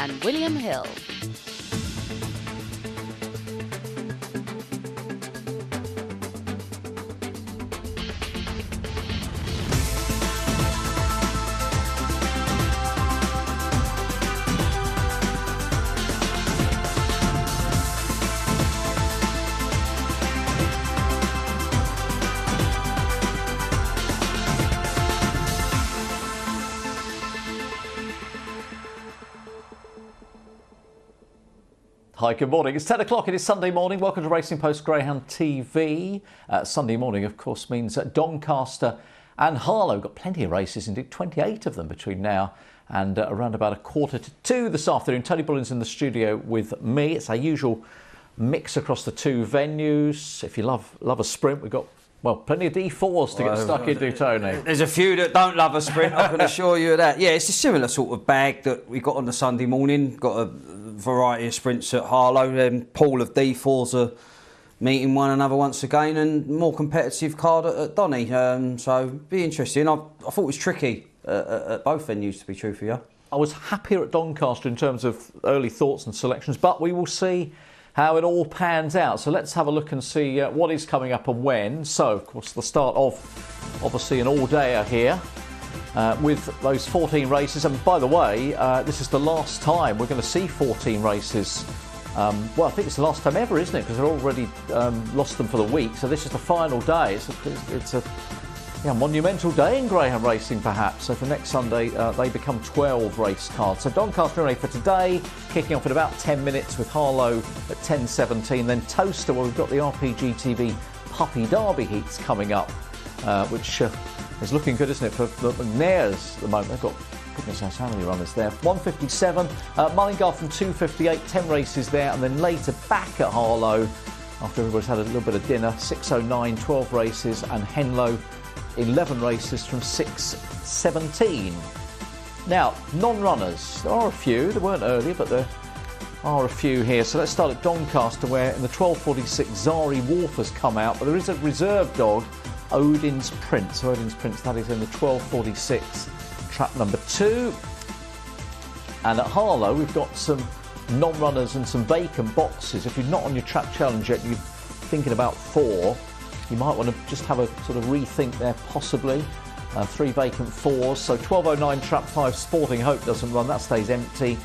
and William Hill. Hi, good morning. It's 10 o'clock. It is Sunday morning. Welcome to Racing Post Greyhound TV. Sunday morning, of course, means Doncaster and Harlow. Got plenty of races, indeed, 28 of them between now and around about 1:45 this afternoon. Tony Bullen's in the studio with me. It's our usual mix across the two venues. If you love a sprint, we've got, well, plenty of D4s to get stuck into, Tony. There's a few that don't love a sprint, I can assure you of that. Yeah, it's a similar sort of bag that we got on the Sunday morning. Got a variety of sprints at Harlow. Then pool of D4s are meeting one another once again, and more competitive card at Donny. So be interesting. I thought it was tricky at both venues, to be true for you. I was happier at Doncaster in terms of early thoughts and selections, but we will see how it all pans out. So let's have a look and see what is coming up and when. So, of course, the start of, obviously, an all-dayer here with those 14 races. And by the way, this is the last time we're going to see 14 races. Well, I think it's the last time ever, isn't it? Because they've already lost them for the week. So this is the final day. It's a monumental day in greyhound racing, perhaps. So for next Sunday, they become 12 race cards. So Doncaster ready for today, kicking off in about 10 minutes with Harlow at 10:17. Then Towcester, where we've got the RPGTV Puppy Derby heats coming up, which is looking good, isn't it, for the McNairs at the moment. They've got, goodness knows how many runners there. 1:57, Mullingar from 2:58, 10 races there. And then later back at Harlow, after everybody's had a little bit of dinner, 6:09, 12 races, and Henlow, 11 races from 6:17. Now, non-runners, there are a few. There weren't earlier, but there are a few here. So let's start at Doncaster, where in the 12:46 Zari Wolf has come out, but there is a reserve dog, Odin's Prince. So Odin's Prince, that is in the 12:46 trap number 2. And at Harlow, we've got some non-runners and some vacant boxes. If you're not on your trap challenge yet, you're thinking about 4. You might want to just have a sort of rethink there, possibly. 3 vacant 4s. So 12:09 trap 5, Sporting Hope doesn't run, that stays empty.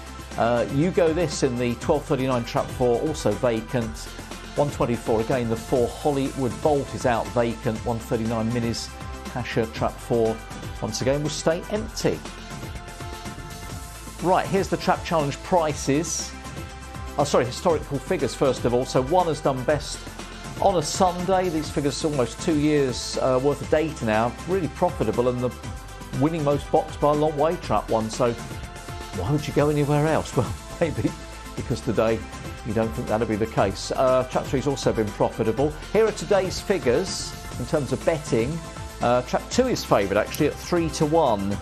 You Go This in the 12:39 trap 4, also vacant. 1:24 again, the 4 Hollywood Bolt is out, vacant. 1:39 Minis Tasha trap 4 once again will stay empty. Right, here's the trap challenge prices. Historical figures first of all. So 1 has done best on a Sunday. These figures are almost 2 years worth of data now. Really profitable, and the winning most box by a long way, trap 1. So why would you go anywhere else? Well, maybe because today you don't think that'll be the case. Trap 3's also been profitable. Here are today's figures in terms of betting. Trap 2 is favoured actually at 3-1.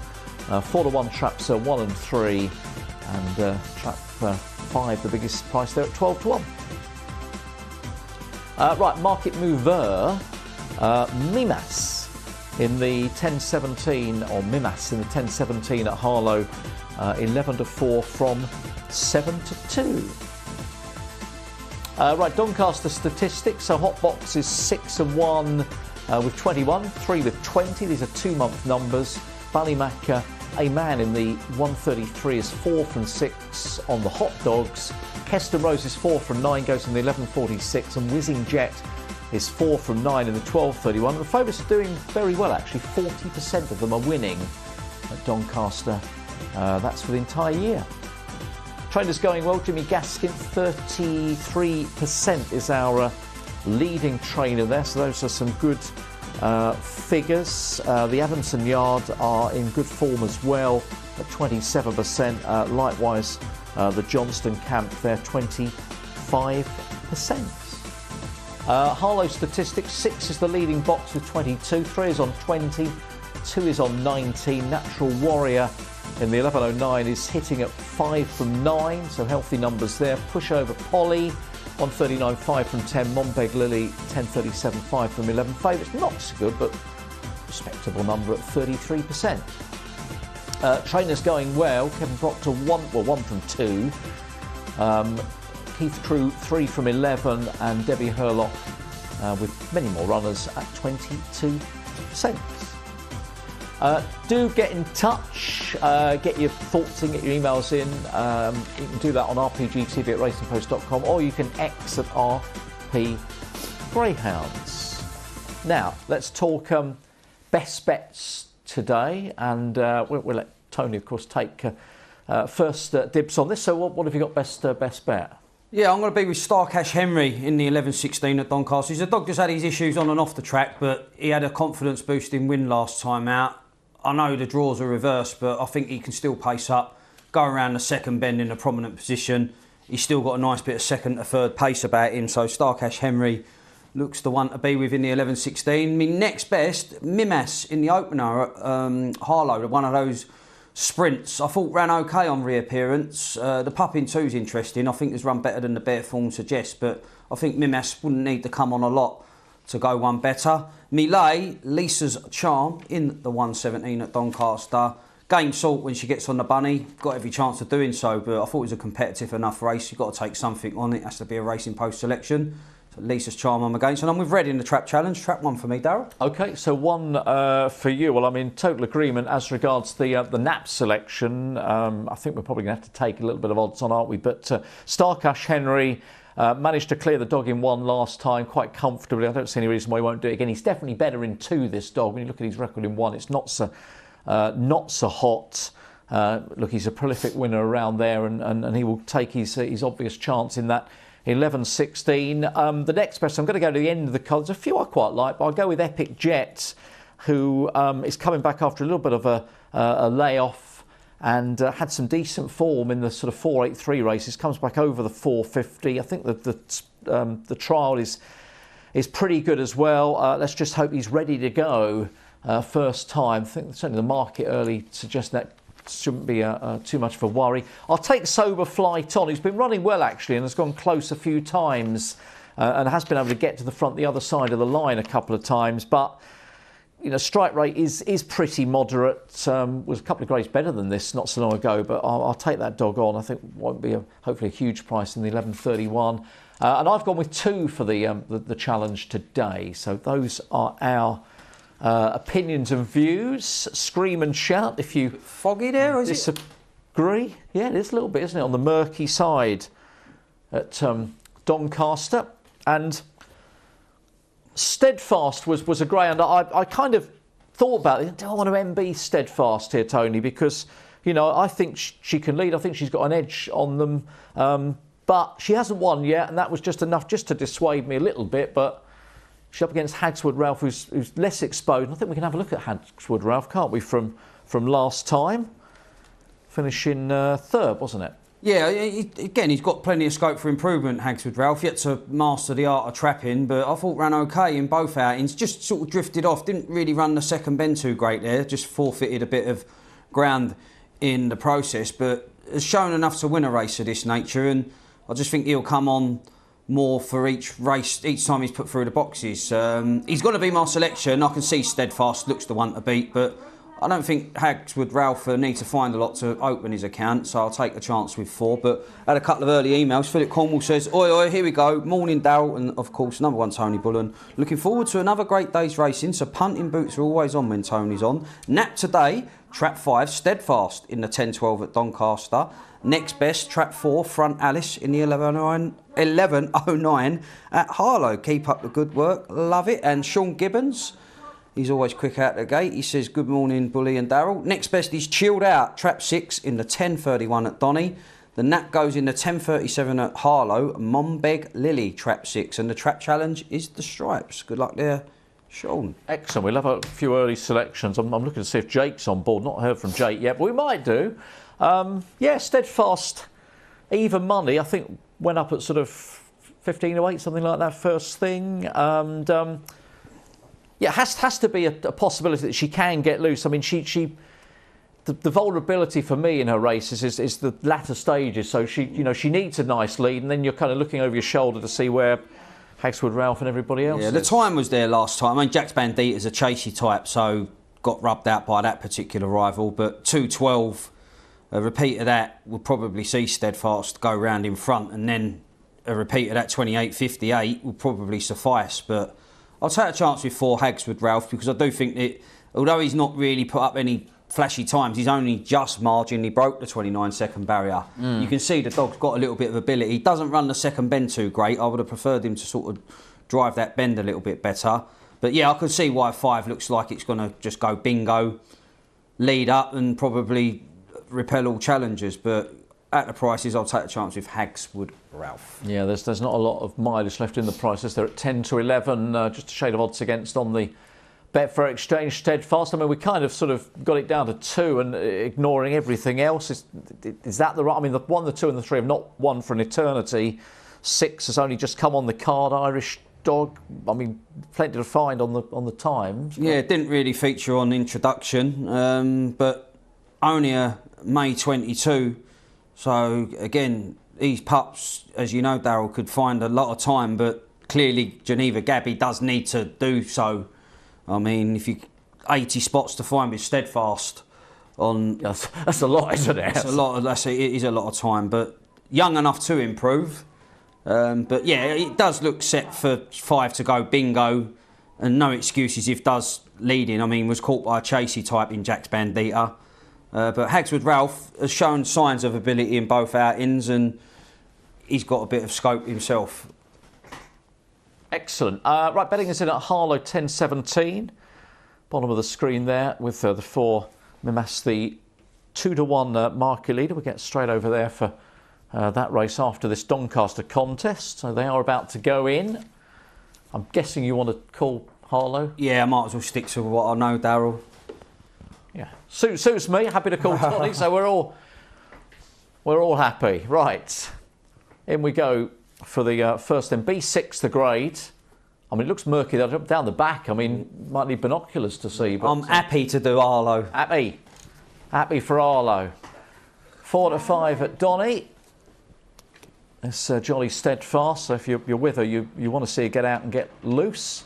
4-1 traps are 1 and 3, and trap 5, the biggest price there, at 12-1. Right, market mover, Mimas in the 10:17, or Mimas in the 10:17 at Harlow, 11-4 from 7-2. Right, Doncaster statistics. So Hot Box is 6-1 with 21, 3 with 20. These are 2-month numbers. Ballymac, a man in the 1:33 is 4 from 6 on the Hot Dogs. Keston Rose is 4 from 9, goes in the 11:46, and Whizzing Jet is 4 from 9 in the 12:31. The favourites are doing very well, actually. 40% of them are winning at Doncaster. That's for the entire year. Trainers going well. Jimmy Gaskin, 33% is our leading trainer there. So those are some good figures. The Adamson Yard are in good form as well at 27%. Likewise, the Johnston Camp, they're 25%. Harlow statistics, 6 is the leading box with 22, 3 is on 20, 2 is on 19. Natural Warrior in the 11:09 is hitting at 5 from 9, so healthy numbers there. Pushover Polly, 1:39, 5 from 10. Monbeg Lily, 10:37, 5 from 11. Favourites not so good, but respectable number at 33%. Trainers going well. Kevin Proctor 1 from 2. Keith True 3 from 11, and Debbie Herlock with many more runners at 22 cents. Do get in touch, get your thoughts in, get your emails in. You can do that on RPGTV at racingpost.com, or you can X at RP Greyhounds. Now, let's talk best bets today, and we'll let Tony, of course, take first dibs on this. So what have you got best bet? Yeah, I'm going to be with Starcash Henry in the 11-16 at Doncaster. He's a dog just had his issues on and off the track, but he had a confidence boosting win last time out. I know the draws are reversed, but I think he can still pace up, go around the second bend in a prominent position. He's still got a nice bit of second to third pace about him, so Starcash Henry looks the one to be with in the 11-16. My next best, Mimas in the opener at Harlow, one of those sprints. I thought ran okay on reappearance. The pup in 2's interesting. I think has run better than the bare form suggests, but I think Mimas wouldn't need to come on a lot to go one better. Millet, Lisa's Charm in the 117 at Doncaster. Game salt when she gets on the bunny. Got every chance of doing so, but I thought it was a competitive enough race. You've got to take something on it. It has to be a Racing Post selection. So Lisa's Charm I'm against. And I'm with Red in the Trap Challenge. Trap 1 for me, Darrell. OK, so 1 for you. Well, I'm in total agreement as regards the nap selection. I think we're probably going to have to take a little bit of odds on, aren't we? But Starcash Henry managed to clear the dog in 1 last time quite comfortably. I don't see any reason why he won't do it again. He's definitely better in 2, this dog. When you look at his record in 1, it's not so hot. Look, he's a prolific winner around there, and he will take his obvious chance in that 11-16. The next best, I'm going to go to the end of the card. There's a few I quite like, but I'll go with Epic Jet, who is coming back after a little bit of a layoff, and had some decent form in the sort of 483 races. Comes back over the 450. I think that the trial is pretty good as well. Let's just hope he's ready to go first time. I think certainly the market early suggests that shouldn't be too much of a worry. I'll take Sober Flight on. He's been running well actually, and has gone close a few times, and has been able to get to the front, the other side of the line a couple of times, but you know, strike rate is pretty moderate. Was a couple of grades better than this not so long ago, but I'll take that dog on. I think won't be hopefully a huge price in the 11.31. And I've gone with 2 for the challenge today. So those are our opinions and views. Scream and shout if you foggy there, or is disagree. Yeah, it is a little bit, isn't it, on the murky side at Doncaster. And Steadfast was a greyhound. I kind of thought about it. Do I want to MB Steadfast here, Tony? Because, you know, I think she can lead. I think she's got an edge on them. But she hasn't won yet, and that was just enough just to dissuade me a little bit. But she's up against Hagswood Ralph, who's less exposed. And I think we can have a look at Hagswood Ralph, can't we, from last time? Finishing 3rd, wasn't it? Yeah, again, he's got plenty of scope for improvement, Hagswood Ralph. Yet to master the art of trapping, but I thought ran okay in both outings. Just sort of drifted off, didn't really run the second bend too great there, just forfeited a bit of ground in the process, but has shown enough to win a race of this nature, and I just think he'll come on more for each race, each time he's put through the boxes. He's going to be my selection. I can see Steadfast looks the one to beat, but I don't think Hagswood Ralph need to find a lot to open his account, so I'll take a chance with 4. But I had a couple of early emails. Philip Cornwall says, oi, oi, here we go. Morning, Darrell, and of course, number 1, Tony Bullen. Looking forward to another great day's racing, so punting boots are always on when Tony's on. Nap today, Trap 5, Steadfast in the 10-12 at Doncaster. Next best, Trap 4, Front Alice in the 11.09 at Harlow. Keep up the good work, love it. And Sean Gibbons, he's always quick out the gate. He says, good morning, Bully and Darrell. Next best is Chilled Out, Trap 6 in the 10.31 at Donny. The nap goes in the 10.37 at Harlow. Mombeg Lily, Trap 6. And the Trap Challenge is the Stripes. Good luck there, Sean. Excellent. We'll have a few early selections. I'm looking to see if Jake's on board. Not heard from Jake yet, but we might do. Yeah, Steadfast, even money. I think went up at sort of 15.08, something like that, first thing. And yeah, has to be a possibility that she can get loose. I mean, the vulnerability for me in her races is the latter stages. So she needs a nice lead, and then you're kind of looking over your shoulder to see where Hagswood Ralph and everybody else is. The time was there last time. I mean, Jack's Bandit is a chasey type, so got rubbed out by that particular rival. But 2:12, a repeat of that will probably see Steadfast go round in front, and then a repeat of that 28.58 will probably suffice. But I'll take a chance with 4 Hagswood Ralph, because I do think that although he's not really put up any flashy times, he's only just marginally broke the 29-second barrier. You can see the dog's got a little bit of ability. He doesn't run the second bend too great. I would have preferred him to sort of drive that bend a little bit better. But yeah, I can see why 5 looks like it's going to just go bingo, lead up and probably repel all challengers. But at the prices, I'll take a chance with Hagswood Ralph. Yeah, there's not a lot of mileage left in the prices. They're at 10 to 11, just a shade of odds against on the Betfair Exchange Steadfast. I mean, we kind of sort of got it down to 2 and ignoring everything else. Is that the right? I mean, the 1, the 2 and the 3 have not won for an eternity. 6 has only just come on the card. Irish Dog, I mean, plenty to find on the times. Yeah, it didn't really feature on introduction, but only a May 22. So again, these pups, as you know, Darrell, could find a lot of time, but clearly Geneva Gabby does need to do so. I mean, if you 80 spots to find with Steadfast on, that's a lot, isn't it? That's a lot. It is a lot of time, but young enough to improve. But yeah, it does look set for 5 to go bingo, and no excuses if does leading. I mean, was caught by a chasey type in Jack's Bandita. But Hagswood Ralph has shown signs of ability in both outings, and he's got a bit of scope himself. Excellent. Right, betting is in at Harlow 10.17. Bottom of the screen there with the 4 Mimas, the 2-1 market leader. We get straight over there for that race after this Doncaster contest. So they are about to go in. I'm guessing you want to call Harlow? Yeah, I might as well stick to what I know, Darrell. Yeah, suits me. Happy to call Totty. So we're all happy. Right, in we go for the first then. B6 the grade. I mean, it looks murky down the back. I mean, might need binoculars to see. But I'm happy to do Harlow. Happy for Harlow. 4 to 5 at Donny. It's jolly Steadfast. So if you're with her, you want to see her get out and get loose.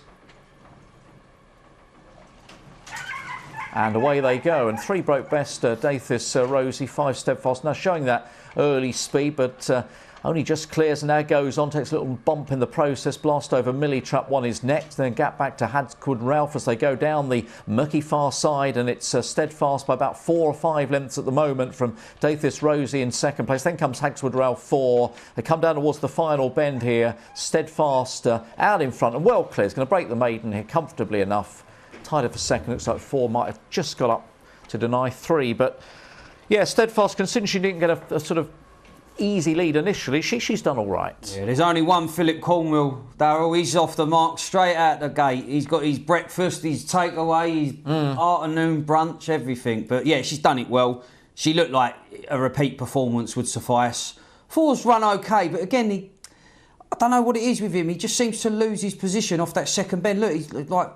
And away they go. And 3 broke best, Dathis, Rosie, 5 Steadfast. Now showing that early speed, but only just clears and now goes on, takes a little bump in the process. Blast over Millie, trap 1 is next. Then gap back to Hagswood Ralph as they go down the mucky far side. And it's Steadfast by about 4 or 5 lengths at the moment from Dathis Rosie in second place. Then comes Hagswood Ralph 4. They come down towards the final bend here. Steadfast out in front and well clear. It's going to break the maiden here comfortably enough. Tied up for second. Looks like 4 might have just got up to deny 3. But yeah, Steadfast, considering she didn't get a sort of easy lead initially, she's done all right. Yeah, there's only one Philip Cornwell, Darrell. He's off the mark straight out the gate. He's got his breakfast, his takeaway, his afternoon brunch, everything. But yeah, she's done it well. She looked like a repeat performance would suffice. 4's run okay, but again, I don't know what it is with him. He just seems to lose his position off that second bend. Look, he's like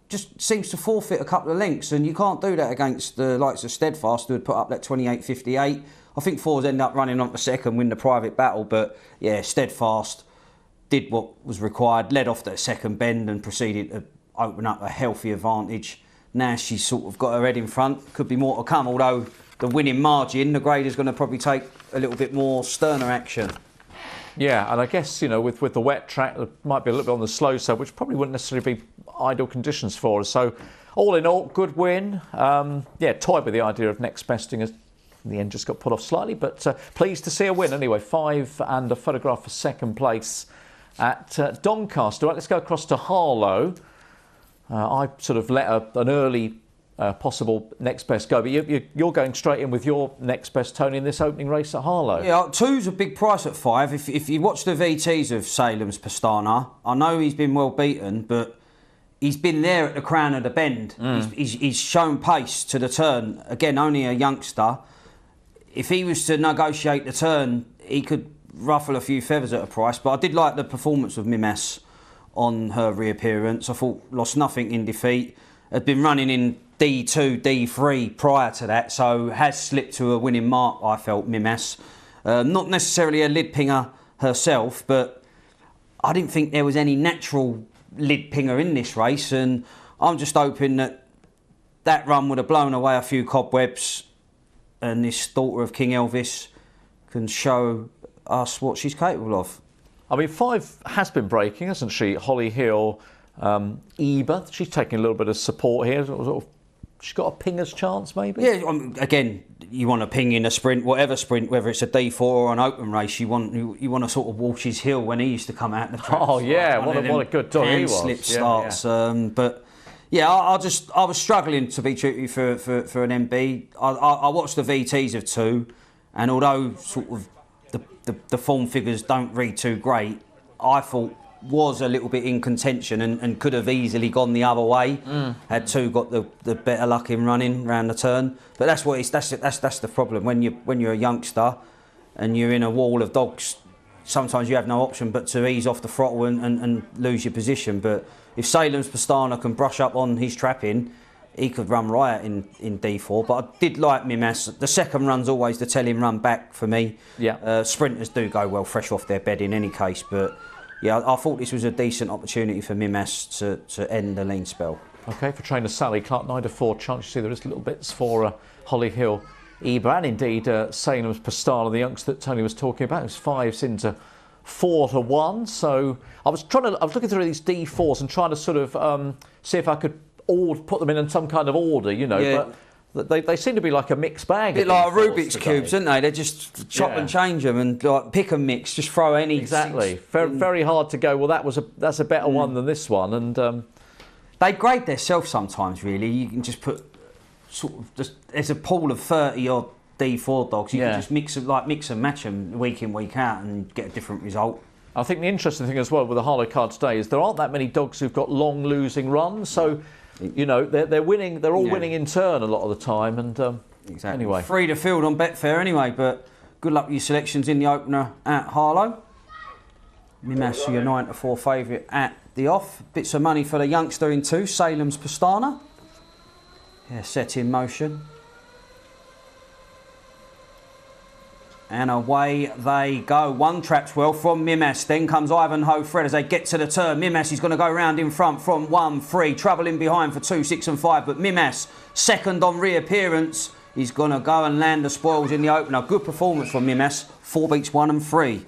just seems to forfeit a couple of lengths, and you can't do that against the likes of Steadfast, who had put up that 28.58. I think 4's end up running on to second, win the private battle, but yeah, Steadfast did what was required, led off that second bend and proceeded to open up a healthy advantage. Now she's sort of got her head in front, could be more to come, although the winning margin, the grader's going to probably take a little bit more sterner action. Yeah, and I guess, you know, with the wet track, it might be a little bit on the slow side, which probably wouldn't necessarily be ideal conditions for us. So all in all, good win. Yeah, toyed with the idea of next besting as in the end just got put off slightly, but pleased to see a win anyway. 5 and a photograph for second place at Doncaster. Right, let's go across to Harlow. I sort of let an early possible next best go, but you're going straight in with your next best, Tony, in this opening race at Harlow. Yeah, 2's a big price at 5. If you watch the VTs of Salem's Pastana, I know he's been well beaten, but he's been there at the crown of the bend. He's shown pace to the turn. Again, only a youngster. If he was to negotiate the turn, he could ruffle a few feathers at a price. But I did like the performance of Mimas on her reappearance. I thought lost nothing in defeat. Had been running in D2, D3 prior to that, so has slipped to a winning mark, I felt, Mimas. Not necessarily a lid pinger herself, but I didn't think there was any natural lid pinger in this race, and I'm just hoping that that run would have blown away a few cobwebs, and this daughter of King Elvis can show us what she's capable of. I mean, 5 has been breaking, hasn't she? Holly Hill, Eba, she's taking a little bit of support here. She's got a pinger's chance, maybe? Yeah, again, you want to ping in a sprint, whatever sprint, whether it's a D4 or an open race, you want to sort of walk his hill when he used to come out the track. Oh, yeah, what a good dog he was. Slip starts. Yeah. But, yeah, I was struggling, to be true, for an MB. I watched the VTs of 2, and although sort of the form figures don't read too great, I thought was a little bit in contention and could have easily gone the other way had 2 got the better luck in running round the turn. But that's the problem when you're a youngster and you're in a wall of dogs. Sometimes you have no option but to ease off the throttle and lose your position. But if Salem's Pastana can brush up on his trapping, he could run riot in D4. But I did like Mimas. The second run's always the telling run back for me. Yeah. Sprinters do go well fresh off their bed in any case, but yeah, I thought this was a decent opportunity for Mimas to end the lean spell. OK, for trainer Sally Clark, 9-4 chance. You see there is little bits for Holly Hill, Eba, and indeed Salem's Pastana, the youngster that Tony was talking about, who's 5s into 4-1. So I was looking through these D4s and trying to sort of see if I could put them in some kind of order, you know. Yeah. But they seem to be like a mixed bag. A bit like Rubik's cubes, aren't they? They just chop and change them and like pick and mix, just throw any. Exactly. Very hard to go, well, that's a better one than this one. And they grade themselves sometimes, really. You can just put there's a pool of 30 odd D4 dogs. You can just mix and match them week in, week out and get a different result. I think the interesting thing as well with the Harlow card today is there aren't that many dogs who've got long losing runs, so you know they're winning. They're all winning in turn a lot of the time, and exactly. Anyway, free to field on Betfair anyway. But good luck with your selections in the opener at Harlow. Mimas, your 9-4 favourite at the off. Bits of money for the youngster in 2, Salem's Pastana. Yeah, set in motion. And away they go. One traps well from Mimas. Then comes Ivanhoe Fred as they get to the turn. Mimas is going to go round in front from 1-3. Trouble in behind for 2, 6 and 5. But Mimas, second on reappearance, is going to go and land the spoils in the opener. Good performance from Mimas. 4 beats 1 and 3.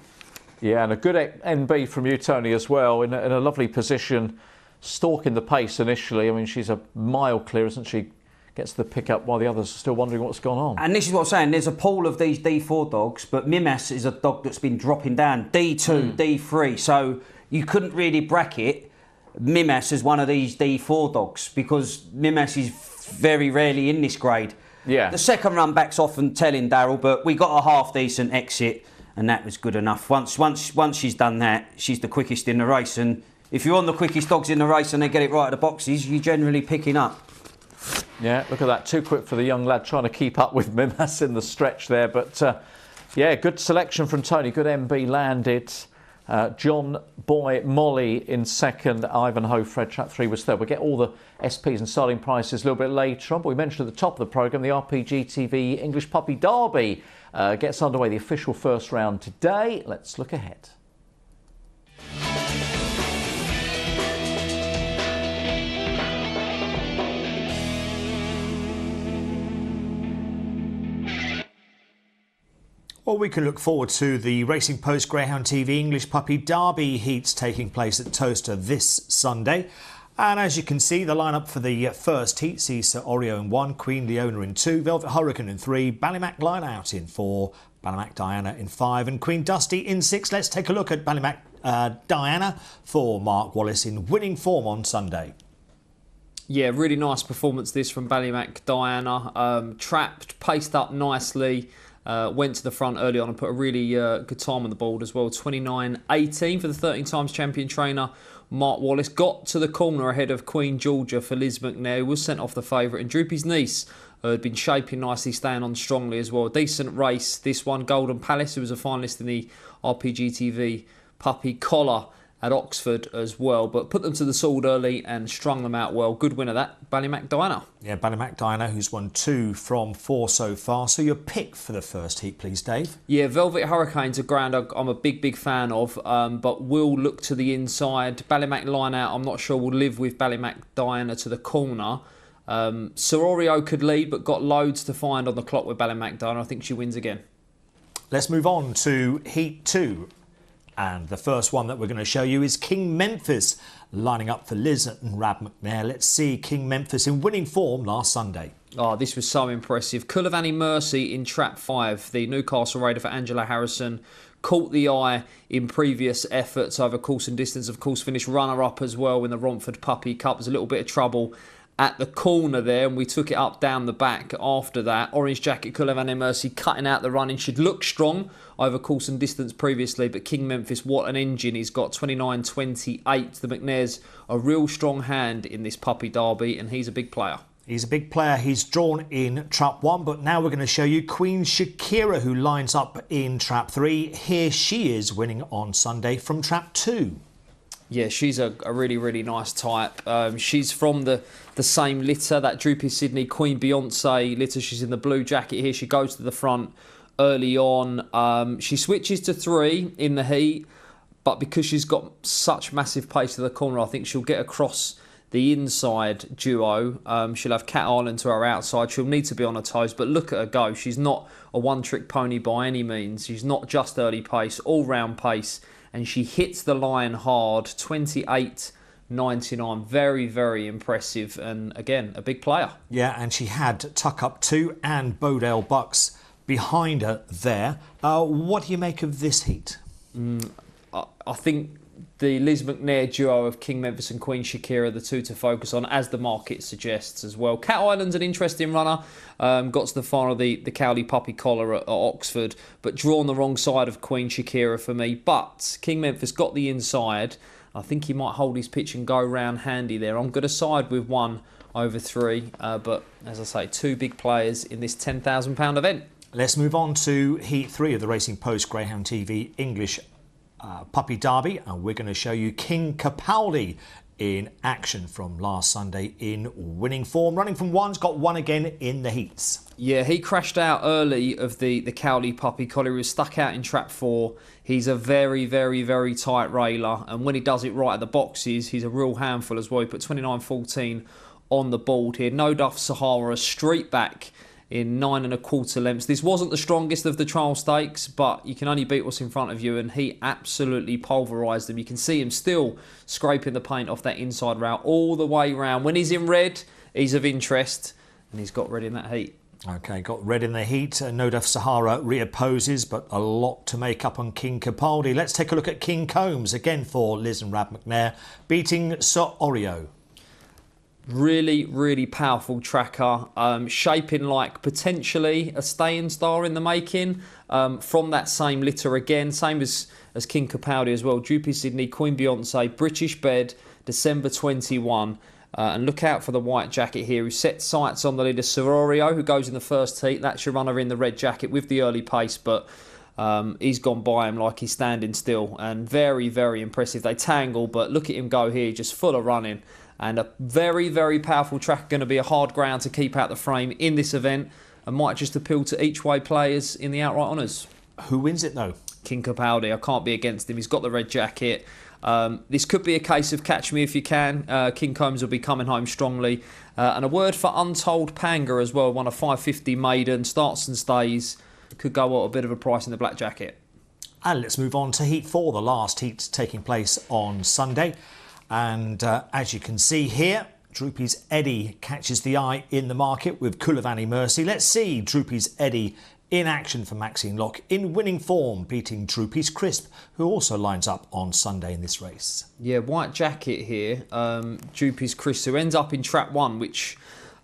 Yeah, and a good NB from you, Tony, as well. In a lovely position, stalking the pace initially. I mean, she's a mile clear, isn't she? Gets the pick up while the others are still wondering what's gone on. And this is what I'm saying, there's a pool of these D4 dogs, but Mimas is a dog that's been dropping down, D2, D3, so you couldn't really bracket Mimas as one of these D4 dogs because Mimas is very rarely in this grade. Yeah. The second run back's often telling, Darrell, but we got a half-decent exit and that was good enough. Once she's done that, she's the quickest in the race, and if you're on the quickest dogs in the race and they get it right at the boxes, you're generally picking up. Yeah, look at that. Too quick for the young lad trying to keep up with Mimas in the stretch there. But, yeah, good selection from Tony. Good MB landed. John Boy Molly in second. Ivanhoe Fred Trap 3 was third. We'll get all the SPs and starting prices a little bit later on. But we mentioned at the top of the programme, the RPGTV English Puppy Derby gets underway. The official first round today. Let's look ahead. Well, we can look forward to the Racing Post Greyhound TV English Puppy Derby heats taking place at Towcester this Sunday. And as you can see, the lineup for the first heat sees Sir Oreo in 1, Queen Leona in 2, Velvet Hurricane in 3, Ballymac Line Out in 4, Ballymac Diana in 5 and Queen Dusty in 6. Let's take a look at Ballymac Diana for Mark Wallis in winning form on Sunday. Yeah, really nice performance this from Ballymac Diana. Trapped, paced up nicely. Went to the front early on and put a really good time on the board as well. 29.18 for the 13 times champion trainer Mark Wallis. Got to the corner ahead of Queen Georgia for Liz McNair, who was sent off the favourite. And Droopy's niece had been shaping nicely, staying on strongly as well. Decent race this one. Golden Palace, who was a finalist in the RPGTV Puppy Collar at Oxford as well, but put them to the sword early and strung them out well. Good winner that, Ballymac Diana. Yeah, Ballymac Diana, who's won 2 from 4 so far. So your pick for the first heat, please, Dave. Yeah, Velvet Hurricane's a ground I'm a big fan of, but will look to the inside. Ballymac Line Out, I'm not sure will live with Ballymac Diana to the corner. Sororio could lead, but got loads to find on the clock with Ballymac Diana. I think she wins again. Let's move on to Heat 2. And the first one that we're going to show you is King Memphis, lining up for Liz and Rab McNair. Let's see King Memphis in winning form last Sunday. Oh, this was so impressive. Kulavani Mercy in trap 5, the Newcastle raider for Angela Harrison, caught the eye in previous efforts over course and distance. Of course, finished runner-up as well in the Romford Puppy Cup. There's a little bit of trouble at the corner there, and we took it up down the back after that. Orange Jacket Kulavani Mercy cutting out the running. She'd looked strong over course and distance previously, but King Memphis, what an engine he's got. 29.28. The McNairs a real strong hand in this Puppy Derby, and he's a big player. He's a big player. He's drawn in trap 1, but now we're going to show you Queen Shakira, who lines up in trap 3. Here she is winning on Sunday from trap 2. Yeah, she's a really, really nice type. She's from the same litter, that Droopy Sydney Queen Beyonce litter. She's in the blue jacket here. She goes to the front early on. She switches to 3 in the heat, but because she's got such massive pace to the corner, I think she'll get across the inside duo. She'll have Cat Island to her outside. She'll need to be on her toes, but look at her go. She's not a one-trick pony by any means. She's not just early pace, all-round pace, and she hits the line hard. 28.99. Very, very impressive, and again, a big player. Yeah, and she had Tuck Up 2 and Bodale Bucks behind her there. What do you make of this heat? I think the Liz McNair duo of King Memphis and Queen Shakira are the two to focus on, as the market suggests as well. Cat Island's an interesting runner. Got to the final of the Cowley Puppy Collar at Oxford, but drawn the wrong side of Queen Shakira for me. But King Memphis got the inside. I think he might hold his pitch and go round handy there. I'm going to side with 1 over 3. But as I say, 2 big players in this £10,000 event. Let's move on to Heat 3 of the Racing Post Greyhound TV English Puppy Derby, and we're going to show you King Capaldi in action from last Sunday in winning form. Running from 1's got 1 again in the heats. Yeah, he crashed out early of the Cowley Puppy Collar. He was stuck out in trap 4. He's a very, very, very tight railer, and when he does it right at the boxes, he's a real handful as well. He put 29.14 on the board here. No Duff Sahara, a street back in 9 1/4 lengths. This wasn't the strongest of the trial stakes, but you can only beat what's in front of you, and he absolutely pulverised them. You can see him still scraping the paint off that inside rail all the way round. When he's in red, he's of interest, and he's got red in that heat. OK, got red in the heat. No Duff Sahara reopposes, but a lot to make up on King Capaldi. Let's take a look at King Combs, again for Liz and Rab McNair, beating Sir Oreo. Really, really powerful tracker, shaping like potentially a staying star in the making, from that same litter again, same as King Capaldi as well. Droopy Sydney, Queen Beyonce, British bed, December 21. And look out for the white jacket here, who set sights on the leader Sororio, who goes in the first heat. That's your runner in the red jacket with the early pace, but he's gone by him like he's standing still, and very, very impressive. They tangle, but look at him go here, just full of running. And a very, very powerful track, going to be a hard ground to keep out the frame in this event, and might just appeal to each way players in the outright honours. Who wins it though? King Capaldi. I can't be against him. He's got the red jacket. This could be a case of catch me if you can. King Combs will be coming home strongly. And a word for Untold Panga as well. Won a 550 maiden, starts and stays. Could go at a bit of a price in the black jacket. And let's move on to Heat 4, the last heat taking place on Sunday. And as you can see here, Droopy's Eddie catches the eye in the market with Kulavani Mercy. Let's see Droopy's Eddie in action for Maxine Locke in winning form, beating Droopy's Crisp, who also lines up on Sunday in this race. Yeah, white jacket here, Droopy's Crisp, who ends up in trap 1, which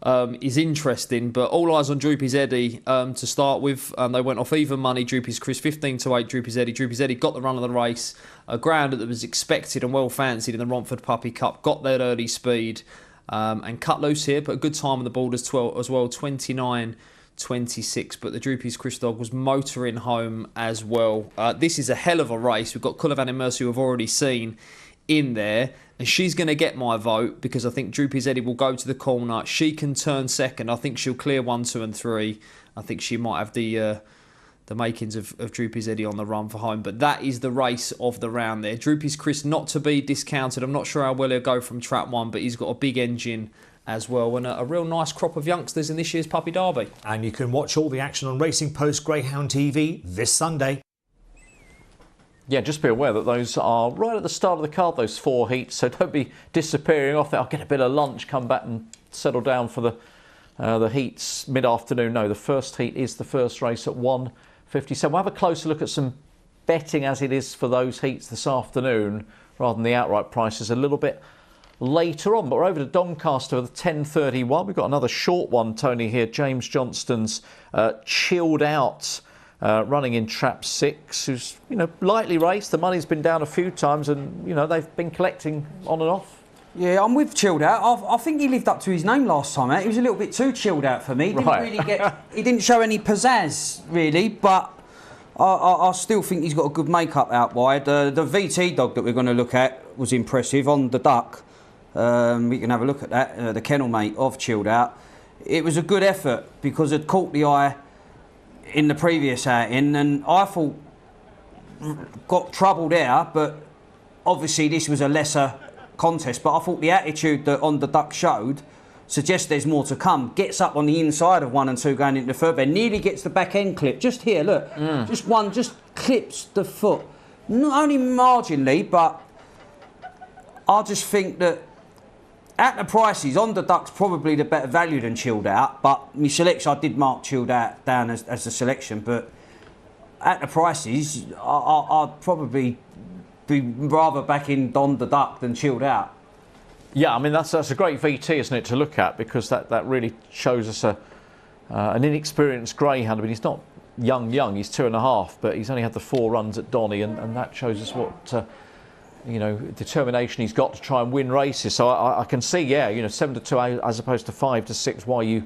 is interesting, but all eyes on Droopy's Eddie to start with. They went off even money. Droopy's Crisp 15-8. Droopy's Eddie. Droopy's Eddie got the run of the race. A grounder that was expected and well fancied in the Romford Puppy Cup. Got that early speed and cut loose here. Put a good time on the board as well. 29.26. But the Droopy's Crisp dog was motoring home as well. This is a hell of a race. We've got Kulavani Mercy, who I've already seen in there, and she's going to get my vote because I think Droopy's Eddie will go to the corner. She can turn second. I think she'll clear 1, 2 and 3. I think she might have the makings of Droopy's Eddie on the run for home, but that is the race of the round there. Droopy's Chris not to be discounted. I'm not sure how well he'll go from trap 1, but he's got a big engine as well, and a real nice crop of youngsters in this year's Puppy Derby. And you can watch all the action on Racing Post Greyhound TV this Sunday. Yeah, just be aware that those are right at the start of the card, those 4 heats, so don't be disappearing off there. I'll get a bit of lunch, come back and settle down for the heats mid-afternoon. No, the first heat is the first race at 1:57. We'll have a closer look at some betting as it is for those heats this afternoon, rather than the outright prices a little bit later on. But we're over to Doncaster for the 10:31. We've got another short one, Tony, here. James Johnston's Chilled Out, running in trap 6, who's, lightly raced. The money's been down a few times, and, they've been collecting on and off. Yeah, I'm with Chilled Out. I think he lived up to his name last time out. He was a little bit too chilled out for me. He didn't really he didn't show any pizzazz, really, but I still think he's got a good make-up out wide. The VT dog that we're going to look at was impressive on the duck. We can have a look at that, the kennel mate of Chilled Out. It was a good effort because it caught the eye in the previous outing, and I thought got trouble there, but obviously this was a lesser contest. But I thought the attitude that On the Duck showed suggests there's more to come. Gets up on the inside of 1 and 2 going into the third bed, nearly gets the back end clip. Just here, look, just clips the foot. Not only marginally, but I just think that at the prices, On the Duck's probably the better value than Chilled Out. But my selection, I did mark Chilled Out down as a selection. But at the prices, I'd probably be rather backing On the Duck than Chilled Out. Yeah, I mean, that's a great VT, isn't it, to look at, because that really shows us an inexperienced greyhound. I mean, he's not young, he's 2.5, but he's only had the 4 runs at Donny, and that shows us what determination he's got to try and win races. So I can see, 7-2 as opposed to 5-6, why you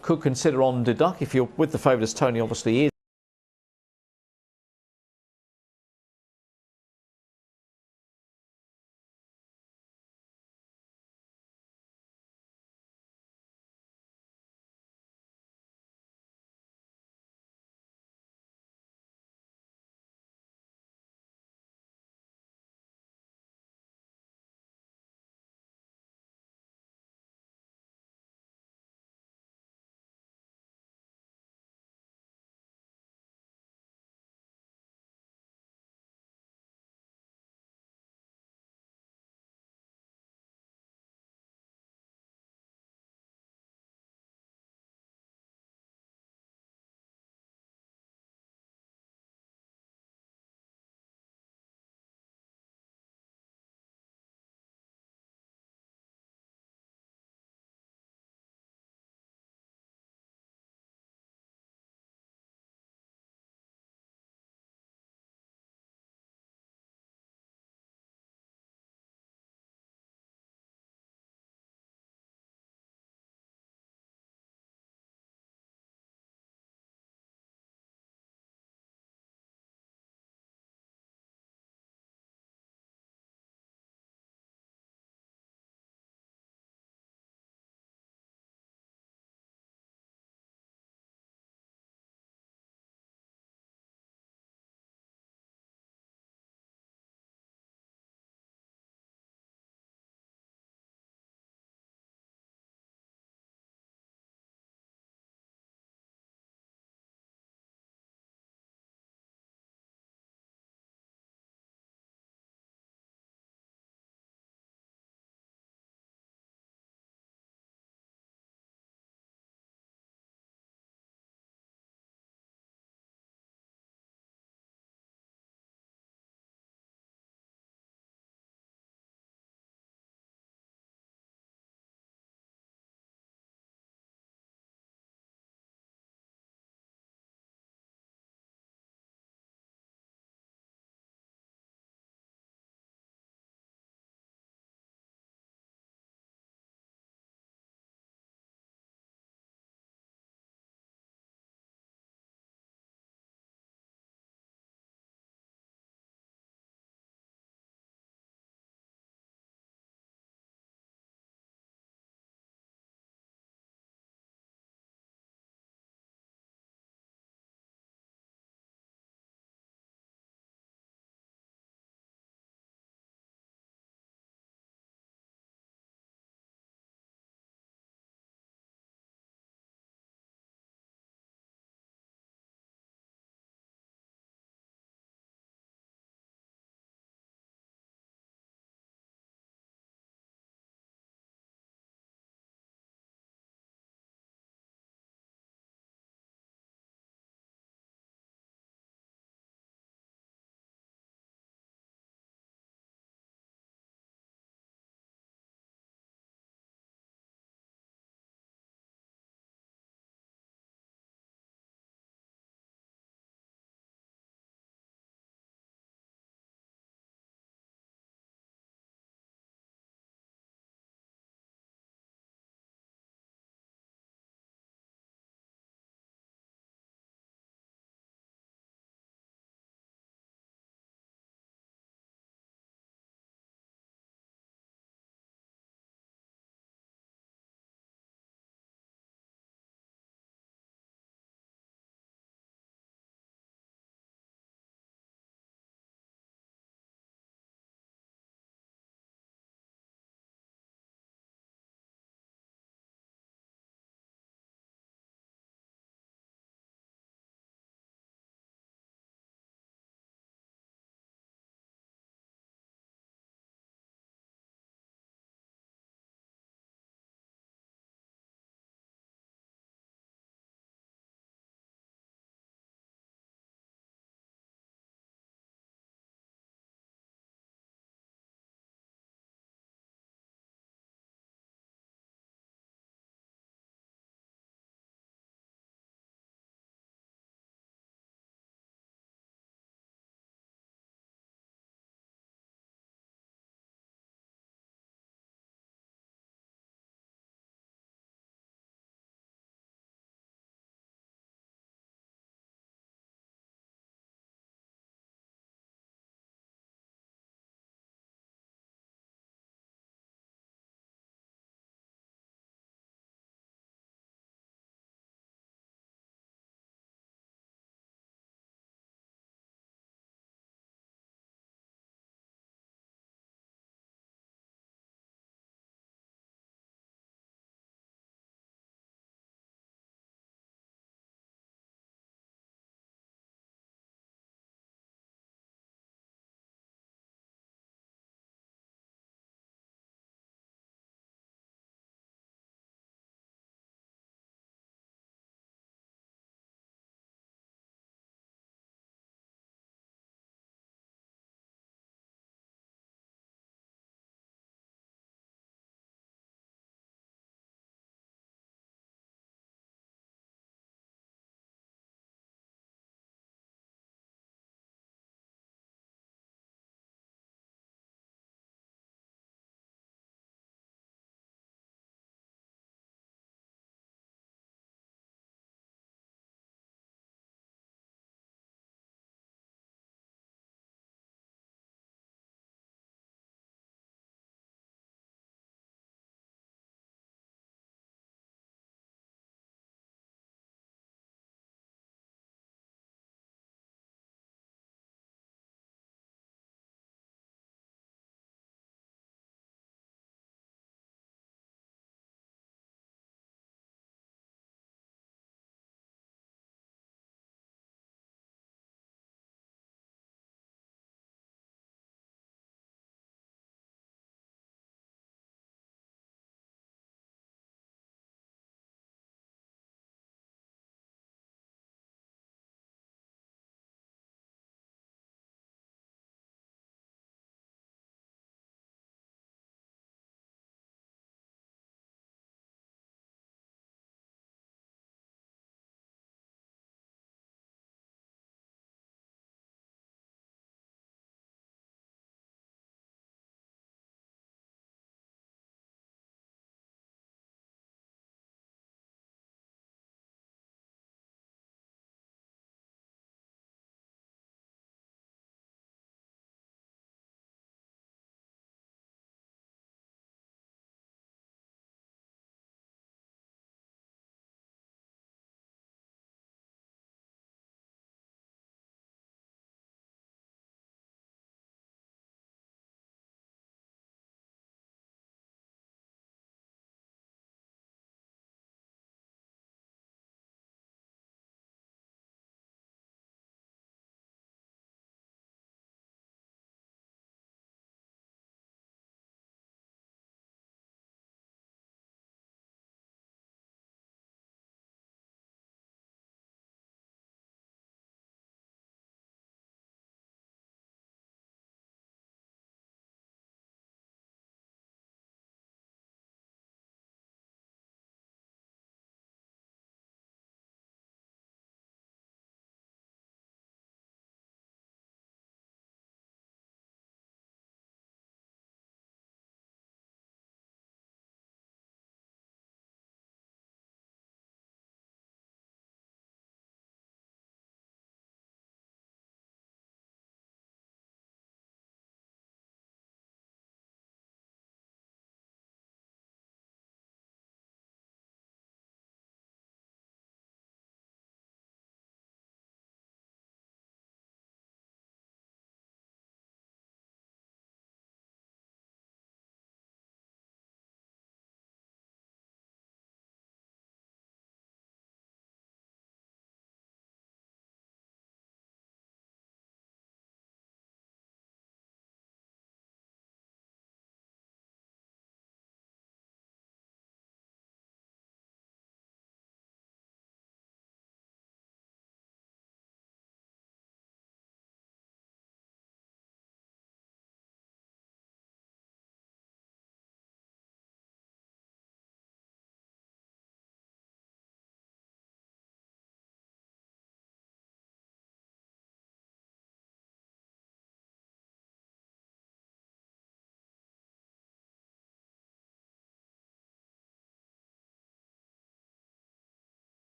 could consider On the Duck if you're with the favourites. Tony obviously is.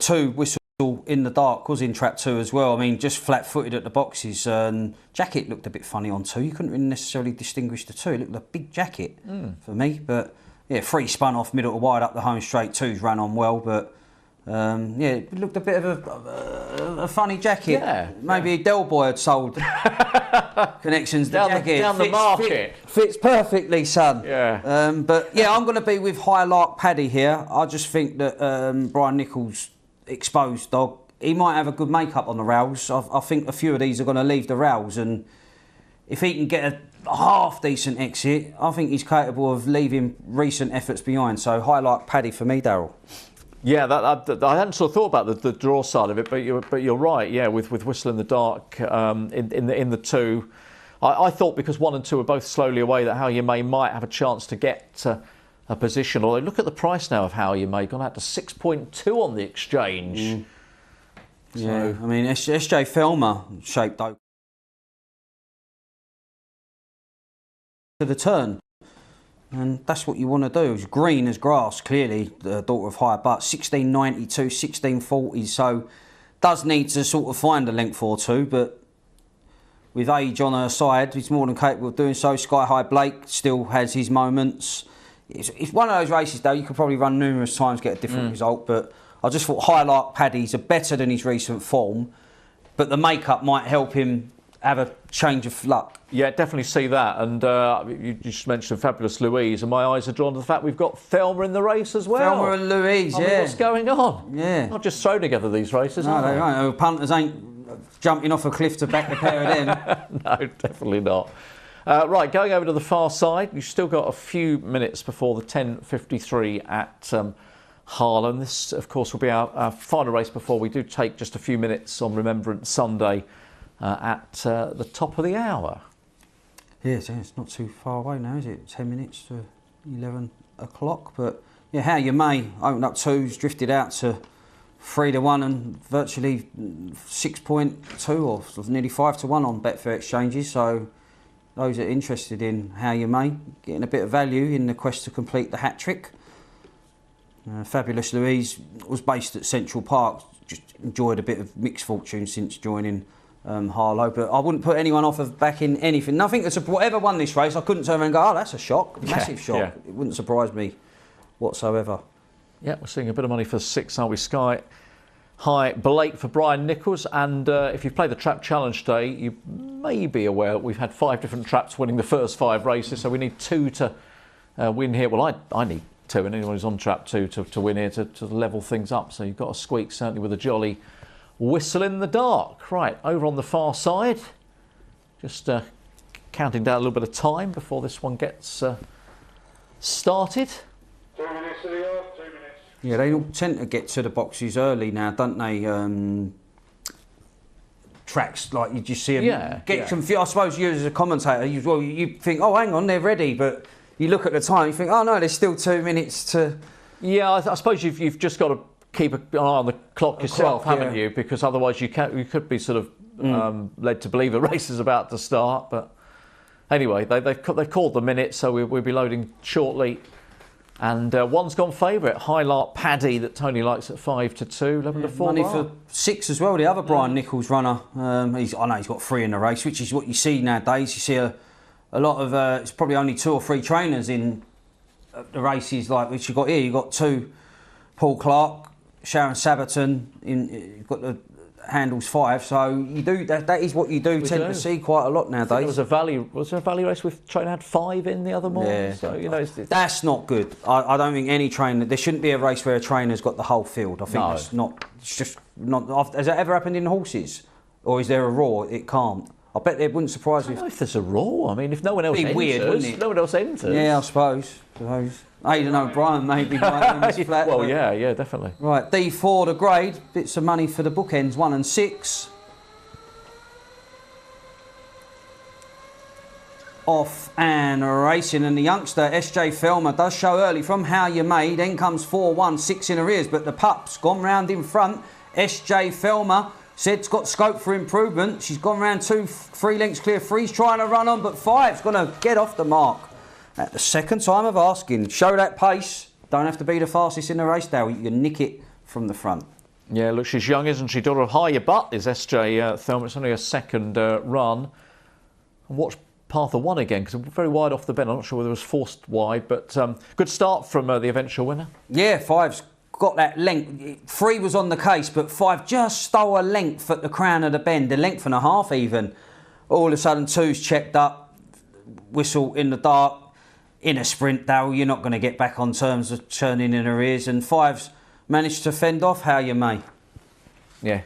2 whistle in the dark was in trap 2 as well. I mean, just flat-footed at the boxes. Jacket looked a bit funny on 2. You couldn't really necessarily distinguish the 2. It looked like a big jacket for me. But yeah, 3 spun off middle to wide up the home straight. 2's ran on well, but yeah, it looked a bit of a funny jacket. Yeah, maybe Del Boy had sold connections. The jacket down the market fits perfectly, son. Yeah. But yeah, I'm going to be with High Lark Paddy here. I just think that Brian Nicholls, exposed dog, he might have a good make-up on the rails. I think a few of these are going to leave the rails, and if he can get a half-decent exit, I think he's capable of leaving recent efforts behind. So High Lark Paddy for me, Darrell. Yeah, I hadn't sort of thought about the draw side of it, but you're right. Yeah, with Whistle in the Dark in the 2, I thought because 1 and 2 are both slowly away that How You May might have a chance to get a position. Although look at the price now of How You May, gone out to 6.2 on the exchange. So, yeah, I mean SJ Felmer shaped though to the turn. And that's what you want to do. It's green as grass, clearly, the daughter of High Butt. 1692, 1640, so does need to sort of find a length or two, but with age on her side, he's more than capable of doing so. Sky High Blake still has his moments. It's one of those races, though, you could probably run numerous times, get a different result, but I just thought High Lark Paddy's are better than his recent form, but the make-up might help him have a change of luck. Yeah, definitely see that. And you just mentioned Fabulous Louise, and my eyes are drawn to the fact we've got Thelma in the race as well. Thelma and Louise, I mean, what's going on? Yeah. Not just throw together these races, no, are they? No, punters ain't jumping off a cliff to back a pair of them. No, definitely not. Right, going over to the far side, you've still got a few minutes before the 10:53 at Harlow. And this, of course, will be our final race before we do take just a few minutes on Remembrance Sunday at the top of the hour. Yeah, it's not too far away now, is it? 10 minutes to 11 o'clock. But yeah, How You May opened up 2s, drifted out to 3-1 and virtually 6.2 or nearly 5-1 on Betfair exchanges. So those that are interested in How You May, getting a bit of value in the quest to complete the hat trick. Fabulous Louise was based at Central Park, just enjoyed a bit of mixed fortune since joining Harlow, but I wouldn't put anyone off of backing anything. Nothing that's whatever won this race, I couldn't turn around and go, oh, that's a shock, massive shock. Yeah. It wouldn't surprise me whatsoever. Yeah, we're seeing a bit of money for 6, aren't we? Sky High Blake for Brian Nicholls, and if you've played the Trap Challenge Day, you may be aware that we've had 5 different traps winning the first 5 races, so we need 2 to win here. Well, I need 2, and anyone who's on Trap 2 to win here to level things up, so you've got to squeak, certainly with a jolly Whistle in the Dark. Right, over on the far side, just counting down a little bit of time before this one gets started. 2 minutes to the yard, 2 minutes. Yeah, they all tend to get to the boxes early now, don't they? Tracks, like you just see them get confused. I suppose you as a commentator, you think, oh, hang on, they're ready, but you look at the time, you think, oh no, there's still 2 minutes to... Yeah, I suppose you've just got to keep an eye on the clock yourself, haven't you? Because otherwise you could be sort of led to believe the race is about to start. But anyway, they've called the minute, so we'll be loading shortly. And one's gone favourite, High Lark Paddy, that Tony likes at 5-2, 11-4. Money for 6 as well. The other Brian Nicholls runner, I know he's got 3 in the race, which is what you see nowadays. You see a lot of it's probably only 2 or 3 trainers in the races like which you got here. You got 2, Paul Clark, Sharon Sabaton, you've got the handles 5, so you do that is what you do tend to see quite a lot nowadays. Was there a Valley race with trainer had 5 in the other morning? Yeah. So you know that's not good. I don't think any trainer, there shouldn't be a race where a trainer's got the whole field. I think that's not, it's just not. Has that ever happened in horses, or is there a raw? It can't. I bet it wouldn't surprise me. I don't know if there's a raw. I mean, if no one else enters, weird, wouldn't it? No one else enters. Yeah, I suppose. Aidan O'Brien maybe right on this flat. Well, yeah, definitely. Right, D4 the grade, bits of money for the bookends, 1 and 6. Off and racing, and the youngster SJ Felmer does show early from How You May, then comes 4-1, 6 in arrears, but the pup's gone round in front. SJ Felmer said it's got scope for improvement. She's gone round 3 lengths clear. 3's trying to run on, but 5's going to get off the mark. At the second time of asking, show that pace. Don't have to be the fastest in the race, Dale. You can nick it from the front. Yeah, look, she's young, isn't she? Daughter of Higher Butt is SJ Thelma. It's only her second run. And watch Partha 1 again, because very wide off the bend. I'm not sure whether it was forced wide, but good start from the eventual winner. Yeah, 5's got that length. 3 was on the case, but 5 just stole a length at the crown of the bend, a length and a half even. All of a sudden, 2's checked up, whistle in the dark. In a sprint, Darrell, you're not going to get back on terms of churning in her ears, and 5's managed to fend off how you may. Yeah,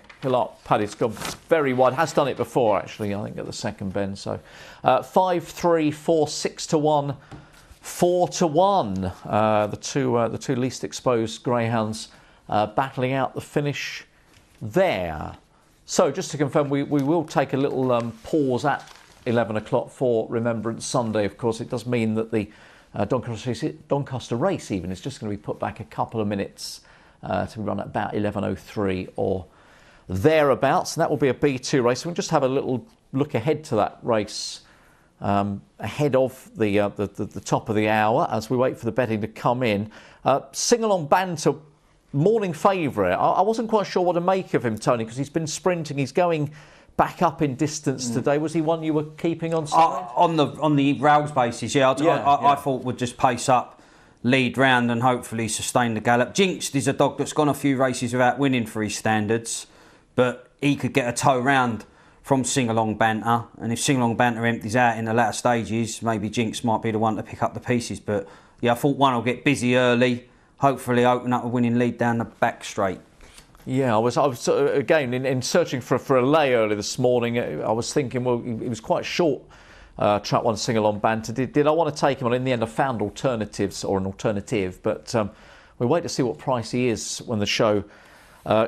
Paddy's gone very wide. Has done it before, actually, I think, at the second bend. So 5, 3, 4, 6 to 1, 4 to 1. The two least exposed greyhounds battling out the finish there. So just to confirm, we will take a little pause at 11 o'clock for Remembrance Sunday. Of course, it does mean that the Doncaster race even is just going to be put back a couple of minutes to be run at about 11:03 or thereabouts, and that will be a B2 race. We'll just have a little look ahead to that race ahead of the top of the hour as we wait for the betting to come in. Sing-along banter, morning favourite. I wasn't quite sure what to make of him, Tony, because he's been sprinting. He's going back up in distance today. Was he one you were keeping on side? On the rails basis, yeah. I thought would just pace up, lead round, and hopefully sustain the gallop. Jinxed is a dog that's gone a few races without winning for his standards, but he could get a toe round from Sing-along banter, and if Sing-along banter empties out in the latter stages, maybe Jinx might be the one to pick up the pieces. But yeah, I thought one will get busy early, hopefully open up a winning lead down the back straight. Yeah, I was again in searching for a lay early this morning. I was thinking, well, he was quite short. Track 1 Sing-along banter. Did I want to take him on? In the end, I found alternatives or an alternative, but we'll wait to see what price he is when the show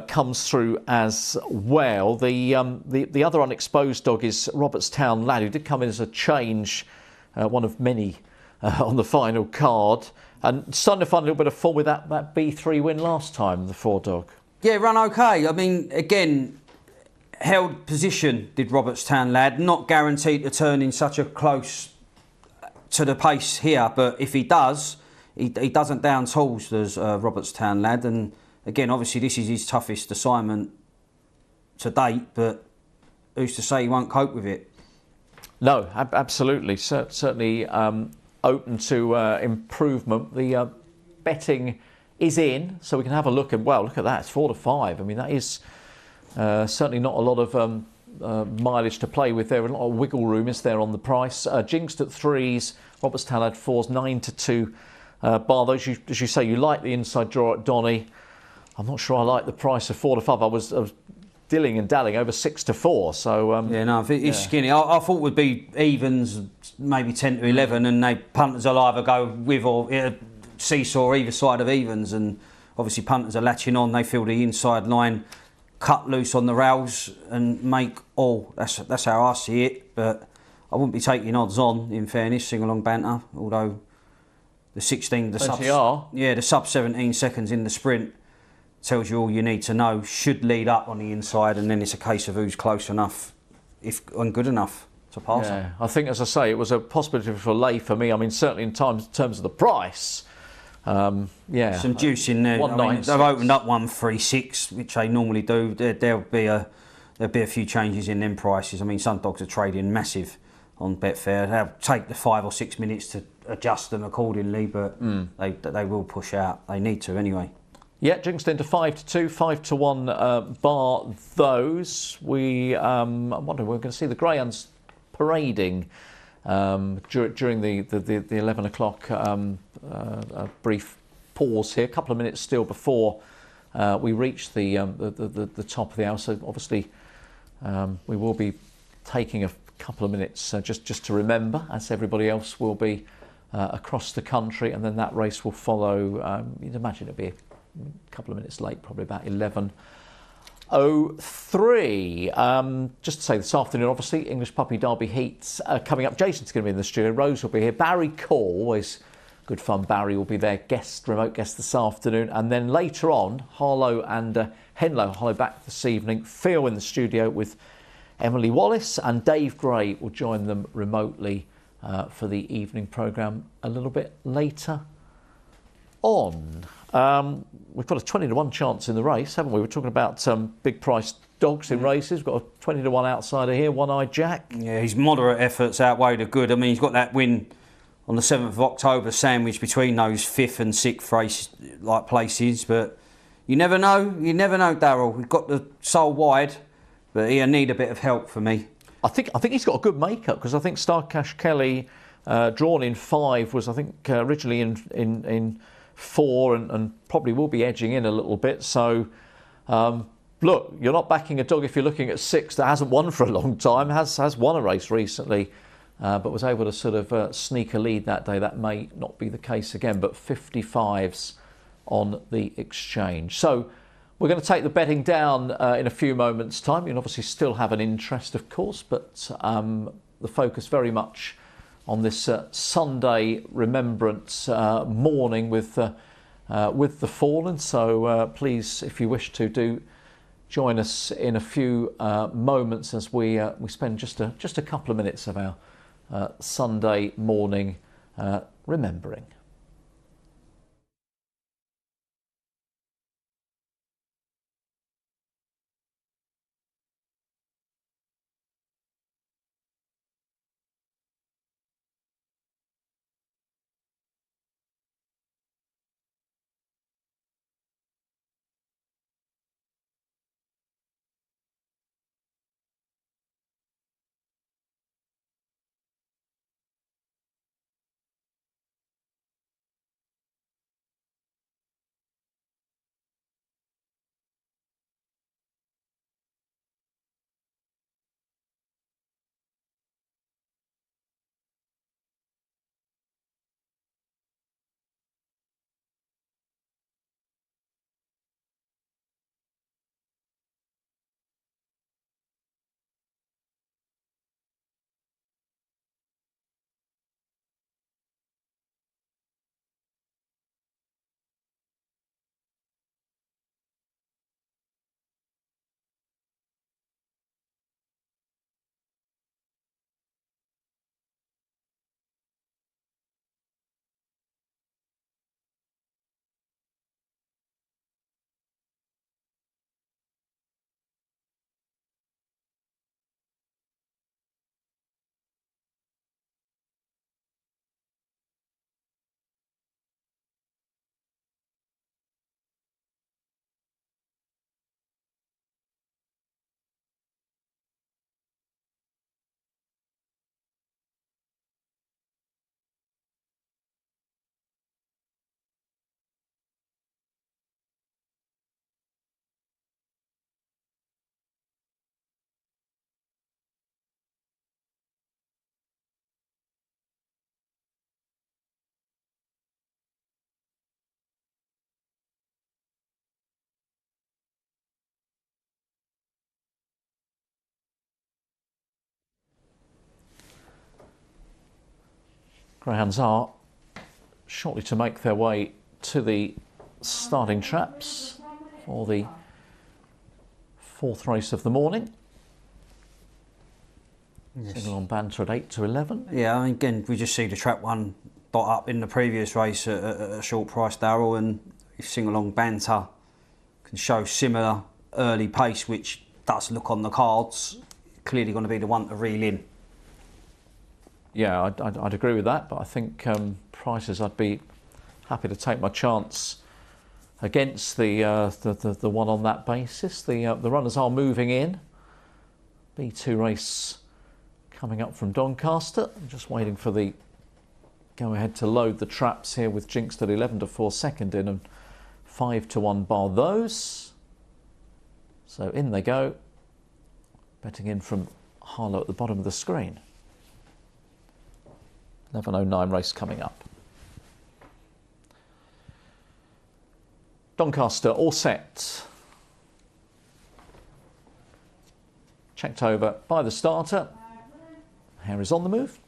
comes through as well. The other unexposed dog is Robertstown Lad, who did come in as a change, one of many on the final card, and starting to find a little bit of form with that B3 win last time, the 4 dog. Yeah, run okay. I mean, again, held position did Robertstown Lad. Not guaranteed to turn in such a close to the pace here, but if he does, he doesn't down tools, does Robertstown Lad. And again, obviously this is his toughest assignment to date, but who's to say he won't cope with it? No, absolutely. Certainly open to improvement. The betting is in, so we can have a look. And well, look at that, it's 4 to 5. I mean, that is certainly not a lot of mileage to play with there. A lot of wiggle room is there on the price. Jinxed at 3s, Robertstown had 4s, 9 to 2. Bar those, as you say, you like the inside draw at Donny. I'm not sure I like the price of 4 to 5. I was dilling and dallying over 6 to 4. So yeah, no, it's skinny. I thought it would be evens, maybe 10 to 11, and punters will either go with or seesaw either side of evens, and obviously punters are latching on. They feel the inside line cut loose on the rails and make all. That's how I see it. But I wouldn't be taking odds on, in fairness, Sing-along banter. Although the sub 17 seconds in the sprint tells you all you need to know. Should lead up on the inside, and then it's a case of who's close enough, and good enough to pass. Yeah, I think, as I say, it was a possibility for a lay for me. I mean, certainly in terms of the price. Yeah, some juice in there. I mean, they've opened up 136, which they normally do. There'll be a few changes in them prices. I mean, some dogs are trading massive on Betfair. They'll take the 5 or 6 minutes to adjust them accordingly, but they will push out. They need to anyway. Yeah, jinxed into 5 to 2, 5 to 1 bar those. I'm wondering, we're going to see the Greyhounds parading during the 11 o'clock brief pause here. A couple of minutes still before we reach the top of the hour. So obviously we will be taking a couple of minutes just to remember, as everybody else will be across the country, and then that race will follow. You'd imagine it'll be a couple of minutes late, probably about 11:03. Just to say, this afternoon, obviously, English Puppy Derby heats coming up. Jason's going to be in the studio. Rose will be here. Barry Call, always good fun. Barry will be their remote guest this afternoon. And then later on, Harlow and Henlow. Harlow back this evening. Phil in the studio with Emily Wallis, and Dave Gray will join them remotely for the evening programme a little bit later on. We've got a 20-1 chance in the race, haven't we? We're talking about big price dogs in races. We've got a 20-1 outsider here, One-Eyed Jack. Yeah, his moderate efforts outweigh the good. I mean, he's got that win on the 7th of October, sandwiched between those 5th and 6th race places. But you never know. You never know, Darrell. We've got the soul wide, but he'll need a bit of help for me. I think he's got a good makeup, because I think Starcash Kelly, drawn in 5, was I think originally in 4, and probably will be edging in a little bit. So look, you're not backing a dog if you're looking at 6 that hasn't won for a long time, has won a race recently, but was able to sort of sneak a lead that day. That may not be the case again, but 55s on the exchange. So we're going to take the betting down in a few moments' time. You'll obviously still have an interest, of course, but the focus very much on this Sunday remembrance morning with the fallen. So please, if you wish to, do join us in a few moments as we spend just a couple of minutes of our Sunday morning remembering. Greyhounds are shortly to make their way to the starting traps for the 4th race of the morning. Yes. Single on banter at 8 to 11. Yeah, I mean, again, we just see the trap one dot up in the previous race at a short price, Darrell, and if single on banter can show similar early pace, which does look on the cards, clearly going to be the one to reel in. Yeah, I'd agree with that, but I think prices, I'd be happy to take my chance against the one on that basis. The runners are moving in. B2 race coming up from Doncaster. I'm just waiting for the go ahead to load the traps here with Jinxed at 11 to 4 second in and 5 to 1 bar those. So in they go. Betting in from Harlow at the bottom of the screen. 11.09 race coming up. Doncaster all set. Checked over by the starter. Hare is on the move.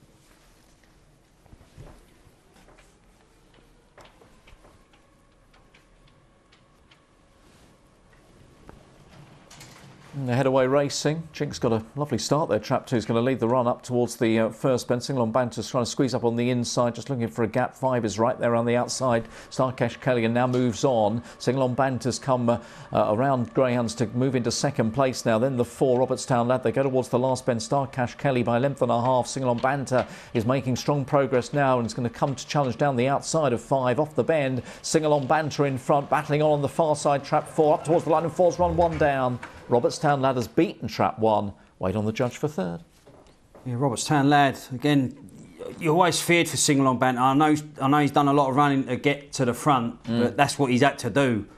And they head away racing. Jink's got a lovely start there. Trap 2 is going to lead the run up towards the first bend. Single on Banter's trying to squeeze up on the inside, just looking for a gap. 5 is right there on the outside. Starcash Kelly now moves on. Single on Banter's come around Greyhounds to move into second place now. Then the 4, Robertstown Lad. They go towards the last bend. Starcash Kelly by a length and a half. Single on Banter is making strong progress now and is going to come to challenge down the outside of 5 off the bend. Single on Banter in front, battling on the far side. Trap 4 up towards the line and 4's run 1 down. Robertstown Lad has beaten Trap 1. Wait on the judge for third. Yeah, Robertstown Lad, again, you always feared for Single on Banter. I know he's done a lot of running to get to the front, but that's what he's had to do.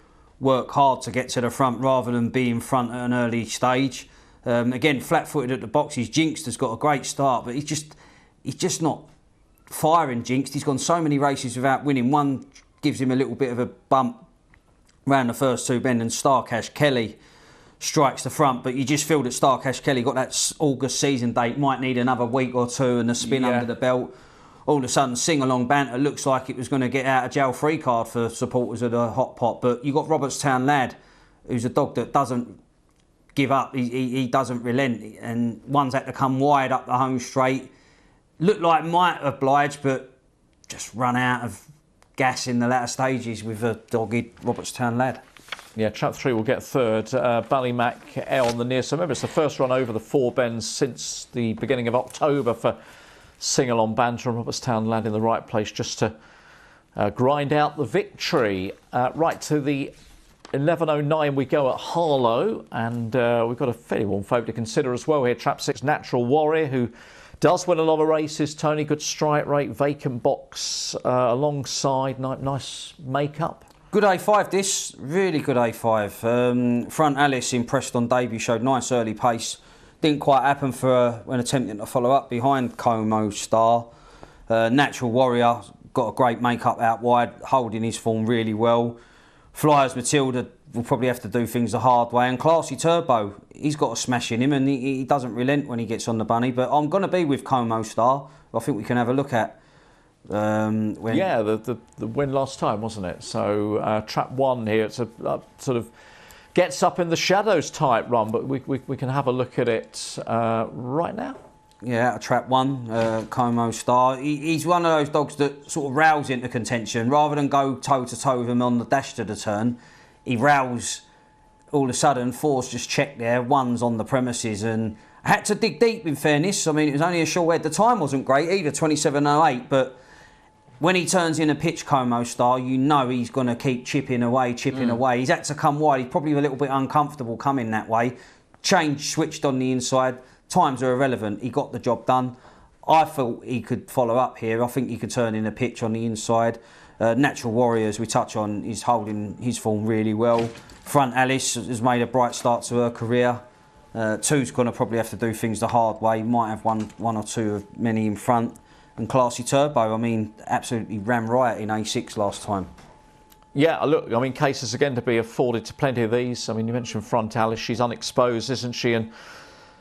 Work hard to get to the front rather than be in front at an early stage. Again, flat-footed at the boxes. Jinxed has got a great start, but he's just not firing Jinxed. He's gone so many races without winning. One gives him a little bit of a bump round the first 2 bend, and Starcash Kelly strikes the front, but you just feel that Starcash Kelly got that August season date, might need another week or 2 and a spin under the belt. All of a sudden, Sing Along Banter looks like it was going to get out of jail free card for supporters of the Hot Pot, but you got Robertstown Lad, who's a dog that doesn't give up, he doesn't relent, and one's had to come wide up the home straight. Looked like might oblige, but just run out of gas in the latter stages with a dogged Robertstown Lad. Yeah, Trap 3 will get third. Ballymac Air on the near. So remember, it's the first run over the 4 bends since the beginning of October for Single on Banter, and Robertstown Lad in the right place just to grind out the victory. Right to the 11.09 we go at Harlow, and we've got a fairly warm favourite to consider as well here. Trap 6 Natural Warrior, who does win a lot of races. Tony, good strike rate, vacant box alongside, nice make-up. Good A5 this, really good A5. Front Alice impressed on debut, showed nice early pace. Didn't quite happen for her when attempting to follow up behind Como Star. Natural Warrior got a great make-up out wide, holding his form really well. Flyers Matilda will probably have to do things the hard way. And Classy Turbo, he's got a smash in him and he doesn't relent when he gets on the bunny. But I'm going to be with Como Star. I think we can have a look at. Yeah, the win last time, wasn't it? So Trap 1 here, it's a sort of gets up in the shadows type run, but we can have a look at it right now. Yeah, out of Trap 1, Como Star. He's one of those dogs that sort of rouse into contention. Rather than go toe-to-toe with him on the dash to the turn, he rouse all of a sudden. 4's just checked there, 1's on the premises, and I had to dig deep in fairness. I mean, it was only a short head. The time wasn't great either, 27.08, but when he turns in a pitch Como Star, you know he's going to keep chipping away. He's had to come wide. He's probably a little bit uncomfortable coming that way. Switched on the inside. Times are irrelevant. He got the job done. I thought he could follow up here. I think he could turn in a pitch on the inside. Natural Warriors, we touch on, is holding his form really well. Front Alice has made a bright start to her career. 2's going to probably have to do things the hard way. Might have one or two of many in front. And Classy Turbo, I mean, absolutely ran riot in A6 last time. Yeah, look, I mean, cases again to be afforded to plenty of these. I mean, you mentioned Front Alice, she's unexposed, isn't she? And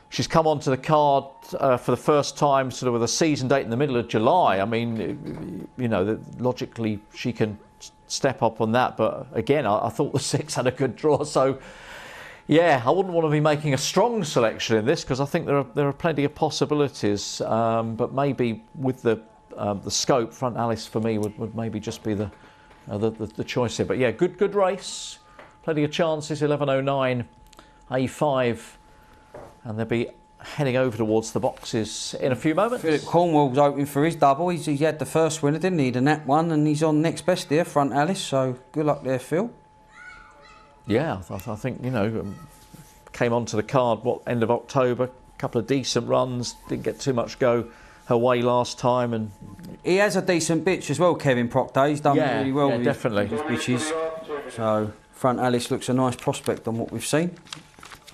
she's come onto the card for the first time sort of with a season date in the middle of July. I mean, you know, logically she can step up on that. But again, I thought the 6 had a good draw. So, yeah, I wouldn't want to be making a strong selection in this because I think there are plenty of possibilities. But maybe with the scope, Front Alice for me would maybe just be the choice here. But yeah, good race, plenty of chances. 11.09, A5, and they'll be heading over towards the boxes in a few moments. Philip Cornwall's hoping for his double. He had the first winner, didn't he? The Nat one, and he's on next best there, Front Alice. So good luck there, Phil. Yeah, I think, you know, came onto the card, end of October, a couple of decent runs, didn't get too much go her way last time. And he has a decent bitch as well, Kevin Proctor. He's done really well with definitely his bitches. So Front Alice looks a nice prospect on what we've seen.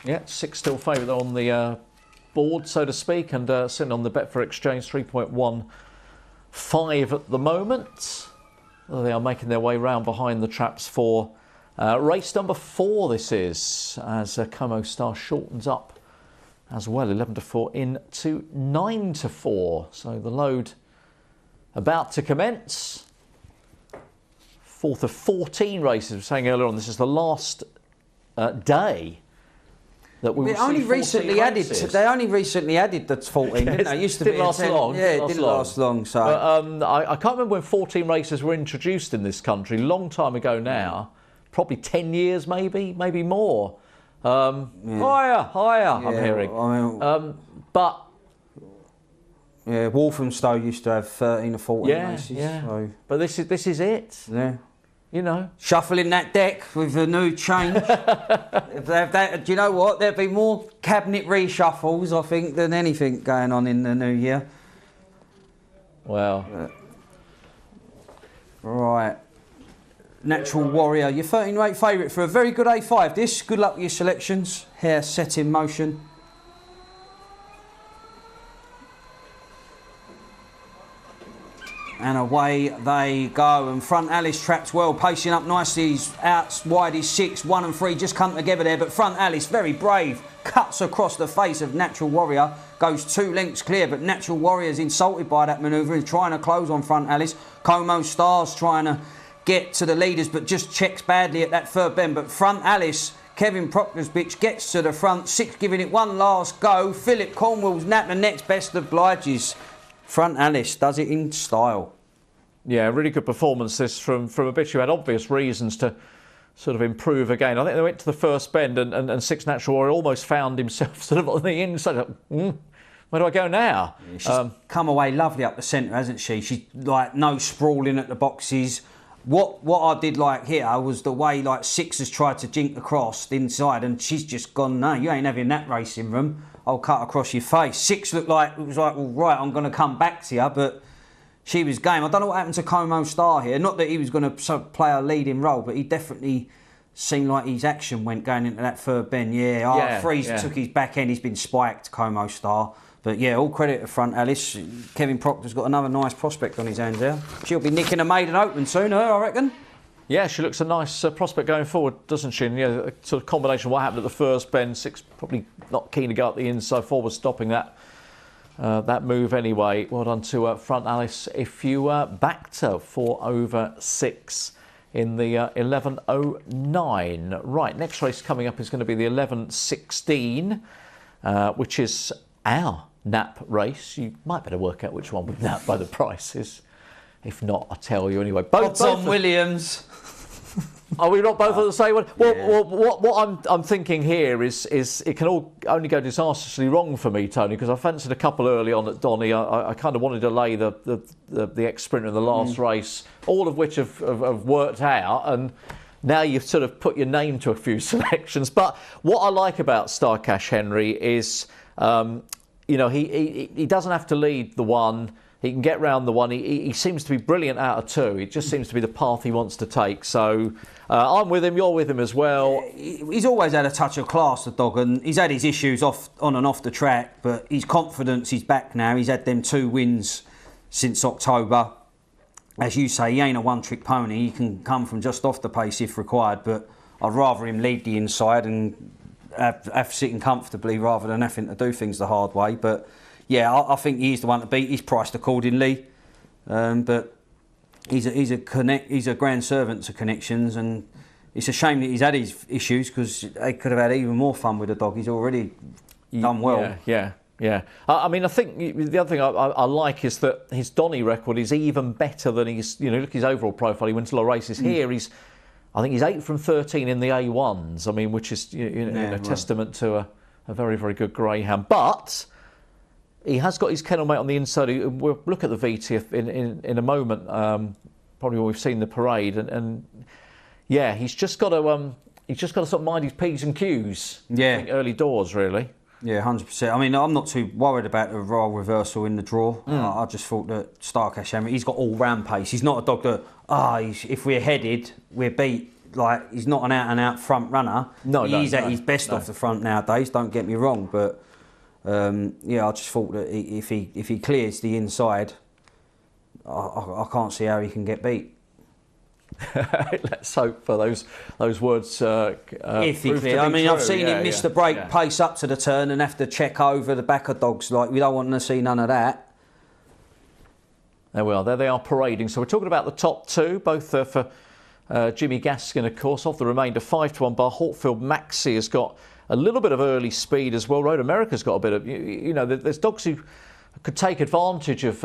Yeah, 6 still favourite on the board, so to speak, and sitting on the Betfair Exchange 3.15 at the moment. They are making their way round behind the traps for race number 4 this is, as Como Star shortens up as well, 11-4 into 9-4. So the load about to commence. 4th of 14 races. We were saying earlier on, this is the last day that we will They only see 14 recently added. races. They only recently added the 14, didn't they? It used to Didn't be last 10. long. Yeah, it didn't last long. So But, I can't remember when 14 races were introduced in this country. Long time ago now, probably 10 years, maybe more. Higher. I'm hearing. I mean, But yeah, Walthamstow used to have 13 or 14 races. yeah. So, But this is it. yeah. You know. Shuffling that deck with a new change. If they have that, do you know what? There'd be more cabinet reshuffles, I think, than anything going on in the new year. Well, Right. Natural Warrior, your 13-rate favourite for a very good A5. This, good luck with your selections. Hair set in motion. And away they go. And Front Alice trapped well, pacing up nicely. He's out wide, he's 6, 1 and 3 just come together there. But Front Alice, very brave, cuts across the face of Natural Warrior. Goes 2 lengths clear, but Natural Warrior's insulted by that manoeuvre. He's trying to close on Front Alice. Como Star's trying to get to the leaders, but just checks badly at that third bend. But Front Alice, Kevin Proctor's bitch, gets to the front. 6 giving it one last go. Philip Cornwell's nap the next, best obliges. Front Alice does it in style. yeah, really good performance this from a bitch who had obvious reasons to sort of improve again. I think they went to the first bend and 6 Natural Warrior almost found himself sort of on the inside. Where do I go now? Yeah, she's come away lovely up the centre, hasn't she? She's like no sprawling at the boxes. What I did like here was the way like 6 has tried to jink across the inside, and she's just gone, no, you ain't having that racing room. I'll cut across your face. 6 looked like, it was like, well, right, I'm going to come back to you, but she was game. I don't know what happened to Como Star here. Not that he was going to play a leading role, but he definitely seemed like his action went going into that third bend. Yeah, Freeze took his back end. He's been spiked, Como Star. But yeah, all credit to Front Alice. Kevin Proctor's got another nice prospect on his hands there. She'll be nicking a maiden open soon, I reckon. Yeah, she looks a nice prospect going forward, doesn't she? And yeah, a sort of combination of what happened at the first bend. 6 probably not keen to go up the inside, 4 was stopping that move anyway. Well done to Front Alice. If you backed her for over 6 in the 11.09. Right, next race coming up is going to be the 11.16, which is our nap race. You might better work out which one we've napped by the prices. If not, I'll tell you anyway. Both on Williams. Are we not both on the same one? Well, what I'm thinking here is it can all only go disastrously wrong for me, Tony, because I fancied a couple early on at Donny. I kind of wanted to lay the ex-sprinter in the last race, all of which have worked out, and now you've sort of put your name to a few selections. But what I like about Starcash Henry is, you know, he doesn't have to lead the one. He can get round the one. He seems to be brilliant out of 2. It just seems to be the path he wants to take. So I'm with him. You're with him as well. He's always had a touch of class, the dog, and he's had his issues on and off the track. But his confidence is back now. He's had them 2 wins since October. As you say, he ain't a one-trick pony. He can come from just off the pace if required. But I'd rather him lead the inside and have sitting comfortably rather than having to do things the hard way. But yeah, I think he's the one to beat. He's priced accordingly, but he's a grand servant to connections, and it's a shame that he's had his issues because they could have had even more fun with the dog. He's already done well. Yeah. I mean, I think the other thing I like is that his Donny record is even better than his. You know, look at his overall profile. He wins a lot of races here. I think he's 8 from 13 in the A1s. I mean, which is a testament to a very, very good greyhound, but he has got his kennel mate on the inside. We'll look at the VT in a moment, probably when we've seen the parade. And yeah, he's just got to sort of mind his P's and Q's. Yeah. I think early doors, really. Yeah, 100%. I mean, I'm not too worried about the role reversal in the draw. I just thought that Starcash Henry, he's got all-round pace. He's not a dog that, if we're headed, we're beat. Like, he's not an out-and-out front runner. He's at his best off the front nowadays, don't get me wrong, but I just thought that if he clears the inside, I can't see how he can get beat. Let's hope for those words. If he clears, I mean, I've seen him miss the brake, pace up to the turn, and have to check over the back of dogs. Like, we don't want to see none of that. There we are. There they are parading. So we're talking about the top 2, both for Jimmy Gaskin, of course. Of the remainder, 5-1 bar. Hawkfield Maxi has got a little bit of early speed as well. Road America's got a bit of, you know, there's dogs who could take advantage of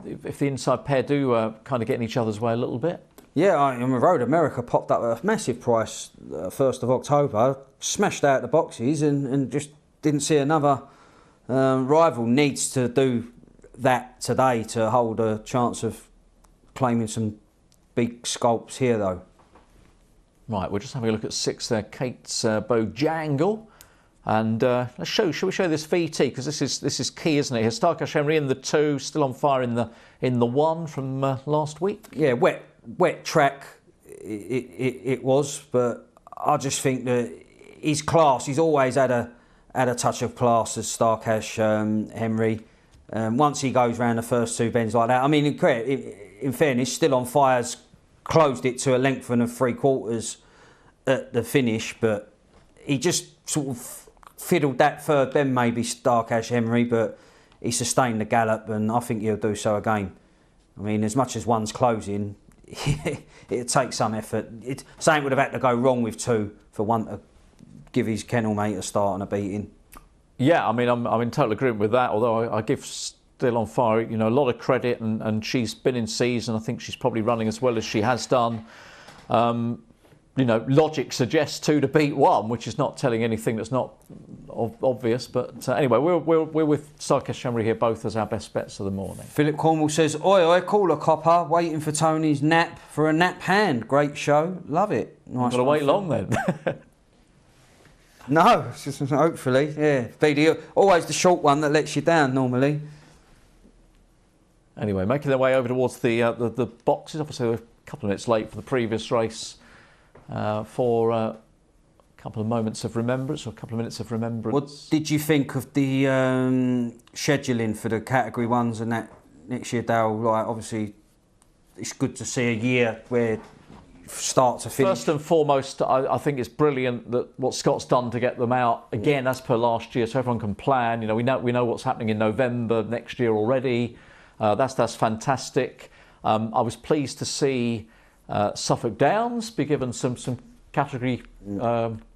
if the inside pair do kind of get in each other's way a little bit. Yeah, I mean, Road America popped up at a massive price 1st of October, smashed out the boxes and just didn't see another rival. Needs to do that today to hold a chance of claiming some big scalps here, though. Right, we're just having a look at 6 there, Kate's Bojangle. And shall we show this VT, because this is key, isn't it? Here's Starcash Henry in the 2, still on fire in the 1 from last week. Yeah, wet track it was, but I just think that his class, he's always had a touch of class as Starcash Henry. Once he goes round the first 2 bends like that, I mean, in fairness, still on fire's closed it to a length and 3/4 at the finish, but he just sort of fiddled that 3rd bend, maybe Starcash Henry, but he sustained the gallop, and I think he'll do so again. I mean, as much as one's closing, it'd take some effort. Something would have had to go wrong with 2 for one to give his kennel mate a start and a beating. Yeah, I mean, I'm in total agreement with that, although I give Still on Fire, you know, a lot of credit, and she's been in season. I think she's probably running as well as she has done. You know, logic suggests 2 to beat 1, which is not telling anything that's not obvious. But anyway, we're with Starcash Henry here, both as our best bets of the morning. Philip Cornwall says, "Oi, oi, caller copper, waiting for Tony's nap for a nap hand. Great show, love it." Nice. Got to wait long then. No, it's just, hopefully, yeah. Always the short one that lets you down normally. Anyway, making their way over towards the boxes. Obviously, we're a couple of minutes late for the previous race. For a couple of moments of remembrance, or a couple of minutes of remembrance. What did you think of the scheduling for the Category 1s and that next year, Darrell? Like, obviously, it's good to see a year where start to finish. First and foremost, I think it's brilliant that what Scott's done to get them out again as per last year, so everyone can plan. You know, we know what's happening in November next year already. That's fantastic. I was pleased to see Suffolk Downs be given some category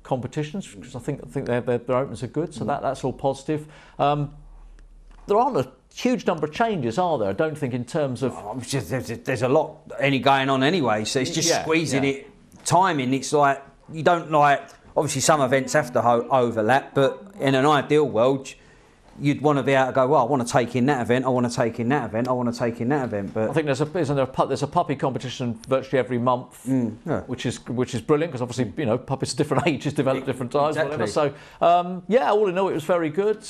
competitions, because I think their opens are good, so that's all positive. There aren't a huge number of changes, are there? I don't think in terms of... There's a lot going on anyway, so it's just squeezing it. Timing, it's like, you don't like... Obviously some events have to overlap, but in an ideal world, you'd want to be able to go, well, I want to take in that event, I want to take in that event, I want to take in that event. But I think there's a puppy competition virtually every month, which is brilliant, because obviously, you know, puppies at different ages develop at different times, exactly. Whatever. So all in all, it was very good,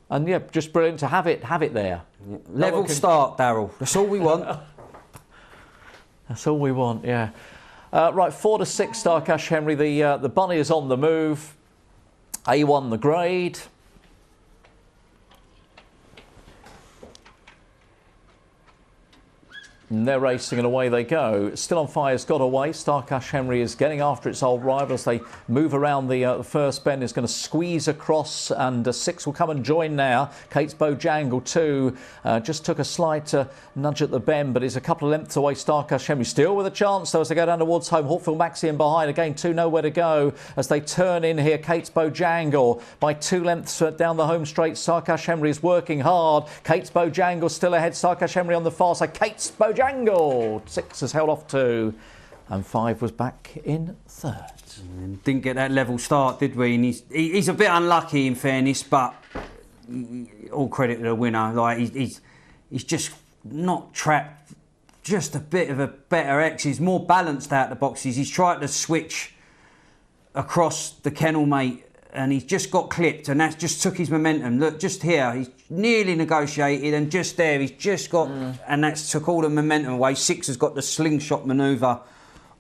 and yeah, just brilliant to have it there. Yeah. Level start, Darrell. That's all we want. That's all we want. Yeah. Right, 4 to 6, Starcash Henry. The bunny is on the move. A1 the grade. And they're racing and away they go. Still on Fire's got away. Starcash Henry is getting after its old rival as they move around the first bend. Is going to squeeze across, and 6 will come and join now. Kate's Bojangle 2 just took a slight nudge at the bend, but is a couple of lengths away. Starcash Henry still with a chance though as they go down towards home. Hawkfield Maxi in behind. Again, 2 nowhere to go as they turn in here. Kate's Bojangle by 2 lengths down the home straight. Starcash Henry is working hard. Kate's Bojangle still ahead. Starcash Henry on the far side. Kate's Bojangle 6 has held off 2, and 5 was back in 3rd. Didn't get that level start, did we? And he's a bit unlucky, in fairness, but all credit to the winner. Like he's just not trapped. Just a bit of a better X. He's more balanced out the boxes. He's tried to switch across the kennel mate, and he's just got clipped, and that just took his momentum. Look, just here, he's nearly negotiated, and just there, he's just got, and that's took all the momentum away. 6 has got the slingshot manoeuvre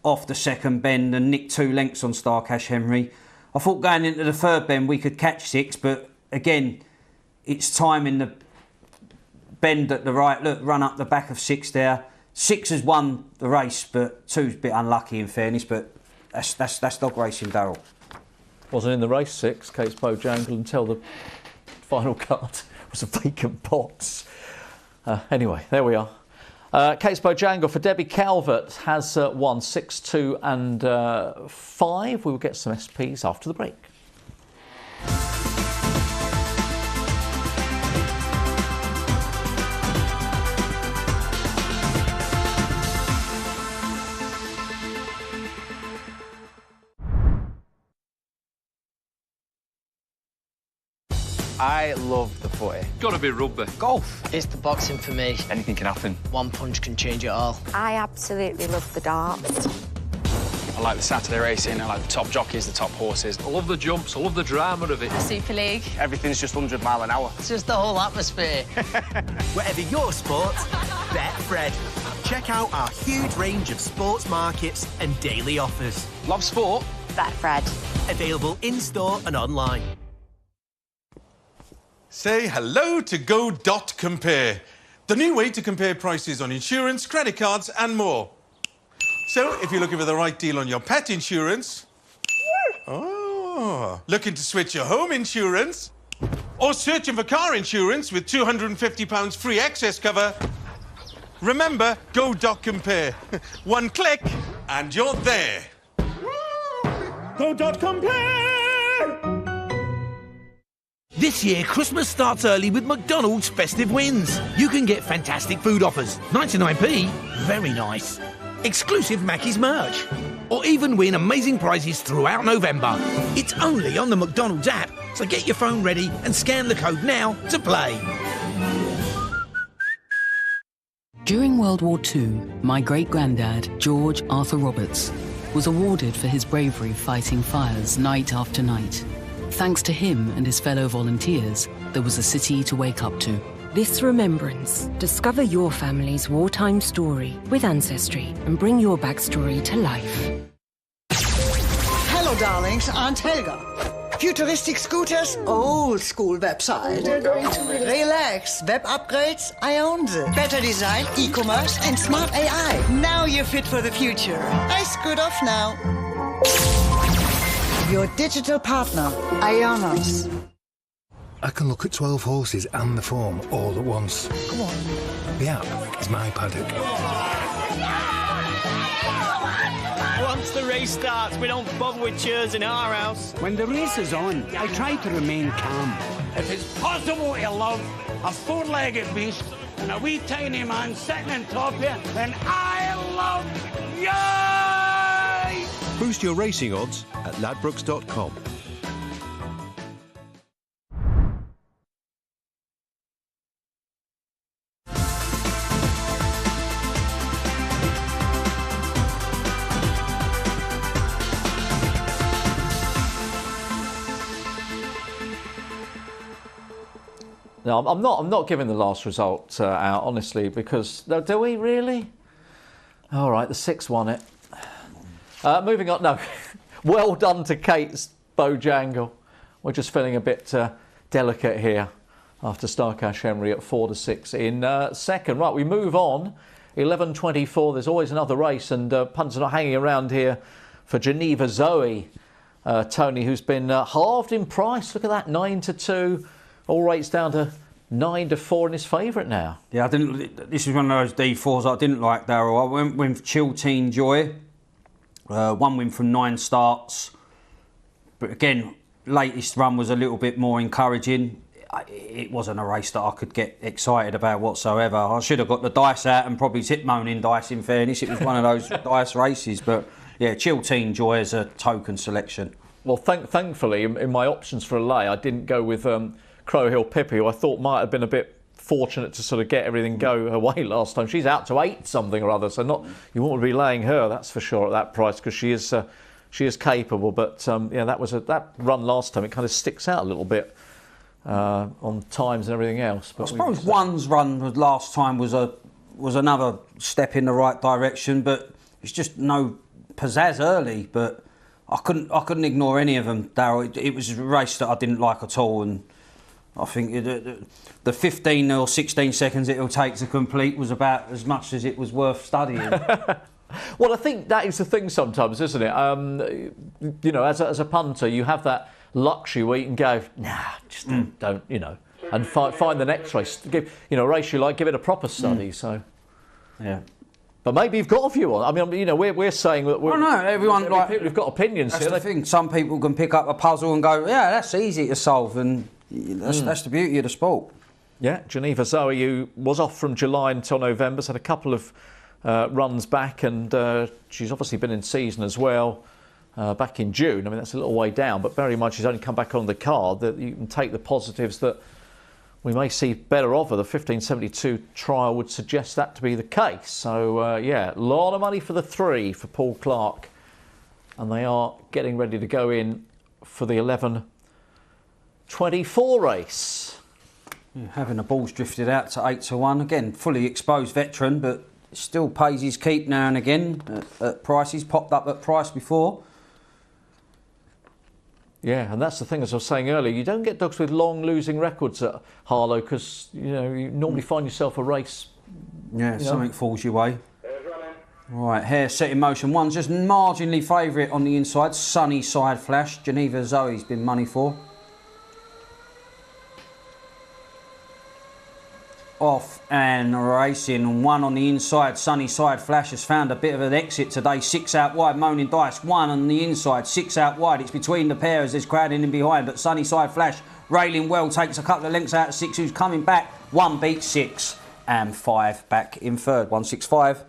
off the second bend and nicked 2 lengths on Starcash Henry. I thought going into the 3rd bend we could catch 6, but again, it's time in the bend at the right. Look, run up the back of 6 there. 6 has won the race, but 2's a bit unlucky in fairness, but that's dog racing, Darrell. Wasn't in the race 6, Kate's Bojangle, until the final card was a vacant box. Anyway, there we are. Kate's Bojangle for Debbie Calvert has won 6, 2 and 5. We will get some SPs after the break. I love the footy. Gotta be rugby. Golf. It's the boxing for me. Anything can happen. One punch can change it all. I absolutely love the darts. I like the Saturday racing, I like the top jockeys, the top horses. I love the jumps, I love the drama of it. Super League. Everything's just 100 mile an hour. It's just the whole atmosphere. Whatever your sport, bet Fred. Check out our huge range of sports markets and daily offers. Love sport. Bet Fred. Available in-store and online. Say hello to Go.Compare, the new way to compare prices on insurance, credit cards and more. So, if you're looking for the right deal on your pet insurance, looking to switch your home insurance, or searching for car insurance with £250 free excess cover, remember Go.Compare. One click and you're there. Go.Compare! This year, Christmas starts early with McDonald's Festive Wins. You can get fantastic food offers, 99p, very nice, exclusive Mackey's merch, or even win amazing prizes throughout November. It's only on the McDonald's app, so get your phone ready and scan the code now to play. During World War II, my great-granddad, George Arthur Roberts, was awarded for his bravery fighting fires night after night. Thanks to him and his fellow volunteers, there was a city to wake up to. This remembrance, discover your family's wartime story with Ancestry and bring your backstory to life. Hello, darlings. Aunt Helga. Futuristic scooters, old school website. Relax, web upgrades, I own them. Better design, e-commerce and smart AI. Now you're fit for the future. I scoot off now. Your digital partner, Ionos. I can look at 12 horses and the form all at once. Come on. The app is my paddock. Once the race starts, we don't bother with cheers in our house. When the race is on, I try to remain calm. If it's possible to love a four-legged beast and a wee tiny man sitting on top of it, then I love you! Boost your racing odds at ladbrokes.com. No, I'm not giving the last result out, honestly, because... Do we really? All right, the 6 won it. Moving on, no. Well done to Kate's Bojangle. We're just feeling a bit delicate here after Starcash Henry at 4-6 in second. Right, we move on. 11:24, there's always another race, and punters are not hanging around here for Geneva Zoe. Tony, who's been halved in price. Look at that, 9-2. All rates down to 9-4 in his favourite now. Yeah, this is one of those D4s I didn't like, Darrell. I went with Chilteen Joy. 1 win from 9 starts. But again, latest run was a little bit more encouraging. It wasn't a race that I could get excited about whatsoever. I should have got the dice out and probably tipped moaning dice, in fairness. It was one of those dice races. But yeah, Chilteen Joy is a token selection. Well, thankfully, in my options for a lay, I didn't go with Crow Hill Pippi, who I thought might have been a bit fortunate to sort of get everything go her way last time. She's out to 8 something or other, so you won't be laying her, that's for sure, at that price, because she is capable. But yeah, that run last time, it kind of sticks out a little bit on times and everything else. But I suppose One's run last time was another step in the right direction, but it's just no pizzazz early. But I couldn't ignore any of them, Darrell. It was a race that I didn't like at all, and I think the 15 or 16 seconds it'll take to complete was about as much as it was worth studying. Well, I think that is the thing sometimes, isn't it? You know, as a punter, you have that luxury where you can go, nah, just don't, you know, and find the next race. Give, you know, a race you like, give it a proper study. So, Yeah. But maybe you've got a view on. I mean, you know, we're saying that. I know everyone like people have got opinions. That's here. the thing. Some people can pick up a puzzle and go, "Yeah, that's easy to solve," and that's the beauty of the sport. Yeah, Geneva Zoe, who was off from July until November, has had a couple of runs back, and she's obviously been in season as well back in June. I mean, that's a little way down, but very much she's only come back on the card. That you can take the positives that we may see better of her. The 1572 trial would suggest that to be the case. So, yeah, a lot of money for the 3 for Paul Clark. And they are getting ready to go in for the 11:24 race. Yeah, having the balls drifted out to 8-1. Again, fully exposed veteran, but still pays his keep now and again at prices. Popped up at price before. Yeah, and that's the thing, as I was saying earlier, you don't get dogs with long losing records at Harlow because, you know, you normally find yourself a race. Yeah, something falls your way. Right, hare set in motion. One's just marginally favourite on the inside. Sunny Side Flash. Geneva Zoe's been money for. Off and racing. One on the inside. Sunny Side Flash has found a bit of an exit today. 6 out wide. Moaning Dice. 1 on the inside. 6 out wide. It's between the pair as there's crowding in behind. But Sunny Side Flash railing well. Takes a couple of lengths out of 6. Who's coming back? 1 beats 6 and 5 back in third. 165.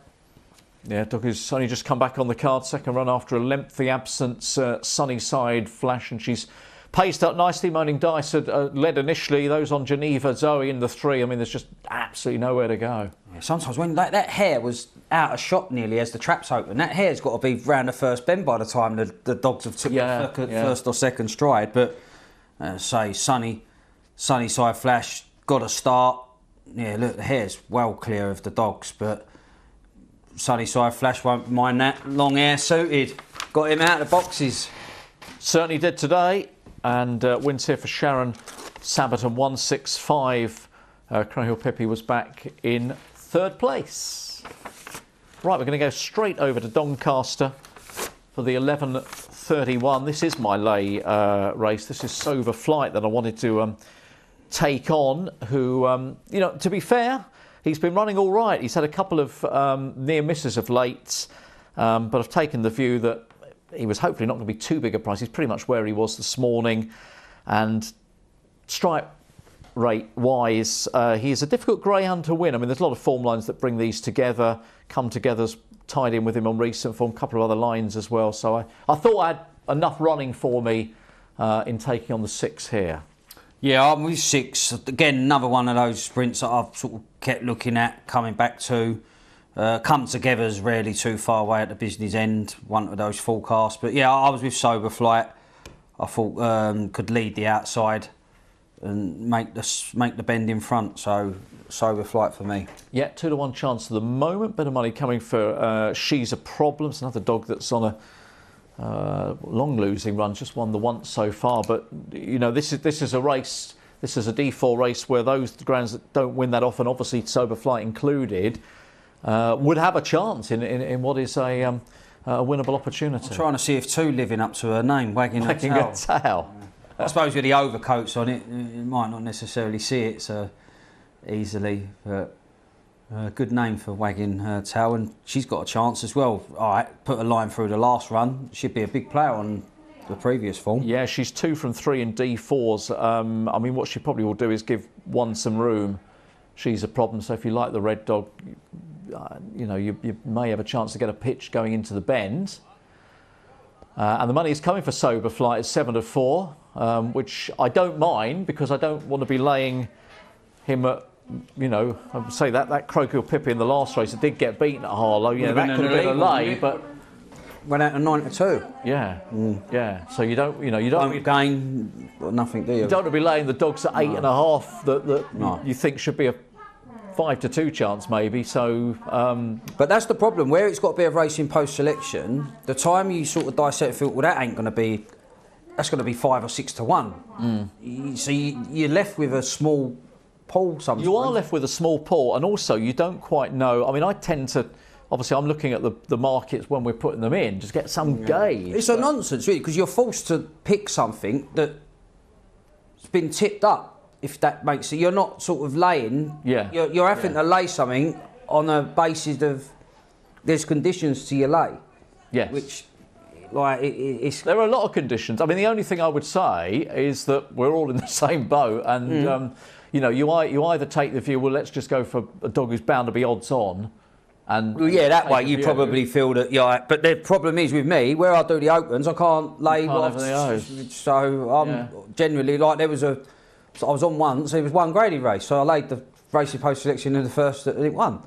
Yeah, dog has only just come back on the card. Second run after a lengthy absence. Sunny Side Flash, and she's paced up nicely. Moaning Dice had led initially. Those on Geneva Zoe in the 3. I mean, there's just absolutely nowhere to go. Yeah, sometimes when that hare was out of shot nearly as the traps open, that hare's got to be round the first bend by the time the dogs have took the first or second stride. But say Sunny Side Flash got a start. Yeah, look, the hare's well clear of the dogs, but Sunny Side Flash won't mind that. Long hair suited, got him out of the boxes. Certainly did today. And wins here for Sharon Sabaton, 165. Crowhill Pippi was back in third place. Right, we're going to go straight over to Doncaster for the 11:31. This is my lay race. This is Sober Flight that I wanted to take on, who, you know, to be fair, he's been running all right. He's had a couple of near misses of late, but I've taken the view that he was hopefully not going to be too big a price. He's pretty much where he was this morning. And stripe rate wise, he is a difficult greyhound to win. I mean, there's a lot of form lines that bring these together, come together's tied in with him on recent form, a couple of other lines as well. So I thought I had enough running for me in taking on the 6 here. Yeah, I'm with 6. Again, another one of those sprints that I've sort of kept looking at, coming back to. Come Together's rarely too far away at the business end, one of those forecasts. But yeah, I was with Sober Flight. I thought could lead the outside and make the bend in front. So Sober Flight for me. Yeah, 2-1 chance at the moment. Bit of money coming for She's a Problem. It's another dog that's on a long losing run. Just won the once so far. But you know, this is a race. This is a D4 race where those grounds that don't win that often, obviously Sober Flight included, would have a chance in what is a winnable opportunity. I'm trying to see if 2 living up to her name, Wagging Her Tail. I suppose with the overcoats on it, you might not necessarily see it so easily, but good name for Wagging Her Tail, and she's got a chance as well. All right, put a line through the last run, should be a big player on the previous form. Yeah, she's 2 from 3 in D4s. I mean, what she probably will do is give 1 some room. She's a Problem, so if you like the red dog, you know, you may have a chance to get a pitch going into the bend. And the money is coming for Sober Flight at 7-4, which I don't mind because I don't want to be laying him at, you know, I would say that Crowkill Pippi in the last race, it did get beaten at Harlow. Yeah, that could have been a lay, but went out to 9-2. Yeah, yeah. So you don't gain nothing, do you? You don't want to be laying the dogs at 8.5 that you think should be a 5-2 chance maybe. So, but that's the problem where it's got a bit of Racing Post selection. The time you sort of dissect feel, well, that ain't going to be. That's going to be 5 or 6 to 1. So you're left with a small pool. Sometimes you are left with a small pool, and also you don't quite know. I mean, I tend to. Obviously, I'm looking at the markets when we're putting them in, just get some gauge. It's a nonsense, really, because you're forced to pick something that's been tipped up. If that makes it, you're not sort of laying. Yeah. You're having to lay something on a basis of there's conditions to your lay. Yes. Which, like, it's... There are a lot of conditions. I mean, the only thing I would say is that we're all in the same boat, and you know, you either take the view, well, let's just go for a dog who's bound to be odds on, and well, yeah, that way you probably feel that. Yeah, but the problem is with me, where I do the opens, I can't lay. So I'm generally like I was on once. It was one graded race, so I laid the Racing Post selection in the first that it won.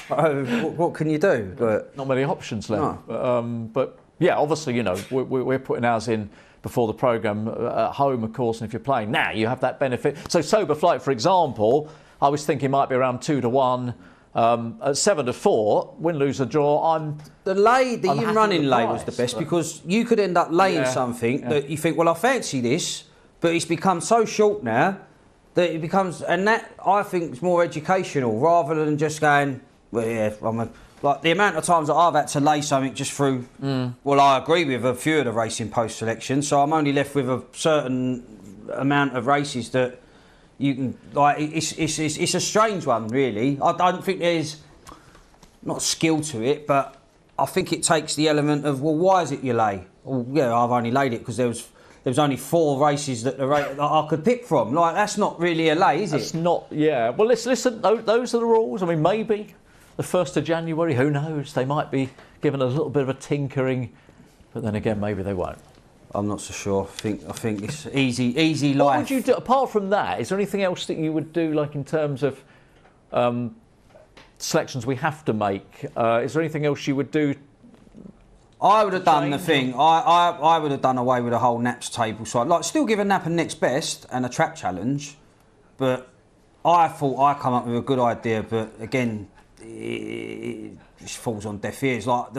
So what can you do? But not many options left. No. But yeah, obviously, you know, we're putting ours in before the programme at home, of course, and if you're playing now, you have that benefit. So Sober Flight, for example, I was thinking might be around 2 to 1. At 7 to 4, win, lose, or draw. The in running lay was the best because you could end up laying something that you think, well, I fancy this, but it's become so short now that it becomes, and that I think is more educational rather than just going, well, yeah, like the amount of times that I've had to lay something just through. Well, I agree with a few of the Racing Post selections, so I'm only left with a certain amount of races that you can, like, it's a strange one, really. I don't think there's not skill to it, but I think it takes the element of, well, why is it you lay? Well, yeah, I've only laid it because there was only 4 races that I could pick from. Like, that's not really a lay, is it? It's not. Yeah. Well, listen. Those are the rules. I mean, maybe the 1st of January. Who knows? They might be given a little bit of a tinkering, but then again, maybe they won't. I'm not so sure. I think it's easy life. What would you do apart from that? Is there anything else that you would do, like in terms of selections we have to make? Is there anything else you would do? I would have done the thing. I would have done away with the whole naps table side. Like, still give a nap a next best and a trap challenge, but I thought I come up with a good idea. But again, it just falls on deaf ears. Like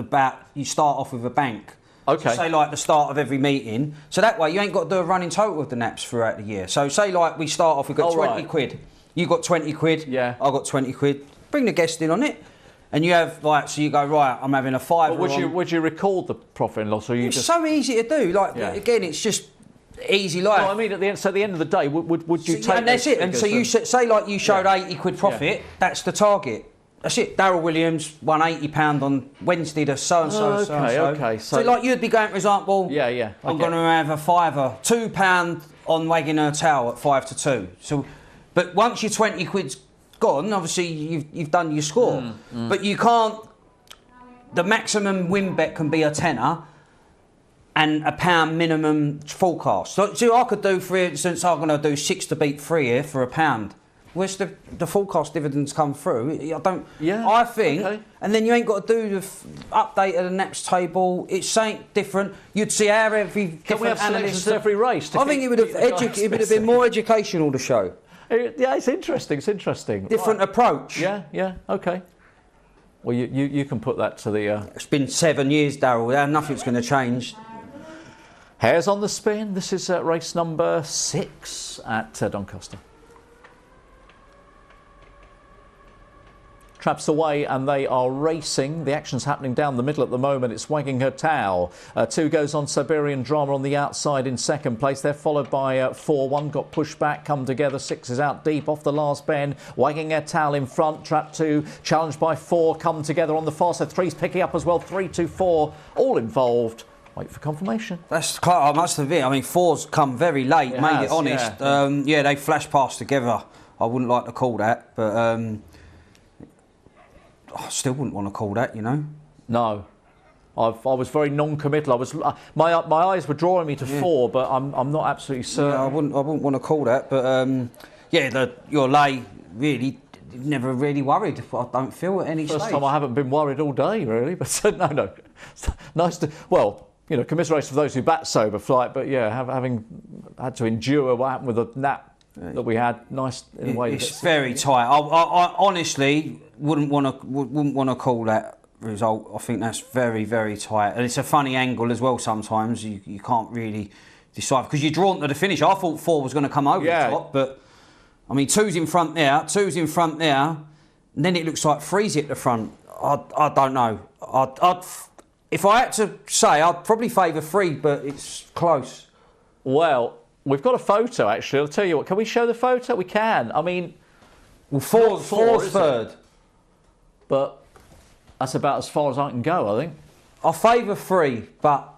you start off with a bank. Okay. So say like the start of every meeting. So that way you ain't got to do a running total of the naps throughout the year. So say like we start off, we've got 20 quid. You got 20 quid. Yeah. I got 20 quid. Bring the guest in on it. And you have like, so you go, right, I'm having a 5. Would you record the profit and loss, or you it's so easy to do. Like again, it's just easy life. No, I mean at the end of the day, would you take? And that's it. And so you say like you showed 80 quid profit. That's the target. That's it. Darrell Williams won £80 on Wednesday to so-and-so, so-and-so. Okay. So like you'd be going, for example, I'm going to have a £5, £2 on Wagging Towel at 5 to 2. So, but once your 20 quid's gone, obviously you've done your score. But you can't, the maximum win bet can be a tenner and £1 minimum forecast. So I could do, for instance, I'm going to do 6 to beat 3 here for £1. Where's the forecast dividends come through? I think, and then you ain't got to do the update of the naps table. It's something different. You'd see how every different analyst every race. I think it would have been more educational, the show. Yeah, it's interesting. Different approach. Yeah. Okay. Well, you can put that to the. It's been 7 years, Darrell. Nothing's going to change. Hares on the spin. This is race number 6 at Doncaster. Traps away and they are racing. The action's happening down the middle at the moment. It's Wagging Her Towel. 2 goes on Siberian Drama on the outside in second place. They're followed by 4. 1 got pushed back, come together. 6 is out deep off the last bend. Wagging Her Towel in front. Trap 2 challenged by 4. Come together on the far side. 3's picking up as well. 3, 2, 4 all involved. Wait for confirmation. That's quite, I must admit. I mean, 4's come very late. It honest. Yeah. They flash past together. I wouldn't like to call that, but. I still wouldn't want to call that, you know. No, I was very non-committal. I was my eyes were drawing me to 4, but I'm not absolutely certain. Yeah, I wouldn't want to call that, but your lay really never really worried. I don't feel at any stage. First time I haven't been worried all day, really. But no, nice to commiseration for those who bat Sober Flight, but yeah, having had to endure what happened with the nap that we had, nice in a way. It's very tight. I honestly wouldn't want to call that result. I think that's very, very tight, and it's a funny angle as well. Sometimes you can't really decide because you're drawn to the finish. I thought 4 was going to come over the top, but I mean 2's in front there, 2's in front there, and then it looks like 3's at the front. I don't know. If I had to say, I'd probably favour 3, but it's close. Well, we've got a photo actually. I'll tell you what. Can we show the photo? We can. I mean, well, 4's third. but that's about as far as I can go, I think. I favour 3, but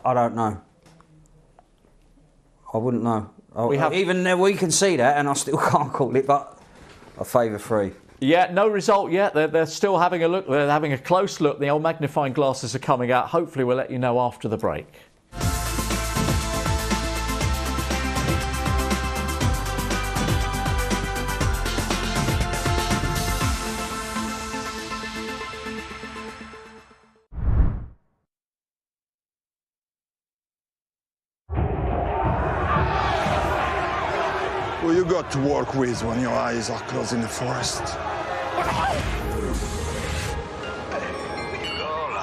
I don't know. I wouldn't know. Even though we can see that, and I still can't call it, but I favour 3. Yeah, no result yet. They're still having a look. They're having a close look. The old magnifying glasses are coming out. Hopefully we'll let you know after the break. Who you got to work with when your eyes are closed in the forest?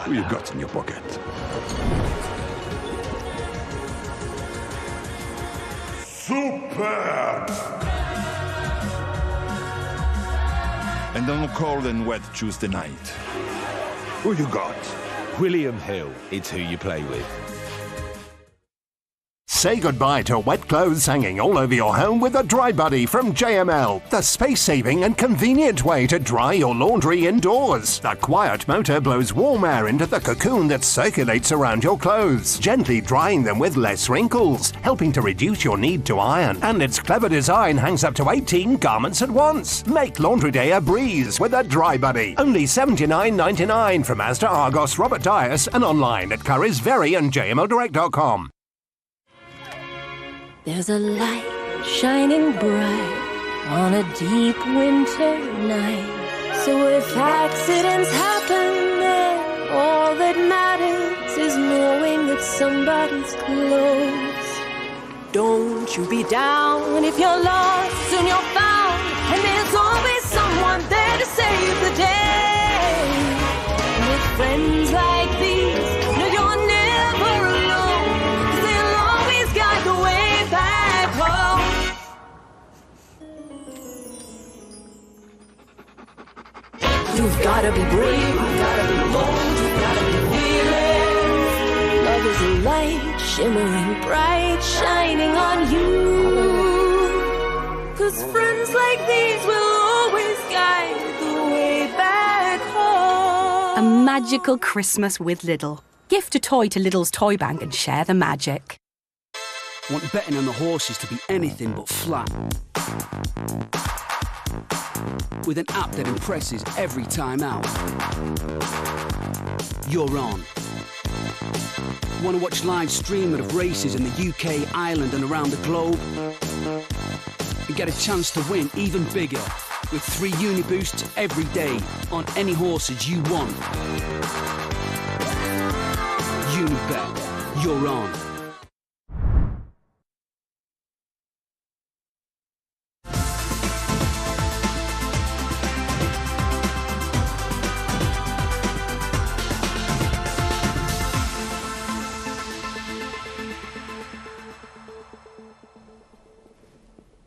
Who you got in your pocket? Superb! And on a cold and wet Tuesday night, who you got? William Hill, it's who you play with. Say goodbye to wet clothes hanging all over your home with a Dry Buddy from JML, the space-saving and convenient way to dry your laundry indoors. The quiet motor blows warm air into the cocoon that circulates around your clothes, gently drying them with less wrinkles, helping to reduce your need to iron. And its clever design hangs up to 18 garments at once. Make laundry day a breeze with a Dry Buddy. Only $79.99 from Asda, Argos, Robert Dias, and online at Currys, Very and JMLdirect.com. There's a light shining bright on a deep winter night. So if accidents happen, then all that matters is knowing that somebody's close. Don't you be down if you're lost, soon you're found, and there's always someone there to save the day. And with friends like these, no, you're never alone, 'cause they'll always guide the way. You've gotta be brave, you've gotta be bold, you've gotta be fearless. Love is a light, shimmering bright, shining on you. 'Cause friends like these will always guide the way back home. A magical Christmas with Lidl. Gift a toy to Lidl's Toy Bank and share the magic. Want betting on the horses to be anything but flat? With an app that impresses every time out. You're on. Want to watch live streaming of races in the UK, Ireland and around the globe? And get a chance to win even bigger with 3 Uniboosts every day on any horses you want. Unibet. You're on.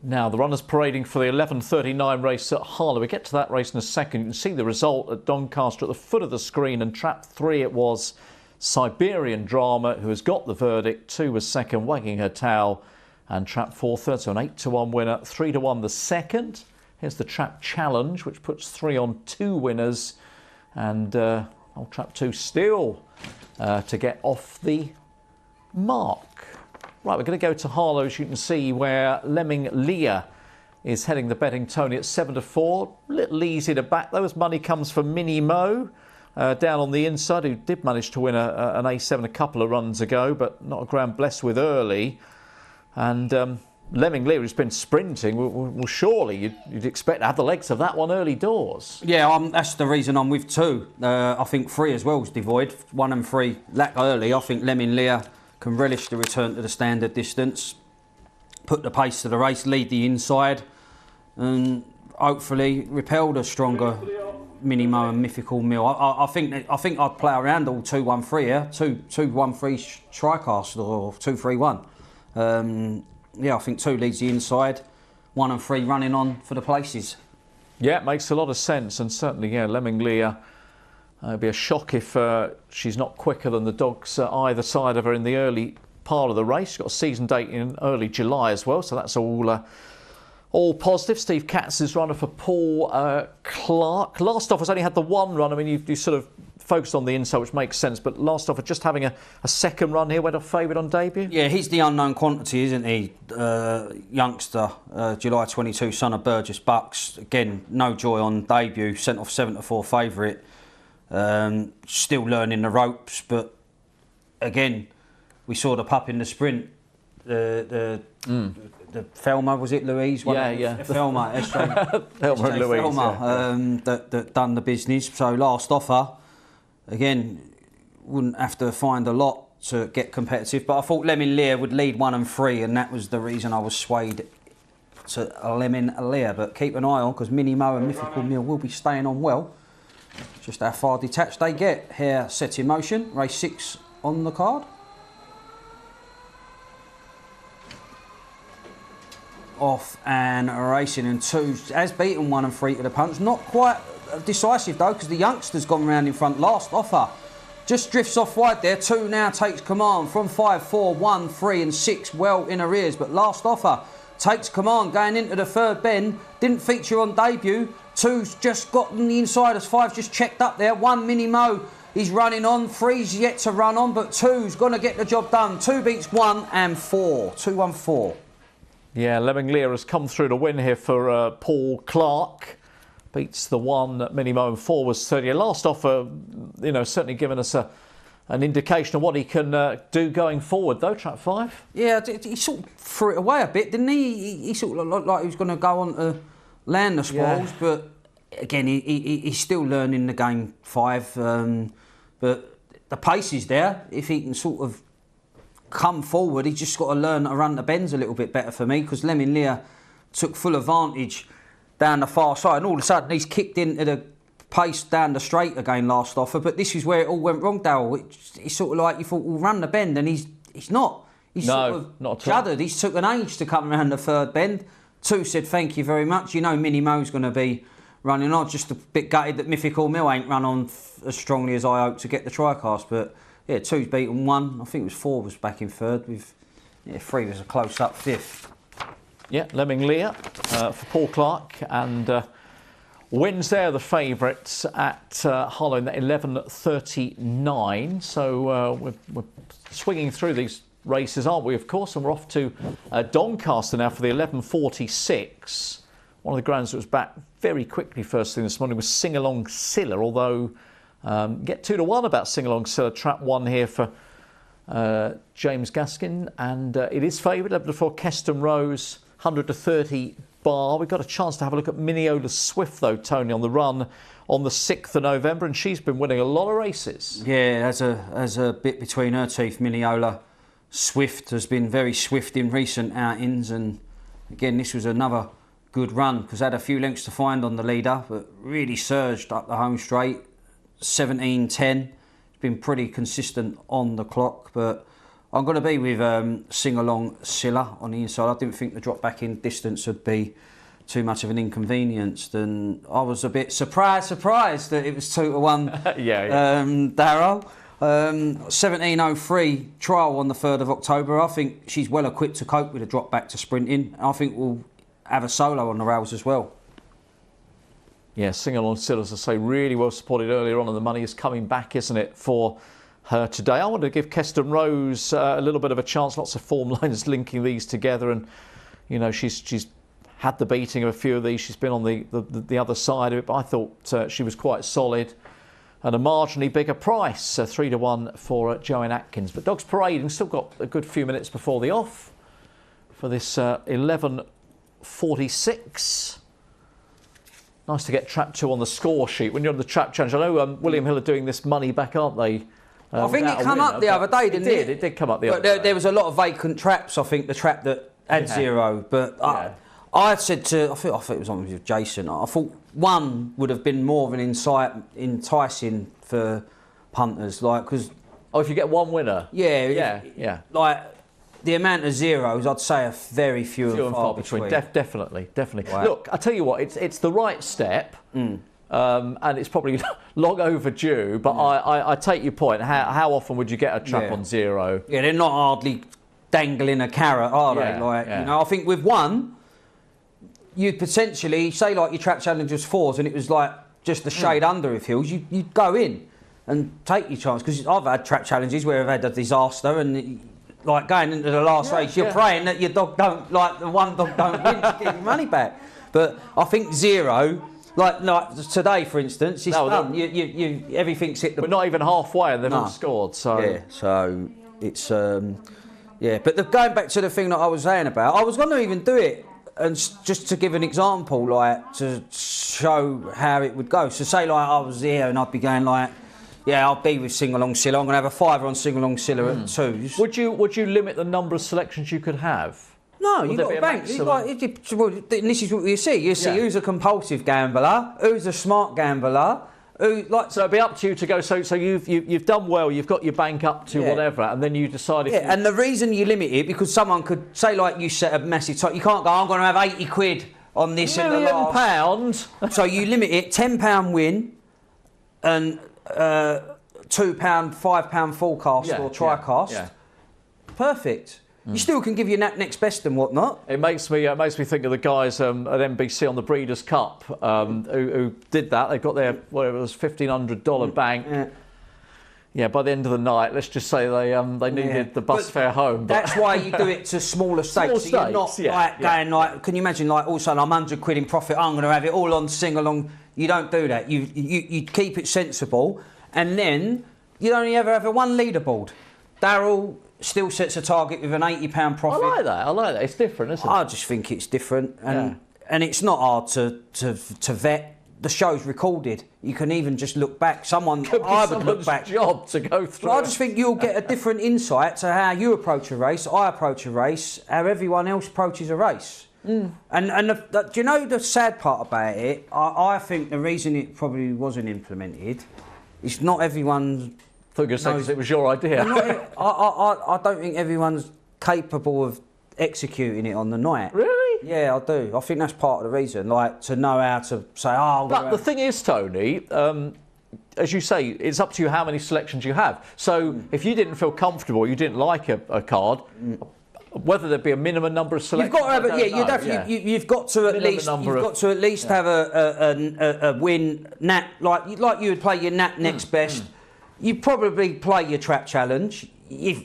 Now, the runners parading for the 11:39 race at Harlow. We get to that race in a second. You can see the result at Doncaster at the foot of the screen, and trap 3 it was Siberian Drama, who has got the verdict. 2 was second, Wagging Her Tail, and trap 4 third, so an 8-1 winner, 3-1 the second. Here's the trap challenge, which puts 3 on 2 winners, and old trap 2 still to get off the mark. Right, we're going to go to Harlow, as you can see, where Lemming Lear is heading the betting. Tony at 7-4. A little easy to back, though, as money comes from Minnie Mo down on the inside, who did manage to win an A7 a couple of runs ago, but not a ground blessed with early. And Lemming Lear has been sprinting. Well, surely you'd expect to have the legs of that one early doors. Yeah, that's the reason I'm with 2. I think 3 as well is devoid. 1 and 3 lack early. I think Lemming Lear can relish the return to the standard distance, put the pace to the race, lead the inside, and hopefully repel the stronger Minimo and Mythical Mill. I think I'd play around all 2-1-3 here, 2-1-3 Tricast or 2-3-1. Yeah, I think 2 leads the inside, 1 and 3 running on for the places. Yeah, it makes a lot of sense, and certainly, yeah, Lemming Lear. It'd be a shock if she's not quicker than the dogs either side of her in the early part of the race. She's got a season date in early July as well, so that's all All positive. Steve Katz is runner for Paul Clark. Last off has only had the one run. I mean, you sort of focused on the inside, which makes sense, but last off just having a second run here, went off favourite on debut. Yeah, he's the unknown quantity, isn't he? Youngster, July 22, son of Burgess Bucks. Again, no joy on debut, sent off 7-4 favourite. Still learning the ropes, but again, we saw the pup in the sprint. The Thelma, was it Louise? Yeah. Thelma, Thelma and Louise. Thelma, that done the business. So last offer, again, wouldn't have to find a lot to get competitive. But I thought Lemon Lear would lead 1 and 3, and that was the reason I was swayed to Lemon Lear. But keep an eye on, because Minnie Mo and Mythical Mill will be staying on well. Just how far detached they get. Here, set in motion. Race 6 on the card. Off and racing, and 2 has beaten 1 and 3 to the punch. Not quite decisive though, because the youngster's gone round in front. Last offer just drifts off wide there. 2 now takes command from 5, 4, 1, 3 and 6 well in arrears, but last offer takes command going into the third bend. Didn't feature on debut. 2's just got on the inside as 5's just checked up there. 1 Minnie Mo, he's running on. 3's yet to run on, but 2's going to get the job done. 2 beats 1 and 4. 2, 1, 4. Yeah, Lemon Lear has come through to win here for Paul Clark. Beats the 1 Minnie Mo and 4 was 30. Last offer, certainly given us an indication of what he can do going forward, though, Trap 5. Yeah, he sort of threw it away a bit, didn't he? He sort of looked like he was going to go on to land the spoils, but again, he's still learning the game 5. But the pace is there. If he can sort of come forward, he's just got to learn to run the bends a little bit better for me, because Lemon Lear took full advantage down the far side, and all of a sudden he's kicked into the pace down the straight again last offer. But this is where it all went wrong, Darrell. It's sort of like you thought, we'll run the bend, and he's not. He's sort of juddered. He's took an age to come around the third bend. 2 said thank you very much. Minnie Mo's going to be running on. Just a bit gutted that Mythical Mill ain't run on as strongly as I hoped to get the tri-cast, but yeah, 2's beaten 1. I think it was 4 was back in third. With 3 was a close-up 5th. Yeah, Lemon Lear for Paul Clark, and wins there the favourites at Harlow in 11:39. So we're swinging through these races, aren't we, of course, and we're off to Doncaster now for the 11:46. One of the grounds that was back very quickly first thing this morning was Sing Along Silla, although get 2 to 1 about Sing Along Silla. Trap 1 here for James Gaskin, and it is favoured 11-4 Keston Rose, 100-30 bar. We've got a chance to have a look at Mineola Swift though, Tony, on the run on the 6th of November, and she's been winning a lot of races. Yeah, as a bit between her teeth. Mineola Swift has been very swift in recent outings, and again this was another good run, because had a few lengths to find on the leader, but really surged up the home straight. 17.10. It's been pretty consistent on the clock, but I'm going to be with Sing Along Silla on the inside. I didn't think the drop back in distance would be too much of an inconvenience. And I was a bit surprised that it was 2 to 1. Darrell. 17.03 trial on the 3rd of October. I think she's well equipped to cope with a drop back to sprinting. I think we'll have a solo on the rails as well. Yeah, Sing Along Silla, as I say, really well supported earlier on, and the money is coming back, isn't it, for her today. I want to give Keston Rose a little bit of a chance. Lots of form lines linking these together, and she's had the beating of a few of these. She's been on the other side of it, but I thought she was quite solid. And a marginally bigger price, 3 to 1 for Joanne Atkins. But Dogs Parading, still got a good few minutes before the off for this 11:46. Nice to get Trap 2 on the score sheet when you're on the Trap Challenge. I know William Hill are doing this money back, aren't they? I think it came up the other day, didn't it? It did come up the other day. There was a lot of vacant traps, I think, the trap that had 0. But I said to, I thought it was on with Jason, I thought 1 would have been more of an enticing for punters. Because if you get 1 winner? Yeah. The amount of zeros, I'd say, are very few and far between. Definitely. Wow. Look, I tell you what, it's the right step, and it's probably long overdue. But I take your point. How often would you get a trap on 0? Yeah, they're not hardly dangling a carrot, are they? I think with 1, you'd potentially, say like your trap challenge was 4s and it was like just the shade under of hills, you'd go in and take your chance. Because I've had trap challenges where I've had a disaster and like going into the last race, you're praying that your dog don't, like the one dog don't win to get your money back. But I think 0, like today for instance, it's done. You everything's hit the... We're not even halfway and they've all scored, so... Yeah, so it's... but going back to the thing that I was saying about, I was going to even do it, and just to give an example, like, to show how it would go. So say, like, I was here and I'd be going, like, yeah, I'll be with Sing-Along Silla. I'm going to have a 5 on Sing-Along Silla at 2s. Would you limit the number of selections you could have? No, you've got a bank. This is what you see. You see who's a compulsive gambler, who's a smart gambler, who like. So it'd be up to you to go. So you've done well. You've got your bank up to whatever, and then you decide if. And the reason you limit it because someone could say like you set a massive top. You can't go. I'm going to have 80 quid on this £1 million. So you limit it £10 win, and £2, £5 forecast or tricast. Yeah. Perfect. You still can give your next best and whatnot. It makes me think of the guys at NBC on the Breeders' Cup who did that. They got their whatever it was $1,500 bank. Yeah, by the end of the night, let's just say they needed the bus fare home. That's why you do it to smaller stakes. So you're not going like. Can you imagine like all of a sudden I'm 100 quid in profit. I'm going to have it all on Sing-Along. You don't do that. You keep it sensible, and then you only ever have a one leaderboard. Darrell still sets a target with an £80 profit. I like that. It's different, isn't it? I just think it's different, and it's not hard to vet. The show's recorded. You can even just look back. I would look back. Job to go through. But I just think you'll get a different insight to how you approach a race, I approach a race, how everyone else approaches a race. And do you know the sad part about it? I think the reason it probably wasn't implemented is not everyone. I thought you were saying because it was your idea. I don't think everyone's capable of executing it on the night. Really? Yeah, I do. I think that's part of the reason, like to know how to say, But the thing is, Tony, as you say, it's up to you how many selections you have. So if you didn't feel comfortable, you didn't like a card, whether there be a minimum number of selections. You've got to have you've got to at least have a win nat like you would play your nat next best. You probably play your trap challenge. You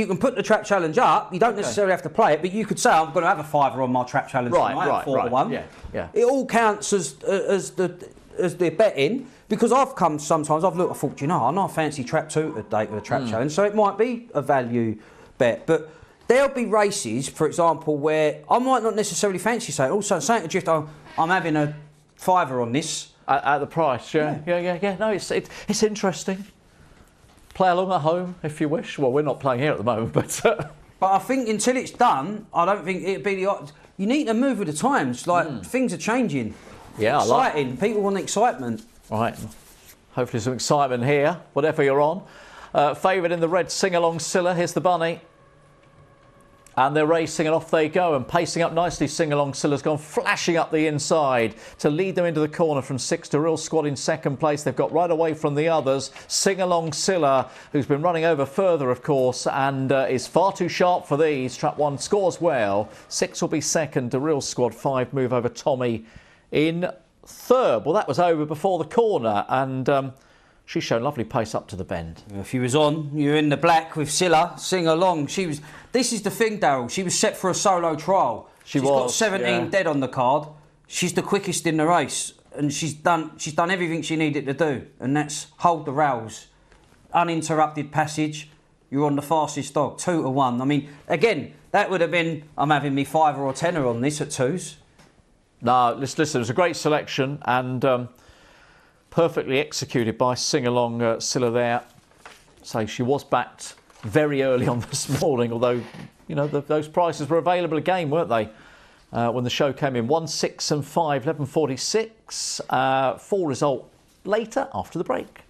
can put the trap challenge up. You don't necessarily have to play it, but you could say I'm going to have a 5 on my trap challenge tonight, 4-1. Yeah. It all counts as the betting because I've looked. I thought, I fancy trap 2 today with a trap challenge, so it might be a value bet. But there'll be races, for example, where I might not necessarily fancy saying. Also, saying to Drift, I'm having a 5 on this. At the price, yeah. No, it's interesting. Play along at home if you wish. Well, we're not playing here at the moment, but. But I think until it's done, I don't think it'd be the. You need to move with the times. Like things are changing. Yeah, exciting. People want excitement. Right. Hopefully some excitement here. Whatever you're on. Favoured in the red Sing-Along Silla. Here's the bunny. And they're racing and off they go and pacing up nicely. Sing-Along Silla's gone flashing up the inside to lead them into the corner from 6. Darrell squad in second place. They've got right away from the others. Sing-Along Silla, who's been running over further, of course, and is far too sharp for these. Trap 1 scores well. 6 will be second. Darrell squad 5 move over Tommy in third. Well, that was over before the corner, and she's shown lovely pace up to the bend. If you was on, you're in the black with Silla, Sing-Along. This is the thing, Darrell. She was set for a solo trial. She's got 17 dead on the card. She's the quickest in the race, and she's done everything she needed to do, and that's hold the rails, uninterrupted passage. You're on the fastest dog, 2-1. I mean, again, that would have been I'm having me 5 or 10 on this at 2s. No, listen, it was a great selection and. Perfectly executed by Sing-Along Silla there. So she was backed very early on this morning, although, those prices were available again, weren't they? When the show came in. 1, 6 and 5, 11.46. Full result later after the break.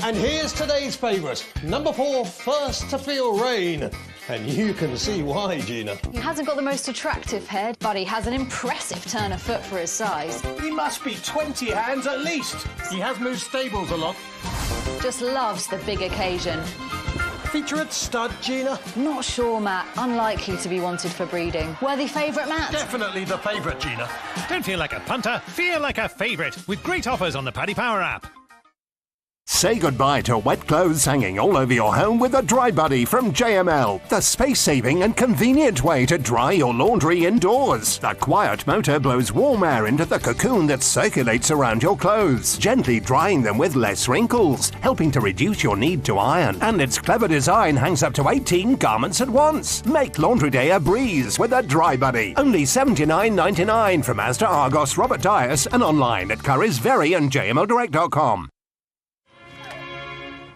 And here's today's favourite, number 4, First to Feel Rain. And you can see why, Gina. He hasn't got the most attractive head, but he has an impressive turn of foot for his size. He must be 20 hands at least. He has moved stables a lot. Just loves the big occasion. Featurette stud, Gina? Not sure, Matt. Unlikely to be wanted for breeding. Worthy favourite, Matt? Definitely the favourite, Gina. Don't feel like a punter, feel like a favourite with great offers on the Paddy Power app. Say goodbye to wet clothes hanging all over your home with a Dry Buddy from JML, the space-saving and convenient way to dry your laundry indoors. The quiet motor blows warm air into the cocoon that circulates around your clothes, gently drying them with less wrinkles, helping to reduce your need to iron. And its clever design hangs up to 18 garments at once. Make laundry day a breeze with a Dry Buddy. Only $79.99 from Asda, Argos, Robert Dias, and online at Currys, Very and JMLdirect.com.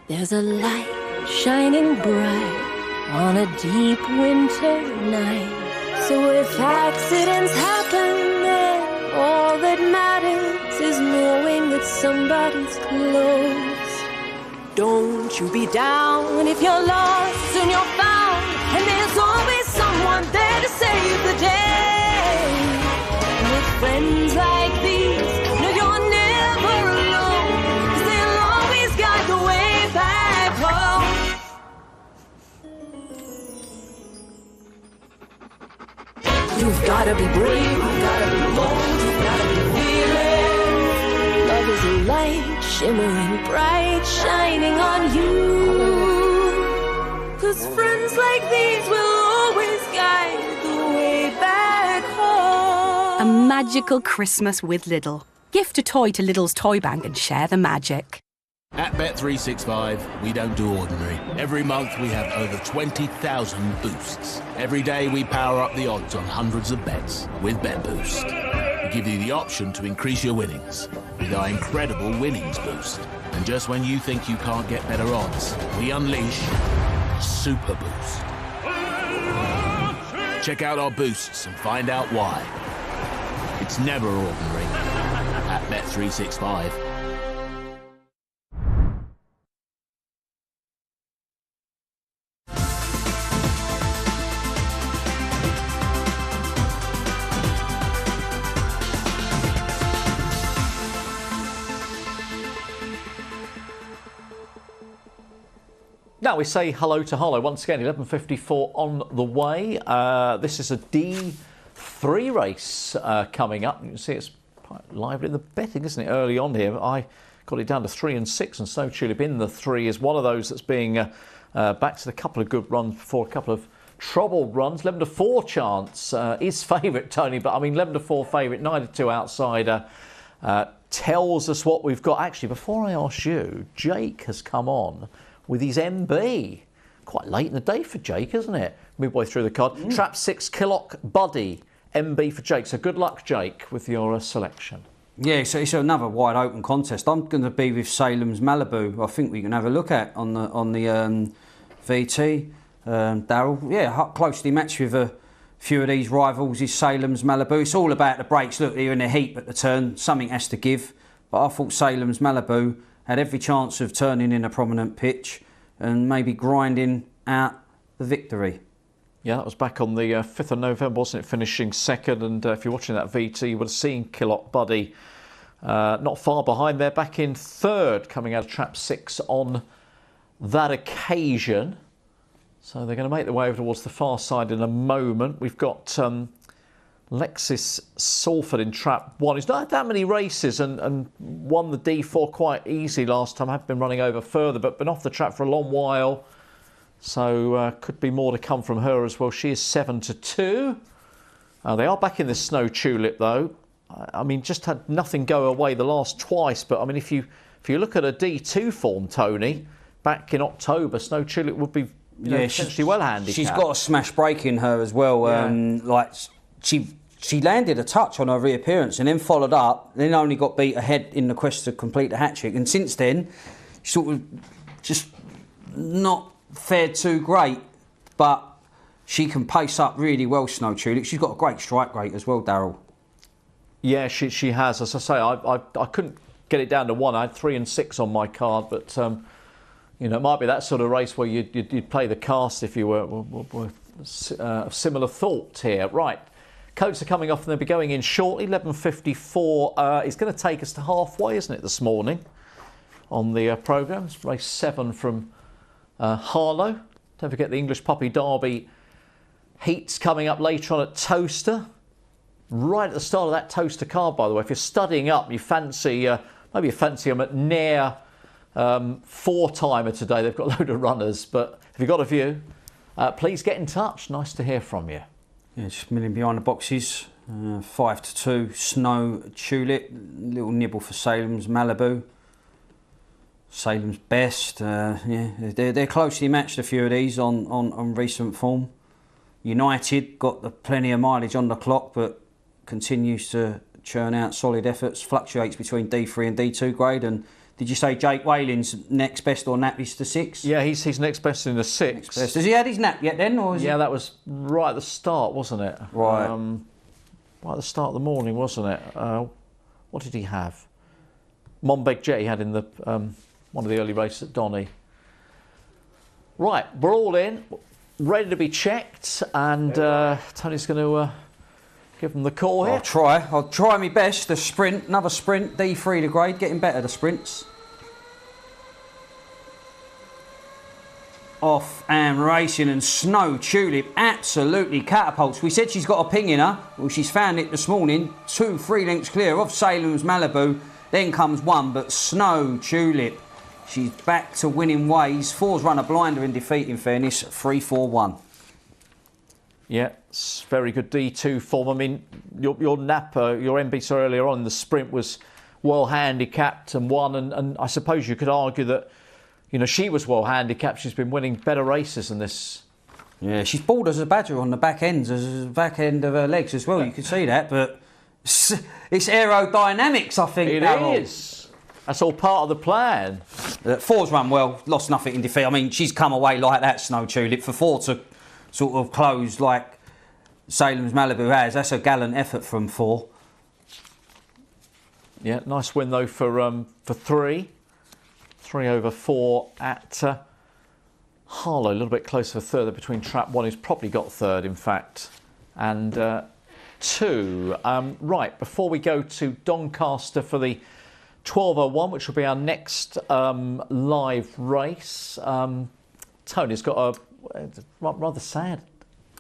There's a light shining bright on a deep winter night. So if accidents happen, then all that matters is knowing that somebody's close. Don't you be down if you're lost and you're found, and there's always someone there to save the day. And with friends like these, no, you're never alone, 'cause they'll always guide the way back home. You've gotta be brave, you've gotta be bold, you've gotta be feeling. Love is a light, shimmering bright, shining on you. 'Cause friends like these will always guide the way back home. A magical Christmas with Lidl. Gift a toy to Lidl's toy bank and share the magic. At Bet365, we don't do ordinary. Every month we have over 20,000 boosts. Every day we power up the odds on hundreds of bets with Bet Boost. We give you the option to increase your winnings with our incredible winnings boost. And just when you think you can't get better odds, we unleash Super Boost. Check out our boosts and find out why. It's never ordinary at Bet365. Now we say hello to Harlow once again. 11:54 on the way. This is a D3 race coming up. You can see it's quite lively in the betting, isn't it? Early on here, I got it down to 3 and 6, and Snow Tulip in the 3 is one of those that's being backed to a couple of good runs before a couple of troubled runs. 11-4 chance is favourite, Tony, but I mean 11-4 favourite, 9-2 outsider. Tells us what we've got. Actually, before I ask you, Jake has come on with his MB. Quite late in the day for Jake, isn't it? Midway through the card. Trap 6, Killock Buddy, MB for Jake. So good luck, Jake, with your selection. Yeah, so it's another wide open contest. I'm going to be with Salem's Malibu. I think we can have a look at on the VT. Darrell, yeah, closely matched with a few of these rivals is Salem's Malibu. It's all about the brakes. Look, they're in a heap at the turn. Something has to give. But I thought Salem's Malibu had every chance of turning in a prominent pitch and maybe grinding out the victory. Yeah, that was back on the 5th of November, wasn't it? Finishing second, and if you're watching that VT, you would have seen Killock Buddy not far behind there, back in third, coming out of Trap 6 on that occasion. So they're going to make their way over towards the far side in a moment. We've got Lexis Salford in Trap 1. He's not had that many races and won the D4 quite easy last time. I've been running over further, but been off the track for a long while. So could be more to come from her as well. She is 7-2. They are back in the Snow Tulip though. I mean, just had nothing go away the last twice. But I mean, if you look at a D2 form, Tony, back in October, Snow Tulip would be potentially well handicapped. She's got a smash break in her as well. Yeah. She landed a touch on her reappearance and then followed up, then only got beat ahead in the quest to complete the hat-trick. And since then, sort of just not fared too great, but she can pace up really well, Snow Tulip. She's got a great strike rate as well, Darrell. Yeah, she has. As I say, I couldn't get it down to 1. I had 3 and 6 on my card, but You know, it might be that sort of race where you'd play the cast if you were similar thought here. Right, coats are coming off and they'll be going in shortly. 11:54 is going to take us to halfway, isn't it, this morning on the programme. It's race 7 from Harlow. Don't forget the English Puppy Derby heats coming up later on at Towcester. Right at the start of that Towcester card, by the way. If you're studying up, you fancy, maybe you fancy them at near 4-timer today. They've got a load of runners, but if you've got a view, please get in touch. Nice to hear from you. Yeah, just milling behind the boxes. 5-2 Snow Tulip. Little nibble for Salem's Malibu. Salem's Best. Yeah, they're closely matched, a few of these on recent form. United got plenty of mileage on the clock, but continues to churn out solid efforts. Fluctuates between D3 and D2 grade. And did you say Jake Whalen's next best or nap is the 6? Yeah, he's next best in the 6. Has he had his nap yet then? Or that was right at the start, wasn't it? Right. Right at the start of the morning, wasn't it? What did he have? Monbeg Jet he had in the one of the early races at Donny. Right, we're all in, ready to be checked, and Tony's going to give them the call here. I'll try my best. The sprint, another sprint, D3 the grade, getting better, the sprints. Off and racing, and Snow Tulip absolutely catapults. We said she's got a ping in her. Well, she's found it this morning. 2-3 lengths clear of Salem's Malibu. Then comes 1, but Snow Tulip, she's back to winning ways. 4's run a blinder in defeat, in fairness. 3-4-1. Yeah, it's very good D2 form. I mean, your Napa, your MB earlier on, the sprint was well handicapped and won, and I suppose you could argue that, you know, she was well handicapped. She's been winning better races than this. Yeah, she's bald as a badger on the back end of her legs as well. You can see that, but it's aerodynamics, I think. It is. That's all part of the plan. 4's run well, lost nothing in defeat. I mean, she's come away like that, Snow Tulip. For 4 to sort of close like Salem's Malibu has, that's a gallant effort from 4. Yeah, nice win though for 3. 3 over 4 at Harlow, a little bit closer for third between Trap 1, who's probably got third, in fact, and 2. Right, before we go to Doncaster for the 12:01, which will be our next live race, Tony's got a rather sad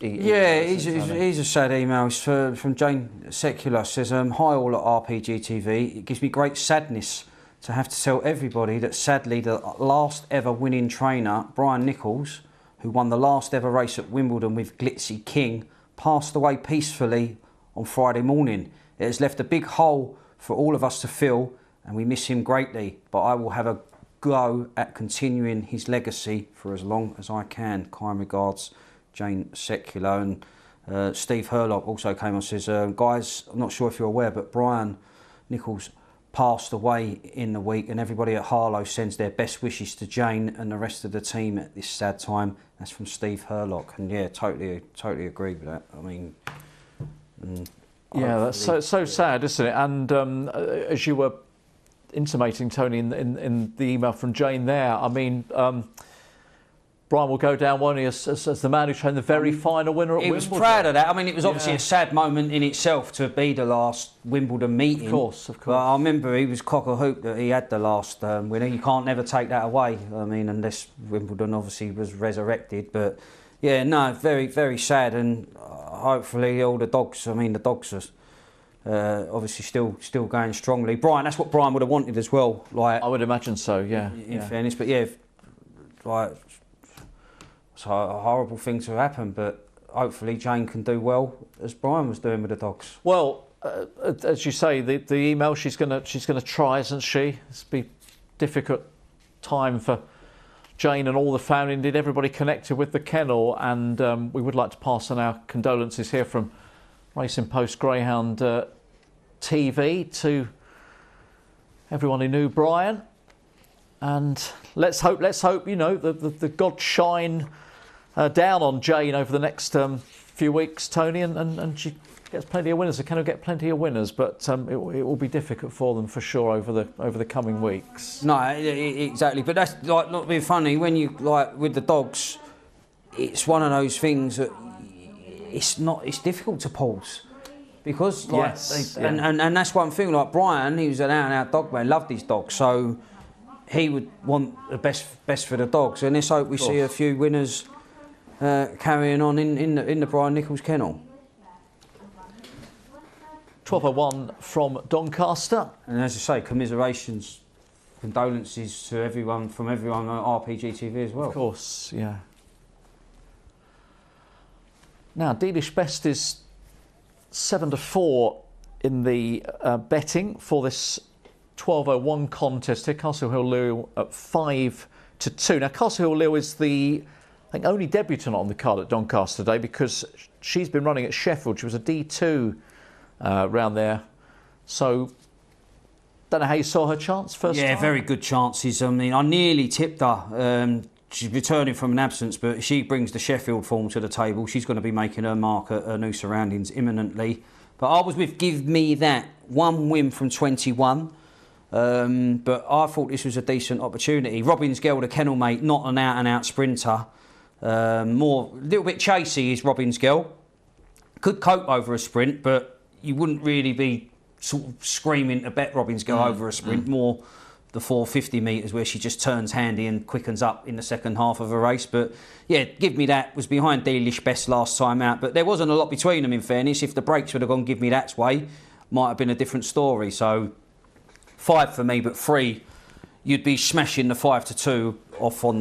email. Yeah, he's a sad email. It's from Jane Secular. Says, hi all at RPGTV. It gives me great sadness to have to tell everybody that sadly the last ever winning trainer, Brian Nichols, who won the last ever race at Wimbledon with Glitzy King, passed away peacefully on Friday morning. It has left a big hole for all of us to fill, and we miss him greatly, but I will have a go at continuing his legacy for as long as I can. Kind regards, Jane Secular. And Steve Herlock also came and says, guys, I'm not sure if you're aware, but Brian Nichols passed away in the week, and everybody at Harlow sends their best wishes to Jane and the rest of the team at this sad time. That's from Steve Herlock, and yeah, totally agree with that. I mean, yeah, that's so sad, isn't it? And as you were intimating, Tony, in the email from Jane there, I mean, Brian will go down, won't he, as the man who trained the very final winner at Wimbledon. He was proud of that. I mean, it was obviously a sad moment in itself to be the last Wimbledon meeting. Of course. But I remember he was cock a hoop that he had the last winner. You can't never take that away. I mean, unless Wimbledon obviously was resurrected. But yeah, no, very, very sad. And hopefully all the dogs, I mean, the dogs are obviously still going strongly. Brian, that's what Brian would have wanted as well. Like, I would imagine so, yeah. In fairness, but yeah, like, it's a horrible thing to happen, but hopefully Jane can do well as Brian was doing with the dogs. Well, as you say, the email, she's gonna try, isn't she? It's be difficult time for Jane and all the family, indeed everybody connected with the kennel, and we would like to pass on our condolences here from Racing Post Greyhound TV to everyone who knew Brian, and let's hope you know the God shine down on Jane over the next few weeks, Tony, and she gets plenty of winners. They can get plenty of winners, but it will be difficult for them for sure over the coming weeks. No, exactly. But that's like not being funny when you like with the dogs. It's one of those things that it's difficult to pause because like and that's one thing. Like Brian, he was an out-and-out dog man, loved his dog, so he would want the best for the dogs. And let's hope we see a few winners carrying on in the Brian Nichols kennel. 12:01 from Doncaster. And as I say, commiserations, condolences to everyone from everyone at RPGTV as well. Of course, yeah. Now, Dealish Best is 7-4 in the betting for this 12:01 contest here. Castle Hill Lou at 5-2. Now, Castle Hill Lou is the, I think, only debutant on the card at Doncaster today because she's been running at Sheffield. She was a D2 round there. So, don't know how you saw her chance first time. Yeah, very good chances. I mean, I nearly tipped her. She's returning from an absence, but she brings the Sheffield form to the table. She's going to be making her mark at her new surroundings imminently. But I was with Give Me That, 1 win from 21. But I thought this was a decent opportunity. Robin's Girl, the kennel mate, not an out-and-out sprinter. A little bit chasey is Robin's Girl. Could cope over a sprint, but you wouldn't really be sort of screaming to bet Robin's Girl over a sprint. More the 450 metres where she just turns handy and quickens up in the second half of a race. But yeah, Give Me That was behind Dealish Best last time out, but there wasn't a lot between them in fairness. If the brakes would have gone Give Me That's way, might have been a different story. So 5 for me, but 3, you'd be smashing the 5-2 off on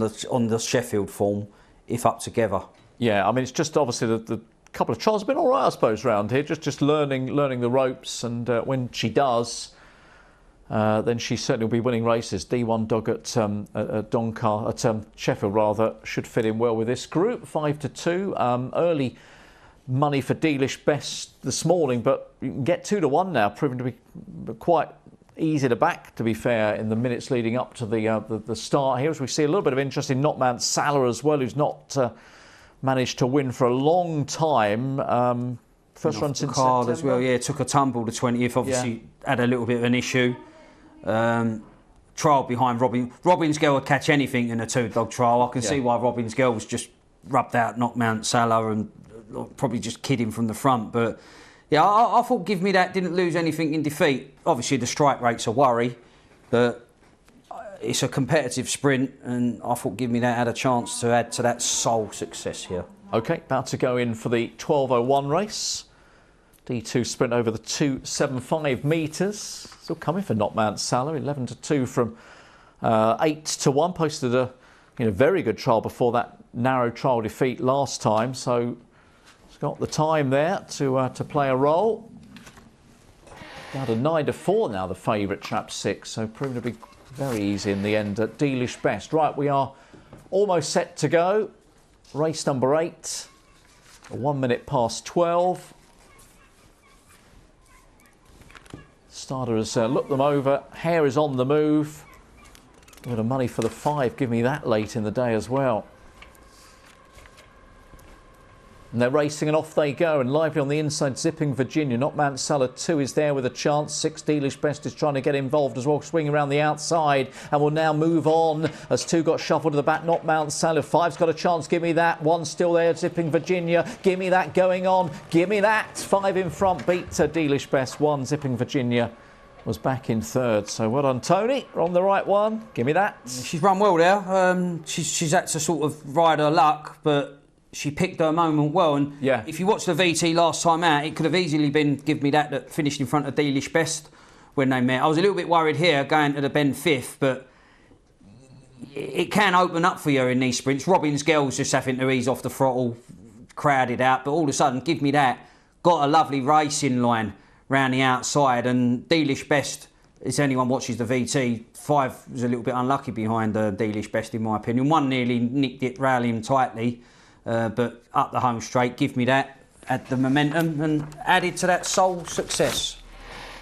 the Sheffield form if up together. Yeah, I mean, it's just obviously the couple of trials have been all right, I suppose, round here. Just learning the ropes, and when she does, then she certainly will be winning races. D1 dog at Sheffield rather should fit in well with this group. 5-2. Early money for Dealish Best this morning, but you can get 2-1 now, proving to be quite easy to back, to be fair, in the minutes leading up to the start here. As we see a little bit of interest in Not Mount Salah as well, who's not managed to win for a long time. First run since September as well. Yeah, took a tumble the 20th. Obviously had a little bit of an issue. Trial behind Robin's Girl would catch anything in a 2-dog trial. I can see why Robin's Girl was just rubbed out Not Mount Salah and probably just kidding from the front. But yeah, I thought Give Me That didn't lose anything in defeat. Obviously the strike rate's a worry, but it's a competitive sprint, and I thought Give Me That had a chance to add to that sole success here. OK, about to go in for the 12:01 race. D2 sprint over the 275 metres. Still coming for Not Mount Salah, 11-2 from 8-1. Posted a very good trial before that narrow trial defeat last time, so it's got the time there to play a role. Down to 9-4 now, the favourite, Trap 6, so proving to be very easy in the end at Dealish Best. Right, we are almost set to go. Race number 8, 1 minute past 12. Starter has looked them over. Hare is on the move. A bit of money for the 5. Give Me That late in the day as well. And they're racing and off they go, and lively on the inside, Zipping Virginia. Not Mount Salah 2 is there with a chance. 6 Dealish Best is trying to get involved as well, swinging around the outside, and will now move on as 2 got shuffled to the back. Not Mount Salah. 5's got a chance. Give Me That. 1 still there. Zipping Virginia. Give Me That going on. Give Me That. 5 in front. Beat Dealish Best. 1 Zipping Virginia was back in 3rd. So well done, Tony. We're on the right one. Give Me That. She's run well there. She's had to sort of ride her luck, but she picked her moment well, and if you watched the VT last time out, it could have easily been Give Me that finished in front of Dealish Best when they met. I was a little bit worried here going to the bend 5th, but it can open up for you in these sprints. Robin's Girl's just having to ease off the throttle, crowded out, but all of a sudden, Give Me That got a lovely racing line round the outside, and Dealish Best, if anyone watches the VT, 5 was a little bit unlucky behind Dealish Best in my opinion. 1 nearly nicked it, rallying tightly. But up the home straight, Give Me That, had the momentum and added to that sole success.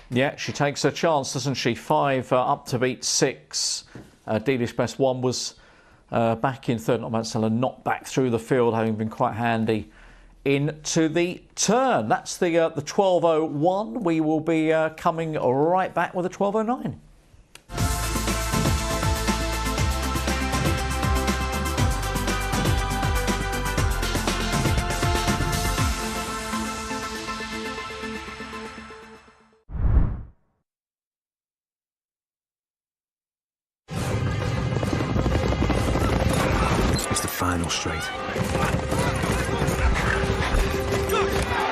Yeah, she takes her chance, doesn't she? 5 up to beat 6. Dealish Best 1 was back in 3rd. Not Mount Salah, not back through the field, having been quite handy into the turn. That's the 12.01. We will be coming right back with a 12.09. It's the final straight.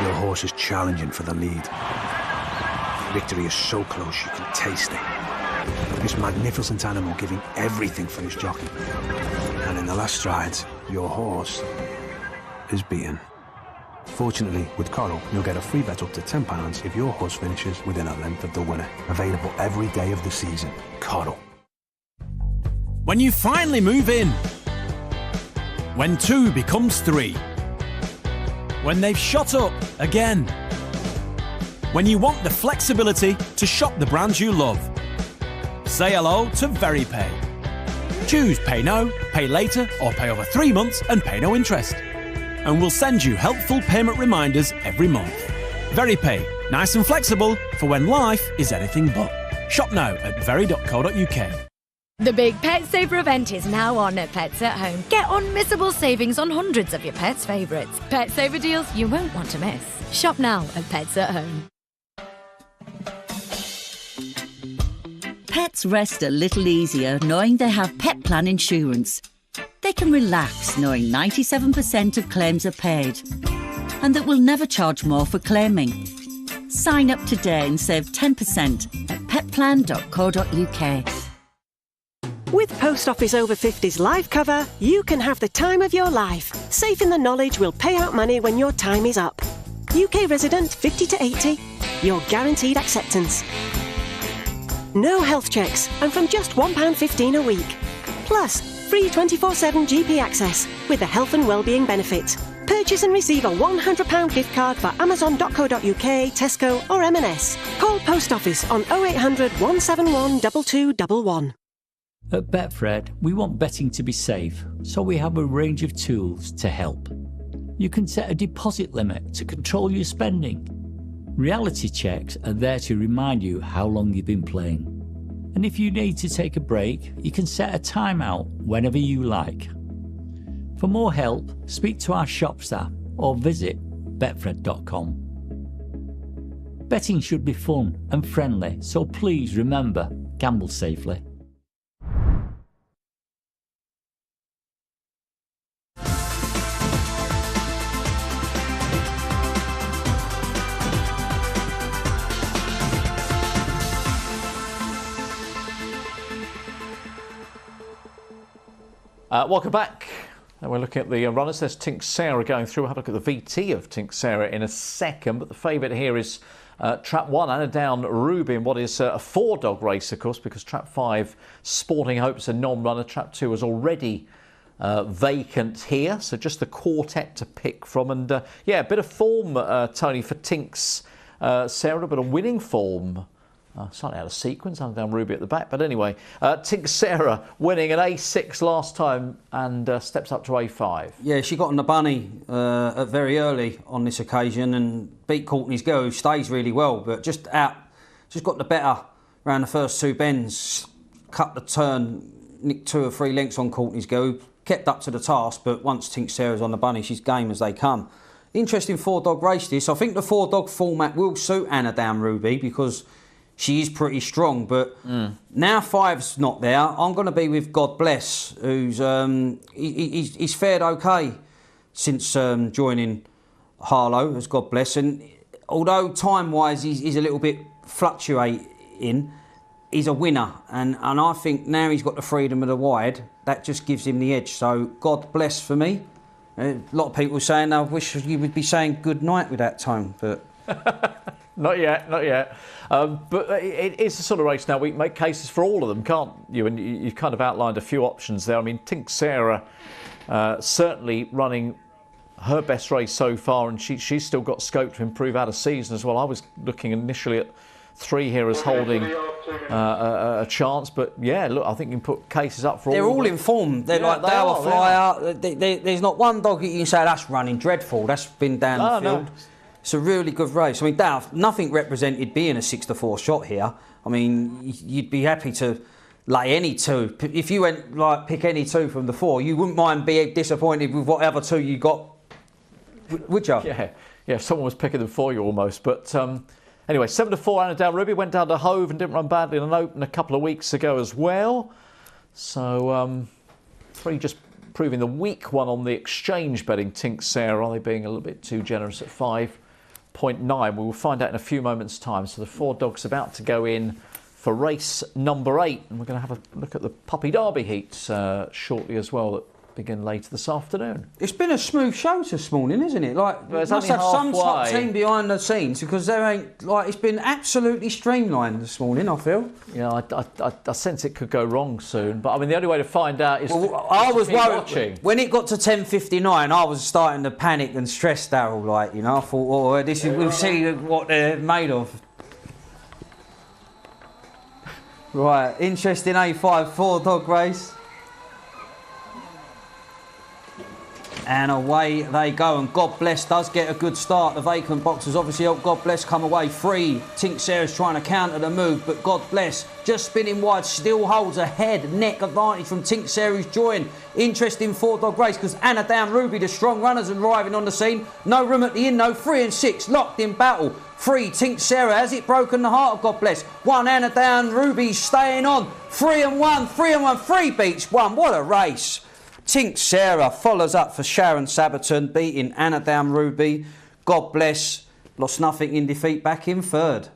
Your horse is challenging for the lead. Victory is so close you can taste it. This magnificent animal giving everything for his jockey. And in the last strides, your horse is beaten. Fortunately, with Coral, you'll get a free bet up to £10 if your horse finishes within a length of the winner. Available every day of the season. Coral. When you finally move in. When 2 becomes 3. When they've shot up again. When you want the flexibility to shop the brands you love. Say hello to VeryPay. Choose Pay Now, Pay Later, or Pay over 3 months and pay no interest. And we'll send you helpful payment reminders every month. VeryPay, nice and flexible for when life is anything but. Shop now at very.co.uk. The big Pet Saver event is now on at Pets at Home. Get unmissable savings on hundreds of your pets' favourites. Pet Saver deals you won't want to miss. Shop now at Pets at Home. Pets rest a little easier knowing they have Pet Plan insurance. They can relax knowing 97% of claims are paid and that we'll never charge more for claiming. Sign up today and save 10% at petplan.co.uk. With Post Office Over 50s life cover, you can have the time of your life, safe in the knowledge we'll pay out money when your time is up. UK resident 50 to 80, your guaranteed acceptance. No health checks and from just £1.15 a week. Plus, free 24/7 GP access with the health and wellbeing benefit. Purchase and receive a £100 gift card for amazon.co.uk, Tesco or M&S. Call Post Office on 0800 171 2211. At Betfred, we want betting to be safe, so we have a range of tools to help. You can set a deposit limit to control your spending. Reality checks are there to remind you how long you've been playing. And if you need to take a break, you can set a timeout whenever you like. For more help, speak to our shop staff or visit betfred.com. Betting should be fun and friendly, so please remember, gamble safely. Welcome back. And we're looking at the runners. There's Tink Sarah going through. We'll have a look at the VT of Tink Sarah in a second. But the favourite here is Trap 1, Anna Down Ruby, in what is a 4-dog race, of course, because Trap 5, Sporting Hope's a non-runner. Trap 2 is already vacant here. So just the quartet to pick from. And yeah, a bit of form, Tony, for Tink's Sarah, a bit of winning form. Slightly out of sequence, Anna Down Ruby at the back. But anyway, Tink Sarah winning an A6 last time and steps up to A5. Yeah, she got on the bunny very early on this occasion and beat Courtney's Girl, who stays really well, but just got the better around the first 2 bends, cut the turn, nicked 2 or 3 lengths on Courtney's Girl, who kept up to the task, but once Tink Sarah's on the bunny, she's game as they come. Interesting 4-dog race this. I think the 4-dog format will suit Anna Down Ruby because she is pretty strong, but now 5's not there. I'm going to be with God Bless, who's he's fared okay since joining Harlow, as God Bless. And although time-wise he's a little bit fluctuating, he's a winner. And I think now he's got the freedom of the wide, that just gives him the edge. So God Bless for me. A lot of people saying, I wish you would be saying good night with that tone, but... Not yet, not yet. But it is the sort of race now we make cases for all of them, can't you? And you've kind of outlined a few options there. I mean, Tink Sarah certainly running her best race so far, and she's still got scope to improve out of season as well. I was looking initially at 3 here as holding a chance. But yeah, look, I think you can put cases up for all. They're all in form. They're like they are flyer. There's not one dog that you can say that's running dreadful. That's been down the field. No. It's a really good race. I mean, nothing represented being a 6-4 shot here. I mean, you'd be happy to lay any 2. If you went like pick any 2 from the 4, you wouldn't mind being disappointed with whatever 2 you got, would you? Yeah, if someone was picking them for you almost. But anyway, 7-4 Annandale Ruby went down to Hove and didn't run badly in an open a couple of weeks ago as well. So 3 just proving the weak one on the exchange betting. Tink Sarah, are they being a little bit too generous at 5.9? We will find out in a few moments' time. So the 4 dogs about to go in for race number 8, and we're going to have a look at the Puppy Derby heats shortly as well, that begin later this afternoon. It's been a smooth show this morning, isn't it? Like, well, must have some top team behind the scenes, because there ain't, like, it's been absolutely streamlined this morning, I feel. Yeah, I sense it could go wrong soon, but I mean the only way to find out is I was worried watching. When it got to 10:59. I was starting to panic and stress, Darrell. Like, you know, I thought, oh, this is, we'll see what they're made of. Right, interesting A5 4-dog race. And away they go, and God Bless does get a good start. The vacant boxes obviously help God Bless come away free. Tink Sarah's trying to counter the move, but God Bless just spinning wide, still holds a head-neck advantage from Tink Sarah's join. Interesting 4-dog race, because Annandale Ruby, the strong runners, are arriving on the scene. No room at the inn, though. 3 and 6 locked in battle. 3 Tink Sarah, has it broken the heart of God Bless? 1 Annandale Ruby staying on. 3 and 1, 3 and 1, 3 beats 1. What a race. Tink Sarah follows up for Sharon Sabaton, beating Annandale Ruby. God Bless lost nothing in defeat, back in 3rd.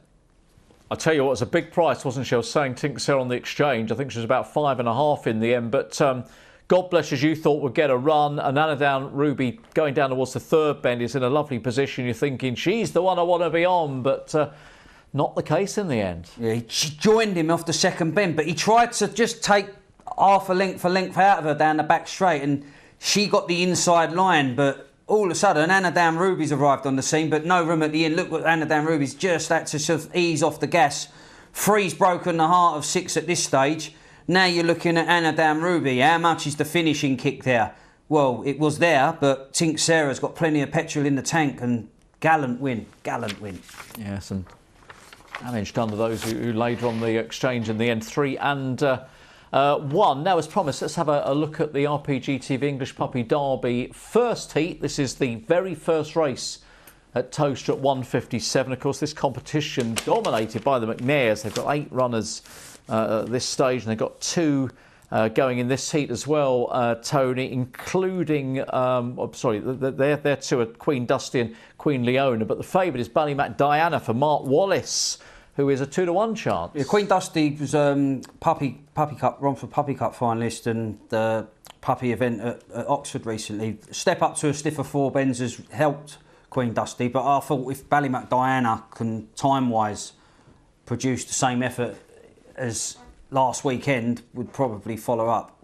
I tell you what, it's a big price, wasn't she? I was saying Tink Sarah on the exchange. I think she was about 5.5 in the end. But God Bless, as you thought, would get a run. And Annandale Ruby going down towards the 3rd bend is in a lovely position. You're thinking, she's the one I want to be on. But not the case in the end. Yeah, she joined him off the 2nd bend, but he tried to just take half a length out of her down the back straight, and she got the inside line. But all of a sudden, Annandale Ruby's arrived on the scene, but no room at the inn. Look what Annandale Ruby's just had to sort of ease off the gas. 3's broken the heart of 6 at this stage. Now you're looking at Annandale Ruby. How much is the finishing kick there? Well, it was there, but Tink Sarah's got plenty of petrol in the tank, and gallant win. Yes, and damage done to those who laid on the exchange in the end. 3 and 1. Now, as promised, let's have a look at the RPGTV English Puppy Derby first heat. This is the very first race at Towcester at 1:57. Of course, this competition dominated by the McNairs. They've got 8 runners at this stage, and they've got 2 going in this heat as well, Tony, including, their 2 are Queen Dusty and Queen Leona, but the favourite is Ballymac Diana for Mark Wallis, who is a 2-1 chance. Yeah, Queen Dusty was Puppy Cup, Romford Puppy Cup finalist, and the puppy event at Oxford recently. Step up to a stiffer 4 bends has helped Queen Dusty, but I thought if Ballymac Diana can time-wise produce the same effort as last weekend, would probably follow up.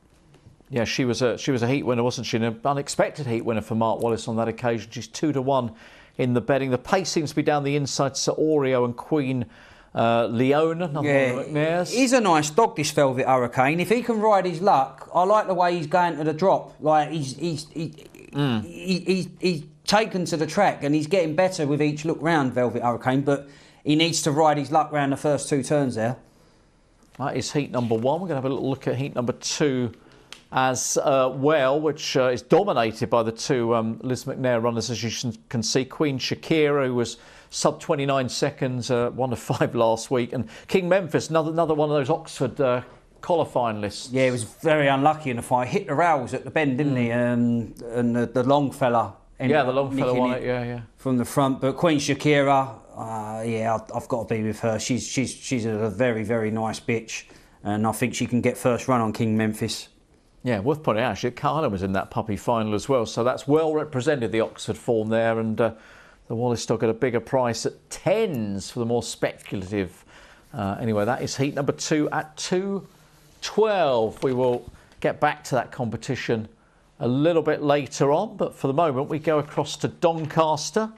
Yeah, she was a heat winner, wasn't she? An unexpected heat winner for Mark Wallis on that occasion. She's 2-1 in the betting. The pace seems to be down the inside. Sir Oreo and Queen Leona, another one of the McNairs. He's a nice dog, this Velvet Hurricane. If he can ride his luck, I like the way he's going to the drop. Like he's taken to the track, and he's getting better with each look round, Velvet Hurricane. But he needs to ride his luck round the first 2 turns there. That is heat number 1. We're going to have a little look at heat number 2 as well, which is dominated by the 2 Liz McNair runners, as you can see. Queen Shakira, who was sub 29 seconds, 1 of 5 last week, and King Memphis, another one of those Oxford collar finalists. Yeah, he was very unlucky in the fight. Hit the rails at the bend, didn't he? And the long fella. The long fella won it. Yeah. From the front, but Queen Shakira, I've got to be with her. She's a very, very nice bitch, and I think she can get first run on King Memphis. Yeah, worth pointing out, actually, Carla was in that puppy final as well, so that's well represented, the Oxford form there, and the Wallis dog at a bigger price at 10s for the more speculative. Anyway, that is heat number 2 at 2:12. We will get back to that competition a little bit later on, but for the moment we go across to Doncaster,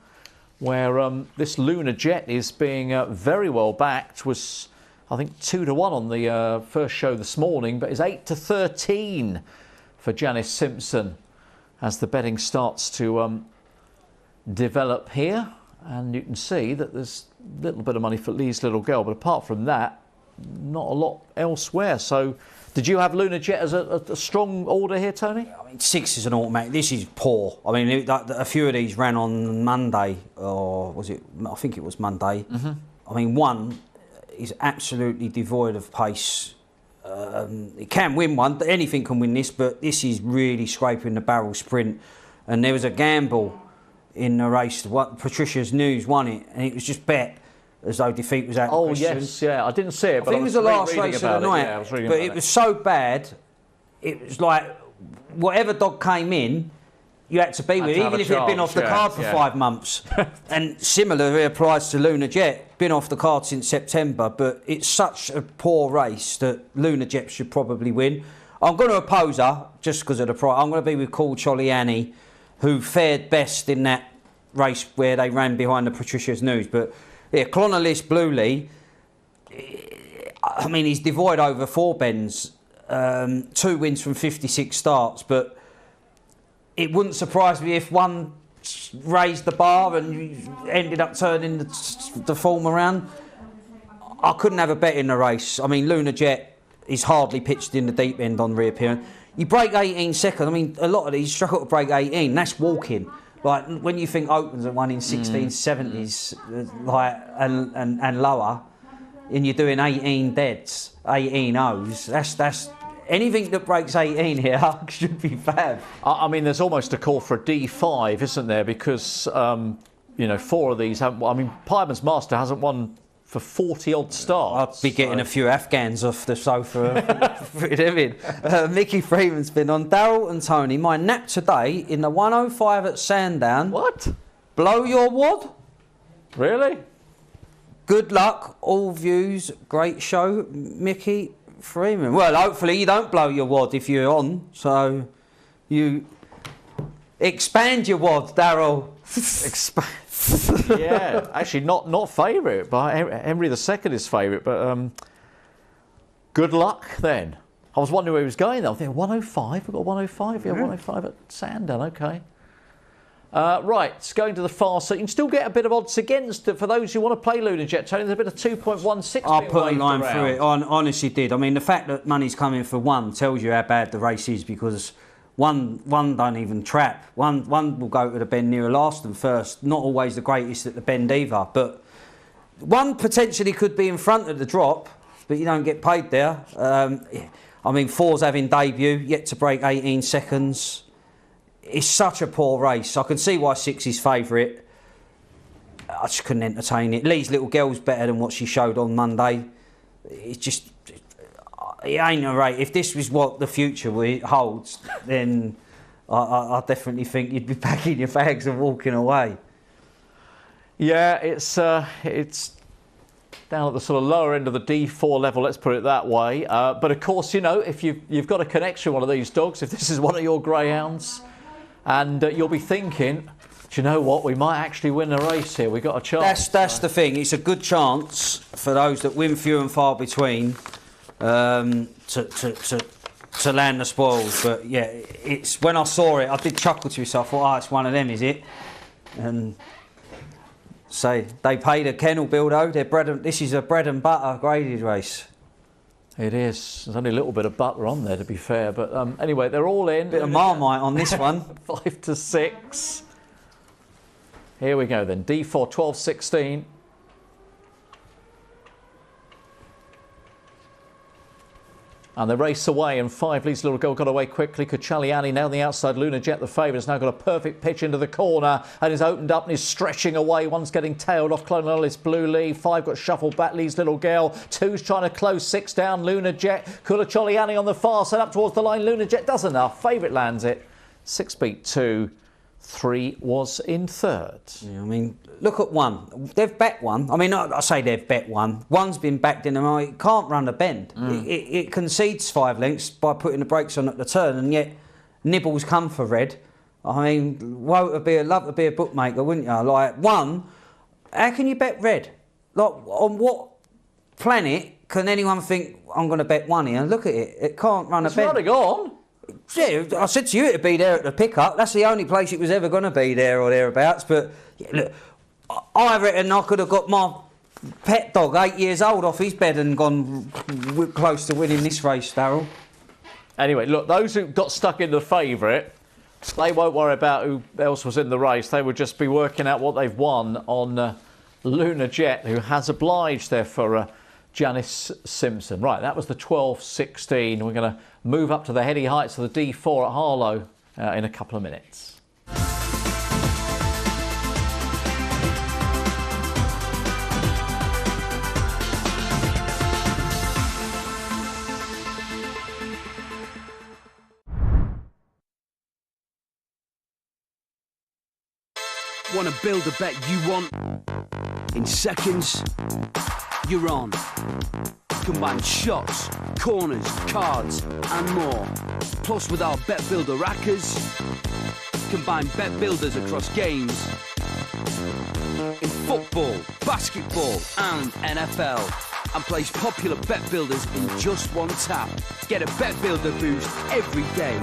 where this Lunar Jet is being very well backed. Was, I think, 2-1 on the first show this morning, but is 8-13 for Janice Simpson as the betting starts to develop here. And you can see that there's a little bit of money for Lee's Little Girl, but apart from that, not a lot elsewhere. So, did you have Lunar Jet as a strong order here, Tony? I mean, 6 is an automatic. This is poor. I mean, a few of these ran on Monday, or was it? I think it was Monday. I mean, 1 is absolutely devoid of pace. It can win one. Anything can win this, but this is really scraping the barrel sprint. And there was a gamble in the race. Patricia's News won it, and it was just bet as though defeat was out of the question. Oh yes, yeah, I didn't see it, but I think it was the last race of the night. Yeah, but it was so bad, it was like whatever dog came in, you had to be with, even if it had been off the card for 5 months. And similarly applies to Lunar Jet. Been off the card since September, but it's such a poor race that Lunar Jet should probably win. I'm going to oppose her just because of the price. I'm going to be with Call Cholly Annie, who fared best in that race where they ran behind the Patricia's News. But yeah, Clonalist Bluely, I mean, he's devoid over 4 bends, 2 wins from 56 starts, but it wouldn't surprise me if one raised the bar and ended up turning the form around. I couldn't have a bet in the race. I mean, Lunar Jet is hardly pitched in the deep end on reappearance. You break 18 seconds. I mean, a lot of these struggle to break 18. That's walking. Like when you think Opens are won in 1670s, like and lower, and you're doing 18 deads, 18 O's. That's anything that breaks 18 here should be fab. I mean, there's almost a call for a D5, isn't there? Because you know, 4 of these haven't. I mean, Pieman's Master hasn't won for 40 odd starts. I'd be getting a few Afghans off the sofa for them in. Mickey Freeman's been on. Darrell and Tony, my nap today in the 105 at Sandown. What? Blow your wad? Really? Good luck, all views, great show, Mickey Freeman. Well, hopefully you don't blow your wad if you're on, so you expand your wad, Darrell. Yeah, actually not favourite, but Henry II is favourite. But good luck then. I was wondering where he was going though. I think 105. We've got 105. Yeah, 105 at Sandown. Okay. Right, it's going to the far side. You can still get a bit of odds against it for those who want to play Lunar Jet. Tony, there's a bit of 2.16. I put a line through it. I honestly did. I mean, the fact that money's coming for 1 tells you how bad the race is, because one don't even trap. One will go to the bend nearer last and first. Not always the greatest at the bend either. But 1 potentially could be in front of the drop, but you don't get paid there. I mean, 4's having debut, yet to break 18 seconds. It's such a poor race. I can see why 6 is favourite. I just couldn't entertain it. Lee's Little Girl's better than what she showed on Monday. It's just... It ain't a race. If this was what the future holds, then I definitely think you'd be packing your bags and walking away. Yeah, it's down at the sort of lower end of the D4 level, let's put it that way. But of course, you know, if you've got a connection with one of these dogs, if this is one of your greyhounds, and you'll be thinking, do you know what, we might actually win a race here, we've got a chance. That's the thing. It's a good chance for those that win few and far between to land the spoils. But yeah, it's when I saw it, I did chuckle to myself. I thought, it's one of them, is it? And say they paid a kennel bill though. This is a bread and butter graded race. It is. There's only a little bit of butter on there, to be fair. But anyway, they're all in. Bit of Marmite on this one. 5 to 6. Here we go then. D4, 12, 16. And they race away, and 5 Lee's Little Girl got away quickly. Kuchaliani now on the outside. Lunar Jet, the favourite, has now got a perfect pitch into the corner and is opened up and is stretching away. 1's getting tailed off. Clonalist Blue Lee. 5 got shuffled back. Lee's Little Girl. 2's trying to close. 6 down. Lunar Jet. Kuchaliani on the far side up towards the line. Lunar Jet does enough. Favourite lands it. 6 beat 2. 3 was in third. Yeah, I mean, look at 1. They've bet 1. I mean, I say they've bet 1. 1's been backed in the market. It can't run a bend. It concedes 5 lengths by putting the brakes on at the turn, and yet nibbles come for red. I mean, love to be a bookmaker, wouldn't you? Like 1 How can you bet red? Like, on what planet can anyone think I'm going to bet one here? Look at it. It can't run a bet. It's running on. Yeah, I said to you it'd be there at the pickup. That's the only place it was ever going to be, there or thereabouts. But yeah, look, I reckon I could have got my pet dog, 8 years old, off his bed and gone close to winning this race, Darrell. Anyway, look, those who got stuck in the favourite, they won't worry about who else was in the race. They would just be working out what they've won on Lunar Jet, who has obliged there for Janice Simpson. Right, that was the 12.16. We're going to move up to the heady heights of the D4 at Harlow in a couple of minutes. Want to build a bet you want? In seconds, you're on. Combine shots, corners, cards and more. Plus with our Bet Builder rackers, combine bet builders across games in football, basketball and NFL. And place popular bet builders in just one tap. Get a bet builder boost every day.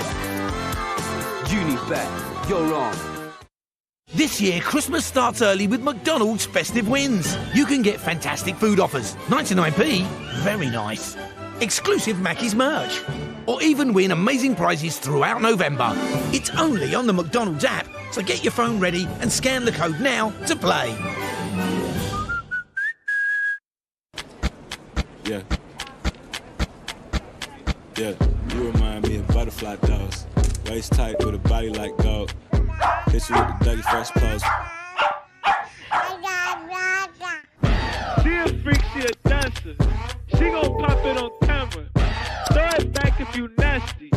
Unibet, you're on. This year, Christmas starts early with McDonald's Festive Wins. You can get fantastic food offers, 99p, very nice, exclusive Mackey's merch, or even win amazing prizes throughout November. It's only on the McDonald's app, so get your phone ready and scan the code now to play. Yeah. Yeah, you remind me of butterfly dolls. Waist tight with a body like gold. Hit you with the Dougie Fresh pose. She a freak, she a dancer. She gon' pop it on camera. Throw it back if you nasty.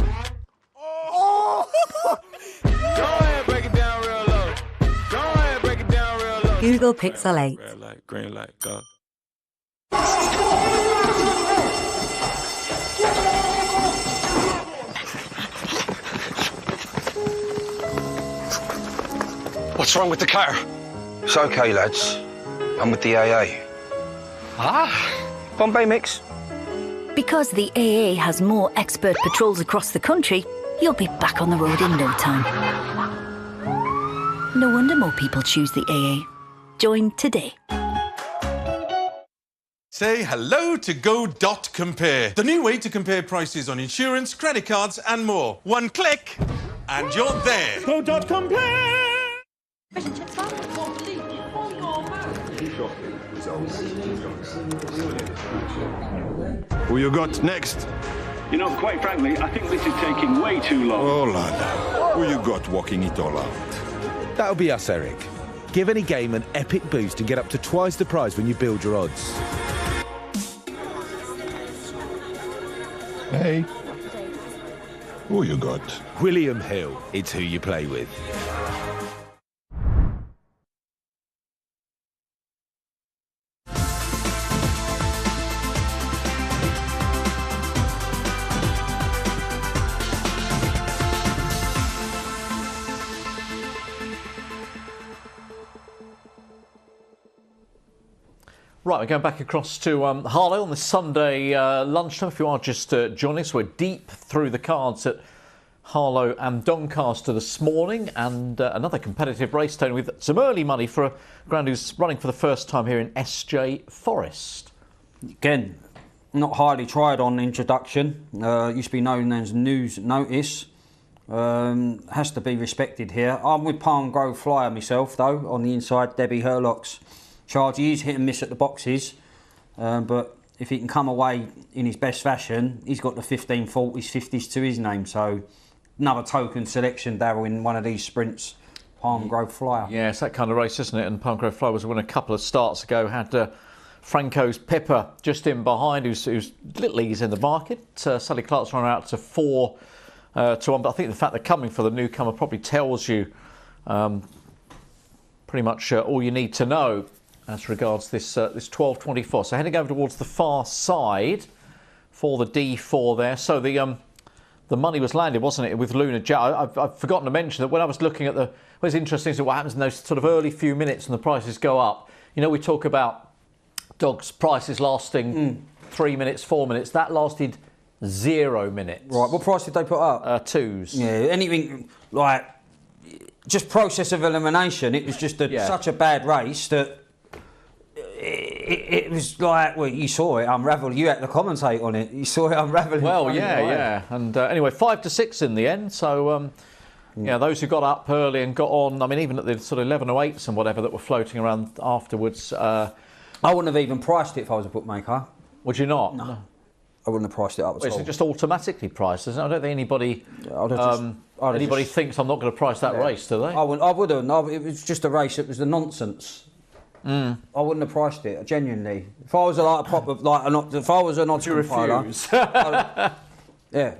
Oh! Go ahead, break it down real low. Go ahead, break it down real low. Google Pixel 8. Red light, green light, go. What's wrong with the car? It's okay, lads. I'm with the AA. Bombay mix. Because the AA has more expert patrols across the country, you'll be back on the road in no time. No wonder more people choose the AA. Join today. Say hello to Go.Compare, the new way to compare prices on insurance, credit cards and more. One click and you're there. Go.Compare! Who you got next? You know, quite frankly, I think this is taking way too long. Oh, lad. Who you got walking it all out? That'll be us, Eric. Give any game an epic boost and get up to twice the prize when you build your odds. Hey. Who you got? William Hill. It's who you play with. Right, we're going back across to Harlow on the Sunday lunchtime. If you are just joining us, we're deep through the cards at Harlow and Doncaster this morning, and another competitive race tone with some early money for a ground who's running for the first time here in SJ Forest. Again, not highly tried on introduction. Used to be known as News Notice. Has to be respected here. I'm with Palm Grove Flyer myself, though, on the inside. Debbie Herlock's charge. He is hit and miss at the boxes, but if he can come away in his best fashion, he's got the 1540s, 50s to his name. So another token selection, Darrell, in one of these sprints. Palm Grove Flyer. Yeah, it's that kind of race, isn't it? And Palm Grove Flyer was a winner a couple of starts ago. Had Franco's Pippa just in behind, who's little ease in the market. Sally Clark's run out to 4 to 1. But I think the fact they're coming for the newcomer probably tells you pretty much all you need to know as regards this 12.24. So heading over towards the far side for the D4 there. So the money was landed, wasn't it, with Lunar Jet? I've forgotten to mention that when I was looking at what's interesting is what happens in those sort of early few minutes and the prices go up. You know, we talk about dogs' prices lasting 3 minutes, 4 minutes. That lasted 0 minutes. Right, what price did they put up? 2s. Yeah, anything like just process of elimination. It was just such a bad race that it was like, well, you saw it unravel. You had to commentate on it. You saw it unravel. Well, yeah. And anyway, 5-6 in the end. So, those who got up early and got on, I mean, even at the sort of 11:08s and whatever that were floating around afterwards. I wouldn't have even priced it if I was a bookmaker. Would you not? No. I wouldn't have priced it up at all. Is it just automatically priced, isn't it? I don't think anybody thinks I'm not going to price that race, do they? I wouldn't. No, it was just a race. It was the nonsense. I wouldn't have priced it, genuinely. If I was if I was an odds compiler, yeah,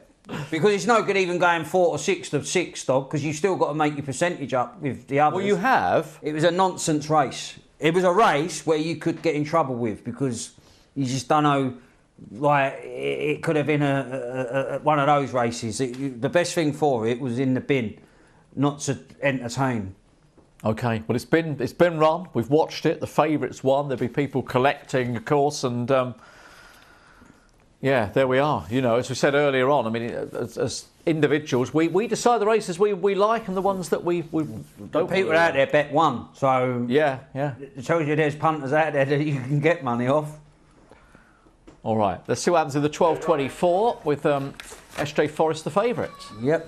because it's no good even going 4 or 6 to 6 dog, because you still got to make your percentage up with the others. Well, you have. It was a nonsense race. It was a race where you could get in trouble with, because you just don't know. Like, it could have been one of those races. The best thing for it was in the bin, not to entertain. Okay, well, it's been run. We've watched it. The favourites won. There'll be people collecting, of course, and there we are. You know, as we said earlier on, I mean, as individuals, we decide the races we like and the ones that we don't. People out there bet one, so yeah. It tells you there's punters out there that you can get money off. All right, let's see what happens in the 12:24 with SJ Forrest the favourite. Yep,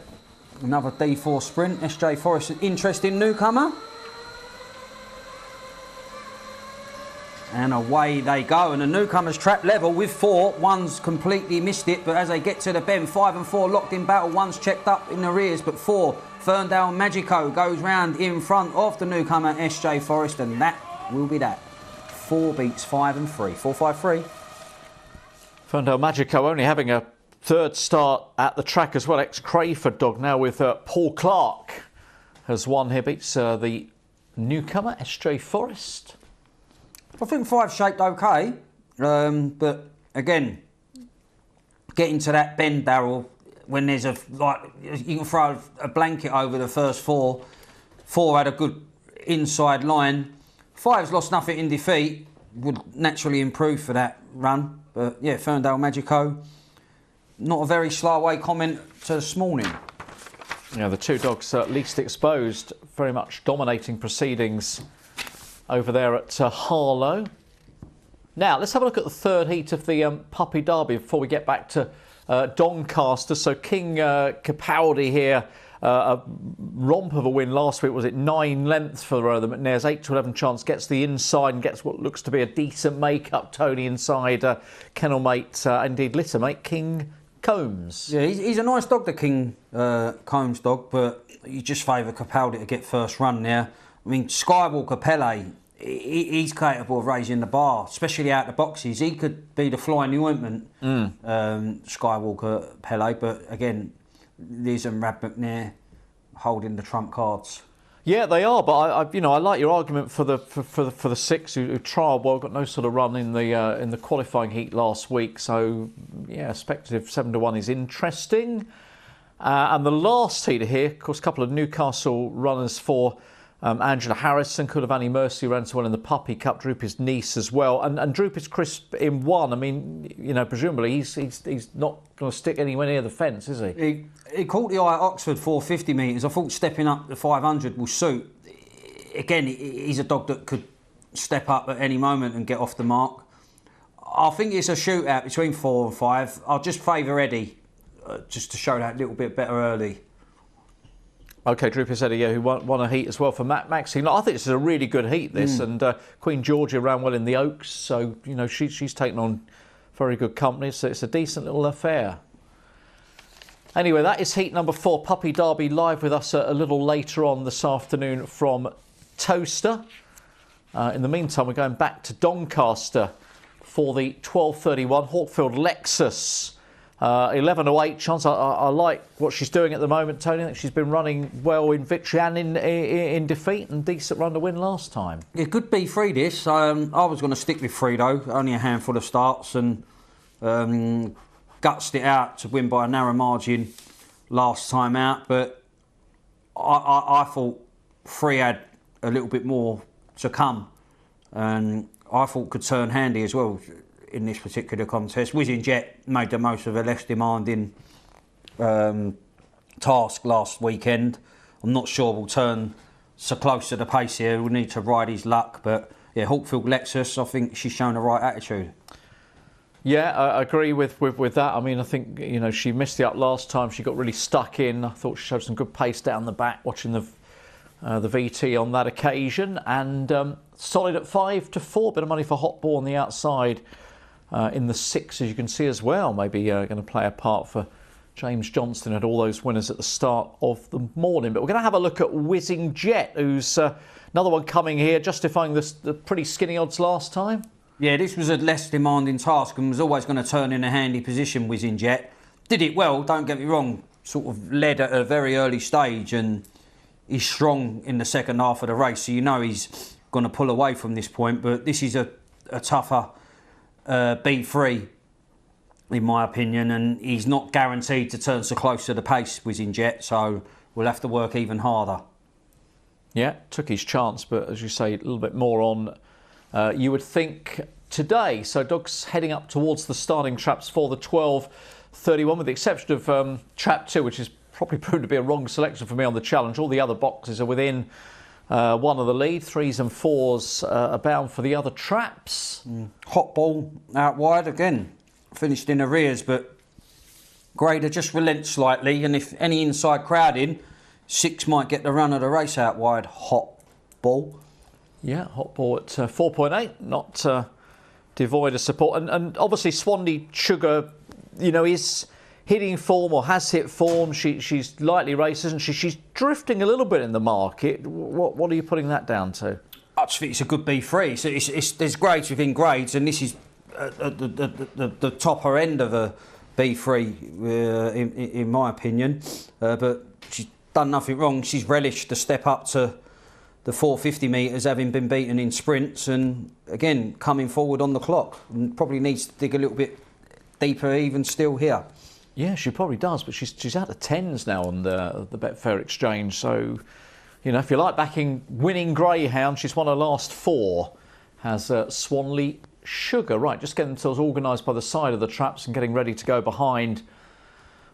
another D4 sprint. SJ Forrest, an interesting newcomer. And away they go, and the newcomers trap level with 4. One's completely missed it, but as they get to the bend, 5 and 4 locked in battle. One's checked up in the rears, but 4, Ferndale Magico, goes round in front of the newcomer SJ Forrest, and that will be that. 4 beats 5 and 3. 4-5-3. Ferndale Magico only having a third start at the track as well. Ex-Crayford dog now with Paul Clark has won here. Beats the newcomer SJ Forrest. I think 5 shaped okay, but again, getting to that bend, Darrell, when there's you can throw a blanket over the first 4. 4 had a good inside line. 5's lost nothing in defeat, would naturally improve for that run. But yeah, Ferndale Magico, not a very slow away comment to this morning. Yeah, the 2 dogs least exposed, very much dominating proceedings over there at Harlow. Now, let's have a look at the third heat of the Puppy Derby before we get back to Doncaster. So King Capaldi here, a romp of a win last week. Was it 9 lengths for the McNairs? 8-11 chance, gets the inside and gets what looks to be a decent make-up. Tony inside, kennel mate, indeed litter mate, King Combs. Yeah, he's a nice dog, the King Combs dog, but you just favour Capaldi to get first run there. I mean, Skywalker Pele, he's capable of raising the bar, especially out the boxes. He could be the fly in the ointment, Skywalker Pele, but again, Liz and Rab McNair holding the trump cards. Yeah, they are, but I like your argument for the 6 who trialled well, got no sort of run in the qualifying heat last week. So yeah, speculative 7-1 is interesting. And the last heat here, of course, a couple of Newcastle runners for Angela Harrison. Could have Annie Mercy ran so well in the Puppy Cup. Drooper's niece as well, and Drooper's Crisp in 1. I mean, you know, presumably he's not going to stick anywhere near the fence, is he? He caught the eye at Oxford 450 metres. I thought stepping up to 500 will suit. Again, he's a dog that could step up at any moment and get off the mark. I think it's a shootout between 4 and 5. I'll just favour Eddie, just to show that little bit better early. OK, Drooper said, who won a heat as well for Maxine. I think this is a really good heat, this, and Queen Georgia ran well in the Oaks, so, you know, she's taken on very good company, so it's a decent little affair. Anyway, that is heat number 4, Puppy Derby, live with us a little later on this afternoon from Towcester. In the meantime, we're going back to Doncaster for the 12:31 Hawkfield Lexus. 11-8 chance. I like what she's doing at the moment, Tony. I think she's been running well in victory and in defeat, and decent run to win last time. It could be 3 this. I was going to stick with 3 though, only a handful of starts, and gutsed it out to win by a narrow margin last time out. But I thought 3 had a little bit more to come and I thought could turn handy as well in this particular contest. Whizzing Jet made the most of a less demanding task last weekend. I'm not sure we'll turn so close to the pace here. We'll need to ride his luck, but yeah, Hawkfield Lexus, I think she's shown the right attitude. Yeah, I agree with that. I mean, I think, you know, she missed the up last time. She got really stuck in. I thought she showed some good pace down the back, watching the VT on that occasion. And solid at 5-4. Bit of money for Hot Ball on the outside in the 6, as you can see as well. Maybe going to play a part for James Johnston and all those winners at the start of the morning. But we're going to have a look at Whizzing Jet, who's another one coming here, justifying the pretty skinny odds last time. Yeah, this was a less demanding task and was always going to turn in a handy position, Whizzing Jet. Did it well, don't get me wrong, sort of led at a very early stage, and he's strong in the second half of the race, so you know he's going to pull away from this point. But this is a tougher B3, in my opinion, and he's not guaranteed to turn so close to the pace, Whizzing Jet, so we'll have to work even harder. Yeah, took his chance, but as you say, a little bit more on, you would think, today. So dogs heading up towards the starting traps for the 12:31, with the exception of trap 2, which is probably proved to be a wrong selection for me on the challenge. All the other boxes are within one of the lead. 3s and 4s are bound for the other traps. Hot Ball out wide again, finished in arrears, but Grader just relents slightly, and if any inside crowding, 6 might get the run of the race out wide. Hot Ball. Yeah, Hot Ball at 4.8, not devoid of support. And obviously Swanee Sugar, you know, is hitting form or has hit form. She's lightly raced, isn't she? She's drifting a little bit in the market. What are you putting that down to? I just think it's a good B3. So there's grades within grades, and this is the topper end of a B3, in my opinion. But she's done nothing wrong. She's relished the step up to the 450 metres, having been beaten in sprints, and again coming forward on the clock, and probably needs to dig a little bit deeper even still here. Yeah, she probably does, but she's out of 10s now on the Betfair exchange, so you know, if you like backing winning Greyhound, she's won her last 4, has Swanee Sugar. Right, just getting themselves organised by the side of the traps and getting ready to go behind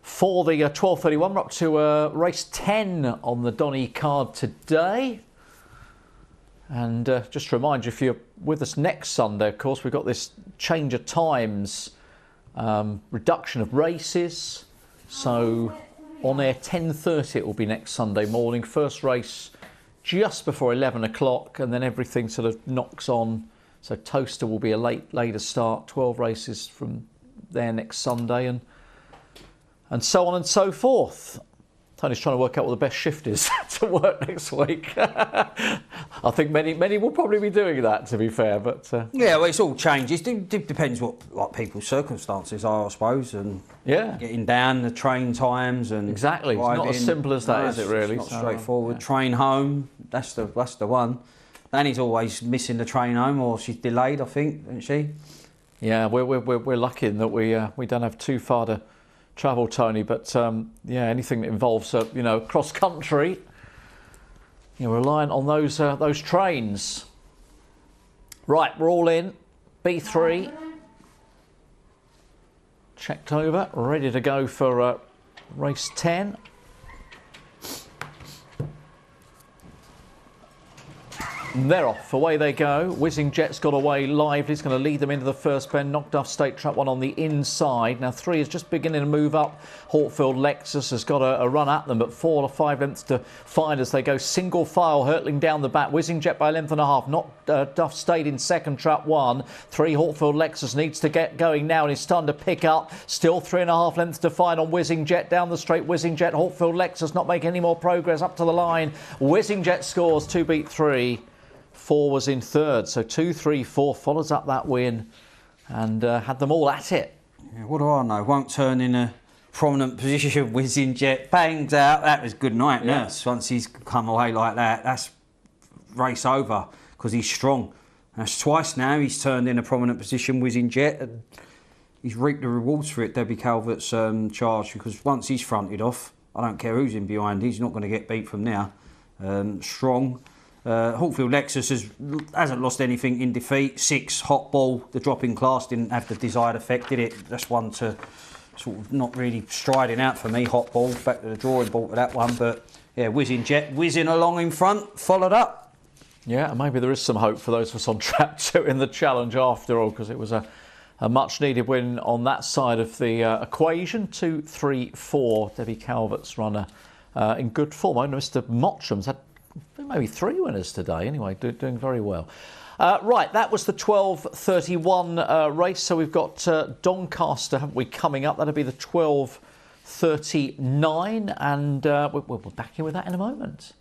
for the 12:31. We're up to race 10 on the Donny card today. And just to remind you, if you're with us next Sunday, of course, we've got this change of times, reduction of races. So on air 10:30 it will be next Sunday morning. First race just before 11 o'clock, and then everything sort of knocks on. So Towcester will be a later start, 12 races from there next Sunday, and so on and so forth. Tony's trying to work out what the best shift is to work next week. I think many will probably be doing that, to be fair. But yeah, well, it's all changes. It depends what people's circumstances are, I suppose, and getting down the train times and exactly. It's not as simple as that, is it? Really, it's not straightforward. Yeah. Train home. That's the one. Danny's always missing the train home, or she's delayed, I think, isn't she? Yeah, we're lucky in that we don't have too far to travel, Tony, but yeah, anything that involves you know, cross country, you're reliant on those trains. Right, we're all in. B3 checked over, ready to go for race 10. And they're off, away they go. Whizzing Jet's got away lively. He's going to lead them into the first bend. Knocked off State Trap 1 on the inside. Now 3 is just beginning to move up. Hawkfield Lexus has got a run at them, but 4 or 5 lengths to find as they go single file, hurtling down the back. Whizzing Jet by a length and a half. Knocked Duff State in second, Trap 1. 3 Hawkfield Lexus needs to get going now, and it's starting to pick up. Still 3.5 lengths to find on Whizzing Jet down the straight. Whizzing Jet, Hawkfield Lexus not making any more progress up to the line. Whizzing Jet scores 2 beat 3. 4 was in third, so 2, 3, 4 follows up that win and had them all at it. Yeah, what do I know? Won't turn in a prominent position. Whizzing Jet bangs out. That was good night, Nurse. Once he's come away like that, that's race over because he's strong. That's twice now he's turned in a prominent position, Whizzing Jet, and he's reaped the rewards for it. Debbie Calvert's charge, because once he's fronted off, I don't care who's in behind, he's not going to get beat from now. Strong. Hawkfield Lexus hasn't lost anything in defeat. 6 hot ball. The drop in class didn't have the desired effect, did it? That's one to sort of not really striding out for me. Hot ball, back to the drawing board with that one. But yeah, Whizzing Jet, whizzing along in front, followed up. Yeah, and maybe there is some hope for those of us on track 2 in the challenge after all, because it was a much needed win on that side of the equation. 2, 3, 4. Debbie Calvert's runner in good form. I know Mr. Mottram's had maybe 3 winners today. Anyway, doing very well. Right, that was the 12:31 race. So we've got Doncaster, haven't we, coming up? That'll be the 12:39, and we'll be back in with that in a moment.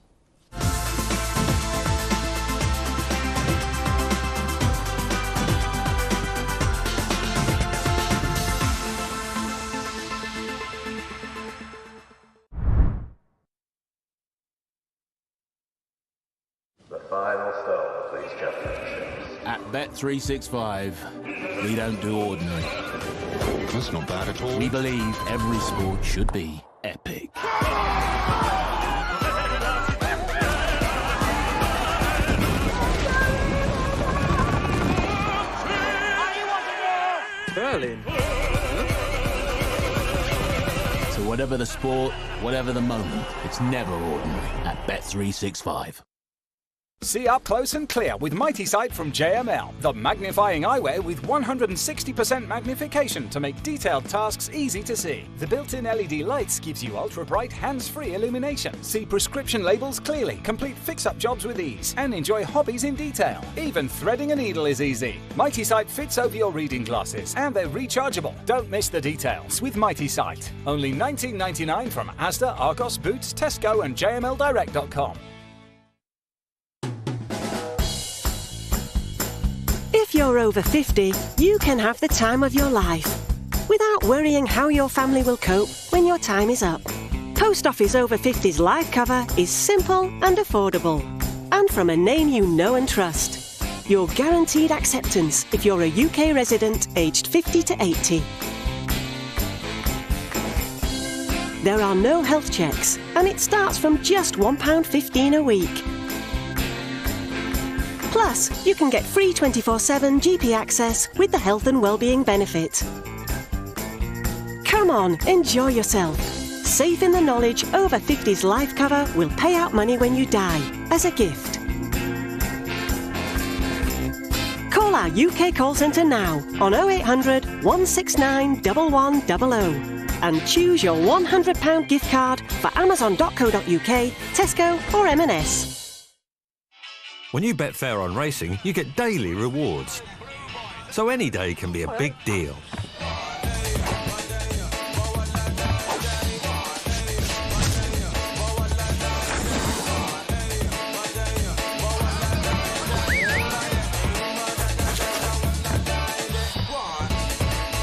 The final stone of these championships. At Bet365, we don't do ordinary. That's not bad at all. We believe every sport should be epic. Berlin. So whatever the sport, whatever the moment, it's never ordinary at Bet365. See up close and clear with Mighty Sight from JML, the magnifying eyewear with 160% magnification to make detailed tasks easy to see. The built-in LED lights gives you ultra-bright, hands-free illumination. See prescription labels clearly, complete fix-up jobs with ease, and enjoy hobbies in detail. Even threading a needle is easy. Mighty Sight fits over your reading glasses, and they're rechargeable. Don't miss the details with Mighty Sight. Only $19.99 from Asda, Argos, Boots, Tesco, and JMLDirect.com. If you're over 50, you can have the time of your life without worrying how your family will cope when your time is up. Post Office Over 50's live cover is simple and affordable, and from a name you know and trust. You're guaranteed acceptance if you're a UK resident aged 50 to 80. There are no health checks, and it starts from just £1.15 a week. Plus, you can get free 24/7 GP access with the health and wellbeing benefit. Come on, enjoy yourself. Safe in the knowledge Over 50's life cover will pay out money when you die, as a gift. Call our UK call centre now on 0800 169 1100 and choose your £100 gift card for amazon.co.uk, Tesco or M&S. When you bet fair on racing, you get daily rewards. So any day can be a big deal.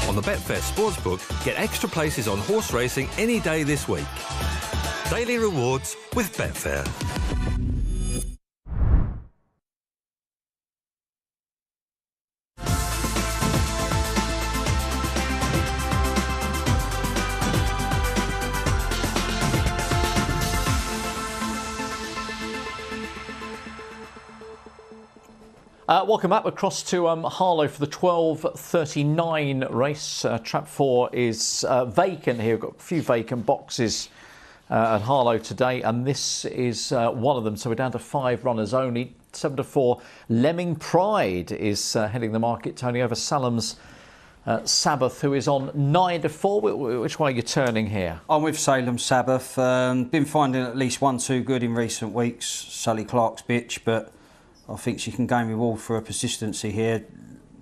On the Betfair Sportsbook, get extra places on horse racing any day this week. Daily rewards with Betfair. Welcome back across to Harlow for the 12:39 race. Trap 4 is vacant here. We've got a few vacant boxes at Harlow today, and this is one of them. So we're down to 5 runners only. 7 to 4. Lemming Pride is heading the market, Tony, over Salem's Sabbath, who is on 9 to 4. Which way are you turning here? I'm with Salem Sabbath. Been finding at least 1-2 good in recent weeks. Sally Clark's bitch, but I think she can gain reward for her persistency here.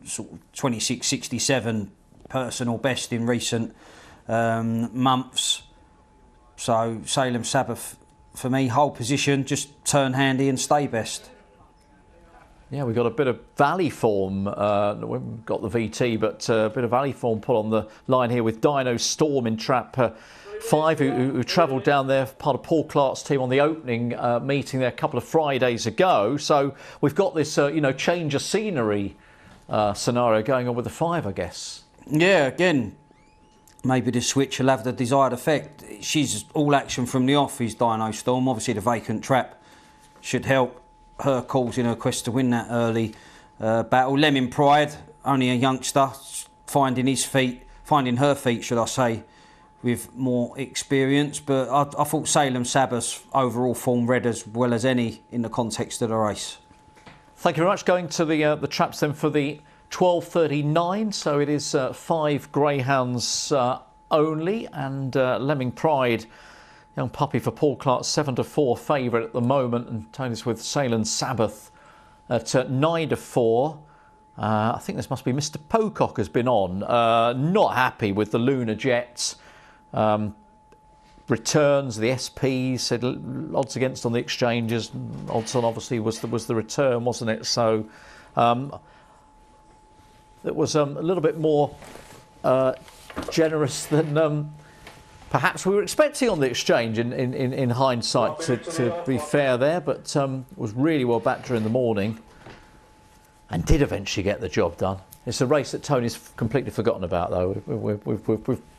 Sort of 26.67 personal best in recent months. So Salem Sabbath for me, whole position, just turn handy and stay best. Yeah, we've got a bit of valley form. We haven't got the VT, but a bit of valley form put on the line here with Dino Storm in trap 5, who travelled down there, part of Paul Clark's team on the opening meeting there a couple of Fridays ago. So we've got this, change of scenery scenario going on with the 5, I guess. Yeah, again, maybe the switch will have the desired effect. She's all action from the off, is Dino Storm. Obviously, the vacant trap should help her calls in her quest to win that early battle. Lemon Pride, only a youngster, finding her feet, should I say, with more experience. But I thought Salem Sabbath's overall form read as well as any in the context of the race. Thank you very much. Going to the traps then for the 12:39. So it is 5 greyhounds only, and Lemming Pride, young puppy for Paul Clark, 7-4 favourite at the moment, and Tony's with Salem Sabbath at 9-4. I think this must be Mr. Pocock has been on. Not happy with the Lunar Jets. Returns, the SP said odds against on the exchanges. Odds on obviously was the return, wasn't it? So it was a little bit more generous than perhaps we were expecting on the exchange in hindsight, to be fair there, but was really well back during the morning and did eventually get the job done. It's a race that Tony's completely forgotten about, though.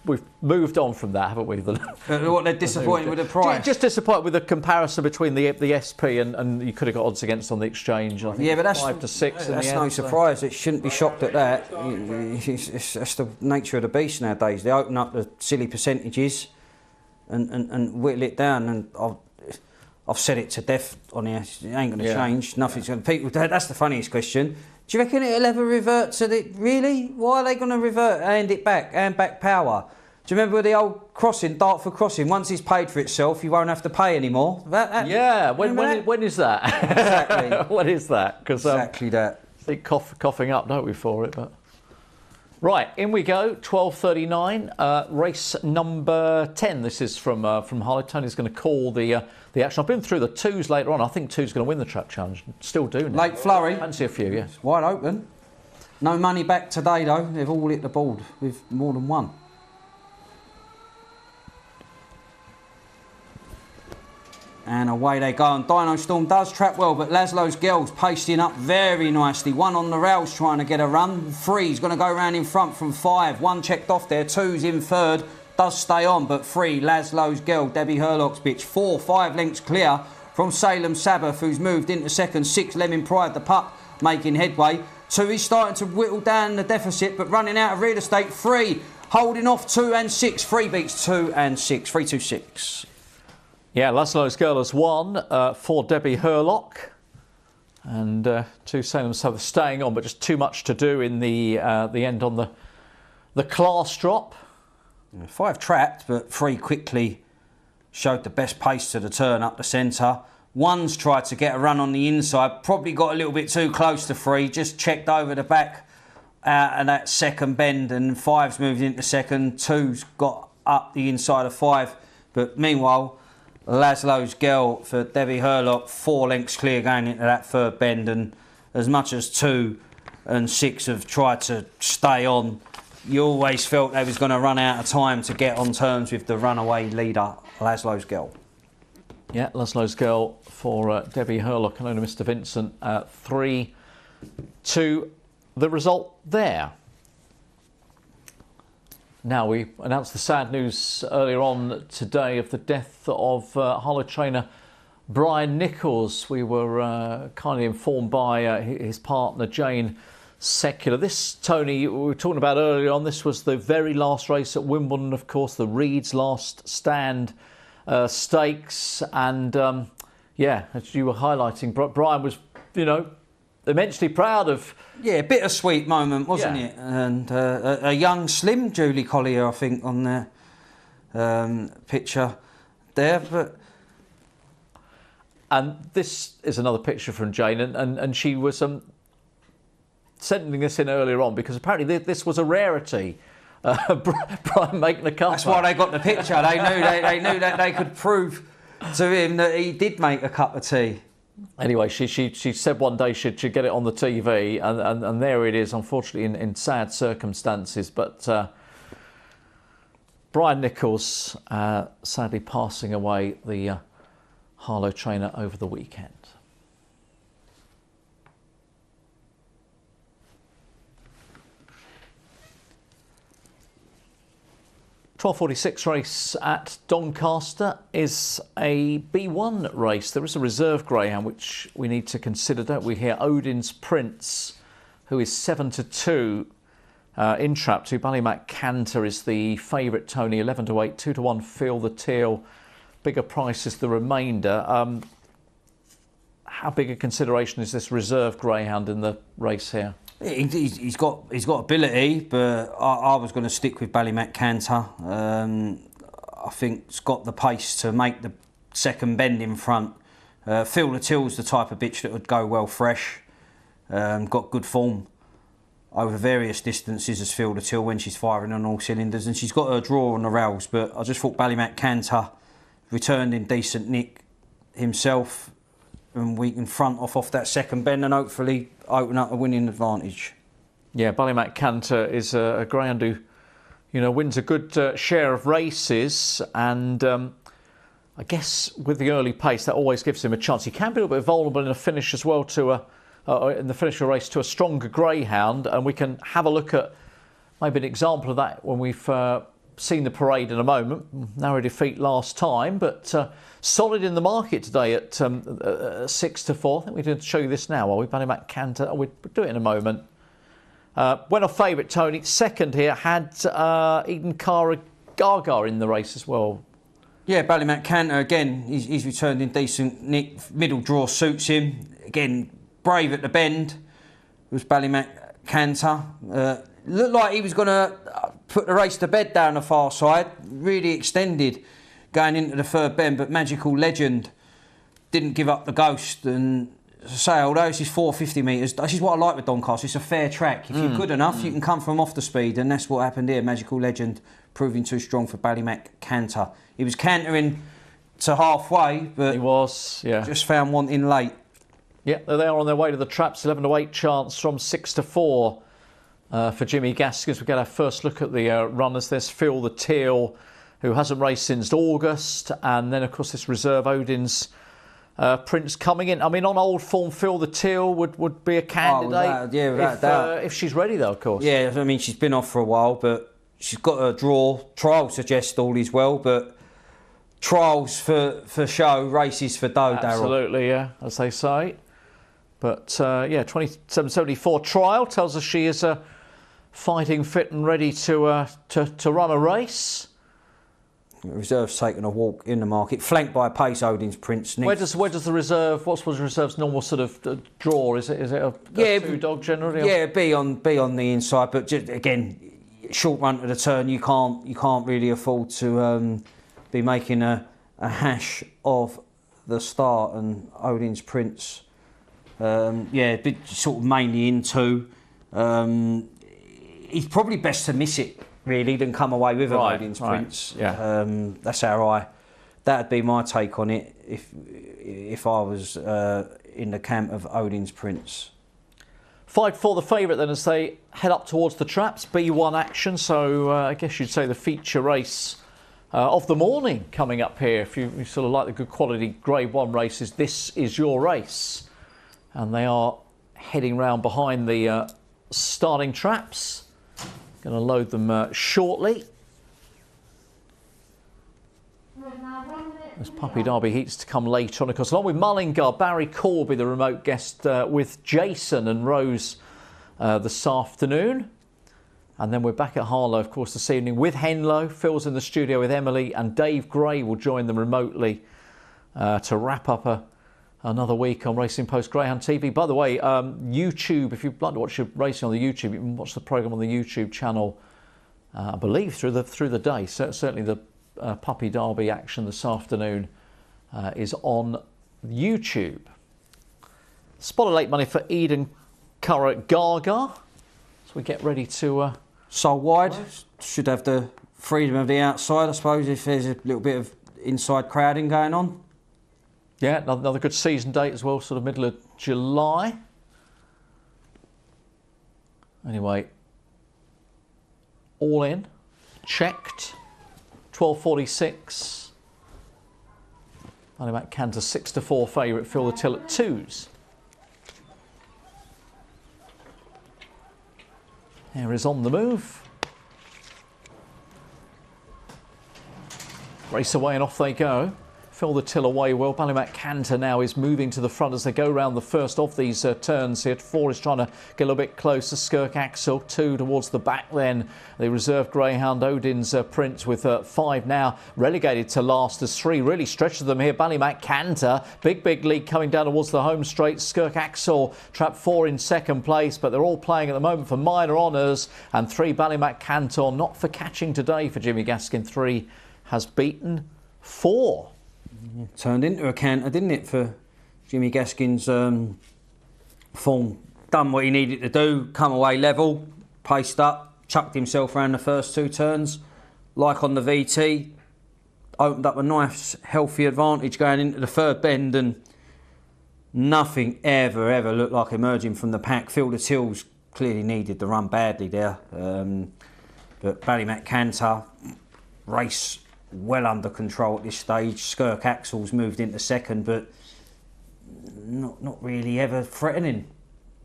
We've moved on from that, haven't we? What, they're disappointed with the price? Just disappointed with the comparison between the SP and you could have got odds against on the exchange. I think yeah, but that's 5 to 6 in the end. That's no surprise. It shouldn't be shocked at that. That's the nature of the beast nowadays. They open up the silly percentages and whittle it down. And I've said it to death on here. It ain't going to change. Nothing's going to. People. That's the funniest question. Do you reckon it'll ever revert to the... Really? Why are they going to revert, hand it back, hand back power? Do you remember the old crossing, Dartford crossing? Once it's paid for itself, you won't have to pay anymore. Yeah, when is that? Exactly. When is that? Exactly that. I think coughing up, don't we, for it? But right, in we go, 12:39, race number 10. This is from Harlow. Tony's going to call the action. I've been through the 2s later on. I think 2's going to win the Trap Challenge. Still do now. Late flurry. Fancy a few, yeah. It's wide open. No money back today, though. They've all hit the board with more than one. And away they go, and Dino Storm does trap well, but Laszlo's Girl's pasting up very nicely. 1 on the rails trying to get a run. 3's going to go round in front from 5. 1 checked off there, 2's in 3rd. Does stay on, but 3, Laszlo's Girl, Debbie Hurlock's bitch. 4, 5 lengths clear from Salem Sabbath, who's moved into 2nd. 6, Lemon Pride, the pup, making headway. 2, he's starting to whittle down the deficit, but running out of real estate. 3, holding off 2 and 6. 3 beats 2 and 6. 3, 2, 6. Yeah, Laszlo's Girl has won for Debbie Hurlock, and 2 Salem Sabbath staying on, but just too much to do in the end on the class drop. 5 trapped, but 3 quickly showed the best pace to the turn up the centre. 1's tried to get a run on the inside, probably got a little bit too close to 3, just checked over the back out of that 2nd bend, and 5's moved into 2nd. 2's got up the inside of 5, but meanwhile Laszlo's Girl for Debbie Hurlock 4 lengths clear going into that 3rd bend, and as much as 2 and 6 have tried to stay on, you always felt they was going to run out of time to get on terms with the runaway leader, Laszlo's Girl. Yeah, Laszlo's Girl for Debbie Hurlock and owner Mr. Vincent. 3 to the result there. Now, we announced the sad news earlier on today of the death of Harlow trainer Brian Nichols. We were kindly informed by his partner Jane Secular. This, Tony, we were talking about earlier on, this was the very last race at Wimbledon, of course, the Reed's last stand stakes. And, yeah, as you were highlighting, Brian was, you know, immensely proud of... Yeah, a bittersweet moment, wasn't it? And a young, slim Julie Collier, I think, on the picture there. But and this is another picture from Jane, and she was sending this in earlier on because apparently this was a rarity. Brian making the cut. That's why they got the picture. They knew that they could prove to him that he did make a cup of tea. Anyway, she said one day she'd get it on the TV, and there it is, unfortunately in sad circumstances. But Brian Nichols sadly passing away, the Harlow trainer, over the weekend. 12:46 race at Doncaster is a B1 race. There is a reserve greyhound which we need to consider, don't we? Here, Odin's Prince, who is 7-2 in trap 2. Ballymac Canter is the favourite. Tony 11-8, 2-1. Feel the Teal. Bigger price is the remainder. How big a consideration is this reserve greyhound in the race here? He's got ability, but I was going to stick with Ballymac Canter. I think it's got the pace to make the second bend in front. Feel the Teal's the type of bitch that would go well fresh. Got good form over various distances as Feel the Teal when she's firing on all cylinders, and she's got her draw on the rails. But I just thought Ballymac Canter returned in decent nick himself, and we can front off that second bend and hopefully open up a winning advantage. Yeah, Ballymac Canter is a greyhound who, wins a good share of races, and I guess with the early pace that always gives him a chance. He can be a little bit vulnerable in a finish as well in the finish of a race to a stronger greyhound, and we can have a look at maybe an example of that when we've seen the parade in a moment. Narrow defeat last time, but solid in the market today at 6-4. I think we did show you this now, are we? Ballymac Canter. We'll do it in a moment. Went off favourite, Tony. Second here had Eden Cara Gaga in the race as well. Yeah, Ballymac Canter again. He's returned in decent nick. Middle draw suits him. Again, brave at the bend was Ballymac Canter. Looked like he was going to put the race to bed down the far side. Really extended going into the third bend, but Magical Legend didn't give up the ghost. And as I say, although this is 450 metres, this is what I like with Doncaster. It's a fair track. If you're good enough, you can come from off the speed, and that's what happened here. Magical Legend proving too strong for Ballymac Canter. He was cantering to halfway, but he was, just found wanting late. Yeah, they are on their way to the traps. 11-8 chance from 6-4 for Jimmy Gaskins. We get our first look at the runners. There's Feel the Teal, who hasn't raced since August, and then of course this reserve Odin's Prince coming in. I mean, on old form, Feel the Teal would be a candidate. Without doubt. If she's ready, though, of course. Yeah, I mean, she's been off for a while, but she's got her draw. Trials suggest all is well, but trials for show, races for dough, Darrell. Absolutely, yeah, as they say. But 27.74 trial tells us she is fighting fit and ready to run a race. Reserve's taken a walk in the market, flanked by a pace Odin's Prince. Where does the reserve? What's the reserve's normal sort of draw? Is it a two dog generally? Yeah, be on the inside, but just, again, short run to the turn. You can't really afford to be making a hash of the start. And Odin's Prince, sort of mainly into. He's probably best to miss it, really, than come away with Odin's Prince. Yeah. That's that'd be my take on it if I was in the camp of Odin's Prince. 5-4 the favourite then as they head up towards the traps. B1 action, so I guess you'd say the feature race of the morning coming up here. If you sort of like the good quality Grade 1 races, this is your race. And they are heading round behind the starting traps. Going to load them shortly. There's Puppy Derby heats to come later on, of course. Along with Mullingar, Barry Corby, the remote guest, with Jason and Rose this afternoon. And then we're back at Harlow, of course, this evening with Henlow. Phil's in the studio with Emily, and Dave Gray will join them remotely to wrap up another week on Racing Post Greyhound TV. By the way, YouTube, if you'd like to watch your racing on the YouTube, you can watch the programme on the YouTube channel, I believe, through the day. So, certainly the Puppy Derby action this afternoon is on YouTube. Spot of late money for Eden Cara Gaga. So we get ready to... Soul wide. Should have the freedom of the outside, I suppose, if there's a little bit of inside crowding going on. Yeah, another good season date as well, sort of middle of July. Anyway, all in, checked, 12.46. Ballymac Canter 6-4 favourite, Feel the Till at 2s. Here is On the Move. Race away and off they go. Fill the till away well. Ballymac Canter now is moving to the front as they go round the first of these turns here. 4 is trying to get a little bit closer. Skirk Axel, 2 towards the back then. The reserve Greyhound Odin's Prince with 5 now relegated to last as 3 really stretches them here. Ballymac Canter, big lead coming down towards the home straight. Skirk Axel trapped 4 in second place, but they're all playing at the moment for minor honours. And 3 Ballymac Canter not for catching today for Jimmy Gaskin. 3 has beaten 4. Yeah, turned into a canter, didn't it, for Jimmy Gaskin's form. Done what he needed to do, come away level, paced up, chucked himself around the first 2 turns. Like on the VT, opened up a nice, healthy advantage going into the third bend, and nothing ever looked like emerging from the pack. Phil the Tills clearly needed the run badly there. But Ballymac Canter, race well under control at this stage. Skirk Axel's moved into second, but not really ever threatening.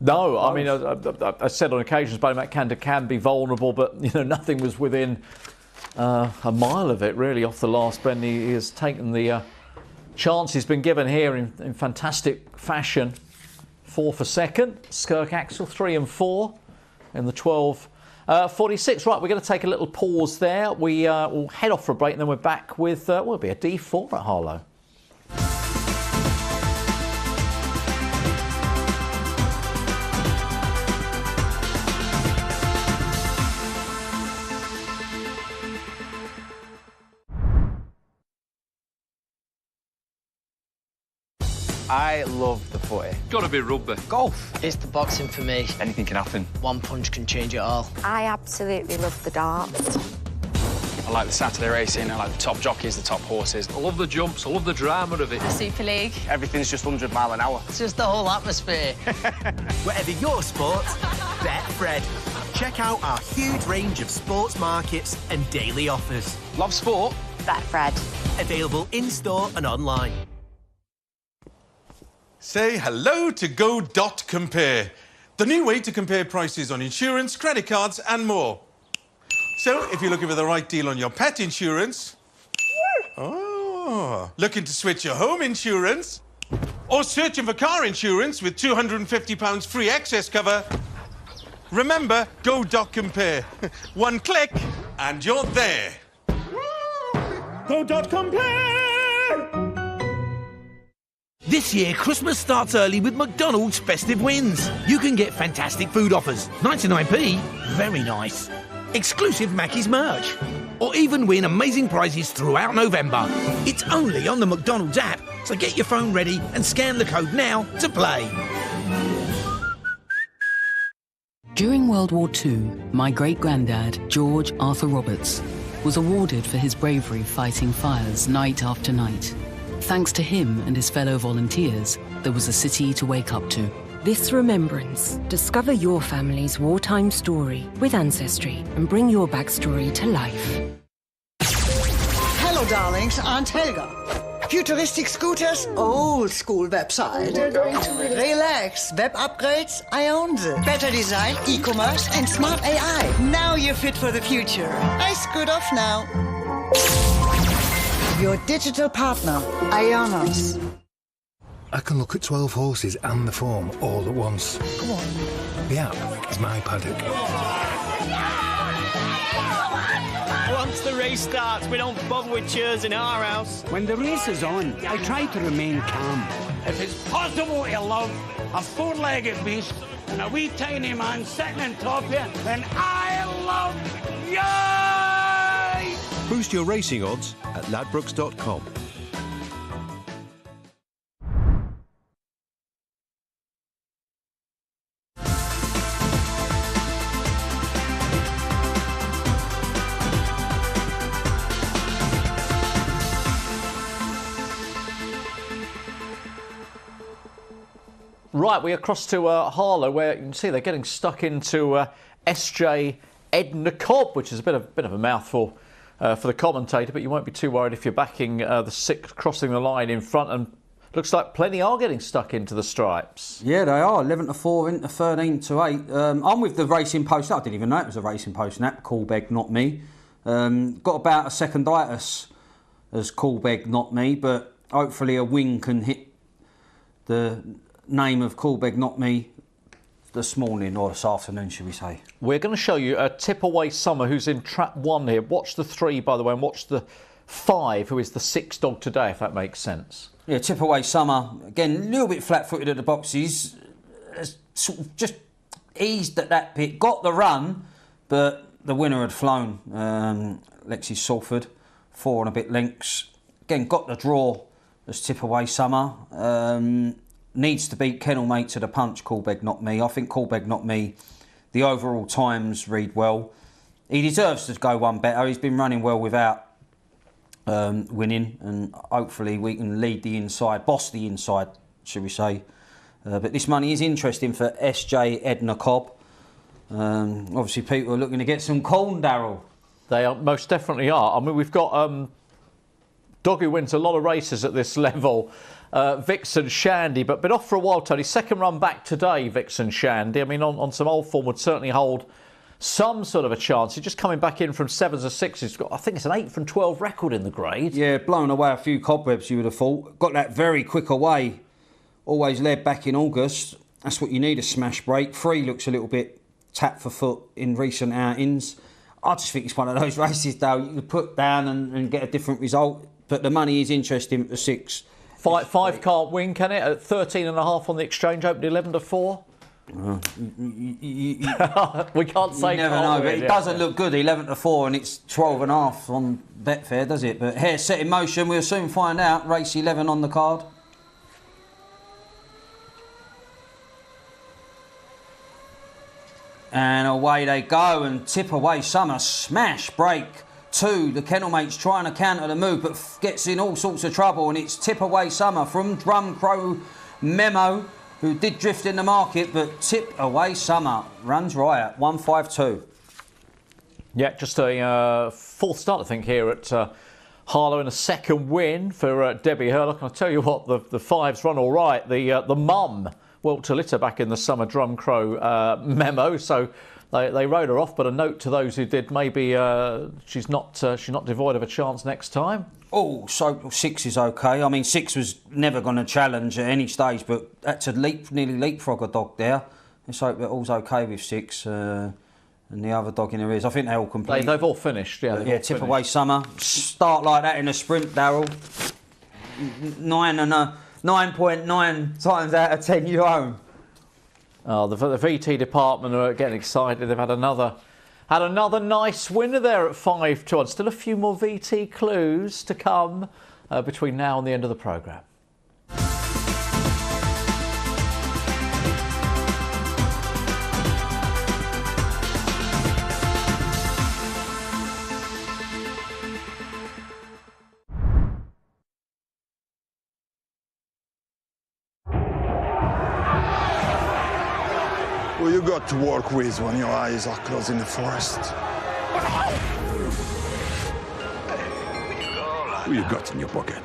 No, I mean, I said on occasions Ballymac Canter can be vulnerable, but nothing was within a mile of it really off the last bend. He has taken the chance he's been given here in fantastic fashion. 4 for second. Skirk Axel 3 and 4 in the 12:46. Right, we're going to take a little pause there. We will head off for a break and then we're back with, will be a D4 at Harlow. I love the footy. Gotta be rugby. Golf. It's the boxing for me. Anything can happen. One punch can change it all. I absolutely love the darts. I like the Saturday racing, I like the top jockeys, the top horses. I love the jumps, I love the drama of it. The Super League. Everything's just 100 mile an hour. It's just the whole atmosphere. Whatever your sport, bet Fred. Check out our huge range of sports markets and daily offers. Love sport? Bet Fred. Available in-store and online. Say hello to Go.Compare, the new way to compare prices on insurance, credit cards and more. So, if you're looking for the right deal on your pet insurance, looking to switch your home insurance, or searching for car insurance with £250 free excess cover, remember Go.Compare. One click and you're there. Go.Compare! This year, Christmas starts early with McDonald's festive wins. You can get fantastic food offers, 99p, very nice, exclusive Mackey's merch, or even win amazing prizes throughout November. It's only on the McDonald's app, so get your phone ready and scan the code now to play. During World War II, my great-granddad, George Arthur Roberts, was awarded for his bravery fighting fires night after night. Thanks to him and his fellow volunteers, there was a city to wake up to. This remembrance. Discover your family's wartime story with Ancestry and bring your backstory to life. Hello, darlings. Aunt Helga. Futuristic scooters, old school website. Relax. Web upgrades, I own them. Better design, e-commerce and smart AI. Now you're fit for the future. I scoot off now. Your digital partner, Ionos. I can look at 12 horses and the form all at once. Come on. The app is my paddock. Once the race starts, we don't bother with cheers in our house. When the race is on, I try to remain calm. If it's possible to love a four-legged beast and a wee tiny man sitting on top of you, then I love you! Boost your racing odds at ladbrokes.com. Right, we're across to Harlow, where you can see they're getting stuck into SJ Edna Cobb, which is a bit of a mouthful for the commentator, but you won't be too worried if you're backing the sixth crossing the line in front, and looks like plenty are getting stuck into the stripes. Yeah, they are. 11-4 into 13-8. I'm with the Racing Post. I didn't even know it was a Racing Post nap. Callbeg, not me. Got about a seconditis as Coolbeg Not Me, but hopefully a win can hit the name of Coolbeg Not Me this morning, or this afternoon, should we say. We're going to show you a Tip Away Summer who's in trap 1 here. Watch the 3, by the way, and watch the 5, who is the 6th dog today, if that makes sense. Yeah, Tip Away Summer, again, a little bit flat-footed at the boxes, sort of just eased at that bit, got the run, but the winner had flown. Lexi Salford, 4 and a bit lengths. Again, got the draw as Tip Away Summer. Needs to beat Kennel Mate to the punch, Coolbeg Not Me. I think Coolbeg Not Me, the overall times read well. He deserves to go one better. He's been running well without winning, and hopefully we can lead the inside, boss the inside, should we say. But this money is interesting for SJ Edna Cobb. Obviously people are looking to get some corn, Darrell. They are, most definitely are. I mean, we've got dog who wins a lot of races at this level, Vixen Shandy, but been off for a while, Tony. Second run back today, Vixen Shandy. I mean, on some old form would certainly hold some sort of a chance. He's just coming back in from 7s or 6s. He's got, I think it's an 8 from 12 record in the grade. Yeah, blown away a few cobwebs, you would have thought. Got that very quick away. Always led back in August. That's what you need, a smash break. 3 looks a little bit tap for foot in recent outings. I just think it's one of those races, though, you can put down and get a different result. But the money is interesting at the 6. 5 can't win, can it? At 13.5 on the exchange, opened 11-4. We can't say. You never know, but it doesn't look good. 11-4, and it's 12.5 on Betfair, does it? But here, set in motion. We'll soon find out. Race 11 on the card. And away they go, and Tip Away Summer, smash break 2. The Kennel Mate's trying to counter the move, but gets in all sorts of trouble, and it's Tip Away Summer from Drum Crow Memo, who did drift in the market, but Tip Away Summer runs riot, 152. Yeah, just a 4th start, I think, here at Harlow, and a 2nd win for Debbie Hurlock. I'll tell you what, the 5s run all right. The mum, Walter Litter, back in the summer Drum Crow Memo, so they rode her off. But a note to those who did, maybe she's not devoid of a chance next time. Oh, so 6 is okay. I mean, 6 was never going to challenge at any stage, but had to nearly leapfrog a dog there. Let's hope that all's okay with 6 and the other dog in there is. I think they all complete. They've all finished, yeah. Yeah, Tip Away Summer. Start like that in a sprint, Darrell. 9.9 times out of 10 you own. Oh, the VT department are getting excited. They've had another nice winner there at 5-2. Still a few more VT clues to come between now and the end of the programme. Who you got to work with when your eyes are closed in the forest? Who you got in your pocket?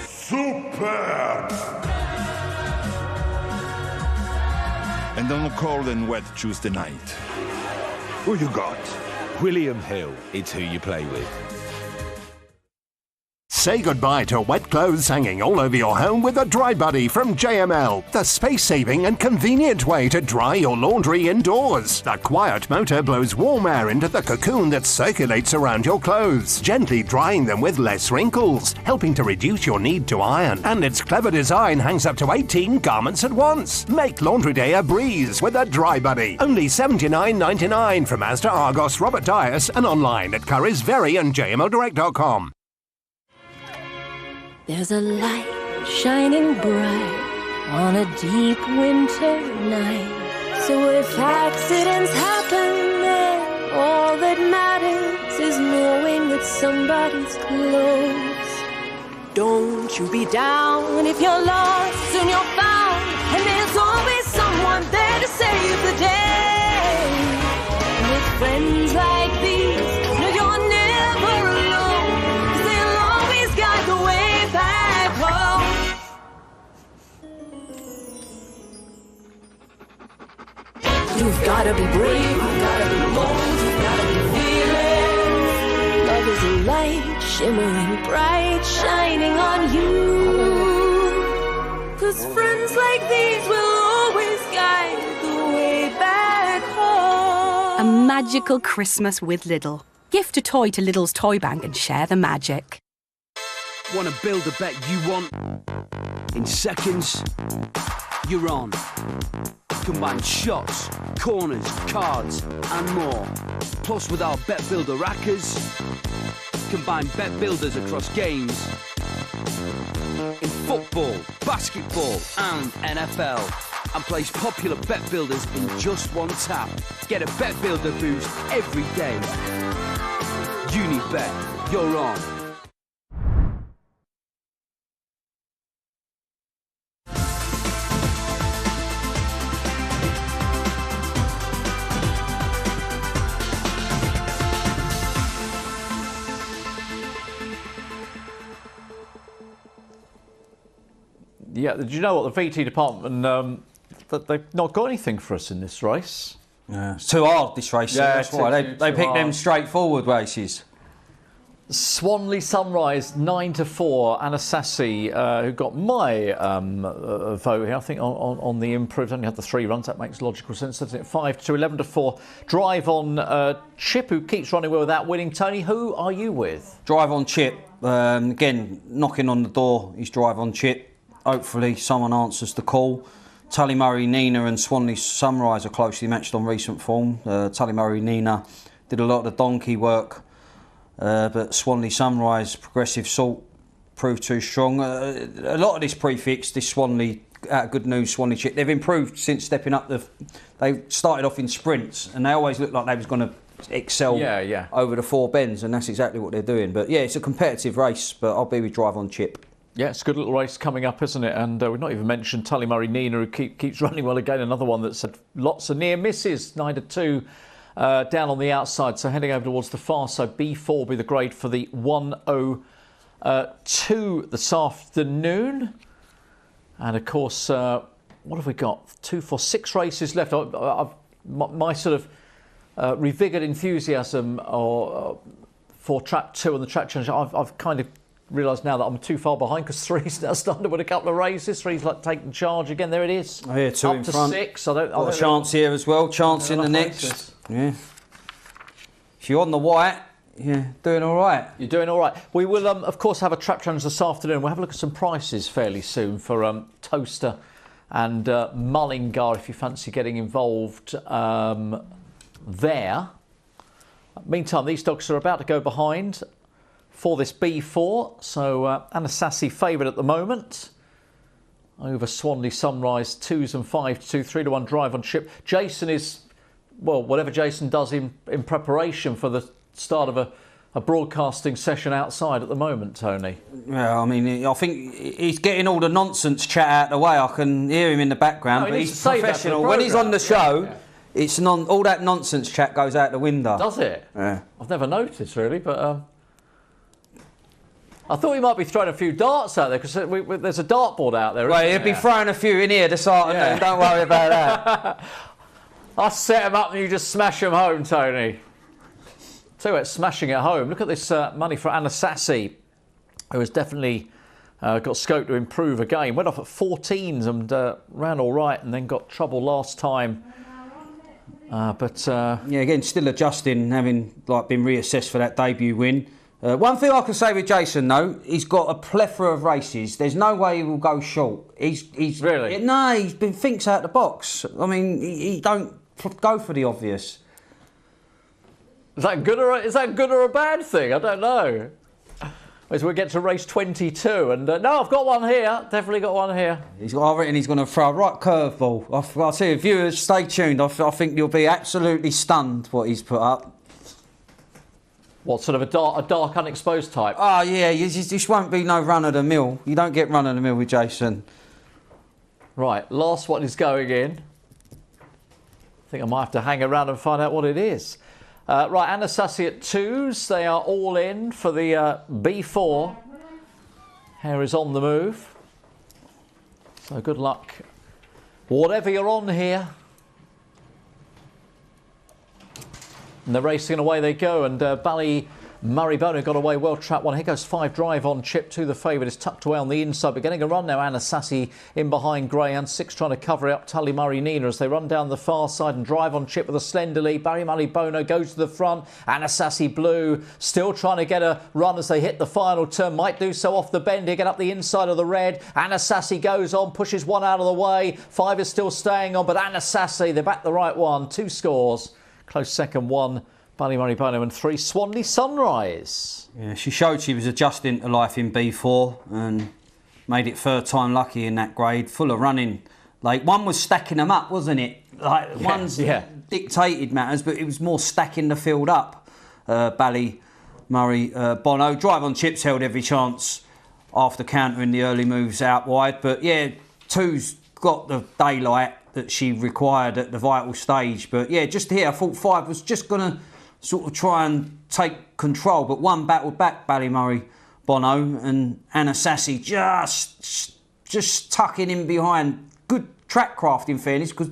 Superb! And on a cold and wet Tuesday night, who you got? William Hill, it's who you play with. Say goodbye to wet clothes hanging all over your home with a Dry Buddy from JML, the space-saving and convenient way to dry your laundry indoors. The quiet motor blows warm air into the cocoon that circulates around your clothes, gently drying them with less wrinkles, helping to reduce your need to iron. And its clever design hangs up to 18 garments at once. Make laundry day a breeze with a Dry Buddy. Only $79.99 from Asda, Argos, Robert Dias, and online at Currys, Very and JMLdirect.com. There's a light shining bright on a deep winter night. So if accidents happen, then all that matters is knowing that somebody's close. Don't you be down if you're lost and you're found, and there's always someone there to save the day. With friends like these, no, you're never alone, 'cause they'll always guide the way back home. You've gotta be brave, you've gotta be bold, you've gotta be light shimmering bright, shining on you. 'Cause friends like these will always guide the way back home. A magical Christmas with Lidl. Gift a toy to Lidl's Toy Bank and share the magic. Want to build a bet you want? In seconds, you're on. Combine shots, corners, cards, and more. Plus, with our Bet Builder rackers, combine bet builders across games in football, basketball, and NFL. And place popular bet builders in just one tap. Get a bet builder boost every day. Unibet, you're on. Yeah, did you know what, the VT department, that they've not got anything for us in this race? Yeah, it's too hard, this race. Yeah, that's why they pick them straightforward races. Swanley Sunrise 9-4. Anasazi, who got my vote here, I think on the improved, only had the 3 runs. That makes logical sense, doesn't it? 5-2, 11-4. Drive on Chip, who keeps running well without winning. Tony, who are you with? Drive on Chip. Again, knocking on the door is Drive on Chip. Hopefully someone answers the call. Tully Murray, Nina and Swanley Sunrise are closely matched on recent form. Tully Murray, Nina did a lot of the donkey work, but Swanley Sunrise, progressive salt, proved too strong. A lot of this prefix, this Swanley, good news Swanley Chip, they've improved since stepping up. They started off in sprints and they always looked like they was going to excel over the 4 bends, and that's exactly what they're doing. But yeah, it's a competitive race, but I'll be with Drive on Chip. Yeah, it's a good little race coming up, isn't it? And we've not even mentioned Tully Murray Nina, who keeps running well again. Another one that's had lots of near misses. 9-2 down on the outside. So heading over towards the far side. B4 will be the grade for the 102 this afternoon. And of course, what have we got? 2, 4, 6 races left. My sort of revigored enthusiasm for Track 2 and the Track Challenge, I've kind of realised now that I'm too far behind, because 3's now starting to win a couple of races. 3's like taking charge again. There it is. Oh, yeah, 2 up in to front. 6. Got a chance here as well. Chance in the next. Races. Yeah. If you're on the white, yeah, doing all right. You're doing all right. We will, of course, have a Trap Challenge this afternoon. We'll have a look at some prices fairly soon for Towcester and Mullingar, if you fancy getting involved there. Meantime, these dogs are about to go behind for this B4. So Anasazi favoured at the moment over Swanley Sunrise, 2s and 5-2, 3-1 Drive on Chip. Jason is, well, whatever Jason does in preparation for the start of a broadcasting session outside at the moment, Tony. Yeah, I mean, I think he's getting all the nonsense chat out of the way. I can hear him in the background, but he's professional. When he's on the show, it's all that nonsense chat goes out the window. Does it? Yeah. I've never noticed, really, but I thought he might be throwing a few darts out there, because there's a dartboard out there. Well, he'll be throwing a few in here this afternoon. Don't worry about that. I'll set him up and you just smash them home, Tony. So it's smashing it home. Look at this money for Anasazi, who has definitely got scope to improve again. Went off at 14s and ran all right, and then got trouble last time. Yeah, again, still adjusting, having been reassessed for that debut win. One thing I can say with Jason, though, he's got a plethora of races. There's no way he will go short. He's really? No, he's been thinks out the box. I mean, he don't go for the obvious. Is that good or a bad thing? I don't know. As we get to race 22, and no, I've got one here. Definitely got one here. I reckon he's going to throw a right curveball. I'll tell you, viewers, stay tuned. I think you'll be absolutely stunned what he's put up. What, sort of a dark unexposed type? Oh yeah, this won't be no run of the mill. You don't get run of the mill with Jason. Right, last one is going in. I think I might have to hang around and find out what it is. Right, Anasazi at 2s. They are all in for the B4. Hare is on the move. So good luck, whatever you're on here. And they're racing, away they go. And Maribona got away well, trap one. Here goes 5 drive on chip to the favourite. Is tucked away on the inside, but getting a run now. Anna Sassy in behind Greyhound. 6 trying to cover it up. Tully Murray Nina as they run down the far side and drive on chip with a slender lead. Barry Maribona goes to the front. Anna Sassy Blue still trying to get a run as they hit the final turn. Might do so off the bend here. Get up the inside of the red. Anna Sassy goes on, pushes 1 out of the way. 5 is still staying on, but Anna Sassy, they back the right one. 2 scores. Close second, 1. Ballymurray Bono and 3 Swanley Sunrise. Yeah, she showed she was adjusting to life in B4 and made it third time lucky in that grade. Full of running. Like, one was stacking them up, wasn't it? Like, one's dictated matters, but it was more stacking the field up. Ballymurray Bono. Drive on chips held every chance after countering the early moves out wide. But yeah, 2's got the daylight that she required at the vital stage. But yeah, just here, I thought 5 was just going to sort of try and take control, but 1 battled back Ballymurray Bono, and Anna Sassy just tucking in behind. Good track craft, in fairness, because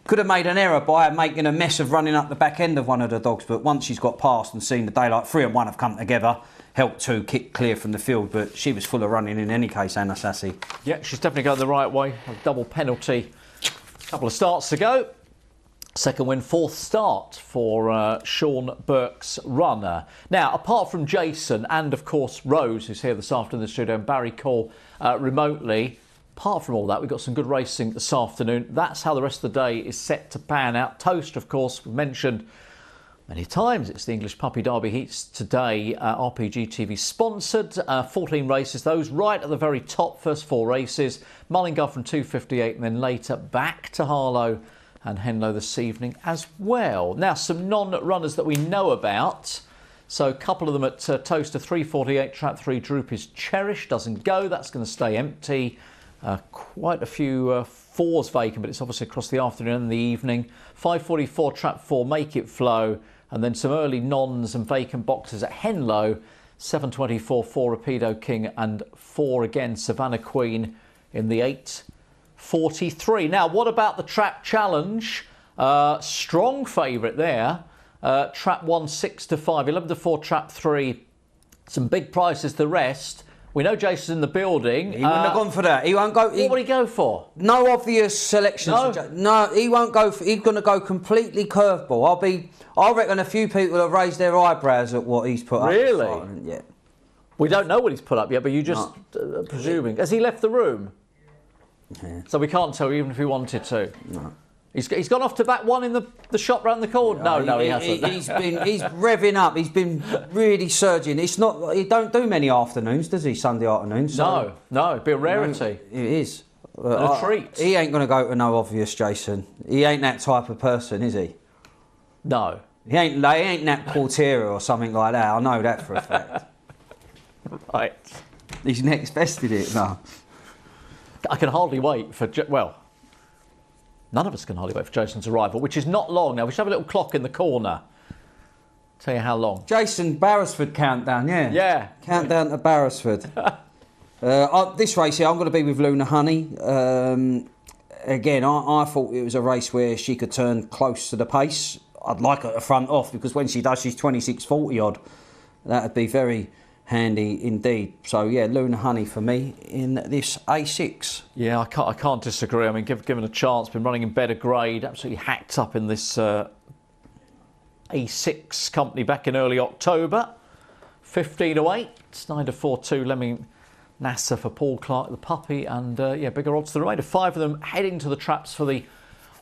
could have made an error by making a mess of running up the back end of one of the dogs, but once she's got past and seen the daylight, 3 and 1 have come together, helped 2 kick clear from the field, but she was full of running in any case, Anna Sassy. Yeah, she's definitely going the right way. A double penalty. A couple of starts to go. Second win, 4th start for Sean Burke's runner. Now, apart from Jason and, of course, Rose, who's here this afternoon in the studio, and Barry Cole remotely, apart from all that, we've got some good racing this afternoon. That's how the rest of the day is set to pan out. Towcester, of course, we've mentioned many times. It's the English Puppy Derby heats today. RPGTV sponsored. 14 races, those right at the very top. First 4 races. Mullingar from 2:58 and then later back to Harlow and Henlow this evening as well. Now, some non-runners that we know about. So a couple of them at Towcester, 3:48, trap 3, Droop is Cherish, doesn't go. That's going to stay empty. Quite a few 4s vacant, but it's obviously across the afternoon and the evening. 5:44, trap 4, Make It Flow. And then some early nons and vacant boxes at Henlow. 7:24, 4 Rapido King and 4 again, Savannah Queen in the 8:43. Now, what about the Trap Challenge? Strong favourite there. Trap 1, 6-5, 11-4, Trap 3. Some big prices the rest. We know Jason's in the building. He wouldn't have gone for that. He won't go. What would he go for? No obvious selections. No, he won't go for. He's going to go completely curveball. I reckon a few people have raised their eyebrows at what he's put up. Really? Yeah. We don't know what he's put up yet, but you just presuming. Has he left the room? Yeah. So we can't tell even if he wanted to. No. He's gone off to back 1 in the shop round the corner. No, he hasn't. He's revving up. He's been really surging. It's not. He don't do many afternoons, does he? Sunday afternoons. So, no, it'd be a rarity. It is. A treat. He ain't going to go to no obvious, Jason. He ain't that type of person, is he? No. He ain't Nat Portera or something like that. I know that for a fact. Right. He's next bested it. No. I can hardly wait for. None of us can hardly wait for Jason's arrival, which is not long now. We should have a little clock in the corner. Tell you how long. Jason, Barrasford countdown, yeah. Yeah. Countdown to Barrasford. This race here, I'm going to be with Luna Honey. Again, I thought it was a race where she could turn close to the pace. I'd like her to front off because when she does, she's 26.40 odd. That would be very handy indeed. So yeah, Luna Honey for me in this A6. Yeah, I can't disagree. I mean, given a chance, been running in better grade, absolutely hacked up in this A6 company back in early October. 15-8, 9-4-2 Lemming Nasser for Paul Clark, the puppy, and bigger odds to the remainder. 5 of them heading to the traps for the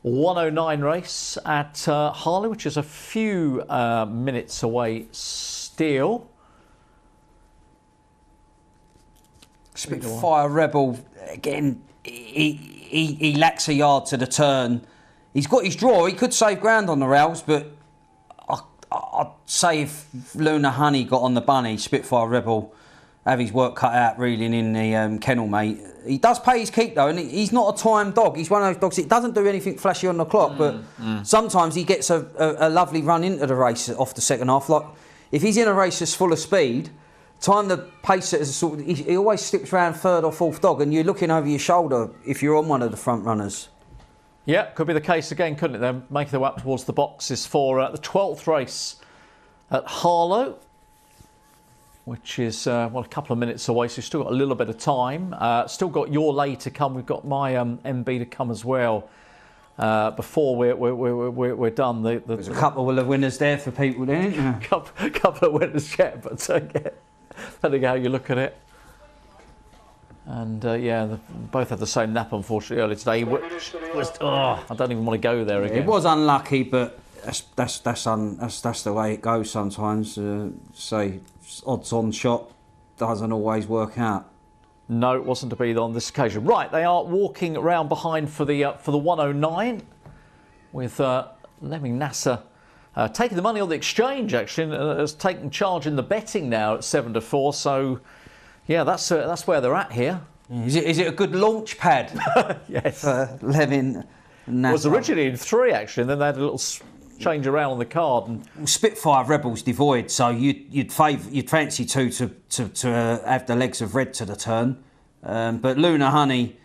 109 race at Harlow, which is a few minutes away still. Spitfire Rebel, again, he lacks a yard to the turn. He's got his draw, he could save ground on the rails, but I'd say if Luna Honey got on the bunny, Spitfire Rebel have his work cut out reeling in the kennel, mate. He does pay his keep though, and he's not a time dog. He's one of those dogs that doesn't do anything flashy on the clock, but sometimes he gets a lovely run into the race off the second half. Like if he's in a race that's full of speed, time the pace setters sort of, he always slips round 3rd or 4th dog, and you're looking over your shoulder if you're on one of the front runners. Yeah, could be the case again, couldn't it? They're making their way up towards the boxes for the 12th race at Harlow. which is well, a couple of minutes away, so we've still got a little bit of time. Still got your lay to come. We've got my MB to come as well. Before we're done, there's a couple of winners there for people, isn't there? couple of winners yet, but depending how you look at it. And yeah, both had the same nap, unfortunately, earlier today. I don't even want to go there again. It was unlucky, but that's the way it goes sometimes. Say odds-on shot doesn't always work out. No, it wasn't to be on this occasion. Right, they are walking around behind for the 109 with Lemming Nasser taking the money on the exchange, actually, and has taken charge in the betting now at 7-4. So, yeah, that's where they're at here. Is it a good launch pad? Yes. Lemming Nasser. It was originally in 3, actually, and then they had a little change around on the card. And Spitfire Rebel's devoid, so you'd fancy two to have the legs of red to the turn, but Luna Honey,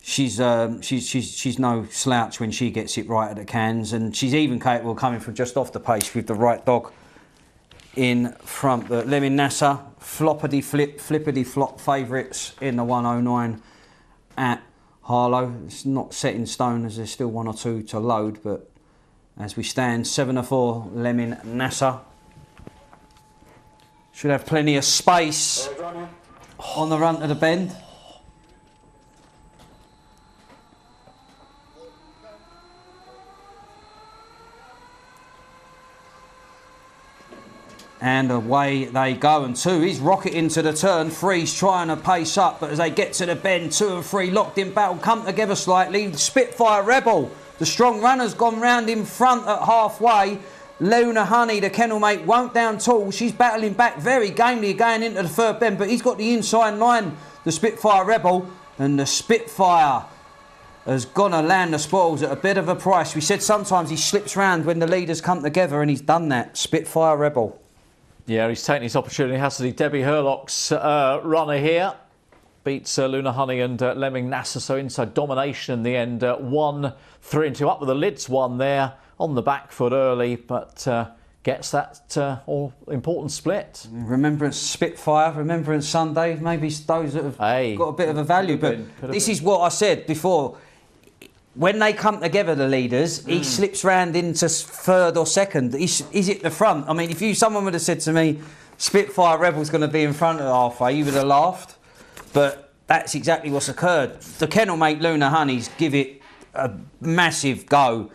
she's no slouch when she gets it right at the cans, and she's even capable of coming from just off the pace with the right dog in front. But Lemming Nasser, flippity flop favourites in the 109 at Harlow. It's not set in stone as there's still 1 or 2 to load, but as we stand, 7-4, Lemming Nasser. Should have plenty of space on the run to the bend. And away they go, and 2 is rocketing to the turn. 3's trying to pace up, but as they get to the bend, 2 and 3 locked in battle, come together slightly. Spitfire Rebel, the strong runner's gone round in front at halfway. Luna Honey, the kennel mate, won't down tall. She's battling back very gamely going into the third bend, but he's got the inside line, the Spitfire Rebel, and the Spitfire has gone to land the spoils at a bit of a price. We said sometimes he slips round when the leaders come together, and he's done that. Spitfire Rebel. Yeah, he's taken his opportunity, hasn't he? Debbie Herlock's runner here beats Luna Honey and Lemming Nasser, so inside domination in the end. 1, 3 and 2 up with the lids 1 there on the back foot early, but gets that all-important split. Remembrance Spitfire, Remembrance Sunday, maybe those that have got a bit of a value, but this is what I said before. When they come together, the leaders, he slips round into 3rd or 2nd. Is it the front? I mean, if someone would have said to me, Spitfire Rebel's going to be in front of halfway, you would have laughed. But that's exactly what's occurred. The kennel mate Luna Honey's give it a massive go,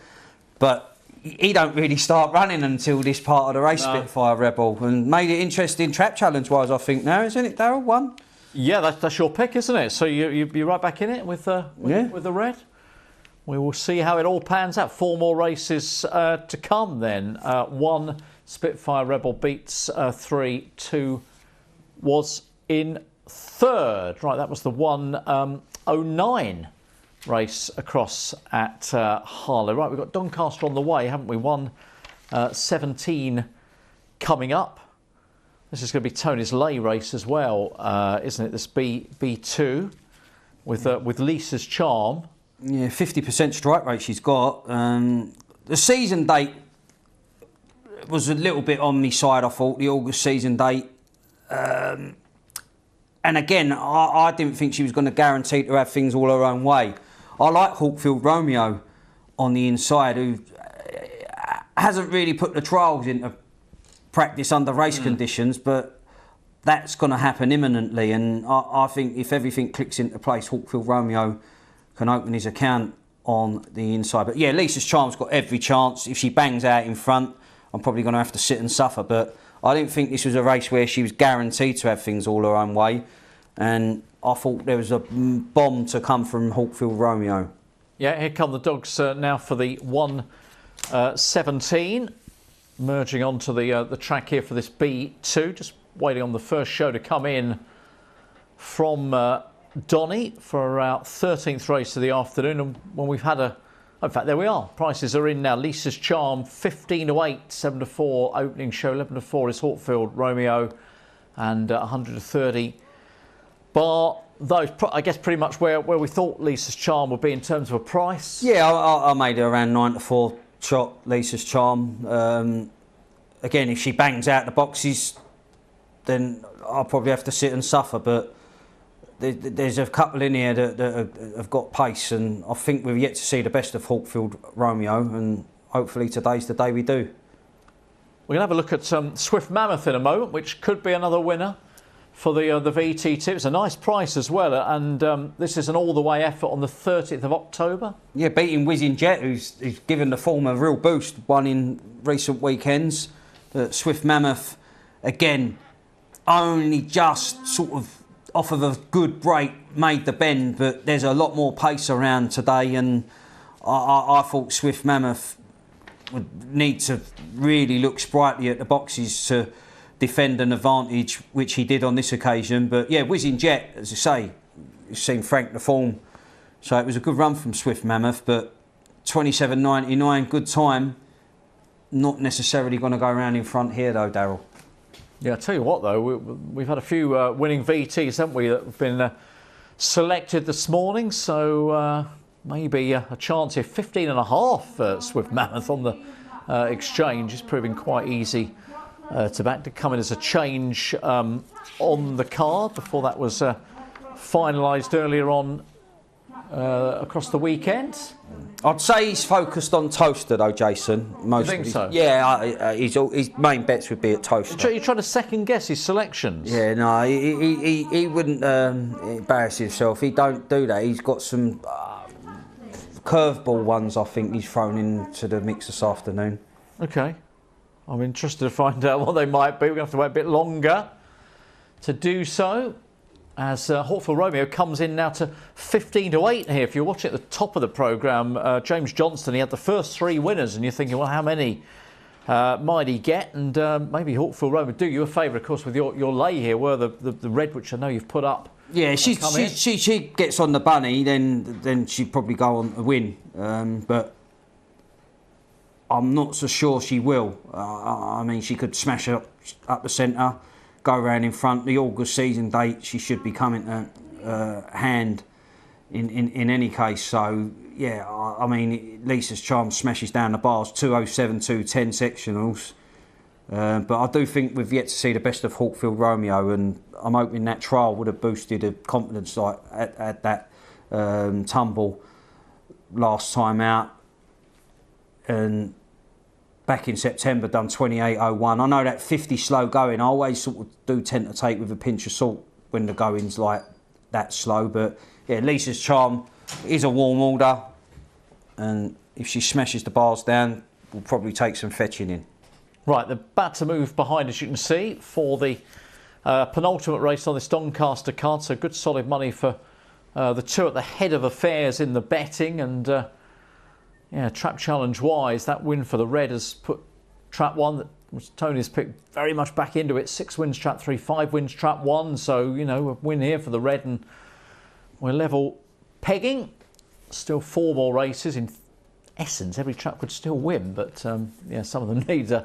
but he don't really start running until this part of the race, no. Spitfire Rebel, and made it interesting trap challenge-wise, I think, now, isn't it, Darrell? 1? Yeah, that's your pick, isn't it? So you're right back in it with the red? We will see how it all pans out. 4 more races to come then. 1, Spitfire Rebel beats 3. 2 was in 3rd. Right, that was the 109 race across at Harlow. Right, we've got Doncaster on the way, haven't we? 117 coming up. This is going to be Tony's lay race as well, isn't it? This B2 with Lisa's Charm. Yeah, 50% strike rate she's got. The season date was a little bit on my side, I thought, the August season date. And again, I didn't think she was going to guarantee to have things all her own way. I like Hawkfield Romeo on the inside, who hasn't really put the trials into practice under race conditions, but that's going to happen imminently. And I think if everything clicks into place, Hawkfield Romeo can open his account on the inside. But yeah, Lisa's Charm's got every chance. If she bangs out in front, I'm probably going to have to sit and suffer. But I didn't think this was a race where she was guaranteed to have things all her own way. And I thought there was a bomb to come from Hawkfield Romeo. Yeah, here come the dogs now for the 117. Merging onto the track here for this B2. Just waiting on the first show to come in from Donny for our 13th race of the afternoon, and when we've had in fact, there we are. Prices are in now. Lisa's Charm 15-8, 7-4 opening show. 11-4 is Hawkfield Romeo, and 130 bar those. I guess pretty much where we thought Lisa's Charm would be in terms of a price. Yeah, I made it around 9-4 shot Lisa's Charm. Again, if she bangs out the boxes, then I'll probably have to sit and suffer. But there's a couple in here that have got pace, and I think we've yet to see the best of Hawkfield Romeo, and hopefully today's the day we do. We're going to have a look at Swift Mammoth in a moment, which could be another winner for the VT tip. It's a nice price as well, and this is an all-the-way effort on the 30th of October. Yeah, beating Whizzing Jet, who's given the form a real boost, won in recent weekends. Swift Mammoth, again, only just sort of off of a good break made the bend, but there's a lot more pace around today, and I thought Swift Mammoth would need to really look sprightly at the boxes to defend an advantage, which he did on this occasion. But yeah, Whizzing Jet, as I say, you've seen Frank the form, so it was a good run from Swift Mammoth, but 27.99, good time. Not necessarily going to go around in front here though, Darrell. Yeah, I tell you what though, we've had a few winning VTs, haven't we, that have been selected this morning, so maybe a chance here. 15.5 Swift Mammoth on the exchange is proving quite easy to back, to come in as a change on the card before that was finalised earlier on across the weekend. I'd say he's focused on Towcester though, Jason. You think so? Yeah, his main bets would be at Towcester. You're trying to second guess his selections? Yeah, no, he wouldn't embarrass himself. He don't do that. He's got some curveball ones I think he's thrown into the mix this afternoon. Okay. I'm interested to find out what they might be. We're going to have to wait a bit longer to do so, as Hawkfield Romeo comes in now to 15-8 here. If you're watching at the top of the programme, James Johnston, he had the first 3 winners, and you're thinking, well, how many might he get? And maybe Hawkfield Romeo do you a favour, of course, with your lay here, were the red, which I know you've put up. Yeah, she gets on the bunny, then she'd probably go on to win. But I'm not so sure she will. I mean, she could smash up the centre, go around in front. The August season date, she should be coming to hand in any case. So, yeah, I mean, Lisa's Charm smashes down the bars, 207, 210 sectionals. But I do think we've yet to see the best of Hawkfield Romeo, and I'm hoping that trial would have boosted her confidence like at that tumble last time out. And back in September, done 28.01. I know that 50 slow going, I always sort of do tend to take with a pinch of salt when the going's like that slow. But yeah, Lisa's Charm is a warm order, and if she smashes the bars down, we'll probably take some fetching in. Right, they're about to move behind, as you can see, for the penultimate race on this Doncaster card. So good solid money for the two at the head of affairs in the betting. And yeah, trap challenge wise, that win for the red has put trap 1, which Tony's picked, very much back into it. 6 wins trap 3, 5 wins trap 1. So, you know, a win here for the red, and we're level pegging. Still 4 more races. In essence, every trap could still win, but yeah, some of them need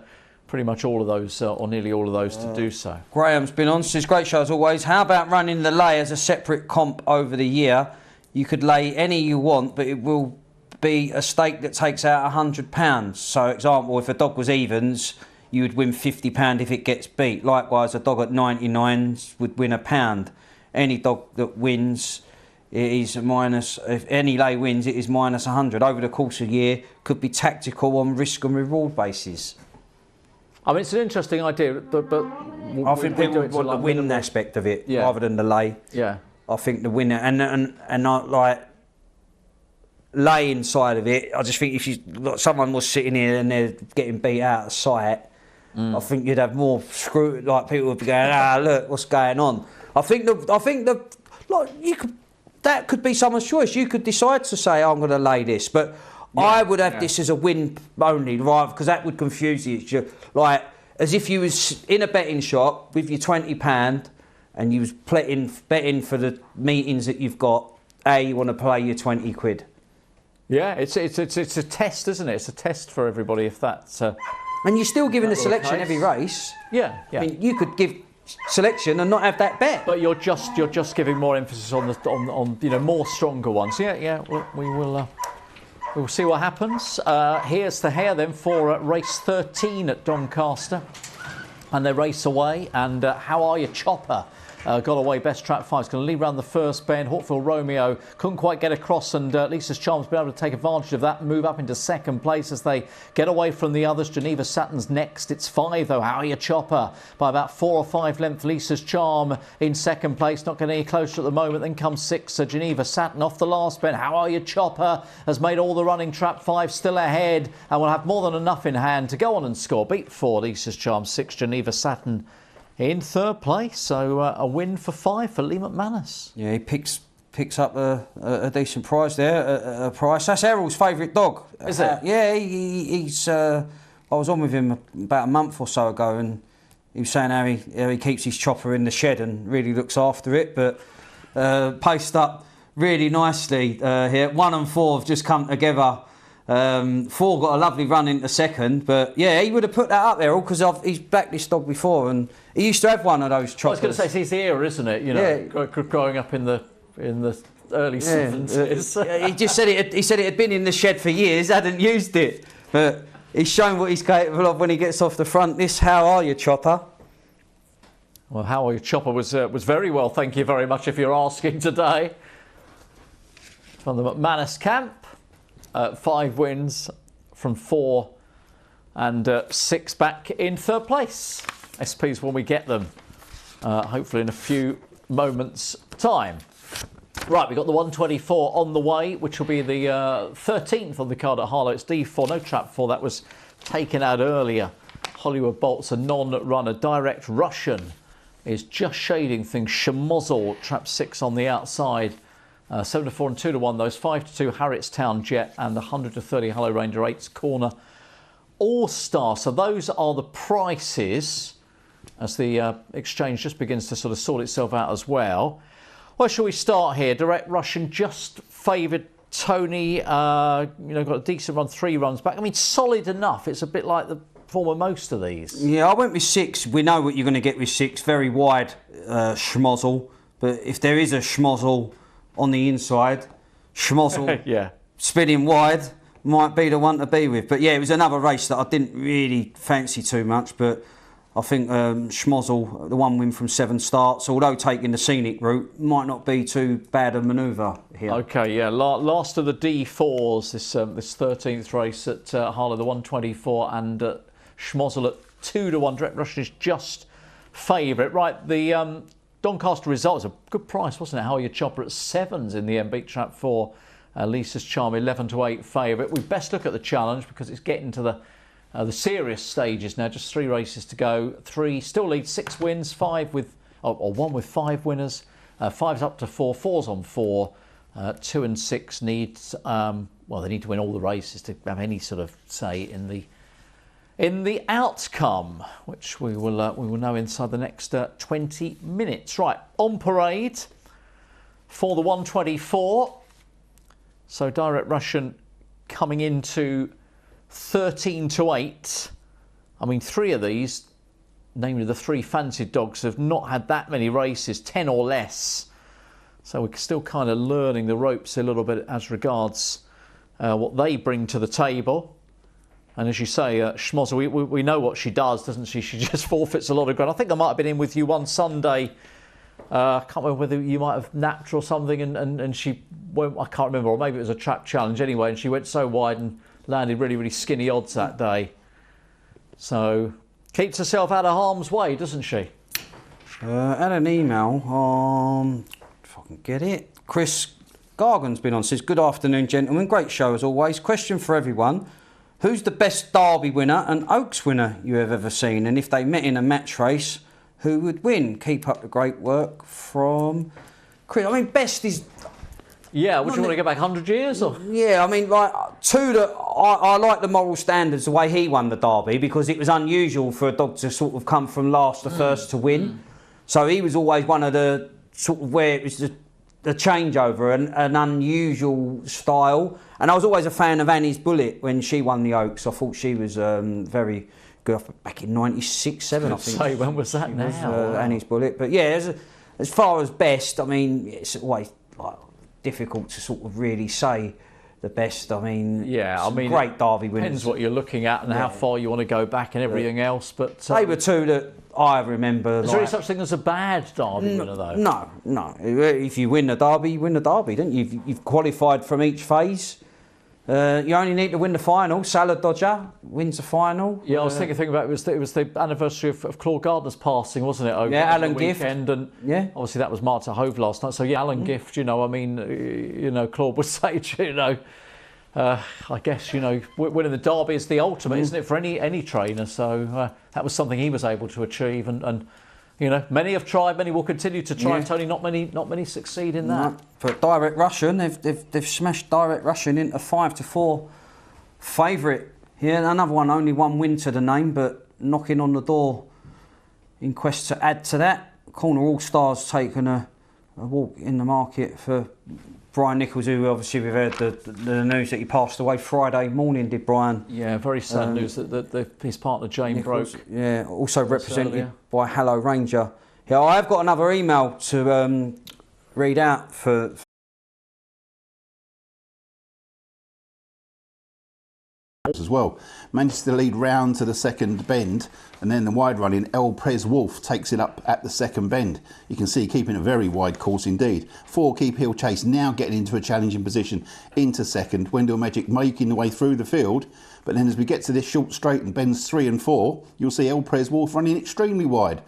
pretty much all of those, or nearly all of those, to do so. Graham's been on. Says, great show as always. How about running the lay as a separate comp over the year? You could lay any you want, but it will be a stake that takes out £100. So, example, if a dog was evens, you would win £50 if it gets beat. Likewise, a dog at 99s would win £1. Any dog that wins, it is minus. If any lay wins, it is minus 100. Over the course of a year, could be tactical on risk and reward basis. I mean, it's an interesting idea, but I think people want the win aspect of it, rather than the lay. Yeah, I think the winner and not like lay inside of it. I just think if someone was sitting here and they're getting beat out of sight, I think you'd have more scrutiny. Like people would be going, look, what's going on? I think that could be someone's choice. You could decide to say, I'm going to lay this, but I would have this as a win only, right? Because that would confuse you. Like, as if you was in a betting shop with your £20 and you was betting for the meetings that you've got. You want to play your 20 quid. Yeah, it's a test, isn't it? It's a test for everybody. If that's and you're still giving a selection every race. Yeah. I mean, you could give selection and not have that bet. But you're just giving more emphasis on you know, more stronger ones. Yeah. We will. We'll see what happens. Here's the hare then for race 13 at Doncaster. And they race away. And How Are You, Chopper? Got away best trap 5. It's going to lead round the first bend. Hawkville Romeo couldn't quite get across, and Lisa's Charm's been able to take advantage of that and move up into second place as they get away from the others. Geneva Saturn's next. It's 5 though. How Are You, Chopper? By about 4 or 5 lengths. Lisa's Charm in second place, not getting any closer at the moment. Then comes 6, Geneva Saturn off the last bend. How Are You, Chopper? Has made all the running. Trap 5 still ahead and will have more than enough in hand to go on and score. Beat 4, Lisa's Charm. 6, Geneva Saturn in third place, so a win for 5 for Lee McManus. Yeah, he picks up a decent prize there, a price. That's Errol's favourite dog. Is it? Yeah, he's. I was on with him about a month or so ago, and he was saying how he keeps his chopper in the shed and really looks after it. But paced up really nicely here. 1 and 4 have just come together. 4 got a lovely run into second, but yeah, he would have put that up there all because he's backed this dog before, and he used to have one of those choppers. I was going to say, it's his era, isn't it? You know, growing up in the early 70s. He just said he said it had been in the shed for years, hadn't used it, but he's shown what he's capable of when he gets off the front. This How Are You, Chopper? Well, How Are You, Chopper was very well, thank you very much, if you're asking today. From the McManus camp. 5 wins from 4 and 6 back in third place. SPs when we get them, hopefully in a few moments' time. Right, we've got the 124 on the way, which will be the 13th on the card at Harlow. It's D4, no trap 4, that was taken out earlier. Hollywood Bolt's a non-runner. Direct Russian is just shading things. Schmozzle, trap 6 on the outside. 7 to 4 and 2 to 1. Those 5 to 2 Harrietstown Jet and the 100 to 30 Hello Ranger 8's Corner All Star. So those are the prices as the exchange just begins to sort of sort itself out as well. Where shall we start here? Direct Russian just favoured Tony. Got a decent run, 3 runs back. I mean, solid enough. It's a bit like the form of most of these. Yeah, I went with 6. We know what you're going to get with 6. Very wide schmozzle. But if there is a schmozzle on the inside, schmozzle yeah, spinning wide might be the one to be with. But yeah, it was another race that I didn't really fancy too much, but I think schmozzle, the 1 win from 7 starts, although taking the scenic route, might not be too bad a manoeuvre here. Okay, yeah, last of the D4s, this 13th race at Harlow, the 124, and schmozzle at 2 to 1. Direct Russian is just favourite. Right, the Doncaster result was a good price, wasn't it? How Are You, Chopper at 7s in the end, beat trap 4. Lisa's Charm 11 to 8 favourite. We best look at the challenge because it's getting to the serious stages now. Just 3 races to go. 3 still leads, 6 wins, 5 with, or 1 with 5 winners. 5's up to 4, 4's on 4. 2 and 6 needs, well, they need to win all the races to have any sort of say in the outcome, which we will know inside the next 20 minutes. Right, on parade for the 124. So Direct Russian coming into 13 to 8. I mean, 3 of these, namely the 3 fancied dogs, have not had that many races, 10 or less. So we're still kind of learning the ropes a little bit as regards what they bring to the table. And as you say, schmozzle, we know what she does, doesn't she? She just forfeits a lot of ground. I think I might have been in with you one Sunday. I can't remember whether you might have napped or something, and she went, I can't remember, or maybe it was a trap challenge anyway, and she went so wide and landed really, really skinny odds that day. So keeps herself out of harm's way, doesn't she? Had an email on, if I can get it. Chris Gargan's been on, says, good afternoon, gentlemen. Great show as always. Question for everyone. Who's the best Derby winner and Oaks winner you have ever seen? And if they met in a match race, who would win? Keep up the great work from Chris. I mean, best is... Yeah, would you want to go back 100 years? Or? Yeah, I mean, like, I like the moral standards, the way he won the Derby, because it was unusual for a dog to sort of come from last to first to win. So he was always one of the sort of where it was the changeover, an unusual style. And I was always a fan of Annie's Bullet when she won the Oaks. I thought she was very good back in 96, 7, I think. Say, when was that now? Annie's Bullet. But yeah, as far as best, I mean, it's always like difficult to sort of really say the best. I mean, yeah, I mean, great Derby winners. Depends what you're looking at and how far you want to go back and everything else. But they were two that I remember. Is there any such thing as a bad Derby winner, though? No. If you win the Derby, you win the Derby, don't you? You've qualified from each phase. You only need to win the final. Salad Dodger wins the final. Yeah, I was thinking about it was the anniversary of Claude Gardner's passing, wasn't it? Over Alan the Gift. Weekend, and obviously that was marked at Hove last night. So yeah, Alan Gift. You know, I mean, Claude would say, I guess winning the Derby is the ultimate, isn't it, for any trainer? So that was something he was able to achieve, and many have tried, many will continue to try. Tony, not many succeed in that. No. But Direct Russian, they've smashed Direct Russian into 5-4 favourite. Yeah, another one, only one win to the name, but knocking on the door in quest to add to that. Corner All Stars taking a walk in the market for Brian Nichols, who obviously we've heard the news that he passed away Friday morning, did Brian? Yeah, very sad news that his partner Jane Nichols, broke. Yeah, also represented by Hello Ranger. Yeah, I have got another email to read out for as well. Managed to lead round to the second bend, and then the wide running El Prez Wolf takes it up at the second bend. You can see keeping a very wide course indeed. 4 Keep Hill Chase now getting into a challenging position into second. Wendell Magic making the way through the field, but then as we get to this short straight and bends 3 and 4, you'll see El Prez Wolf running extremely wide.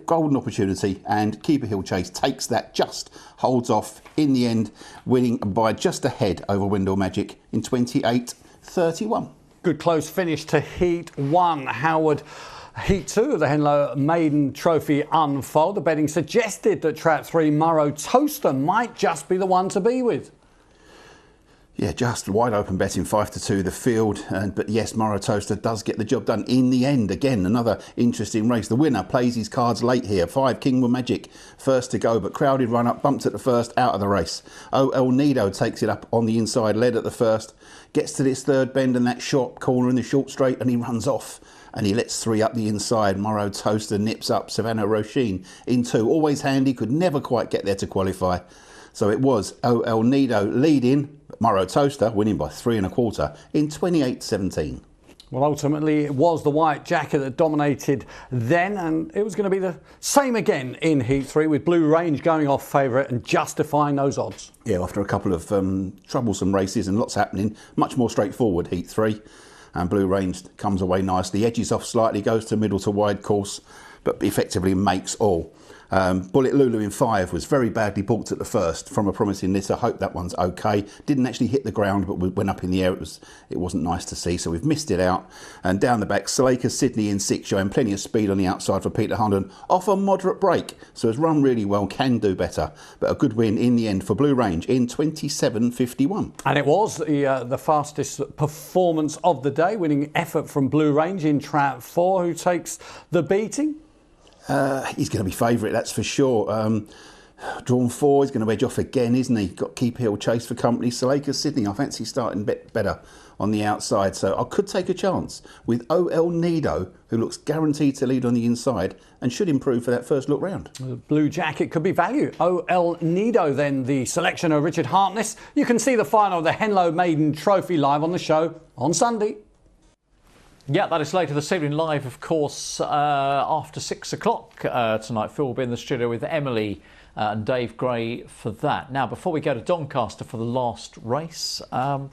Golden opportunity, and Keeper Hill Chase takes that, just holds off in the end, winning by just ahead over Wendell Magic in 28.31. Good close finish to Heat 1. Howard, Heat 2 of the Henlow Maiden Trophy unfold. The betting suggested that Trap 3 Murrow Toaster might just be the one to be with. Yeah, just wide open betting 5-2 the field, but yes, Murrow Toaster does get the job done in the end. Again, another interesting race. The winner plays his cards late here. 5 Kingwood Magic, first to go, but crowded run up, bumped at the first, out of the race. El Nido takes it up on the inside, led at the first, gets to this third bend and that short corner in the short straight, and he runs off. And he lets 3 up the inside. Murrow Toaster nips up Savannah Roisin in 2. Always handy, could never quite get there to qualify. So it was El Nido leading, Murrow Toaster winning by 3 1/4 in 28.17. Well, ultimately, it was the white jacket that dominated then, and it was going to be the same again in Heat 3, with Blue Range going off favourite and justifying those odds. Yeah, after a couple of troublesome races and lots happening, much more straightforward Heat 3. And Blue Range comes away nicely, edges off slightly, goes to middle to wide course, but effectively makes all. Bullet Lulu in 5 was very badly balked at the first from a promising litter. I hope that one's okay. Didn't actually hit the ground, but went up in the air. It wasn't nice to see, so we've missed it out. And down the back, Salaka Sydney in 6, showing plenty of speed on the outside for Peter Hunden. Off a moderate break, so has run really well, can do better. But a good win in the end for Blue Range in 27.51. And it was the fastest performance of the day, winning effort from Blue Range in Trap 4, who takes the beating. He's going to be favourite, that's for sure. Drawn 4, he's going to edge off again, isn't he? Got Keep Hill Chase for company. Salaka Sydney, I fancy starting better on the outside, so I could take a chance with El Nido, who looks guaranteed to lead on the inside and should improve for that first look round. The Blue Jacket could be value. El Nido, then the selection of Richard Hartness. You can see the final of the Henlow Maiden Trophy live on the show on Sunday. Yeah, that is later this evening, live, of course, after 6 o'clock tonight. Phil will be in the studio with Emily and Dave Gray for that. Now, before we go to Doncaster for the last race, got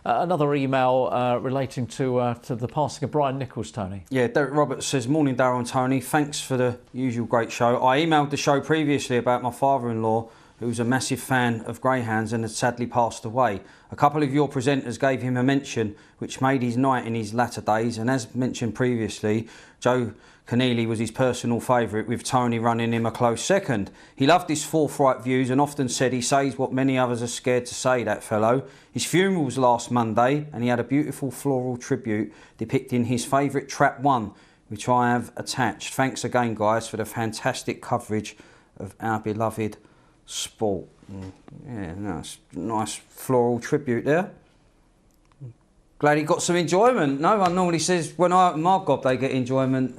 another email relating to the passing of Brian Nichols, Tony. Yeah, Derek Roberts says, morning Darrell and Tony, thanks for the usual great show. I emailed the show previously about my father-in-law, who was a massive fan of Greyhounds and had sadly passed away. A couple of your presenters gave him a mention which made his night in his latter days, and as mentioned previously, Joe Keneally was his personal favourite, with Tony running him a close second. He loved his forthright views and often said he says what many others are scared to say, that fellow. His funeral was last Monday, and he had a beautiful floral tribute depicting his favourite Trap 1, which I have attached. Thanks again, guys, for the fantastic coverage of our beloved sport. Yeah, nice floral tribute there. Glad he got some enjoyment. No one normally says when I open my gob they get enjoyment.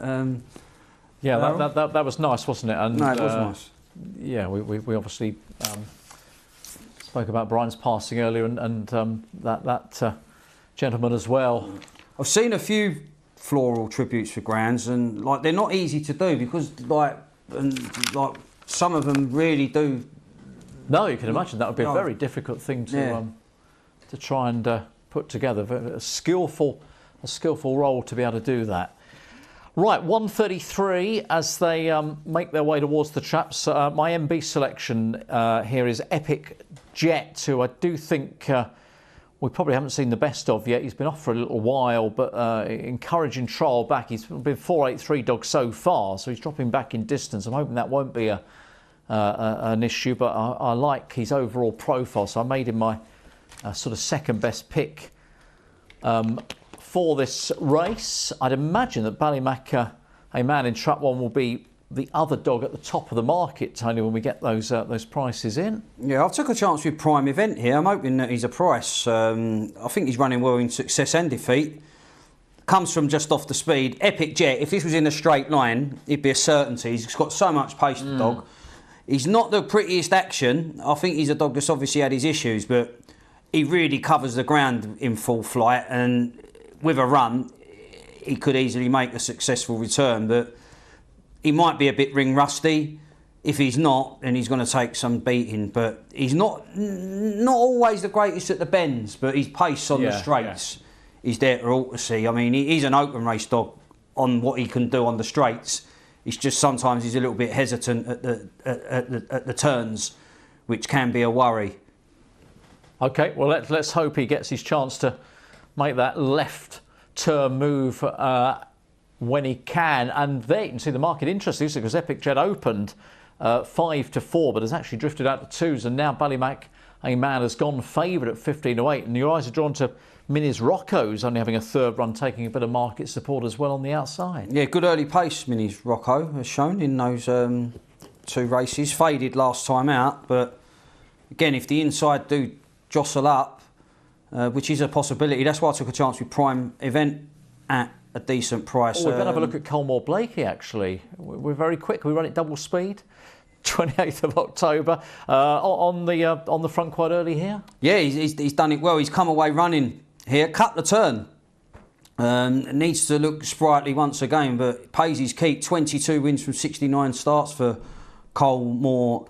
Yeah, that was nice, wasn't it? And, no, it was nice. Yeah, we obviously spoke about Brian's passing earlier and that gentleman as well. I've seen a few floral tributes for Greyhounds, and like they're not easy to do because like some of them really do. No, you can imagine that would be a very difficult thing to try and put together. A skillful role to be able to do that. Right, 1:33 as they make their way towards the traps. My MB selection here is Epic Jet, who I do think we probably haven't seen the best of yet. He's been off for a little while, but encouraging trial back. He's been 4.83 dog so far, so he's dropping back in distance. I'm hoping that won't be an issue, but I like his overall profile, so I made him my sort of second best pick for this race. I'd imagine that Ballymac, a man in trap 1, will be the other dog at the top of the market, Tony, when we get those prices in. Yeah, I took a chance with Prime Event here. I'm hoping that he's a price. I think he's running well in success and defeat. Comes from just off the speed. Epic Jet, if this was in a straight line, it'd be a certainty. He's got so much pace, the dog. He's not the prettiest action. I think he's a dog that's obviously had his issues, but he really covers the ground in full flight, and with a run, he could easily make a successful return, but he might be a bit ring rusty. If he's not, then he's going to take some beating. But he's not always the greatest at the bends, but his pace on the straights is there to all to see. I mean, he's an open race dog on what he can do on the straights. It's just sometimes he's a little bit hesitant at the turns, which can be a worry. OK, well, let's hope he gets his chance to make that left turn move when he can. And there you can see the market interest, because Epic Jet opened 5-4, but has actually drifted out to 2s, and now Ballymac, a man, has gone favourite at 15-8, and your eyes are drawn to Minis Rocco's only having a third run, taking a bit of market support as well on the outside. Yeah, good early pace Minis Rocco has shown in those 2 races. Faded last time out, but again, if the inside do jostle up, which is a possibility, that's why I took a chance with Prime Event at a decent price. We're going to have a look at Colmore Blakey, actually. We're very quick. We run it double speed. 28th of October on the front quite early here. Yeah, he's done it well. He's come away running here, cut the turn. Needs to look sprightly once again, but pays his keep. 22 wins from 69 starts for Colmore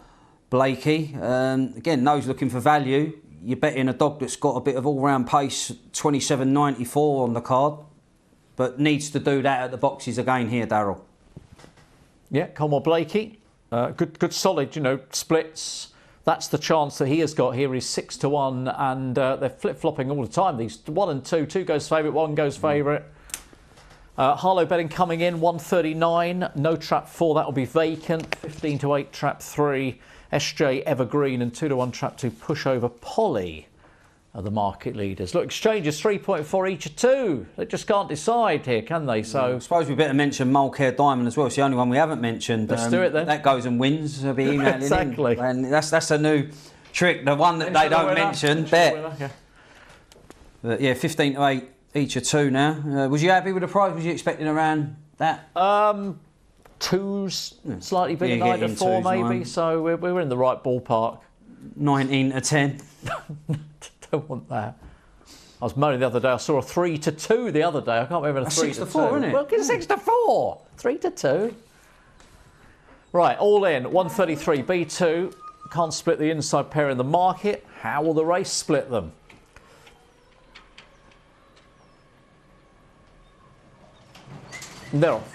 Blakey. Again, those looking for value. You're betting a dog that's got a bit of all-round pace, 27.94 on the card, but needs to do that at the boxes again here, Darrell. Yeah, Colmore Blakey, good solid, splits. That's the chance that he has got here. He's 6-1, and they're flip-flopping all the time. These 1 and 2, 2 goes favourite, 1 goes favourite. Harlow betting coming in 139. No trap 4, that will be vacant. 15-8 trap 3. SJ Evergreen and 2-1 trap 2 pushover Polly are the market leaders. Look, exchanges 3.4 each of 2. They just can't decide here, can they? So I suppose we better mention Mullingar Diamond as well. It's the only one we haven't mentioned. Let's do it then. That goes and wins. They'll be emailing exactly. in. And that's a new trick. The one that they don't mention. Bet. But yeah, 15-8 each of 2 now. Was you happy with the price? Was you expecting around that? 2s, slightly bigger, 9-4 maybe. So we were in the right ballpark. 19-10. Don't want that. I was moaning the other day. I saw a 3-2 the other day. I can't remember a 3-2. 6-4, isn't it? Well, it's 6-4. 3-2. Right, all in. 133 B2. Can't split the inside pair in the market. How will the race split them? They're off.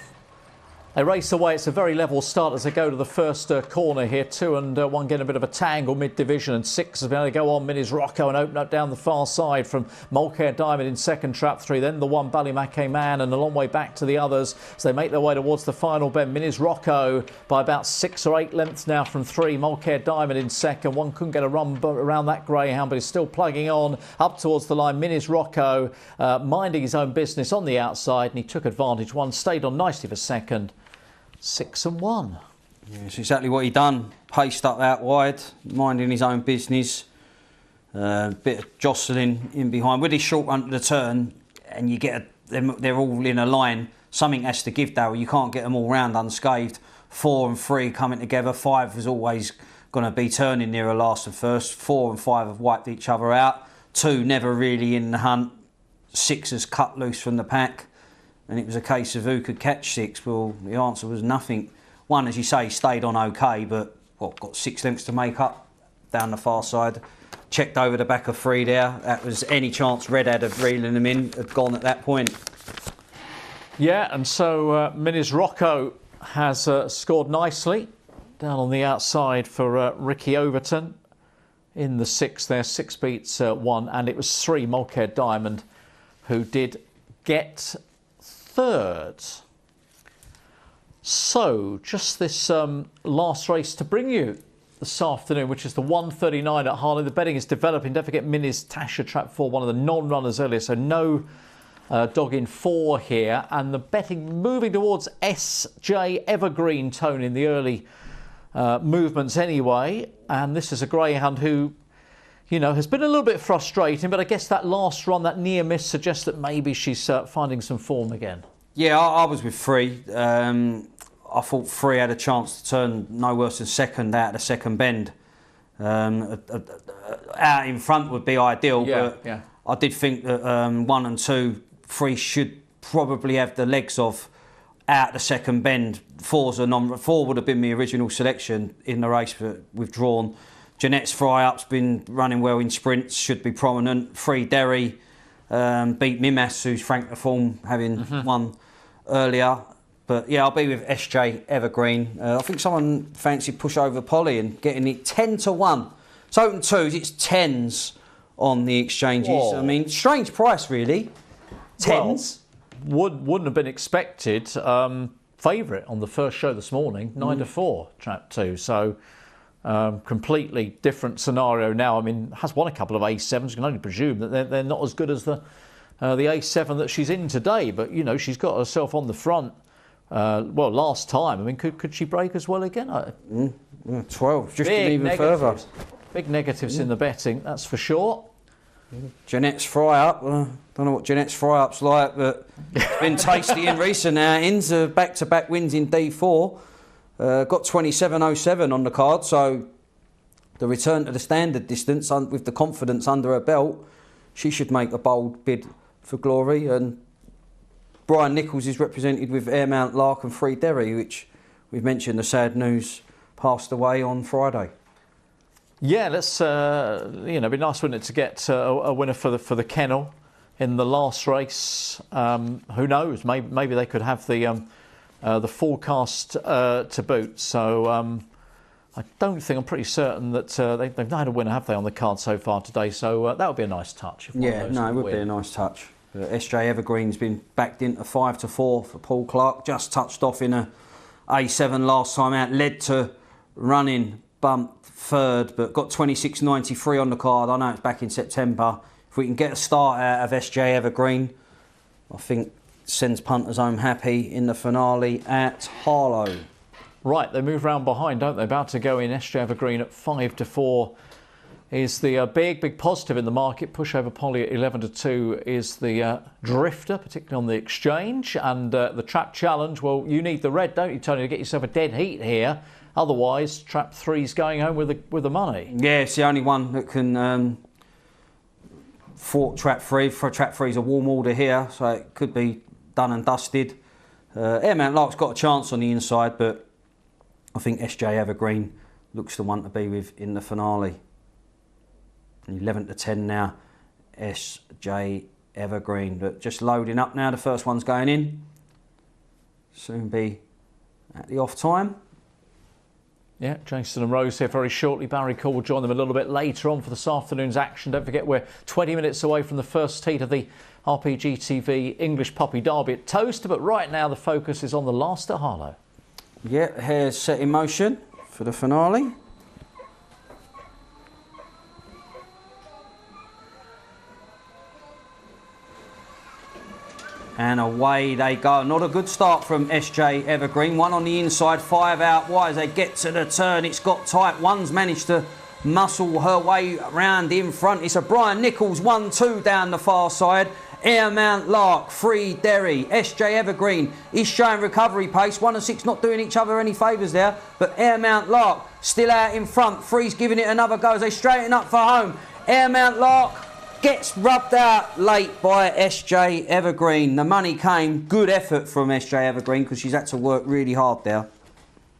They race away. It's a very level start as they go to the first corner here. 2 and 1 getting a bit of a tangle mid-division, and 6 as they go on. Minis Rocco and open up down the far side from Mullingar Diamond in second trap 3. Then the 1 Ballymac Man, and a long way back to the others as they make their way towards the final bend. Minis Rocco by about 6 or 8 lengths now from 3. Mullingar Diamond in second. 1 couldn't get a run around that greyhound, but he's still plugging on up towards the line. Minis Rocco minding his own business on the outside, and he took advantage. 1 stayed on nicely for second. 6 and 1. Yeah, it's exactly what he done. Paced up out wide, minding his own business. Bit of jostling in behind with his short run to the turn, and you get they're all in a line. Something has to give, Darrell. You can't get them all round unscathed. 4 and 3 coming together. 5 has always going to be turning nearer last and first. 4 and 5 have wiped each other out. 2 never really in the hunt. 6 has cut loose from the pack. And it was a case of who could catch 6. Well, the answer was nothing. 1, as you say, stayed on OK, but got 6 lengths to make up down the far side. Checked over the back of 3 there. That was any chance Red had of reeling them in had gone at that point. Yeah, and so Minis Rocco has scored nicely down on the outside for Ricky Overton in the 6th there. 6 beats 1, and it was 3 Mulcair Diamond who did get 3rd. So just this last race to bring you this afternoon, which is the 1:39 at Harlow. The betting is developing. Don't forget Minis Tasha Trap 4, one of the non-runners earlier, so no dog in 4 here. And the betting moving towards SJ Evergreen tone in the early movements anyway. And this is a greyhound who, you know, has been a little bit frustrating, but I guess that last run, that near miss, suggests that maybe she's finding some form again. Yeah, I was with 3. I thought 3 had a chance to turn no worse than 2nd out of the 2nd bend. Out in front would be ideal, but I did think that 1 and 2, 3 should probably have the legs of out the 2nd bend. 4 would have been the original selection in the race, but withdrawn. Jeanette's fry-up's been running well in sprints, should be prominent. 3 Derry beat Mimas, who's franked the form, having won earlier. But yeah, I'll be with SJ Evergreen. I think someone fancied Pushover Polly and getting it 10-1. It's open 2s, it's 10s on the exchanges. Whoa. I mean, strange price really. 10s. Well, wouldn't have been expected. Favourite on the first show this morning, 9-4, Trap 2. So completely different scenario now. I mean, has won a couple of A7s. You can only presume that they're not as good as the A7 that she's in today. But, you know, she's got herself on the front. Well, last time, I mean, could she break as well again? 12, just even further. Big negatives in the betting, that's for sure. Jeanette's fry-up, don't know what Jeanette's fry-up's like, but it's been tasty in recent outings. Back-to-back wins in D4. Got 27.07 on the card, so the return to the standard distance with the confidence under her belt, she should make a bold bid for glory. And Brian Nichols is represented with Airmount Lark and 3 Derry, which we've mentioned the sad news passed away on Friday. Yeah, let's it'd be nice, wouldn't it, to get a winner for the kennel in the last race. Who knows? Maybe they could have the forecast to boot. So I don't think, I'm pretty certain that they've not had a winner, have they, on the card so far today? So that would be a nice touch. If yeah, no, it would be a nice touch. SJ Evergreen's been backed into 5-4 for Paul Clark. Just touched off in a A7 last time out. Led to running bump 3rd, but got 26.93 on the card. I know it's back in September. If we can get a start out of SJ Evergreen, I think sends punters home happy in the finale at Harlow. Right, they move round behind, don't they? About to go in. SJ Evergreen at 5-4 is the big positive in the market. Pushover Polly at 11-2 is the drifter, particularly on the exchange. And the Trap Challenge, well, you need the red, don't you, Tony, to get yourself a dead heat here. Otherwise, Trap 3's going home with the money. Yeah, it's the only one that can thwart Trap 3. For Trap 3's a warm order here, so it could be done and dusted. Airmount Lark's got a chance on the inside, but I think SJ Evergreen looks the one to be with in the finale. 11-10 now, SJ Evergreen. But just loading up now, the first one's going in. Soon be at the off time. Yeah, Jason and Rose here very shortly. Barry Cole will join them a little bit later on for this afternoon's action. Don't forget, we're 20 minutes away from the first heat of the RPGTV English Puppy Derby at Towcester, but right now the focus is on the last at Harlow. Yeah, hair's set in motion for the finale. And away they go. Not a good start from SJ Evergreen. 1 on the inside, 5 out wide as they get to the turn. It's got tight. 1's managed to muscle her way round in front. It's a Brian Nichols 1-2 down the far side. Air Mount Lark, 3 Derry, SJ Evergreen is showing recovery pace. 1 and 6 not doing each other any favours there, but Air Mount Lark still out in front. 3's giving it another go as they straighten up for home. Air Mount Lark gets rubbed out late by SJ Evergreen. The money came. Good effort from SJ Evergreen because she's had to work really hard there.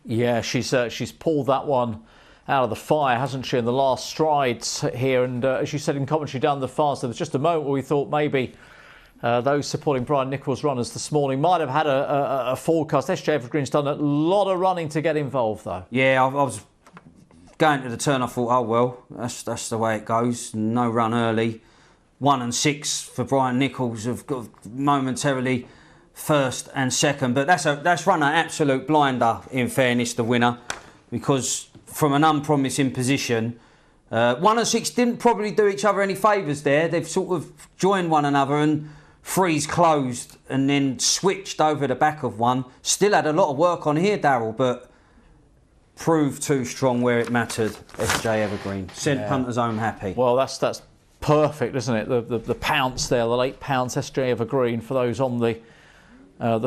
Yeah, she's pulled that one out of the fire, hasn't she, in the last strides here. And as you said in commentary down the far, so there was just a moment where we thought maybe those supporting Brian Nicholls' runners this morning might have had a forecast. SJ Evergreen's done a lot of running to get involved, though. Yeah, I was going to the turn. I thought, oh well, that's the way it goes. No run early. 1 and 6 for Brian Nicholls have got momentarily first and second, but that's run an absolute blinder. In fairness, the winner, because from an unpromising position. 1 and 6 didn't probably do each other any favours there. They've sort of joined one another and 3's closed and then switched over the back of 1. Still had a lot of work on here, Darrell, but proved too strong where it mattered. SJ Evergreen sent punters home happy. Well, that's perfect, isn't it? The pounce there, the late pounce, SJ Evergreen for those on the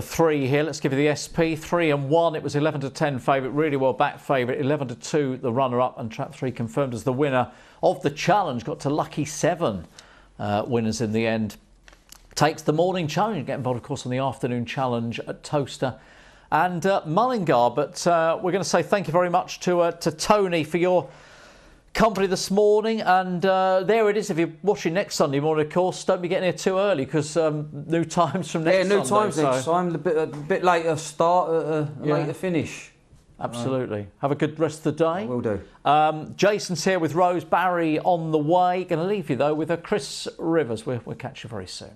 3 here. Let's give you the SP. 3 and 1. It was 11 to 10 favourite, really well back favourite. 11 to 2, the runner-up, and Trap 3 confirmed as the winner of the challenge. Got to lucky 7 winners in the end. Takes the morning challenge. Get involved, of course, on the afternoon challenge at Towcester and Mullingar. But we're going to say thank you very much to Tony for your company this morning, and there it is. If you're watching next Sunday morning, of course, don't be getting here too early because new times from next Sunday. Yeah, new times next time. A bit later start, a later finish. Absolutely. Have a good rest of the day. I will do. Jason's here with Rose Barry on the way. Going to leave you though with Chris Rivers. We'll catch you very soon.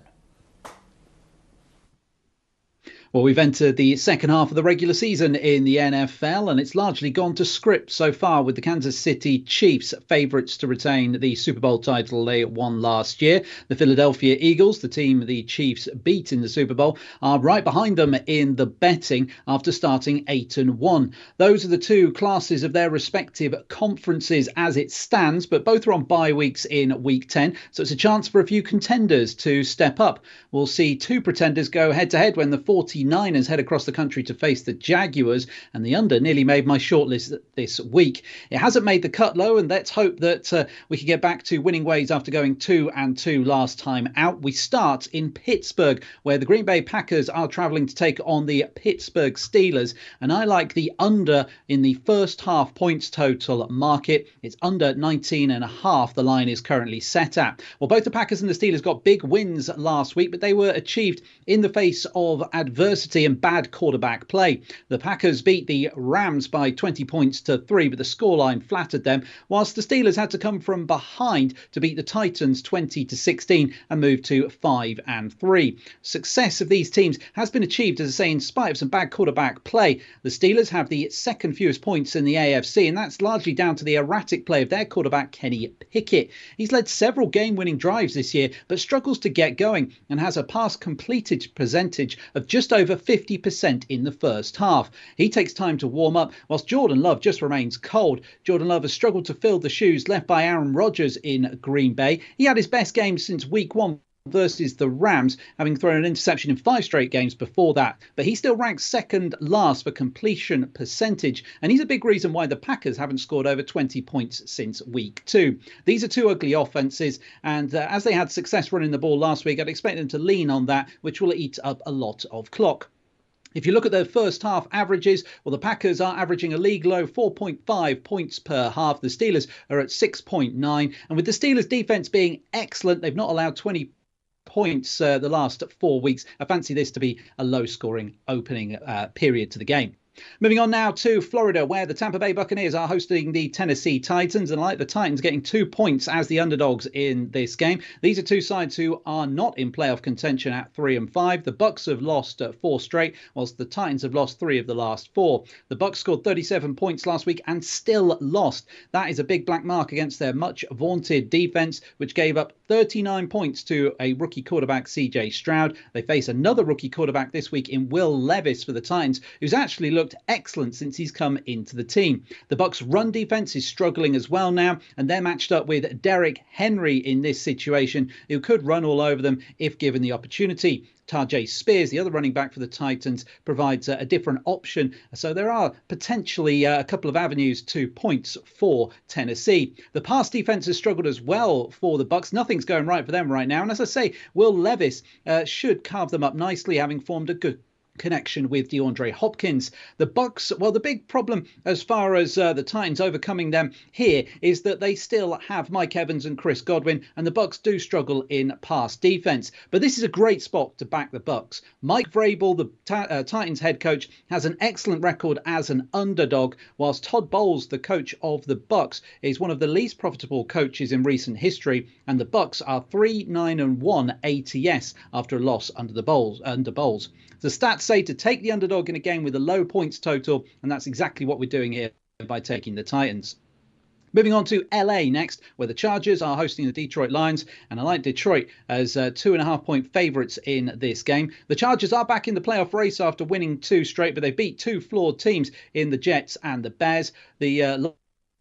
Well, we've entered the second half of the regular season in the NFL, and it's largely gone to script so far, with the Kansas City Chiefs favourites to retain the Super Bowl title they won last year. The Philadelphia Eagles, the team the Chiefs beat in the Super Bowl, are right behind them in the betting after starting 8-1. Those are the two classes of their respective conferences as it stands, but both are on bye weeks in Week 10, so it's a chance for a few contenders to step up. We'll see 2 pretenders go head-to-head when the 49ers head across the country to face the Jaguars, and the under nearly made my shortlist this week. It hasn't made the cut though, and let's hope that we can get back to winning ways after going 2-2 last time out. We start in Pittsburgh, where the Green Bay Packers are travelling to take on the Pittsburgh Steelers, and I like the under in the first half points total market. It's under 19.5 the line is currently set at. Well, both the Packers and the Steelers got big wins last week, but they were achieved in the face of adversity and bad quarterback play. The Packers beat the Rams by 20 points to 3, but the scoreline flattered them, whilst the Steelers had to come from behind to beat the Titans 20-16 and move to 5-3. Success of these teams has been achieved, as I say, in spite of some bad quarterback play. The Steelers have the second fewest points in the AFC, and that's largely down to the erratic play of their quarterback Kenny Pickett. He's led several game-winning drives this year, but struggles to get going and has a pass completed percentage of just over 50% in the first half. He takes time to warm up, whilst Jordan Love just remains cold. Jordan Love has struggled to fill the shoes left by Aaron Rodgers in Green Bay. He had his best game since week 1 versus the Rams, having thrown an interception in 5 straight games before that. But he still ranks second last for completion percentage, and he's a big reason why the Packers haven't scored over 20 points since week 2. These are two ugly offences, and as they had success running the ball last week, I'd expect them to lean on that, which will eat up a lot of clock. If you look at their first half averages, well, the Packers are averaging a league low 4.5 points per half. The Steelers are at 6.9. And with the Steelers defence being excellent, they've not allowed 20 points the last 4 weeks. I fancy this to be a low-scoring opening period to the game. Moving on now to Florida, where the Tampa Bay Buccaneers are hosting the Tennessee Titans, and I like the Titans getting 2 points as the underdogs in this game. These are two sides who are not in playoff contention at 3-5. The Bucs have lost 4 straight, whilst the Titans have lost 3 of the last 4. The Bucs scored 37 points last week and still lost. That is a big black mark against their much vaunted defense, which gave up 39 points to a rookie quarterback, CJ Stroud. They face another rookie quarterback this week in Will Levis for the Titans, who's actually looked looked excellent since he's come into the team. The Bucks' run defence is struggling as well now, and they're matched up with Derek Henry in this situation, who could run all over them if given the opportunity. Tajay Spears, the other running back for the Titans, provides a different option. So there are potentially a couple of avenues to points for Tennessee. The pass defense has struggled as well for the Bucks. Nothing's going right for them right now. And as I say, Will Levis should carve them up nicely, having formed a good connection with DeAndre Hopkins. The Bucks, well, the big problem as far as the Titans overcoming them here is that they still have Mike Evans and Chris Godwin, and the Bucks do struggle in pass defense. But this is a great spot to back the Bucks. Mike Vrabel, the Titans head coach, has an excellent record as an underdog, whilst Todd Bowles, the coach of the Bucks, is one of the least profitable coaches in recent history, and the Bucks are 3-9-1 ATS after a loss under Bowles. The stats say to take the underdog in a game with a low points total, and that's exactly what we're doing here by taking the Titans. Moving on to LA next, where the Chargers are hosting the Detroit Lions, and I like Detroit as 2.5-point favourites in this game. The Chargers are back in the playoff race after winning 2 straight, but they beat 2 flawed teams in the Jets and the Bears. The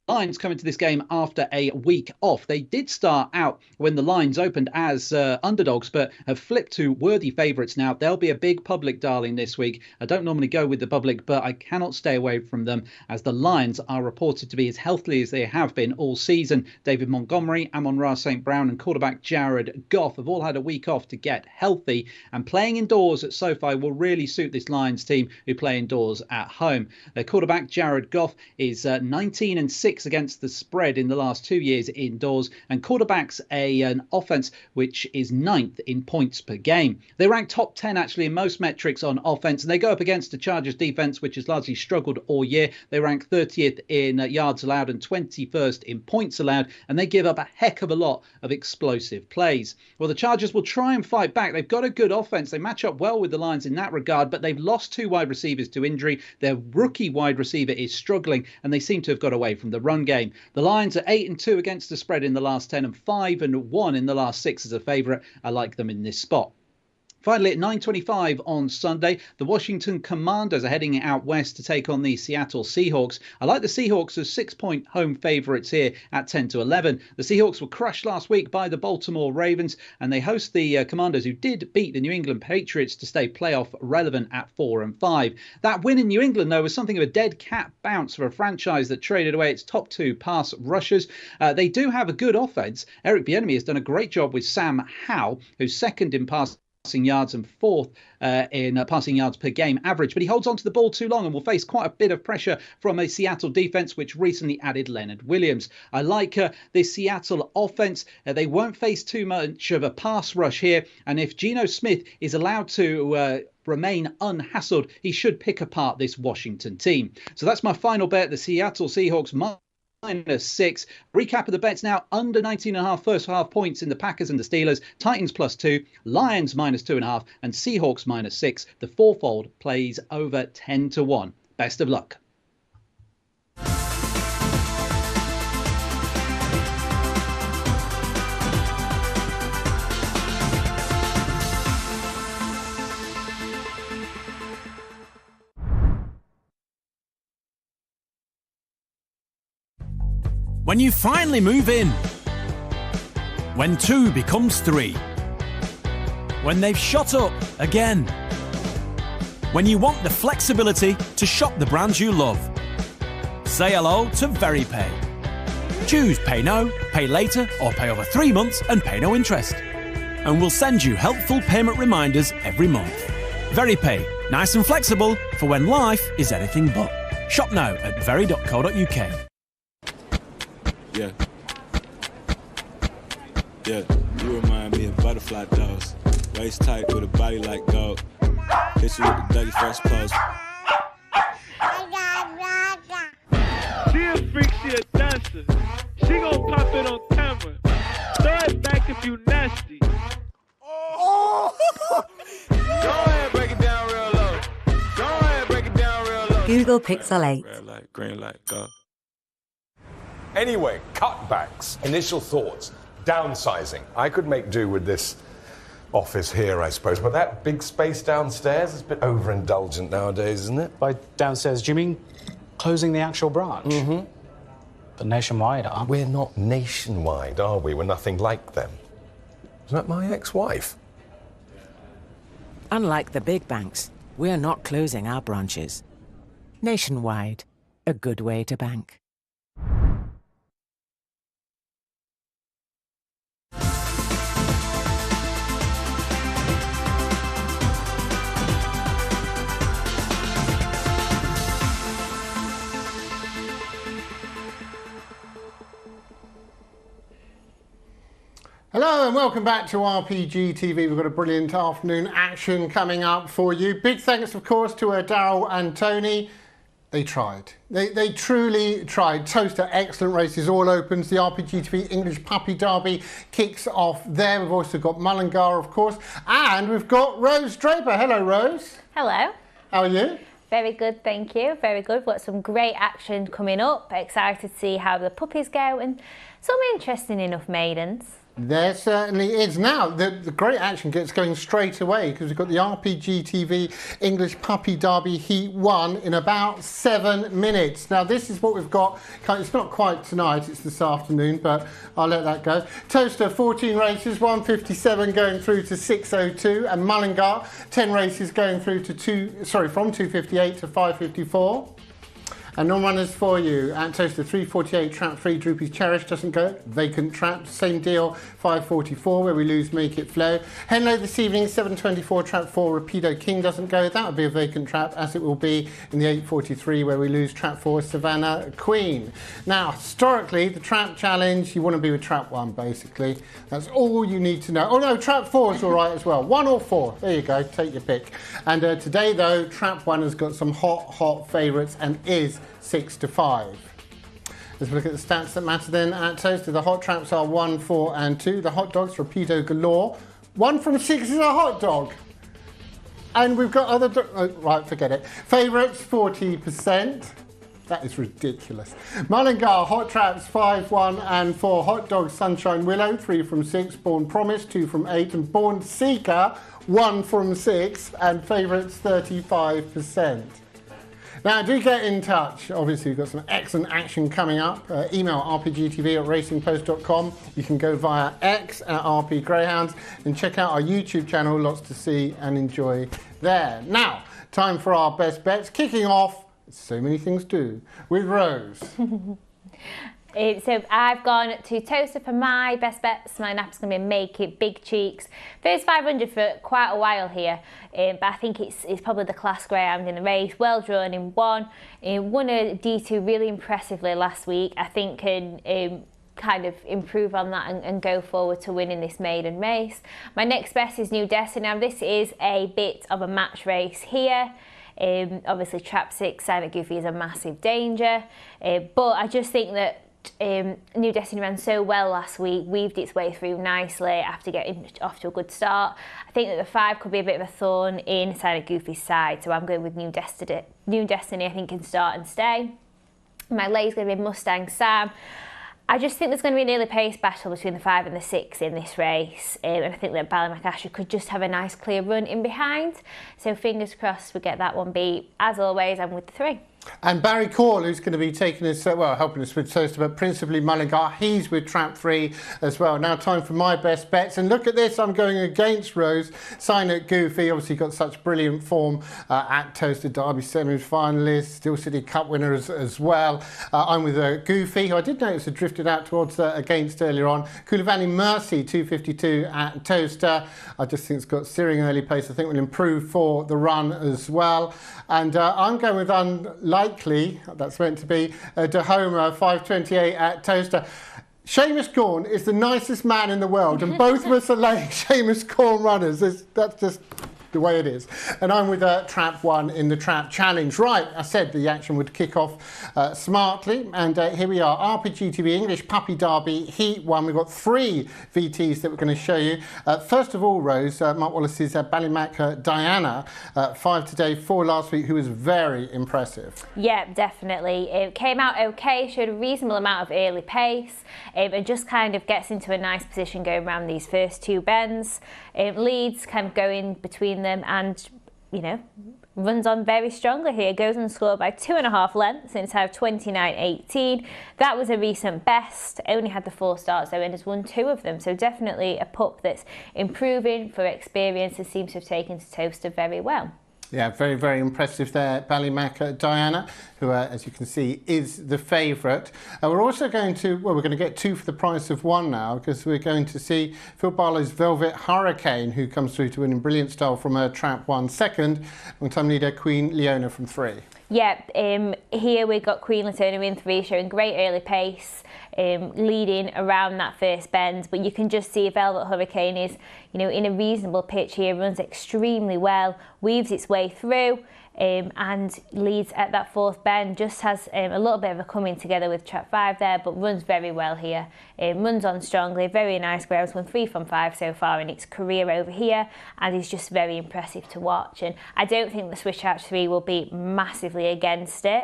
Lions come into this game after a week off. They did start out when the lines opened as underdogs, but have flipped to worthy favourites now. They'll be a big public darling this week. I don't normally go with the public, but I cannot stay away from them as the Lions are reported to be as healthy as they have been all season. David Montgomery, Amon-Ra St. Brown and quarterback Jared Goff have all had a week off to get healthy, and playing indoors at SoFi will really suit this Lions team who play indoors at home. Their quarterback Jared Goff is 19-6 against the spread in the last 2 years indoors, and quarterbacks an offense which is 9th in points per game. They rank top 10 actually in most metrics on offense, and they go up against the Chargers defense which has largely struggled all year. They rank 30th in yards allowed and 21st in points allowed, and they give up a heck of a lot of explosive plays. Well, the Chargers will try and fight back. They've got a good offense. They match up well with the Lions in that regard, but they've lost 2 wide receivers to injury. Their rookie wide receiver is struggling, and they seem to have got away from the run game. The Lions are 8-2 against the spread in the last 10 and 5-1 in the last 6 as a favourite. I like them in this spot. Finally, at 9:25 on Sunday, the Washington Commanders are heading out west to take on the Seattle Seahawks. I like the Seahawks as 6-point home favourites here at 10-11. The Seahawks were crushed last week by the Baltimore Ravens, and they host the Commanders, who did beat the New England Patriots to stay playoff relevant at 4-5. That win in New England, though, was something of a dead cat bounce for a franchise that traded away its top 2 pass rushers. They do have a good offense. Eric Bieniemy has done a great job with Sam Howell, who's second in passing yards and 4th in passing yards per game average, but he holds on to the ball too long and will face quite a bit of pressure from a Seattle defense which recently added Leonard Williams. I like this Seattle offense. They won't face too much of a pass rush here, and if Geno Smith is allowed to remain unhassled, he should pick apart this Washington team. So that's my final bet, the Seattle Seahawks -6. Recap of the bets now: under 19.5 first half points in the Packers and the Steelers, Titans +2, Lions -2.5, and Seahawks -6. The fourfold plays over 10-1. Best of luck. When you finally move in, when 2 becomes 3, when they've shot up again, when you want the flexibility to shop the brands you love, say hello to VeryPay. Choose Pay Now, Pay Later, or Pay over 3 months and pay no interest. And we'll send you helpful payment reminders every month. VeryPay, nice and flexible for when life is anything but. Shop now at very.co.uk. Yeah, you remind me of butterfly dolls. Waist tight with a body like gold. Hit you with the Dougie Fresh pose. She a freak, she a dancer. She gon' pop it on camera. Throw it back if you nasty. Oh! Go ahead, break it down real low. Go ahead, break it down real low. Google Pixel 8. Red light, green light, go. Anyway, cutbacks, initial thoughts, downsizing. I could make do with this office here, I suppose. But that big space downstairs is a bit overindulgent nowadays, isn't it? By downstairs, do you mean closing the actual branch? Mm-hmm. But nationwide, aren't we? We're not nationwide, are we? We're nothing like them. Isn't that my ex-wife? Unlike the big banks, we're not closing our branches. Nationwide, a good way to bank. Hello and welcome back to RPG TV. We've got a brilliant afternoon action coming up for you. Big thanks, of course, to Darrell and Tony. They tried. They truly tried. Towcester, excellent races, all opens. The RPGTV English Puppy Derby kicks off there. We've also got Mullingar, of course, and we've got Rose Draper. Hello, Rose. Hello. How are you? Very good, thank you. Very good. We've got some great action coming up. Excited to see how the puppies go and some interesting enough maidens. There certainly is. Now, the great action gets going straight away because we've got the RPGTV English Puppy Derby Heat 1 in about 7 minutes. Now, this is what we've got. It's not quite tonight, it's this afternoon, but I'll let that go. Towcester, 14 races, 157 going through to 602, and Mullingar, 10 races going through to from 258 to 554. And non-runners for you. At Towcester, 348, trap 3, Droopy's Cherish doesn't go. Vacant trap, same deal, 544, where we lose Make It Flow. Henlow this evening, 724, trap 4, Rapido King doesn't go. That would be a vacant trap, as it will be in the 843, where we lose trap 4, Savannah Queen. Now, historically, the trap challenge, you want to be with trap 1, basically. That's all you need to know. Oh no, trap 4 is all right as well. 1 or 4, there you go, take your pick. And today, though, trap 1 has got some hot favourites and is 6 to 5. Let's look at the stats that matter then at Towcester. The hot traps are 1, 4 and 2. The hot dogs, Rapido galore. 1 from 6 is a hot dog. And we've got other... right, forget it. Favourites, 40%. That is ridiculous. Mullingar, hot traps, 5, 1 and 4. Hot dogs, Sunshine Willow, 3 from 6. Born Promise, 2 from 8. And Born Seeker, 1 from 6. And favourites, 35%. Now, do get in touch. Obviously, we've got some excellent action coming up. Email rpgtv@racingpost.com. You can go via X at RP Greyhounds and check out our YouTube channel. Lots to see and enjoy there. Now, time for our best bets. Kicking off, so many things do, with Rose. So I've gone to Towcester for my best bets. My nap's going to be Make It, Big Cheeks. First 500 for quite a while here, but I think it's probably the class greyhound in the race. Well drawn in 1. Won a D2 really impressively last week. I think can kind of improve on that and go forward to winning this maiden race. My next best is New Destiny. Now this is a bit of a match race here. Obviously Trap 6, Silent Goofy is a massive danger, but I just think that New Destiny ran so well last week, weaved its way through nicely after getting off to a good start. I think that the 5 could be a bit of a thorn in Silent Goofy's side, so I'm going with New Destiny. New Destiny I think can start and stay. My lay is going to be Mustang Sam. I just think there's going to be an early pace battle between the 5 and the 6 in this race, and I think that Ballymacasher could just have a nice clear run in behind, so fingers crossed we get that one beat. As always, I'm with the 3. And Barry Call, who's going to be taking us, well, helping us with Towcester, but principally Mullingar, he's with Trap 3 as well. Now time for my best bets. And look at this, I'm going against Rose. Silent Goofy, obviously got such brilliant form at Towcester Derby semi-finalist, Steel City Cup winner as well. I'm with Goofy, who I did notice had drifted out towards against earlier on. Coulivanny Mercy, 252 at Towcester. I just think it's got searing early pace. I think will improve for the run as well. And I'm going with Unlikely, that's meant to be, Dahoma, 528 at Towcester. Seamus Gorn is the nicest man in the world, and both of us are laying Seamus Gorn runners. That's just the way it is. And I'm with Trap 1 in the Trap Challenge. Right, I said the action would kick off smartly, and here we are, RPGTV English Puppy Derby Heat 1. We've got 3 VTs that we're going to show you. First of all, Rose, Mark Wallis's Ballymac Diana, 5 today, 4 last week, who was very impressive. Yeah, definitely. It came out okay, showed a reasonable amount of early pace, and just kind of gets into a nice position going around these first 2 bends. Leads kind of going between them and, you know, runs on very strongly here. Goes on score by 2.5 lengths in a time of 29.18. That was a recent best. Only had the 4 starts though and has won 2 of them. So definitely a pup that's improving for experience and seems to have taken to Towcester very well. Yeah, very, very impressive there, Ballymac Diana, who, as you can see, is the favourite. We're also going to, well, we're going to get 2 for the price of 1 now, because we're going to see Phil Barlow's Velvet Hurricane, who comes through to win in brilliant style from her trap 1 second, long-time leader Queen Leona from 3. Yeah, here we've got Queen Leona in 3, showing great early pace, leading around that first bend. But you can just see Velvet Hurricane is, you know, in a reasonable pitch here, runs extremely well, weaves its way through, and leads at that 4th bend. Just has a little bit of a coming together with trap 5 there, but runs very well here. Runs on strongly, very nice grounds, won 3 from 5 so far in its career over here, and is just very impressive to watch. And I don't think the switch out 3 will be massively against it.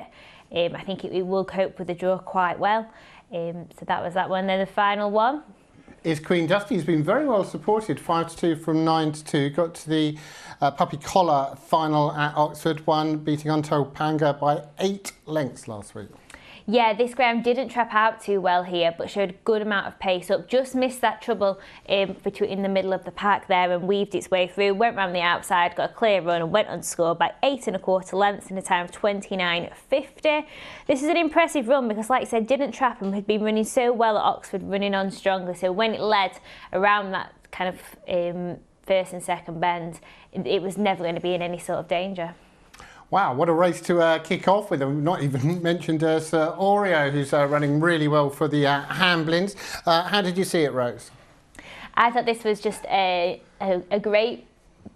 I think it will cope with the draw quite well. So that was that one. Then the final one is Queen Dusty. He's been very well supported, 5-2 from 9-2. Got to the puppy collar final at Oxford, won, beating Untold Panga by 8 lengths last week. Yeah, this ground didn't trap out too well here, but showed a good amount of pace up. Just missed that trouble between in the middle of the pack there and weaved its way through. Went round the outside, got a clear run and went on score by 8.25 lengths in a time of 29.50. This is an impressive run because, like I said, didn't trap and had been running so well at Oxford, running on strongly. So when it led around that kind of first and second bend, it was never going to be in any sort of danger. Wow, what a race to kick off with. We've not even mentioned Sir Oreo, who's running really well for the Hamblins. How did you see it, Rose? I thought this was just a great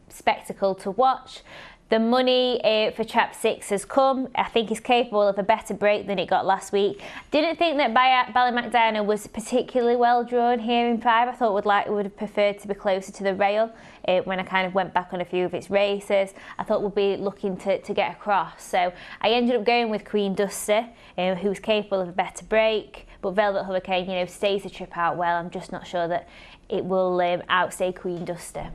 spectacle to watch. The money for trap 6 has come. I think it's capable of a better break than it got last week. Didn't think that Ballymac Diana was particularly well drawn here in 5. I thought would have preferred to be closer to the rail when I kind of went back on a few of its races. I thought we'd be looking to get across. So I ended up going with Queen Dusty, who's capable of a better break. But Velvet Hurricane, you know, stays the trip out well. I'm just not sure that it will outstay Queen Dusty.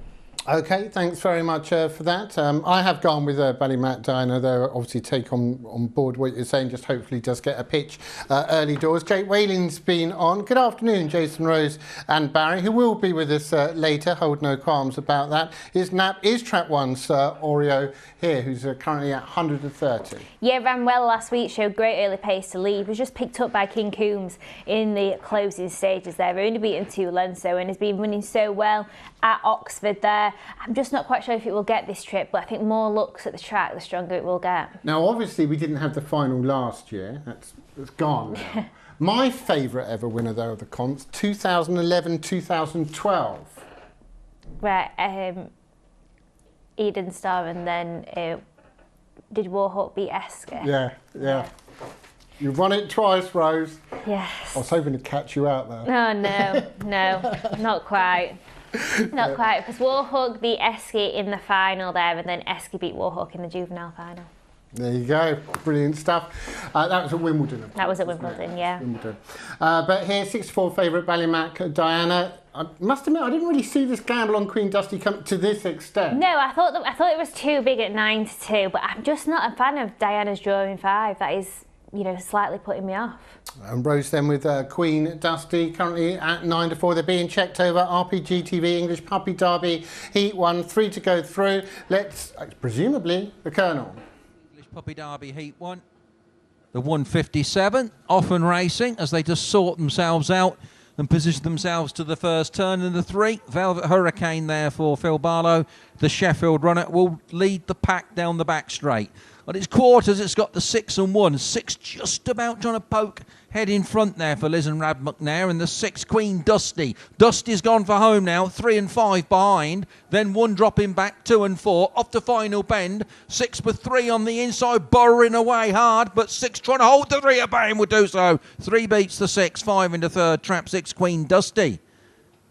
Okay, thanks very much for that. I have gone with Ballymac Diana. They'll obviously take on board what you're saying, just hopefully does get a pitch early doors. Jake Whaling's been on. Good afternoon, Jason, Rose and Barry, who will be with us later. Hold no qualms about that. His nap is trap 1, Sir Oreo here, who's currently at 130. Yeah, ran well last week, showed great early pace to lead. Was just picked up by King Coombs in the closing stages there. Only beaten 2 lengths though, and has been running so well at Oxford there. I'm just not quite sure if it will get this trip, but I think more looks at the track, the stronger it will get. Now, obviously, we didn't have the final last year. That's gone now. My favourite ever winner, though, of the comps, 2011-2012. Right, Eden Star, and then did Warhawk beat Esker? Yeah. You've won it twice, Rose. Yes. I was hoping to catch you out there. Oh, no, not quite. Not quite, because Warhawk beat Eske in the final there, and then Eske beat Warhawk in the juvenile final. There you go, brilliant stuff. That was at Wimbledon. That was at Wimbledon, yeah. Wimbledon. But here, 6-4 favourite Ballymac Diana. I must admit, I didn't really see this gamble on Queen Dusty come to this extent. No, I thought it was too big at 9-2, but I'm just not a fan of Diana's draw in 5. That is, you know, slightly putting me off. And Rose then with Queen Dusty, currently at 9-4. They're being checked over. RPGTV English Puppy Derby, Heat 1, 3 to go through. Let's, presumably, the Colonel. English Puppy Derby, Heat 1. The 157, often racing as they just sort themselves out and position themselves to the first turn in the 3. Velvet Hurricane there for Phil Barlow. The Sheffield runner will lead the pack down the back straight. On its quarters, it's got the 6 and 1. 6 just about trying to poke head in front there for Liz and Rab McNair. And the 6, Queen Dusty. Dusty's gone for home now. 3 and 5 behind. Then 1 dropping back, 2 and 4. Off the final bend. 6 with 3 on the inside, burrowing away hard. But 6 trying to hold the 3 at bay and will do so. 3 beats the 6, 5 into third. Trap 6, Queen Dusty.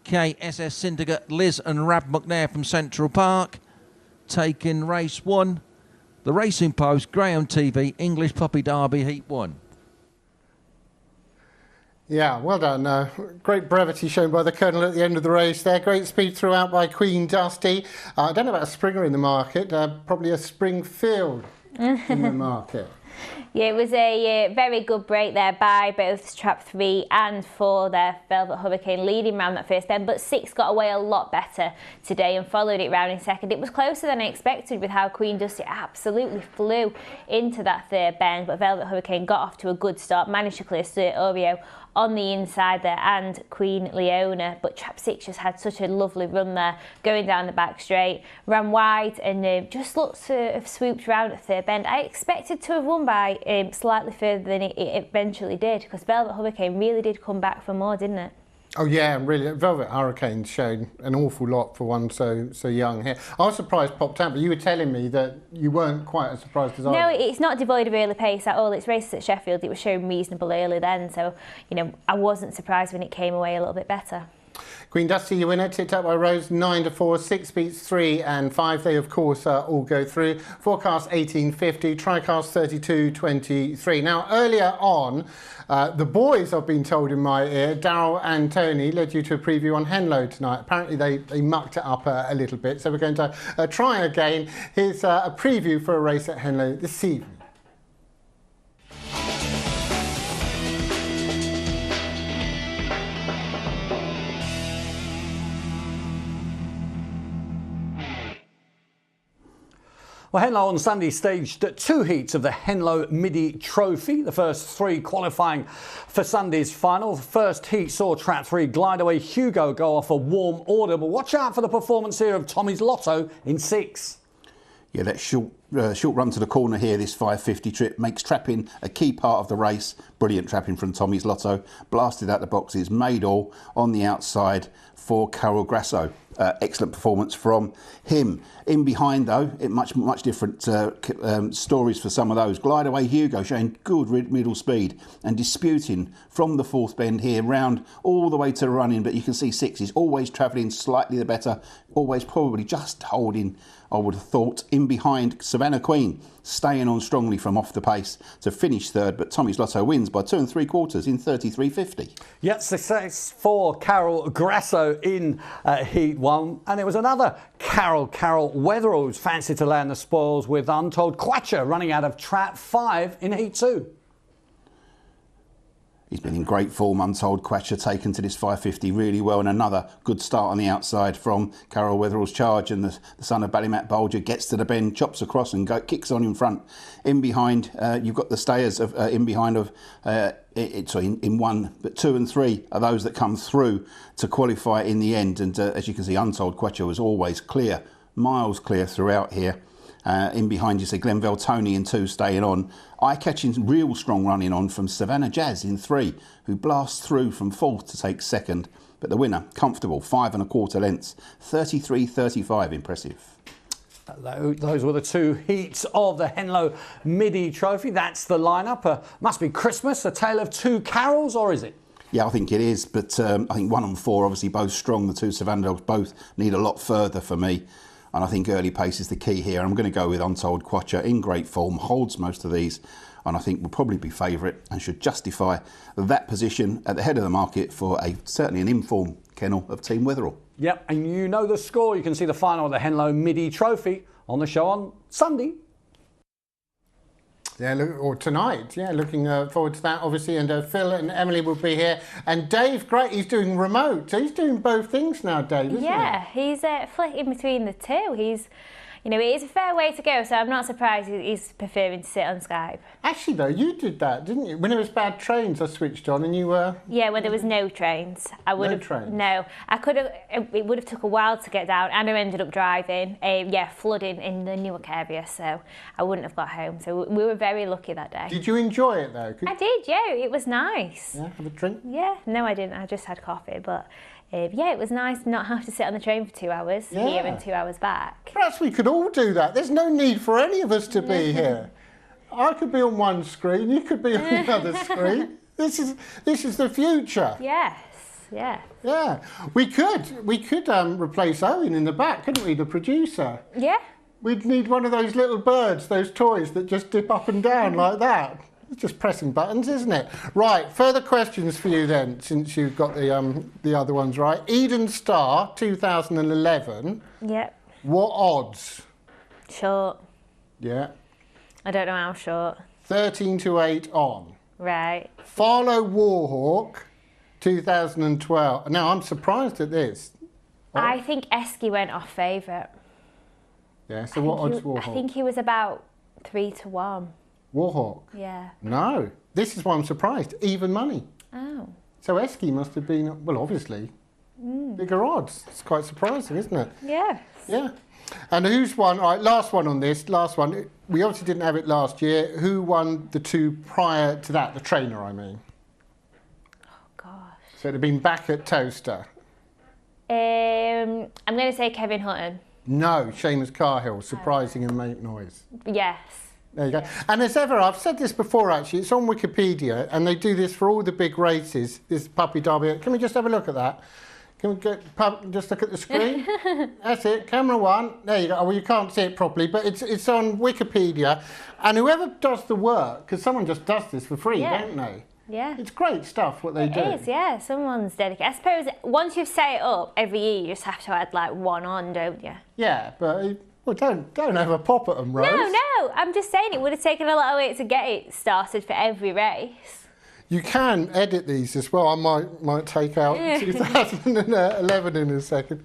KSS Syndicate, Liz and Rab McNair from Central Park. Taking race 1. The Racing Post Greyhound TV English Puppy Derby Heat 1. Yeah, well done. Great brevity shown by the Colonel at the end of the race there. Great speed throughout by Queen Dusty. I don't know about a Springer in the market. Probably a Springfield in the market. Yeah, it was a very good break there by both trap 3 and 4 there. Velvet Hurricane leading round that first end, but 6 got away a lot better today and followed it round in second. It was closer than I expected with how Queen Dusty absolutely flew into that third bend, but Velvet Hurricane got off to a good start, managed to clear Sir Oreo on the inside there and Queen Leona, but trap 6 just had such a lovely run there, going down the back straight, ran wide and just looked to have swooped round at third bend. I expected to have won by slightly further than it eventually did, because Velvet Hurricane really did come back for more, didn't it? Oh yeah, really. Velvet Hurricane showed an awful lot for one so young here. I was surprised popped out, but you were telling me that you weren't quite as surprised as I was. No, it's not devoid of early pace at all. It's races at Sheffield. It was shown reasonable early then, so you know I wasn't surprised when it came away a little bit better. Queen Dusty, your winner, tipped up by Rose 9-4, 6 beats 3 and 5. They, of course, all go through. Forecast 18.50, Tricast 32.23. Now, earlier on, the boys, I've been told in my ear, Darrell and Tony, led you to a preview on Henlow tonight. Apparently, they mucked it up a little bit, so we're going to try again. Here's a preview for a race at Henlow this evening. Well, Henlow on Sunday staged 2 heats of the Henlow Midi Trophy, the first 3 qualifying for Sunday's final. The first heat saw trap 3 Glide Away Hugo go off a warm order, but watch out for the performance here of Tommy's Lotto in 6. Yeah, that short run to the corner here, this 550 trip, makes trapping a key part of the race. Brilliant trapping from Tommy's Lotto. Blasted out the boxes, made all on the outside for Carol Grasso. Excellent performance from him. In behind, though, much different stories for some of those. Glide Away Hugo showing good middle speed and disputing from the 4th bend here round all the way to the run-in. But you can see 6 is always travelling slightly the better, always probably just holding, I would have thought. In behind, Savannah Queen staying on strongly from off the pace to finish 3rd, but Tommy's Lotto wins by 2 3/4 in 33.50. Yet success for Carol Grasso in Heat 1, and it was another Carol Wetherell who's fancied to land the spoils with Untold Quatcher running out of trap 5 in Heat 2. He's been in great form, Untold Quatcher, taken to this 550 really well, and another good start on the outside from Carol Wetherell's charge, and the son of Ballymat Bolger gets to the bend, chops across and kicks on in front. In behind, you've got the stayers of in behind of in 1, but 2 and 3 are those that come through to qualify in the end, and as you can see, Untold Quatcher was always clear, miles clear throughout here. In behind you see Glenville Tony in 2 staying on. Eye-catching real strong running on from Savannah Jazz in 3, who blasts through from 4th to take 2nd. But the winner, comfortable, 5 1/4 lengths, 33.35, impressive. Those were the 2 heats of the Henlow Midi Trophy. That's the lineup. Must be Christmas, a tale of 2 carols, or is it? Yeah, I think it is, but I think 1 and 4, obviously both strong. The 2 Savannah dogs both need a lot further for me. And I think early pace is the key here. I'm going to go with Untold Quatcher, in great form, holds most of these, and I think will probably be favourite and should justify that position at the head of the market for certainly an informed kennel of Team Wetherell. Yep, and you know the score. You can see the final of the Henlow Midi Trophy on the show on Sunday. Yeah, or tonight. Yeah, looking forward to that, obviously. And Phil and Emily will be here. And Dave, great, he's doing remote. So he's doing both things now, Dave, isn't he? Yeah, he's flicking between the 2. He's, you know, it is a fair way to go, so I'm not surprised he's preferring to sit on Skype. Actually, though, you did that, didn't you? When it was bad trains, I switched on and you were... Yeah, when there was no trains. I would have... trains? No. I could have... It would have took a while to get down, and I ended up driving, flooding in the Newark area, so I wouldn't have got home. So we were very lucky that day. Did you enjoy it, though? I did, yeah. It was nice. Yeah, have a drink? Yeah. No, I didn't. I just had coffee, but... yeah, it was nice to not have to sit on the train for 2 hours here and 2 hours back. Perhaps we could all do that. There's no need for any of us to be here. I could be on one screen, you could be on another screen. This is the future. Yes, yeah. Yeah, we could replace Owen in the back, couldn't we, the producer? Yeah. We'd need one of those little birds, those toys that just dip up and down like that. It's just pressing buttons, isn't it? Right, further questions for you then, since you've got the other ones right. Eden Star, 2011. Yep. What odds? Short. Yeah. I don't know how short. 13-8 on. Right. Farlow Warhawk, 2012. Now, I'm surprised at this. I think Esky went off favourite. Yeah, so what odds Warhawk? I think he was about 3-1. Warhawk? Yeah. No. This is why I'm surprised. Even money. Oh. So Esky must have been, well, obviously, bigger odds. It's quite surprising, isn't it? Yes. Yeah. And who's won? All right, last one on this. Last one. We obviously didn't have it last year. Who won the two prior to that? The trainer, I mean. Oh, gosh. So it had been back at Towcester. I'm going to say Kevin Hutton. No, Seamus Carhill. Surprising and make noise. Yes. There you go. And as ever, I've said this before actually, it's on Wikipedia and they do this for all the big races, this Puppy Derby. Can we just have a look at that? Can we just look at the screen? That's it, camera one. There you go. Well, you can't see it properly, but it's on Wikipedia. And whoever does the work, because someone just does this for free, don't they? Yeah. It's great stuff what they do. It is, yeah. Someone's dedicated. I suppose once you've set it up every year, you just have to add like one on, don't you? Yeah, but well, don't have a pop at them, Rose. No. I'm just saying it would have taken a lot of weight to get it started for every race. You can edit these as well. I might take out 2011 in a second.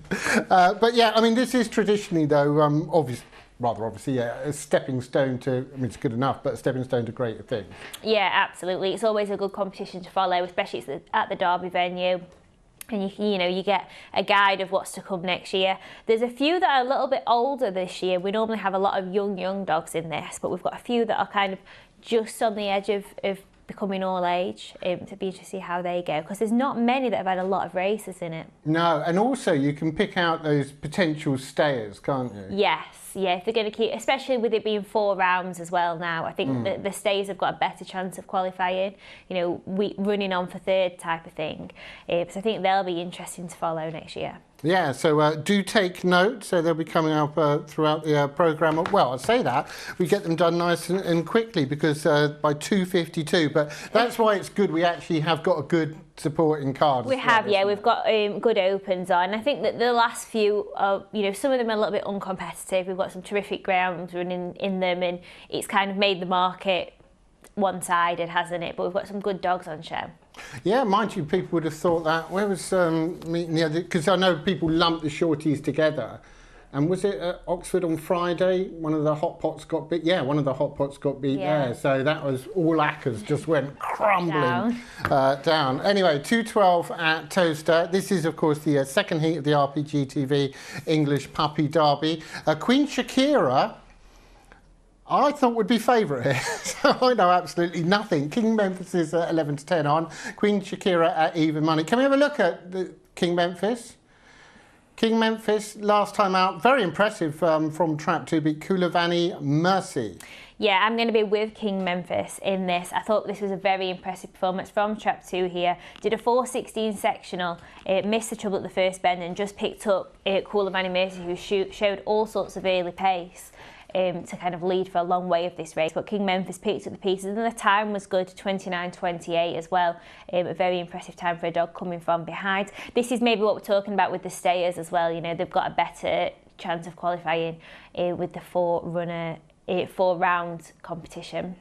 But yeah, I mean, this is traditionally, though, obviously, yeah, a stepping stone to, I mean, it's good enough, but a stepping stone to greater things. Yeah, absolutely. It's always a good competition to follow, especially at the Derby venue. And you get a guide of what's to come next year. There's a few that are a little bit older this year. We normally have a lot of young dogs in this, but we've got a few that are kind of just on the edge of becoming all age, to be interested to see how they go, because there's not many that have had a lot of races in it. No, and also you can pick out those potential stayers, can't you? Yes, yeah, if they're going to keep, especially with it being 4 rounds as well now, I think the stays have got a better chance of qualifying, running on for third type of thing. So I think they'll be interesting to follow next year. Yeah, so do take note. So they'll be coming up throughout the programme. Well, I say that, we get them done nice and quickly because by 2:52. But that's why it's good we actually have got a good supporting card. We have, yeah. We've got good opens on. I think that the last few, some of them are a little bit uncompetitive. We've got some terrific grounds running in them and it's kind of made the market one-sided, hasn't it? But we've got some good dogs on show. Yeah, mind you, people would have thought that. Where was meeting the other? Because I know people lump the shorties together. And was it at Oxford on Friday? One of the hot pots got beat. Yeah, one of the hot pots got beat there. So that was all Ackers just went crumbling down. Anyway, 2:12 at Towcester. This is, of course, the second heat of the RPGTV English Puppy Derby. Queen Shakira, I thought would be favourite here. So I know absolutely nothing. King Memphis is 11-10 on. Queen Shakira at even money. Can we have a look at the King Memphis? King Memphis, last time out, very impressive from Trap 2, beat Kulavani Mercy. Yeah, I'm going to be with King Memphis in this. I thought this was a very impressive performance from Trap 2 here. Did a 4:16 sectional, missed the trouble at the first bend and just picked up Kulavani Mercy, who showed all sorts of early pace. To kind of lead for a long way of this race, but King Memphis picked up the pieces and the time was good, 29:28 as well. A very impressive time for a dog coming from behind. This is maybe what we're talking about with the stayers as well. They've got a better chance of qualifying with the 4-round competition.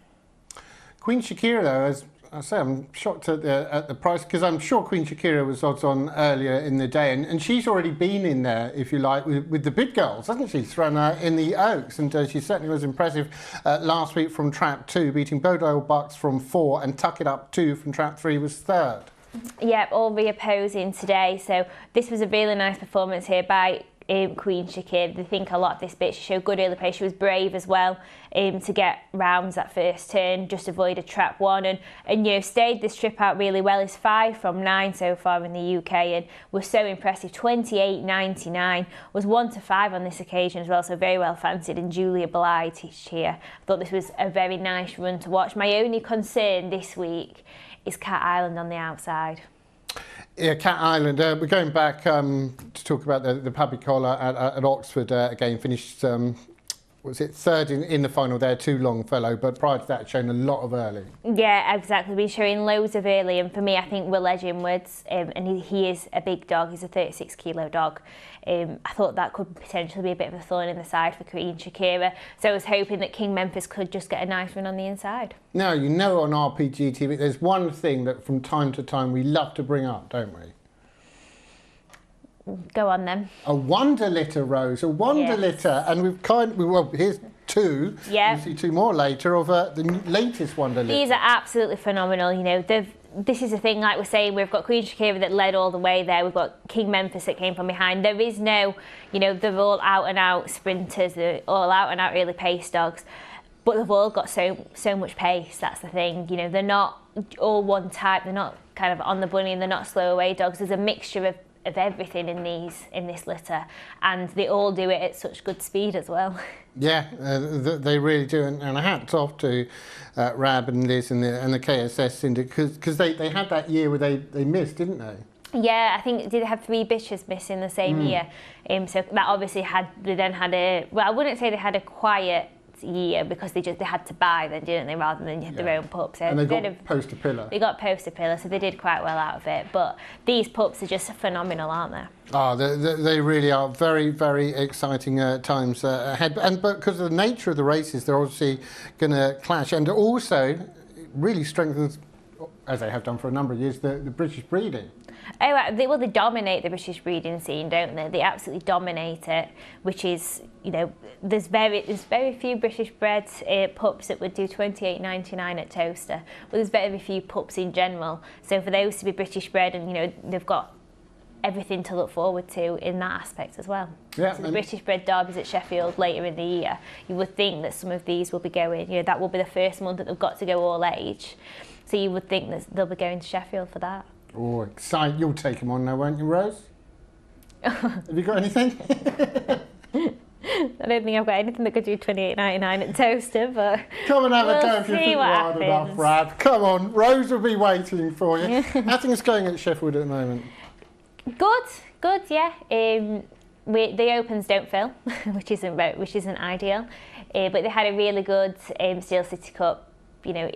Queen Shakira, though, as I say, I'm shocked at the price because I'm sure Queen Shakira was odds on earlier in the day, and she's already been in there, if you like, with the big girls, hasn't she? Thrown in the Oaks, and she certainly was impressive last week from Trap 2, beating Bodale Bucks from 4, and Tuck It Up 2 from Trap 3 was 3rd. Yep, all reopposing today. So this was a really nice performance here by Queen Shakira. They think a lot of this bit. She showed good early pace. She was brave as well to get rounds that first turn, just avoided Trap 1 and stayed this trip out really well. It's 5 from 9 so far in the UK and was so impressive. 28.99, was 1-5 on this occasion as well, so very well fancied. And Julia Blythe here. I thought this was a very nice run to watch. My only concern this week is Cat Island on the outside. Yeah, Cat Island. We're going back to talk about the puppy collar at Oxford again. Finished was it third in the final there to Longfellow, but prior to that shown a lot of early. Yeah, exactly. Been showing loads of early, and for me, I think we'll edge inwards, and he is a big dog. He's a 36 kilo dog. I thought that could potentially be a bit of a thorn in the side for Queen Shakira, so I was hoping that King Memphis could just get a nice run on the inside. Now, you know, on RPGTV, there's one thing that from time to time we love to bring up, don't we? Go on then. A wonder litter, Rose, a wonder litter, and well, here's two. Yeah. We'll see two more later of the latest wonder litter. These are absolutely phenomenal. You know, this is the thing, like we're saying, we've got Queen Shakira that led all the way there. We've got King Memphis that came from behind. There is no, you know, they're all out and out sprinters. They're all out and out really pace dogs. But they've all got so much pace. That's the thing. You know, they're not all one type. They're not kind of on the bunny, and they're not slow away dogs. There's a mixture of everything in this litter, and they all do it at such good speed as well. Yeah, they really do, and hats off to Rab and Liz and the KSS syndicate, because they had that year where they missed, didn't they? Yeah, I think did they have 3 bitches missing the same year? So that obviously they then had well, I wouldn't say they had a quiet year, because they had to buy then, didn't they, rather than their own pups. So and they got Poster Pillar. They got Poster Pillar, so they did quite well out of it. But these pups are just phenomenal, aren't they? Oh, they really are. Very, very exciting times ahead. But because of the nature of the races, they're obviously going to clash. And also, it really strengthens, as they have done for a number of years, the British breeding. Oh, they dominate the British breeding scene, don't they? They absolutely dominate it, which is, you know, there's very few British bred pups that would do $28.99 at Towcester, but there's very few pups in general. So for those to be British bred, and you know, they've got everything to look forward to in that aspect as well. Yeah, so the British bred derbies at Sheffield later in the year, you would think that some of these will be going, you know, that will be the first month that they've got to go all age. So you would think that they'll be going to Sheffield for that. Oh, exciting. You'll take them on now, won't you, Rose? Have you got anything? I don't think I've got anything that could do $28.99 at Towcester, but come and have a go if you see think what hard enough, Rab. Come on, Rose will be waiting for you. How things going at Sheffield at the moment? Good, yeah. The opens don't fill, which isn't ideal. But they had a really good Steel City Cup. You know,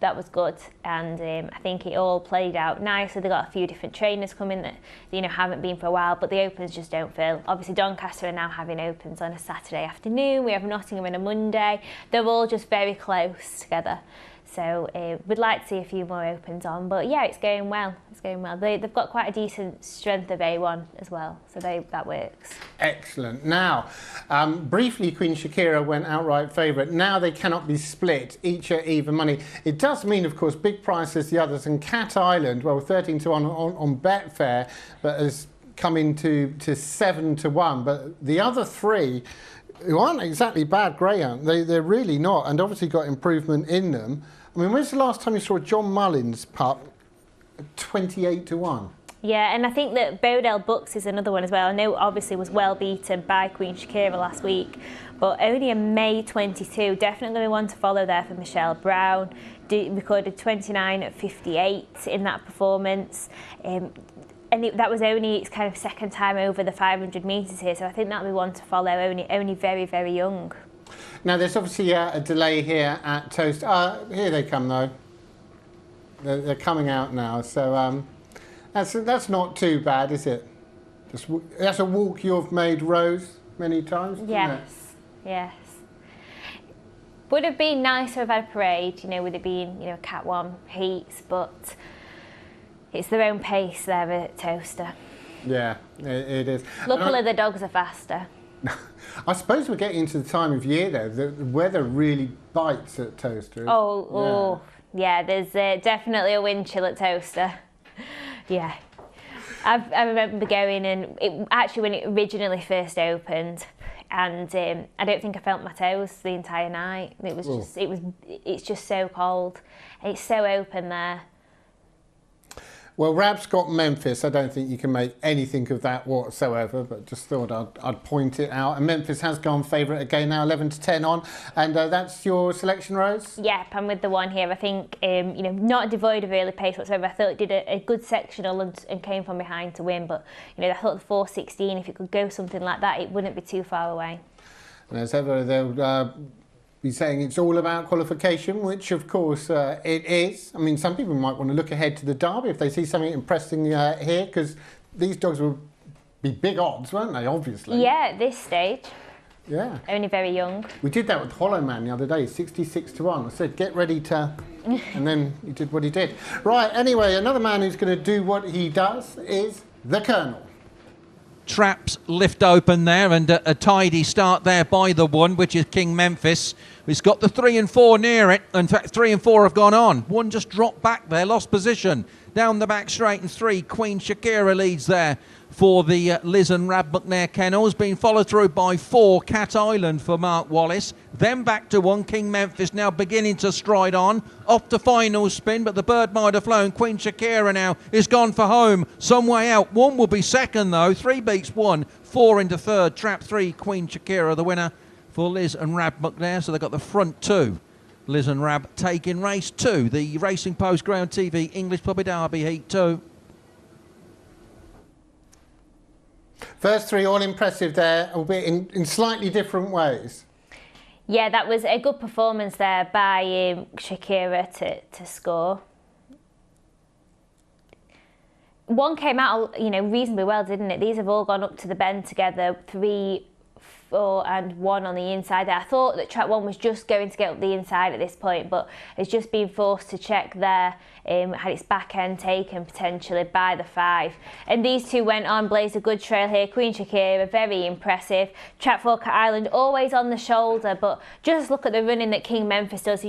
that was good, and I think it all played out nicely. They got a few different trainers coming that, you know, haven't been for a while, but the opens just don't fill. Obviously Doncaster are now having opens on a Saturday afternoon. We have Nottingham on a Monday. They're all just very close together. So we'd like to see a few more opens on, but yeah, it's going well. It's going well. They've got quite a decent strength of A1 as well, so that works. Excellent. Now, briefly, Queen Shakira went outright favourite. Now they cannot be split, each at even money. It does mean, of course, big prices the others, and Cat Island, well, 13 to 1 on Betfair, but has come into 7 to 1. But the other three, who aren't exactly bad greyhound, they're really not, and obviously got improvement in them. I mean, when's the last time you saw John Mullin's pup 28 to 1? Yeah, and I think that Bodell Bucks is another one as well. I know obviously was well beaten by Queen Shakira last week, but only a May 22. Definitely one to follow there for Michelle Brown. Recorded 29 at 58 in that performance. And that was only its kind of second time over the 500 metres here, so I think that'll be one to follow, only very, very young. Now, there's obviously a delay here at Towcester. Here they come, though. They're coming out now, so that's not too bad, is it? That's a walk you've made, Rose, many times, Yes. Would have been nice to have had a parade, you know, with it being, you know, Cat 1 heats, but it's their own pace there at Towcester. Yeah, it is. Luckily, the dogs are faster. I suppose we're getting into the time of year, though. The weather really bites at Towcester. Yeah, there's definitely a wind chill at Towcester. Yeah. I remember going, and actually when it originally first opened, and I don't think I felt my toes the entire night. It was it's just so cold. It's so open there. Well, Rab's got Memphis. I don't think you can make anything of that whatsoever, but just thought I'd point it out. And Memphis has gone favourite again now, 11 to 10 on. And that's your selection, Rose? Yep, I'm with the one here. I think, you know, not devoid of early pace whatsoever. I thought it did a good sectional and came from behind to win. But, you know, I thought the 4.16, if it could go something like that, it wouldn't be too far away. And as ever, they'll be saying it's all about qualification, which of course it is. I mean, some people might want to look ahead to the Derby if they see something impressive here, because these dogs will be big odds, won't they, obviously? Yeah, at this stage. Yeah. Only very young. We did that with Hollow Man the other day, 66 to 1. I said, get ready to... and then he did what he did. Right, anyway, another man who's going to do what he does is the Colonel. Traps lift open there, and a tidy start there by the one, which is King Memphis. He's got the 3 and 4 near it. In fact, 3 and 4 have gone on. One just dropped back there, lost position. Down the back straight, and 3, Queen Shakira leads there for the Liz and Rab McNair kennels, being followed through by 4, Cat Island for Mark Wallis. Then back to 1, King Memphis now beginning to stride on. Off to final spin, but the bird might have flown. Queen Shakira now is gone for home. Some way out. 1 will be second though. 3 beats 1. 4 into third. Trap 3, Queen Shakira, the winner for Liz and Rab McNair. So they've got the front 2. Liz and Rab taking race 2. The Racing Post Greyhound TV English Puppy Derby Heat 2. First 3 all impressive there, albeit in slightly different ways. Yeah, that was a good performance there by Shakira to score. 1 came out, reasonably well, didn't it? These have all gone up to the bend together. 3, 4 and 1 on the inside there. I thought that track 1 was just going to get up the inside at this point, but it's just been forced to check there. Had its back end taken potentially by the 5. And these 2 went on, blazed a good trail here. Queen Shakira, very impressive. Track 4, Cat Island, always on the shoulder, but just look at the running that King Memphis does.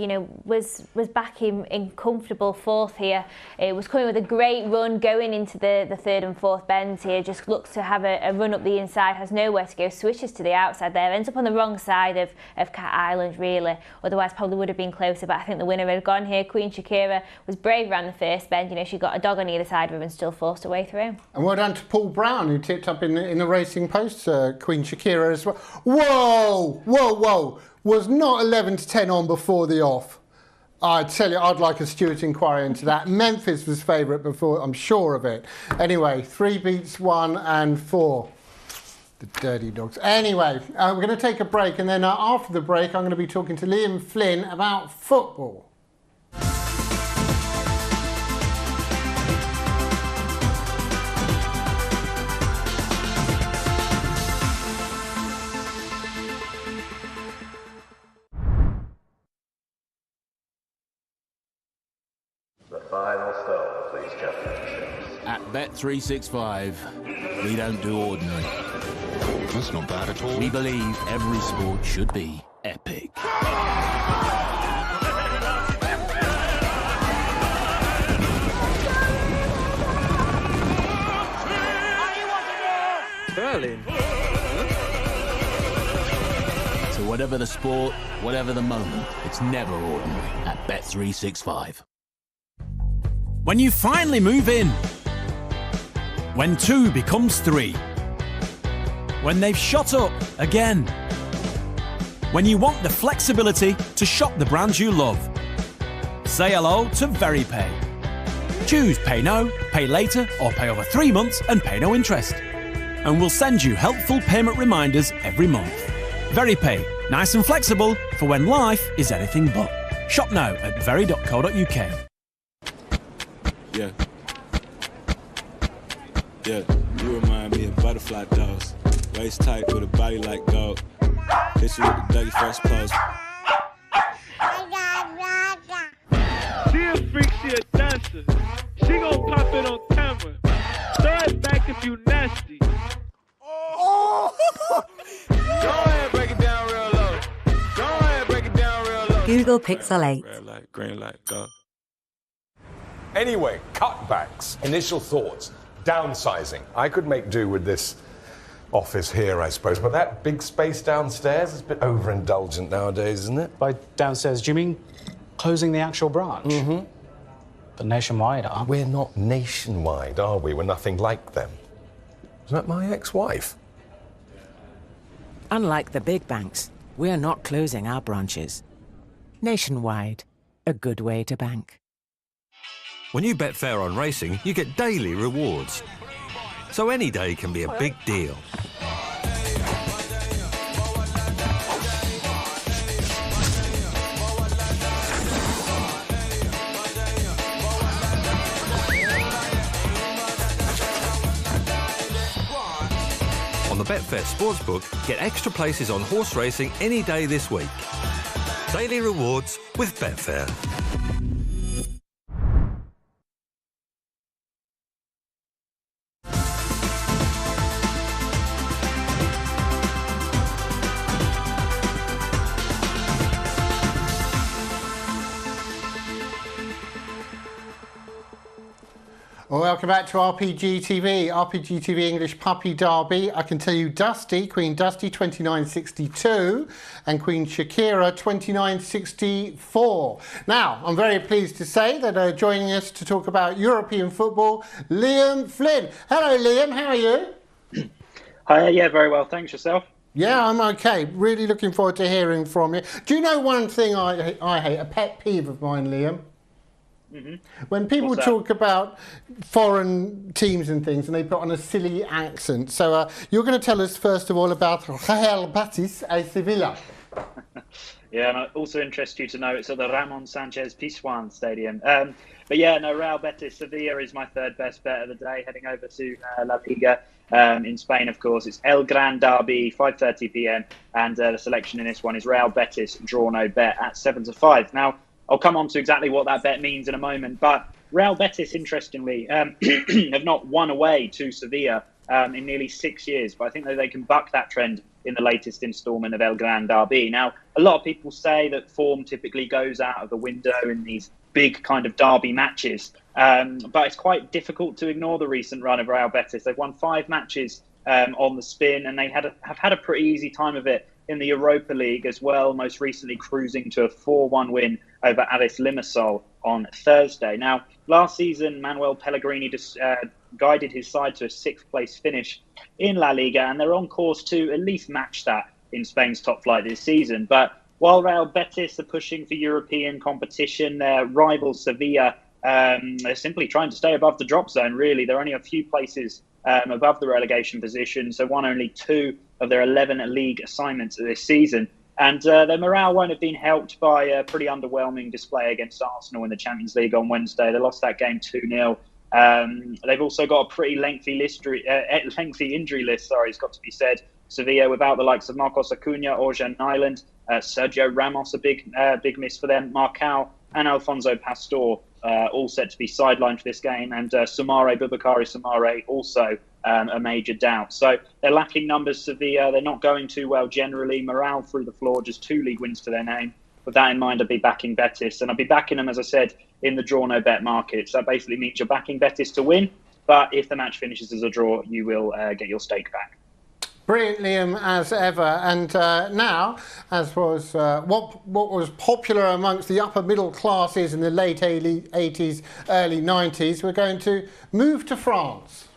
Was back in comfortable 4th here. It was coming with a great run going into the 3rd and 4th bends here. Just looks to have a run up the inside, has nowhere to go, switches to the outside there, ends up on the wrong side of Cat Island really. Otherwise probably would have been closer, but I think the winner had gone here. Queen Shakira was brave around the first bend. She got a dog on either side of her and still forced her way through. And well done to Paul Brown, who tipped up in the Racing Post Queen Shakira as well. Whoa, whoa, whoa! Was not 11 to 10 on before the off. I tell you, I'd like a Stewart inquiry into that. Memphis was favourite before, I'm sure of it. Anyway, 3 beats 1 and 4. The dirty dogs. Anyway, we're going to take a break, and then after the break, I'm going to be talking to Liam Flynn about football. The final stone of these championships. At Bet365, we don't do ordinary. That's not bad at all. We believe every sport should be epic. Berlin. So whatever the sport, whatever the moment, it's never ordinary at Bet365. When you finally move in. When 2 becomes 3. When they've shot up again. When you want the flexibility to shop the brands you love. Say hello to VeryPay. Choose Pay Now, Pay Later, or Pay over 3 months and pay no interest. And we'll send you helpful payment reminders every month. VeryPay, nice and flexible for when life is anything but. Shop now at very.co.uk. Yeah. Yeah, you remind me of butterfly dolls. Waist tight with a body like gold. Hit you with the Dougie Fresh pose. She a freak, she a dancer. She gon' pop it on camera. Throw it back if you nasty. Oh! Go ahead, break it down real low. Go ahead, break it down real low. Google Pixel 8. Red light, green light, go. Anyway, cutbacks, initial thoughts, downsizing. I could make do with this office here, I suppose, but that big space downstairs is a bit overindulgent nowadays, isn't it? By downstairs, do you mean closing the actual branch? Mm-hmm. But nationwide, aren't we? We're not nationwide, are we? We're nothing like them. Isn't that my ex-wife? Unlike the big banks, we're not closing our branches. Nationwide, a good way to bank. When you bet fair on racing, you get daily rewards. So any day can be a big deal. Betfair Sportsbook, get extra places on horse racing any day this week. Daily rewards with Betfair. Welcome back to RPGTV English Puppy Derby. I can tell you Dusty, Queen Dusty 29.62 and Queen Shakira 29.64. Now, I'm very pleased to say that joining us to talk about European football, Liam Flynn. Hello Liam, how are you? Hi, yeah, very well, thanks. Yourself? Yeah, I'm okay. Really looking forward to hearing from you. Do you know one thing I hate, a pet peeve of mine, Liam? Mm-hmm. When people talk about foreign teams and things and they put on a silly accent. So you're going to tell us first of all about Real Betis and Sevilla. Yeah, and I also interest you to know it's at the Ramon Sanchez Pizjuan Stadium. But yeah, no, Real Betis Sevilla is my third best bet of the day, heading over to La Liga in Spain, of course. It's El Gran Derby, 5:30 p.m. And the selection in this one is Real Betis, draw no bet at 7-5. Now, I'll come on to exactly what that bet means in a moment. But Real Betis, interestingly, have not won away to Sevilla in nearly 6 years. But I think that they can buck that trend in the latest instalment of El Gran Derby. Now, a lot of people say that form typically goes out of the window in these big kind of derby matches. But it's quite difficult to ignore the recent run of Real Betis. They've won 5 matches on the spin, and they have had a pretty easy time of it in the Europa League as well, most recently cruising to a 4-1 win over Aris Limassol on Thursday. Now, last season, Manuel Pellegrini guided his side to a 6th place finish in La Liga, and they're on course to at least match that in Spain's top flight this season. But while Real Betis are pushing for European competition, their rival Sevilla are simply trying to stay above the drop zone, really. They're only a few places above the relegation position, so won only 2 of their 11 league assignments this season. And their morale won't have been helped by a pretty underwhelming display against Arsenal in the Champions League on Wednesday. They lost that game 2-0. They've also got a pretty lengthy injury list, it's got to be said. Sevilla without the likes of Marcos Acuna, Orjan Nyland, Sergio Ramos, a big miss for them, Marcao and Alfonso Pastor, all set to be sidelined for this game, and Boubakary Soumare also a major doubt. So they're lacking numbers, Sevilla. They're not going too well generally. Morale through the floor, just 2 league wins to their name. With that in mind, I'd be backing Betis, and I'd be backing them, as I said, in the draw no bet market. So that basically means you're backing Betis to win, but if the match finishes as a draw, you will get your stake back. Brilliant, Liam, as ever. And now, as was what was popular amongst the upper middle classes in the late 80s, early 90s, we're going to move to France.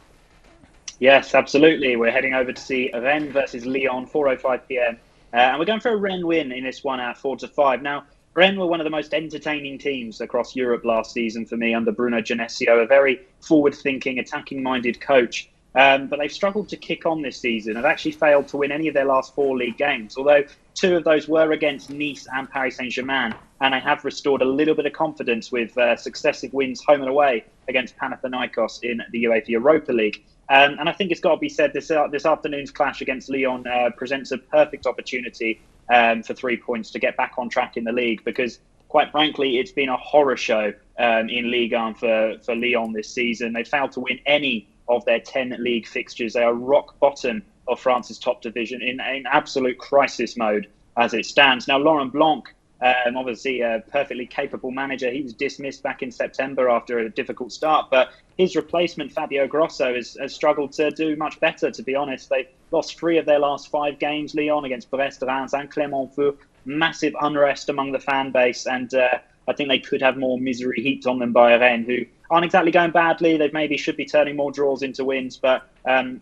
Yes, absolutely. We're heading over to see Rennes versus Lyon, 4:05 p.m. And we're going for a Rennes win in this one at 4-5. Now, Rennes were one of the most entertaining teams across Europe last season for me under Bruno Genesio, a very forward-thinking, attacking-minded coach. But they've struggled to kick on this season. They've actually failed to win any of their last 4 league games, although 2 of those were against Nice and Paris Saint-Germain. And they have restored a little bit of confidence with successive wins home and away against Panathinaikos in the UEFA Europa League. And I think it's got to be said, this afternoon's clash against Lyon presents a perfect opportunity for 3 points to get back on track in the league, because quite frankly, it's been a horror show in Ligue 1 for Lyon this season. They failed to win any of their 10 league fixtures. They are rock bottom of France's top division in absolute crisis mode as it stands. Now, Laurent Blanc, obviously a perfectly capable manager, he was dismissed back in September after a difficult start, but his replacement, Fabio Grosso, has struggled to do much better, to be honest. They've lost 3 of their last 5 games, Lyon, against Brest, Reims and Clermont-Ferrand. Massive unrest among the fan base, and I think they could have more misery heaped on them by Rennes, who aren't exactly going badly. They maybe should be turning more draws into wins, but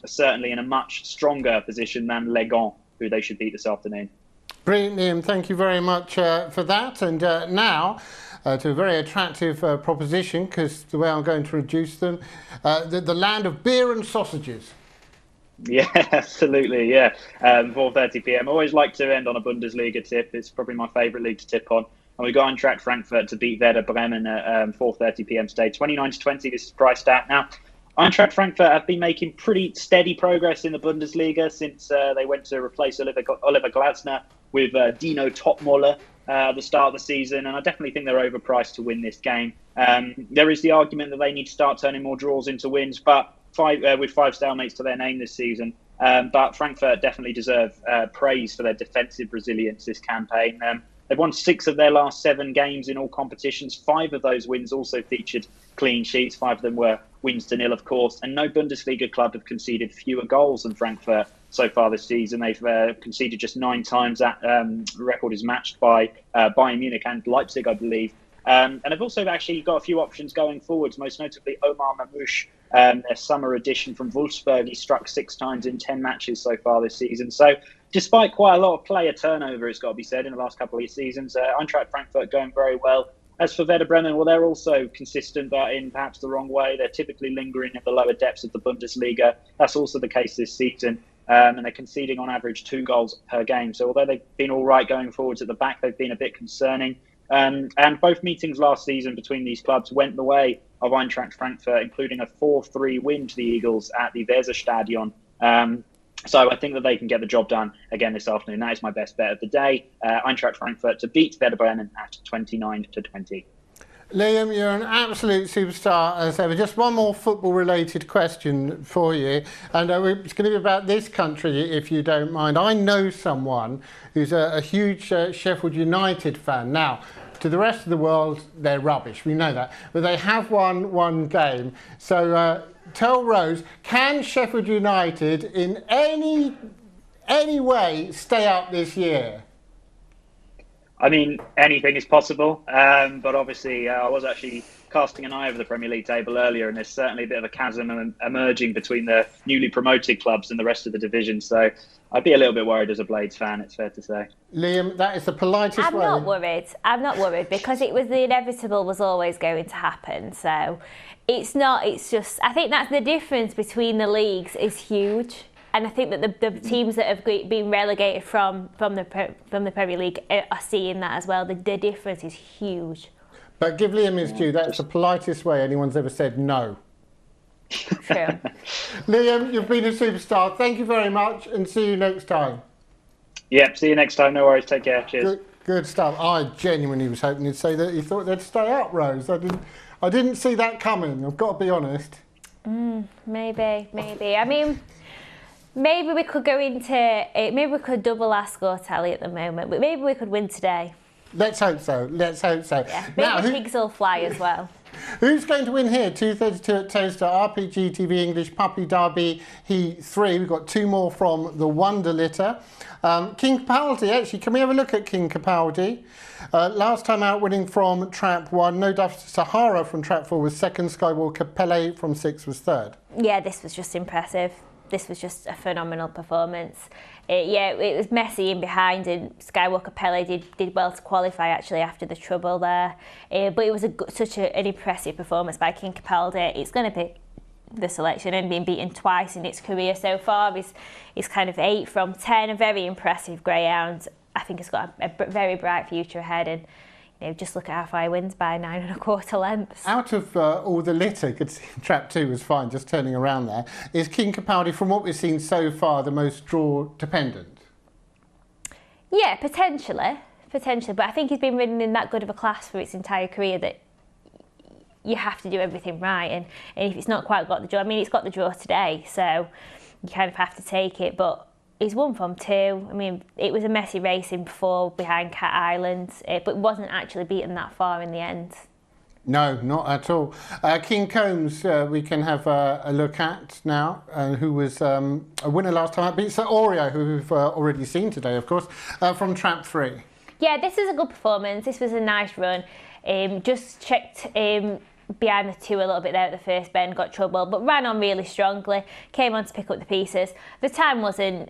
certainly in a much stronger position than Legan, who they should beat this afternoon. Brilliant, Liam. Thank you very much for that. And now to a very attractive proposition, because the way I'm going to reduce them, the land of beer and sausages. Yeah, absolutely. Yeah, 4:30 p.m. I always like to end on a Bundesliga tip. It's probably my favourite league to tip on. And we got on track Frankfurt to beat Werder Bremen at 4:30 p.m. today. 29-20 this is priced at. Now, Eintracht Frankfurt have been making pretty steady progress in the Bundesliga since they went to replace Oliver Glasner with Dino Topmöller at the start of the season, and I definitely think they're overpriced to win this game. There is the argument that they need to start turning more draws into wins, but with 5 stalemates to their name this season. But Frankfurt definitely deserve praise for their defensive resilience this campaign. They've won 6 of their last 7 games in all competitions. 5 of those wins also featured clean sheets. 5 of them were wins to nil, of course. And no Bundesliga club have conceded fewer goals than Frankfurt so far this season. They've conceded just 9 times. That record is matched by Bayern Munich and Leipzig, I believe. And they've also actually got a few options going forwards, most notably Omar Mamouche, their summer addition from Wolfsburg. He struck 6 times in 10 matches so far this season. So despite quite a lot of player turnover, it's got to be said, in the last couple of seasons, Eintracht Frankfurt going very well. As for Werder Bremen, well, they're also consistent, but in perhaps the wrong way. They're typically lingering at the lower depths of the Bundesliga. That's also the case this season. And they're conceding on average 2 goals per game. So although they've been all right going forwards at the back, they've been a bit concerning. And both meetings last season between these clubs went the way of Eintracht Frankfurt, including a 4-3 win to the Eagles at the Weserstadion. So I think that they can get the job done again this afternoon. That is my best bet of the day. Eintracht Frankfurt to beat Werder Bremen at 29-20. Liam, you're an absolute superstar as ever. Just one more football-related question for you, and it's going to be about this country, if you don't mind. I know someone who's a huge Sheffield United fan. Now, to the rest of the world, they're rubbish. We know that, but they have won one game. So tell Rose, can Sheffield United in any way stay up this year? I mean, anything is possible, but obviously I was actually casting an eye over the Premier League table earlier, and there's certainly a bit of a chasm emerging between the newly promoted clubs and the rest of the division. So I'd be a little bit worried as a Blades fan, it's fair to say. Liam, that is the politest way. I'm not worried because it was the inevitable was always going to happen. So it's just, I think that's the difference between the leagues is huge. And I think that the teams that have been relegated from the Premier League are seeing that as well. The difference is huge. But give Liam his due. That's the politest way anyone's ever said no. True. Liam, you've been a superstar. Thank you very much, and see you next time. Yep, see you next time. No worries. Take care. Cheers. Good stuff. I genuinely was hoping you'd say that you thought they'd stay up, Rose. I didn't see that coming. I've got to be honest. Maybe. I mean, maybe we could go into maybe we could double our score tally at the moment, but maybe we could win today. Let's hope so. Yeah. Maybe the pigs will fly as well. Who's going to win here? 2:32 at Towcester, RPGTV English Puppy Derby Heat 3. We've got 2 more from the Wonder Litter. King Capaldi, actually, can we have a look at King Capaldi? Last time out winning from Trap 1. No Duff Sahara from Trap 4 was second. Skywalker Pele from 6 was third. Yeah, this was just impressive. This was just a phenomenal performance. It was messy in behind, and Skywalker Pele did well to qualify actually after the trouble there. But it was such an impressive performance by King Capaldi. It's going to be the selection and being beaten twice in its career so far. He's kind of 8 from 10, a very impressive greyhound. I think he's got a very bright future ahead, and just look at how far he wins by 9 1/4 lengths. Out of all the litter, could see Trap 2 was fine, just turning around there. Is King Capaldi, from what we've seen so far, the most draw dependent? Yeah, potentially, but I think he's been ridden in that good of a class for its entire career that you have to do everything right, and if it's not quite got the draw, I mean, it's got the draw today, so you kind of have to take it, but he's 1 from 2. I mean, it was a messy racing before behind Cat Island, but wasn't actually beaten that far in the end. No, not at all. King Combs, we can have a look at now, who was a winner last time. Beats Oreo, who we've already seen today, of course, from Trap 3. Yeah, this is a good performance. This was a nice run. Just checked behind the 2 a little bit there at the first bend, got trouble, but ran on really strongly, came on to pick up the pieces. The time wasn't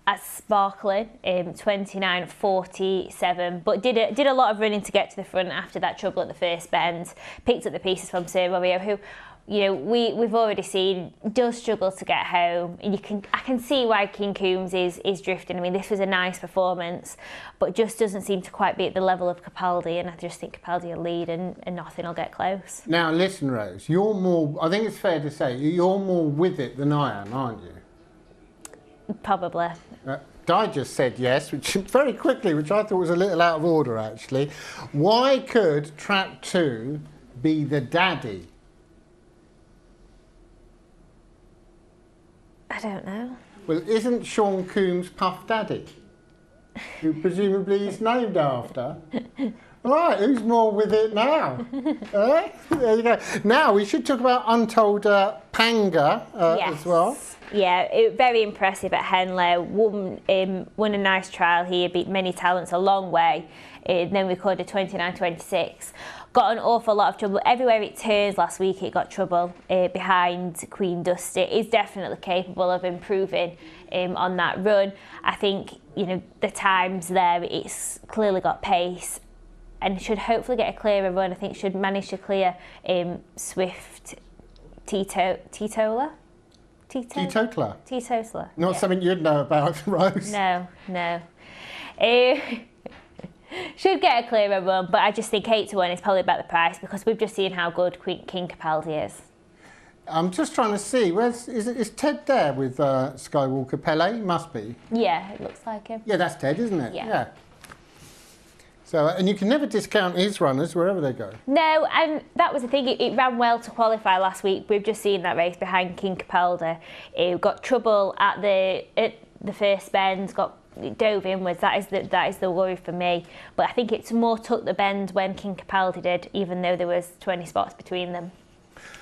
at sparkling, 29.47, but did a lot of running to get to the front after that trouble at the first bend. Picked up the pieces from Sir Mario, who, you know, we've already seen does struggle to get home. And I can see why King Coombs is drifting. I mean, this was a nice performance, but just doesn't seem to quite be at the level of Capaldi, and I just think Capaldi will lead and nothing will get close. Now listen, Rose, you're more, I think it's fair to say, you're more with it than I am, aren't you? Probably. Di just said yes, which very quickly, which I thought was a little out of order actually. Why could Trap 2 be the daddy? I don't know. Well, isn't Sean Coombs Puff Daddy, who presumably is named after? Right, who's more with it now? There you go. Now we should talk about Untold Panga as well. Yeah, very impressive at Henlow. Won a nice trial here, beat Many Talents a long way. Then recorded 29.26. Got an awful lot of trouble. Everywhere it turns last week, it got trouble behind Queen Dusty. Is definitely capable of improving on that run. I think, you know, the times there, it's clearly got pace and should hopefully get a clearer run. I think should manage to clear Swift Teetotaler. Not something you'd know about, Rose. No. Should get a clearer run, but I just think 8-1 is probably about the price because we've just seen how good King Capaldi is. I'm just trying to see, is Ted there with Skywalker Pele? He must be. Yeah, it looks like him. Yeah, that's Ted, isn't it? Yeah. So, and you can never discount his runners wherever they go. No, and that was the thing. It ran well to qualify last week. We've just seen that race behind King Capaldi. It got trouble at the first bend. Dove inwards. That is the worry for me. But I think it's more took the bend when King Capaldi did, even though there was 20 spots between them.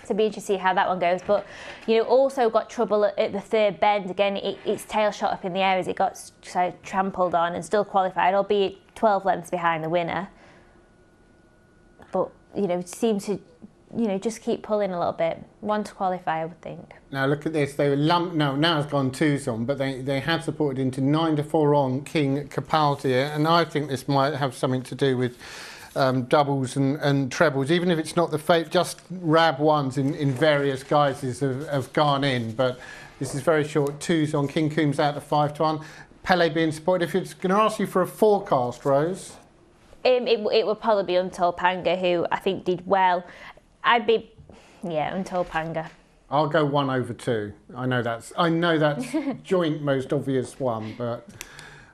So it'll be interesting to see how that one goes. But, you know, also got trouble at the third bend. Again, its tail shot up in the air as it got so trampled on and still qualified, albeit 12 lengths behind the winner. But, you know, seemed to, you know, just keep pulling a little bit. One to qualify, I would think. Now look at this. They were lumped. No, now it's gone 2s on, but they had supported into 9-4 on King Capaldi, and I think this might have something to do with doubles and trebles, even if it's not the fate, just Rab ones in various guises have gone in. But this is very short. 2s on King Coombs out of 5-1. Pele being spotted. If it's going to ask you for a forecast, Rose, it would probably be Untold Panga, who I think did well. I'd be, Untold Panga. I'll go 1/2. I know that's joint most obvious one, but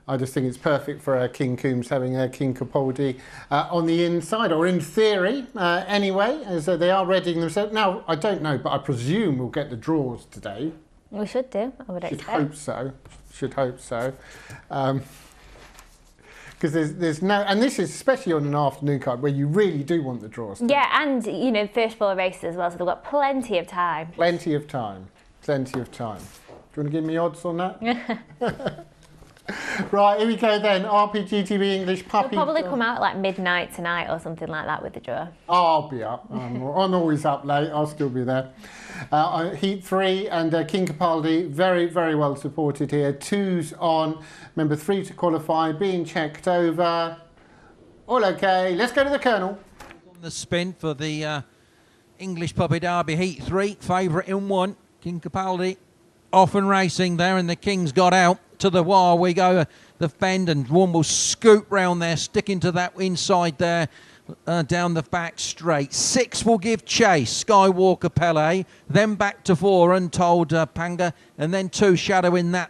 I just think it's perfect for King Coombs having King Capaldi on the inside, or in theory, anyway, as they are readying themselves. Now, I don't know, but I presume we'll get the draws today. We should do, I would expect. Should hope so. Because there's no, and this is especially on an afternoon card where you really do want the draws. Yeah, and, you know, first 4 races as well, so they've got plenty of time. Plenty of time. Do you want to give me odds on that? Right, here we go then. RPGTV English Puppy. They'll probably come out at like midnight tonight or something like that with the draw. Oh, I'll be up. I'm always up late. I'll still be there. Heat 3 and King Capaldi, very, very well supported here. 2s on. Remember, 3 to qualify, being checked over. All okay. Let's go to the Colonel. On the spin for the English Puppy Derby Heat 3. Favourite in 1. King Capaldi off and racing there, and the King's got out. To the wire we go, the bend, and one will scoop round there, sticking to that inside there, down the back straight. 6 will give chase, Skywalker Pele, then back to 4, Untold Panga, and then 2 shadowing that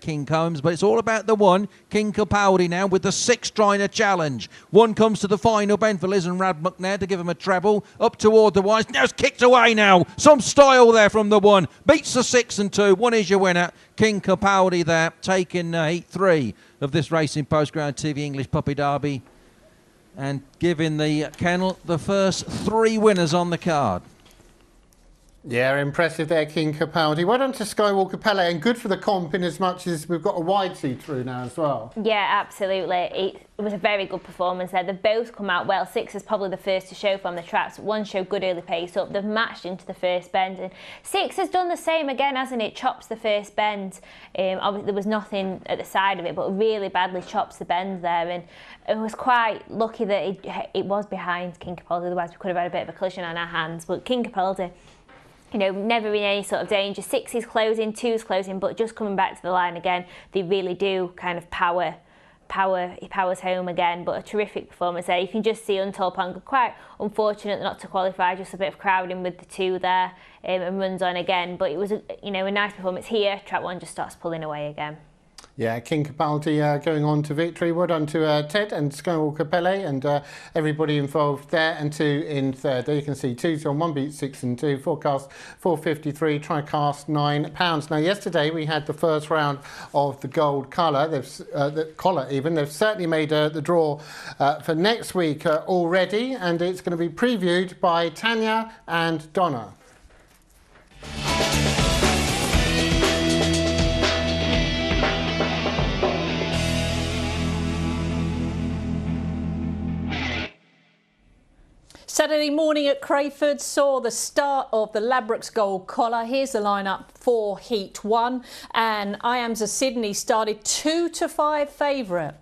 King Combs. But it's all about the 1, King Capaldi now, with the 6 trying to challenge. 1 comes to the final bend for Liz and Rad McNair to give him a treble, up toward the wires. Now it's kicked away now. Some style there from the 1. Beats the 6 and 2. 1 is your winner. King Capaldi there, taking Heat 3 of this Racing Post Greyhound TV English Puppy Derby, and giving the kennel the first 3 winners on the card. Yeah, impressive there, King Capaldi. Well done to Skywalker Pele, and good for the comp in as much as we've got a wide see-through now as well. Yeah, absolutely. It was a very good performance there. They've both come out well. Six is probably the first to show from the tracks. One showed good early pace up. They've matched into the first bend. And Six has done the same again, hasn't it? Chops the first bend. Obviously, there was nothing at the side of it, but really badly chops the bend there. And it was quite lucky that it was behind King Capaldi. Otherwise, we could have had a bit of a collision on our hands. But King Capaldi, you know, never in any sort of danger. Six is closing, two is closing, but just coming back to the line again, they really do kind of he powers home again. But a terrific performance there. You can just see Untold Panga quite unfortunate not to qualify, just a bit of crowding with the two there, and runs on again. But it was a nice performance here. Track one just starts pulling away again. Yeah, King Capaldi going on to victory. Well done to Ted and Skywalker Pele and everybody involved there, and two in third. There you can see 2's on 1 beat 6 and 2. Forecast 453, TriCast £9. Now yesterday we had the first round of the gold colour. The collar even. They've certainly made the draw for next week already, and it's going to be previewed by Tanya and Donna. Saturday morning at Crayford saw the start of the Ladbrokes Gold Collar. Here's the lineup for Heat 1, and I Am's a Sydney started 2-5 favourite.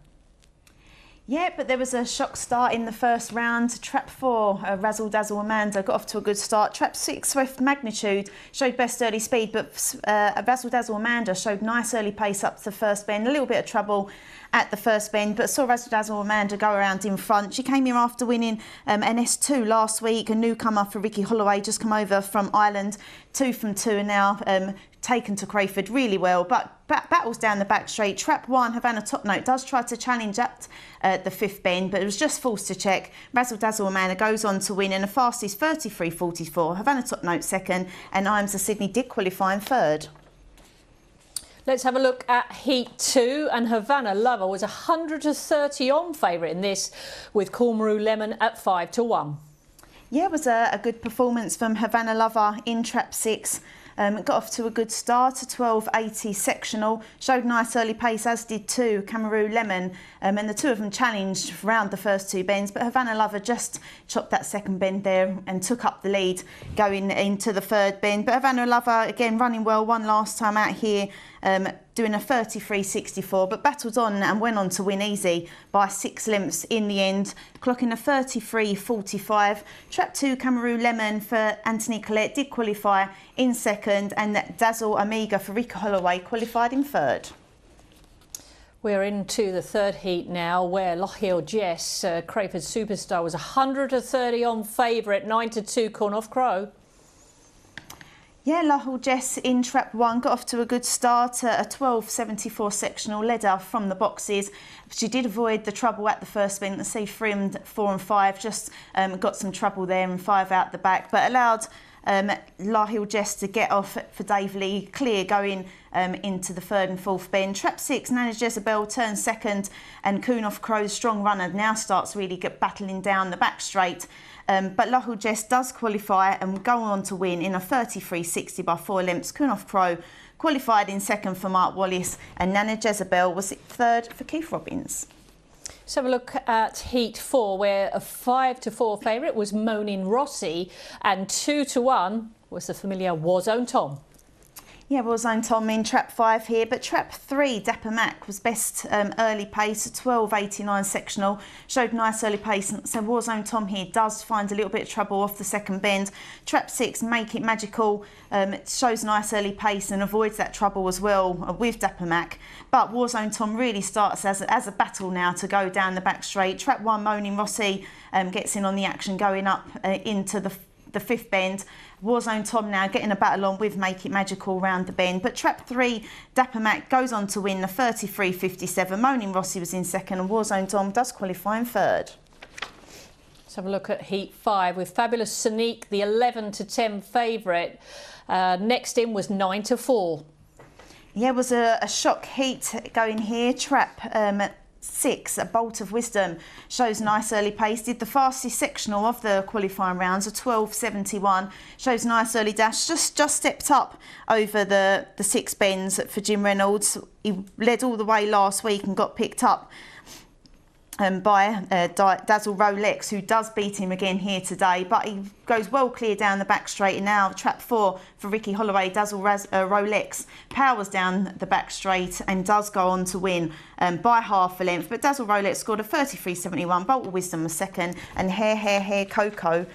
Yeah, but there was a shock start in the first round. Trap 4, Razzle Dazzle Amanda, got off to a good start. Trap 6, Swift Magnitude, showed best early speed, but Razzle Dazzle Amanda showed nice early pace up to the first bend. A little bit of trouble at the first bend, but saw Razzle Dazzle Amanda go around in front. She came here after winning NS2 last week, a newcomer for Ricky Holloway, just come over from Ireland. 2 from 2 and now taken to Crayford really well, but battles down the back straight. Trap 1, Havana Top Note, does try to challenge at the fifth bend, but it was just forced to check. Razzle Dazzle Amanda goes on to win, and the fastest 33.44. Havana Top Note second, and I Am's a Sydney did qualify in third. Let's have a look at Heat 2, and Havana Lover was 130 on favourite in this, with Cormaroo Lemon at 5-1. Yeah, it was a good performance from Havana Lover in Trap 6. Got off to a good start, a 12.80 sectional, showed nice early pace, as did too Camaroo Lemon, and the two of them challenged around the first two bends, but Havana Lover just chopped that second bend there and took up the lead going into the third bend. But Havana Lover, again, running well, won last time out here, doing a 33.64, but battled on and went on to win easy by 6 lengths in the end, clocking a 33.45. Trap 2, Camaroo Lemon for Anthony Collette did qualify in second, and Dazzle Amiga for Rika Holloway qualified in third. We're into the third heat now, where Lochiel Jess, Crayford superstar, was 130 on favourite, 9-2 Cornoff Crow. Yeah, Lochiel Jess in Trap 1 got off to a good start, a 12.74 sectional, led her from the boxes. She did avoid the trouble at the first bend. Let's see, 3 and 4 and 5 just got some trouble there, and 5 out the back, but allowed Lochiel Jess to get off for Dave Lee clear going into the third and fourth bend. Trap 6, Nana Jezebel turns second, and Cornoff Crow's strong runner now starts really battling down the back straight. But Lochiel Jess does qualify and go on to win in a 33.60 by 4 lengths. Cornoff Crow qualified in second for Mark Wallis, and Nana Jezebel was third for Keith Robbins. Let's have a look at Heat 4, where a 5-4 favourite was Moanin' Rossi, and 2-1 was the familiar Warzone Tom. Yeah, Warzone Tom in Trap 5 here, but Trap 3, Dapper Mac, was best early pace, a 12.89 sectional, showed nice early pace, so Warzone Tom here does find a little bit of trouble off the second bend. Trap 6, Make It Magical, shows nice early pace and avoids that trouble as well with Dapper Mac, but Warzone Tom really starts as a battle now to go down the back straight. Trap 1, Moanin' Rossi, gets in on the action going up into the fifth bend. Warzone Tom now getting a battle on with Make It Magical round the bend. But Trap 3, Dapper Mac goes on to win the 33.57. Moanin' Rossi was in second, and Warzone Tom does qualify in third. Let's have a look at Heat 5 with Fabulous Sonique, the 11-10 favourite. Next in was 9-4. Yeah, it was a shock heat going here. Trap 6, A Bolt of Wisdom, shows nice early pace. Did the fastest sectional of the qualifying rounds, a 12.71. Shows nice early dash. Just stepped up over the 6 bends for Jim Reynolds. He led all the way last week and got picked up by Dazzle Rolex, who does beat him again here today, but he goes well clear down the back straight. And now trap 4 for Ricky Holloway. Dazzle Rolex powers down the back straight and does go on to win by half a length. But Dazzle Rolex scored a 33.71. Bolt of Wisdom was second, and Hair Coco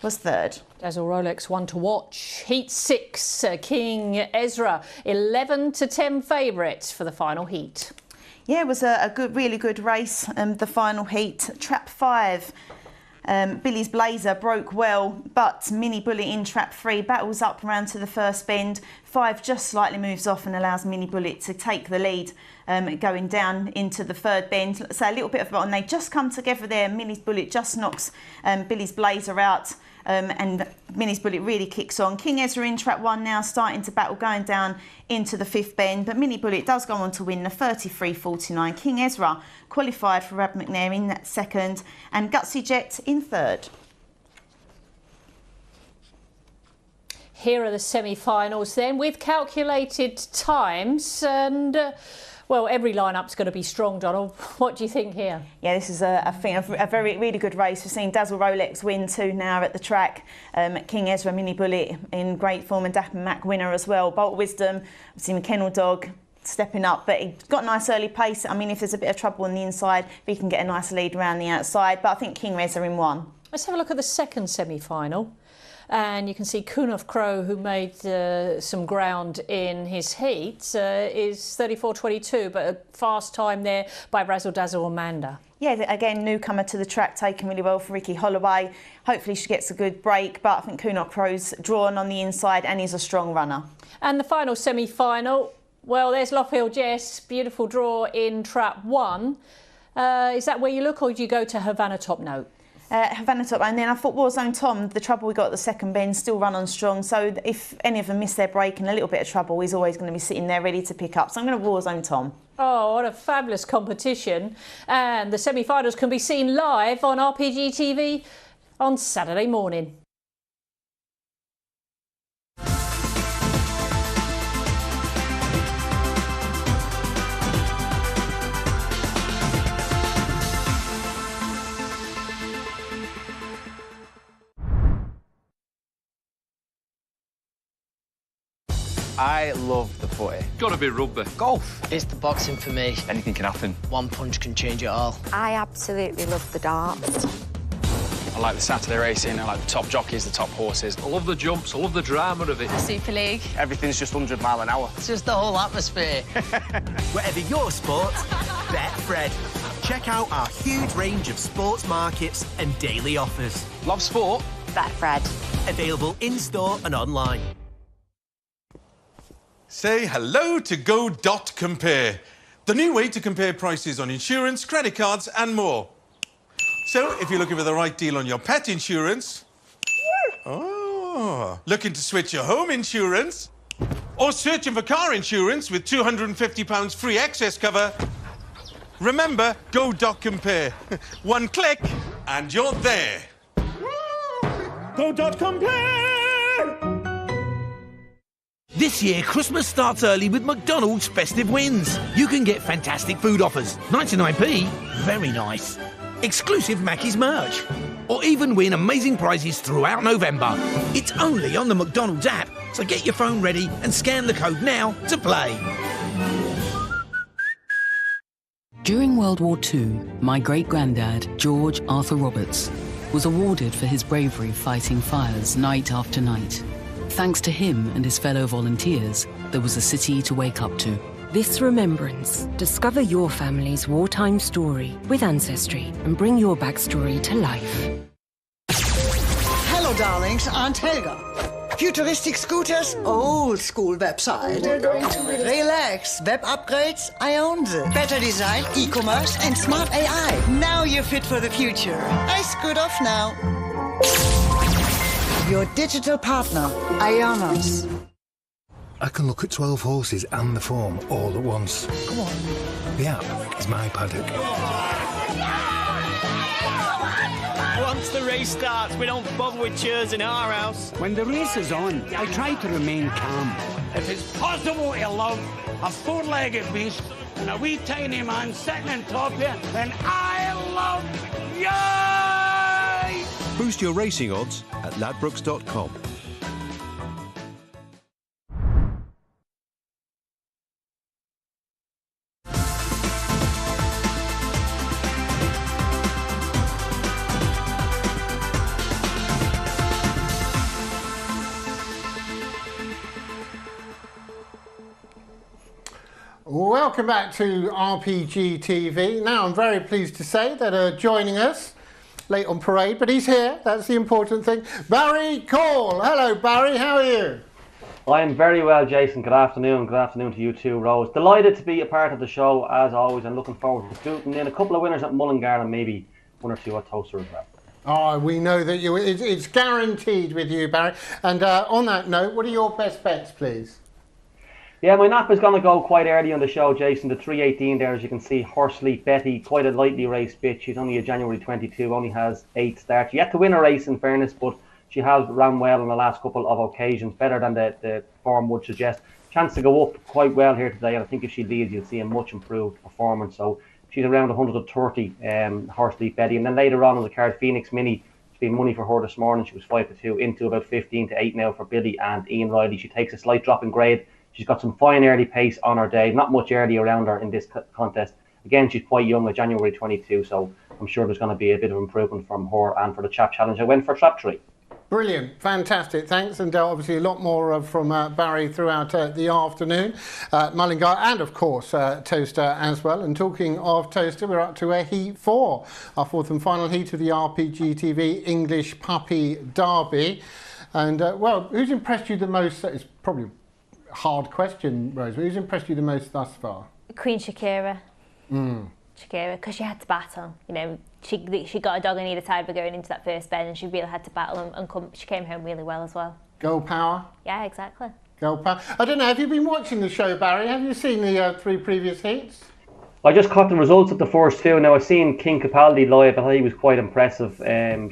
was third. Dazzle Rolex, one to watch. Heat 6, King Ezra, 11-10 favourites for the final heat. Yeah, it was a really good race. The final heat, trap 5. Billy's Blazer broke well, but Mini Bullet in trap 3 battles up around to the first bend. 5 just slightly moves off and allows Mini Bullet to take the lead, going down into the third bend. So a little bit of fun. They just come together there. Mini Bullet just knocks Billy's Blazer out. And Mini's Bullet really kicks on. King Ezra in trap 1 now, starting to battle, going down into the 5th bend. But Mini Bullet does go on to win the 33.49. King Ezra qualified for Rab McNair in that second, and Gutsy Jet in third. Here are the semi-finals then, with calculated times, and well, every lineup's going to be strong, Donald. What do you think here? Yeah, this is a really good race. We've seen Dazzle Rolex win 2 now at the track. King Ezra, Mini Bullet in great form, and Dapper Mac winner as well. Bolt of Wisdom, we've seen Kennel Dog stepping up, but he got a nice early pace. I mean, if there's a bit of trouble on the inside, he can get a nice lead around the outside. But I think King Ezra in 1. Let's have a look at the second semi-final. And you can see Kunov Crow, who made some ground in his heat, is 34.22, but a fast time there by Razzle Dazzle Amanda. Yeah, again, newcomer to the track, taken really well for Ricky Holloway. Hopefully she gets a good break, but I think Kunov Crow's drawn on the inside and he's a strong runner. And the final semi-final, well, there's Loughill Jess, beautiful draw in trap 1. Is that where you look, or do you go to Havana Top Note? Havana Top, and then I thought Warzone Tom, the trouble we got at the second bend, still run on strong, so if any of them miss their break and a little bit of trouble, he's always going to be sitting there ready to pick up. So I'm going to Warzone Tom. Oh, what a fabulous competition. And the semi-finals can be seen live on RPGTV on Saturday morning. I love the footy. Gotta be rugby. Golf. It's the boxing for me. Anything can happen. One punch can change it all. I absolutely love the darts. I like the Saturday racing, I like the top jockeys, the top horses. I love the jumps, I love the drama of it. The Super League. Everything's just 100 mile an hour. It's just the whole atmosphere. Whatever your sport, bet Fred. Check out our huge range of sports markets and daily offers. Love sport? Bet Fred. Available in-store and online. Say hello to Go.Compare, the new way to compare prices on insurance, credit cards and more. So, if you're looking for the right deal on your pet insurance, looking to switch your home insurance, or searching for car insurance with £250 free excess cover, remember Go.Compare. One click and you're there. Go.Compare! This year, Christmas starts early with McDonald's Festive Wins. You can get fantastic food offers, 99p, very nice, exclusive Mackey's merch, or even win amazing prizes throughout November. It's only on the McDonald's app, so get your phone ready and scan the code now to play. During World War II, my great-granddad, George Arthur Roberts, was awarded for his bravery fighting fires night after night. Thanks to him and his fellow volunteers, there was a city to wake up to. This remembrance. Discover your family's wartime story with Ancestry and bring your backstory to life. Hello, darlings. Aunt Helga. Futuristic scooters, old school website. Relax. Web upgrades, I own them. Better design, e-commerce and smart AI. Now you're fit for the future. I scoot off now. Your digital partner, Ionos. I can look at 12 horses and the form all at once. Come on. The app is my paddock. Once the race starts, we don't bother with cheers in our house. When the race is on, I try to remain calm. If it's possible to love a four-legged beast and a wee tiny man sitting on top of you, then I love you! Boost your racing odds at ladbrokes.com. Welcome back to RPG TV. Now I'm very pleased to say that joining us, late on parade, but he's here, that's the important thing, Barry Call. Hello Barry, how are you? I am very well, Jason. Good afternoon to you too, Rose. Delighted to be a part of the show as always and looking forward to scooting in a couple of winners at Mullingar and maybe one or two at Towcester as well. Oh, we know that it's guaranteed with you, Barry. And on that note, what are your best bets, please? Yeah, my nap is going to go quite early on the show, Jason. The 3:18 there, as you can see, Horsley Betty, quite a lightly raced bitch. She's only a January 22, only has 8 starts. Yet to win a race, in fairness, but she has ran well on the last couple of occasions, better than the form would suggest. Chance to go up quite well here today, and I think if she leads, you'll see a much improved performance. So she's around 130, Horsley Betty. And then later on the card, Phoenix Mini. It's been money for her this morning. She was 5-2 into about 15-8 now for Billy and Ian Riley. She takes a slight drop in grade. She's got some fine early pace on her day. Not much early around her in this contest. Again, she's quite young, a January 22, so I'm sure there's going to be a bit of improvement from her. And for the Chap Challenge, I went for Trap 3. Brilliant, fantastic, thanks. And obviously a lot more from Barry throughout the afternoon. Mullingar and, of course, Towcester as well. And talking of Towcester, we're up to Heat 4, our fourth and final heat of the RPGTV English Puppy Derby. And, well, who's impressed you the most? It's probably hard question, Rose, but who's impressed you the most thus far? Queen Shakira. Shakira, because she had to battle. You know, she got a dog on either side of her going into that first bend, and she really had to battle, and she came home really well as well. Girl power. Yeah, exactly. Girl power. I don't know, have you been watching the show, Barry? Have you seen the 3 previous heats? I just caught the results of the first 2. Now, I've seen King Capaldi live. I thought he was quite impressive.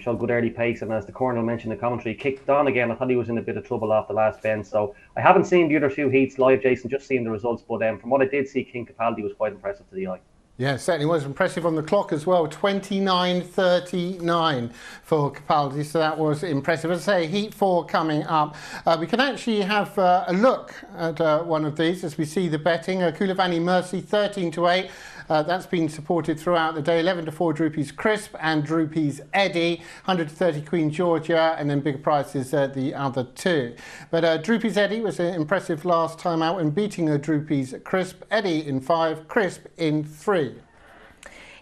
Showed good early pace, and as the Colonel mentioned in the commentary, kicked on again. I thought he was in a bit of trouble off the last bend. So I haven't seen the other 2 heats live, Jason, just seen the results. But from what I did see, King Capaldi was quite impressive to the eye. Yeah, certainly was impressive on the clock as well. 29.39 for Capaldi, so that was impressive. As I say, Heat 4 coming up. We can actually have a look at one of these as we see the betting. Coulivanny Mercy 13-8. That's been supported throughout the day. 11-4 Droopy's Crisp and Droopy's Eddie. 130 Queen Georgia, and then bigger prices the other 2. But Droopy's Eddie was impressive last time out in beating Droopy's Crisp. Eddie in 5, Crisp in 3.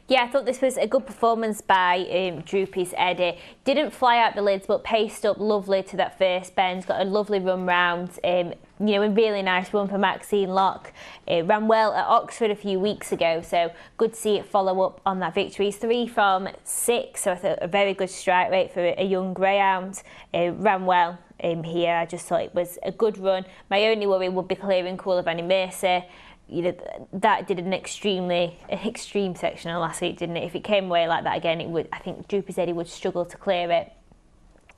Yeah, I thought this was a good performance by Droopy's Eddie. Didn't fly out the lids, but paced up lovely to that first bend. Got a lovely run round. You know, a really nice run for Maxine Locke. Ran well at Oxford a few weeks ago, so good to see it follow up on that victory. 3 from 6, so I thought a very good strike rate for a young greyhound. Ran well here. I just thought it was a good run. My only worry would be clearing Coulivanny Mercy. You know, that did an extreme section on last week, didn't it? If it came away like that again, it would. I think Droopy's Eddie would struggle to clear it.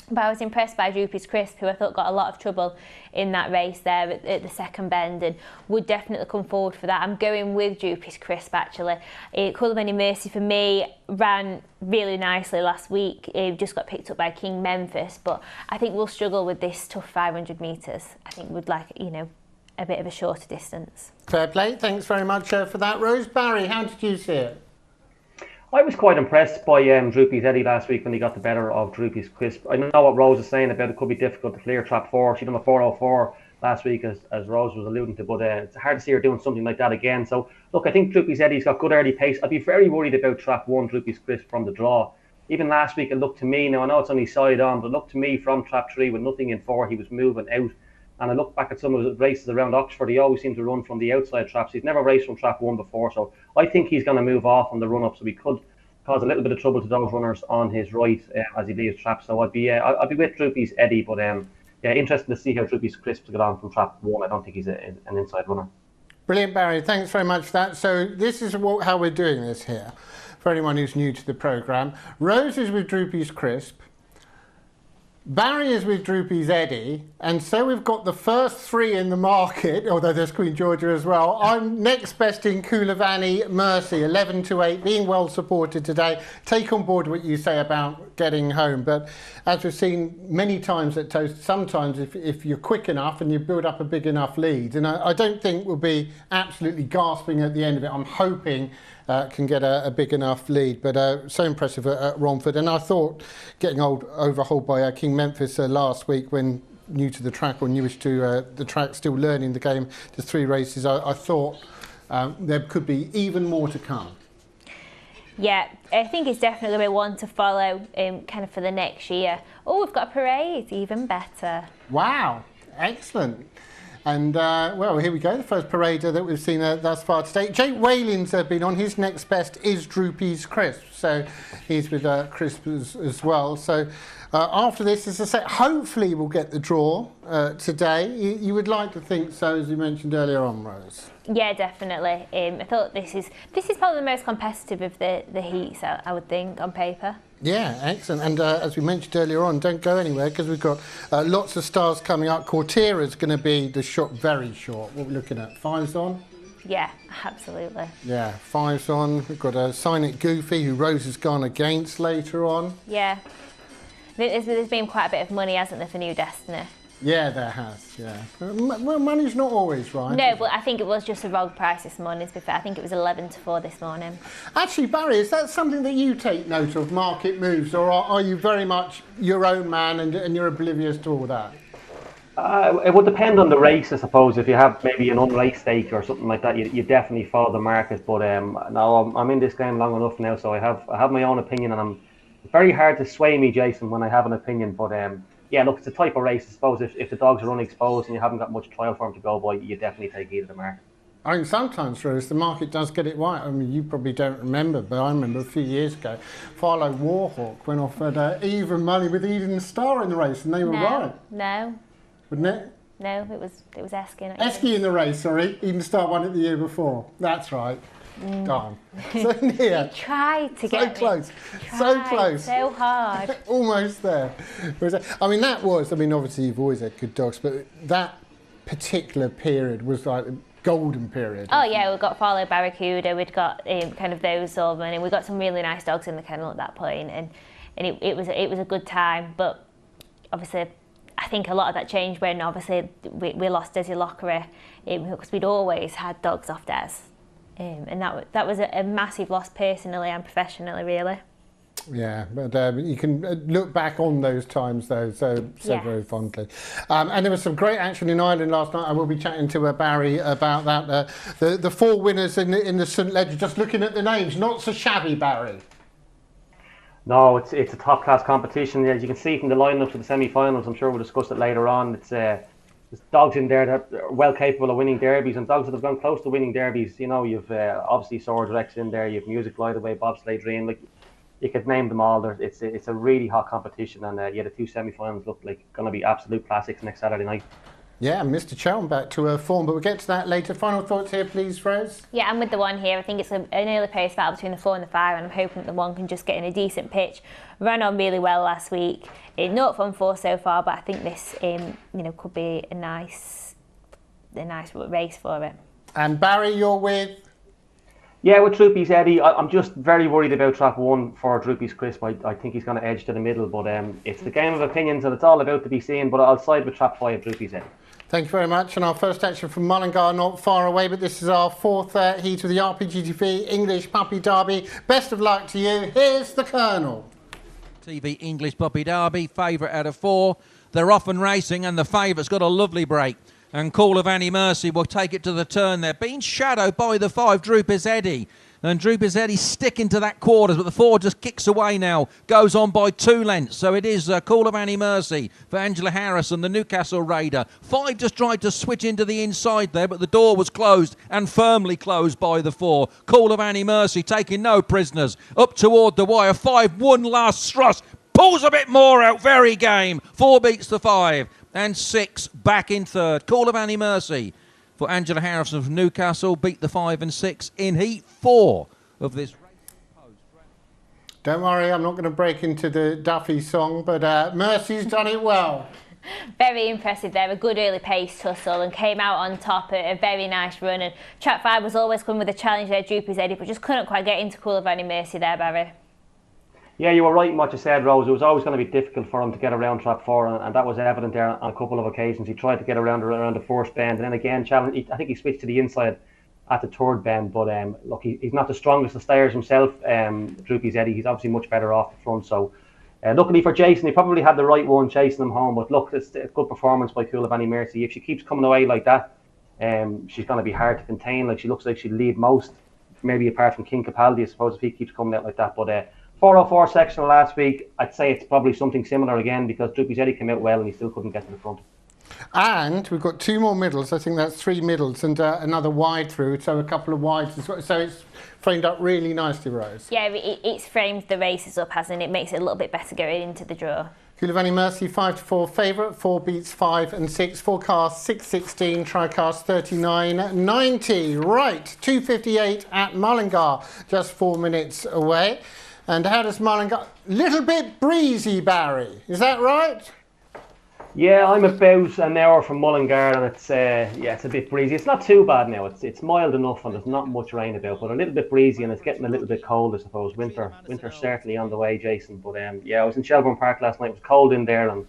But I was impressed by Droopy's Crisp, who I thought got a lot of trouble in that race there at the second bend, and would definitely come forward for that. I'm going with Droopy's Crisp, actually. Coulivanny Mercy, for me, ran really nicely last week. Just got picked up by King Memphis, but I think we'll struggle with this tough 500 metres. I think we'd like, you know, a bit of a shorter distance. Fair play. Thanks very much for that, Rose. Barry, how did you see it? I was quite impressed by Droopy's Eddie last week when he got the better of Droopy's Crisp. I know what Rose is saying about it could be difficult to clear trap 4. She done a 4:04 last week, as Rose was alluding to, but it's hard to see her doing something like that again. So, look, I think Droopy's Eddie's got good early pace. I'd be very worried about trap 1, Droopy's Crisp, from the draw. Even last week, it looked to me, now I know it's only side on, but it looked to me from trap 3 with nothing in 4, he was moving out. And I look back at some of his races around Oxford, he always seemed to run from the outside traps. He's never raced from trap 1 before, so I think he's going to move off on the run-up, so he could cause a little bit of trouble to those runners on his right as he leaves trap. So I'd be with Droopy's Eddie, but yeah, interesting to see how Droopy's Crisp to get on from trap 1. I don't think he's an inside runner. Brilliant, Barry. Thanks very much for that. So this is how we're doing this here. For anyone who's new to the programme, Rose is with Droopy's Crisp, Barry is with Droopy's Eddie, and so we've got the first three in the market, although there's Queen Georgia as well. I'm next best in Coolavani Mercy, 11 to 8, being well supported today. Take on board what you say about getting home, but as we've seen many times at Toast, sometimes if you're quick enough and you build up a big enough lead, and I don't think we'll be absolutely gasping at the end of it. I'm hoping can get a big enough lead, but so impressive at Romford. And I thought getting overhauled by King Memphis last week, when new to the track or newish to the track, still learning the game, the 3 races, I thought there could be even more to come. Yeah, I think it's definitely going to be one to follow kind of for the next year. Oh, we've got a parade, even better. Wow, excellent. And, well, here we go, the first parade that we've seen thus far today. Jake Whalen's been on. His next best is Droopy's Crisp. So he's with Crisp as well. So after this, as I say, hopefully we'll get the draw today. You would like to think so, as you mentioned earlier on, Rose. Yeah, definitely. I thought this is probably the most competitive of the heats, I would think, on paper. Yeah, excellent. And as we mentioned earlier on, don't go anywhere because we've got lots of stars coming up. Cortera's going to be the shot very short. What are we looking at? 5's on? Yeah, absolutely. Yeah, 5's on. We've got Sign It Goofy, who Rose has gone against later on. Yeah. There's been quite a bit of money, hasn't there, for New Destiny? Yeah, there has, yeah. Well, money's not always right. No, but I think it was just a wrong price this morning, to be fair. I think it was 11 to 4 this morning. Actually, Barry, is that something that you take note of, market moves, or are you very much your own man and you're oblivious to all that? It would depend on the race, I suppose. If you have maybe an unraced stake or something like that, you definitely follow the market. But no, I'm in this game long enough now, so I have my own opinion, and it's very hard to sway me, Jason, when I have an opinion. But yeah, look, it's a type of race, I suppose. If the dogs are unexposed and you haven't got much trial for them to go by, you definitely take heed of the market. I mean, sometimes, Rose, the market does get it right. I mean, you probably don't remember, but I remember a few years ago, Farlow Warhawk went off at even money with Eden Star in the race, and they were right. No. Wouldn't it? No, it was Esky. Esky in the race, sorry. Eden Star won it the year before. That's right. Darn. So near. You tried to get close. So close. So hard. Almost there. I mean, obviously you've always had good dogs, but that particular period was like a golden period. Oh yeah, we got Farlow Barracuda, we'd got kind of those sort of, and we got some really nice dogs in the kennel at that point, and it was a good time. But obviously, I think a lot of that changed when obviously we lost Desi Lockery, because we'd always had dogs off Des. And that was a massive loss personally and professionally, really. Yeah, but you can look back on those times, though, so very fondly. And there was some great action in Ireland last night. I will be chatting to Barry about that. The 4 winners in the St Ledger, just looking at the names, not so shabby, Barry. No, it's a top-class competition. As you can see from the lineup to the semi-finals, I'm sure we'll discuss it later on. There's dogs in there that are well capable of winning derbies, and dogs that have gone close to winning derbies. You know, you've obviously Swords Rex in there, you've Music Flight Away, Bobsleigh Dream. Like, you could name them all. It's a really hot competition, and the 2 semi-finals look like going to be absolute classics next Saturday night. Yeah, Mr. Chelm back to form, but we'll get to that later. Final thoughts here, please, Rose? Yeah, I'm with the 1 here. I think it's an early pace battle between the 4 and the 5, and I'm hoping that the 1 can just get in a decent pitch. Ran on really well last week. Not from 4 so far, but I think this could be a nice race for it. And Barry, you're with? Yeah, with Droopy's Eddie. I'm just very worried about trap 1 for Droopy's Crisp. I think he's going to edge to the middle, but it's the game of opinions, and it's all about to be seen. But I'll side with trap 5, Droopy's Eddie. Thank you very much. And our first action from Mullingar, not far away, but this is our 4th heat of the RPGTV English Puppy Derby. Best of luck to you. Here's the Colonel. TV English Puppy Derby, favourite out of 4. They're often racing, and the favourite's got a lovely break. And Call of Annie Mercy will take it to the turn there. Being shadowed by the 5, Droopy's Eddie. And Droopy's Eddie sticking to that quarters, but the 4 just kicks away now. Goes on by 2 lengths. So it is Call of Annie Mercy for Angela Harrison, the Newcastle Raider. 5 just tried to switch into the inside there, but the door was closed and firmly closed by the 4. Call of Annie Mercy taking no prisoners. Up toward the wire. 5 won last thrust. Pulls a bit more out. Very game. 4 beats the 5. And 6 back in 3rd. Call of Annie Mercy. for Angela Harrison from Newcastle. Beat the 5 and 6 in Heat 4 of this. Don't worry, I'm not going to break into the Duffy song, but Mercy's done it well. Very impressive there, a good early pace tussle, and came out on top at a very nice run. And Trap 5 was always coming with a challenge there, Droopy's Eddie, but just couldn't quite get into Cool of Any Mercy there, Barry. Yeah, you were right in what you said, Rose. It was always going to be difficult for him to get around Trap 4, and that was evident there on a couple of occasions. He tried to get around the first bend, and then again, I think he switched to the inside at the third bend, but look, he's not the strongest of stayers himself, Droopy's Eddie. He's obviously much better off the front, so luckily for Jason, he probably had the right one chasing him home, but look, it's a good performance by Cool of Any Mercy. If she keeps coming away like that, she's going to be hard to contain. Like, she looks like she'll lead most, maybe apart from King Capaldi, I suppose, if he keeps coming out like that. But 404 sectional last week, I'd say it's probably something similar again, because Droopy's Eddie came out well and he still couldn't get to the front. And we've got 2 more middles. I think that's 3 middles and another wide through, so a couple of wides as well. So it's framed up really nicely, Rose. Yeah, it's framed the races up, hasn't it? It makes it a little bit better going into the draw. Cool of Any Mercy, 5-4 favourite, 4 beats 5 and 6, forecast 6.16, tricast 39.90. Right, 2.58 at Mullingar, just 4 minutes away. And how does Mullingar? Little bit breezy, Barry. Is that right? Yeah, I'm about an hour from Mullingar, and it's it's a bit breezy. It's not too bad now. It's mild enough, and there's not much rain about, but a little bit breezy, and it's getting a little bit cold, I suppose. Winter's certainly on the way, Jason. But yeah, I was in Shelbourne Park last night. It was cold in there and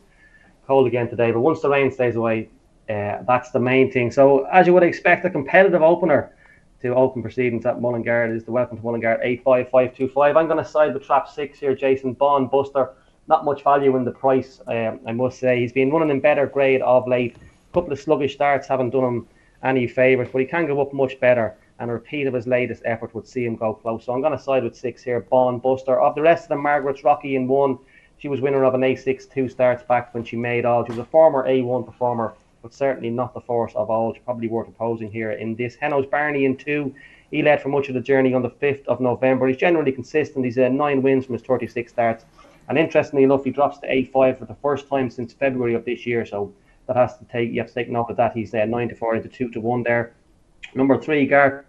cold again today. But once the rain stays away, that's the main thing. So as you would expect, a competitive opener to open proceedings at Mullingar is the Welcome to Mullingar 85525. I'm going to side with Trap 6 here, Jason. Bond Buster. Not much value in the price, I must say. He's been running in better grade of late. A couple of sluggish starts haven't done him any favours, but he can go up much better, and a repeat of his latest effort would see him go close. So I'm going to side with 6 here, Bond Buster. Of the rest of them, Margaret's Rocky in 1. She was winner of an A6 2 starts back when she made all. She was a former A1 performer, but certainly not the force of old. Probably worth opposing here in this. Hennow's Barney in 2. He led for much of the journey on the 5th of November. He's generally consistent. He's 9 wins from his 36 starts. And interestingly enough, he drops to A5 for the first time since February of this year. So that you have to take note of that. He's 9-4 into 2-1 there. Number 3, Garth,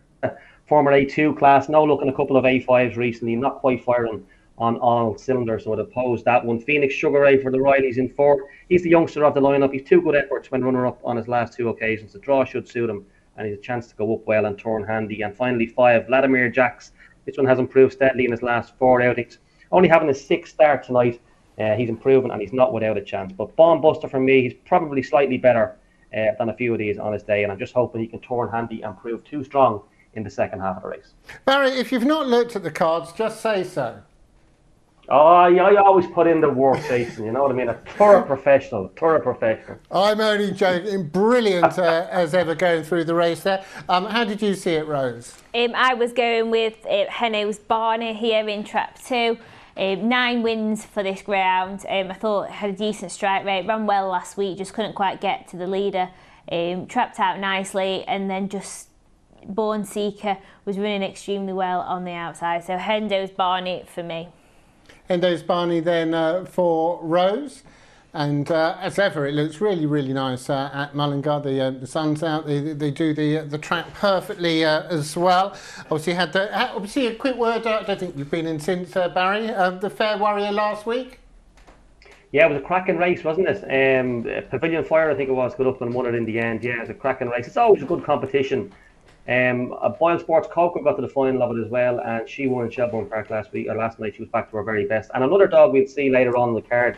former A2 class. No luck in a couple of A5s recently. Not quite firing on all cylinders, so I'd oppose that one. Phoenix Sugar Ray for the Rileys in 4. He's the youngster of the lineup. He's 2 good efforts when runner-up on his last 2 occasions. The draw should suit him, and he's a chance to go up well and turn handy. And finally, 5, Vladimir Jacks. This one has improved steadily in his last 4 outings. Only having his 6th start tonight, he's improving and he's not without a chance. But Bomb Buster for me, he's probably slightly better than a few of these on his day, and I'm just hoping he can turn handy and prove too strong in the second half of the race. Barry, if you've not looked at the cards, just say so. Oh, yeah, I always put in the work, Jason. You know what I mean? A thorough professional. I'm only joking. Brilliant as ever going through the race there. How did you see it, Rose? I was going with Hennow's Barney here in Trap 2. 9 wins for this greyhound. I thought had a decent strike rate, ran well last week, just couldn't quite get to the leader. Trapped out nicely, and then just Born Seeker was running extremely well on the outside. So Hendo's Barney for me. Hendo's Barney then for Rose. And as ever, it looks really, really nice at Mullingar. The sun's out. They do the track perfectly as well. Obviously, a quick word. I don't think you've been in since, Barry. The Fair Warrior last week. Yeah, it was a cracking race, wasn't it? Pavilion Fire, I think it was, got up and won it in the end. Yeah, it was a cracking race. It's always a good competition. Boyle Sports Coker got to the final of it as well, and she won in Shelbourne Park last night. She was back to her very best. And another dog we'll see later on in the card.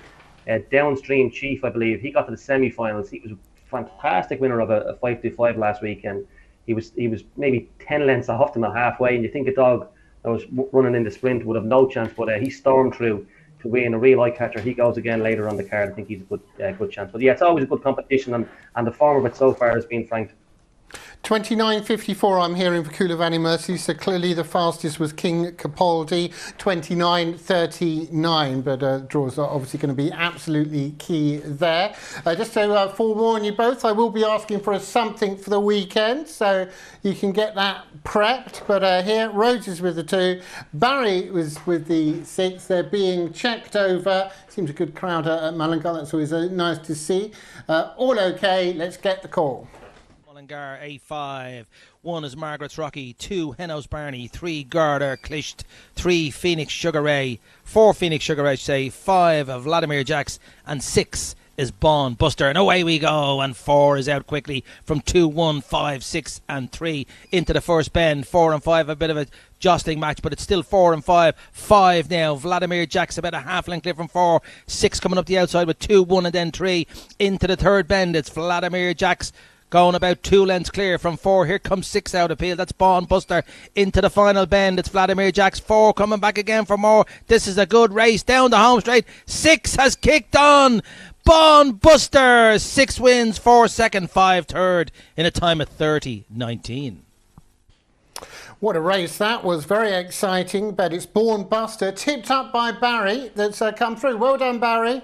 Downstream Chief, I believe, he got to the semi-finals. He was a fantastic winner of a 5-5 last week, and he was maybe 10 lengths off them at halfway. And you think a dog that was running in the sprint would have no chance, but he stormed through to win a real eye catcher. He goes again later on the card. I think he's a good chance. But yeah, it's always a good competition, and the form of it so far has been franked. 29.54 I'm hearing for Cool of Any Mercy, so clearly the fastest was King Capaldi, 29.39, but draws are obviously going to be absolutely key there. Just to forewarn you both, I will be asking for something for the weekend, so you can get that prepped. But here, Rose is with the 2, Barry was with the 6, they're being checked over. Seems a good crowd at Mullingar, that's always nice to see. All okay, let's get the call. Mullingar, A5. 1 is Margaret's Rocky. 2, Henlow's Barney. 3, Garter Clisht. 3, Phoenix Sugar Ray. 4, Phoenix Sugar Ray, say. 5, Vladimir Jacks. And 6 is Bond Buster. And away we go. And 4 is out quickly from 2, 1, 5, 6 and 3 into the first bend. 4 and 5, a bit of a jostling match, but it's still 4 and 5. 5 now. Vladimir Jacks about a half length clear from 4. 6 coming up the outside with 2, 1 and then 3 into the third bend. It's Vladimir Jacks going about 2 lengths clear from 4. Here comes 6 out of peel. That's Bond Buster into the final bend. It's Vladimir Jacks. 4 coming back again for more. This is a good race down the home straight. 6 has kicked on. Bond Buster. 6 wins, 4 second, 5 third in a time of 30.19. What a race that was. Very exciting, but it's Born Buster, tipped up by Barry, that's come through. Well done, Barry.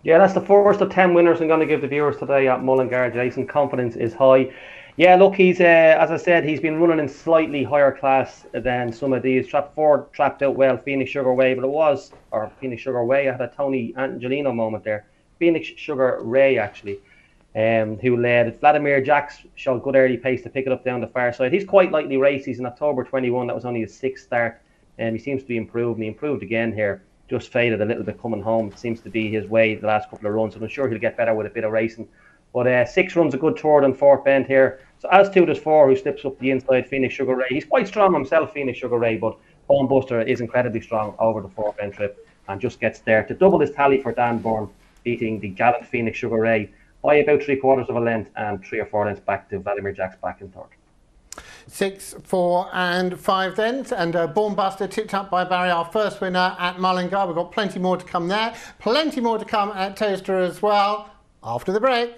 Yeah, that's the first of 10 winners I'm going to give the viewers today at Mullingar, Jason. Confidence is high. Yeah, look, he's, as I said, he's been running in slightly higher class than some of these. Trap 4 trapped out well, Phoenix Sugar Way, but Phoenix Sugar Way. I had a Tony Angelino moment there. Phoenix Sugar Ray, actually. Who led. Vladimir Jacks showed good early pace to pick it up down the far side. He's quite lightly raced. He's in October 21. That was only his 6th start. He seems to be improved. And he improved again here. Just faded a little bit coming home. It seems to be his way the last couple of runs. And I'm sure he'll get better with a bit of racing. But 6 runs a good third and fourth bend here. So as to there's 4 who slips up the inside, Phoenix Sugar Ray. He's quite strong himself, Phoenix Sugar Ray. But Bone Buster is incredibly strong over the fourth bend trip. And just gets there to double his tally for Dan Byrne, beating the gallant Phoenix Sugar Ray by about 3/4 of a length and 3 or 4 lengths back to Vladimir Jacks back in third. 6, 4 and 5 then, and Born Buster tipped up by Barry, our first winner at Mullingar. We've got plenty more to come there, plenty more to come at Towcester as well, after the break.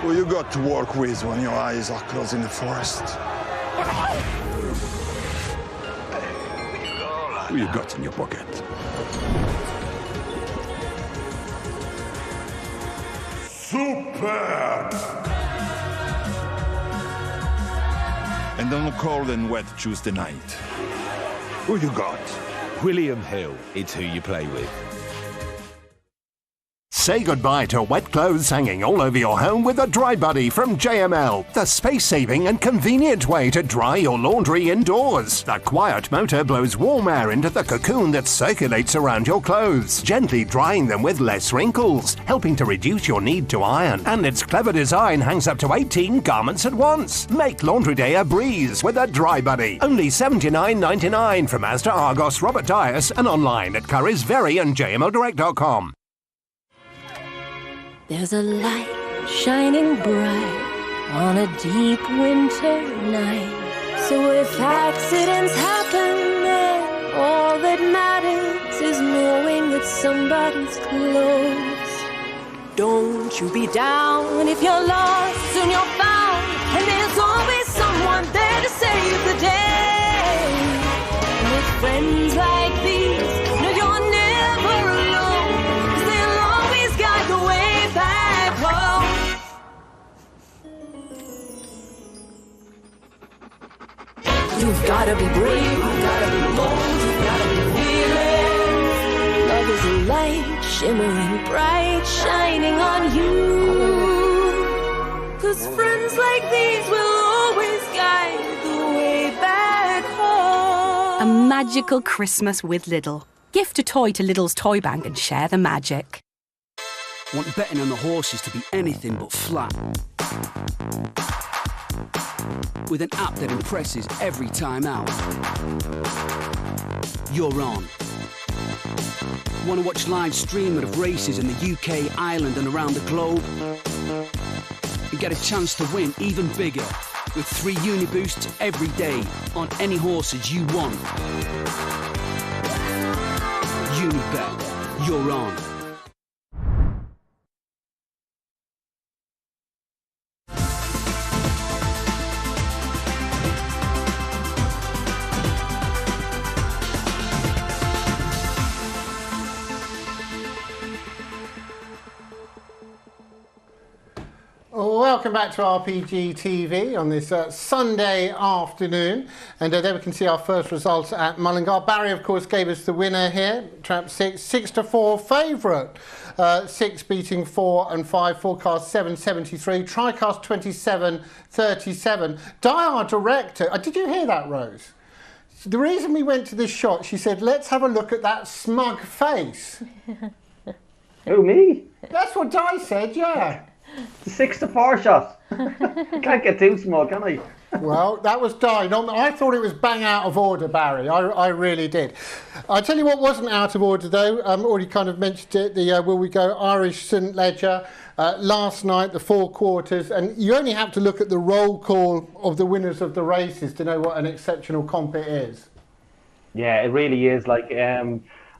Who you got to work with when your eyes are closed in the forest? Who you got in your pocket? Superb! And on a cold and wet Tuesday night, who you got? William Hill, it's who you play with. Say goodbye to wet clothes hanging all over your home with a Dry Buddy from JML. The space-saving and convenient way to dry your laundry indoors. The quiet motor blows warm air into the cocoon that circulates around your clothes, gently drying them with less wrinkles, helping to reduce your need to iron. And its clever design hangs up to 18 garments at once. Make laundry day a breeze with a Dry Buddy. Only $79.99 from Asda, Argos, Robert Dias, and online at Currys, Very and JMOdirect.com. There's a light shining bright on a deep winter night. So if accidents happen, then all that matters is knowing that somebody's close. Don't you be down if you're lost and you're found, and there's always someone there to save the day. And with friends like these, no, you're never alone, 'cause they'll always guide the way back home. You've gotta be brave, you've gotta be bold, you've gotta be fearless. Love is a light, shimmering bright, shining on you. 'Cause friends like these will always guide the way back home. A magical Christmas with Lidl. Gift a toy to Lidl's Toy Bank and share the magic. Want betting on the horses to be anything but flat? With an app that impresses every time out. You're on. Want to watch live streaming of races in the UK, Ireland and around the globe? And get a chance to win even bigger with 3 Uniboosts every day on any horses you want. Unibet. You're on. welcome back to RPG TV on this Sunday afternoon. And there we can see our first results at Mullingar. Barry, of course, gave us the winner here. Trap 6, 6-4 favourite. 6 beating 4 and 5. Forecast 7.73. Tricast 27.37. Di, our director. Did you hear that, Rose? The reason we went to this shot, she said, let's have a look at that smug face. Who, me? That's what Di said, yeah. The 6-4 shot. Can't get too small, can I? Well, that was Di. I thought it was bang out of order, Barry. I really did. I tell you what wasn't out of order, though. Already kind of mentioned it. The Will We Go Irish St Ledger. Last night, the 4 quarters. And you only have to look at the roll call of the winners of the races to know what an exceptional comp it is. Yeah, it really is. Like,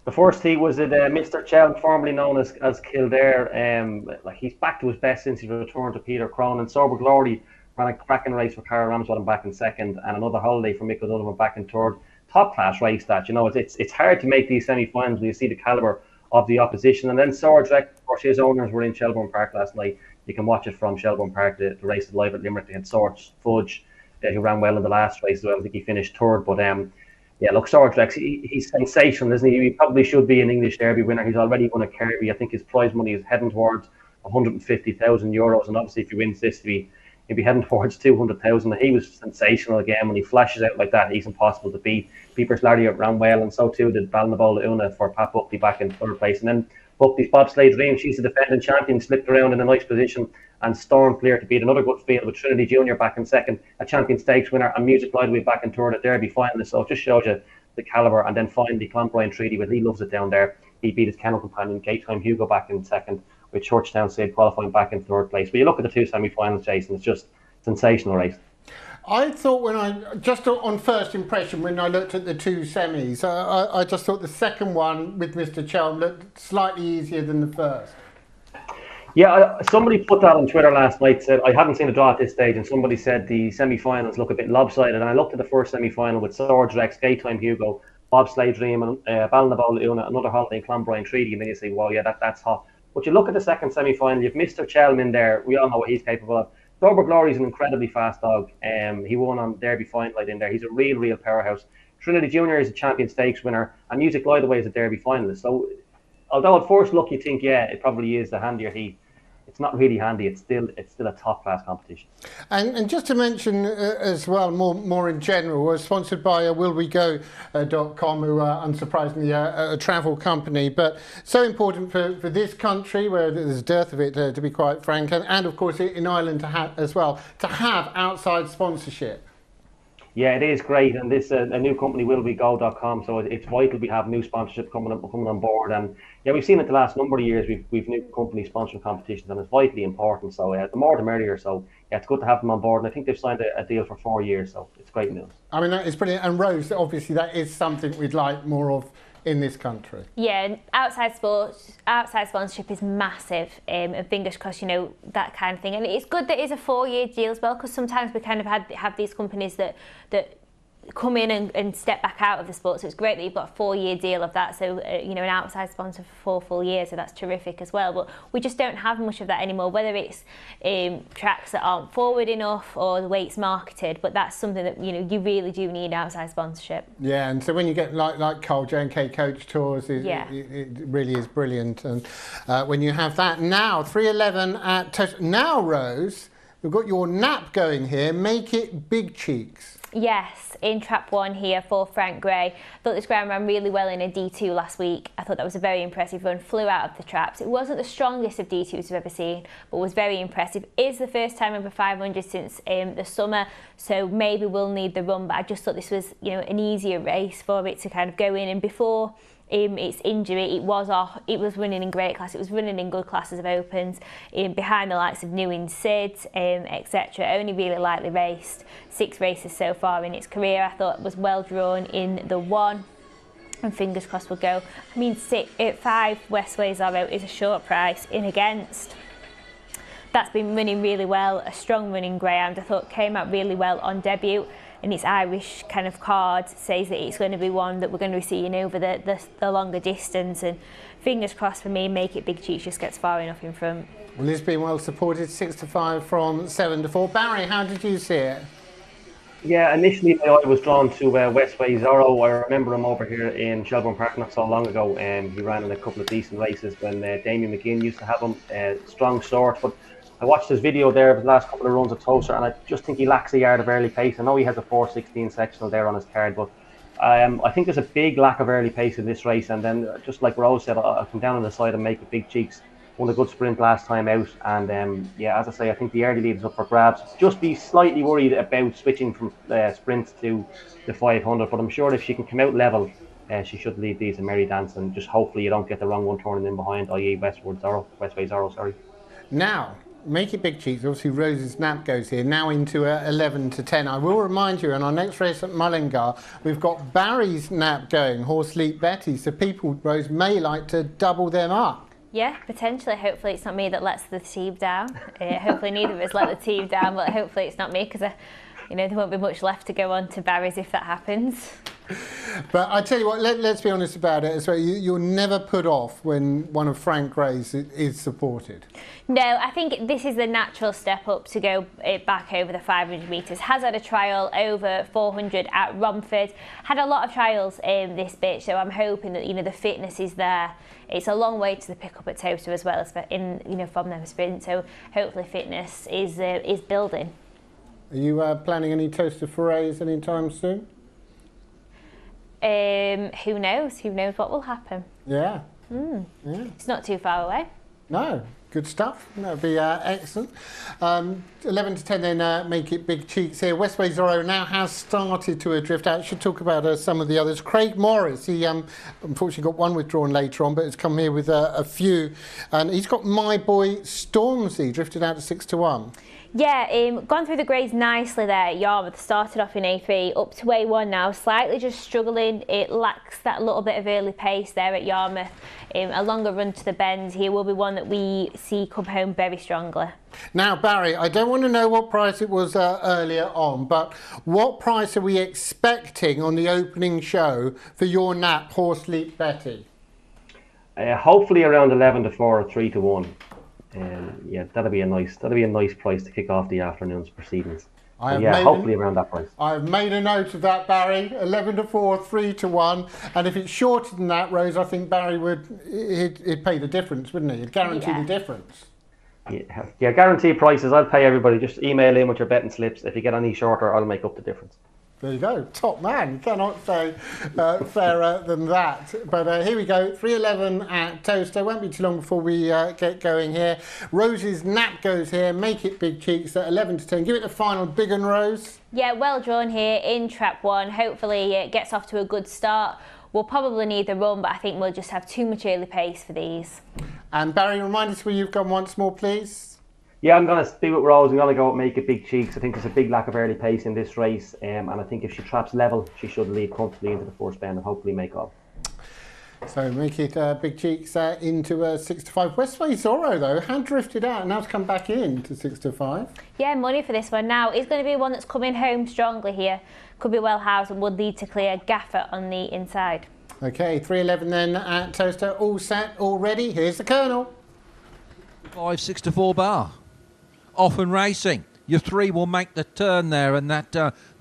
the first heat was Mr. Chelm, formerly known as Kildare. Like, he's back to his best since he returned to Peter Cronin. Sober Glory ran a cracking race for Cara Ramswell back in second, and another holiday for Mick O'Donovan back in third. Top class race that, you know, it's hard to make these semi-finals when you see the calibre of the opposition. And then Swords Rec, of course, his owners were in Shelbourne Park last night. You can watch it from Shelbourne Park. The race is live at Limerick. They had Swords Fudge, who ran well in the last race as well. I think he finished third, but yeah, look, Swords Rex, he's sensational, isn't he? He probably should be an English Derby winner. He's already won a Kirby. I think his prize money is heading towards €150,000, and obviously if he wins this, he'll be heading towards 200,000. He was sensational again. When he flashes out like that, he's impossible to beat. Peepers Larry ran well, and so too did Balnabola Una for Pat Buckley back in third place. And then Buckley's Bobsleigh Dream, she's the defending champion, slipped around in a nice position and stormed clear to beat another good field with Trinity Junior back in second, a Champion Stakes winner, and Music Lightweight back in third at Derby finalist. So it just shows you the calibre. And then finally, Clonbrine Treaty, well, he loves it down there. He beat his kennel companion, Gate Time Hugo, back in second, with Churchtown Sid qualifying back in third place. But you look at the 2 semi-finals, Jason, it's just sensational race. I thought just on first impression, when I looked at the 2 semis, I just thought the second one with Mr. Chelm looked slightly easier than the first. Yeah, somebody put that on Twitter last night, said, I haven't seen a draw at this stage, and somebody said the semi-finals look a bit lopsided, and I looked at the first semi-final with Swords Rex, Gate Time Hugo, Bobsleigh Dream, and Balnabola Una, another holiday in Clonbrine Treaty, and then you say, well, yeah, that's hot. But you look at the second semi-final, you've Mr. Chelm in there, we all know what he's capable of. Sober Glory's an incredibly fast dog. He won on Derby Fine Light in there. He's a real powerhouse. Trinity Junior is a Champion Stakes winner, and Music Lightway is a Derby finalist. So, although at first look you think, yeah, it probably is the handier heat, it's not really handy. It's still a top class competition. And just to mention as well, more in general, we're sponsored by willwego.com, who are unsurprisingly a travel company, but so important for this country where there's a dearth of it, to be quite frank, and of course in Ireland as well, to have outside sponsorship. Yeah, it is great, and this a new company, willwego.com, so it's vital we have new sponsorship coming on board. And yeah, we've seen it the last number of years. We've new companies sponsoring competitions, and it's vitally important. So the more the merrier. So yeah, it's good to have them on board, and I think they've signed a deal for 4 years, so it's great news. I mean, that is brilliant. And Rose, obviously, that is something we'd like more of in this country. Yeah, outside sponsorship is massive, and fingers crossed, you know, that kind of thing. And it's good that it's a 4-year deal as well, because sometimes we kind of have these companies that come in and step back out of the sport. So it's great that you've got a 4-year deal of that. So you know, an outside sponsor for 4 full years, so that's terrific as well. But we just don't have much of that anymore, whether it's tracks that aren't forward enough or the way it's marketed. But that's something that, you know, you really do need outside sponsorship. Yeah, and so when you get like Cole J&K Coach Tours, it really is brilliant. And when you have that now, 3:11 at Towcester. Now, Rose, we've got your nap going here. Make it Big Cheeks. Yes, in Trap 1 here for Frank Gray. Thought this ground ran really well in a D2 last week. I thought that was a very impressive run, flew out of the traps. It wasn't the strongest of D2s we've ever seen, but was very impressive. It's the first time over 500 since the summer, so maybe we'll need the run, but I just thought this was, you know, an easier race for it to kind of go in. And before its injury, it was running in great class, it was running in good classes of opens, behind the likes of Newing Sid, etc. Only really lightly raced, 6 races so far in its career. I thought was well drawn in the 1, and fingers crossed will go. I mean, 5 Westway Zorro is a short price in against. That's been running really well, a strong running greyhound. I thought came out really well on debut. and its Irish kind of card says that it's going to be one that we're going to be seeing over the longer distance, and fingers crossed for me, Make It Big Cheeks just gets far enough in front. Well, it's been well supported, 6-5 from 7-4. Barry, how did you see it? Yeah, initially my eye was drawn to Westway Zorro. I remember him over here in Shelbourne Park not so long ago, and he ran in a couple of decent races when Damien McGinn used to have him. Strong sort, but I watched his video there of the last couple of runs at Towcester, and I just think he lacks a yard of early pace. I know he has a 4:16 sectional there on his card, but I think there's a big lack of early pace in this race. And then, just like Rose said, I'll come down on the side and Make It Big Cheeks. Won a good sprint last time out, and yeah, as I say, I think the early lead is up for grabs. Just be slightly worried about switching from sprints to the 500, but I'm sure if she can come out level, she should lead these in merry dance, and just hopefully you don't get the wrong one turning in behind, i.e. Westway Zorro, sorry. Now, Make It Big Cheeks, obviously Rose's nap goes here, now into 11-10. I will remind you, in our next race at Mullingar, we've got Barry's nap going, Horse Leap Betty, so people, Rose, may like to double them up. Yeah, potentially. Hopefully it's not me that lets the team down. Hopefully neither of us let the team down, but hopefully it's not me, because there won't be much left to go on to Barry's if that happens. But I tell you what, let's be honest about it as well. You're never put off when one of Frank Gray's is supported. No, I think this is the natural step up to go back over the 500 metres. Has had a trial over 400 at Romford. Had a lot of trials in this bit, so I'm hoping that the fitness is there. It's a long way to the pick up at Towcester as well as from them sprint. So hopefully fitness is building. Are you planning any Towcester forays anytime soon? Who knows? Who knows what will happen? Yeah. Yeah. It's not too far away. No. Good stuff. That would be excellent. 11-10 then, Make It Big Cheeks here. Westway Zorro now has started to drift out. Should talk about some of the others. Craig Morris, he unfortunately got one withdrawn later on, but has come here with a few. And he's got My Boy Stormzy, drifted out to 6-1. Yeah, gone through the grades nicely there at Yarmouth. Started off in A3, up to A1 now. Slightly just struggling. It lacks that little bit of early pace there at Yarmouth. A longer run to the bend here will be one that we see come home very strongly. Now, Barry, I don't want to know what price it was earlier on, but what price are we expecting on the opening show for your nap, Horse Leap Betty? Hopefully around 11-4 or 3-1. Yeah, that'll be a nice price to kick off the afternoon's proceedings. Hopefully around that price. I have made a note of that, Barry. 11-4, 3-1, and if it's shorter than that, Rose, I think Barry he'd pay the difference, wouldn't he? He'd guarantee the difference. Yeah, guaranteed prices. I'll pay everybody. Just email in with your betting slips. If you get any shorter, I'll make up the difference. There you go, top man. You cannot say fairer than that. But here we go, 3:11 at Towcester. Won't be too long before we get going here. Rose's nap goes here. Make It Big Cheeks at 11-10. Give it the final, Big and Rose. Yeah, well drawn here in trap one. Hopefully it gets off to a good start. We'll probably need the run, but I think we'll just have too much early pace for these. And Barry, remind us where you've gone once more, please. Yeah, I'm going to be with Rose. I'm going to go Make It Big Cheeks. I think there's a big lack of early pace in this race, and I think if she traps level, she should lead comfortably into the first bend and hopefully make off. So Make It Big Cheeks into 6-5. Westway Zorro, though, had drifted out and now it's come back in to 6-5. Yeah, money for this one now. It's going to be one that's coming home strongly here. Could be well housed and would lead to clear. Gaffer on the inside. Okay, 3:11 then at Towcester. All set, all ready. Here's the Colonel. 5-6-4 bar. Often racing. Your 3 will make the turn there, and that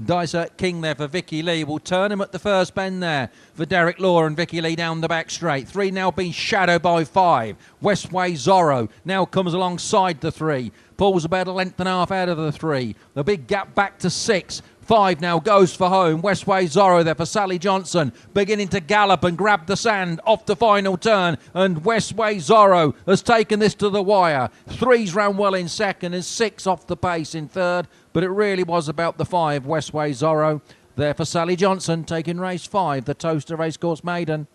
Desert King there for Vicky Lee will turn him at the first bend there for Derek Law and Vicky Lee down the back straight. 3 now being shadowed by 5. Westway Zorro now comes alongside the 3. Pulls about a length and a half out of the 3. The big gap back to 6. 5 now goes for home. Westway Zorro there for Sally Johnson, beginning to gallop and grab the sand off the final turn. And Westway Zorro has taken this to the wire. 3's ran well in second and 6 off the pace in third. But it really was about the 5, Westway Zorro there for Sally Johnson, taking race 5, the Towcester Racecourse Maiden.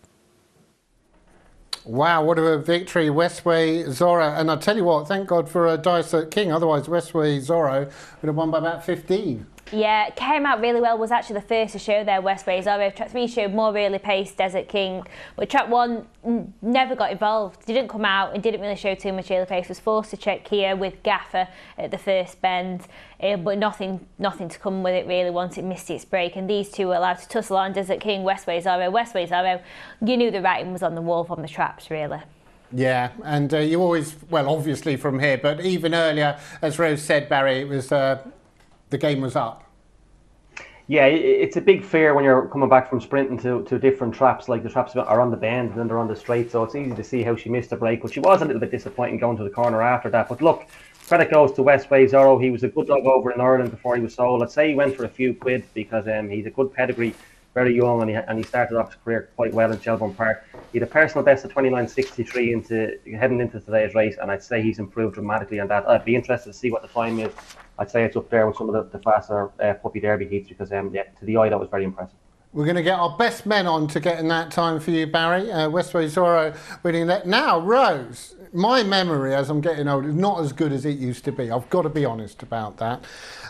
Wow, what a victory, Westway Zorro. And I tell you what, thank God for Desert King, otherwise Westway Zorro would have won by about 15. Yeah, came out really well, was actually the first to show their Westway Zorro. Track 3 showed more really pace, Desert King, but Track 1 never got involved, didn't come out and didn't really show too much early pace, was forced to check here with Gaffer at the first bend, but nothing to come with it really once it missed its break, and these two were allowed to tussle on. Desert King, Westway Zorro, you knew the writing was on the wall from the traps really. Yeah, and you always, well, obviously from here, but even earlier, as Rose said, Barry, it was the game was up. Yeah, it's a big fear when you're coming back from sprinting to different traps, like the traps are on the bend and then they're on the straight, so it's easy to see how she missed the break, but she was a little bit disappointing going to the corner after that. But look, credit goes to Westway Zorro. He was a good dog over in Ireland before he was sold. I'd say he went for a few quid because he's a good pedigree, very young, and he started off his career quite well in Shelbourne Park. He had a personal best of 29.63 heading into today's race, and I'd say he's improved dramatically on that. I'd be interested to see what the time is. I'd say it's up there with some of the faster Puppy Derby heats because, yeah, to the eye, that was very impressive. We're going to get our best men on to get in that time for you, Barry. Westway Zorro winning that. Now, Rose, my memory as I'm getting old is not as good as it used to be. I've got to be honest about that.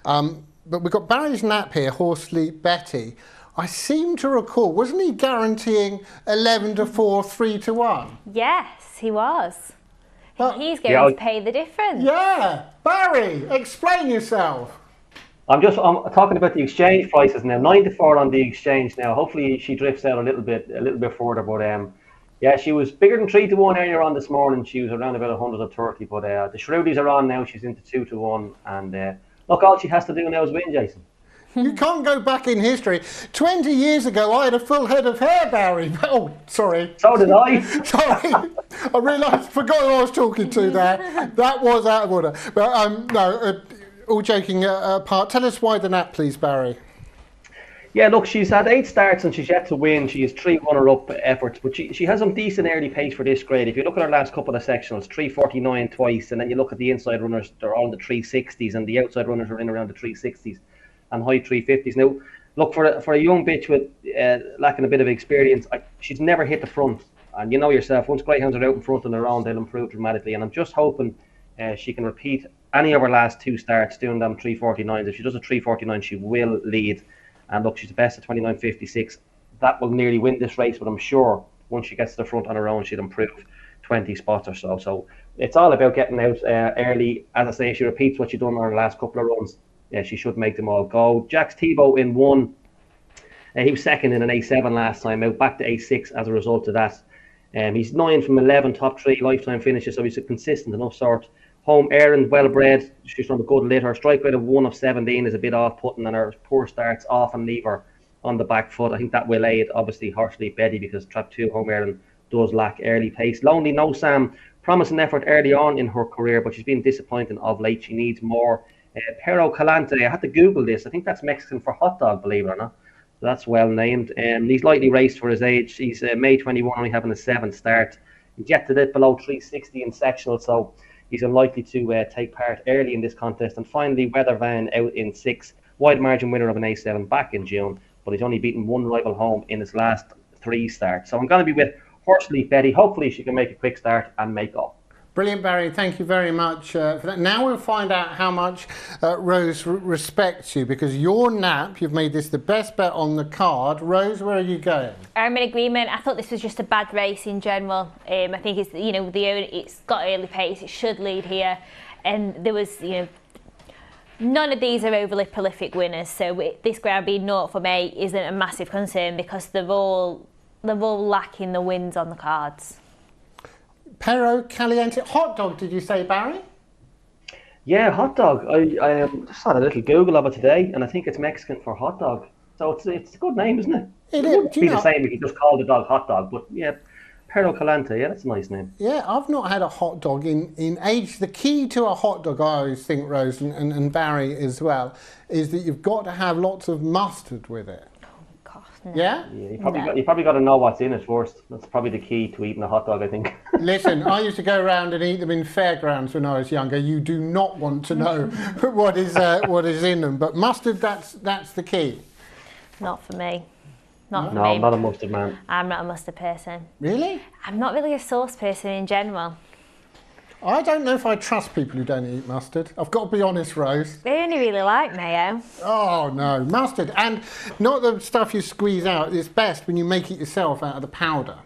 But we've got Barry's nap here, Horsley Betty. I seem to recall, wasn't he guaranteeing 11 to 4, 3 to 1? Yes, he was. He's going to pay the difference. Yeah, Barry, explain yourself. I'm talking about the exchange prices now. 9 to 4 on the exchange now. Hopefully she drifts out a little bit further. But yeah, she was bigger than 3 to 1 earlier on this morning. She was around about 130. But the Shrewdies are on now. She's into 2 to 1. And look, all she has to do now is win, Jason. You can't go back in history. 20 years ago, I had a full head of hair, Barry. Oh, sorry. So did I. Sorry. I forgot who I was talking to there. That was out of order. But no, all joking apart, tell us why the nap, please, Barry. Yeah, look, she's had 8 starts and she's yet to win. She has 3 runner-up efforts, but she has some decent early pace for this grade. If you look at her last couple of sectionals, 3:49 twice, and then you look at the inside runners, they're all in the 360s, and the outside runners are in around the 360s. And high 350s. Now, look, for a young bitch with lacking a bit of experience, she's never hit the front. And you know yourself, once Greyhounds are out in front on their own, they'll improve dramatically. And I'm just hoping she can repeat any of her last 2 starts doing them 3:49s. If she does a 3:49, she will lead. And look, she's the best at 29.56. That will nearly win this race, but I'm sure once she gets to the front on her own, she'll improve 20 spots or so. So it's all about getting out early. As I say, if she repeats what she's done on her last couple of runs, yeah, she should make them all go. Jax Tebow in 1. He was second in an A7 last time out, back to A6 as a result of that. He's 9 from 11 top 3 lifetime finishes, so he's a consistent enough sort. Home Erin, well bred. She's from a good litter. Strike rate of 1 of 17 is a bit off putting, and her poor starts often leave her on the back foot. I think that will aid, obviously, Horsley Betty, because Trap 2 Home Erin does lack early pace. Lonely No Sam, promising effort early on in her career, but she's been disappointing of late. She needs more. Pero Calante, I had to Google this. I think that's Mexican for hot dog, believe it or not. So that's well named. He's lightly raced for his age. He's May 21, only having a 7th start. He's yet to dip below 360 in sectional, so he's unlikely to take part early in this contest. And finally, Weather Van out in 6. Wide margin winner of an A7 back in June, but he's only beaten 1 rival home in his last 3 starts. So I'm going to be with Horsley Betty. Hopefully she can make a quick start and make up. Brilliant, Barry. Thank you very much for that. Now we'll find out how much Rose respects you, because your nap, you've made this the best bet on the card. Rose, where are you going? I'm in agreement. I thought this was just a bad race in general. I think it's, it's got early pace. It should lead here. And there was, none of these are overly prolific winners. So this ground being 0 from 8 isn't a massive concern because they're all lacking the wins on the cards. Pero Caliente, hot dog, did you say, Barry? Yeah, hot dog. I just had a little Google of it today, and I think it's Mexican for hot dog. So it's a good name, isn't it? It would be the same if you just called the dog hot dog, but yeah, Pero Calante, yeah, that's a nice name. Yeah, I've not had a hot dog in age. The key to a hot dog, I always think, Rose, and Barry as well, is that you've got to have lots of mustard with it. No. Yeah? Yeah, you probably got to know what's in it first. That's probably the key to eating a hot dog, I think. Listen, I used to go around and eat them in fairgrounds when I was younger. You do not want to know what is in them, but mustard, that's the key. Not for me. Not for me. No, I'm not a mustard man. I'm not a mustard person. Really? I'm not really a sauce person in general. I don't know if I trust people who don't eat mustard. I've got to be honest, Rose. They only really like mayo. Oh, no. Mustard. And not the stuff you squeeze out. It's best when you make it yourself out of the powder.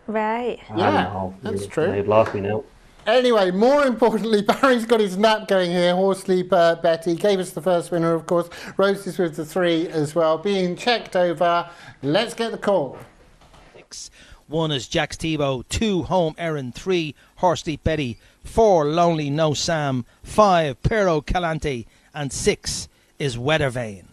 Right. Yeah, that's true. They've lost me now. Anyway, more importantly, Barry's got his nap going here. Horse Sleeper Betty gave us the first winner, of course. Rose is with the 3 as well. Being checked over. Let's get the call. 1 is Jack's Tebow, 2 Home Erin, 3 Horse Sleep Betty, 4 Lonely No Sam, 5 Pero Calante, and 6 is Weather Vane.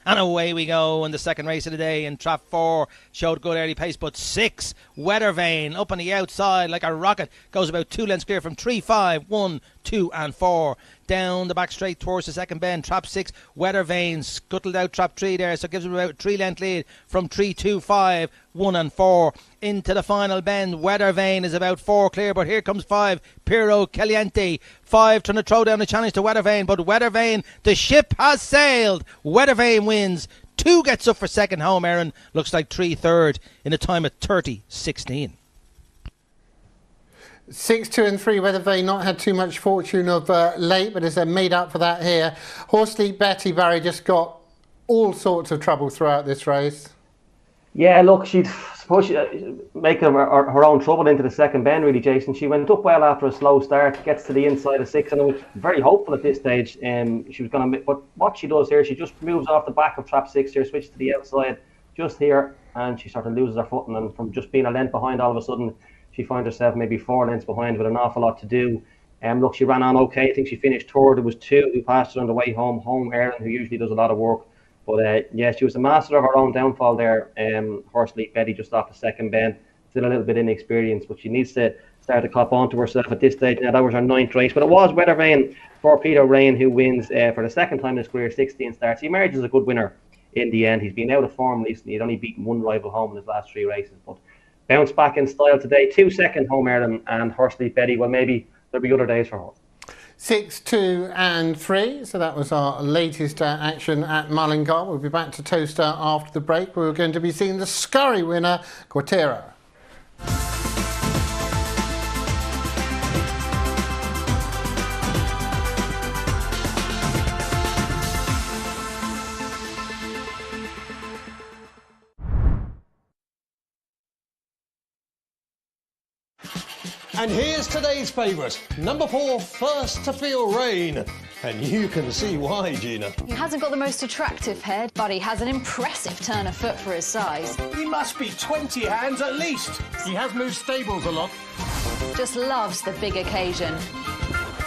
And away we go in the second race of the day. And trap 4 showed good early pace, but 6 Weather Vane up on the outside like a rocket, goes about 2 lengths clear from 3, 5, 1, 2 and 4. Down the back straight towards the second bend. Trap 6 Weather Vane scuttled out trap 3 there, so it gives him about 3 length lead from 3, 2, 5, 1 and 4. Into the final bend. Weather Vane is about 4 clear, but here comes 5 Pero Caliente. 5 trying to throw down the challenge to Weather Vane, but Weather Vane, the ship has sailed. Weather Vane wins. 2 gets up for second. Home Erin looks like 3 third in a time at 30.16. 6, 2 and 3, Weather Vane not had too much fortune of late, but has made up for that here. Horse Sleep Betty, Barry, just got all sorts of trouble throughout this race. Yeah, look, she'd make her own trouble into the second bend, really, Jason. She went up well after a slow start, gets to the inside of 6, and I was very hopeful at this stage. She was going to, but what she does here, she just moves off the back of trap 6 here, switches to the outside just here, and she sort of loses her footing, and from just being a length behind, all of a sudden, she finds herself maybe 4 lengths behind with an awful lot to do. Look, she ran on okay. I think she finished third. There was 2 who passed her on the way home. Home Erin, who usually does a lot of work. But yeah, she was a master of her own downfall there. Horse Sleep Betty just off the second bend. Still a little bit inexperienced, but she needs to start to cop onto herself at this stage. Now, that was her 9th race. But it was Weather Vane for Peter Rain, who wins for the second time in his career, 16 starts. He emerges as a good winner in the end. He's been out of form recently. He'd only beaten 1 rival home in his last 3 races. But bounce back in style today. 2 second, Home Erin and Horse Sleep Betty. Well, maybe there'll be other days for her. 6, 2 and 3. So that was our latest action at Mullingar. We'll be back to Towcester after the break. We're going to be seeing the scurry winner, Cortera. And here's today's favourite, number 4, First to Feel Rain. And you can see why, Gina. He hasn't got the most attractive head, but he has an impressive turn of foot for his size. He must be 20 hands at least. He has moved stables a lot. Just loves the big occasion.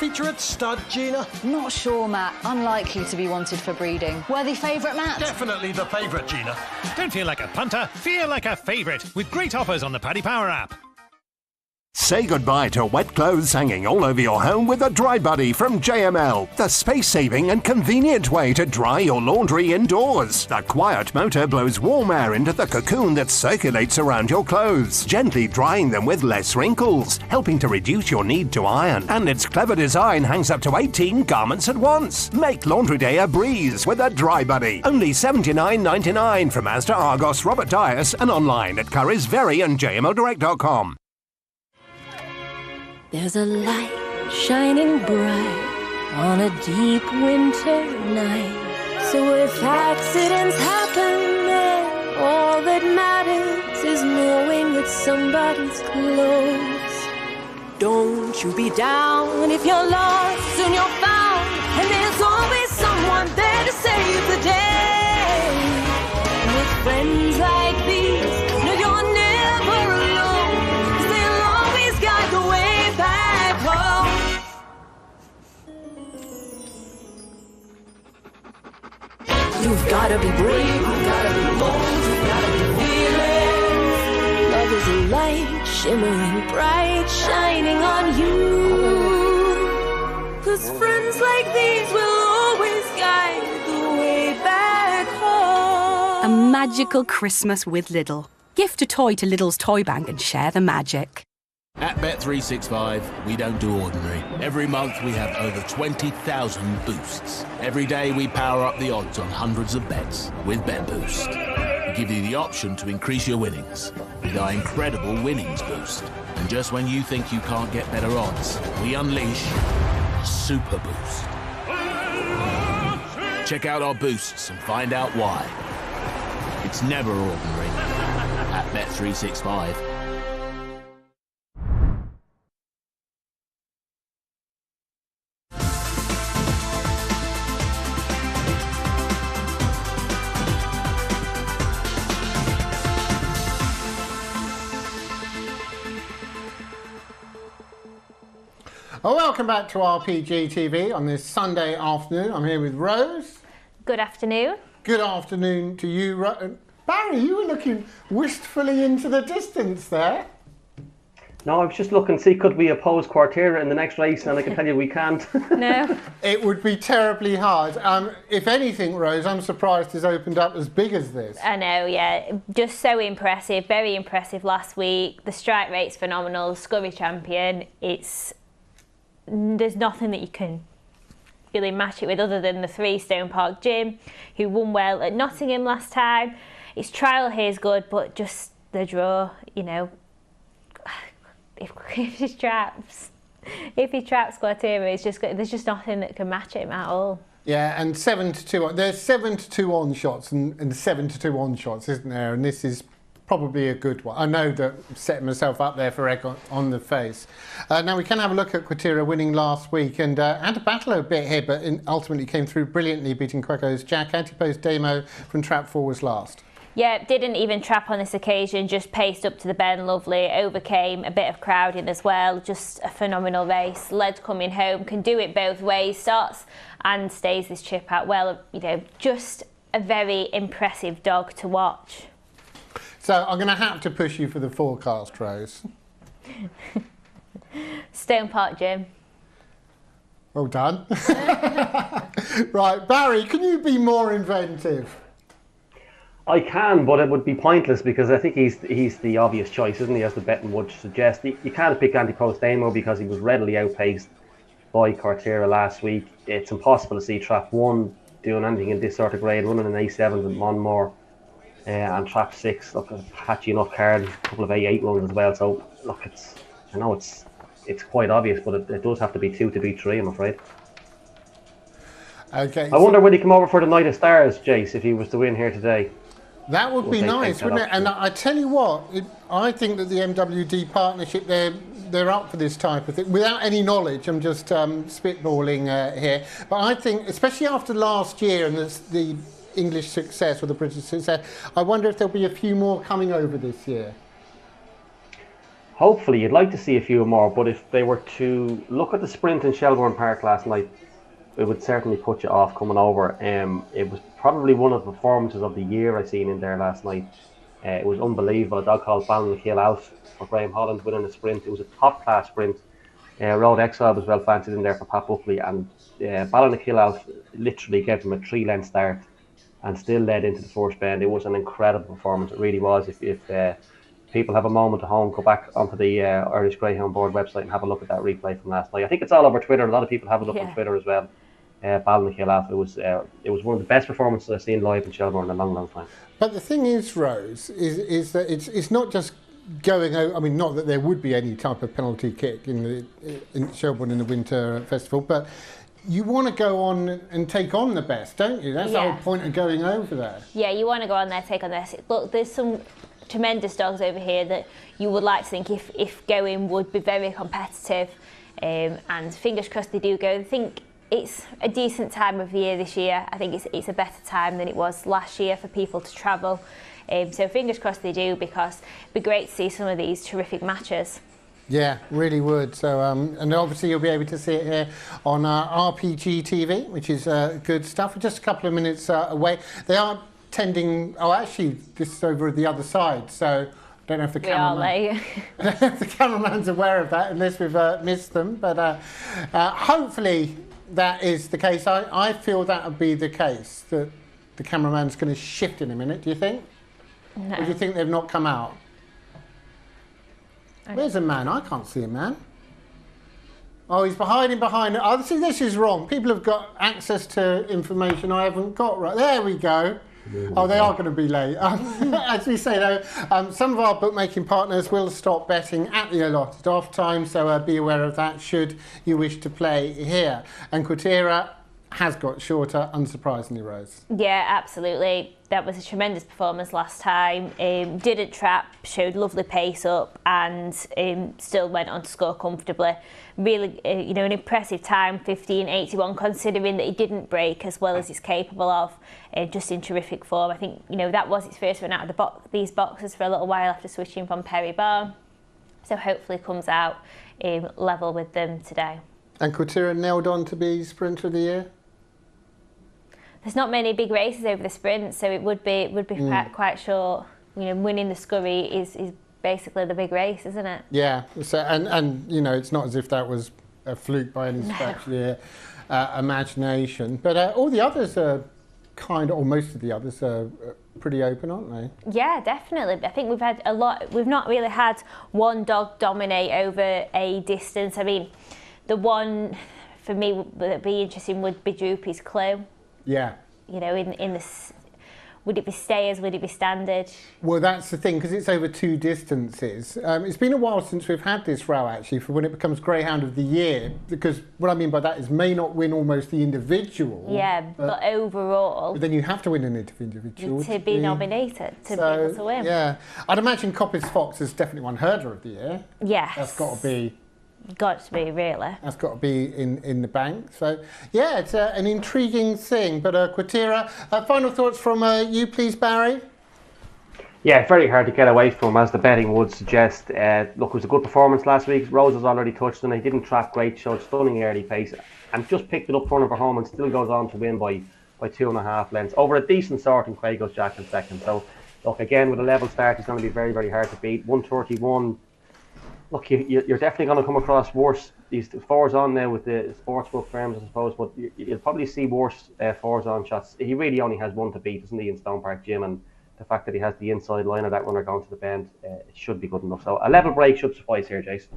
Featurette stud, Gina? Not sure, Matt. Unlikely to be wanted for breeding. Worthy favourite, Matt? Definitely the favourite, Gina. Don't feel like a punter, feel like a favourite with great offers on the Paddy Power app. Say goodbye to wet clothes hanging all over your home with a Dry Buddy from JML, the space-saving and convenient way to dry your laundry indoors. The quiet motor blows warm air into the cocoon that circulates around your clothes, gently drying them with less wrinkles, helping to reduce your need to iron. And its clever design hangs up to 18 garments at once. Make laundry day a breeze with a Dry Buddy. Only $79.99 from Asda, Argos, Robert Dias, and online at Currys, Very and JMLdirect.com. There's a light shining bright on a deep winter night. So if accidents happen, then all that matters is knowing that somebody's close. Don't you be down if you're lost and you're found, and there's always someone there to save the day. And with friends like these, no, you're never alone, 'cause they'll always guide the way back home. You've gotta be brave, you've gotta be bold, you've gotta be fearless. Love is a light shimmering bright, shining on you. 'Cause friends like these will always guide the way back home. A magical Christmas with Lidl. Gift a toy to Lidl's Toy Bank and share the magic. At Bet365, we don't do ordinary. Every month we have over 20,000 boosts. Every day we power up the odds on hundreds of bets with Bet Boost. We give you the option to increase your winnings with our incredible winnings boost. And just when you think you can't get better odds, we unleash a super boost. Check out our boosts and find out why. It's never ordinary at Bet365. Well, welcome back to RPGTV on this Sunday afternoon. I'm here with Rose. Good afternoon. Good afternoon to you, Barry. You were looking wistfully into the distance there. No, I was just looking to see could we oppose Quartera in the next race, and I can tell you we can't. No. It would be terribly hard. If anything, Rose, I'm surprised it's opened up as big as this. I know, yeah. Just so impressive, very impressive last week. The strike rate's phenomenal, scurry champion. There's nothing that you can really match it with other than the 3 Stone Park Jim, who won well at Nottingham last time. His trial here is good, but just the draw, you know, if he traps Quartera, there's just nothing that can match him at all. Yeah, and 7-2. There's 7-2 on shots and 7-2 on shots, isn't there? And this is probably a good one. I know that setting myself up there for egg on the face. Now we can have a look at Quartera winning last week and had to battle a bit here, but ultimately came through brilliantly, beating Quecco's Jack. Anti-post Demo from Trap 4 was last. Yeah, didn't even trap on this occasion, just paced up to the bend lovely, overcame a bit of crowding as well. Just a phenomenal race. Led coming home, can do it both ways, starts and stays this trip out well. You know, just a very impressive dog to watch. So I'm going to have to push you for the forecast, Rose. Stone Park Jim. Well done. Right, Barry, can you be more inventive? I can, but it would be pointless because I think he's the obvious choice, isn't he, as the betting would suggest. You can't pick Anti-Post Demo because he was readily outpaced by Quartera last week. It's impossible to see Trap 1 doing anything in this sort of grade, running an A7 with Monmore. And Trap 6, look, a patchy enough card, a couple of A8 runs as well. So look, I know it's quite obvious, but it does have to be 2 to beat 3, I'm afraid. Okay. I wonder would he come over for the Night of Stars, Jace, if he was to win here today. That would be nice, wouldn't it? And I tell you what, I think that the MWD partnership, they're up for this type of thing. Without any knowledge, I'm just spitballing here. But I think, especially after last year and the English success or the British success, I wonder if there'll be a few more coming over this year. Hopefully, you'd like to see a few more, but if they were to look at the sprint in Shelbourne Park last night, it would certainly put you off coming over. It was probably one of the performances of the year I seen in there last night. It was unbelievable. A dog called Ballinkill out for Graham Holland winning a sprint. It was a top class sprint. Road Exile was well fancied in there for Pat Buckley, and Ballinkill out literally gave him a 3-length start and still led into the first bend. It was an incredible performance. It really was. If people have a moment at home, go back onto the Irish Greyhound Board website and have a look at that replay from last night. I think it's all over Twitter. A lot of people have a look on Twitter as well. Ballinkill, it was one of the best performances I've seen live in Shelbourne in a long, long time. But the thing is, Rose, is that it's not just going out. I mean, not that there would be any type of penalty kick in Shelbourne in the Winter Festival, but you want to go on and take on the best, don't you? That's the whole point of going over there. Yeah, you want to go on there, take on this. Look, there's some tremendous dogs over here that you would like to think if going would be very competitive, and fingers crossed they do go. I think it's a decent time of year this year. I think it's a better time than it was last year for people to travel. So fingers crossed they do, because it'd be great to see some of these terrific matches. Yeah, really would. So, and obviously you'll be able to see it here on RPGTV, which is good stuff. We're just a couple of minutes away. They are tending. Oh, actually, this is over the other side. So, I don't know if the cameraman. I don't know if the cameraman's aware of that, unless we've missed them. But hopefully that is the case. I feel that would be the case. That the cameraman's going to shift in a minute. Do you think? No. Or do you think they've not come out? Where's a man? I can't see a man. Oh, he's hiding behind it. Oh, see, this is wrong. People have got access to information I haven't got. Right, there we go. Oh, they are going to be late. As we say, though, some of our bookmaking partners will stop betting at the allotted off time, so be aware of that should you wish to play here. And Quatera has got shorter, unsurprisingly, Rose. Yeah, absolutely. That was a tremendous performance last time. Didn't trap, showed lovely pace up, and still went on to score comfortably. Really, you know, an impressive time, 15.81, considering that he didn't break as well as he's capable of. Just in terrific form. I think, you know, that was his first run out of these boxes for a little while after switching from Perry Barn. So hopefully comes out level with them today. And Quatera nailed on to be Sprinter of the Year? There's not many big races over the sprint, so it would be quite short. You know, winning the Scurry is basically the big race, isn't it? Yeah, so, and you know, it's not as if that was a fluke by any stretch of the imagination. But all the others are or most of the others are pretty open, aren't they? Yeah, definitely. I think we've had a lot. We've not really had one dog dominate over a distance. I mean, the one for me that'd be interesting would be Droopy's Clue. Yeah. You know, in the, would it be stayers? Would it be standard? Well, that's the thing, because it's over 2 distances. It's been a while since we've had this row, actually, for when it becomes Greyhound of the Year, because what I mean by that is may not win almost the individual. Yeah, but overall. But then you have to win an individual. To be nominated, to be able to win. Yeah. I'd imagine Coppice Fox has definitely won Herder of the Year. Yes. That's got to be... Got to be, really. That's got to be in the bank. So, yeah, it's an intriguing thing. But Quatera, final thoughts from you, please, Barry? Yeah, very hard to get away from, as the betting would suggest. Look, it was a good performance last week. Rose has already touched on it. He didn't track great, showed stunning early pace, and just picked it up front of her home and still goes on to win by 2.5 lengths. Over a decent sort, and Craig goes Jack in second. So, look, again, with a level start, he's going to be very, very hard to beat. 131. Look, you're definitely going to come across worse. These 4s on now with the sportsbook firms, I suppose, but you'll probably see worse 4s on shots. He really only has one to beat, doesn't he, in Stone Park Gym, and the fact that he has the inside line of that runner going to the bend, it should be good enough. So a level break should suffice here, Jason.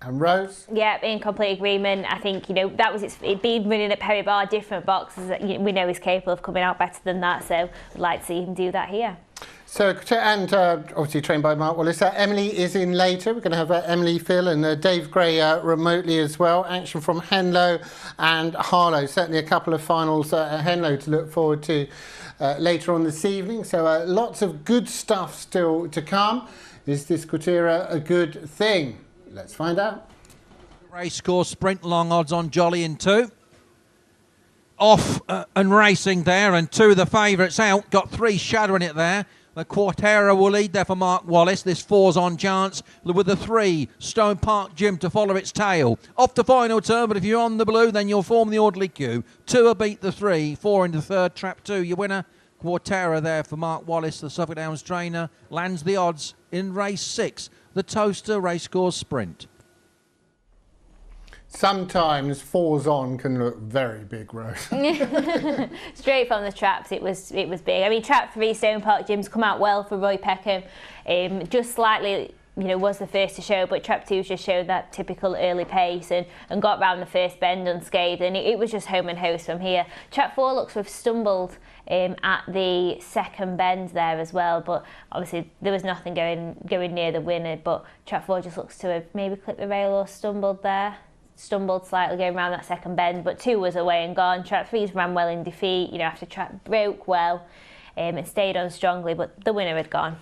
And Rose? Yeah, in complete agreement. I think, you know, that was it being running at Perry Bar, different boxes. We know he's capable of coming out better than that, so I'd like to see him do that here. So, and obviously trained by Mark Wallis. Emily is in later. We're going to have Emily, Phil and Dave Gray remotely as well. Action from Henlow and Harlow. Certainly a couple of finals at Henlow to look forward to later on this evening. So lots of good stuff still to come. Is this Quatera a good thing? Let's find out. Race course sprint, long odds on Jolly in 2. Off and racing there, and 2 of the favourites out. Got 3 shadowing it there. The Quatera will lead there for Mark Wallis. This 4's on chance with the 3 Stone Park Gym to follow its tail. Off to final turn, but if you're on the blue, then you'll form the orderly queue. 2 will beat the 3, 4 into third, trap 2. Your winner, Quatera there for Mark Wallis, the Suffolk Downs trainer, lands the odds in race 6, the Towcester Racecourse Sprint. Sometimes 4s on can look very big, Rose. Straight from the traps, it was big. I mean, trap 3 Stone Park Gym's come out well for Roy Peckham. Just slightly, you know, was the first to show, but trap 2 just showed that typical early pace and got round the first bend unscathed, and it was just home and host from here. Trap 4 looks to have stumbled at the second bend there as well, but obviously there was nothing going near the winner, but trap 4 just looks to have maybe clipped the rail or stumbled there. Stumbled slightly going around that second bend, but 2 was away and gone. Trap 3's ran well in defeat, you know, after trap broke well and stayed on strongly, but the winner had gone.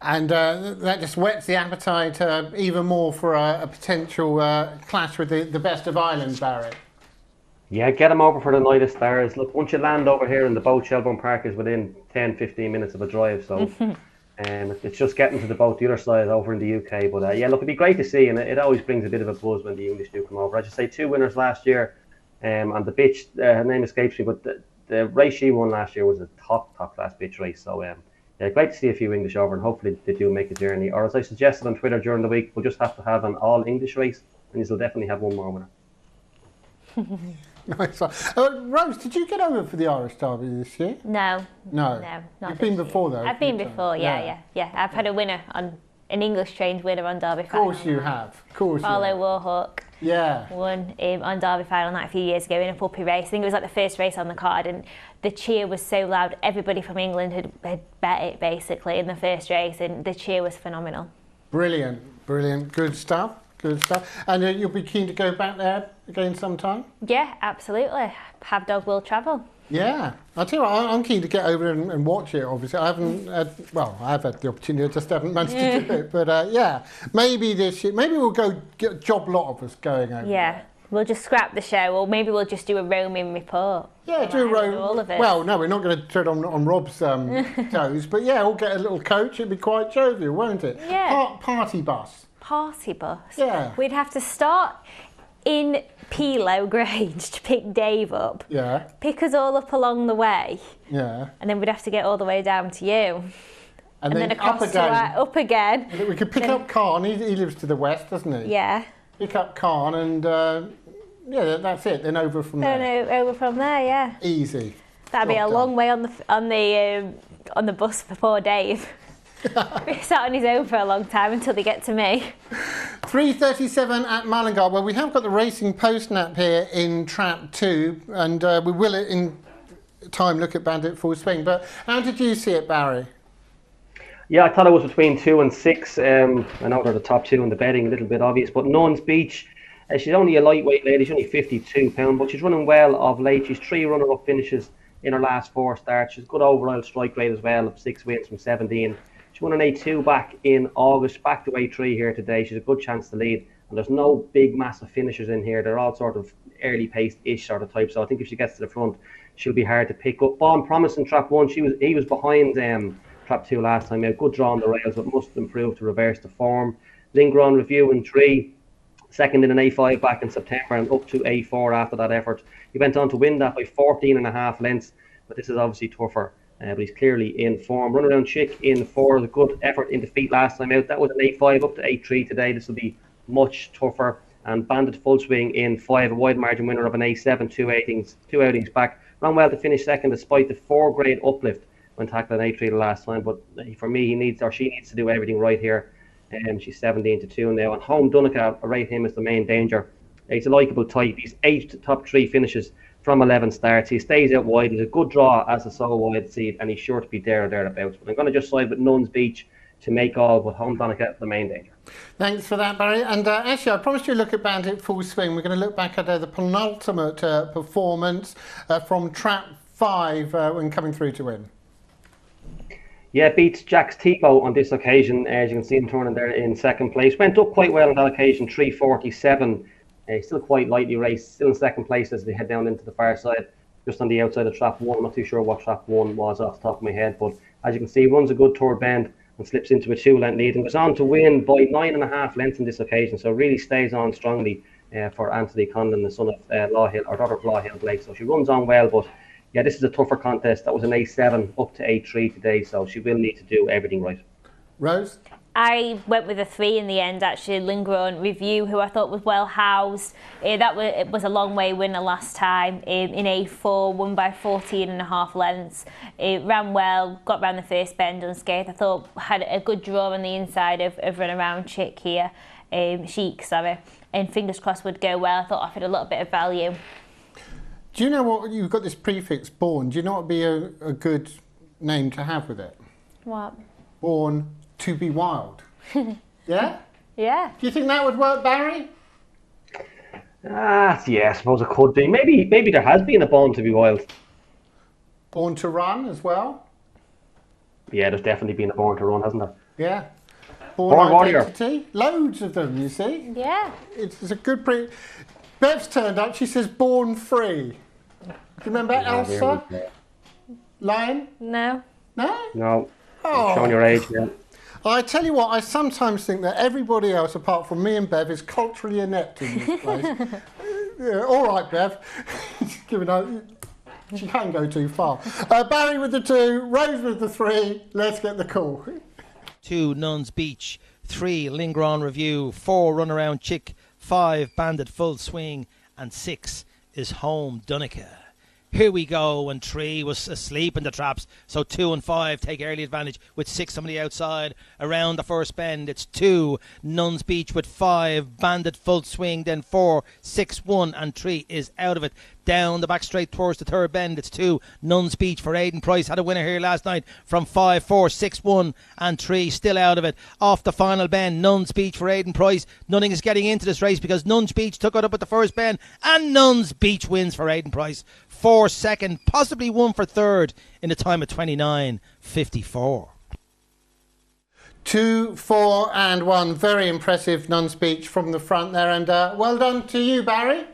And that just whets the appetite even more for a potential clash with the best of Ireland, Barry. Yeah, get him over for the night of stars. Look, once you land over here in the boat, Shelbourne Park is within 10-15 minutes of a drive, so it's just getting to the boat the other side over in the UK. But yeah, look, it'd be great to see, and it always brings a bit of a buzz when the English do come over. As you say, 2 winners last year, and the bitch, her name escapes me, but the race she won last year was a top class bitch race. So yeah, great to see a few English over, and hopefully they do make a journey. Or as I suggested on Twitter during the week, we'll just have to have an all English race, and you'll definitely have one more winner. Nice one. Rose, did you get over for the Irish Derby this year? No. No. No, not You've been before though. I've been before, yeah. I've had a winner on an English trained winner on Derby Of course you have. Of course you Barlow have. Warhawk. Yeah. Won on Derby final night a few years ago in a puppy race. I think it was like the first race on the card, and the cheer was so loud. Everybody from England had bet it basically in the first race, and the cheer was phenomenal. Brilliant, brilliant. Good stuff, good stuff. And you'll be keen to go back there again sometime? Yeah, absolutely. Have Dog will travel. Yeah, I'll tell you what, I'm keen to get over and watch it, obviously. I haven't had, well, I've had the opportunity, I just haven't managed to do it. But yeah, maybe this year, maybe we'll go get a job lot of us going over. Yeah, we'll just scrap the show, or maybe we'll just do a roaming report. Yeah, do a roam. All of it. Well, no, we're not going to tread on Rob's toes, but yeah, we'll get a little coach. It'd be quite jovial, won't it? Yeah. Party bus. Party bus? Yeah. We'd have to start in Pelaw Grange to pick Dave up. Yeah. Pick us all up along the way. Yeah. And then we'd have to get all the way down to you. And then across up again. Up again. And we could pick up Khan. He lives to the west, doesn't he? Yeah. Pick up Khan and yeah, that's it. Then over from there. Then over from there, yeah. Easy. That'd be a long way on the bus for poor Dave. He sat on his own for a long time until they get to me. 3:37 at Mullingar. Well, we have got the Racing Post nap here in Trap 2, and we will in time look at Bandit Full Swing. But how did you see it, Barry? Yeah, I thought it was between 2 and 6. I know they're the top two in the betting, a little bit obvious. But Nuns Beach, she's only a lightweight lady. She's only £52, but she's running well of late. She's 3 runner-up finishes in her last 4 starts. She's a good overall strike rate as well of 6 wins from 17. She won an A2 back in August, back to A3 here today. She's a good chance to lead. And there's no big, massive finishers in here. They're all sort of early paced-ish sort of type. So I think if she gets to the front, she'll be hard to pick up. Born Promise in Trap 1, he was behind Trap 2 last time. Good draw on the rails, but must improve to reverse the form. Lingron Review in 3, second in an A5 back in September and up to A4 after that effort. He went on to win that by 14.5 lengths, but this is obviously tougher. But he's clearly in form. Runaround Chick in 4, a good effort in defeat last time out. That was an A5 up to A3 today. This will be much tougher. And Bandit Full Swing in 5, a wide margin winner of an A7, two outings back. Ran well to finish second despite the 4-grade uplift when tackling A3 the last time. But for me, she needs to do everything right here. She's 17-2 now. And Home Dunica, I rate him as the main danger. He's a likeable type. He's 8 top 3 finishes from 11 starts. He stays out wide. He's a good draw as a sole wide seed, and he's sure to be there or thereabouts. But I'm going to just side with Nuns Beach to make all, but Home Donica the main danger. Thanks for that, Barry. And actually, I promised you a look at Bandit Full Swing. We're going to look back at the penultimate performance from Trap 5 when coming through to win. Yeah, beats Jack's Tipo on this occasion. As you can see him turning there in second place. Went up quite well on that occasion, 3:47. Still quite lightly raced, still in second place as they head down into the far side, just on the outside of Trap 1. I'm not too sure what Trap 1 was off the top of my head, but as you can see, runs a good toward bend and slips into a 2-length lead and goes on to win by 9.5 lengths on this occasion. So really stays on strongly for Anthony Conlon, the son of Law Hill, or daughter of Law Hill Blake. So she runs on well, but yeah, this is a tougher contest. That was an A7 up to A3 today, so she will need to do everything right. Rose? I went with a 3 in the end, actually. Lingron Review, who I thought was well housed. It was a long way winner last time in A4, won by 14.5 lengths. It ran well, got round the first bend unscathed. I thought had a good draw on the inside of Runaround Chick here, Chic, sorry. And fingers crossed would go well. I thought offered a little bit of value. Do you know what, you've got this prefix Born, do you know what would be a good name to have with it? What? Born to be Wild. Yeah? Yeah. Do you think that would work, Barry? Yeah, I suppose it could be. Maybe there has been a Born to be Wild. Born to Run as well? Yeah, there's definitely been a Born to Run, hasn't there? Yeah. Born Identity. Loads of them, you see. Yeah. It's a good Bev's turned up, she says Born Free. Do you remember Elsa? Lion? No. No? No. Oh. Showing your age, yeah. I tell you what, I sometimes think that everybody else, apart from me and Bev, is culturally inept in this place. Yeah, all right, Bev. She can go too far. Barry with the 2, Rose with the 3. Let's get the call. 2, Nuns Beach. 3, Lingron Review. 4, Runaround Chick. 5, Bandit Full Swing. And 6 is Home Dunica. Here we go, and 3 was asleep in the traps. So 2 and 5 take early advantage with 6 on the outside. Around the first bend, it's 2. Nuns Beach with 5. Bandit full swing, then 4, 6, 1, and 3 is out of it. Down the back straight towards the third bend, it's 2. Nuns Beach for Aidan Price. Had a winner here last night from 5, 4, 6, 1, and 3. Still out of it. Off the final bend, Nuns Beach for Aidan Price. Nothing is getting into this race because Nuns Beach took it up at the first bend, and Nuns Beach wins for Aidan Price. 4 second, possibly 1 for third in a time of 29.54. 2, 4, and 1. Very impressive Nuns Beach from the front there, and well done to you, Barry.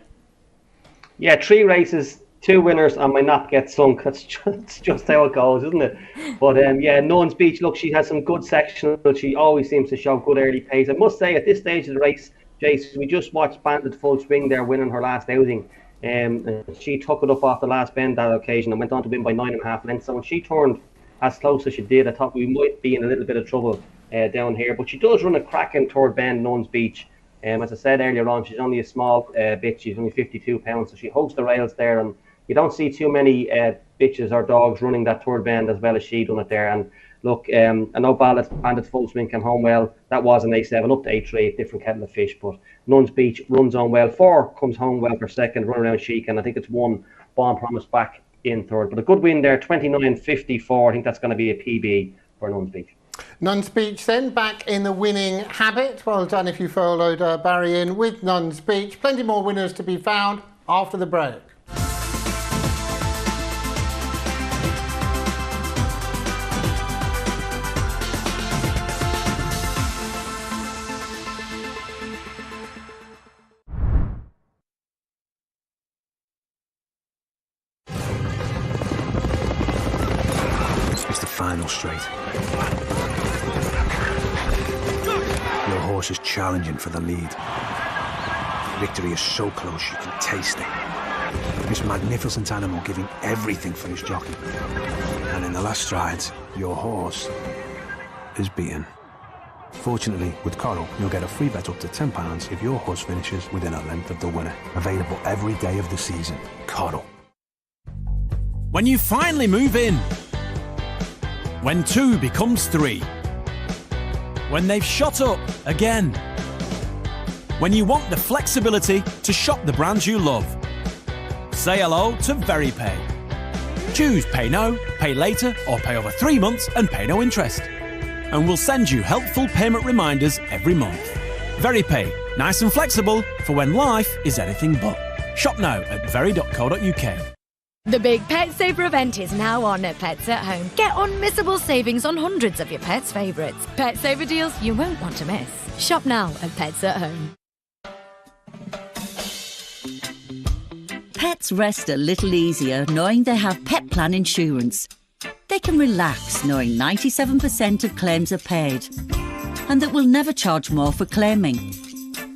Yeah, 3 races, 2 winners, and my nap gets sunk. That's just how it goes, isn't it? But yeah, Nuns Beach, look, she has some good sections, but she always seems to show good early pace. I must say, at this stage of the race, Jace, we just watched Bandit Full Swing there winning her last outing. And she took it up off the last bend that occasion and went on to win by 9.5 lengths. So when she turned as close as she did, I thought we might be in a little bit of trouble down here. But she does run a cracking third bend, Nuns Beach. As I said earlier on, she's only a small bitch. She's only 52 pounds, so she hugs the rails there. And you don't see too many bitches or dogs running that third bend as well as she done it there. And look, I know Bandit Full Swing came home well. That was an A7 up to A3, different kettle of fish. But Nuns Beach runs on well. 4 comes home well for second, run around chic, and I think it's 1 Bomb Promise back in third. But a good win there, 29.54. I think that's going to be a PB for Nuns Beach. Nuns Beach then back in the winning habit. Well done if you followed Barry in with Nuns Beach. Plenty more winners to be found after the break. It's the final straight. Your horse is challenging for the lead. Victory is so close you can taste it. This magnificent animal giving everything for his jockey. And in the last strides, your horse is beaten. Fortunately, with Coral, you'll get a free bet up to £10 if your horse finishes within a length of the winner. Available every day of the season. Coral. When you finally move in. When 2 becomes 3. When they've shot up again. When you want the flexibility to shop the brands you love. Say hello to VeryPay. Choose Pay Now, Pay Later, or Pay over 3 months and pay no interest. And we'll send you helpful payment reminders every month. VeryPay, nice and flexible for when life is anything but. Shop now at very.co.uk. The big Pet Saver event is now on at Pets at Home. Get unmissable savings on hundreds of your pets' favourites. Pet Saver deals you won't want to miss. Shop now at Pets at Home. Pets rest a little easier knowing they have Pet Plan insurance. They can relax knowing 97% of claims are paid and that we'll never charge more for claiming.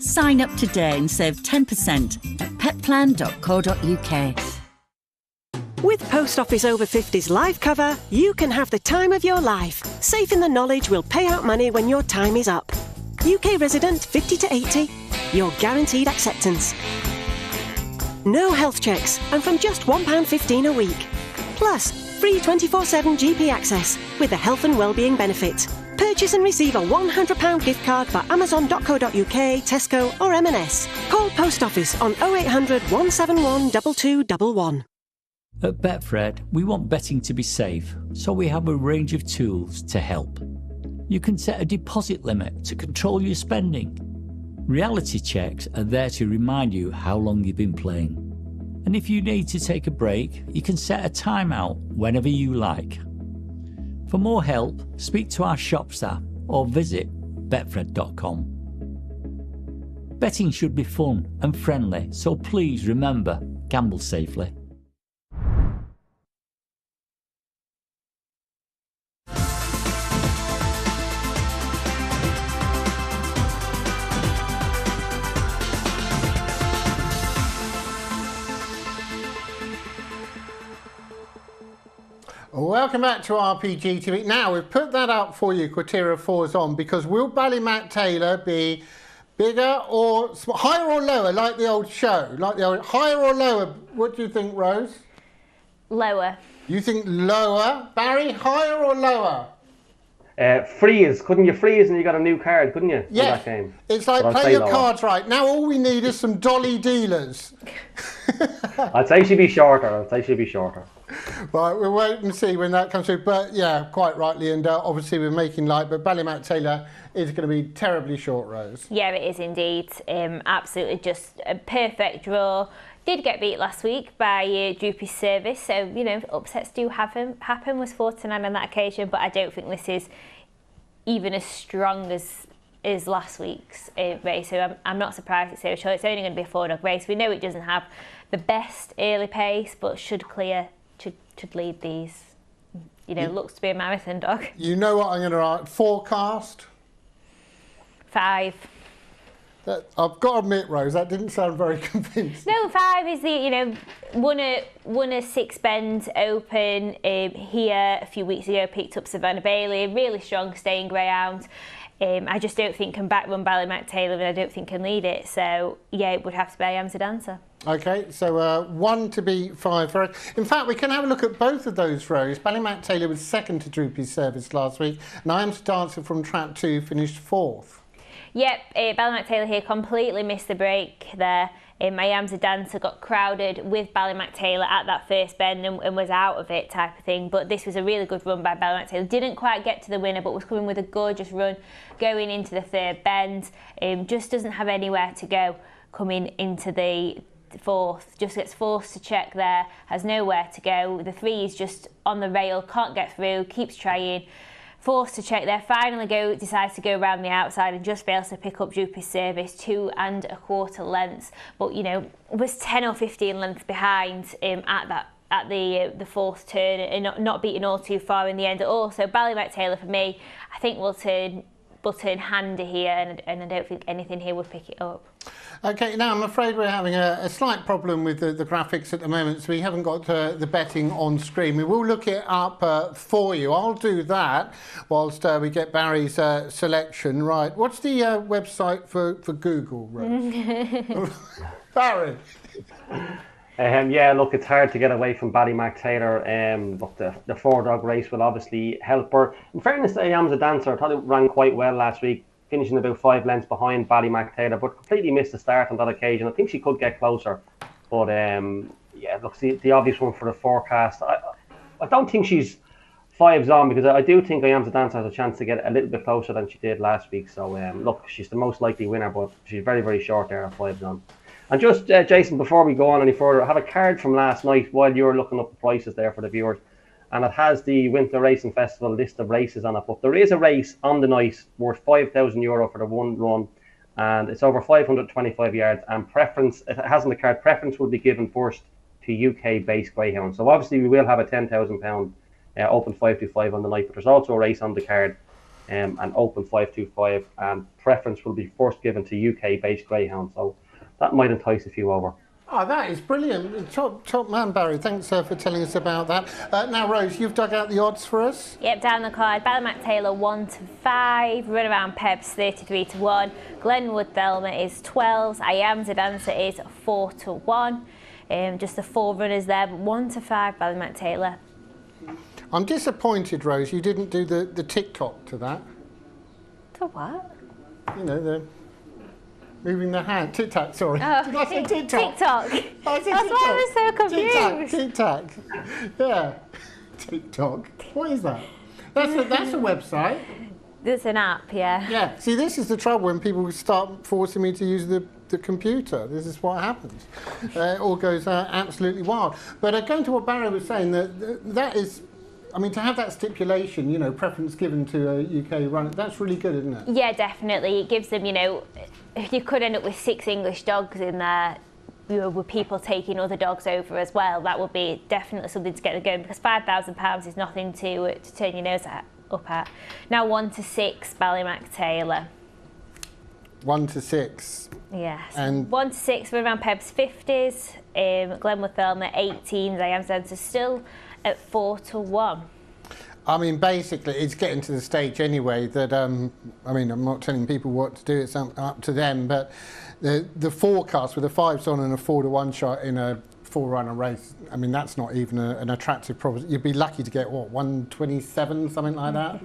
Sign up today and save 10% at petplan.co.uk. With Post Office Over 50s life cover, you can have the time of your life, safe in the knowledge we'll pay out money when your time is up. UK resident 50 to 80, your guaranteed acceptance. No health checks and from just £1.15 a week. Plus, free 24/7 GP access with the health and wellbeing benefit. Purchase and receive a £100 gift card for Amazon.co.uk, Tesco or M&S. Call Post Office on 0800 171 2211. At Betfred, we want betting to be safe, so we have a range of tools to help. You can set a deposit limit to control your spending. Reality checks are there to remind you how long you've been playing. And if you need to take a break, you can set a timeout whenever you like. For more help, speak to our shop staff or visit betfred.com. Betting should be fun and friendly, so please remember, gamble safely. Welcome back to RPGTV. Now, we've put that up for you, Quatera 4's on, because will Ballymatt Taylor be bigger or higher or lower, like the old show? Like the old, higher or lower? What do you think, Rose? Lower. You think lower? Barry, higher or lower? Freeze. Couldn't you freeze and you got a new card, couldn't you? Yeah. That game? It's like play your cards right. Now all we need is some dolly dealers. I'd say she'd be shorter. Right, we'll wait and see when that comes through. But yeah, quite rightly, and obviously we're making light. But Ballymac Taylor is going to be terribly short, Rose. Yeah, it is indeed. Absolutely just a perfect draw. Did get beat last week by Droopy's service, so you know upsets do happen. Was 4-9 on that occasion, but I don't think this is even as strong as last week's race. So I'm not surprised it's so short. It's only going to be a 4-dog race. We know it doesn't have the best early pace, but should lead these. You know, looks to be a marathon dog. You know what I'm going to write? Forecast? 5. I've got to admit, Rose, that didn't sound very convincing. No, 5 is the, you know, won a 6 Bend Open here a few weeks ago, picked up Savannah Bailey, really strong staying greyhound. I just don't think can back run Ballymac Taylor, and I don't think can lead it. So, yeah, it would have to be I Am's a Dancer. OK, so 1 to beat 5 for us. In fact, we can have a look at both of those rows. Ballymac Taylor was second to Droopy's service last week, and I Am's a Dancer from Trap 2 finished 4th. Yep, Ballymac Taylor here completely missed the break there. I Am's a Dancer got crowded with Ballymac Taylor at that first bend and was out of it type of thing. But this was a really good run by Ballymac Taylor. Didn't quite get to the winner, but was coming with a gorgeous run going into the 3rd bend. Just doesn't have anywhere to go coming into the 4th. Just gets forced to check there, has nowhere to go. The 3 is just on the rail, can't get through, keeps trying. Forced to check there, finally decides to go around the outside and just fails to pick up Droopy's service, 2 1/4 lengths. But you know, was 10 or 15 lengths behind at the 4th turn and not beating all too far in the end at all. So Ballymac Taylor for me, I think will turn handy here, and I don't think anything here would pick it up. OK, now I'm afraid we're having a slight problem with the graphics at the moment, so we haven't got the betting on screen. We will look it up for you. I'll do that whilst we get Barry's selection. Right, what's the website for Google, Rose? Barry? Yeah, look, it's hard to get away from Ballymac Taylor, but the 4-dog race will obviously help her. In fairness to I Am's a Dancer, I thought it ran quite well last week, finishing about 5 lengths behind Ballymac Taylor, but completely missed the start on that occasion. I think she could get closer, but yeah, look, the obvious one for the forecast. I don't think she's 5s on, because I do think I Am's a Dancer has a chance to get a little bit closer than she did last week. So look, she's the most likely winner, but she's very, very short there at 5s on. And just, Jason, before we go on any further, I have a card from last night while you were looking up the prices there for the viewers. And it has the Winter Racing Festival list of races on it. But there is a race on the night worth €5,000 for the one run. And it's over 525 yards. And preference, it has on the card, preference will be given first to UK-based greyhounds. So obviously we will have a £10,000 open 525 on the night. But there's also a race on the card, an open 525. And preference will be first given to UK-based greyhounds. So that might entice a few over. Oh, that is brilliant. Top man, Barry. Thanks for telling us about that. Now, Rose, you've dug out the odds for us? Yep, down the card. Ballymac Taylor 1 to 5. Runaround Pebs 33 to 1. Glenwood Thelma is 12. I Am's a Dancer is 4 to 1. Just the 4 runners there, but 1 to 5 Ballymac Taylor. I'm disappointed, Rose, you didn't do the TikTok to that. To what? You know, the moving the hand. Tic-tac, sorry. Oh, Did I say TikTok? TikTok. That's why I was so confused. Tic-tac. Yeah. TikTok. What is that? That's a website. It's an app, yeah. Yeah. See, this is the trouble when people start forcing me to use the computer. This is what happens. It all goes absolutely wild. But going to what Barry was saying, that is, I mean, to have that stipulation, you know, preference given to a UK run, that's really good, isn't it? Yeah, definitely. It gives them, you know, you could end up with 6 English dogs in there, you know, with people taking other dogs over as well. That would be definitely something to get them going, because £5,000 is nothing to turn your nose up at. Now 1 to 6, Ballymac Taylor. 1 to 6. Yes. And 1 to 6, we're around Peb's 50s. Glenwood Thelma 18s. I Am's Dancer still at 4 to 1. I mean, basically, it's getting to the stage anyway that, I mean, I'm not telling people what to do, it's up to them, but the forecast with a 5s on and a 4 to 1 shot in a 4-runner race, I mean, that's not even an attractive proposition. You'd be lucky to get, what, 127, something like that?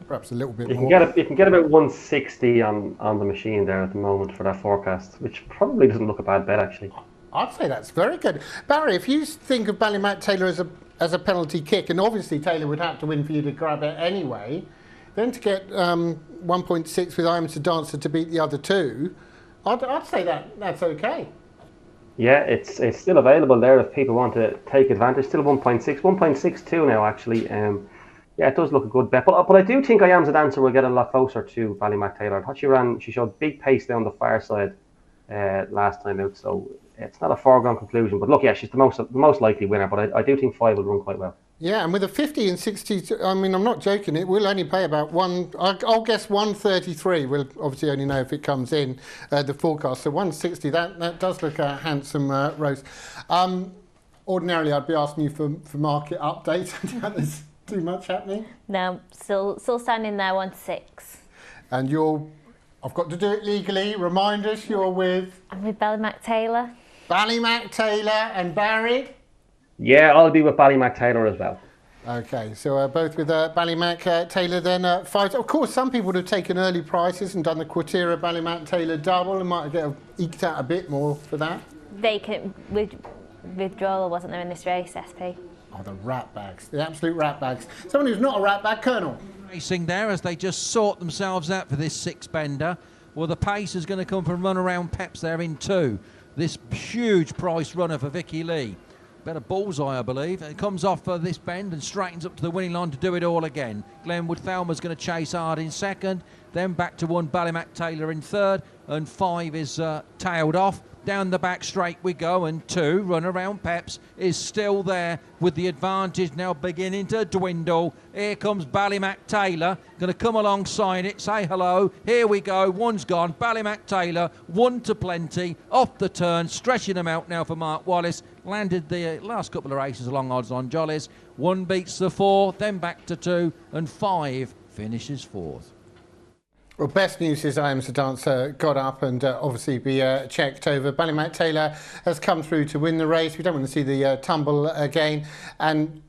Perhaps a little bit more. You can get about 160 on the machine there at the moment for that forecast, which probably doesn't look a bad bet, actually. I'd say that's very good. Barry, if you think of Ballymac Taylor as a penalty kick, and obviously Taylor would have to win for you to grab it anyway, then to get 1.6 with I Am the Dancer to beat the other two, I'd say that's okay. Yeah, it's still available there if people want to take advantage. Still 1.62 now, actually. Yeah, it does look a good bet. But I do think I Am the Dancer will get a lot closer to Ballymac Taylor. I thought she showed big pace down the far side last time out, so it's not a foregone conclusion. But look, yeah, she's the most likely winner. But I do think 5 will run quite well. Yeah, and with a 50 and 60, I mean, I'm not joking, it will only pay about I'll guess 133. We'll obviously only know if it comes in the forecast. So 160, that does look a handsome race. Ordinarily, I'd be asking you for market updates. There's too much happening. No, still standing there, 1-6. And I've got to do it legally. Remind us, you're with? I'm with Ballymac Taylor. Ballymac Taylor and Barry? Yeah, I'll be with Ballymac Taylor as well. Okay, so both with Ballymac Taylor then 5. Of course, some people would have taken early prices and done the Quatera Ballymac Taylor double and might have eked out a bit more for that. They can withdrawal, wasn't there, in this race, SP? Oh, the rat bags, the absolute rat bags. Someone who's not a rat bag, Colonel. Racing there as they just sort themselves out for this 6-bender. Well, the pace is going to come from Runaround Peps there in 2. This huge price runner for Vicky Lee. Better bullseye, I believe. It comes off this bend and straightens up to the winning line to do it all again. Glenwood Thelma's going to chase hard in 2nd. Then back to 1, Ballymac Taylor in 3rd. And 5 is tailed off. Down the back straight we go, and 2, Runaround Peps, is still there with the advantage now beginning to dwindle. Here comes Ballymac Taylor, going to come alongside it, say hello. Here we go, 1's gone. Ballymac Taylor, 1 to plenty, off the turn, stretching them out now for Mark Wallis. Landed the last couple of races along odds on Jollies. 1 beats the 4, then back to 2, and 5 finishes 4th. Well, best news is I Am the Dancer got up and obviously be checked over. Ballymac Taylor has come through to win the race. We don't want to see the tumble again. And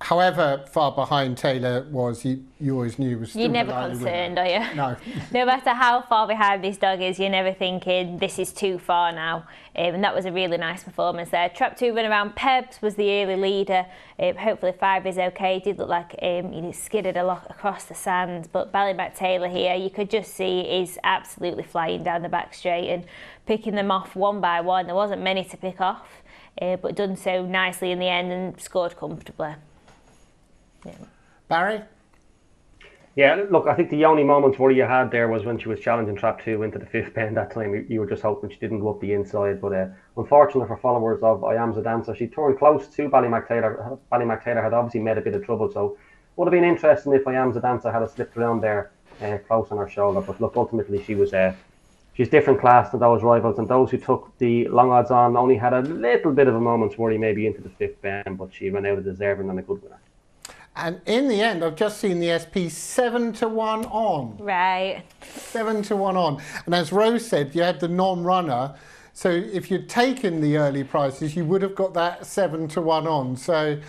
however far behind Taylor was, you always knew was still You're never concerned, are you? No. No matter how far behind this dog is, you're never thinking this is too far now. And that was a really nice performance there. Trap 2 Runaround Peps was the early leader. Hopefully 5 is okay. It did look like he skidded a lot across the sand. But Ballymac Taylor here, you could just see is absolutely flying down the back straight and picking them off one by one. There wasn't many to pick off, but done so nicely in the end and scored comfortably. Yeah. Barry? Yeah, look, I think the only moments where you had there was when she was challenging Trap 2 into the 5th bend. That time you were just hoping she didn't go up the inside. But unfortunately for followers of I Am the Dancer, she turned close to Ballymac Taylor. Ballymac Taylor had obviously made a bit of trouble, so would have been interesting if I Am the Dancer had slipped around there close on her shoulder. But look, ultimately she's different class than those rivals, and those who took the long odds on only had a little bit of a moment's worry maybe into the 5th bend, but she ran out of deserving and a good winner. And in the end, I've just seen the SP 7-1 on. Right. 7-1 on. And as Rose said, you had the non-runner. So if you'd taken the early prices, you would have got that 7-1 on. So,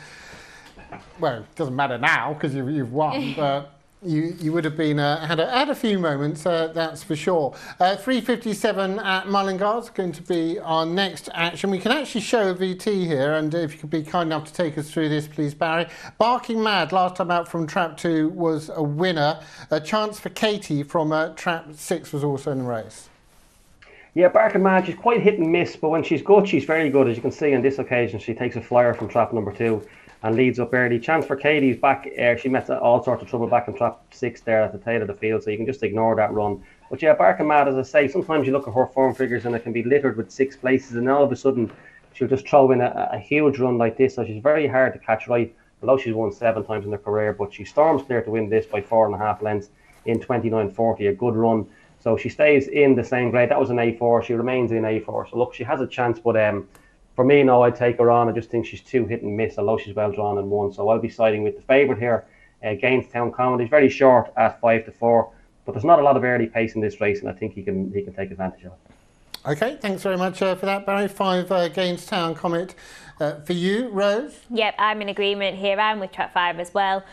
well, it doesn't matter now because you've won, but you would have been had a few moments, that's for sure. 3:57 at Mullingar is going to be our next action. We can actually show a VT here, and if you could be kind enough to take us through this, please, Barry. Barking Mad, last time out from Trap 2, was a winner. A chance for Katie from Trap 6 was also in the race. Yeah, Barking Mad, she's quite hit and miss, but when she's good, she's very good. As you can see on this occasion, she takes a flyer from Trap number 2. And leads up early. Chance for Katie's back. She met all sorts of trouble back in Trap 6 there at the tail of the field, so you can just ignore that run. But yeah, Barking Mad, as I say, sometimes you look at her form figures and it can be littered with 6 places, and all of a sudden she'll just throw in a huge run like this. So she's very hard to catch right, although she's won 7 times in her career. But she storms clear to win this by 4.5 lengths in 29.40, a good run. So she stays in the same grade. That was an A4. She remains in A4. So look, she has a chance, but for me, no, I'd take her on. I just think she's too hit and miss, although she's well drawn and won. So I'll be siding with the favourite here, Gainestown Common. He's very short at 5-4, but there's not a lot of early pace in this race, and I think he can take advantage of it. Okay, thanks very much for that, Barry. 5 Gainestown Comet for you, Rose. Yep, I'm in agreement here. I'm with track 5 as well.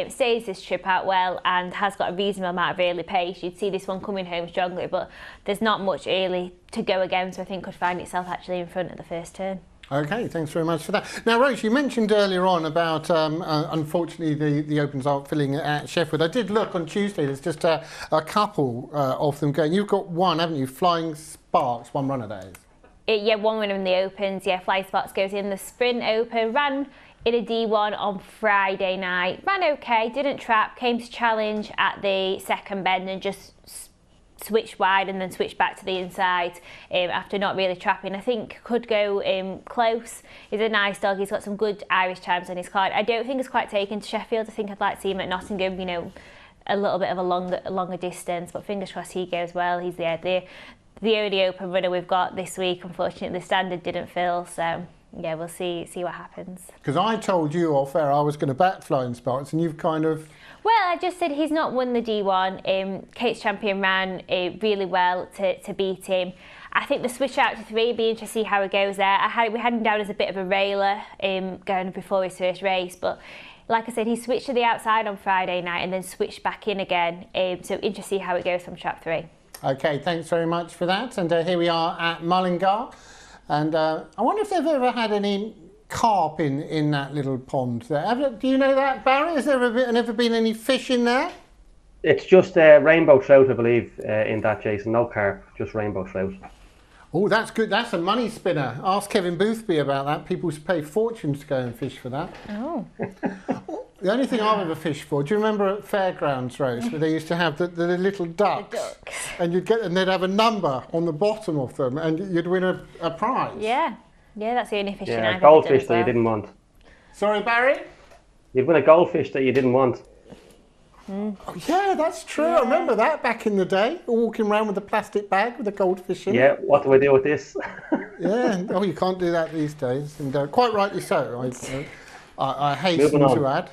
Stays this trip out well and has got a reasonable amount of early pace. You'd see this one coming home strongly, but there's not much early to go again, so I think could find itself actually in front at the first turn. Okay, thanks very much for that. Now, Rose, you mentioned earlier on about, unfortunately, the Opens aren't filling at Sheffield. I did look on Tuesday, there's just a couple of them going. You've got one, haven't you? Flying Sparks, 1 runner days. Yeah, one winner in the Opens. Yeah, Flying Sparks goes in the Sprint Open. Ran in a D1 on Friday night. Ran okay, didn't trap, came to challenge at the second bend and just switched wide and then switched back to the inside after not really trapping. I think could go close. He's a nice dog. He's got some good Irish times on his card. I don't think it's quite taken to Sheffield. I think I'd like to see him at Nottingham, you know, a little bit of a longer distance, but fingers crossed he goes well. He's the only Open runner we've got this week. Unfortunately, the standard didn't fill, so yeah, we'll see what happens. Because I told you off air I was going to back Flying Sparks, and you've kind of... Well, I just said he's not won the D1. Kate's Champion ran really well to beat him. I think the switch out to 3, be interesting to see how it goes there. We had him down as a bit of a railer going before his first race, but like I said, he switched to the outside on Friday night and then switched back in again. So interesting to see how it goes from trap 3. Okay, thanks very much for that. And here we are at Mullingar. And I wonder if they've ever had any carp in that little pond there. Do you know that, Barry? Has there ever been any fish in there? It's just rainbow trout, I believe, in that, Jason. No carp, just rainbow trout. Oh, that's good. That's a money spinner. Ask Kevin Boothby about that. People pay fortunes to go and fish for that. Oh. The only thing I've ever fished for, do you remember at Fairgrounds, Rose, where they used to have the little ducks? The ducks. And they'd have a number on the bottom of them and you'd win a prize. Yeah. Yeah, that's the only fishing I've ever done. Goldfish that you didn't want. Sorry, Barry? You'd win a goldfish that you didn't want. Oh, yeah, that's true. Yeah. I remember that back in the day, walking around with a plastic bag with a goldfish in it. Yeah, what do I do with this? Yeah, oh, you can't do that these days, and quite rightly so. I hasten to add.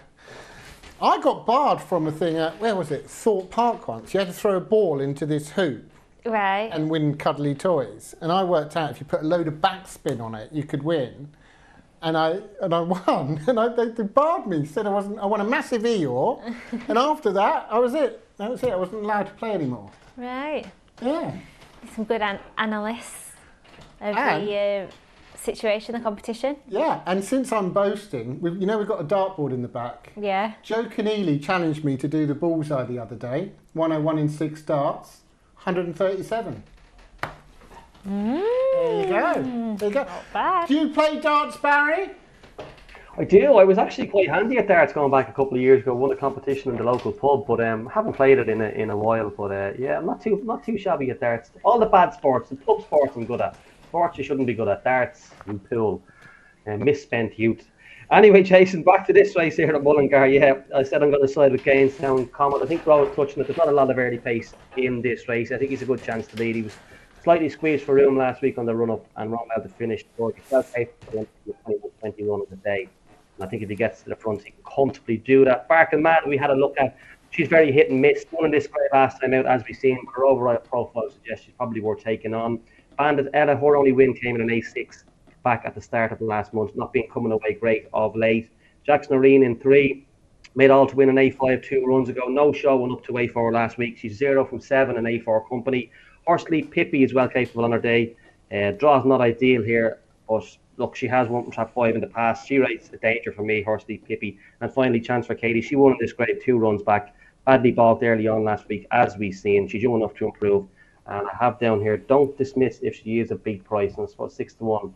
I got barred from a thing at, where was it, Thorpe Park once. You had to throw a ball into this hoop. Right. And win cuddly toys. And I worked out if you put a load of backspin on it, you could win. And I won. And they barred me, said I won a massive Eeyore. And after that, that was it. I wasn't allowed to play anymore. Right. Yeah. Some good analysts of the situation, the competition. Yeah, and since I'm boasting, we've got a dartboard in the back. Yeah. Joe Keneally challenged me to do the bullseye the other day. 101 in 6 darts, 137. There you go. There you go. Not bad. Do you play darts, Barry? I do. I was actually quite handy at darts going back a couple of years ago. Won a competition in the local pub, but haven't played it in a while. But yeah, I'm not too shabby at darts. All the bad sports, the pub sports, I'm good at. Sports you shouldn't be good at. Darts and pool, misspent youth. Anyway, Jason, back to this race here at Mullingar. Yeah, I said I'm going to side with Gainestown Comet. I think Rowan touching it. There's not a lot of early pace in this race. I think he's a good chance to lead. He was slightly squeezed for room last week on the run-up and ran well to finish. But he's well capable of 21 of the day. And I think if he gets to the front, he can comfortably do that. Bark and Mad, we had a look at. She's very hit and miss. Won in this grade last time out, as we've seen. Her overall profile suggests she's probably worth taking on. Bandit Ella, her only win came in an A6 back at the start of the last month, not being coming away great of late. Jackson Noreen in 3, made all to win an A5 2 runs ago. No show, went up to A4 last week. She's 0 from 7 in A4 company. Horsley Pippi is well capable on her day. Draw's not ideal here, but look, she has won from trap 5 in the past. She rates a danger for me, Horsley Pippi. And finally, chance for Katie. She won in this grade 2 runs back. Badly balked early on last week, as we've seen. She's young enough to improve. And I have down here, don't dismiss if she is a big price. And I suppose 6-1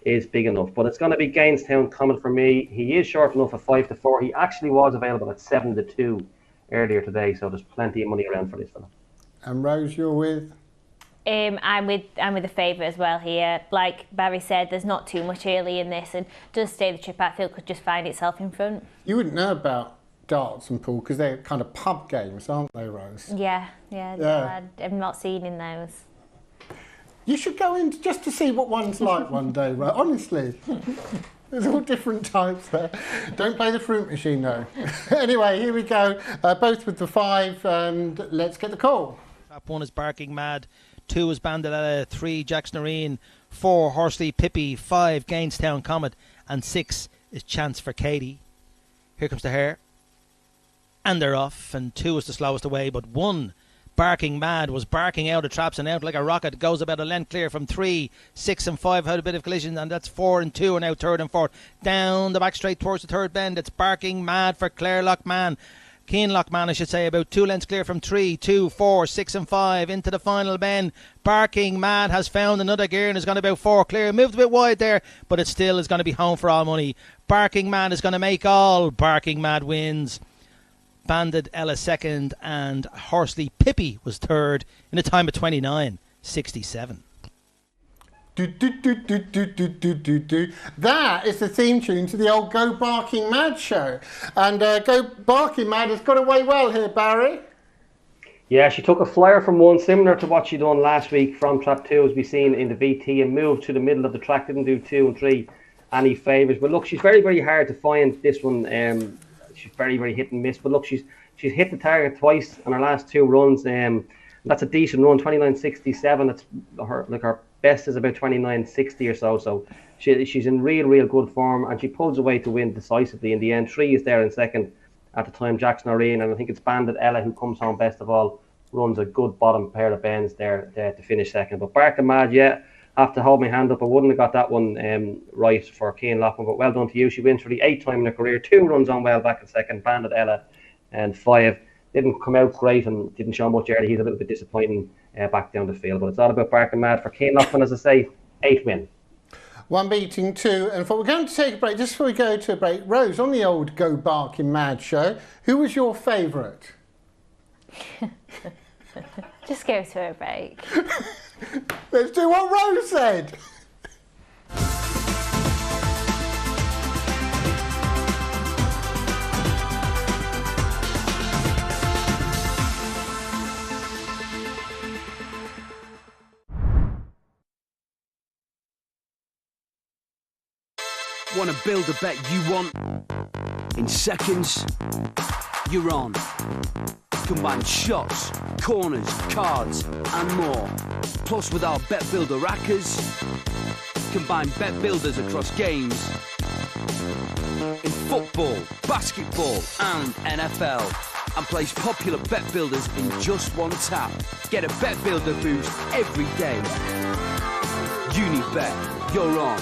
is big enough. But it's going to be Gainestown Comet for me. He is short enough at 5-4. He actually was available at 7-2 earlier today. So there's plenty of money around for this fella. And Rose, you're with? I'm with the favourite as well here. Like Barry said, there's not too much early in this, and does stay the trip. I feel could just find itself in front. You wouldn't know about darts and pool because they're kind of pub games, aren't they, Rose? Yeah. I've not seen in those. You should go in just to see what one's like one day, right? Honestly. There's all different types there. Don't play the fruit machine, though. Anyway, here we go. Both with the 5, and let's get the call. Lap 1 is Barking Mad, 2 is Bandalella, 3 Jackson Areen, 4 Horsley Pippi, 5 Gainestown Comet, and 6 is Chance for Katie. Here comes the hare. And they're off, and 2 is the slowest away, but 1, Barking Mad, was barking out of traps and out like a rocket. Goes about a length clear from 3, 6 and 5 had a bit of collision, and that's 4 and 2 are now third and fourth. Down the back straight towards the third bend. It's Barking Mad for Clare Lockman. Keen Lockman, I should say, about 2 lengths clear from 3, 2, 4, 6 and 5 into the final bend. Barking Mad has found another gear and is going about 4 clear. Moved a bit wide there, but it still is going to be home for all money. Barking Mad is going to make all. Barking Mad wins. Banded Ella second, and Horsley Pippi was third in a time of 29.67. That is the theme tune to the old Go Barking Mad show. And Go Barking Mad has got away well here, Barry. Yeah, she took a flyer from 1, similar to what she done last week from trap 2, as we seen in the VT, and moved to the middle of the track. Didn't do 2 and 3 any favours. But look, she's very, very hard to find, this one. She's very, very hit and miss. But look, she's hit the target twice on her last 2 runs. That's a decent run, 29.67. That's her best is about 29.60 or so. So she's in real good form, and she pulls away to win decisively in the end. 3 is there in second at the time, Jackson Areen, and I think it's Bandit Ella who comes home best of all. Runs a good bottom pair of bends there to finish second. But Barking Mad, yeah, have to hold my hand up. I wouldn't have got that one right for Cian Lockman, but well done to you. She wins for the 8th time in her career. 2 runs on well back in second. Bandit Ella and 5 didn't come out great and didn't show much early. He's a little bit disappointing back down the field, but it's all about Barking Mad for Cian Lockman, as I say. 8 win. 1 beating 2, and we're going to take a break. Just before we go to a break, Rose, on the old Go Barking Mad show, who was your favourite? Just go to a break. Let's do what Rose said. Want to build a bet you want? In seconds, you're on. Combine shots, corners, cards, and more. Plus, with our Bet Builder rackers, combine bet builders across games in football, basketball, and NFL. And place popular bet builders in just one tap. Get a Bet Builder boost every day. Unibet, you're on.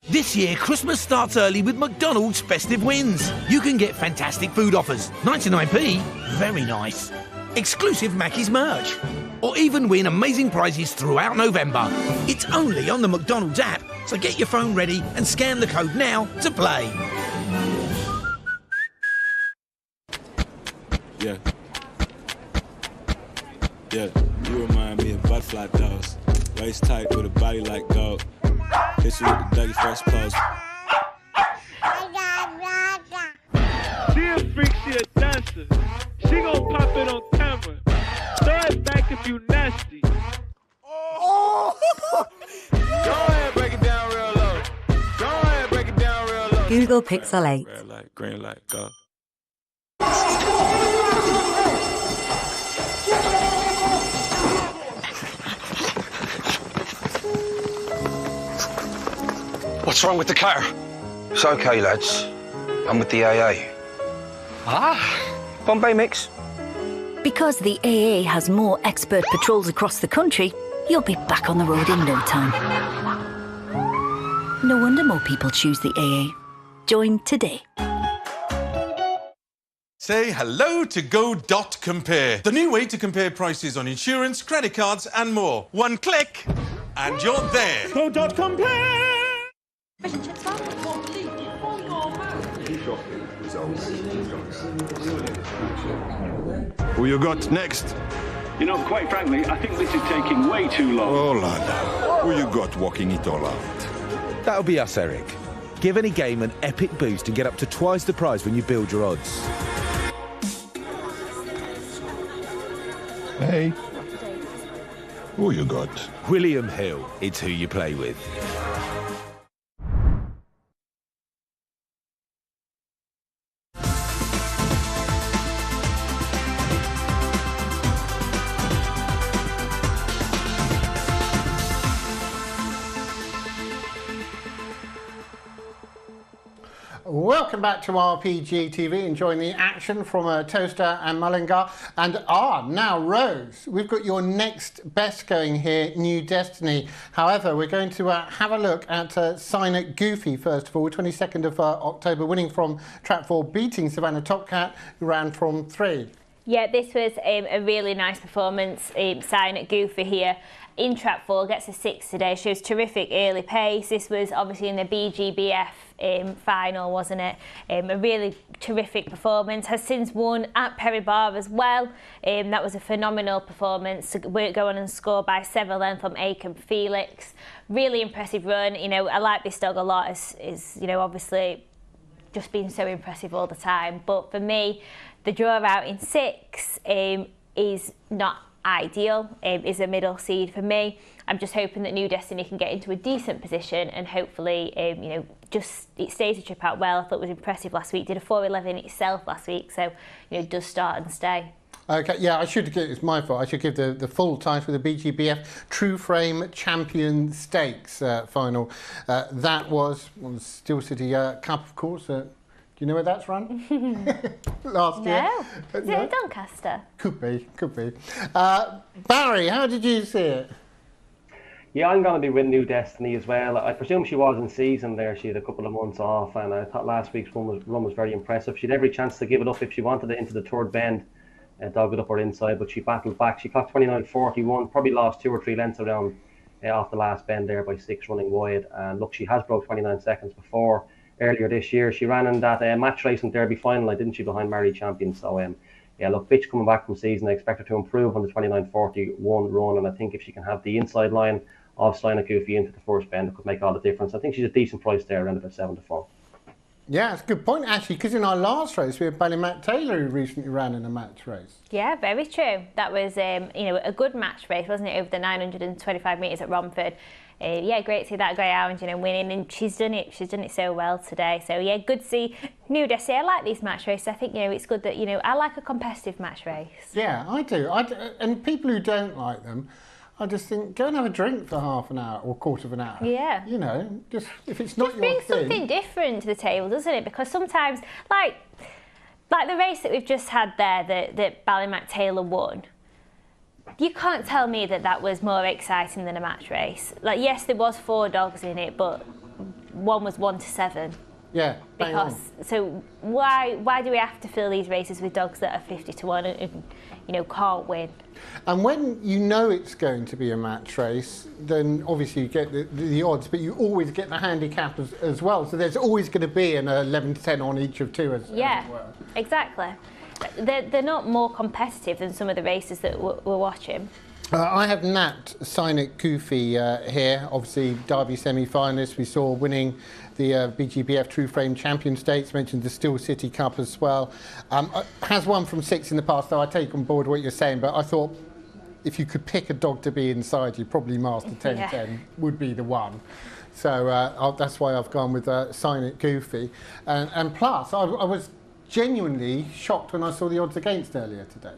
This year, Christmas starts early with McDonald's Festive Wins. You can get fantastic food offers, 99p, very nice, exclusive Mackey's merch, or even win amazing prizes throughout November. It's only on the McDonald's app, so get your phone ready and scan the code now to play. Yeah, you remind me of butterfly dolls. Waist tight with a body like gold. Hit you with the Dougie Fresh pose. She a freak, she a dancer. She gon' pop it on camera. Throw it back if you nasty. Oh! Go ahead, break it down real low. Go ahead, break it down real low. Google Pixel 8. Red light, green light, go. What's wrong with the car? It's okay, lads. I'm with the AA. Bombay mix. Because the AA has more expert patrols across the country, you'll be back on the road in no time. No wonder more people choose the AA. Join today. Say hello to Go.Compare, the new way to compare prices on insurance, credit cards and more. One click and you're there. Go.Compare! Who you got next? You know, quite frankly, I think this is taking way too long. Oh, la. Who you got walking it all out? That'll be us, Eric. Give any game an epic boost and get up to twice the prize when you build your odds. Hey. Who you got? William Hill. It's who you play with. Welcome back to RPG TV, enjoying the action from Towcester and Mullingar. And now Rose, we've got your next best going here, New Destiny. However, we're going to have a look at Sign It Goofy first of all, 22nd of October, winning from track 4, beating Savannah Topcat, who ran from 3. Yeah, this was a really nice performance. Sign It Goofy here in track 4, gets a 6 today, shows terrific early pace. This was obviously in the BGBF final, wasn't it? A really terrific performance. Has since won at Perry Bar as well. That was a phenomenal performance. Won't go on and score by 7 lengths from Aiken Felix. Really impressive run. You know, I like this dog a lot. Is you know, obviously just been so impressive all the time. But for me, the draw out in 6 is not ideal, is a middle seed for me. I'm just hoping that New Destiny can get into a decent position and hopefully, you know, just it stays the trip out well. I thought it was impressive last week. Did a 4.11 itself last week, so you know, does start and stay. Okay, yeah, I should give, it's my fault, I should give the full title, the BGBF True Frame Champion Stakes final. That was Steel City Cup, of course. Do you know where that's run? Last year. No. Is it at Doncaster? Could be, could be. Barry, how did you see it? Yeah, I'm going to be with New Destiny as well. I presume she was in season there. She had a couple of months off, and I thought last week's run was very impressive. She had every chance to give it up if she wanted it into the third bend, dog it up her inside, but she battled back. She clocked 29.41, probably lost 2 or 3 lengths around off the last bend there by 6 running wide. And look, she has broke 29 seconds before. Earlier this year, she ran in that match racing derby final, didn't she, behind Mary Champion? So, yeah, look, bitch coming back from season, I expect her to improve on the 29.41 run, and I think if she can have the inside line of Sign It Goofy into the first bend, it could make all the difference. I think she's a decent price there, around about 7 to 4. Yeah, it's a good point, actually, because in our last race, we had Ballymac Taylor, who recently ran in a match race. Yeah, very true. That was, you know, a good match race, wasn't it, over the 925 metres at Romford. Yeah, great to see that greyhound, you know, winning, and she's done it so well today. So yeah, good to see New Destiny. I like these match races. I think, you know, it's good that, you know, I like a competitive match race. Yeah, I do. And people who don't like them, I just think, go and have a drink for half an hour or a quarter of an hour. Yeah. You know, just if it's not just your brings thing. something different to the table, doesn't it? Because sometimes, like the race that we've just had there, that Ballymac Taylor won, you can't tell me that was more exciting than a match race. Like, yes, there was 4 dogs in it, but one was 1 to 7. Yeah, because so why do we have to fill these races with dogs that are 50 to 1 and you know, can't win? And when you know it's going to be a match race, then obviously you get the odds, but you always get the handicap as well. So there's always going to be an 11 to 10 on each of 2 as well. Exactly. They're not more competitive than some of the races that we're watching. I have Nat Sign It Goofy here, obviously Derby semi-finalist. We saw winning the BGBF True Frame Champion Stakes, mentioned the Steel City Cup as well. Has won from 6 in the past, though I take on board what you're saying, but I thought if you could pick a dog to be inside you, probably Master 1010 would be the one. So that's why I've gone with Sign It Goofy. And plus, I was genuinely shocked when I saw the odds against earlier today.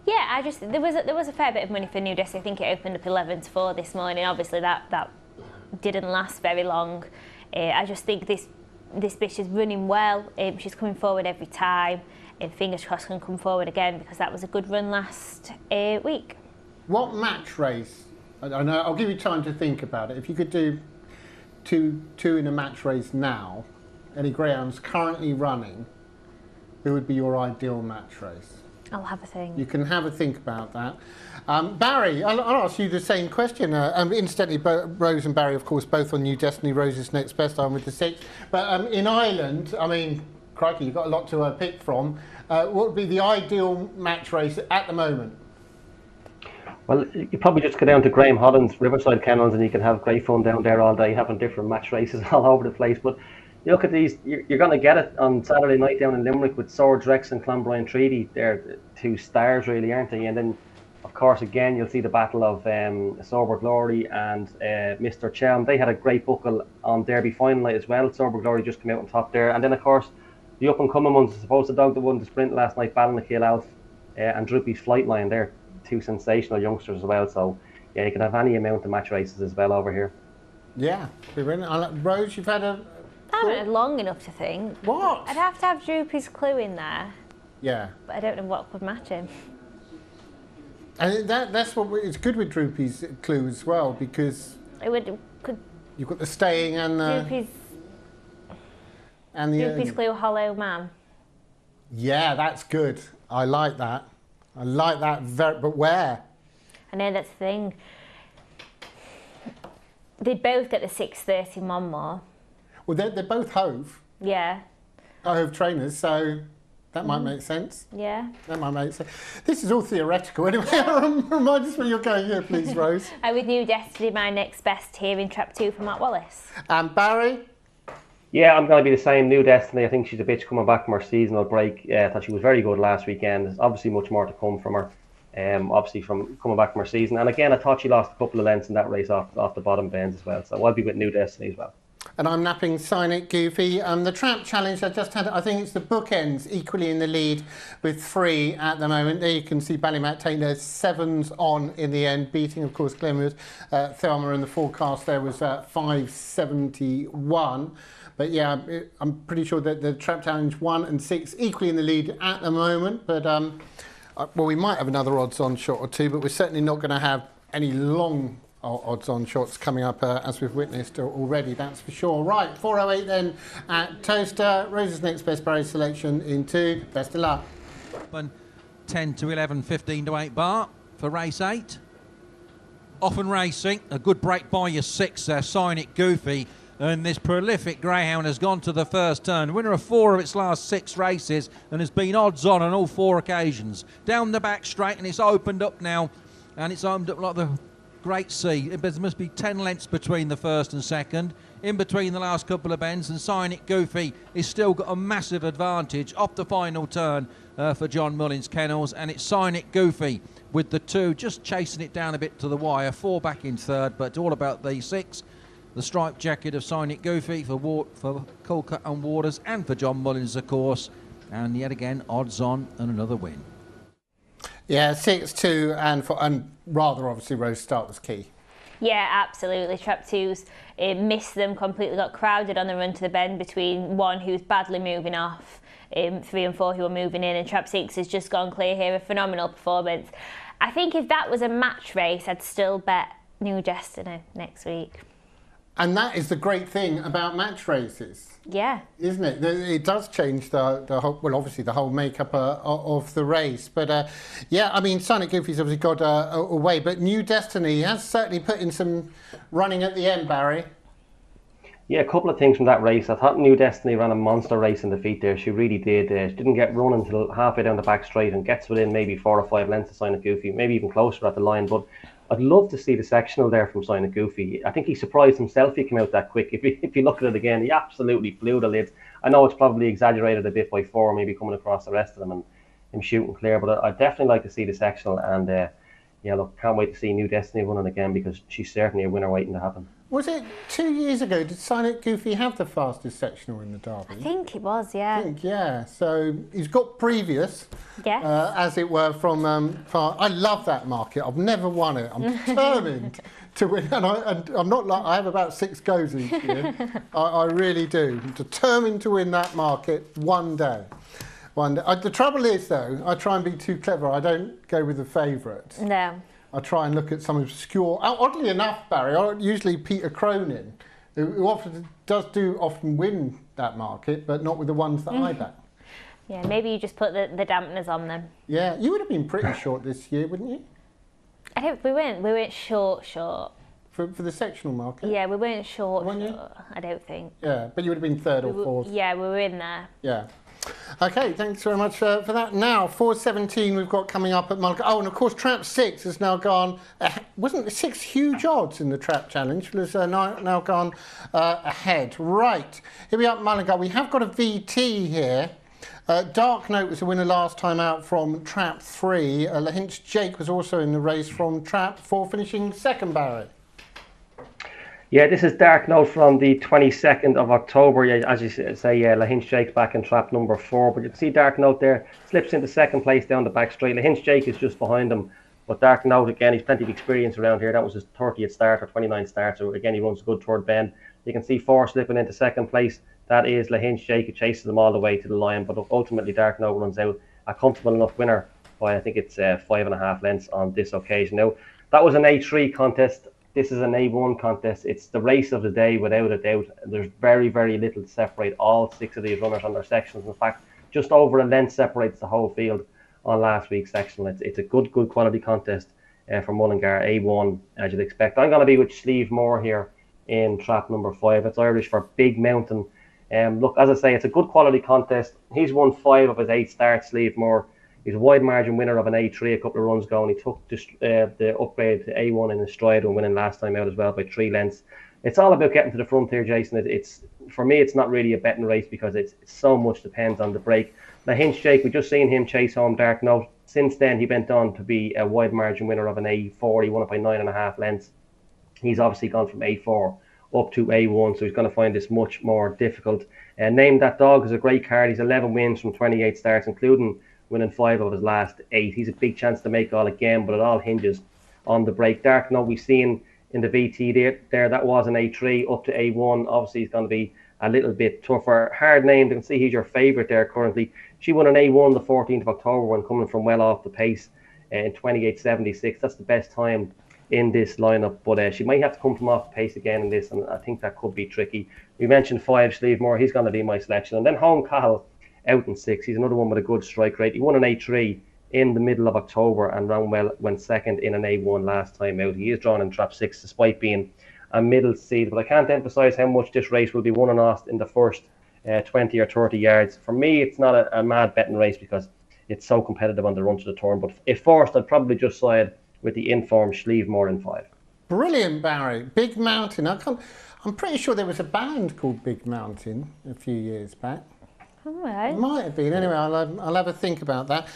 Yeah, there was a fair bit of money for New Destiny. I think it opened up 11 to 4 this morning. Obviously, that didn't last very long. I just think this bitch is running well. She's coming forward every time. Fingers crossed can come forward again, because that was a good run last week. What match race? I know, I'll give you time to think about it. If you could do two in a match race now, any greyhounds currently running, who would be your ideal match race? I'll have a think. You can have a think about that. Barry, I'll ask you the same question. Incidentally, Rose and Barry, of course, both on New Destiny. Rose's next best, I'm with the 6. But in Ireland, I mean, crikey, you've got a lot to pick from. What would be the ideal match race at the moment? Well, you probably just go down to Graham Holland's Riverside Kennels and you can have great fun down there all day, having different match races all over the place. But you look at these, you're going to get it on Saturday night down in Limerick with Swords Rex and Clonbrine Treaty. They're 2 stars, really, aren't they? And then, of course, again, you'll see the battle of Sober Glory and Mr. Chelm. They had a great buckle on Derby final night as well. Sober Glory just came out on top there. And then, of course, the up-and-coming ones, I suppose the dog that won the sprint last night, Ballynakill Alf and Droopy's Flightline. They're 2 sensational youngsters as well. So, yeah, you can have any amount of match races as well over here. Yeah, Rose, you've had a haven't had long enough to think. What? I'd have to have Droopy's clue in there. Yeah. But I don't know what would match him. And that's what it's good with Droopy's clue as well, because you've got the staying and Droopy's clue, hollow man. Yeah, that's good. I like that. I like that. But where? I know that's the thing. They'd both get the 6:30 Monmore. Well, they're both Hove. Yeah. Hove trainers, so that might make sense. Yeah. That might make sense. This is all theoretical anyway. Remind us where you're going here, please, Rose. With New Destiny, my next best here in Trap 2 for Matt Wallis. And Barry? Yeah, I'm going to be the same. New Destiny. I think she's a bitch coming back from her seasonal break. I thought she was very good last weekend. There's obviously much more to come from her. Obviously from coming back from her season. And again, I thought she lost a couple of lengths in that race off the bottom bends as well. So I'll be with New Destiny as well. And I'm napping Sign It Goofy. The Trap Challenge, I just had, I think it's the bookends equally in the lead with 3 at the moment. There you can see Ballymac taking their 7s on in the end, beating, of course, Glenwood. Thelma, and the forecast there was 571. But yeah, I'm pretty sure that the Trap Challenge 1 and 6 equally in the lead at the moment. But well, we might have another odds-on shot or two, but we're certainly not going to have any long odds-on shots coming up as we've witnessed already, that's for sure. Right, 4:08 then at Towcester. Rose's next best Barry selection in 2. Best of luck. 10 to 11, 15 to 8 bar for race 8. Often Racing, a good break by your 6 there, Sign It Goofy. And this prolific greyhound has gone to the first turn. Winner of 4 of its last 6 races and has been odds on all 4 occasions. Down the back straight, and it's opened up now. And it's opened up like the Great Sea. There must be 10 lengths between the first and second. In between the last couple of bends, and Sign It Goofy is still got a massive advantage off the final turn for John Mullins' kennels. And it's Sign It Goofy with the 2 just chasing it down a bit to the wire. 4 back in third, but all about the 6. The striped jacket of Sign It Goofy for Colcutt and Waters, and for John Mullins, of course. And yet again, odds on and another win. Yeah, 6-2, and rather obviously Rose start was key. Yeah, absolutely. Trap 2's missed them completely, got crowded on the run to the bend between 1 who's badly moving off, 3 and 4 who are moving in, and Trap 6 has just gone clear here. A phenomenal performance. I think if that was a match race, I'd still bet New Destiny next week. And that is the great thing about match races. Yeah. Isn't it? It does change the whole, well, obviously the whole makeup of the race. But yeah, I mean, Sign It Goofy's obviously got away, but New Destiny has certainly put in some running at the end, Barry. Yeah, a couple of things from that race. I thought New Destiny ran a monster race in the feet there. She really did. She didn't get run until halfway down the back straight and gets within maybe 4 or 5 lengths of Sign It Goofy, maybe even closer at the line. But I'd love to see the sectional there from Sign It Goofy. I think he surprised himself he came out that quick. If you look at it again, he absolutely blew the lids. I know it's probably exaggerated a bit by 4, maybe coming across the rest of them and him shooting clear, but I'd definitely like to see the sectional. And yeah, look, can't wait to see New Destiny running again, because she's certainly a winner waiting to happen. Was it 2 years ago? Did Sign It Goofy have the fastest sectional in the Derby? I think it was, yeah. I think, yeah. So he's got previous, yes. As it were, from far. I love that market. I've never won it. I'm determined to win, and I'm not like I have about 6 goes each year. I really do. I'm determined to win that market one day. One day. The trouble is, though, I try and be too clever. I don't go with the favourites. No. I try and look at some obscure. Oddly enough, Barry, usually Peter Cronin, who often win that market, but not with the ones that I bet. Yeah, maybe you just put the dampeners on them. Yeah, you would have been pretty short this year, wouldn't you? We weren't short. For the sectional market? Yeah, we weren't short, I don't think. Yeah, but you would have been 3rd or 4th. Yeah, we were in there. Yeah. Okay, thanks very much for that. Now, 4:17 we've got coming up at Mullingar. Oh, and of course, Trap 6 has now gone... wasn't there 6 huge odds in the Trap Challenge? Has now gone ahead. Right, here we are at Mullingar. We have got a VT here. Dark Note was the winner last time out from Trap 3. Lahinch Jake was also in the race from Trap 4, finishing 2nd, Barry. Yeah, this is Dark Note from the 22nd of October. Yeah, as you say, Lahinch Jake's back in trap number 4. But you can see Dark Note there, slips into 2nd place down the back straight. Lahinch Jake is just behind him. But Dark Note, again, he's plenty of experience around here. That was his 30th start or 29th start. So again, he runs a good third bend. You can see 4 slipping into 2nd place That is Lahinch Jake, who chases them all the way to the line, but ultimately Dark Note runs out a comfortable enough winner by, I think it's 5.5 lengths on this occasion. Now, that was an A3 contest. This is an A1 contest. It's the race of the day without a doubt. There's very, very little to separate all 6 of these runners on their sections. In fact, just over a length separates the whole field on last week's sectional. It's a good quality contest for Mullingar, A1, as you'd expect. I'm going to be with Slievemore here in trap number 5. It's Irish for Big Mountain. Look, as I say, it's a good quality contest. He's won 5 of his 8 starts, Slievemore. He's a wide margin winner of an A3 a couple of runs ago, and he took the upgrade to A1 in his stride and winning last time out as well by 3 lengths. It's all about getting to the front here, Jason. It's for me, it's not really a betting race because it's so much depends on the break. Now, Hinch Jake, we just seen him chase home Dark Note. Since then, he went on to be a wide margin winner of an A4. He won it by 9.5 lengths. He's obviously gone from A4 up to A1, so he's going to find this much more difficult. Name That Dog is a great card. He's 11 wins from 28 starts, including winning 5 of his last 8. He's a big chance to make all again, but it all hinges on the break. Dark Note, we've seen in the VT there, that was an A3 up to A1. Obviously, he's going to be a little bit tougher. Hard name, you can see he's your favourite there currently. She won an A1 the 14th of October when coming from well off the pace in 28.76. That's the best time in this lineup, but she might have to come from off the pace again in this, and I think that could be tricky. We mentioned 5, Slievemore. He's going to be my selection. And then Home Cahill out in 6. He's another one with a good strike rate. He won an A3 in the middle of October and ran well, went second in an A1 last time out. He is drawn in trap 6 despite being a middle seed, but I can't emphasise how much this race will be won and lost in the first 20 or 30 yards. For me, it's not a mad betting race because it's so competitive on the run to the turn, but if forced, I'd probably just side with the informed Slievemore in 5. Brilliant, Barry. Big Mountain. I'm pretty sure there was a band called Big Mountain a few years back. All right. It might have been. Anyway, I'll have a think about that.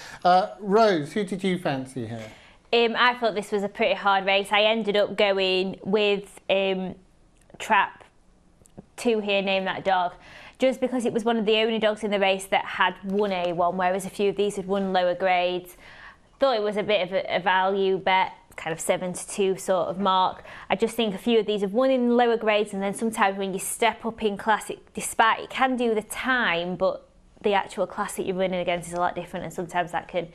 Rose, who did you fancy here? I thought this was a pretty hard race. I ended up going with trap 2 here, Name That Dog, just because it was one of the only dogs in the race that had won A1, whereas a few of these had won lower grades. Thought it was a bit of a value bet, kind of 7-2 sort of mark. I just think a few of these have won in lower grades, and then sometimes when you step up in class, despite it can do the time, but the actual class that you're running against is a lot different, and sometimes that can,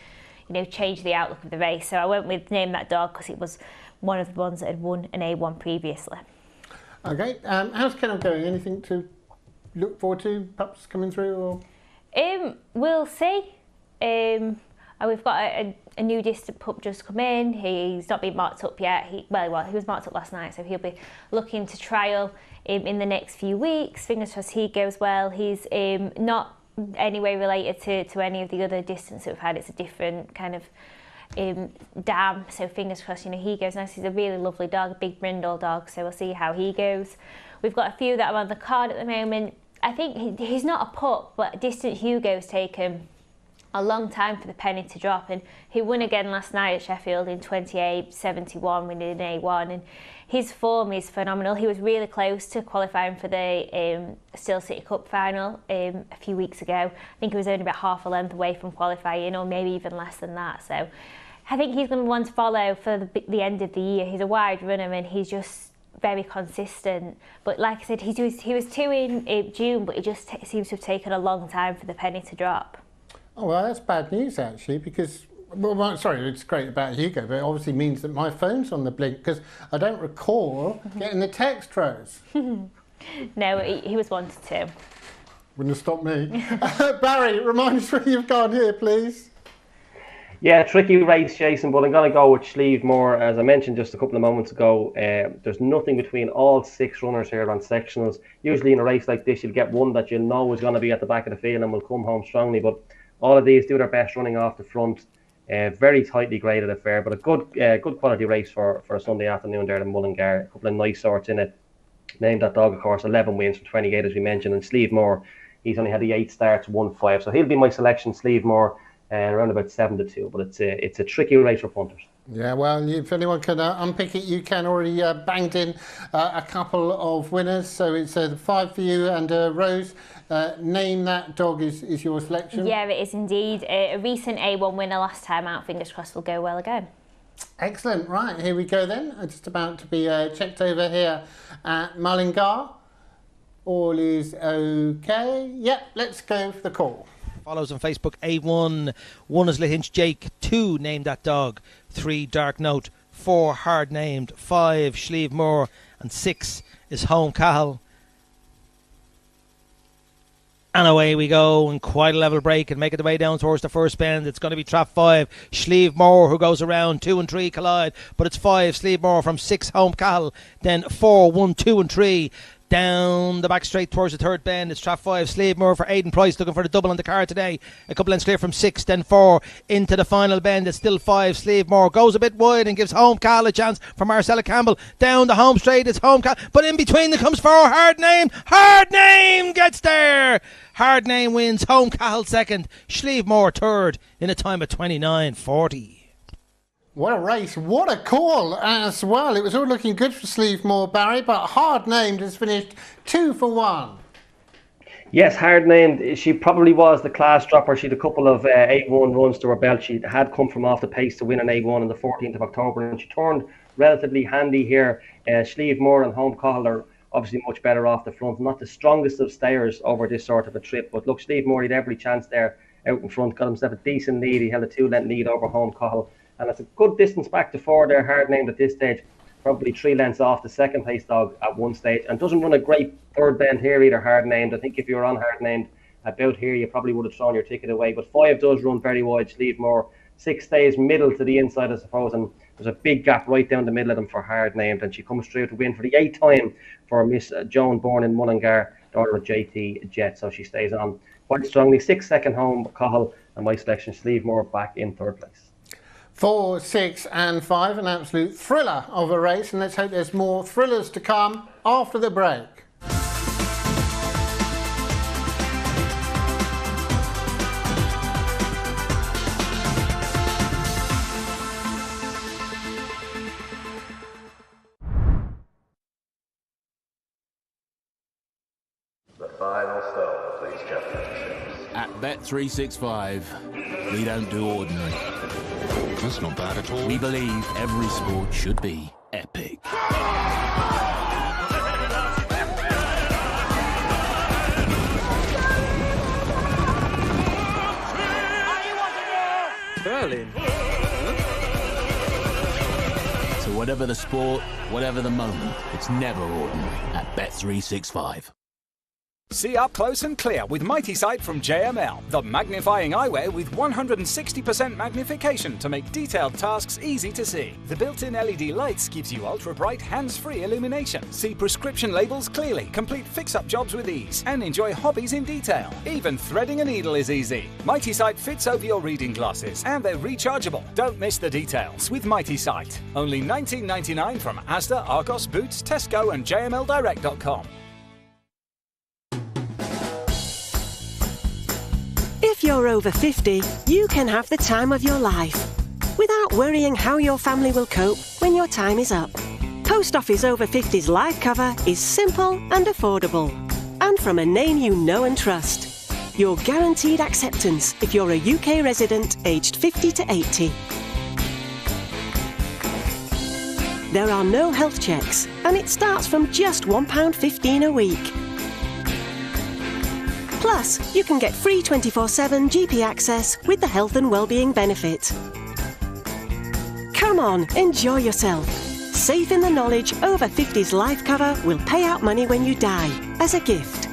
change the outlook of the race. So I went with Name That Dog because it was one of the ones that had won an A1 previously. Okay, how's Kennel going? Anything to look forward to? Pups coming through? Or? We'll see. We've got a new distant pup just come in. He's not been marked up yet. He was marked up last night, so he'll be looking to trial in the next few weeks. Fingers crossed he goes well. He's not anyway related to any of the other distance that we've had. It's a different kind of dam, so fingers crossed he goes nice. He's a really lovely dog, a big brindle dog, so we'll see how he goes. We've got a few that are on the card at the moment. I think he's not a pup, but Distant Hugo's taken a long time for the penny to drop, and he won again last night at Sheffield in 28.71 winning an A1, and his form is phenomenal. He was really close to qualifying for the Steel City Cup final a few weeks ago. I think he was only about half a length away from qualifying, or maybe even less than that. So I think he's going to be one to follow for the end of the year. He's a wide runner and he's just very consistent. But like I said, he was 2 in June, but it just seems to have taken a long time for the penny to drop. Oh, well, that's bad news, actually, because, well, sorry, it's great about Hugo, but it obviously means that my phone's on the blink, because I don't recall getting the text, Rose. No, he was 1 to 2. Wouldn't have stopped me. Barry, remind us where you've gone here, please. Yeah, tricky race, Jason, but I'm going to go with Slievemore. As I mentioned just a couple of moments ago, there's nothing between all 6 runners here on sectionals. Usually in a race like this, you'll get one that you know is going to be at the back of the field and will come home strongly, but all of these do their best running off the front. Very tightly graded affair, but a good quality race for a Sunday afternoon there in Mullingar. A couple of nice sorts in it. Name That Dog, of course, 11 wins from 28, as we mentioned. And Slievemore, he's only had the 8 starts, 1-5. So he'll be my selection, Slievemore, around about 7-2. But it's a tricky race for punters. Yeah, well, if anyone can unpick it, you can. Already banged in a couple of winners. So it's the 5 for you, and Rose, Name That Dog is your selection. Yeah, it is indeed. A recent A1 winner last time out. Fingers crossed will go well again. Excellent. Right, here we go then. Just about to be checked over here at Mullingar. all is okay. Yep, let's go for the call. Follows on Facebook. A1. 1 is Lahinch Jake. 2, Name That Dog. 3, Dark Note. 4, Hard Named. 5, Slieve Moore. And 6 is Home Cahill. And away we go, and quite a level break, and making the way down towards the first bend. It's going to be trap 5, Slieve Moore, who goes around. 2 and 3 collide, but it's 5, Slieve Moore from 6, Home Cahill. Then 4, 1, 2 and 3. Down the back straight towards the third bend. It's trap 5, Slieve Moore for Aidan Price, looking for the double on the card today. A couple lengths clear from 6, then 4 into the final bend. It's still 5, Slieve Moore goes a bit wide and gives Home Cahill a chance for Marcella Campbell. Down the home straight, it's Home Cahill, but in between there comes 4, Hard Name. Hard Name gets there. Hard Name wins. Home Cahill second, Slieve Moore third in a time of 29.40. What a race, what a call as well. It was all looking good for Slieve Moore, Barry, but Hard Named has finished 2 for 1. Yes, Hard Named, she probably was the class dropper. She had a couple of 8-1 runs to her belt. She had come from off the pace to win an 8-1 on the 14th of October, and she turned relatively handy here. Slieve Moore and Home Cahill are obviously much better off the front. Not the strongest of stayers over this sort of a trip, but look, Slieve Moore had every chance there out in front, got himself a decent lead. He held a 2-length lead over Home Cahill, and it's a good distance back to 4 there. Hard Named at this stage, probably 3 lengths off the second place dog at one stage, and doesn't run a great third bend here either, Hard Named. I think if you were on Hard Named about here, you probably would have thrown your ticket away, but 5 does run very wide, Slieve Moore. 6 stays middle to the inside, I suppose, and there's a big gap right down the middle of them for Hard Named, and she comes through to win for the 8th time for Miss Joan Bourne in Mullingar, daughter of JT Jet, so she stays on quite strongly. 6 second Home Cahill, and my selection, Slieve Moore, back in third place. 4, 6 and 5, an absolute thriller of a race, and let's hope there's more thrillers to come after the break. The final stone, please, championship. At Bet365, we don't do ordinary. That's not bad at all. We believe every sport should be epic. Berlin. So whatever the sport, whatever the moment, it's never ordinary at Bet365. See up close and clear with Mighty Sight from JML, the magnifying eyewear with 160% magnification to make detailed tasks easy to see. The built-in LED lights gives you ultra-bright, hands-free illumination. See prescription labels clearly, complete fix-up jobs with ease, and enjoy hobbies in detail. Even threading a needle is easy. Mighty Sight fits over your reading glasses, and they're rechargeable. Don't miss the details with Mighty Sight. Only $19.99 from Asda, Argos, Boots, Tesco, and JMLDirect.com. If you're over 50, you can have the time of your life without worrying how your family will cope when your time is up. Post Office Over 50's life cover is simple and affordable, and from a name you know and trust. You're guaranteed acceptance if you're a UK resident aged 50 to 80. There are no health checks, and it starts from just £1.15 a week. Plus, you can get free 24/7 GP access with the health and wellbeing benefit. Come on, enjoy yourself. Safe in the knowledge Over 50's life cover will pay out money when you die, as a gift.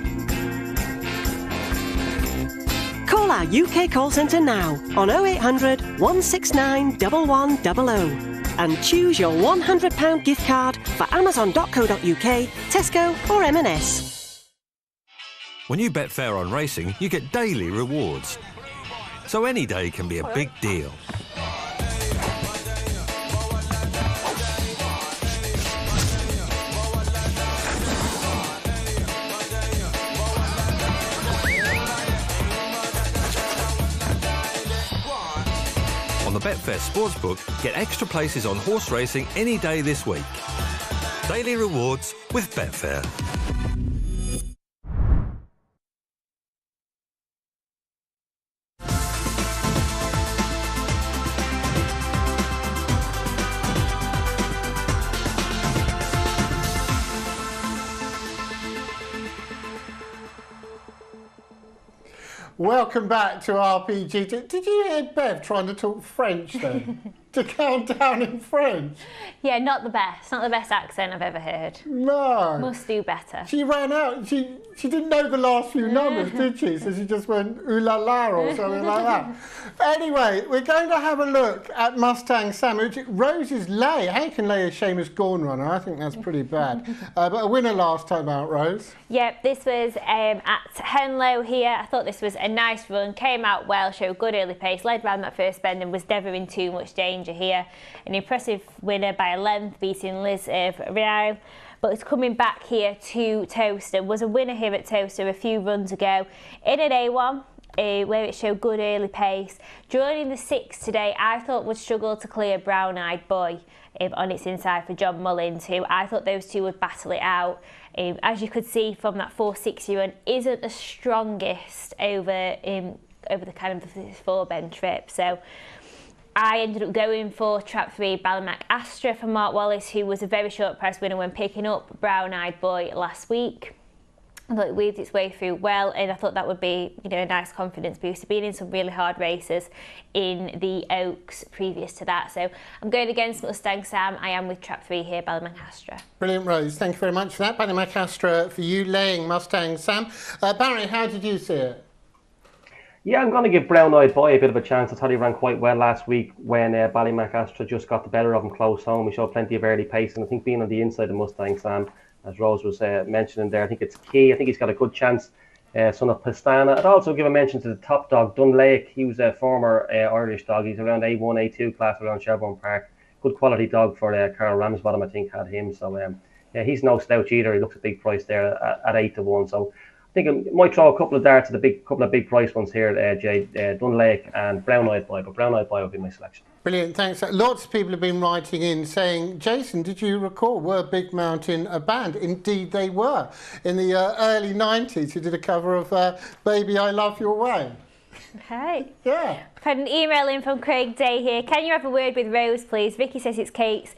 Call our UK call centre now on 0800 169 1100 and choose your £100 gift card for amazon.co.uk, Tesco or M&S. When you bet fair on racing, you get daily rewards. So any day can be a big deal. On the Betfair Sportsbook, get extra places on horse racing any day this week. Daily rewards with Betfair. Welcome back to RPG. Did you hear Bev trying to talk French then? To count down in French? Yeah, not the best. Not the best accent I've ever heard. No. Must do better. She ran out. She didn't know the last few numbers, did she? So she just went ooh la la or something like that. Anyway, we're going to have a look at Mustang Sam, which Rose's lay. How you can lay a Seamus Gordon runner? I think that's pretty bad. But a winner last time out, Rose. Yep, this was at Henlow here. I thought this was a nice run. Came out well, showed good early pace, led around that first bend and was never in too much danger here. An impressive winner by a length, beating Liz Real. But it's coming back here to Towcester. Was a winner here at Towcester a few runs ago in an A1. Where it showed good early pace. Joining the 6 today, I thought would struggle to clear Brown Eyed Boy on its inside for John Mullins, who I thought those two would battle it out. As you could see from that 4-6 run, isn't the strongest over the kind of the 4-bend trip. So I ended up going for Trap 3 Ballymac Astra for Mark Wallis, who was a very short price winner when picking up Brown Eyed Boy last week. I thought it weaved its way through well, and I thought that would be, a nice confidence booster, being in some really hard races in the Oaks previous to that. So I'm going against Mustang Sam. I am with Trap 3 here, Ballymac Astra. Brilliant, Rose. Thank you very much for that. Ballymac Astra for you, laying Mustang Sam. Barry, how did you see it? Yeah, I'm going to give Brown Eyed Boy a bit of a chance. I thought he ran quite well last week when Ballymac Astra just got the better of him close home. He showed plenty of early pace, and I think being on the inside of Mustang Sam, as Rose was mentioning there, I think it's key. I think he's got a good chance, son of Pastana. I'd also give a mention to the top dog, Dunlake. He was a former Irish dog. He's around A1, A2 class around Chevron Park. Good quality dog for Carl Ramsbottom, I think, had him. So, yeah, he's no slouch either. He looks a big price there at 8 to 1. So, I think I might throw a couple of darts at the couple of big price ones here, Jay, Dunlake and Brown Eyed Boy. But Brown Eyed Boy would be my selection. Brilliant, thanks. Lots of people have been writing in saying, Jason, did you recall, were Big Mountain a band? Indeed they were. In the early 90s, you did a cover of Baby I Love Your Way. Hey. Yeah. I've had an email in from Craig Day here. Can you have a word with Rose, please? Vicky says it's Kate's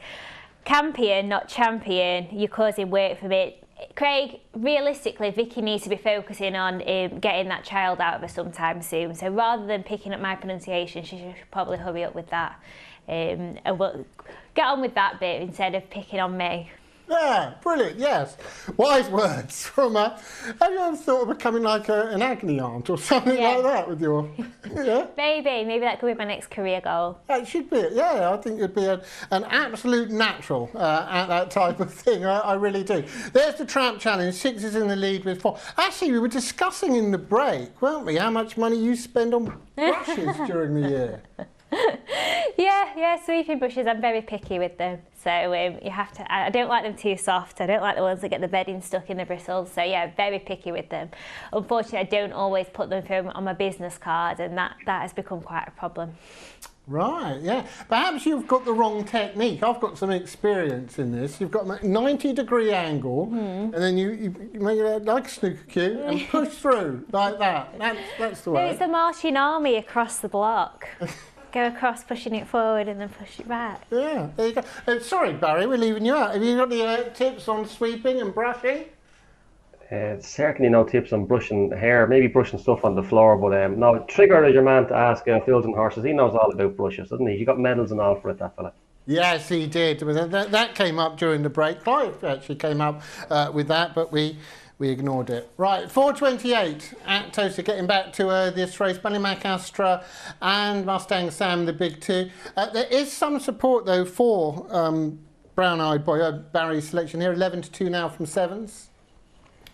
campion, not champion. You're causing work for me. Craig, realistically, Vicky needs to be focusing on getting that child out of her sometime soon. So rather than picking up my pronunciation, she should probably hurry up with that. And we'll get on with that bit instead of picking on me. Yeah, brilliant, yes. Wise words from have you ever thought of becoming like an agony aunt or something like that with your... Yeah? Maybe that could be my next career goal. That should be it, yeah. I think you'd be an absolute natural at that type of thing. I really do. There's the Tramp Challenge. 6 is in the lead with 4. Actually, we were discussing in the break, weren't we, how much money you spend on brushes during the year. Yeah, sweeping brushes. I'm very picky with them. So you have to. I don't like them too soft. I don't like the ones that get the bedding stuck in the bristles. So yeah, very picky with them. Unfortunately, I don't always put them through on my business card, and that has become quite a problem. Right, yeah. Perhaps you've got the wrong technique. I've got some experience in this. You've got a 90-degree angle, and then you make it like a snooker cue and push through like that. That's the way. No, it's the marching army across the block. Go across, pushing it forward, and then push it back. Yeah, there you go. Sorry, Barry, we're leaving you out. Have you got any tips on sweeping and brushing? Certainly no tips on brushing hair, maybe brushing stuff on the floor, but no, Trigger is your man to ask Fields and Horses. He knows all about brushes, doesn't he? He got medals and all for it, that fella. Yes, he did. That came up during the break. Clive actually came up with that, but we ignored it. Right, 4:28 at Towcester, getting back to this race. Ballymac Astra and Mustang Sam, the big two. There is some support, though, for Brown Eyed Boy. Barry's selection here, 11 to 2 now from 7s.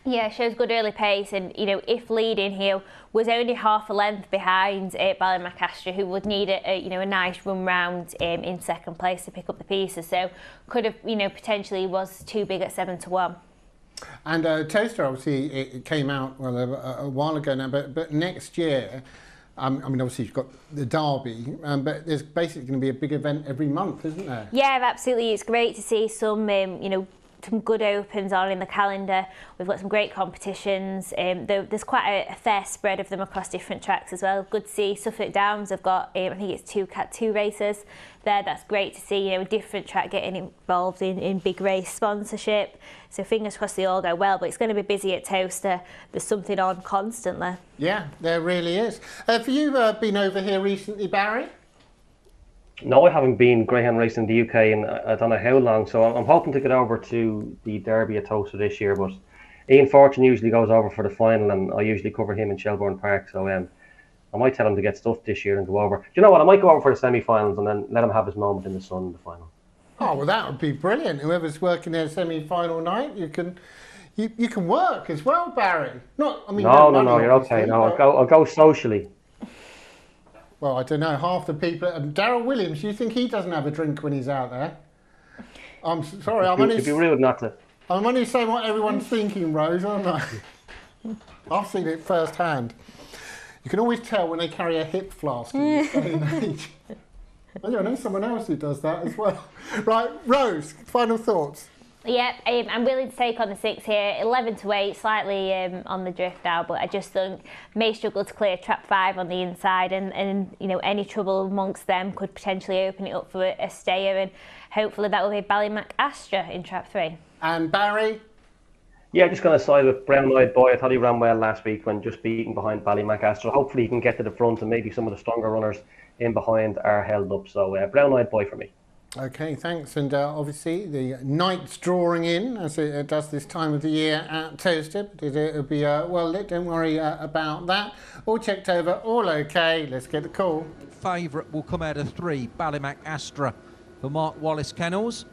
Yeah, shows good early pace, and if leading here was only half a length behind Ballymac Astra, who would need a nice run round in second place to pick up the pieces. So could have potentially was too big at 7 to 1. And Towcester, obviously, it came out a while ago now, but next year, I mean, obviously you've got the Derby, but there's basically going to be a big event every month, isn't there? Yeah, absolutely. It's great to see some, some good opens on in the calendar. We've got some great competitions. There's quite a fair spread of them across different tracks as well. Good to see. Suffolk Downs have got, I think it's 2 Cat 2 races there. That's great to see, a different track getting involved in big race sponsorship. So fingers crossed they all go well, but it's going to be busy at Towcester. There's something on constantly. Yeah, there really is. Have you been over here recently, Barry? No, I haven't been greyhound racing in the UK in I don't know how long, so I'm hoping to get over to the Derby at Towcester this year, but Ian Fortune usually goes over for the final and I usually cover him in Shelbourne Park, so I might tell him to get stuffed this year and go over. Do you know what, I might go over for the semi-finals and then let him have his moment in the sun in the final. Oh, well, that would be brilliant. Whoever's working their semi-final night, you can work as well, Barry. No, you're okay. No, I'll go socially. Well, I don't know. Half the people. Darrell Williams, you think he doesn't have a drink when he's out there? I'm sorry. It'd be rude not to. I'm only saying what everyone's thinking, Rose, aren't I? I've seen it firsthand. You can always tell when they carry a hip flask in this day and age. I know someone else who does that as well. Right, Rose, final thoughts. Yep, I'm willing to take on the 6 here. 11 to 8, slightly on the drift now, but I just think may struggle to clear trap 5 on the inside, and any trouble amongst them could potentially open it up for a stayer, and hopefully that will be Ballymac Astra in trap 3. And Barry? Yeah, just going to side with Brown Eyed Boy. I thought he ran well last week when just beating behind Ballymac Astra. Hopefully he can get to the front and maybe some of the stronger runners in behind are held up. So Brown Eyed Boy for me. Okay, thanks. And obviously the night's drawing in as it does this time of the year at Towcester. But it'll be well lit, don't worry about that. All checked over, all okay. Let's get the call. Favourite will come out of 3, Ballymac Astra for Mark Wallis Kennels.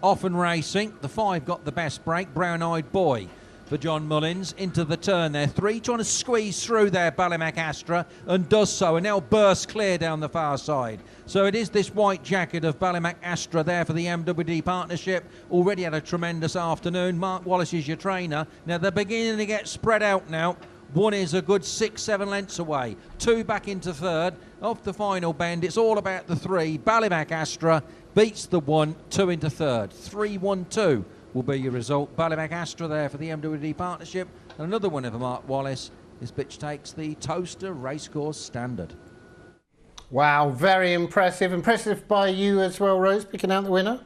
Often Racing, the 5 got the best break, Brown Eyed Boy for John Mullins. Into the turn there, 3 trying to squeeze through there, Ballymac Astra, and does so, and now bursts clear down the far side. So it is this white jacket of Ballymac Astra there for the MWD partnership. Already had a tremendous afternoon. Mark Wallis is your trainer. Now they're beginning to get spread out now. 1 is a good 6-7 lengths away. 2 back into 3rd. Off the final bend, it's all about the 3. Ballymac Astra beats the 1, 2 into 3rd. 3-1-2 will be your result. Ballymac Astra there for the MWD partnership. And another winner for Mark Wallis. This bitch takes the Towcester Racecourse Standard. Wow, very impressive. Impressive by you as well, Rose, picking out the winner.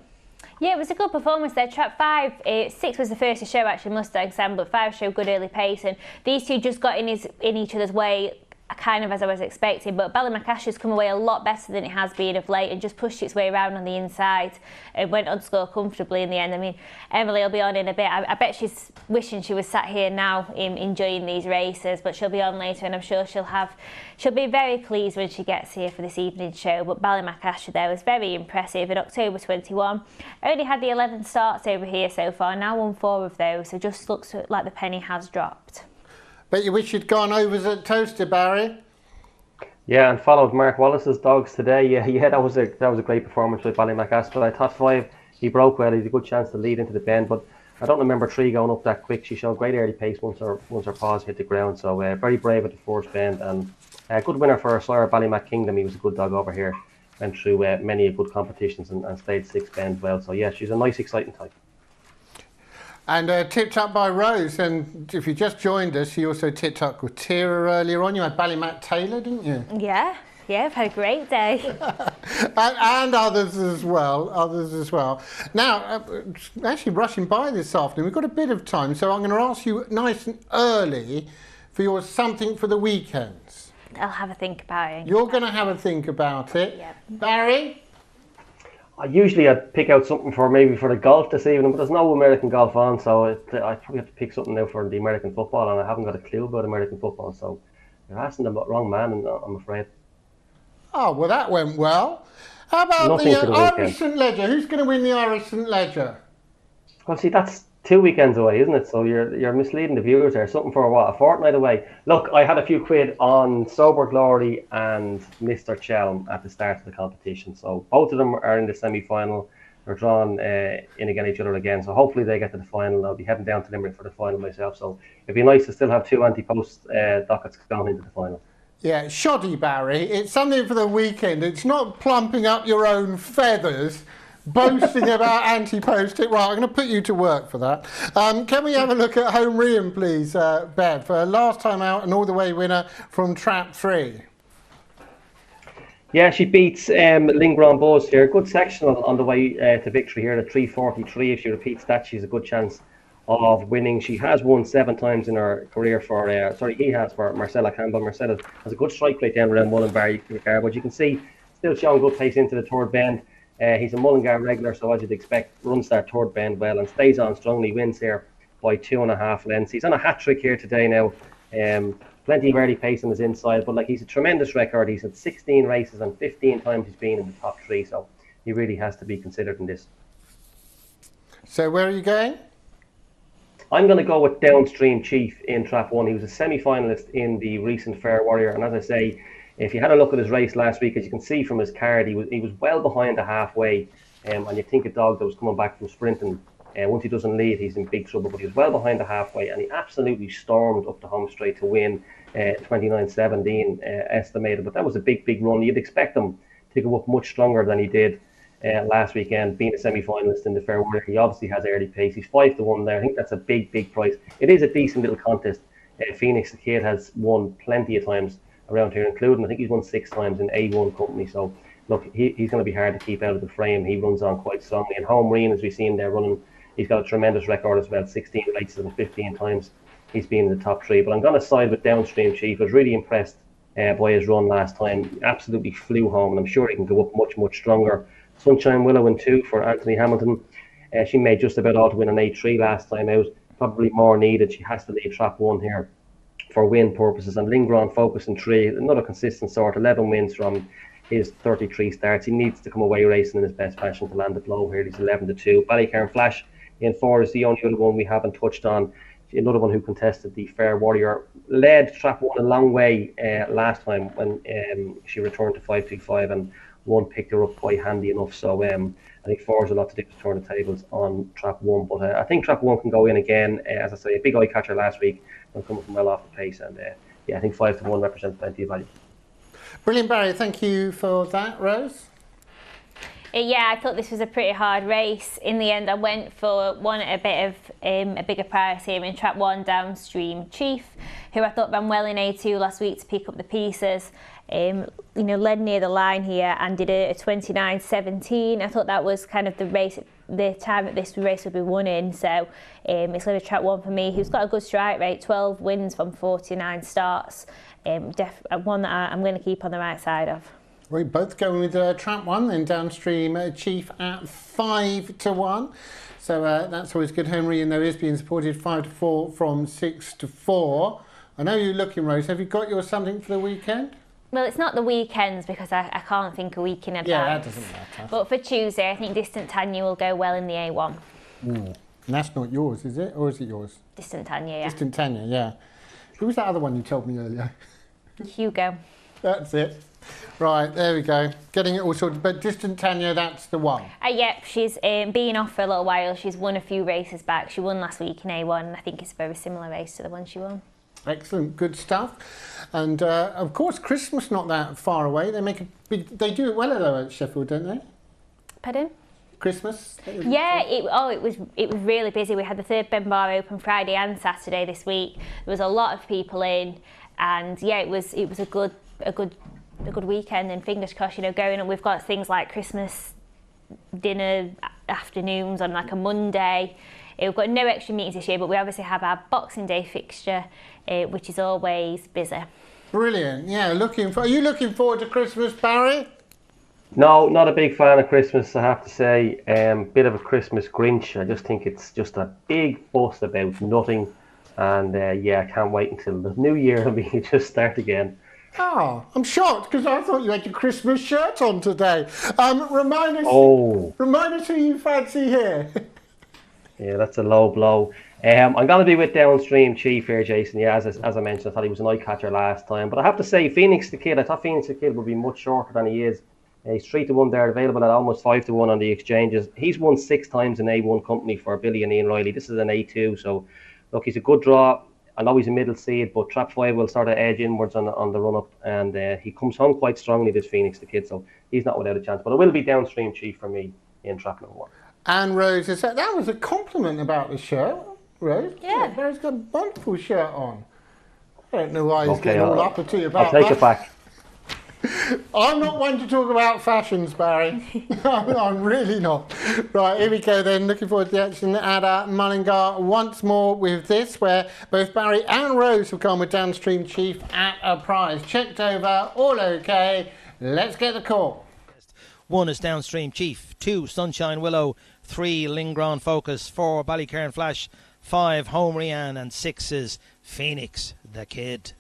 Yeah, it was a good performance there. Trap 5, 6 was the first to show actually Mustang Sam, but 5 showed good early pace, and these two just got in each other's way, kind of as I was expecting, but Ballymac Astra's come away a lot better than it has been of late and just pushed its way around on the inside and went on to score comfortably in the end. I mean, Emily will be on in a bit. I bet she's wishing she was sat here now enjoying these races, but she'll be on later, and I'm sure she'll be very pleased when she gets here for this evening's show. But Ballymac Astra there was very impressive in October 21. Only had the 11 starts over here so far, now won 4 of those, so just looks like the penny has dropped. Bet you wish you'd gone overs at Towcester, Barry. Yeah, and followed Mark Wallace's dogs today. Yeah, that was a great performance by Ballymac Astra. I thought 5 he broke well. He had a good chance to lead into the bend, but I don't remember 3 going up that quick. She showed great early pace once her paws hit the ground. So very brave at the first bend, and a good winner for Sire Ballymac Kingdom. He was a good dog over here. Went through many good competitions and stayed 6 bends well. So yeah, she's a nice, exciting type. And tipped up by Rose, and if you just joined us, you also tipped up with Tira earlier on. You had Ballymac Taylor, didn't you? Yeah, I've had a great day. and others as well. Now, actually rushing by this afternoon, we've got a bit of time, so I'm going to ask you nice and early for your something for the weekends. I'll have a think about it. You're going to have a think about it. Yep. Barry? I'd pick out something for the golf this evening, but there's no American golf on, so I probably have to pick something now for the American football, and I haven't got a clue about American football, so you're asking the wrong man, and I'm afraid. Oh, well, that went well. How about the Irish St Ledger? Who's going to win the Irish St Ledger? Well, see, that's 2 weekends away, isn't it? So you're misleading the viewers there. Something for a fortnight away. Look, I had a few quid on Sober Glory and Mr. Chelm at the start of the competition. So both of them are in the semi-final. They're drawn in against each other again. So hopefully they get to the final. I'll be heading down to Limerick for the final myself. So it'd be nice to still have 2 anti-post dockets going into the final. Yeah, shoddy, Barry. It's something for the weekend. It's not plumping up your own feathers. boasting about anti-posting. Right, I'm going to put you to work for that. Can we have a look at Home Rian, please, Bev? Last time out, an all-the-way winner from Trap 3. Yeah, she beats Lingron Buzz here. Good section on the way to victory here at 3:43. If she repeats that, she's a good chance of winning. She has won 7 times in her career for, he has for Marcella Campbell. Marcella has a good strike rate down around Mullingar, but you can see still showing good pace into the third bend. He's a Mullingar regular, so as you'd expect, runs that third bend well and stays on strongly, wins here by 2.5 lengths. He's on a hat-trick here today now. Plenty of early pace on his inside, but he's a tremendous record. He's had 16 races and 15 times he's been in the top 3, so he really has to be considered in this. So where are you going? I'm going to go with Downstream Chief in Trap 1. He was a semi-finalist in the recent Fair Warrior, and as I say, if you had a look at his race last week, as you can see from his card, he was well behind the halfway, and you think a dog that was coming back from sprinting, once he doesn't lead, he's in big trouble, but he was well behind the halfway, and he absolutely stormed up the home straight to win 29.17 estimated, but that was a big run. You'd expect him to go up much stronger than he did last weekend, being a semi-finalist in the Fair Warrior. He obviously has early pace. He's 5-1 there. I think that's a big price. It is a decent little contest. Phoenix the Kid has won plenty of times around here, including, I think he's won 6 times in A1 company. So look, he's going to be hard to keep out of the frame. He runs on quite strongly. And Home Rian, as we see him there running, he's got a tremendous record as well. 16 races and 15 times he's been in the top 3. But I'm going to side with Downstream Chief. I was really impressed by his run last time. He absolutely flew home, and I'm sure he can go up much stronger. Sunshine Willow in 2 for Anthony Hamilton. She made just about all to win an 8-3 last time out. Probably more needed. She has to lead Trap 1 here for win purposes. And Lingron Focus in 3, another consistent sort. 11 wins from his 33 starts. He needs to come away racing in his best fashion to land the blow here. He's 11-2. Ballycarn Flash in 4 is the only other one we haven't touched on. Another one who contested the Fair Warrior. Led Trap 1 a long way last time when she returned to 5-2-5, and 1 picked her up quite handy enough. So I think 4 has a lot to do to turn the tables on Trap 1. But I think Trap 1 can go in again. As I say, a big eye catcher last week and coming from well off the pace. And I think 5-1 represents plenty of value. Brilliant, Barry. Thank you for that, Rose. Yeah, I thought this was a pretty hard race. In the end, I went for one at a bit of a bigger price here in Trap 1, Downstream Chief, who I thought ran well in A2 last week to pick up the pieces. Led near the line here and did a 29.17. I thought that was kind of the time that this race would be won in. So it's going to Trap 1 for me, who's got a good strike rate, 12 wins from 49 starts. One that I'm going to keep on the right side of. We're both going with Trap 1, then Downstream Chief at 5-1. So that's always good. Home Rian, though, is being supported 5-4 from 6-4. I know you're looking, Rose. Have you got your something for the weekend? Well, it's not the weekends because I can't think a week in advance. Yeah, that doesn't matter. But for Tuesday, I think Distant Tanya will go well in the A1. And that's not yours, is it? Or is it yours? Distant Tanya, yeah. Distant Tanya, yeah. Who was that other one you told me earlier? Hugo. That's it. Right, there we go. Getting it all sorted. But Distant Tanya, that's the one. Yep, she's been off for a little while. She's won a few races back. She won last week in A1, and I think it's a very similar race to the one she won. Excellent, good stuff. And of course, Christmas not that far away. They do it well though at Sheffield, don't they? Pardon? Christmas? Yeah, it was really busy. We had the third Ben Bar open Friday and Saturday this week. There was a lot of people in, and yeah, it was a good weekend. And fingers crossed, going on. We've got things like Christmas dinner afternoons on like a Monday. We've got no extra meetings this year, but we obviously have our Boxing Day fixture, which is always busy. Brilliant. Yeah, are you looking forward to Christmas, Barry? No, not a big fan of Christmas, I have to say. Bit of a Christmas Grinch. I just think it's just a big fuss about nothing. And I can't wait until the new year and we can just start again. Oh, I'm shocked because I thought you had your Christmas shirt on today. Remind us who you fancy here. Yeah, that's a low blow. I'm going to be with Downstream Chief here, Jason. Yeah, as I mentioned, I thought he was an eye catcher last time. But I have to say, Phoenix the Kid, I thought Phoenix the Kid would be much shorter than he is. He's 3-1 there, available at almost 5-1 on the exchanges. He's won 6 times in A1 company for Billy and Ian Riley. This is an A2, so look, he's a good draw. I know he's a middle seed, but Trap 5 will sort of edge inwards on the run-up. And he comes home quite strongly, this Phoenix the Kid, so he's not without a chance. But it will be Downstream Chief for me in track number 1. And Rose, that was a compliment about the shirt, Rose. Yeah. Rose got a wonderful shirt on. I don't know why he's getting all uppity to you about I'll take it back. I'm not one to talk about fashions, Barry. I'm really not. Right, here we go then. Looking forward to the action at Mullingar once more with this, where both Barry and Rose have gone with Downstream Chief at a prize. Checked over, all okay. Let's get the call. 1 is Downstream Chief, 2 Sunshine Willow, 3 Lingron Focus, 4 Ballycairn Flash, 5 Home Rian, and 6 is Phoenix the Kid.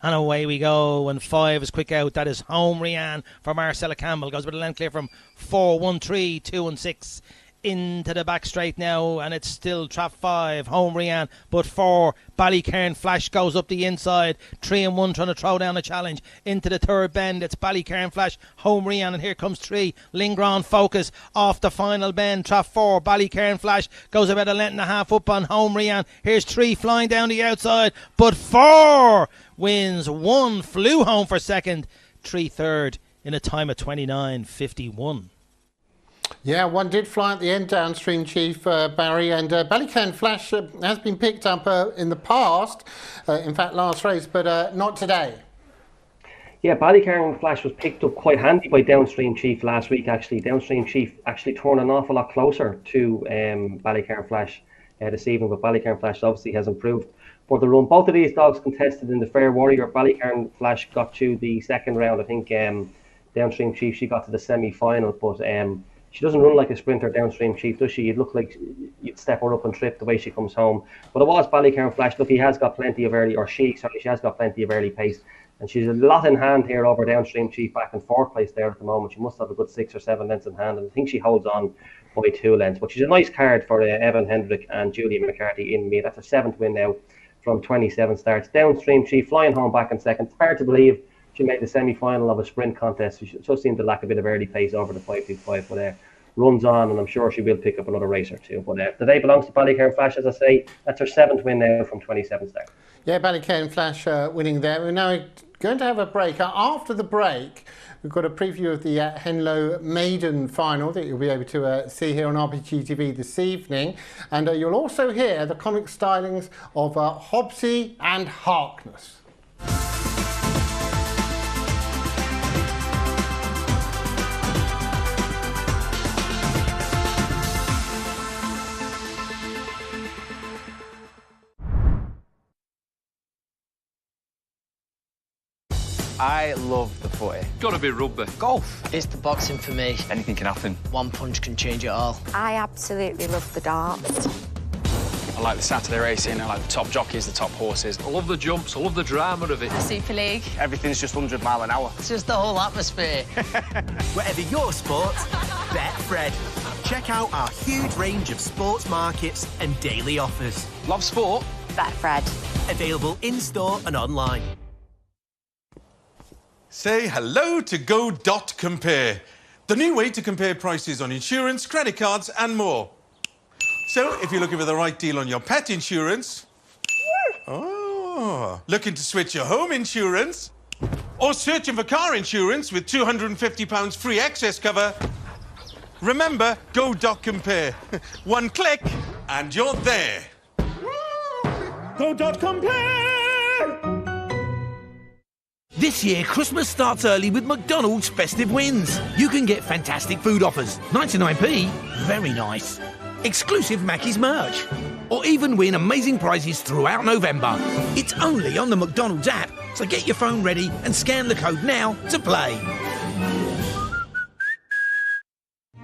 And away we go, and 5 is quick out. That is Home Rian for Marcella Campbell. Goes with a length clear from 4, 1, 3, 2 and 6. Into the back straight now, and it's still trap 5, Home Rian, but 4, Ballycairn Flash goes up the inside, 3 and 1 trying to throw down a challenge. Into the third bend, it's Ballycairn Flash, Home Rian, and here comes 3, Lingron Focus off the final bend, trap 4, Ballycairn Flash goes about a length and a half up on Home Rian. Here's 3 flying down the outside, but 4 wins. 1 flew home for second, 3 third in a time of 29.51. Yeah, 1 did fly at the end, Downstream Chief, Barry, and Ballycairn Flash has been picked up in the past, in fact last race, but not today. Yeah, Ballycairn Flash was picked up quite handy by Downstream Chief last week, actually. Downstream Chief actually turned an awful lot closer to Ballycairn Flash this evening, but Ballycairn Flash obviously has improved for the run. Both of these dogs contested in the Fair Warrior. Ballycairn Flash got to the second round. I think Downstream Chief, she got to the semi-final, but she doesn't run like a sprinter, Downstream Chief, does she? You'd look like you'd step her up and trip the way she comes home. But it was Ballycairn Flash. Look, he has got plenty of early, or she has got plenty of early pace. And she's a lot in hand here over Downstream Chief, back in 4th place there at the moment. She must have a good 6 or 7 lengths in hand, and I think she holds on by 2 lengths. But she's a nice card for Evan Hendrick and Julia McCarthy in me. That's her 7th win now from 27 starts. Downstream Chief flying home back in second. It's hard to believe she made the semi-final of a sprint contest. She just seemed to lack a bit of early pace over the 5.25, but runs on, and I'm sure she will pick up another race or two. But the day belongs to Ballycairn Flash, as I say. That's her 7th win now from 27 starts. Yeah, Ballycairn Flash winning there. We're now going to have a break. After the break, we've got a preview of the Henlow Maiden Final that you'll be able to see here on RPGTV this evening. And you'll also hear the comic stylings of Hobbsy and Harkness. I love the footy. Gotta be rugby. Golf. It's the boxing for me. Anything can happen. 1 punch can change it all. I absolutely love the darts. I like the Saturday racing, I like the top jockeys, the top horses. I love the jumps, I love the drama of it. The Super League. Everything's just 100 mile an hour. It's just the whole atmosphere. Whatever your sport, Betfred. Check out our huge range of sports markets and daily offers. Love sport? Betfred. Available in-store and online. Say hello to Go.Compare, the new way to compare prices on insurance, credit cards and more. So, if you're looking for the right deal on your pet insurance, looking to switch your home insurance, or searching for car insurance with £250 free excess cover, remember Go.Compare. 1 click and you're there. Go.Compare! This year, Christmas starts early with McDonald's festive wins. You can get fantastic food offers, 99p, very nice, exclusive Mackey's merch, or even win amazing prizes throughout November. It's only on the McDonald's app, so get your phone ready and scan the code now to play.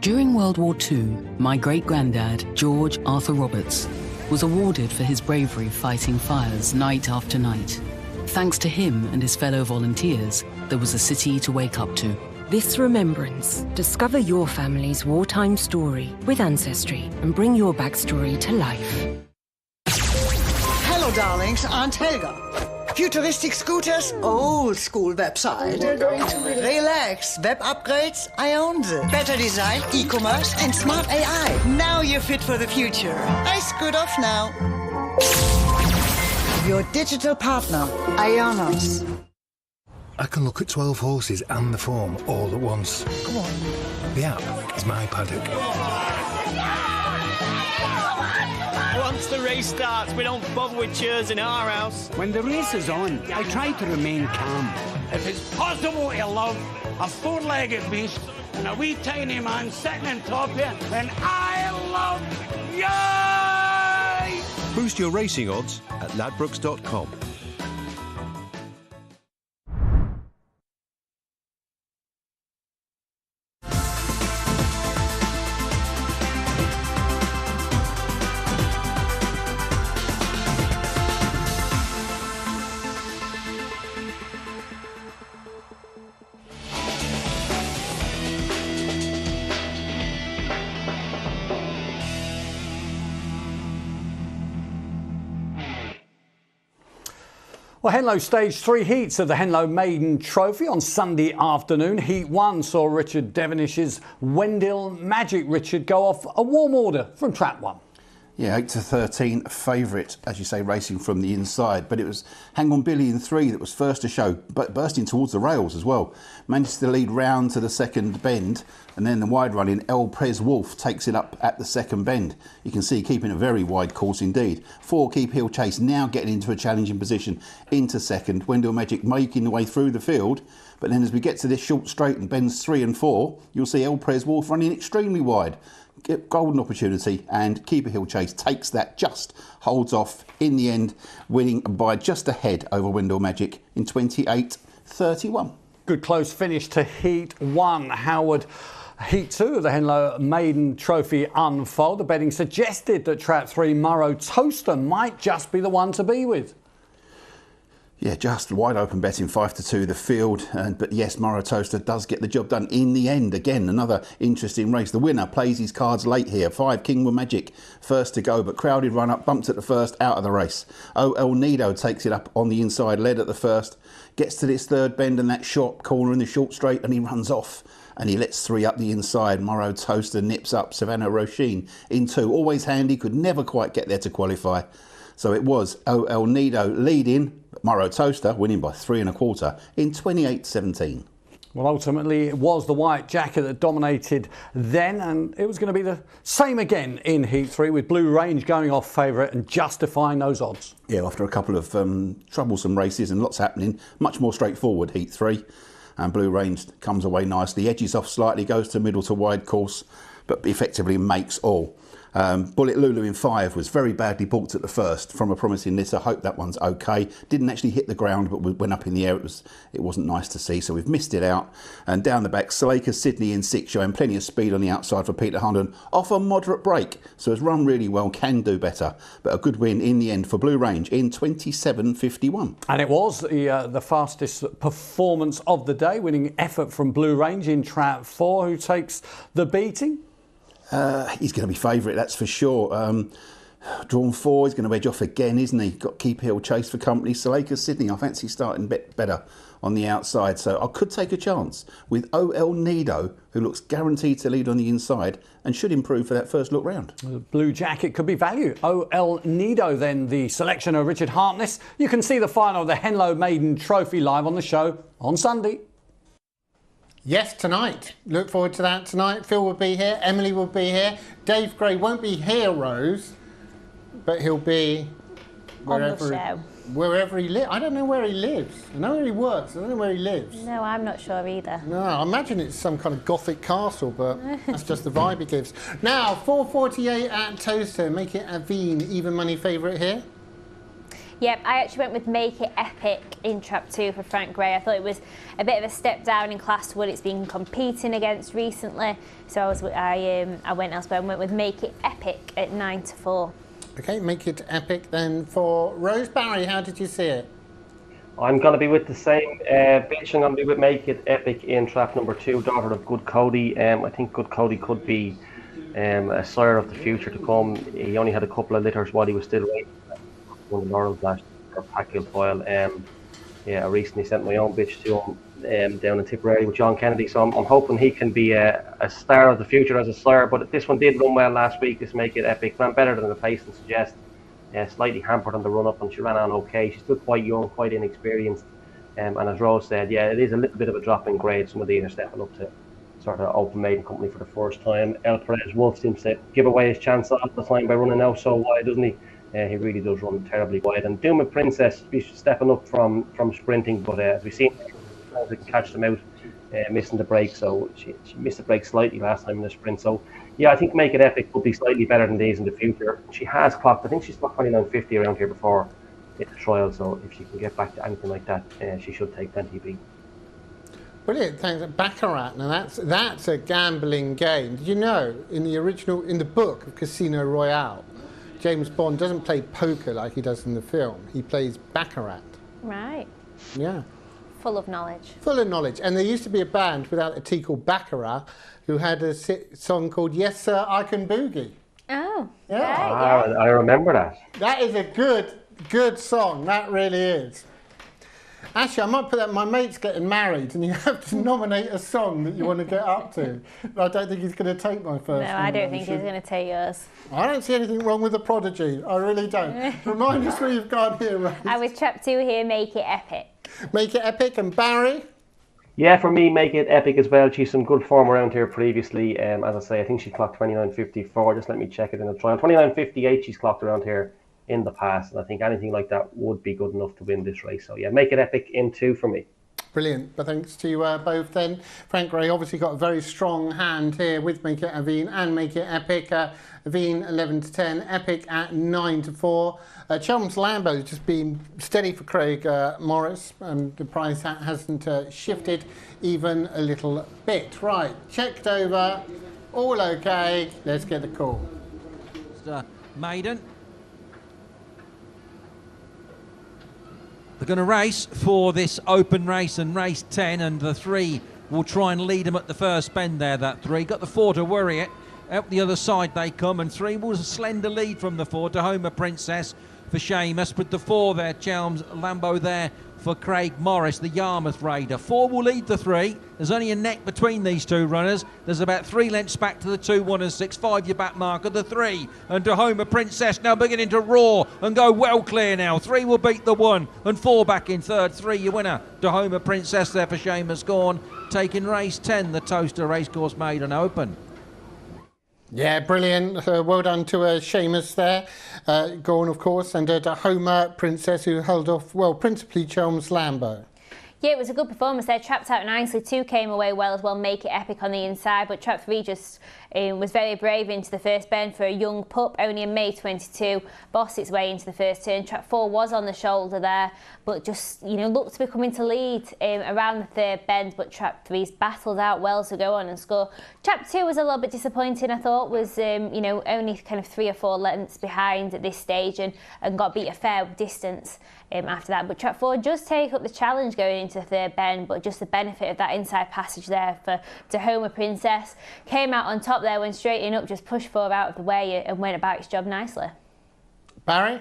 During World War II, my great-granddad, George Arthur Roberts, was awarded for his bravery fighting fires night after night. Thanks to him and his fellow volunteers, there was a city to wake up to. This remembrance. Discover your family's wartime story with Ancestry and bring your backstory to life. Hello, darlings. Aunt Helga. Futuristic scooters, old school website. Relax, web upgrades, I own them. Better design, e-commerce and smart AI. Now you're fit for the future. I scoot off now. Your digital partner, Ionos. I can look at 12 horses and the form all at once. Come on. The app is my paddock. Once the race starts, we don't bother with cheers in our house. When the race is on, I try to remain calm. If it's possible to love a four-legged beast and a wee tiny man sitting on top of it, then I love you! Boost your racing odds at ladbrokes.com. Well, Henlow staged 3 heats of the Henlow Maiden Trophy on Sunday afternoon. Heat 1 saw Richard Devenish's Wendell Magic Richard go off a warm order from Trap 1. Yeah, 8-13, favourite, as you say, racing from the inside. But it was Hang On Billy in 3 that was first to show, but bursting towards the rails as well. Managed to lead round to the second bend, and then the wide run in El Prez Wolf takes it up at the second bend. You can see keeping a very wide course indeed. 4 Keep Hill Chase now getting into a challenging position into second. Wendell Magic making the way through the field. But then as we get to this short straight and bends 3 and 4, you'll see El Prez Wolf running extremely wide. Golden opportunity, and Keeper Hill Chase takes that, just holds off in the end, winning by just a head over Wendell Magic in 28-31. Good close finish to Heat 1. Howard, Heat 2 of the Henlow Maiden Trophy unfold. The betting suggested that Trap 3 Murrow Toaster might just be the one to be with. Yeah, just wide open betting 5-2 the field, but yes, Murrow Toaster does get the job done in the end. Again, another interesting race. The winner plays his cards late here. 5 Kingwood Magic first to go, but crowded run up, bumped at the first, out of the race. El Nido takes it up on the inside, led at the first, gets to this third bend and that short corner in the short straight, and he runs off. And he lets 3 up the inside. Murrow Toaster nips up Savannah Roisin in 2. Always handy, could never quite get there to qualify. So it was El Nido leading, but Murrow Toaster winning by 3 1/4 in 28-17. Well, ultimately, it was the white jacket that dominated then, and it was going to be the same again in Heat 3, with Blue Range going off favourite and justifying those odds. Yeah, after a couple of troublesome races and lots happening, much more straightforward Heat 3. And Blue Range comes away nicely, edges off slightly, goes to middle to wide course, but effectively makes all. Bullet Lulu in 5 was very badly balked at the first from a promising litter. Hope that one's okay. Didn't actually hit the ground, but went up in the air. It wasn't nice to see, so we've missed it out. And down the back, Slaker Sydney in 6, showing plenty of speed on the outside for Peter Hunden. Off a moderate break, so has run really well, can do better. But a good win in the end for Blue Range in 27-51. And it was the fastest performance of the day, winning effort from Blue Range in Trap 4, who takes the beating. He's going to be favourite, that's for sure. Drawn 4, he's going to edge off again, isn't he? Got Keep Hill Chase for company. Slaker Sydney, I fancy starting better on the outside. So I could take a chance with El Nido, who looks guaranteed to lead on the inside and should improve for that first look round. The Blue Jacket could be value. El Nido, then the selection of Richard Hartness. You can see the final of the Henlow Maiden Trophy live on the show on Sunday. Yes, tonight. Look forward to that tonight. Phil will be here. Emily will be here. Dave Gray won't be here, Rose, but he'll be wherever he lives. I don't know where he lives. I know where he works. I don't know where he lives. No, I'm not sure either. No, I imagine it's some kind of Gothic castle, but that's just the vibe he gives. Now, 4.48 at Towcester. Make it a Veen even money favourite here. Yep, I actually went with Make It Epic in Trap 2 for Frank Gray. I thought it was a bit of a step down in class to what it's been competing against recently. So I went elsewhere and went with Make It Epic at 9-4. Okay, Make It Epic then for Rose. Barry, how did you see it? I'm going to be with the same bitch. I'm going to be with Make It Epic in Trap number 2, daughter of Good Cody. I think Good Cody could be a sire of the future to come. He only had a couple of litters while he was still waiting. One of the Laurel Flash or Pacquiao foil. I recently sent my own bitch to him down in Tipperary with John Kennedy, so I'm hoping he can be a star of the future as a sire. But this one did run well last week. This Make It Epic ran better than the pace and suggest. Slightly hampered on the run up, and she ran on okay. She's still quite young, quite inexperienced, and as Rose said, yeah, it is a little bit of a drop in grade. Some of these are stepping up to sort of open maiden company for the first time. El Perez Wolf seems to give away his chance all the time by running out so wide, doesn't he? He really does run terribly wide. And Duma Princess, he's stepping up from sprinting, but as we've seen, to catch them out, missing the break. So she missed the break slightly last time in the sprint. So yeah, I think Make It Epic will be slightly better than these in the future. She has clocked, I think she's clocked 29.50 around here before in the trial. So if she can get back to anything like that, she should take plenty beat. Brilliant, thanks. Baccarat, now that's a gambling game. Did you know in the book of Casino Royale, James Bond doesn't play poker like he does in the film. He plays baccarat. Right. Yeah. Full of knowledge. Full of knowledge. And there used to be a band without a T called Baccarat who had a song called Yes Sir, I Can Boogie. Oh, yeah. Right, yeah. I remember that. That is a good song. That really is. Actually, I might put that. My mate's getting married, and you have to nominate a song that you want to get up to. But I don't think he's going to take my first. No, I don't think he's going to take yours. I don't see anything wrong with the Prodigy. I really don't. Remind us where you've gone here, Rose. I was trapped 2 here. Make It Epic. Make It Epic, and Barry. Yeah, for me, Make It Epic as well. She's some good form around here previously. As I say, I think she clocked 29.54. Just let me check it in the trial. 29.58. She's clocked around here in the past, and I think anything like that would be good enough to win this race. So yeah, Make It Epic in 2 for me. Brilliant. But thanks to you both then. Frank Gray obviously got a very strong hand here with Make It Aveen and Make It Epic. Aveen 11 to 10, Epic at 9 to 4. Chelm's Lambo's just been steady for Craig Morris, and the price hasn't shifted even a little bit. Right, checked over, all okay. Let's get the call. Maiden. They're going to race for this open race and race 10, and the 3 will try and lead them at the first bend there, that 3. Got the 4 to worry it. Out the other side they come, and 3 was a slender lead from the 4 to Homer Princess for Seamus, with the 4 there, Chelm's Lambo there for Craig Morris, the Yarmouth Raider. 4 will lead the 3. There's only a neck between these 2 runners. There's about 3 lengths back to the 2, 1 and 6. 5 your back marker, the 3. And to Homer Princess now beginning to roar and go well clear now. 3 will beat the 1 and 4 back in third. 3 your winner. To Homer Princess there for Seamus Gorn, taking race 10, the Towcester Racecourse Maiden Open. Yeah, brilliant. Well done to Seamus there. Gorn, of course, and to Homer Princess, who held off, well, principally Chelm's Lambo. Yeah, it was a good performance there. Trapped out nicely. 2 came away well as well. Make It Epic on the inside, but Trap 3 just was very brave into the first bend for a young pup, only in May 22. Bossed its way into the first turn. Trap 4 was on the shoulder there, but just, looked to be coming to lead around the third bend, but Trap 3's battled out well to go on and score. Trap 2 was a little bit disappointing, I thought, was, only kind of 3 or 4 lengths behind at this stage and got beat a fair distance after that. But Trap 4 just take up the challenge going into the third bend, but just the benefit of that inside passage there to Homer Princess. Came out on top there, went straight in up, just pushed 4 out of the way and went about its job nicely. Barry?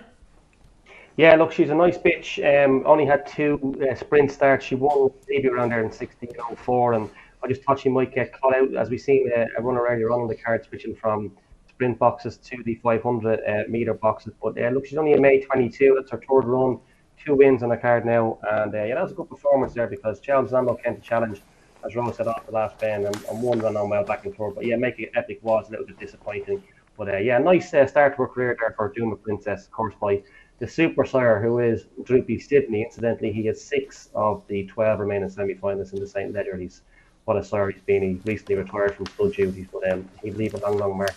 Yeah, look, she's a nice bitch. Only had 2 sprint starts. She won maybe around there in 16.04, and I just thought she might get caught out, as we seen a runner earlier on in the card switching from sprint boxes to the 500 metre boxes. But look, she's only in May 22. That's her 3rd run. 2 wins on the card now, and yeah, that was a good performance there because Chelm's Lambo came to challenge, as Rose said, off the last bend, and 1 run on well back and forth. But yeah, Make It Epic was a little bit disappointing. But yeah, nice start to her career there for Duma Princess, of course, by the super sire who is Droopy Sydney. Incidentally, he has 6 of the 12 remaining semi-finalists in the St. Leger. What a sire he's been. He recently retired from full duties, but he'd leave a long mark.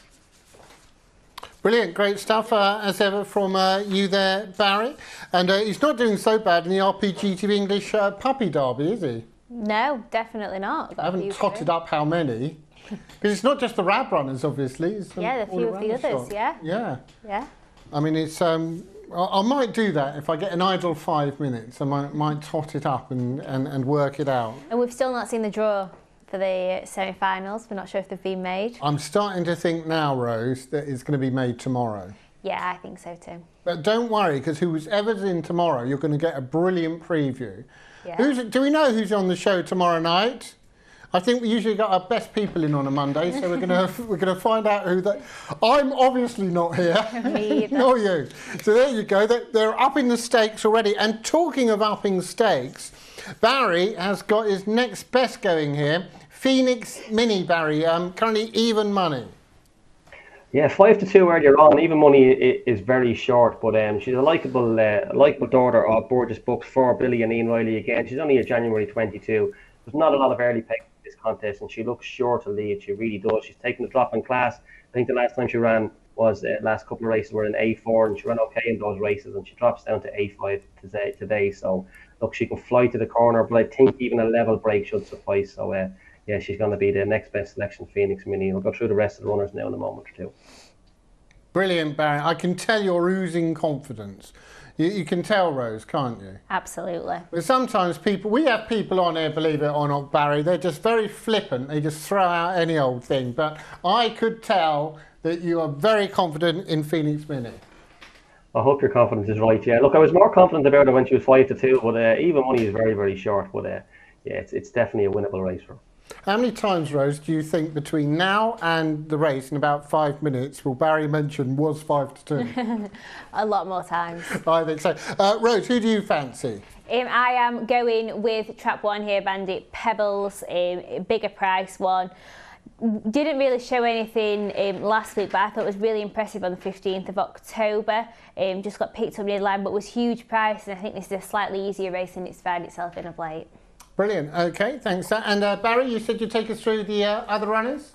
Brilliant, great stuff as ever from you there, Barry. And he's not doing so bad in the RPGTV English Puppy Derby, is he? No, definitely not. I haven't totted up how many. Because it's not just the Rab runners, obviously. It's yeah, a few of the others, yeah. Yeah. I mean, it's. I might do that if I get an idle 5 minutes. I might tot it up and work it out. And we've still not seen the draw for the semi-finals. We're not sure if they've been made. I'm starting to think now, Rose, that it's going to be made tomorrow. Yeah, I think so too. But don't worry, because whoever's in tomorrow, you're going to get a brilliant preview. Yeah. Do we know who's on the show tomorrow night? I think we usually got our best people in on a Monday, so we're gonna find out who that. I'm obviously not here. Me either. Nor you. So there you go. They're upping the stakes already. And talking of upping stakes, Barry has got his next best going here. Phoenix Mini, Barry, currently even money. Yeah, 5-2 earlier on. Even money is very short, but she's a likeable daughter of Burgess Bucks for Billy and Ian Riley again. She's only a January 22. There's not a lot of early picks in this contest, and she looks sure to lead. She really does. She's taken a drop in class. I think the last time she ran was last couple of races were in A4, and she ran okay in those races, and she drops down to A5 today. So look, she can fly to the corner, but I think even a level break should suffice. So yeah, she's going to be the next best selection, Phoenix Mini. We'll go through the rest of the runners now in a moment or two. Brilliant, Barry. I can tell you're oozing confidence. You can tell, Rose, can't you? Absolutely. But sometimes we have people on here, believe it or not, Barry, they're just very flippant. They just throw out any old thing. But I could tell that you are very confident in Phoenix Mini. I hope your confidence is right, yeah. Look, I was more confident about her when she was 5-2, but even money is very, very short. But yeah, it's definitely a winnable race for her. How many times, Rose, do you think between now and the race in about 5 minutes will Barry mention was 5-2? A lot more times. I think so. Rose, who do you fancy? I am going with Trap 1 here, Bandit Pebbles, bigger price one. Didn't really show anything last week, but I thought it was really impressive on the 15th of October. Just got picked up near the line, but was huge price, and I think this is a slightly easier race than it's found itself in of late. Brilliant. Okay, thanks. And Barry, you said you'd take us through the other runners?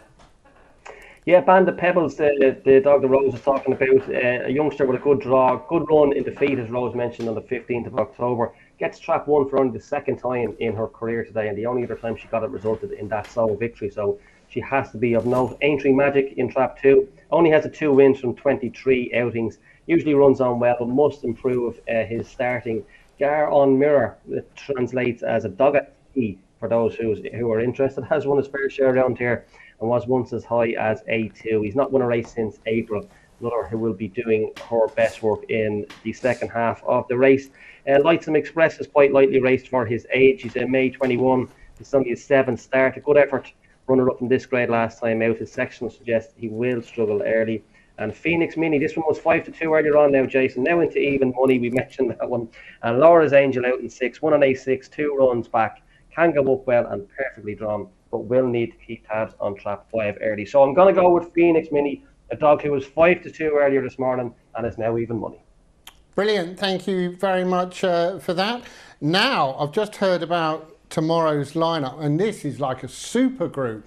Yeah, Bandit Pebbles, the dog that Rose was talking about, a youngster with a good draw, good run in defeat, as Rose mentioned, on the 15th of October. Gets Trap 1 for only the second time in her career today, and the only other time she got it resulted in that sole victory. So she has to be of note. Aintree Magic in Trap 2 only has 2 wins from 23 outings. Usually runs on well, but must improve his starting. Gar on Mirror, it translates as a dog at E for those who are interested. Has won his fair share around here and was once as high as A2. He's not won a race since April. Another who will be doing her best work in the second half of the race. Lightsome Express is quite lightly raced for his age. He's a May 21. It's only his 7th start. A good effort. Runner-up in this grade last time out. His section suggests he will struggle early. And Phoenix Mini, this one was 5-2 earlier on now, Jason. Now into even money, we mentioned that one. And Laura's Angel out in 6, 1 on A6, 2 runs back. Can go up well and perfectly drawn, but will need to keep tabs on Trap 5 early. So I'm going to go with Phoenix Mini, a dog who was 5-2 earlier this morning and is now even money. Brilliant. Thank you very much for that. Now, I've just heard about tomorrow's lineup, and this is like a super group.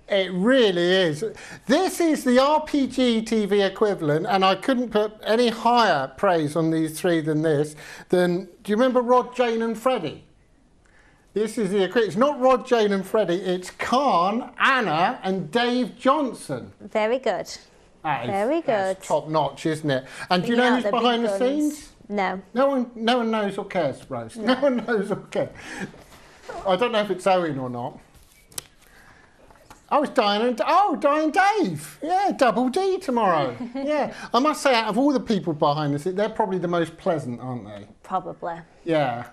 It really is. This is the RPGTV equivalent, and I couldn't put any higher praise on these three than this. Do you remember Rod, Jane and Freddie? This is the equivalent. It's not Rod, Jane and Freddie, it's Khan, Anna and Dave Johnson. Very good. Very good. That's top notch, isn't it? And do you know who's behind the scenes? No. No one knows or cares, Rose. No one knows or cares. I don't know if it's Owen or not. Oh, it's Diane and Dave. Yeah, double D tomorrow. Yeah, I must say, out of all the people behind us, they're probably the most pleasant, aren't they? Probably. Yeah,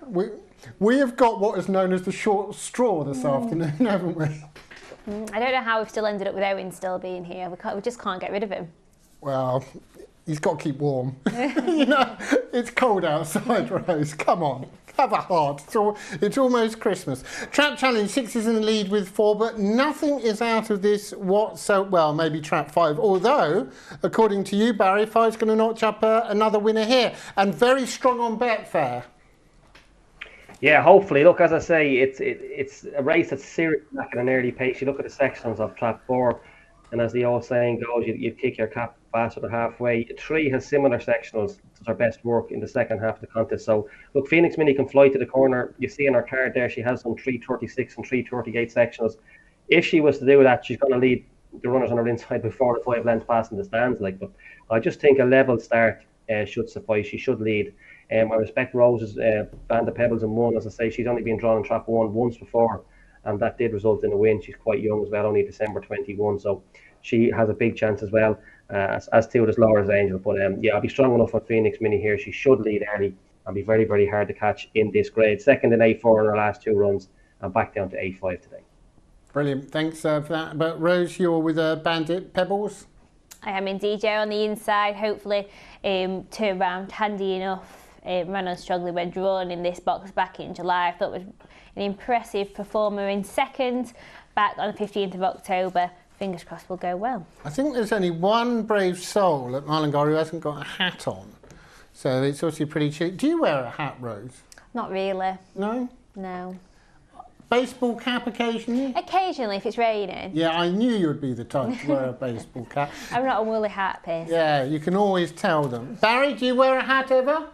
we have got what is known as the short straw this afternoon, haven't we? I don't know how we've still ended up with Owen still being here. We just can't get rid of him. Well, he's got to keep warm. You know, it's cold outside, Rose. Come on. Have a heart. It's almost Christmas. Trap Challenge 6 is in the lead with 4, but nothing is out of this well, maybe Trap 5. Although, according to you, Barry, 5's going to notch up another winner here. And very strong on Betfair. Yeah, hopefully. Look, as I say, it's a race that's seriously back at an early pace. You look at the sections of Trap 4, and as the old saying goes, you kick your cap faster than halfway. 3 has similar sectionals. It's her best work in the second half of the contest. So, look, Phoenix Mini can fly to the corner. You see in her card there, she has some 3:36 and 3:38 sectionals. If she was to do that, she's going to lead the runners on her inside before the 5 lengths past in the stands. But I just think a level start should suffice. She should lead. I respect Rose's Bandit Pebbles in 1. As I say, she's only been drawn in Trap 1 once before, and that did result in a win. She's quite young as well, only December 21, so she has a big chance as well, as too does Laura's Angel. But yeah, I'll be strong enough on Phoenix Mini here. She should lead early and be very, very hard to catch in this grade. Second in A4 in her last 2 runs, and back down to A5 today. Brilliant, thanks for that. But Rose, you're with Bandit Pebbles? I am in DJ on the inside, hopefully turn round handy enough. Ran on strongly when drawn in this box back in July. I thought it was an impressive performer in second. back on the 15th of October. Fingers crossed will go well. I think there's only one brave soul at Mullingar who hasn't got a hat on. So it's obviously pretty cheap. Do you wear a hat, Rose? Not really. No? No. Baseball cap occasionally? Occasionally, if it's raining. Yeah, I knew you would be the type to wear a baseball cap. I'm not a woolly hat person. Yeah, you can always tell them. Barry, do you wear a hat ever?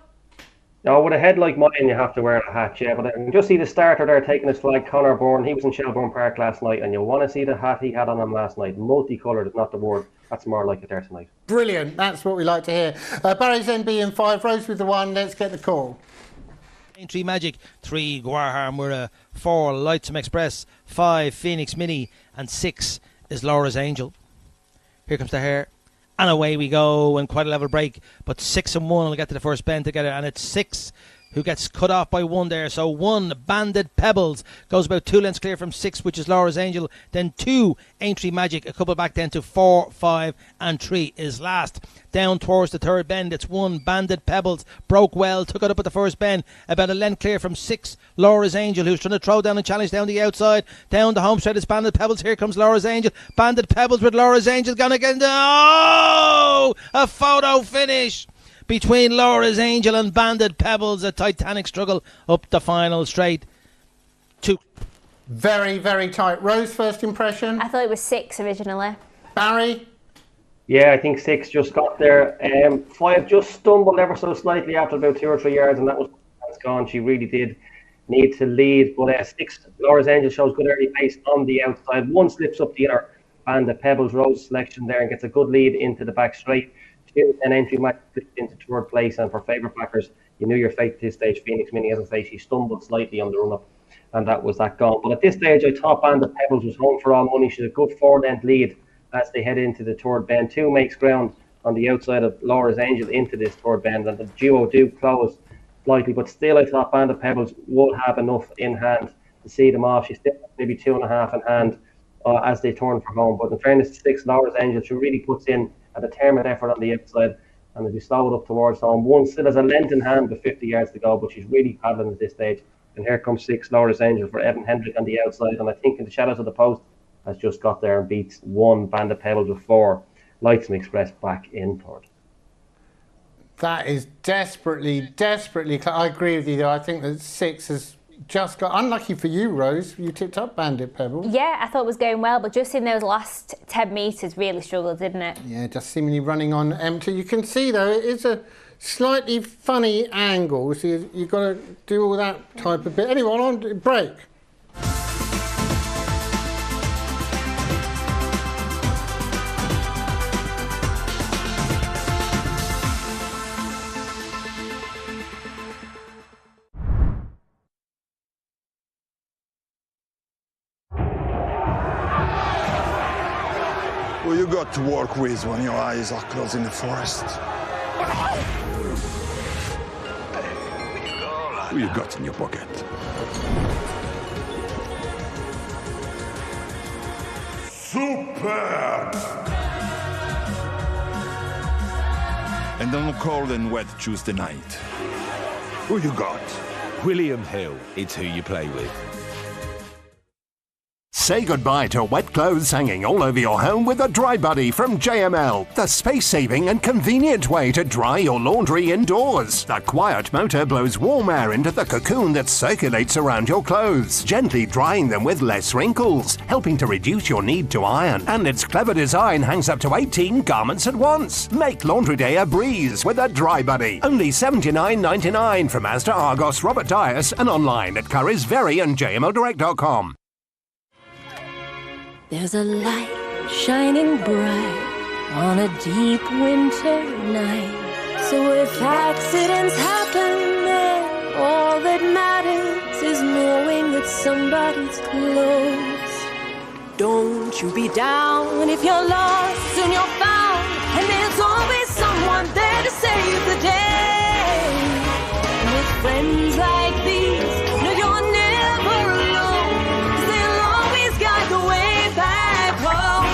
No, with a head like mine, you have to wear a hat, yeah. But I can just see the starter there taking his flag, Conor Bourne. He was in Shelbourne Park last night, and you'll want to see the hat he had on him last night. Multicoloured is not the word. That's more like it there tonight. Brilliant. That's what we like to hear. Barry's NB in 5, Rose with the 1. Let's get the call. Aintree Magic, 3 Guarhar Mura, 4 Lightsome Express, 5 Phoenix Mini, and 6 is Laura's Angel. Here comes the hare. And away we go, and quite a level break. But 6 and 1 will get to the first bend together, and it's 6 who gets cut off by 1 there. So 1, Banded Pebbles, goes about 2 lengths clear from 6, which is Laura's Angel. Then 2, Aintree Magic, a couple back then to 4, 5, and 3 is last. Down towards the third bend, it's 1, Banded Pebbles, broke well, took it up at the first bend, about a length clear from 6, Laura's Angel, who's trying to throw down and challenge down the outside. Down the home straight, it's Banded Pebbles. Here comes Laura's Angel. Banded Pebbles with Laura's Angel gonna get into, oh, a photo finish between Laura's Angel and Banded Pebbles. A titanic struggle up the final straight. 2. Very, very tight. Rose, first impression? I thought it was 6 originally. Barry? Yeah, I think 6 just got there. 5 just stumbled ever so slightly after about 2 or 3 yards, and that's gone. She really did need to lead. But 6, Laura's Angel, shows good early pace on the outside. 1 slips up the inner, and the Pebbles Rose selection there and gets a good lead into the back straight. 2 and Entry Match into third place, and for favourite backers, you knew your fate at this stage. Phoenix Mini, as I say, she stumbled slightly on the run up, and that was that gone. But at this stage, I thought Banded Pebbles was home for all money. She's a good 4-length lead as they head into the third bend. 2 makes ground on the outside of Laura's Angel into this third bend, and the duo do close slightly, but still I thought Banded Pebbles would have enough in hand to see them off. She's still maybe 2.5 in hand as they turn for home. But in fairness to 6, Laura's Angel, she really puts in a determined effort on the outside, and as we slow it up towards home, 1 still has a length in hand with 50 yards to go, but she's really paddling at this stage. And here comes 6, Laura's Angel, for Evan Hendrick on the outside, and I think in the shadows of the post has just got there and beats 1, Banded Pebbles with 4, Lightsome Express back in third. That is desperately, desperately close. I agree with you though. I think that 6 has just got... Unlucky for you, Rose. You tipped up Banded Pebbles. Yeah, I thought it was going well, but just in those last 10 metres really struggled, didn't it? Yeah, just seemingly running on empty. You can see though, it is a slightly funny angle, so you've got to do all that type of bit. Anyway, on to break. Who you got to work with when your eyes are closed in the forest? Who you got in your pocket? Super! And on a cold and wet Tuesday night, who you got? William Hill, it's who you play with. Say goodbye to wet clothes hanging all over your home with a Dry Buddy from JML, the space-saving and convenient way to dry your laundry indoors. The quiet motor blows warm air into the cocoon that circulates around your clothes, gently drying them with less wrinkles, helping to reduce your need to iron. And its clever design hangs up to 18 garments at once. Make laundry day a breeze with a Dry Buddy. Only $79.99 from Asda, Argos, Robert Dias, and online at Currys, Very and JMLDirect.com. There's a light shining bright on a deep winter night. So if accidents happen, then all that matters is knowing that somebody's close. Don't you be down if you're lost and you're found, and there's always someone there to save the day. And with friends like these, no, you're never alone, 'cause they'll always guide the way back home.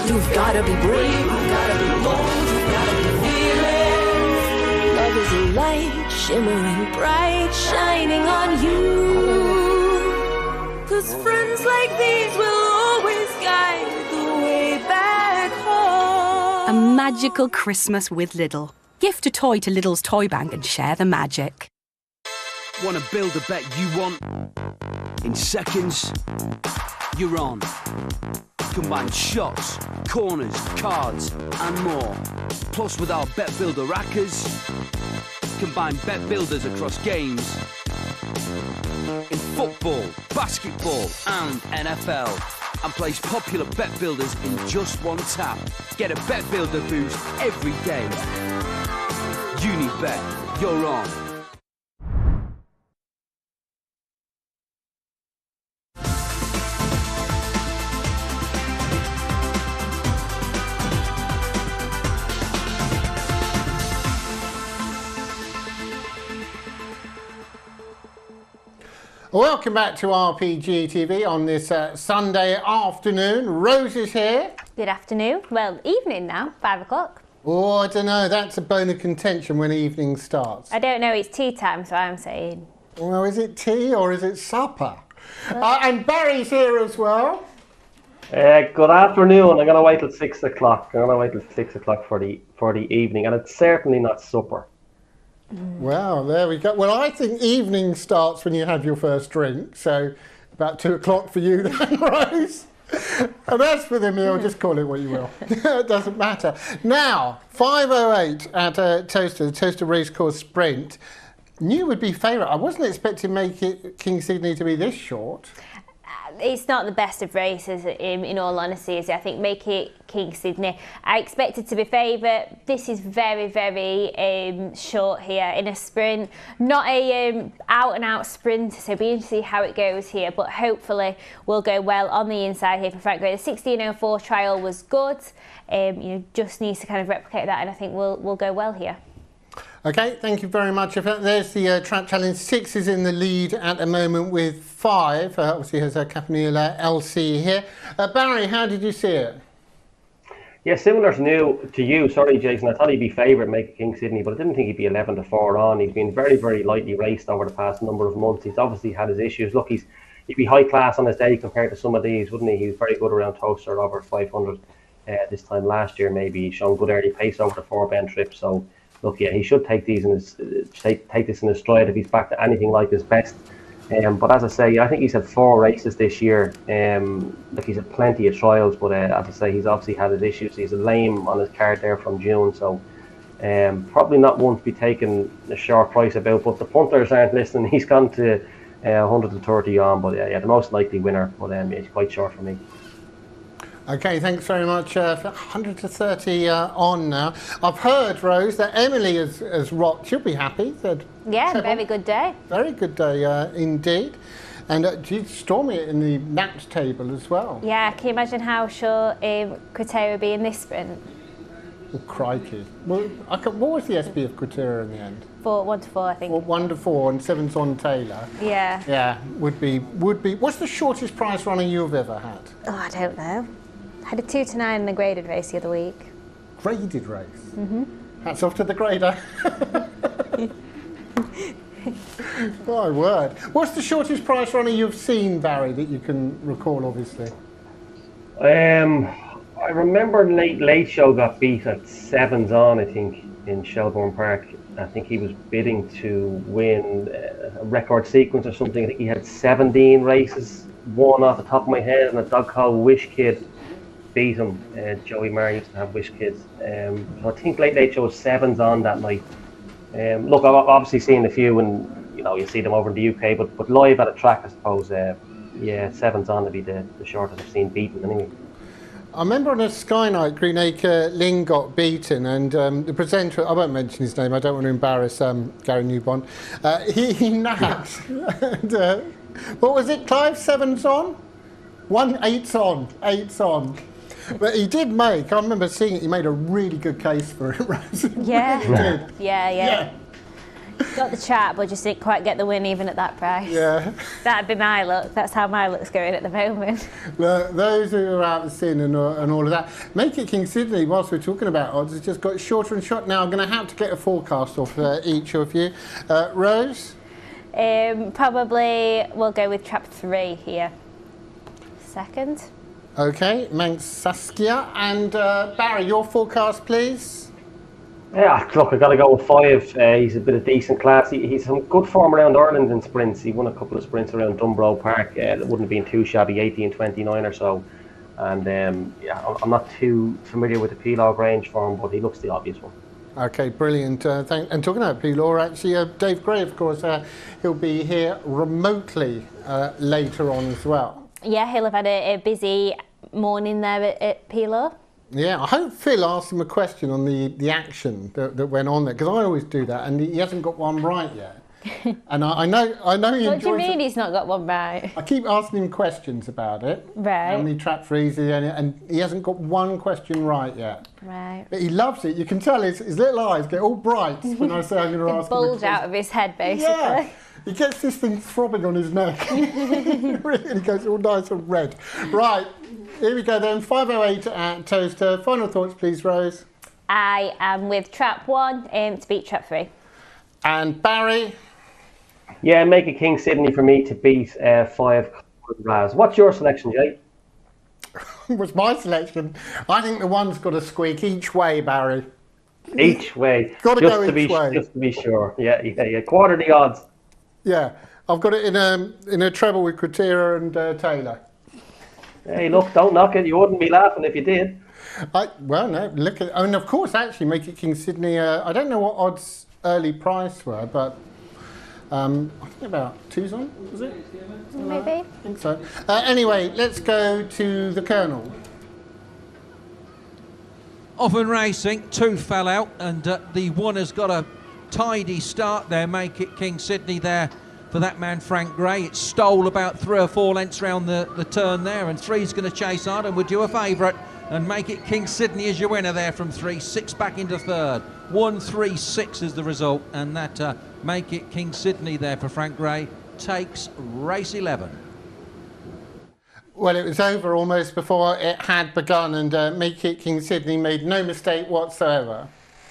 You've gotta be brave, you've gotta be bold, you've gotta be fearless. Love is a light shimmering bright, shining on you. 'Cause friends like these will always guide the way back home. A magical Christmas with Lidl. Gift a toy to Lidl's Toy Bank and share the magic. Want to build a bet you want? In seconds, you're on. Combine shots, corners, cards, and more. Plus, with our Bet Builder rackers, combine bet builders across games in football, basketball, and NFL. And place popular bet builders in just one tap. Get a bet builder boost every day. Unibet, you're on. Welcome back to RPGTV on this Sunday afternoon. Rose is here. Good afternoon. Well, evening now, 5 o'clock. Oh, I don't know. That's a bone of contention when evening starts. I don't know, it's tea time, so I'm saying. Well, is it tea or is it supper? And Barry's here as well. Good afternoon. I'm going to wait till 6 o'clock. I'm going to wait till 6 o'clock for the evening, and it's certainly not supper. Well, there we go. Well, I think evening starts when you have your first drink, so about 2 o'clock for you then, Rose. And as for the meal, just call it what you will. It doesn't matter. Now, 5:08 at Towcester, the Towcester Racecourse Sprint. New would be favourite. I wasn't expecting King Sydney to be this short. It's not the best of races, in all honesty, is it? I think Make It King Sydney, I expected to be favourite. This is very, very short here in a sprint. Not a out-and-out sprint, so be interested to see how it goes here, but hopefully will go well on the inside here for Frank Gray. The 16:04 trial was good. Just needs to kind of replicate that, and I think we'll go well here. Okay, thank you very much. There's the Trap Challenge. 6 is in the lead at the moment with 5. Obviously, has Campanile LC here. Barry, how did you see it? Yeah, similar to you. Sorry, Jason. I thought he'd be favourite, Make King Sydney, but I didn't think he'd be 11-4 on. He's been very, very lightly raced over the past number of months. He's obviously had his issues. Look, he'd be high class on his day compared to some of these, wouldn't he? He was very good around Towcester, over 500 this time last year. Maybe he's shown good early pace over the 4-bend trip. So, look, yeah, he should take these take this in his stride if he's back to anything like his best. But as I say, I think he's had 4 races this year. Look, he's had plenty of trials, but as I say, he's obviously had his issues. He's a lame on his card there from June, so probably not one to be taking a short price about. But the punters aren't listening. He's gone to 130 on, but yeah, the most likely winner. But he's quite short for me. Okay, thanks very much. 130 on now. I've heard, Rose, that Emily has rocked. She'll be happy. Yeah, very good day. Very good day indeed. And she's storming it in the naps table as well. Yeah, can you imagine how sure Quintero would be in this sprint? Oh, crikey. Well, what was the SP of Quintero in the end? 1-4, I think. 1-4 and 7's on Taylor. Yeah. Yeah, would be. What's the shortest prize runner you've ever had? Oh, I don't know. I had a 2-9 in the graded race the other week. Graded race? Mm-hmm. Hats off to the grader. My word. What's the shortest price runner you've seen, Barry, that you can recall, obviously? I remember Late Show got beat at 7's on, I think, in Shelbourne Park. I think he was bidding to win a record sequence or something. I think he had 17 races, one off the top of my head, and a dog called Wish Kid beat him. Joey Marr used to have Wish Kids. So I think Late Show was 7's on that night. Look, I've obviously seen a few, and you see them over in the UK, but live at a track, I suppose. Yeah, 7's on to be the shortest I've seen beaten anyway. I remember on a Sky Night, Greenacre Lynn got beaten, and the presenter, I won't mention his name, I don't want to embarrass Gary Newbond, he napped. And, what was it, Clive? 7's on? 8's on. 8's on. But he did I remember seeing it, he made a really good case for it, Rose. Yeah. Really did. Yeah. Got the chart, but just didn't quite get the win even at that price. Yeah. That'd be my luck. That's how my luck's going at the moment. Well, those who are out of sin and all of that. Make It King Sydney, whilst we're talking about odds, has just got shorter and shorter. Now, I'm going to have to get a forecast off each of you. Rose? Probably we'll go with trap 3 here. Second. Okay, thanks, Saskia. And Barry, your forecast, please? Yeah, look, I got to go with 5. He's a bit of decent class. He's some good form around Ireland in sprints. He won a couple of sprints around Dunbro Park. That wouldn't have been too shabby, 18:29 or so. And yeah, I'm not too familiar with the Pelaw Grange form, but he looks the obvious one. Okay, brilliant. And talking about Pelaw, actually, Dave Gray, of course, he'll be here remotely later on as well. Yeah, he'll have had a busy morning there at Pelaw. Yeah, I hope Phil asked him a question on the action that went on there, because I always do that, and he hasn't got one right yet. And I know he enjoys. What do you mean he's not got one right? I keep asking him questions about it. Right. How many trap threes and he hasn't got one question right yet. Right. But he loves it. You can tell his little eyes get all bright when I say I'm going to ask him a bulge question. out of his head, basically. Yeah. He gets this thing throbbing on his neck. And he goes all nice and red. Right, here we go then. 5:08 at Towcester. Final thoughts, please, Rose. I am with trap 1 to beat trap 3. And Barry? Yeah, Make It King Sydney for me to beat 5 Raz. What's your selection, Jay? What's my selection? I think the one's got to squeak each way, Barry. Each way. Got to go each way. Just to be sure. Yeah. Quarter the odds. Yeah, I've got it in a treble with Kratira and Taylor. Hey, look, don't knock it. You wouldn't be laughing if you did. Well, no, look at. I mean, of course, actually, Make It King Sydney. I don't know what odds early price were, but I think about 2's on, was it? Maybe. I think so. Anyway, let's go to the Colonel. Often Racing, 2 fell out, and the one has got a tidy start there. Make It King Sydney there for that man Frank Gray. It stole about 3 or 4 lengths round the turn there, and 3's going to chase hard and would do a favourite, and Make It King Sydney is your winner there from 3. 6 back into third. 1, 3, 6 is the result, and that Make It King Sydney there for Frank Gray takes race 11. Well, it was over almost before it had begun, and Make It King Sydney made no mistake whatsoever.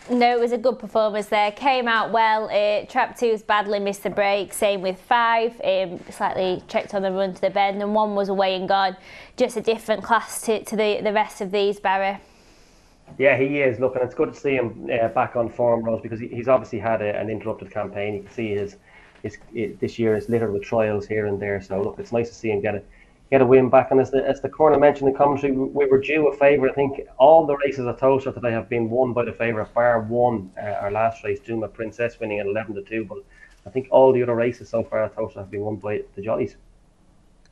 No, it was a good performance there. Came out well. Trap 2's badly missed the break. Same with 5. Slightly checked on the run to the bend, and 1 was away and gone. Just a different class to the rest of these, Barry. Yeah, he is. Look, and it's good to see him back on form, Rose, because he's obviously had an interrupted campaign. You can see this year is littered with trials here and there. So look, it's nice to see him get a win back. And as the corner mentioned in commentary, we were due a favourite. I think all the races at Towcester today have been won by the favourite, bar 1, our last race, Duma Princess winning at 11-2. But I think all the other races so far at Towcester have been won by the Jollies.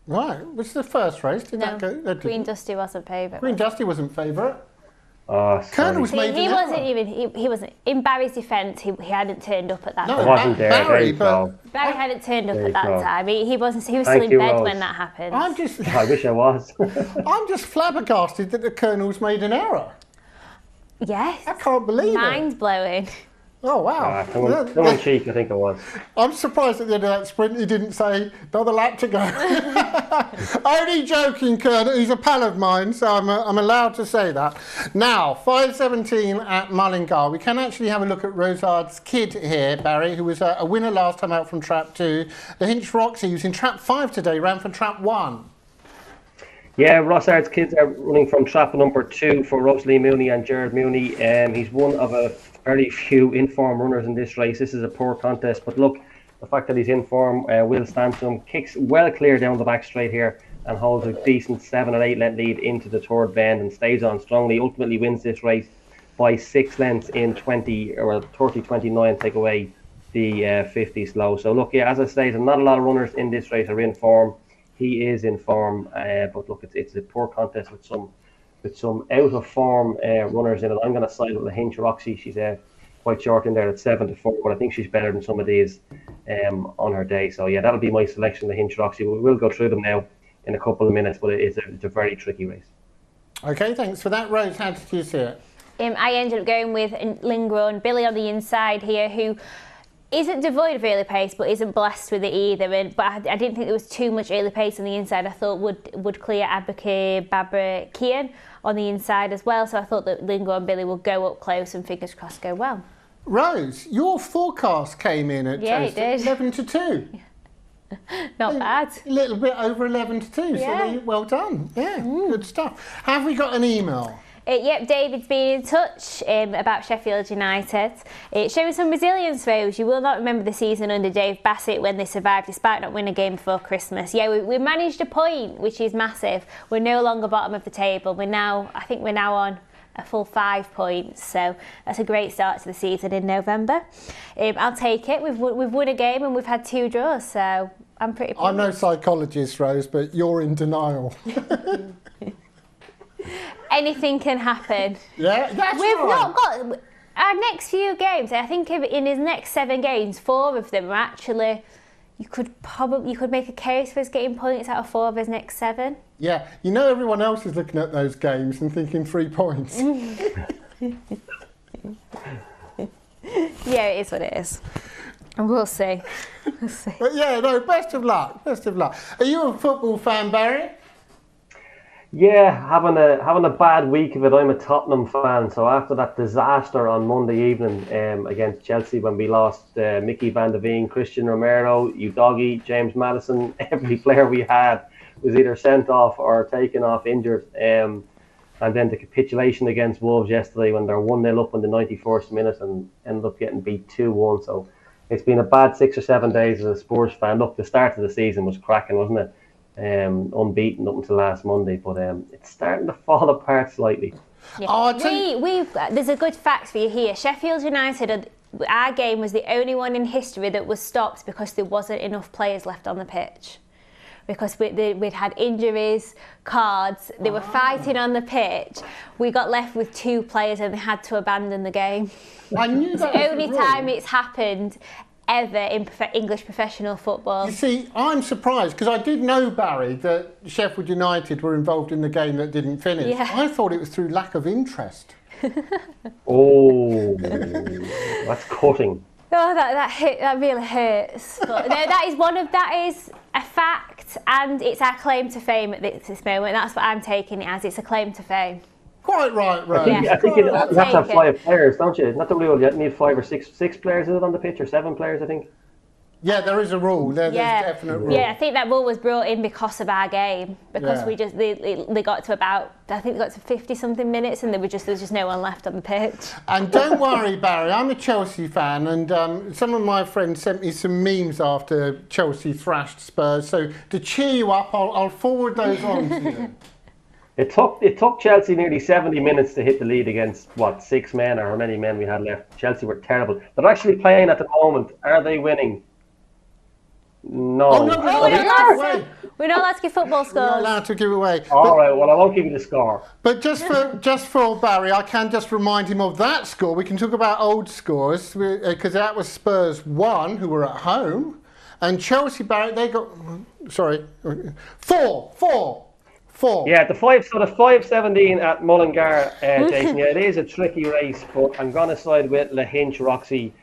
Right, which is the first race? Did that go? Queen Dusty wasn't favourite. Queen Dusty wasn't favourite. Colonel was made he wasn't in Barry's defence. He hadn't turned up at that time. I wasn't there. Barry hadn't turned up at that go. time. He was still in bed when that happened. I wish I was. I'm just flabbergasted that the Colonel's made an error. Yes. I can't believe it. Mind blowing. Oh, wow. Tongue in cheek, I think it was. I'm surprised at the end of that sprint he didn't say, another lap to go. Only joking, Colonel. He's a pal of mine, so I'm allowed to say that. Now, 5:17 at Mullingar. We can actually have a look at Rosard's kid here, Barry, who was a winner last time out from Trap 2. The Hinch Roxy, who's in Trap 5 today, ran for Trap 1. Yeah, Rossard's kids are running from trap number 2 for Rosalie Mooney and Jared Mooney. He's one of a very few in-form runners in this race. This is a poor contest, but look, the fact that he's in form will stand to him. Kicks well clear down the back straight here and holds a decent 7 or 8 length lead into the third bend and stays on strongly. Ultimately wins this race by 6 lengths in 30-29, take away the 50 slow. So look, yeah, as I say, there's not a lot of runners in this race are in form. He is in form, but look, it's a poor contest with some out of form runners in it. I'm going to side with the Hinch Roxy. She's quite short in there at 7-4, but I think she's better than some of these on her day. So yeah, that'll be my selection, the Hinch Roxy. We will go through them now in a couple of minutes, but it's a very tricky race. Okay, thanks for that, Rose. How did you see it? I ended up going with Lingrown, Billy on the inside here, who isn't devoid of early pace, but isn't blessed with it either. But I didn't think there was too much early pace on the inside. I thought would clear Babra Kian on the inside as well. So I thought that Lingo and Billy would go up close and fingers crossed go well. Rose, your forecast came in at it did. 11 to 2. Not bad. A little bit over 11 to 2. Yeah. So well done. Yeah, good stuff. Have we got an email? Yep, David's been in touch about Sheffield United. Showing some resilience, Rose. You will not remember the season under Dave Bassett when they survived despite not winning a game before Christmas. Yeah, we managed a point, which is massive. We're no longer bottom of the table. I think we're now on a full 5 points, so that's a great start to the season in November. I'll take it. We've won a game and we've had 2 draws, so I'm pretty pleased. I'm no psychologist, Rose, but you're in denial. Anything can happen. Yeah, that's We've right. not got our next few games. I think in his next 7 games, 4 of them are actually. You could make a case for us getting points out of 4 of his next 7. Yeah, you know everyone else is looking at those games and thinking 3 points. Yeah, it is what it is. And we'll see. But yeah, no, best of luck. Best of luck. Are you a football fan, Barry? Yeah, having a bad week of it. I'm a Tottenham fan, so after that disaster on Monday evening against Chelsea when we lost Mickey Van de Veen, Christian Romero, Udogie, James Maddison, every player we had was either sent off or taken off injured. And then the capitulation against Wolves yesterday when they're 1-0 up in the 91st minute and ended up getting beat 2-1. So it's been a bad 6 or 7 days as a Spurs fan. Look, the start of the season was cracking, wasn't it? Unbeaten up until last Monday, but it's starting to fall apart slightly. Yeah. There's a good fact for you here. Sheffield United, our game was the only one in history that was stopped because there wasn't enough players left on the pitch. Because we'd had injuries, cards, they were fighting on the pitch. We got left with 2 players and they had to abandon the game. I knew it's that the was only the rule. time it's happened ever in English professional football. You see, I'm surprised because I did know, Barry, that Sheffield United were involved in the game that didn't finish. Yeah. I thought it was through lack of interest. Oh, that's cutting. Oh, that really hurts. But no, that is a fact, and it's our claim to fame at this moment. That's what I'm taking it as. It's a claim to fame. Quite right, Rose. I think you have to have 5 players, don't you? Not the rule. You need 5 or 6 players is it on the pitch, or 7 players, I think. Yeah, there is a rule. There's a definite rule. Yeah, I think that rule was brought in because of our game. Because they got to about, I think they got to 50-something minutes and there was just no one left on the pitch. And don't worry, Barry, I'm a Chelsea fan, and some of my friends sent me some memes after Chelsea thrashed Spurs. So to cheer you up, I'll forward those on to you. It took Chelsea nearly 70 minutes to hit the lead against, 6 men, or how many men we had left. Chelsea were terrible. They're actually playing at the moment. Are they winning? No. Oh, no, we're not allowed to give football scores. We're not allowed to give away. All right, well, I won't give you the score. But just for Barry, I can just remind him of that score. We can talk about old scores, because that was Spurs 1, who were at home, and Chelsea, Barry, they got, 4. Yeah, the 5-17 at Mullingar, Jason. Yeah, it is a tricky race, but I'm going to side with Lahinch Roxy.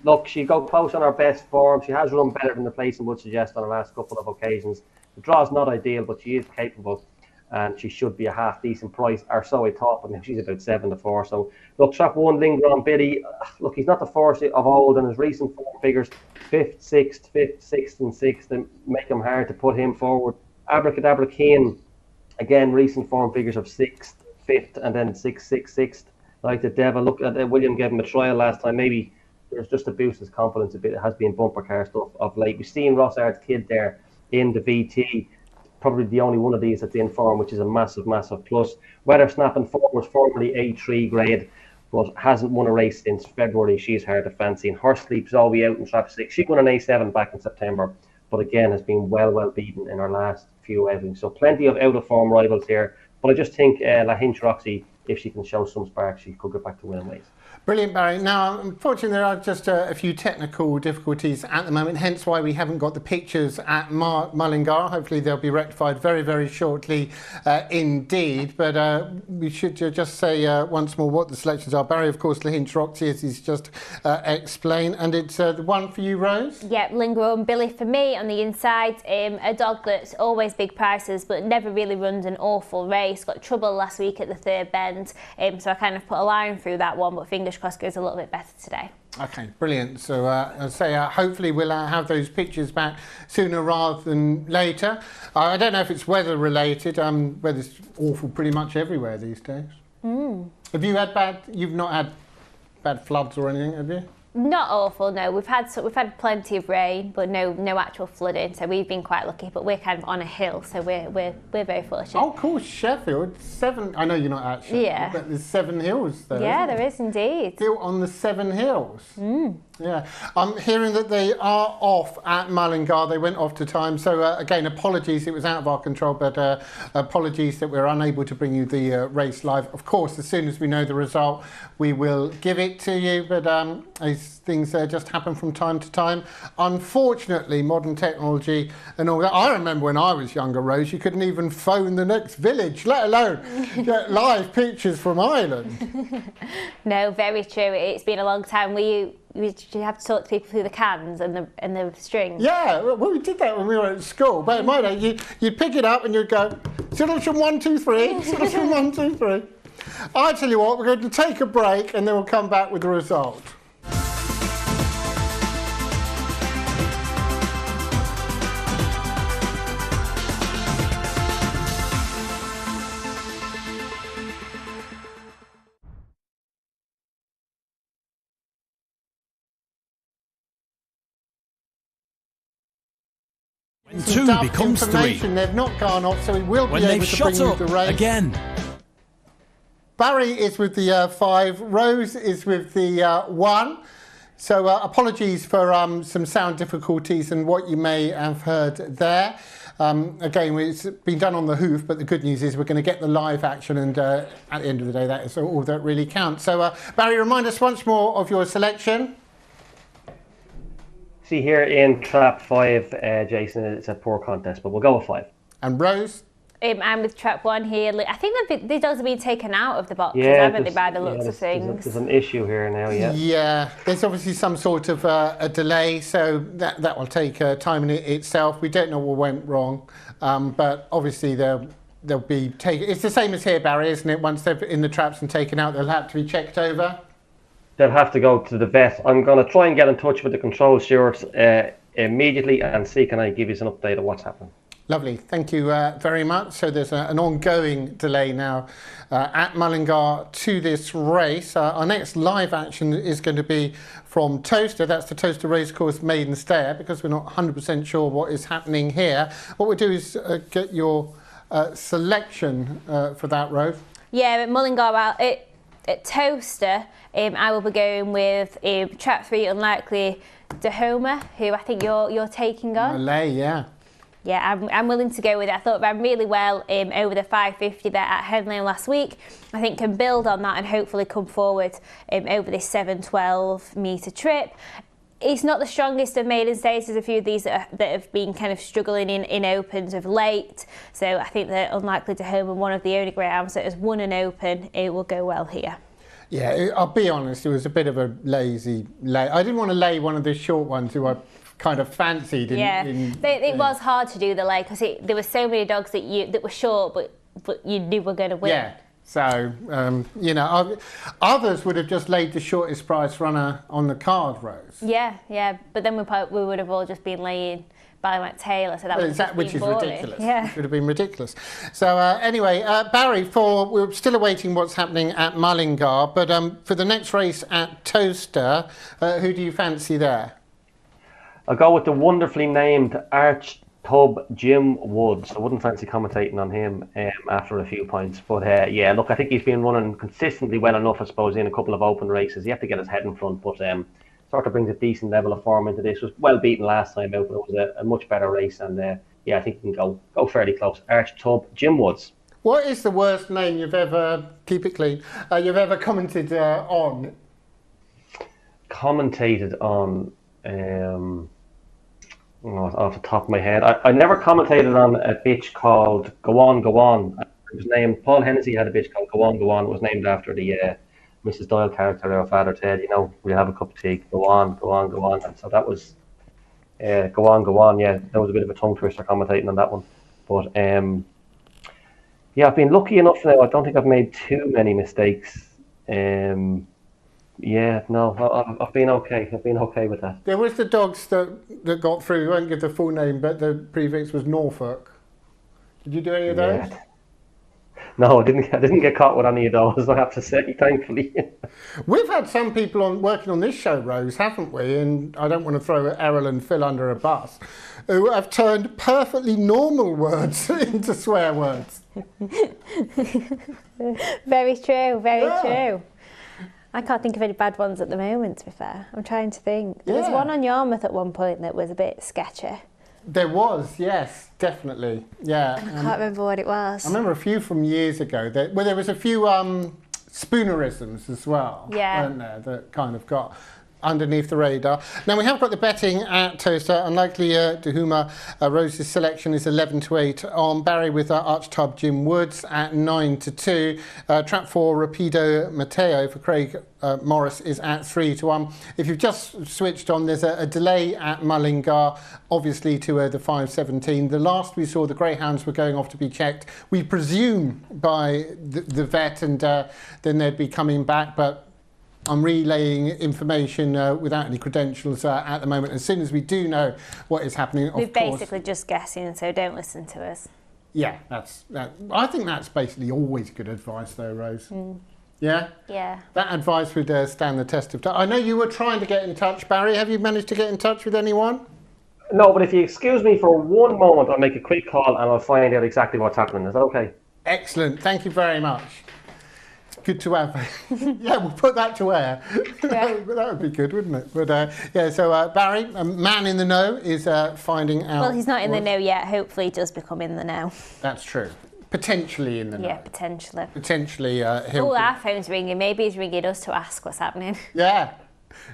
Look, she got close on her best form. She has run better than the placing would suggest on the last couple of occasions. The draw's not ideal, but she is capable, and she should be a half decent price, or so I thought. But now she's about 7-4. So look, trap 1, Lingo and Billy. Look, he's not the force of old, and his recent form figures 5th, 6th, and 6th, and make him hard to put him forward. Abracadabra Kane, again, recent form figures of 6th, 5th, and then 6th. Like the devil. Look at William gave him a trial last time. Maybe there's just to boost his confidence a bit. It has been bumper car stuff of late. We've seen Rossard's kid there in the VT. Probably the only one of these that's in form, which is a massive, massive plus. Weather Snapping form was formerly A3 grade, but hasn't won a race since February. She's hard to fancy. And Her Sleep's all we out in trap 6. She won an A7 back in September, but again has been well beaten in her last few outings. So plenty of out of form rivals here. But I just think Lahinch Roxy, if she can show some spark, she could get back to winning ways. Brilliant, Barry. Now, unfortunately, there are just a few technical difficulties at the moment, hence why we haven't got the pictures at Mullingar. Hopefully, they'll be rectified very, very shortly indeed. But we should just say once more what the selections are. Barry, of course, Lahinch Roxy, as he's just explained. And it's the one for you, Rose? Yeah, Lingo and Billy for me on the inside. A dog that's always big prices, but never really runs an awful race. Got trouble last week at the third bend, so I kind of put a line through that one, but fingers crossed goes a little bit better today. Okay, brilliant. So I'll say hopefully we'll have those pictures back sooner rather than later. I don't know if it's weather related. Weather's awful pretty much everywhere these days. Have you had you've not had bad floods or anything, have you? Not awful, no. We've had plenty of rain, but no actual flooding. So we've been quite lucky. But we're kind of on a hill, so we're very fortunate. Oh, cool, Sheffield. 7. I know you're not at Sheffield, yeah, but there's 7 hills there. Yeah, there is indeed. Built on the 7 hills. Yeah, I'm hearing that they are off at Mullingar. They went off to time. So again, apologies. It was out of our control, but apologies that we're unable to bring you the race live. Of course, as soon as we know the result, we will give it to you. But as things just happen from time to time. Unfortunately, modern technology and all that. I remember when I was younger, Rose, you couldn't even phone the next village, let alone get live pictures from Ireland. No, very true. It's been a long time. You have to talk to people through the cans and the strings. Yeah, well, we did that when we were at school. But in my day, you'd pick it up and you'd go, solution 1, 2, 3, solution 1, 2, 3. I tell you what, we're going to take a break and then we'll come back with the result. When 2 becomes 3. They've not gone off, so we will be when able they've to shot bring up you the race. again. Barry is with the 5, Rose is with the 1. So apologies for some sound difficulties and what you may have heard there. Again, it's been done on the hoof, but the good news is we're going to get the live action, and at the end of the day, that is all that really counts. So Barry, remind us once more of your selection. See here in trap 5, Jason, it's a poor contest, but we'll go with 5. And Rose? I'm with trap 1 here. I think these dogs have been taken out of the boxes, yeah, haven't they, by the looks of things? There's an issue here now, yeah. Yeah, there's obviously some sort of a delay, so that will take time in itself. We don't know what went wrong, but obviously they'll be taken. It's the same as here, Barry, isn't it? Once they're in the traps and taken out, they'll have to be checked over. They'll have to go to the vet. I'm going to try and get in touch with the control stewards immediately and see can I give you an update of what's happening. Lovely, thank you very much. So there's an ongoing delay now at Mullingar to this race. Our next live action is going to be from Towcester. That's the Towcester Racecourse Maiden Stair, because we're not 100% sure what is happening here. What we'll do is get your selection for that, Rove. Yeah, at Mullingar, at Towcester, I will be going with trap 3, Unlikely Dahoma, who I think you're taking on. Malay, yeah. Yeah, I'm willing to go with it. I thought ran really well over the 550 there at Henlow last week. I think can build on that and hopefully come forward over this 7-12 metre trip. It's not the strongest of maiden stays. There's a few of these that have been kind of struggling in opens of late. So I think that Unlikely to Home and one of the only greyhounds that has won an open, it will go well here. Yeah, I'll be honest, it was a bit of a lazy lay. I didn't want to lay one of the short ones who I kind of fancied. It was hard to do the lay because there were so many dogs that were short, but you knew were going to win. Yeah. So, you know, others would have just laid the shortest price runner on the card, Rose. Yeah, but then we would have all just been laying by Taylor, so that would have which is boring. ridiculous. Yeah. It would have been ridiculous. So anyway, Barry, we're still awaiting what's happening at Mullingar, but for the next race at Towcester, who do you fancy there? I'll go with the wonderfully named Archtub Jim Woods. I wouldn't fancy commentating on him after a few points. But yeah, look, I think he's been running consistently well enough, I suppose, in a couple of open races. You have to get his head in front, but sort of brings a decent level of form into this. Was well beaten last time out, but it was a much better race. And yeah, I think he can go fairly close. Archtub Jim Woods. What is the worst name you've ever, keep it clean, you've ever commented on? commentated on, off the top of my head, I never commentated on a bitch called Go On, Go On. It was named, Paul Hennessy had a bitch called Go On, Go On. It was named after the Mrs. Doyle character of Father Ted. You know, we have a cup of tea, go on, go on, go on. And so that was Go On, Go On. Yeah, that was a bit of a tongue twister commentating on that one. But yeah, I've been lucky enough now. I don't think I've made too many mistakes. Yeah, no, I've been okay. I've been okay with that. There was the dogs that got through. We won't give the full name, but the prefix was Norfolk. Did you do any of those? Yeah. No, I didn't get caught with any of those, I have to say, thankfully. We've had some people working on this show, Rose, haven't we? And I don't want to throw Errol and Phil under a bus, who have turned perfectly normal words into swear words. Very true, very true. I can't think of any bad ones at the moment, to be fair. I'm trying to think. There was one on Yarmouth at one point that was a bit sketchy. There was, yes, definitely. Yeah. I can't remember what it was. I remember a few from years ago. There was a few spoonerisms as well, weren't there, that kind of got underneath the radar. Now, we have got the betting at Towcester. Unlikely Dahuma Rose's selection is 11-8 on Barry with Archtub Jim Woods at 9-2. Trap 4 Rapido Matteo for Craig Morris is at 3-1. If you've just switched on, there's a delay at Mullingar, obviously to the 5:17. The last we saw, the Greyhounds were going off to be checked, we presume, by the vet, and then they'd be coming back, but I'm relaying information without any credentials at the moment. As soon as we do know what is happening, We're basically just guessing, so don't listen to us. Yeah, I think that's basically always good advice, though, Rose. Yeah? Yeah. That advice would stand the test of time. I know you were trying to get in touch, Barry. Have you managed to get in touch with anyone? No, but if you excuse me for one moment, I'll make a quick call and I'll find out exactly what's happening. Is that okay? Excellent. Thank you very much. Good to have. Yeah, we'll put that to air. Yeah. That would be good, wouldn't it? But yeah, so Barry, a man in the know, is finding out. Well, he's not in the know yet. Hopefully, he does become in the know. That's true. Potentially in the know. Yeah, potentially. Potentially, he'll. Oh, our phone's ringing. Maybe he's ringing us to ask what's happening. Yeah.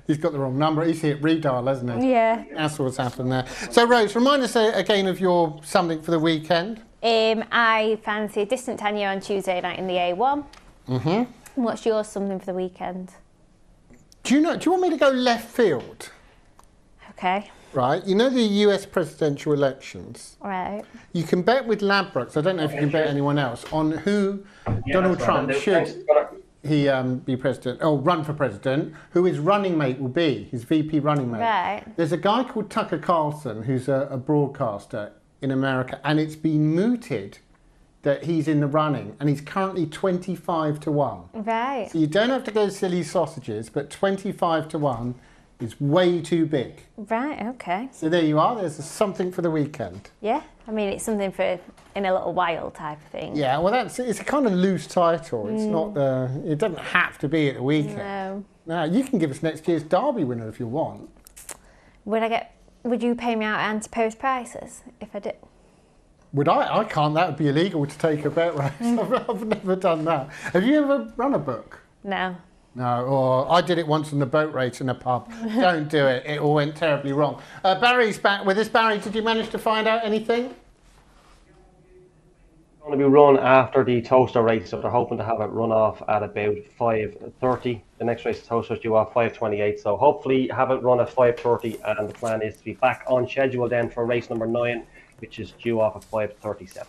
He's got the wrong number. He's hit redial, hasn't he? Yeah. That's what's happened there. So, Rose, remind us again of your something for the weekend. I fancy a distant 10-year on Tuesday night in the A1. Mm-hmm. What's yours something for the weekend? Do you want me to go left field? Okay. Right. You know the US presidential elections? Right. You can bet with Ladbrokes, I don't know if you can bet anyone else, on who Donald Trump should he be president, run for president, who his running mate will be, his VP running mate. Right. There's a guy called Tucker Carlson who's a broadcaster in America, and it's been mooted that he's in the running, and he's currently 25-1. Right. So you don't have to go silly sausages, but 25-1 is way too big. Right, okay. So there you are, there's something for the weekend. Yeah, I mean, it's something for in a little while type of thing. Yeah, well, it's a kind of loose title. It's not it doesn't have to be at the weekend. No. Now, you can give us next year's Derby winner if you want. Would you pay me out anti-post prices if I did? Would I? I can't. That would be illegal to take a bet race. I've never done that. Have you ever run a book? No. No, or I did it once on the boat race in a pub. Don't do it. It all went terribly wrong. Barry's back with us. Barry, did you manage to find out anything? It's going to be run after the Towcester race, so they're hoping to have it run off at about 5:30. The next race, Towcester, is due off 5:28. So hopefully have it run at 5:30, and the plan is to be back on schedule then for race number 9, which is due off at 5:37.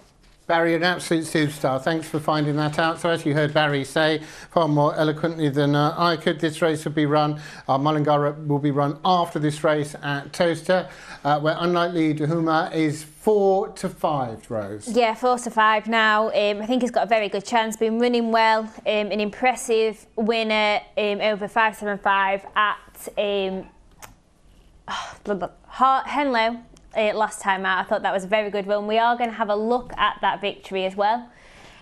Barry, an absolute superstar. Thanks for finding that out. So as you heard Barry say, far more eloquently than I could, this race will be run, Mullingar will be run after this race at Towcester, where Unlikely Dahuma is 4-5, Rose. Yeah, 4-5 now. I think he's got a very good chance. Been running well. An impressive winner over 5.75 at Henlow. Last time out. I thought that was a very good run. We are going to have a look at that victory as well.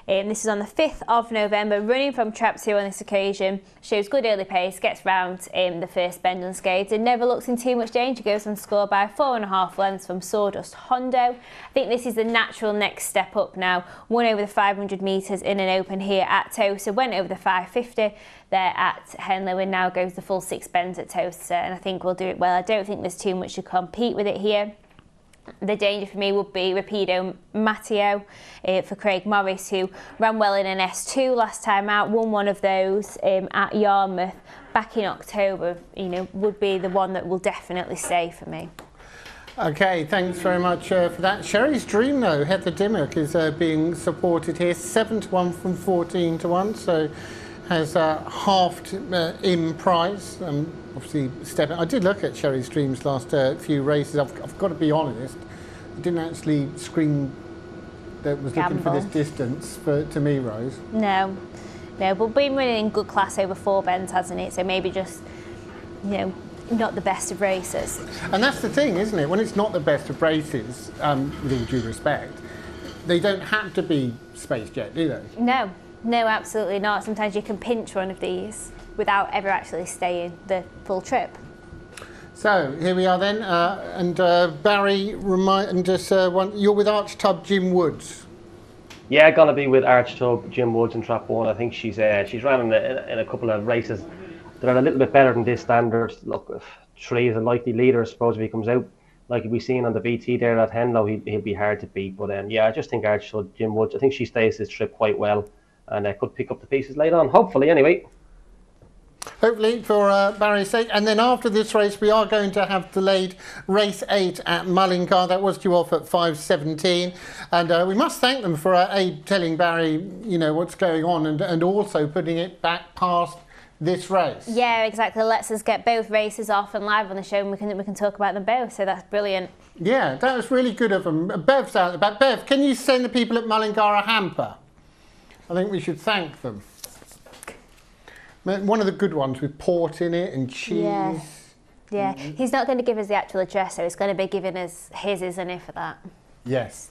This is on the 5th of November, running from trap 2 on this occasion. Shows good early pace, gets round the first bend unscathed and never looks in too much danger. Goes on to score by 4.5 lengths from Sawdust Hondo. I think this is the natural next step up now. Won over the 500 metres in an open here at Towcester, went over the 550 there at Henlow, and now goes the full 6 bends at Towcester, and I think we'll do it well. I don't think there's too much to compete with it here. The danger for me would be Rapido Matteo for Craig Morris, who ran well in an S2 last time out, won one of those at Yarmouth back in October. You know, would be the one that will definitely stay for me. Okay, thanks very much for that. Sherry's Dream, though, Heather Dimmock is being supported here, 7-1 from 14-1, so has halved in price. Obviously, stepping. I did look at Sherry's Dream's last few races. I've got to be honest, I didn't actually scream that was looking for this distance to me, Rose. No, but been running in good class over 4 bends, hasn't it? So maybe just, you know, not the best of races. And that's the thing, isn't it? When it's not the best of races, with all due respect, they don't have to be Space Jet, do they? No, absolutely not. Sometimes you can pinch one of these without ever actually staying the full trip. So here we are then, and Barry, remind us, you're with Archtub Jim Woods. Yeah, gonna be with Archtub Jim Woods in Trap 1. I think she's ran in a couple of races that are a little bit better than this standard. Look, 3 is a likely leader. I suppose if he comes out like we've seen on the BT there at Henlow, he'll be hard to beat. But yeah, I just think Archtub Jim Woods, I think she stays this trip quite well, and could pick up the pieces later on, hopefully anyway. Hopefully for Barry's sake. And then after this race we are going to have delayed race 8 at Mullingar. That was due off at 5:17, and we must thank them for telling Barry, you know, what's going on, and also putting it back past this race. Yeah, exactly. Lets us get both races off and live on the show, and we can talk about them both, so that's brilliant. Yeah, that was really good of them. Bev's out the back. Bev, can you send the people at Mullingar a hamper? I think we should thank them. One of the good ones with port in it and cheese. Yeah. He's not going to give us the actual address, so he's going to be giving us his, isn't he, for that? Yes.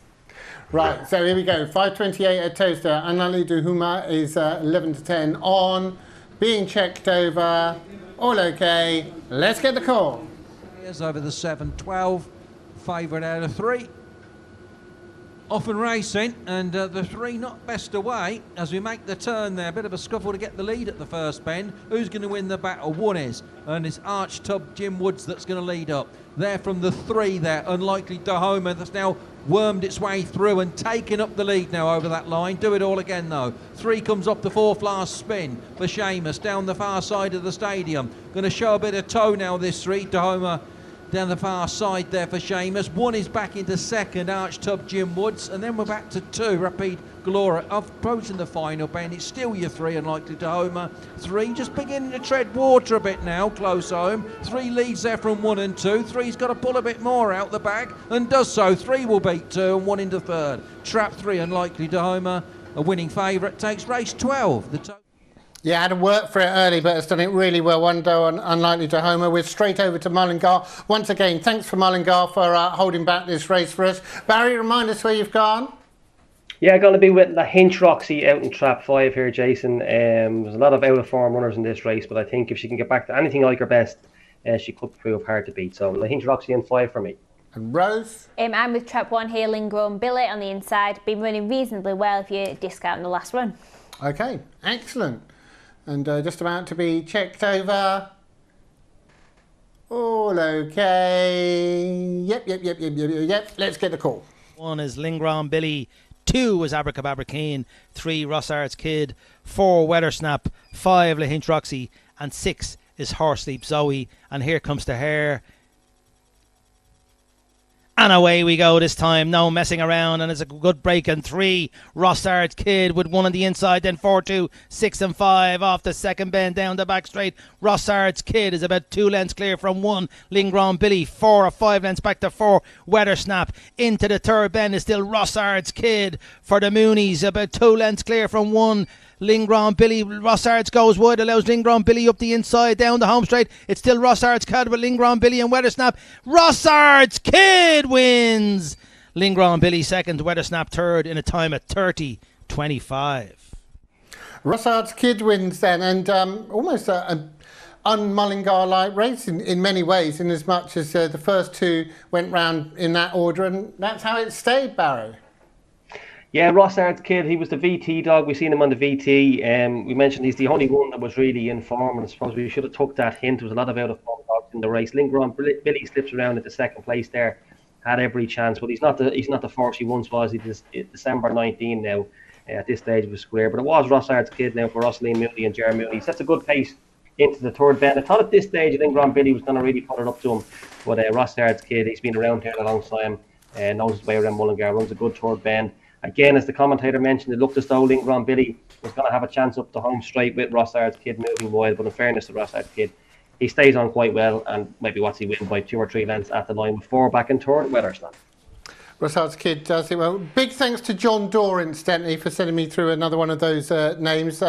Right, so here we go. 5:28 at Towcester. Anali Duhuma is 11-10 on. Being checked over. All okay. Let's get the call. Here's over the 7-12. Favourite out of 3. Often racing, and the 3 not best away as we make the turn there. Bit of a scuffle to get the lead at the first bend. Who's going to win the battle? 1 is, and it's Archtub Jim Woods that's going to lead up. There from the 3 there, Unlikely Dahoma, that's now wormed its way through and taken up the lead now over that line. Do it all again though. 3 comes off the 4th last spin for Seamus down the far side of the stadium. Going to show a bit of toe now, this 3. Dahoma down the far side there for Seamus. 1 is back into 2nd, Archtub Jim Woods, and then we're back to 2, Rapid Gloria. Approaching the final bend, it's still your 3, Unlikely Dahoma. 3 just beginning to tread water a bit now, close home. 3 leads there from 1 and 2. 3's got to pull a bit more out the bag, and does so. 3 will beat 2 and 1 into 3rd. Trap 3, Unlikely Dahoma, a winning favourite, takes race 12. Yeah, I had to work for it early, but it's done it really well. One go on Unlikely Dahoma. We're straight over to Mullingar. Once again, thanks for Mullingar for holding back this race for us. Barry, remind us where you've gone. Yeah, going to be with La Hinch Roxy out in Trap 5 here, Jason. There's a lot of out-of-form runners in this race, but I think if she can get back to anything like her best, she could prove hard to beat. So La Hinch Roxy in 5 for me. And Rose? I'm with Trap 1 here, Lingrown Billy on the inside. Been running reasonably well if you're discounting the last run. Okay, excellent. And just about to be checked over. All okay. Yep. Let's get the call. 1 is Lingrown Billy. 2 is Abracababra Keen. 3 Rossard's Kid. 4 Weather Snap. 5 La Hinch Roxy. And 6 is Horse Sleep Zoe. And here comes the hare. And away we go this time, no messing around, and it's a good break. And 3, Rossard's Kid with 1 on the inside, then 4, 2, 6 and 5 off the second bend down the back straight. Rossard's Kid is about 2 lengths clear from 1, Lingrown Billy, 4 or 5 lengths back to 4, Weather Snap. Into the third bend is still Rossard's Kid for the Moonies, about 2 lengths clear from 1, Lingrown Billy. Rossard's goes wide, allows Lingrown Billy up the inside down the home straight. It's still Rossard's Kid with Lingrown Billy and Weather Snap. Rossard's Kid wins. Lingrown Billy second, Weather Snap third in a time at 30 25. Rossard's Kid wins then, and almost an un-Mullingar-like race in many ways, in as much as the first two went round in that order, and that's how it stayed, Barry. Yeah, Rossard's Kid, he was the VT dog. We've seen him on the VT. We mentioned he's the only one that was really in form, and I suppose we should have took that hint. There was a lot of out-of-form dogs in the race. Lingeron, Billy slips around into second place there, had every chance, but he's not the force he once was. He's December 19 now at this stage of his career. But it was Rossard's Kid now for Rosalind Mooney and Jeremy Mooney. Sets a good pace into the third bend. I thought at this stage Lingeron Billy was going to really put it up to him, but Rossard's Kid, he's been around here a long time, knows his way around Mullingar, runs a good third bend. Again, as the commentator mentioned, it looked as though Lingeron Billy was going to have a chance up the home straight with Rossard's Kid moving wide, but in fairness to Rossard's Kid, he stays on quite well, and maybe what's he win by 2 or 3 lengths at the line with 4 back in third. Weathersland. Rossard's Kid does it well. Big thanks to John Dorr, incidentally, for sending me through another one of those names.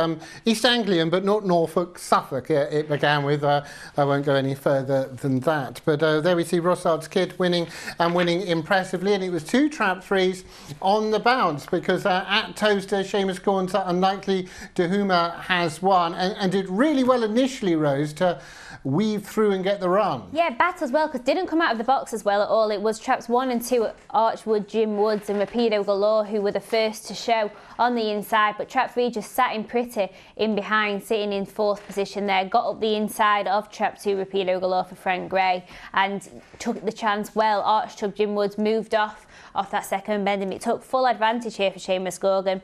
East Anglian, but not Norfolk, Suffolk, it began with. I won't go any further than that. But there we see Rossard's Kid winning, and winning impressively. And it was 2 trap 3s on the bounce, because at Towcester, Seamus Corn's Unlikely Dahuma has won, and did really well initially, Rose, to weave through and get the run. Yeah, battles well, because didn't come out of the box as well at all. It was traps 1 and 2 Archwood, Jim Woods and Rapido Galore who were the first to show on the inside, but trap 3 just sat in pretty in behind, sitting in 4th position there, got up the inside of trap 2 Rapido Galore for Frank Gray and took the chance well. Archtub, Jim Woods moved off that second bend, and it took full advantage here for Seamus Gorgon.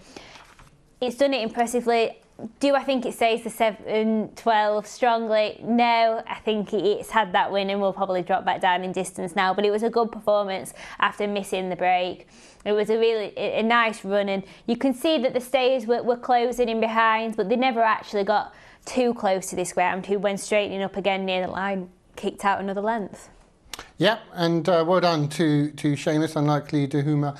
It's done it impressively. Do I think it stays the 7-12 strongly? No, I think it's had that win and will probably drop back down in distance now, but it was a good performance after missing the break. It was a nice run, and you can see that the stays were closing in behind, but they never actually got too close to this ground, who, when straightening up again near the line, kicked out another length. Yep, and well done to Seamus, Unlikely Dahuma,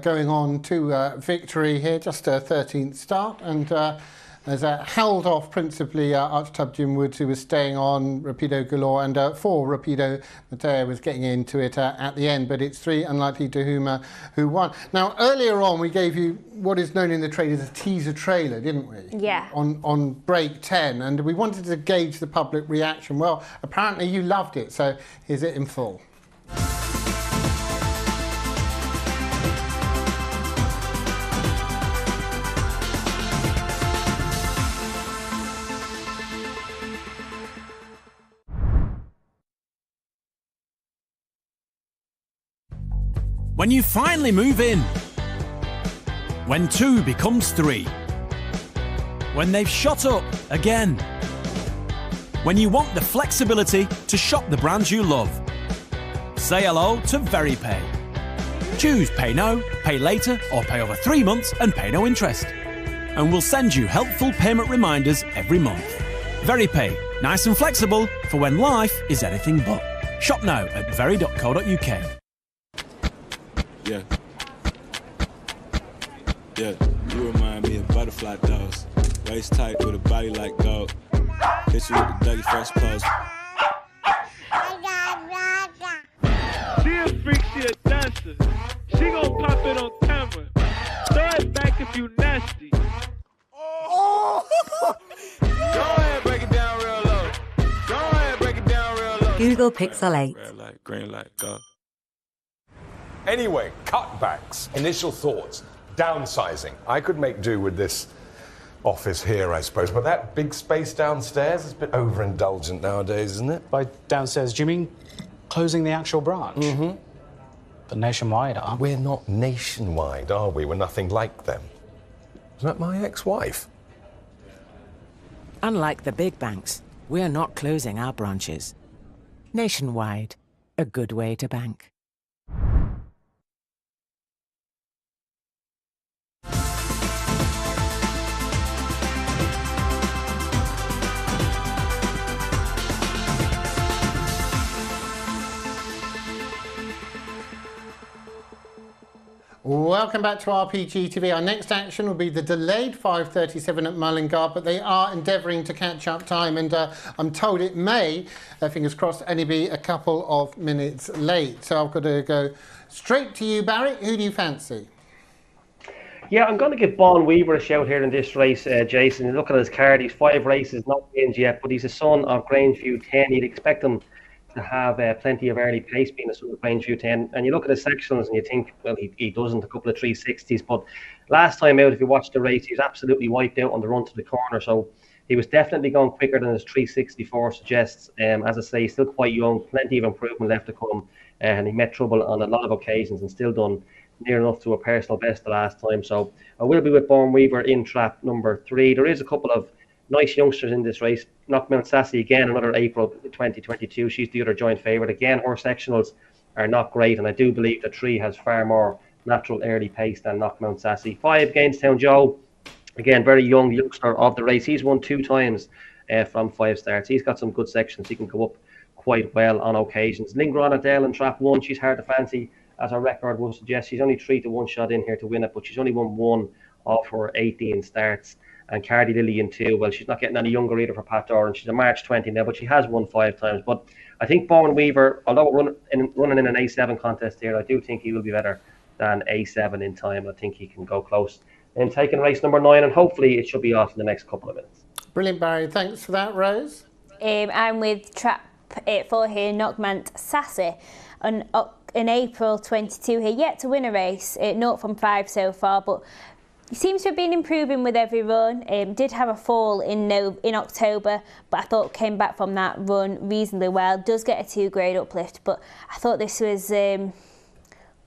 going on to victory here, just a 13th start, and has held off principally Archtub Jim Woods, who was staying on, Rapido Galore, and 4 Rapido Mateo was getting into it at the end, but it's 3 Unlikely Dahuma who won. Now, earlier on, we gave you what is known in the trade as a teaser trailer, didn't we? Yeah. On break 10, and we wanted to gauge the public reaction. Well, apparently you loved it, so here's it in full. When you finally move in. When 2 becomes 3. When they've shot up again. When you want the flexibility to shop the brands you love. Say hello to VeryPay. Choose Pay Now, Pay Later, or Pay over 3 months and pay no interest. And we'll send you helpful payment reminders every month. VeryPay, nice and flexible for when life is anything but. Shop now at very.co.uk. Yeah. Yeah, you remind me of butterfly dolls. Waist tight with a body like gold. Hit you with the Dougie Fresh pose. She a freak, she a dancer. She gon' pop it on camera. Throw it back if you nasty. Oh! Go ahead, break it down real low. Go ahead, break it down real low. Google Pixel 8. Red light, green light, go. Anyway, cutbacks, initial thoughts, downsizing. I could make do with this office here, I suppose, but that big space downstairs is a bit overindulgent nowadays, isn't it? By downstairs, do you mean closing the actual branch? Mm-hmm. But nationwide, We're not nationwide, are we? We're nothing like them. Isn't that my ex-wife? Unlike the big banks, we're not closing our branches. Nationwide, a good way to bank. Welcome back to RPGTV. Our next action will be the delayed 5:37 at Mullingar, but they are endeavouring to catch up time, and I'm told it may, fingers crossed, only be a couple of minutes late. So I've got to go straight to you, Barry. Who do you fancy? Yeah, I'm going to give Bon Weaver a shout here in this race, Jason. Look at his card. He's 5 races, not wins yet, but he's a son of Grangeview 10. You'd expect him to have plenty of early pace being a son of Grangeview 10. And you look at his sectionals and you think, well, he doesn't, a couple of 360s. But last time out, if you watched the race, he was absolutely wiped out on the run to the corner. So he was definitely going quicker than his 364 suggests. As I say, he's still quite young, plenty of improvement left to come. And he met trouble on a lot of occasions and still done near enough to a personal best the last time. So I will be with Bon Weaver in trap number 3. There is a couple of nice youngsters in this race. Knockmount Sassy again, another April 2022. She's the other joint favourite. Again, her sectionals are not great, and I do believe that 3 has far more natural early pace than Knockmount Sassy. 5, Gainestown Joe. Again, very young youngster of the race. He's won 2 times from 5 starts. He's got some good sections. He can go up quite well on occasions. Lingron Adele in trap 1. She's hard to fancy, as her record will suggest. She's only 3 to 1 shot in here to win it, but she's only won 1 of her 18 starts. And Cardi Lily in 2. Well, she's not getting any younger either for Pat Doran. She's a March 20 now, but she has won 5 times. But I think Bon Weaver, although running in an A7 contest here, I do think he will be better than A7 in time. I think he can go close. And taking race number 9, and hopefully it should be off in the next couple of minutes. Brilliant, Barry. Thanks for that, Rose. I'm with trap 4 here, Knockmount Sassy. In April 22, here yet to win a race, 0 from 5 so far, but he seems to have been improving with every run. Did have a fall in October, but I thought came back from that run reasonably well. Does get a 2 grade uplift, but I thought this was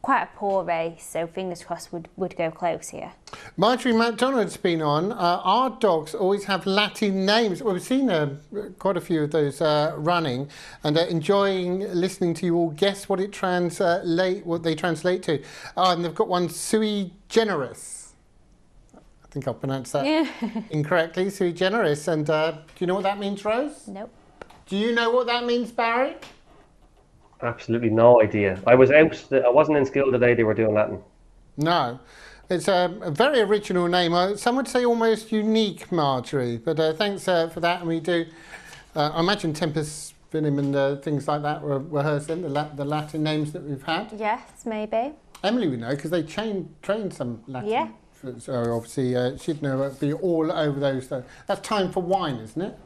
quite a poor race, so fingers crossed would go close here. Marjorie MacDonald's been on. Our dogs always have Latin names. Well, we've seen quite a few of those running, and enjoying listening to you all guess what they translate to. And they've got one, sui generis. I think I'll pronounce that incorrectly, sui generis. And do you know what that means, Rose? Nope. Do you know what that means, Barry? Absolutely no idea. I wasn't in school the day they were doing Latin. No. It's a very original name. Some would say almost unique, Marjorie. But thanks for that. And we do, I imagine Tempest Venom and things like that were hers then, the Latin names that we've had. Yes, maybe. Emily would know, because they trained some Latin. Yeah. So obviously she'd know it'd be all over those. That's Time for Wine, isn't it?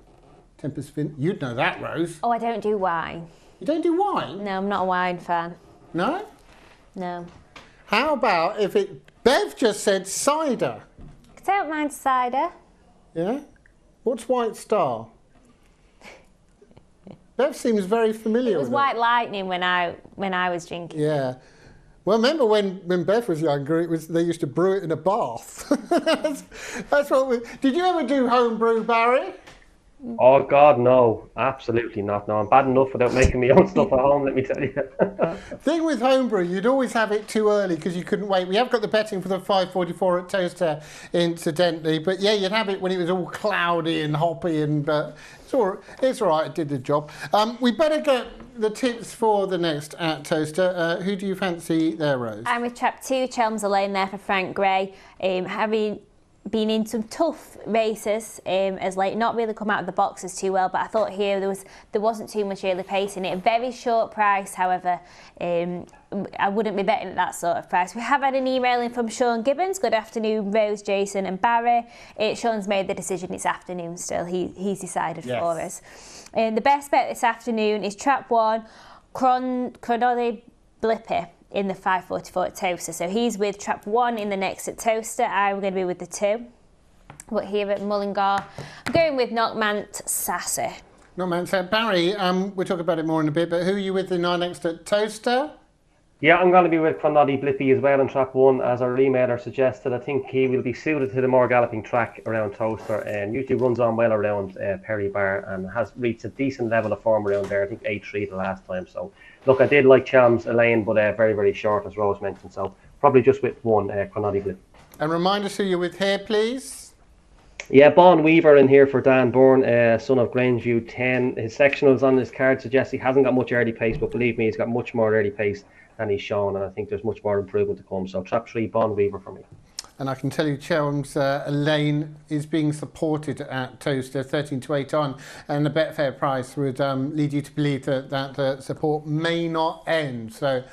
Tempest Venom. You'd know that, Rose. Oh, I don't do wine. You don't do wine? No, I'm not a wine fan. No? No. How about if Bev just said cider? I don't mind cider. Yeah? What's White Star? Bev seems very familiar with it. It was White Lightning when I was drinking. Yeah. Well, remember when Bev was younger, they used to brew it in a bath. that's what did you ever do home brew, Barry? Oh God, no, absolutely not. No, I'm bad enough without making my own stuff at home, let me tell you. Thing with homebrew, you'd always have it too early because you couldn't wait. We have got the betting for the 5:44 at Towcester, incidentally, but yeah, you'd have it when it was all cloudy and hoppy, and it's all right. It did the job. We better get the tips for the next at Towcester. Who do you fancy there, Rose? I'm with trap 2, Chelmsford Lane there for Frank Gray. Having been in some tough races as late, not really come out of the boxes too well, but I thought here there wasn't too much early pace in it. A very short price, however, I wouldn't be betting at that sort of price. We have had an email in from Sean Gibbons. Good afternoon, Rose, Jason and Barry. Sean's made the decision. It's afternoon still. He's decided for us. The best bet this afternoon is trap 1, Cronody Blippy in the 5:44 at Towcester. So he's with trap 1 in the next at Towcester. I'm going to be with the 2. But here at Mullingar, I'm going with Knockmount Sassy. Knockmount Sassy. Barry, we'll talk about it more in a bit, but who are you with in our next at Towcester? Yeah, I'm going to be with Cronody Blippy as well in trap 1, as our emailer suggested. I think he will be suited to the more galloping track around Towcester, and usually runs on well around Perry Bar and has reached a decent level of form around there. I think 8-3 the last time. So look, I did like Chams Elaine, but very, very short, as Rose mentioned. So probably just with 1, Cronody Blippy. And remind us who you're with here, please. Yeah, Bon Weaver in here for Dan Bourne, son of Grangeview 10. His sectionals on his card suggest he hasn't got much early pace, but believe me, he's got much more early pace than he's shown, and I think there's much more improvement to come. So trap 3, Bon Weaver for me. And I can tell you Chelm's Lane is being supported at Towcester, 13 to 8 on, and the Betfair price would lead you to believe that support may not end. So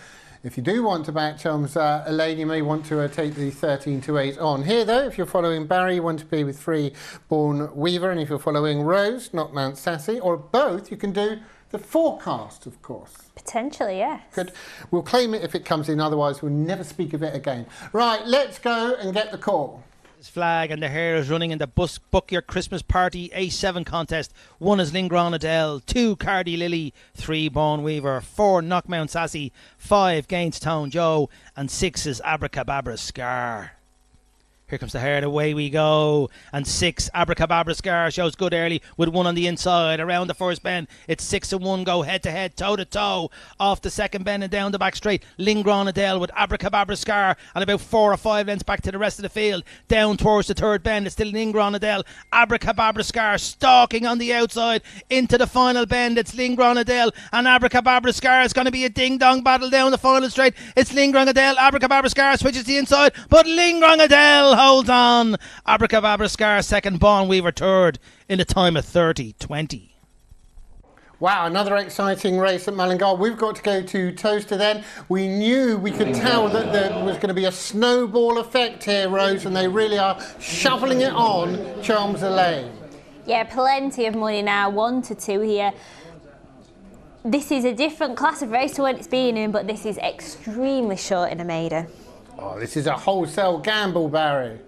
If you do want to back Chelm's Elaine, you may want to take the 13-8 on. Here, though, if you're following Barry, you want to be with Freeborn Weaver, and if you're following Rose, not Mount Sassy, or both, you can do the forecast, of course. Potentially, yes. Good. We'll claim it if it comes in, otherwise we'll never speak of it again. Right, let's go and get the call. Flag and the hare is running in the Book Your Christmas Party A7 contest. 1 is Lingron Adele, 2 Cardi Lily, 3 Born Weaver, 4 Knockmount Sassy, 5 Gainstown Joe, and 6 is Abracababra Scar. Here comes the hare, and away we go. And 6, Abracababra Scar, shows good early with 1 on the inside. Around the first bend, it's 6 and 1 go head to head, toe to toe. Off the second bend and down the back straight. Lingron Adele with Abracababra Scar, and about 4 or 5 lengths back to the rest of the field. Down towards the third bend, it's still Lingron Adele. Abracababra Scar stalking on the outside into the final bend. It's Lingron Adele and Abracababra Scar. It's going to be a ding-dong battle down the final straight. It's Lingron Adele. Abracababra Scar switches the inside, but Lingron Adele holds on. Abracababra Scar second, Born Weaver third in a time of 30-20. Wow, another exciting race at Mullingar. We've got to go to Towcester then. We knew, we could tell that there was going to be a snowball effect here, Rose, and they really are shoveling it on Chelm's Lane. Yeah, plenty of money now, 1 to 2 here. This is a different class of race to what it's been in, but this is extremely short in a maiden. Oh, this is a wholesale gamble, Barry.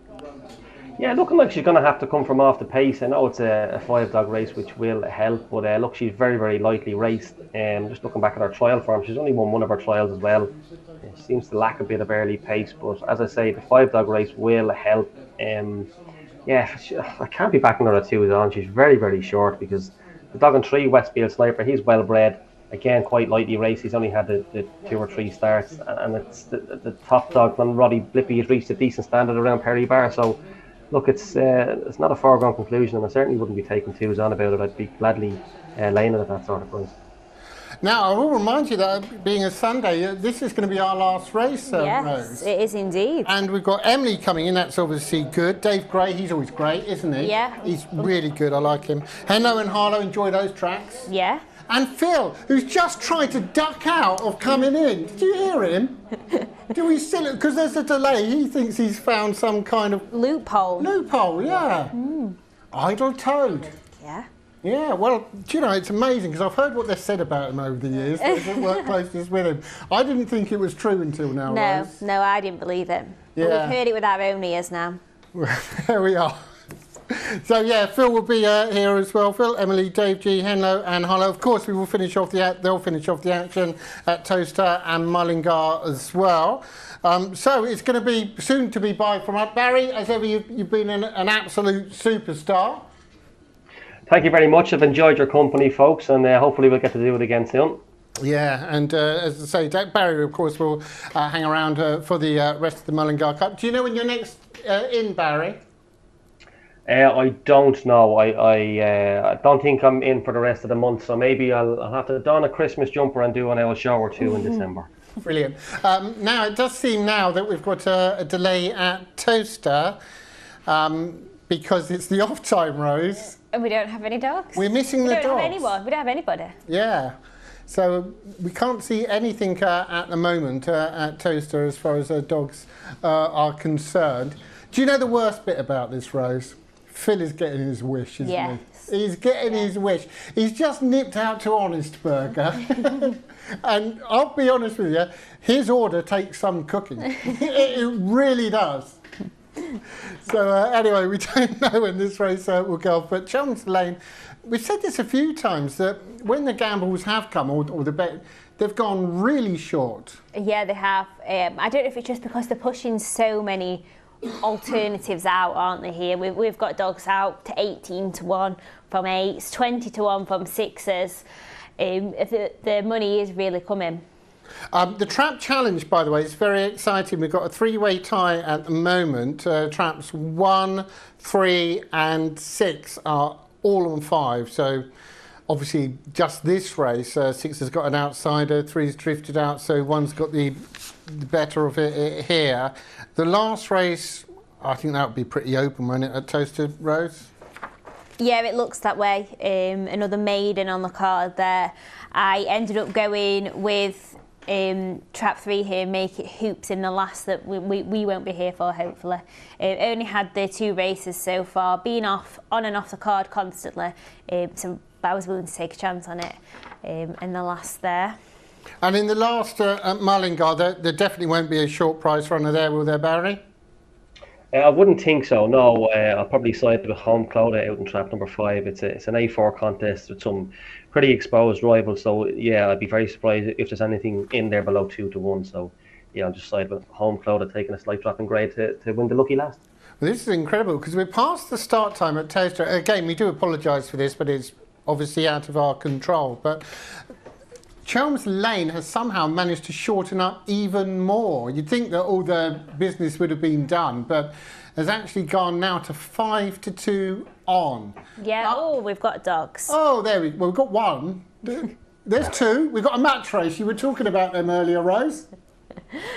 Yeah, looking like she's going to have to come from off the pace. I know it's a 5-dog race, which will help, but look, she's very, very lightly raced. Just looking back at her trial form, she's only won one of her trials as well. She seems to lack a bit of early pace, but as I say, the 5-dog race will help. Yeah, I can't be backing her at 2 on. She's very, very short, because the dog on 3, Westfield Sniper, he's well bred. Again, quite lightly raced. He's only had the 2 or 3 starts, and it's the top dog when Roddy Blippy has reached a decent standard around Perry Bar. So, look, it's not a foregone conclusion, and I certainly wouldn't be taking 2s on about it. I'd be gladly laying it at that sort of price. Now, I will remind you that being a Sunday, this is going to be our last race, yes, Rose. It is indeed. And we've got Emily coming in, that's obviously good. Dave Gray, he's always great, isn't he? Yeah. He's really good, I like him. Henlow and Harlow, enjoy those tracks. Yeah. And Phil, who's just tried to duck out of coming in. Did you hear him? Do we still, because there's a delay, he thinks he's found some kind of... Loophole. Loophole, yeah. Idle toad. Yeah. Yeah, well, do you know, it's amazing, because I've heard what they've said about him over the years, those that work closest with him. I didn't think it was true until now, Rose. No, I didn't believe it. Yeah. But we've heard it with our own ears now. There we are. So yeah, Phil will be here as well. Phil, Emily, Dave G, Henlow and Harlow. Of course, we will finish off they'll finish off the action at Towcester and Mullingar as well. So it's going to be soon to be bye from us. Barry, as ever, you've been an absolute superstar. Thank you very much. I've enjoyed your company, folks, and hopefully we'll get to do it again soon. Yeah, and as I say, Barry, of course, will hang around for the rest of the Mullingar Cup. Do you know when you're next in, Barry? I don't know. I don't think I'm in for the rest of the month, so maybe I'll have to don a Christmas jumper and do an hour show or 2 in December. Brilliant. Now, it does seem now that we've got a delay at Towcester because it's the off-time, Rose. And we don't have any dogs. We're missing the dogs. We don't have anyone. We don't have anybody. Yeah. So we can't see anything at the moment at Towcester as far as dogs are concerned. Do you know the worst bit about this, Rose? Phil is getting his wish, isn't he? He's getting his wish. He's just nipped out to Honest Burger. And I'll be honest with you, his order takes some cooking. It really does. So anyway, we don't know when this race will go off. But Chelm's Lane, we've said this a few times, that when the gambles have come, or the bet, they've gone really short. Yeah, they have. I don't know if it's just because they're pushing so many alternatives out, aren't they, here? We've got dogs out to 18 to 1 from 8s, 20 to 1 from 6s. The money is really coming. The Trap Challenge, by the way, is very exciting. We've got a 3-way tie at the moment. Traps 1, 3 and 6 are all on 5. So obviously just this race, 6 has got an outsider, 3's drifted out, so 1's got the better of it here. The last race, I think that would be pretty open, won't it, at Towcester, Rose? Yeah, it looks that way. Another maiden on the card there. I ended up going with Trap 3 here make it hoops in the last that we won't be here for, hopefully. Only had the 2 races so far, been on and off the card constantly, so I was willing to take a chance on it in the last there. And in the last at Mullingar, there definitely won't be a short price runner there, will there, Barry? I wouldn't think so, no. I'll probably side with Home Clodagh out in trap number 5. It's an A4 contest with some pretty exposed rivals, so yeah, I'd be very surprised if there's anything in there below 2 to 1. So yeah, I'll just side with Home Clodagh taking a slight drop in grade to win the lucky last. Well, this is incredible because we're past the start time at Towcester. Again, we do apologise for this, but it's obviously out of our control. But Chelm's Lane has somehow managed to shorten up even more. You'd think that all the business would have been done, but has actually gone now to 5 to 2 on. Yeah, we've got dogs. Oh, there we go. Well, we've got one. There's 2. We've got a match race. You were talking about them earlier, Rose.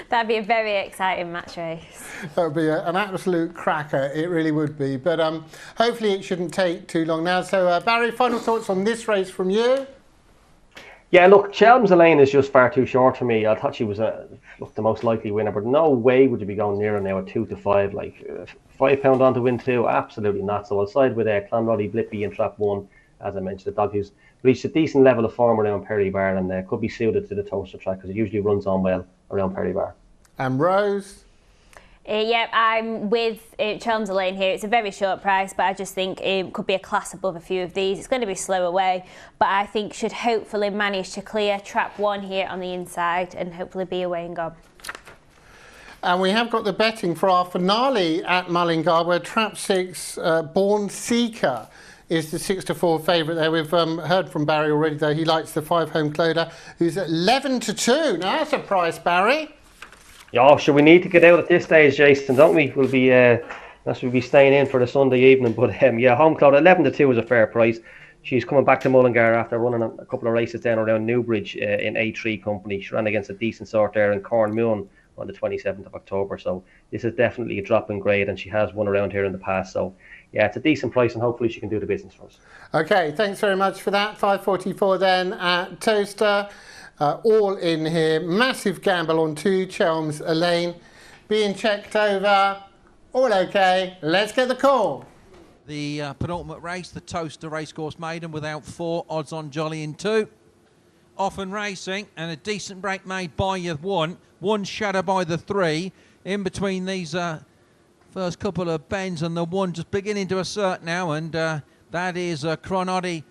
That'd be a very exciting match race. That would be an absolute cracker. It really would be. But hopefully it shouldn't take too long now. So, Barry, final thoughts on this race from you? Yeah, look, Chelm's Lane is just far too short for me. I thought she was the most likely winner, but no way would you be going near her now at 2 to 5. Like £5 on to win 2, absolutely not. So I'll side with Clonroddy Blippy in trap 1, as I mentioned. The dog who's reached a decent level of form around Perry Bar and could be suited to the Towcester track because it usually runs on well around Perry Bar. And Rose? Yeah, I'm with Chelm's Lane here. It's a very short price, but I just think it could be a class above a few of these. It's going to be slow away, but I think should hopefully manage to clear trap 1 here on the inside and hopefully be away and gone. And we have got the betting for our finale at Mullingar, where trap 6, Born Seeker, is the 6 to 4 favourite there. We've heard from Barry already, though. He likes the 5 Home Clodagh, who's at 11 to 2. Now that's a price, Barry. Yeah, sure, we need to get out at this stage, Jason, don't we? We'll be staying in for the Sunday evening. But yeah, Home Clodagh 11 to 2 is a fair price. She's coming back to Mullingar after running a couple of races down around Newbridge in A3 company. She ran against a decent sort there in Cornmoon on the 27th of October. So this is definitely a drop in grade, and she has won around here in the past. So yeah, it's a decent price, and hopefully she can do the business for us. Okay, thanks very much for that. 5:44 then at Towcester. All in here. Massive gamble on 2, Chelm's Lane. Being checked over. All okay. Let's get the call. The penultimate race, the Towcester Racecourse Maiden, without 4, odds on Jolly in 2. Often racing, and a decent break made by your 1. 1 shadow by the 3. In between these first couple of bends, and the 1 just beginning to assert now, and that is Clonroddy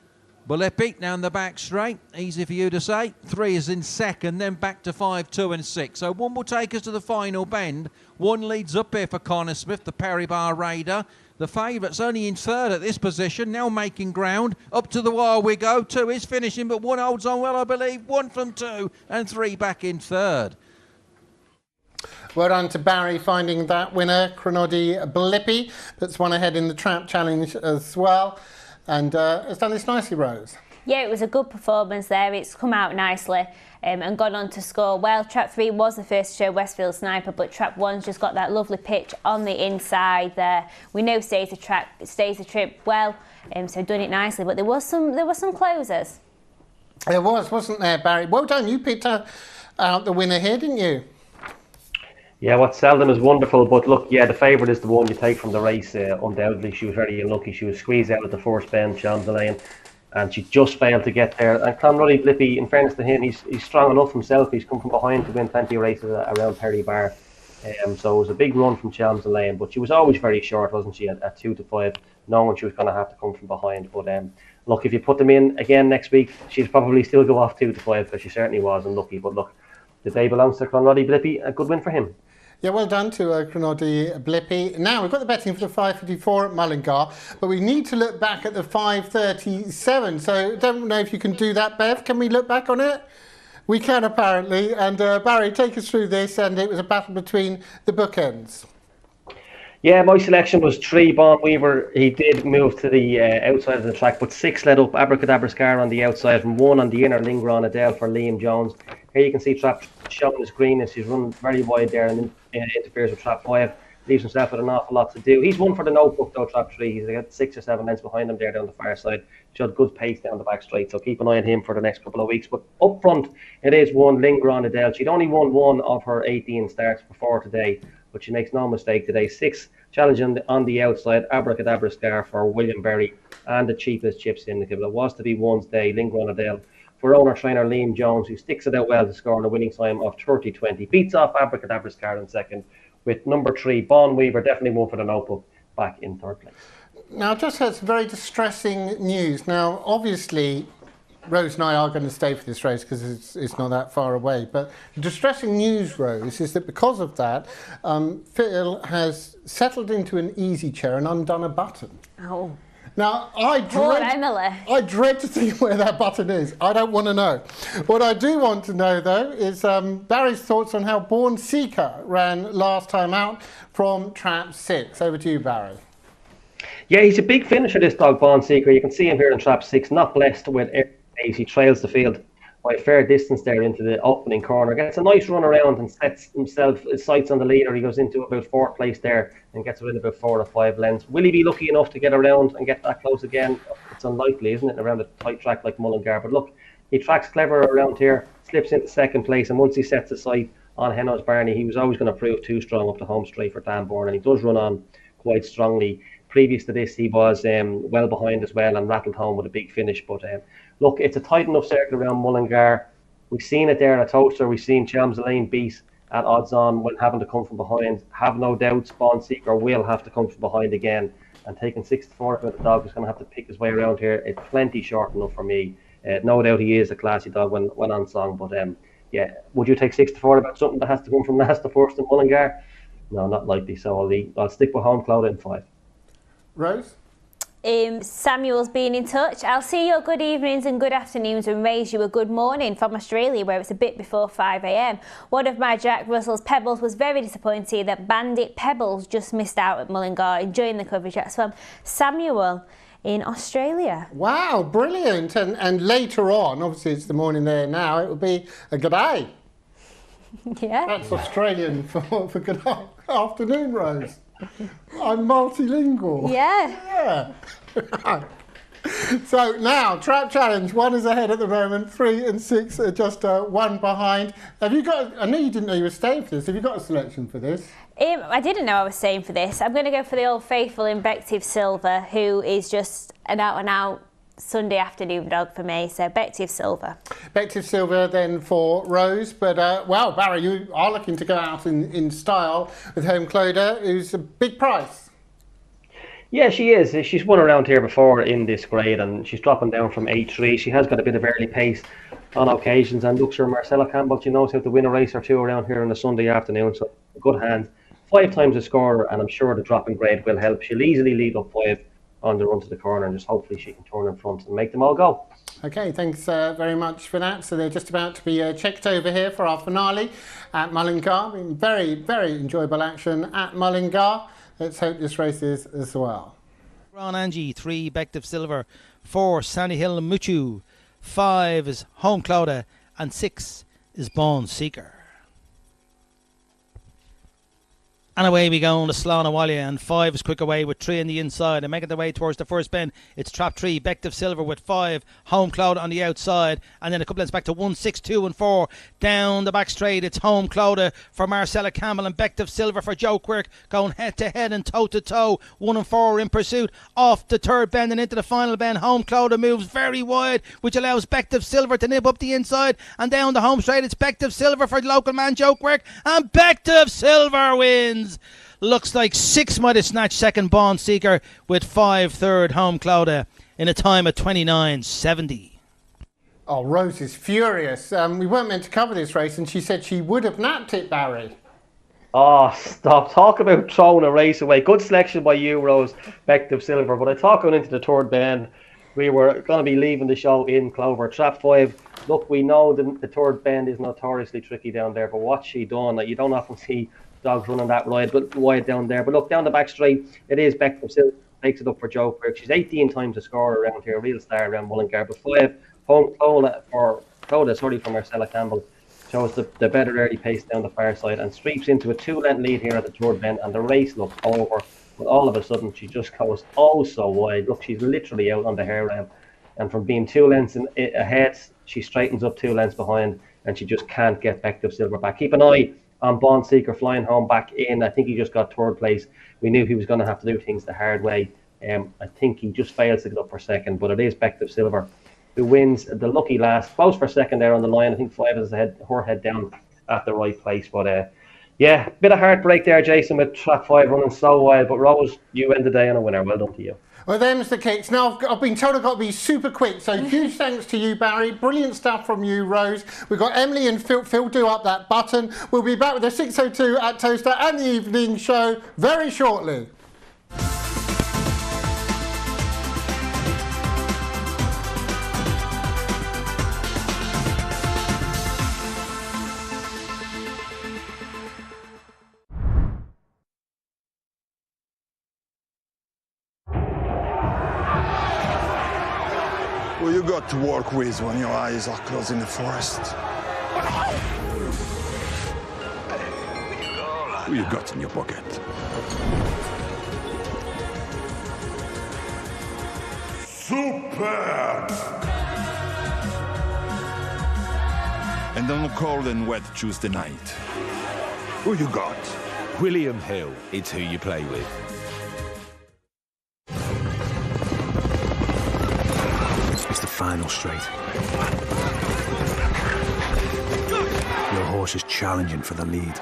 Blippy down the back straight. Easy for you to say. 3 is in second, then back to 5, 2 and 6. So 1 will take us to the final bend. 1 leads up here for Connor Smith, the Perry Bar Raider. The favourite's only in 3rd at this position, now making ground. Up to the wire we go. 2 is finishing, but 1 holds on well, I believe. 1 from 2 and 3 back in 3rd. Well done to Barry finding that winner, Clonroddy Blippy. That's one ahead in the Trap Challenge as well. And has done this nicely, Rose. Yeah, it was a good performance there. It's come out nicely and gone on to score well. Trap 3 was the first to show Westfield Sniper, but Trap 1's just got that lovely pitch on the inside there. We know stays the trip well, so done it nicely. But there was some closers. There was, wasn't there, Barry? Well done. You picked out the winner here, didn't you? Yeah, what's seldom is wonderful, but look, yeah, the favourite is the one you take from the race. Undoubtedly, she was very unlucky. She was squeezed out at the first bend, Chelm's Lane, and she just failed to get there. And Clonroddy Blippy, in fairness to him, he's strong enough himself. He's come from behind to win plenty of races around Perry Bar. So it was a big run from Chelm's Lane, but she was always very short, wasn't she, at 2 to 5, knowing she was going to have to come from behind. But look, if you put them in again next week, she'd probably still go off 2 to 5, because she certainly was unlucky. But look, the day belongs to Clonroddy Blippy. A good win for him. Yeah, well done to Clonroddy Blippy. Now, we've got the betting for the 5:54 at Mullingar, but we need to look back at the 5:37. So, don't know if you can do that, Bev. Can we look back on it? We can, apparently. And Barry, take us through this. And it was a battle between the bookends. Yeah, my selection was 3, Bon Weaver. He did move to the outside of the track, but 6 led up Abracadabra Scar on the outside, from 1 on the inner, Lingeron Adele for Liam Jones. Here you can see Trap showing his green as he's run very wide there and interferes with Trap 5. leaves himself with an awful lot to do. He's one for the notebook though, trap 3. He's got 6 or 7 lengths behind him there down the far side. Showed good pace down the back straight, so keep an eye on him for the next couple of weeks. But up front, it is one Linger on Adele. She'd only won 1 of her 18 starts before today, but she makes no mistake today. 6 challenging on the outside, Abracadabra Scar for William Berry, and the cheapest chip syndicate. It was to be one's day, Linger on Adele, for owner trainer Liam Jones, who sticks it out well to score on a winning time of 30-20. Beats off Abracadabra Scar in second, with number 3, Bon Weaver, definitely one for the notebook, back in third place. Now, I've just heard some very distressing news. Now, obviously, Rose and I are going to stay for this race because it's not that far away. But the distressing news, Rose, is that because of that, Phil has settled into an easy chair and undone a button. Oh. Now, I dread to see where that button is. I don't want to know. What I do want to know, though, is Barry's thoughts on how Born Seeker ran last time out from trap 6. Over to you, Barry. Yeah, he's a big finisher, this dog, Born Seeker. You can see him here in trap 6, not blessed with air pace. He trails the field by a fair distance there into the opening corner. Gets a nice run around and sets himself, his sights on the leader. He goes into about 4th place there and gets within about 4 or 5 lengths. Will he be lucky enough to get around and get that close again? It's unlikely, isn't it, around a tight track like Mullingar? But look, he tracks clever around here, slips into 2nd place, and once he sets his sight on Henlow's Barney, he was always going to prove too strong up the home straight for Dan Bourne, and he does run on quite strongly. Previous to this, he was well behind as well and rattled home with a big finish. But look, it's a tight enough circle around Mullingar. We've seen it there at Towcester. We've seen Chelmsford Lane beat at odds on when having to come from behind. Have no doubts, Born Seeker will have to come from behind again. And taking 6-4 with the dog is going to have to pick his way around here. It's plenty short enough for me. No doubt he is a classy dog when on song. But yeah, would you take 6-4 about something that has to come from last to first in Mullingar? No, not likely. So I'll stick with Home Cloud in 5. Rose? Samuel's been in touch. I'll see your good evenings and good afternoons and raise you a good morning from Australia, where it's a bit before 5 a.m. One of my Jack Russell's Pebbles was very disappointed that Bandit Pebbles just missed out at Mullingar. Enjoying the coverage. That's from Samuel in Australia. Wow, brilliant. And later on, obviously it's the morning there now, it will be a good day. Yeah. That's Australian for good afternoon, Rose. I'm multilingual. Yeah. So now, Trap Challenge, 1 is ahead at the moment, 3 and 6 are just 1 behind. Have you got, I know you didn't know you were staying for this, have you got a selection for this? I didn't know I was staying for this. I'm going to go for the old faithful Invective Silver, who is just an out-and-out Sunday afternoon dog for me, so Bective Silver. Bective Silver then for Rose, but well, Barry, you are looking to go out in style with Home Cloder, who's a big price. Yeah, she is. She's won around here before in this grade, and she's dropping down from 8-3. She has got a bit of early pace on occasions, and looks for Marcella Campbell. She knows how to win a race or two around here on a Sunday afternoon, so good hand. 5 times a scorer, and I'm sure the dropping grade will help. She'll easily lead up 5 on the run to the corner, and just hopefully she can turn in front and make them all go. Okay, thanks very much for that. So they're just about to be checked over here for our finale at Mullingar. Been very, very enjoyable action at Mullingar. Let's hope this race is as well. Ron Angie, 3 Bective Silver, 4 Sandy Hill Muchu, 5 is Home Clouda, and 6 is Born Seeker. And away we go on the Slán Walia, and 5 is quick away with 3 on the inside, and making their way towards the first bend. It's trap 3, Bective Silver with 5, Home Cloud on the outside, and then a couple lengths back to 1, 6, 2 and 4. Down the back straight, it's Home Cloud for Marcella Campbell and Bective Silver for Joe Quirk, going head to head and toe to toe. 1 and 4 in pursuit. Off the third bend and into the final bend. Home Cloud moves very wide, which allows Bective Silver to nip up the inside, and down the home straight, it's Bective Silver for local man Joe Quirk, and Bective Silver wins. Looks like 6 might have snatched second Born Seeker, with 5 third Home Clouda in a time of 29.70. Oh, Rose is furious. We weren't meant to cover this race, and she said she would have napped it, Barry. Oh, stop. Talk about throwing a race away. Good selection by you, Rose, Bective Silver. But I thought going into the third bend, we were going to be leaving the show in Clover. Trap 5. Look, we know the third bend is notoriously tricky down there, but what's she done? Like, you don't often see dogs running that wide down there. But look, down the back straight, it is Bective Silver. Takes it up for Joe Quirk. She's 18 times a scorer around here, real star around Mullingar. But 5 Home Cloda for Marcella Campbell shows the better early pace down the far side and sweeps into a 2-length lead here at the third bend, and the race looks over. But all of a sudden, she just goes oh so wide. Look, she's literally out on the hair rail. And from being 2 lengths ahead, she straightens up 2 lengths behind, and she just can't get Bective Silver back. Keep an eye on Bond Seeker flying home back in. I think he just got 3rd place. We knew he was going to have to do things the hard way. I think he just fails to get up for 2nd, but it is Bective Silver who wins the lucky last. Close for 2nd there on the line. I think 5 is her head down at the right place. But yeah, bit of heartbreak there, Jason, with track 5 running so wild. But Rose, you end the day on a winner. Well done to you. Well, them's the kicks. Now, I've been told I've got to be super quick, so huge thanks to you, Barry. Brilliant stuff from you, Rose. We've got Emily and Phil. Phil, do up that button. We'll be back with the 6:02 at Towcester and the evening show very shortly. Who you got to work with when your eyes are closed in the forest? Who you got in your pocket? Super! And on a cold and wet Tuesday night, who you got? William Hill, it's who you play with. It's the final straight. Your horse is challenging for the lead.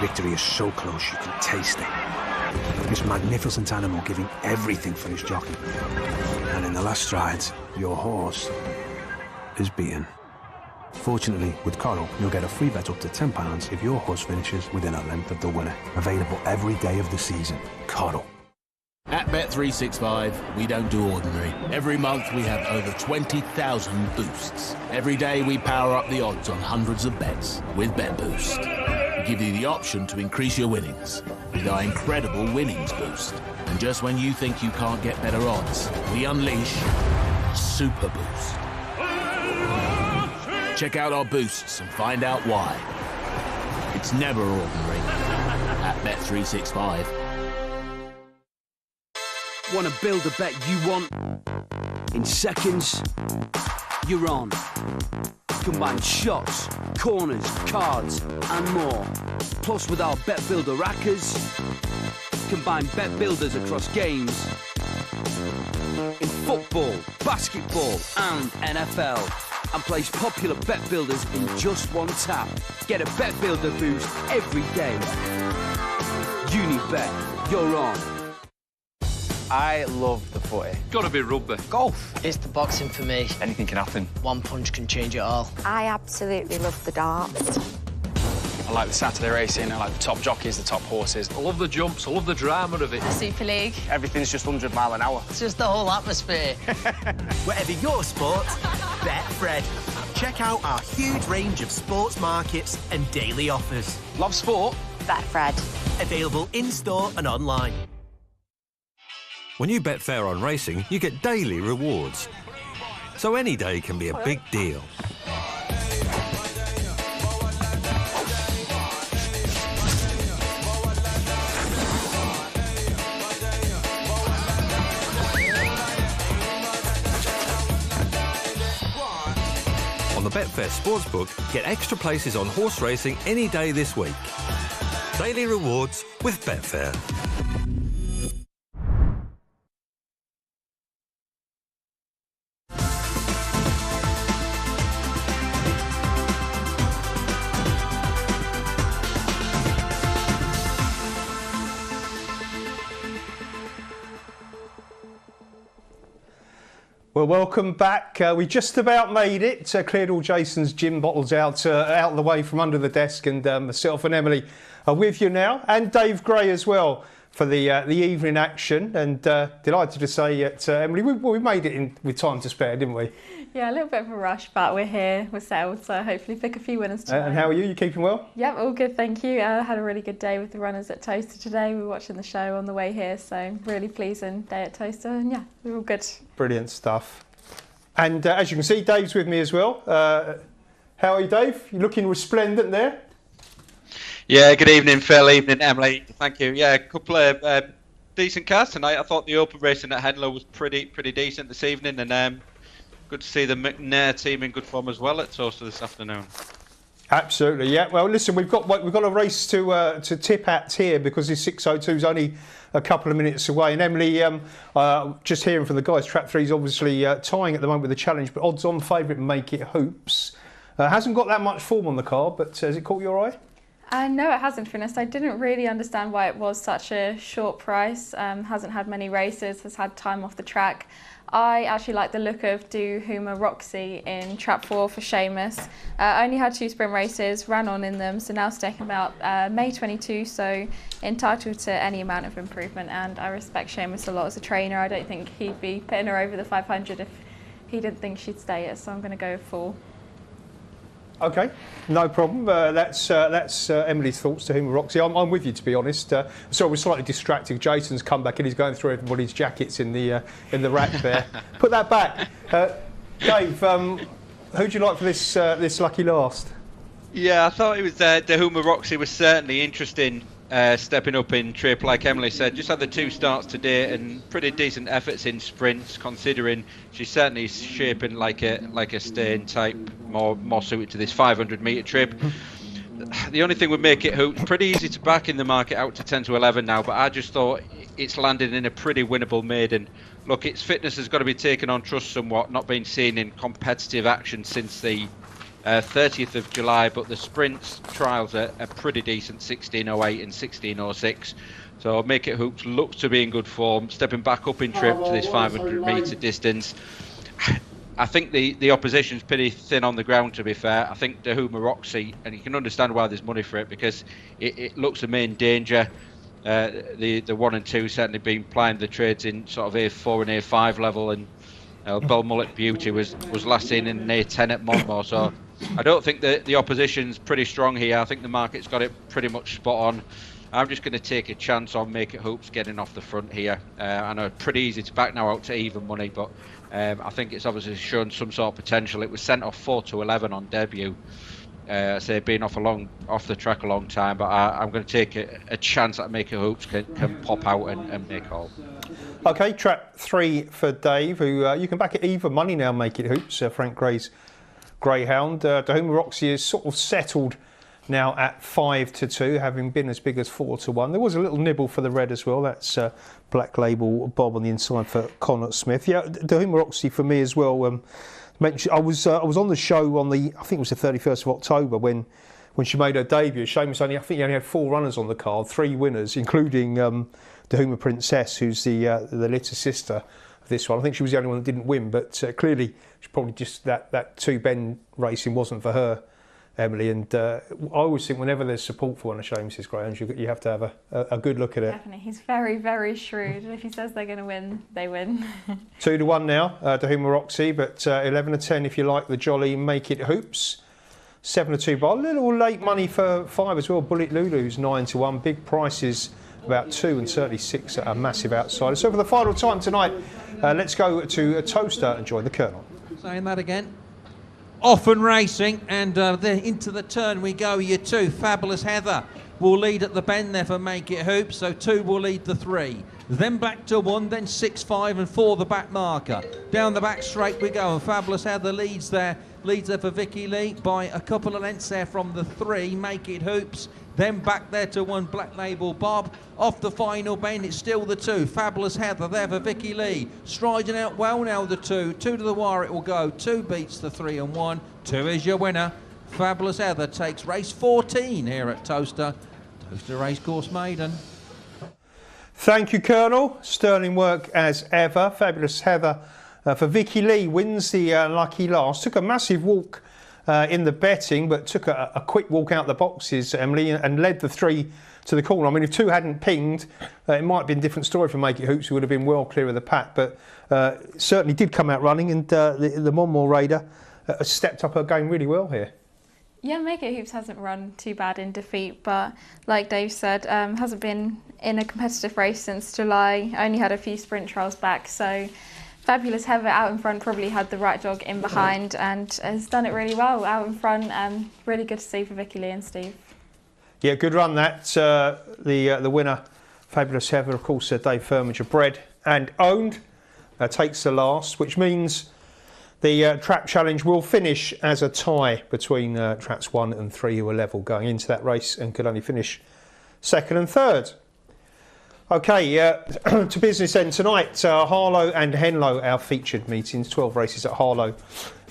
Victory is so close you can taste it. This magnificent animal giving everything for his jockey. And in the last strides, your horse is beaten. Fortunately, with Coral, you'll get a free bet up to £10 if your horse finishes within a length of the winner. Available every day of the season. Coral. At Bet365, we don't do ordinary. Every month we have over 20,000 boosts. Every day we power up the odds on hundreds of bets with Bet Boost. We give you the option to increase your winnings with our incredible winnings boost. And just when you think you can't get better odds, we unleash Super Boost. Check out our boosts and find out why. It's never ordinary at Bet365. Want to build a bet you want? In seconds, you're on. Combine shots, corners, cards, and more. Plus, with our Bet Builder rackers, combine bet builders across games in football, basketball, and NFL. And place popular bet builders in just one tap. Get a bet builder boost every day. Unibet, you're on. I love the footy. Gotta be rugby. Golf. It's the boxing for me. Anything can happen. One punch can change it all. I absolutely love the darts. I like the Saturday racing, I like the top jockeys, the top horses. I love the jumps, I love the drama of it. The Super League. Everything's just 100 mile an hour. It's just the whole atmosphere. Whatever your sport, Betfred. Check out our huge range of sports markets and daily offers. Love sport? Betfred. Available in-store and online. When you bet fair on racing, you get daily rewards. So any day can be a big deal. On the Betfair Sportsbook, get extra places on horse racing any day this week. Daily rewards with Betfair. Well, welcome back. We just about made it. Cleared all Jason's gin bottles out of the way from under the desk, and myself and Emily are with you now, and Dave Gray as well for the evening action. And delighted to say that Emily, we made it in with time to spare, didn't we? Yeah, a little bit of a rush, but we're here, we're settled, so hopefully pick a few winners tonight. And how are you? You keeping well? Yep, all good, thank you. I had a really good day with the runners at Towcester today. We were watching the show on the way here, so really pleasing day at Towcester, and yeah, we're all good. Brilliant stuff. And as you can see, Dave's with me as well. How are you, Dave? You're looking resplendent there. Yeah, good evening, Phil. Evening, Emily. Thank you. Yeah, a couple of decent cars tonight. I thought the open racing at Henlow was pretty decent this evening, and good to see the McNair team in good form as well at Towcester this afternoon. Absolutely, yeah. Well, listen, we've got a race to tip at here because this 6:02 is only a couple of minutes away. And Emily, just hearing from the guys, Trap 3 is obviously tying at the moment with the challenge, but odds-on favourite Make It Hoops. Hasn't got that much form on the card, but has it caught your eye? No, it hasn't, to be honest. I didn't really understand why it was such a short price. Hasn't had many races, has had time off the track. I actually like the look of Do Huma Roxy in Trap 4 for Seamus. Only had 2 sprint races, ran on in them, so now sticking about May 22, so entitled to any amount of improvement. And I respect Seamus a lot as a trainer. I don't think he'd be putting her over the 500 if he didn't think she'd stay it, so I'm going to go full. Okay, no problem. That's Emily's thoughts to Huma Roxy. I'm with you, to be honest. So we're slightly distracted. Jason's come back and he's going through everybody's jackets in the rack there. Put that back. Dave, who do you like for this lucky last? Yeah, I thought it was Huma Roxy was certainly interesting, stepping up in trip, like Emily said. Just had the 2 starts today and pretty decent efforts in sprints, considering she's certainly shaping like a staying type, more suited to this 500 metre trip. The only thing would make it Hoops pretty easy to back in the market out to 10 to 11 now, but I just thought it's landed in a pretty winnable maiden. Look, its fitness has got to be taken on trust somewhat, not been seen in competitive action since the 30th of July, but the sprints trials are pretty decent, 16:08 and 16:06. So Make It Hoops looks to be in good form, stepping back up in trip to this 500 metre distance. I think the opposition's pretty thin on the ground, to be fair. I think the Huma Roxy, and you can understand why there's money for it, because it looks a main danger. The 1 and 2 certainly been plying the trades in sort of A4 and A5 level, and Belmullet Beauty was last seen in an A10 at Monmore, so I don't think the opposition's pretty strong here. I think the market's got it pretty much spot on. I'm just going to take a chance on Make It Hoops getting off the front here. I know it's pretty easy to back now out to even money, but I think it's obviously shown some sort of potential. It was sent off 4 to 11 on debut. So being off the track a long time, but I'm going to take a chance that Make It Hoops can pop out and make all. Okay, Trap 3 for Dave, who you can back at even money now, Make It Hoops. Frank Gray's Greyhound. Huma Roxy is sort of settled now at 5 to 2, having been as big as 4 to 1. There was a little nibble for the red as well. That's Black Label Bob on the inside for Connor Smith. Yeah, Huma Roxy for me as well. I was on the show on I think it was the 31st of October when she made her debut. Seamus I think he only had 4 runners on the card, 3 winners, including the Huma Princess, who's the litter sister of this one. I think she was the only one that didn't win, but clearly she probably just that 2 bend racing wasn't for her, Emily. And I always think whenever there's support for one of Seamus's greyhounds, you have to have a good look at it. Definitely, he's very, very shrewd. If he says they're going to win, they win. 2 to 1 now, to Huma Roxy, but 11 to 10 if you like the jolly Make It Hoops. 7 to 2, but a little late money for 5 as well. Bullet Lulu's 9 to 1. Big prices about 2 and certainly 6 at a massive outsider. So for the final time tonight, let's go to Towcester and join the Colonel. Saying that again. Off and racing, and into the turn we go. Your 2, Fabulous Heather, will lead at the bend there for Make It Hoops, so 2 will lead the 3. Then back to 1, then 6, 5 and 4 the back marker. Down the back straight we go, and Fabulous Heather leads there for Vicky Lee by a couple of lengths there from the 3, Make It Hoops. Then back there to 1, Black Label Bob. Off the final bend, it's still the 2, Fabulous Heather there for Vicky Lee. Striding out well now, the 2. 2 to the wire it will go. 2 beats the 3 and 1. 2 is your winner. Fabulous Heather takes race 14 here at Towcester. Towcester Racecourse Maiden. Thank you, Colonel. Sterling work as ever. Fabulous Heather for Vicky Lee wins the lucky last. Took a massive walk in the betting, but took a quick walk out the boxes, Emily, and led the 3 to the corner. I mean, if 2 hadn't pinged, it might have been a different story for Make It Hoops, who would have been well clear of the pack, but certainly did come out running, and the Monmore Raider stepped up her game really well here. Yeah, Make It Hoops hasn't run too bad in defeat, but like Dave said, hasn't been in a competitive race since July. Only had a few sprint trials back, so Fabulous Heather out in front probably had the right dog in behind and has done it really well out in front. Really good to see for Vicky Lee and Steve. Yeah, good run that. The winner, Fabulous Heather, of course, Dave Firminger, bred and owned, takes the last, which means the trap challenge will finish as a tie between traps 1 and 3 who are level going into that race and could only finish second and third. Okay, to business then tonight. Harlow and Henlow, our featured meetings. 12 races at Harlow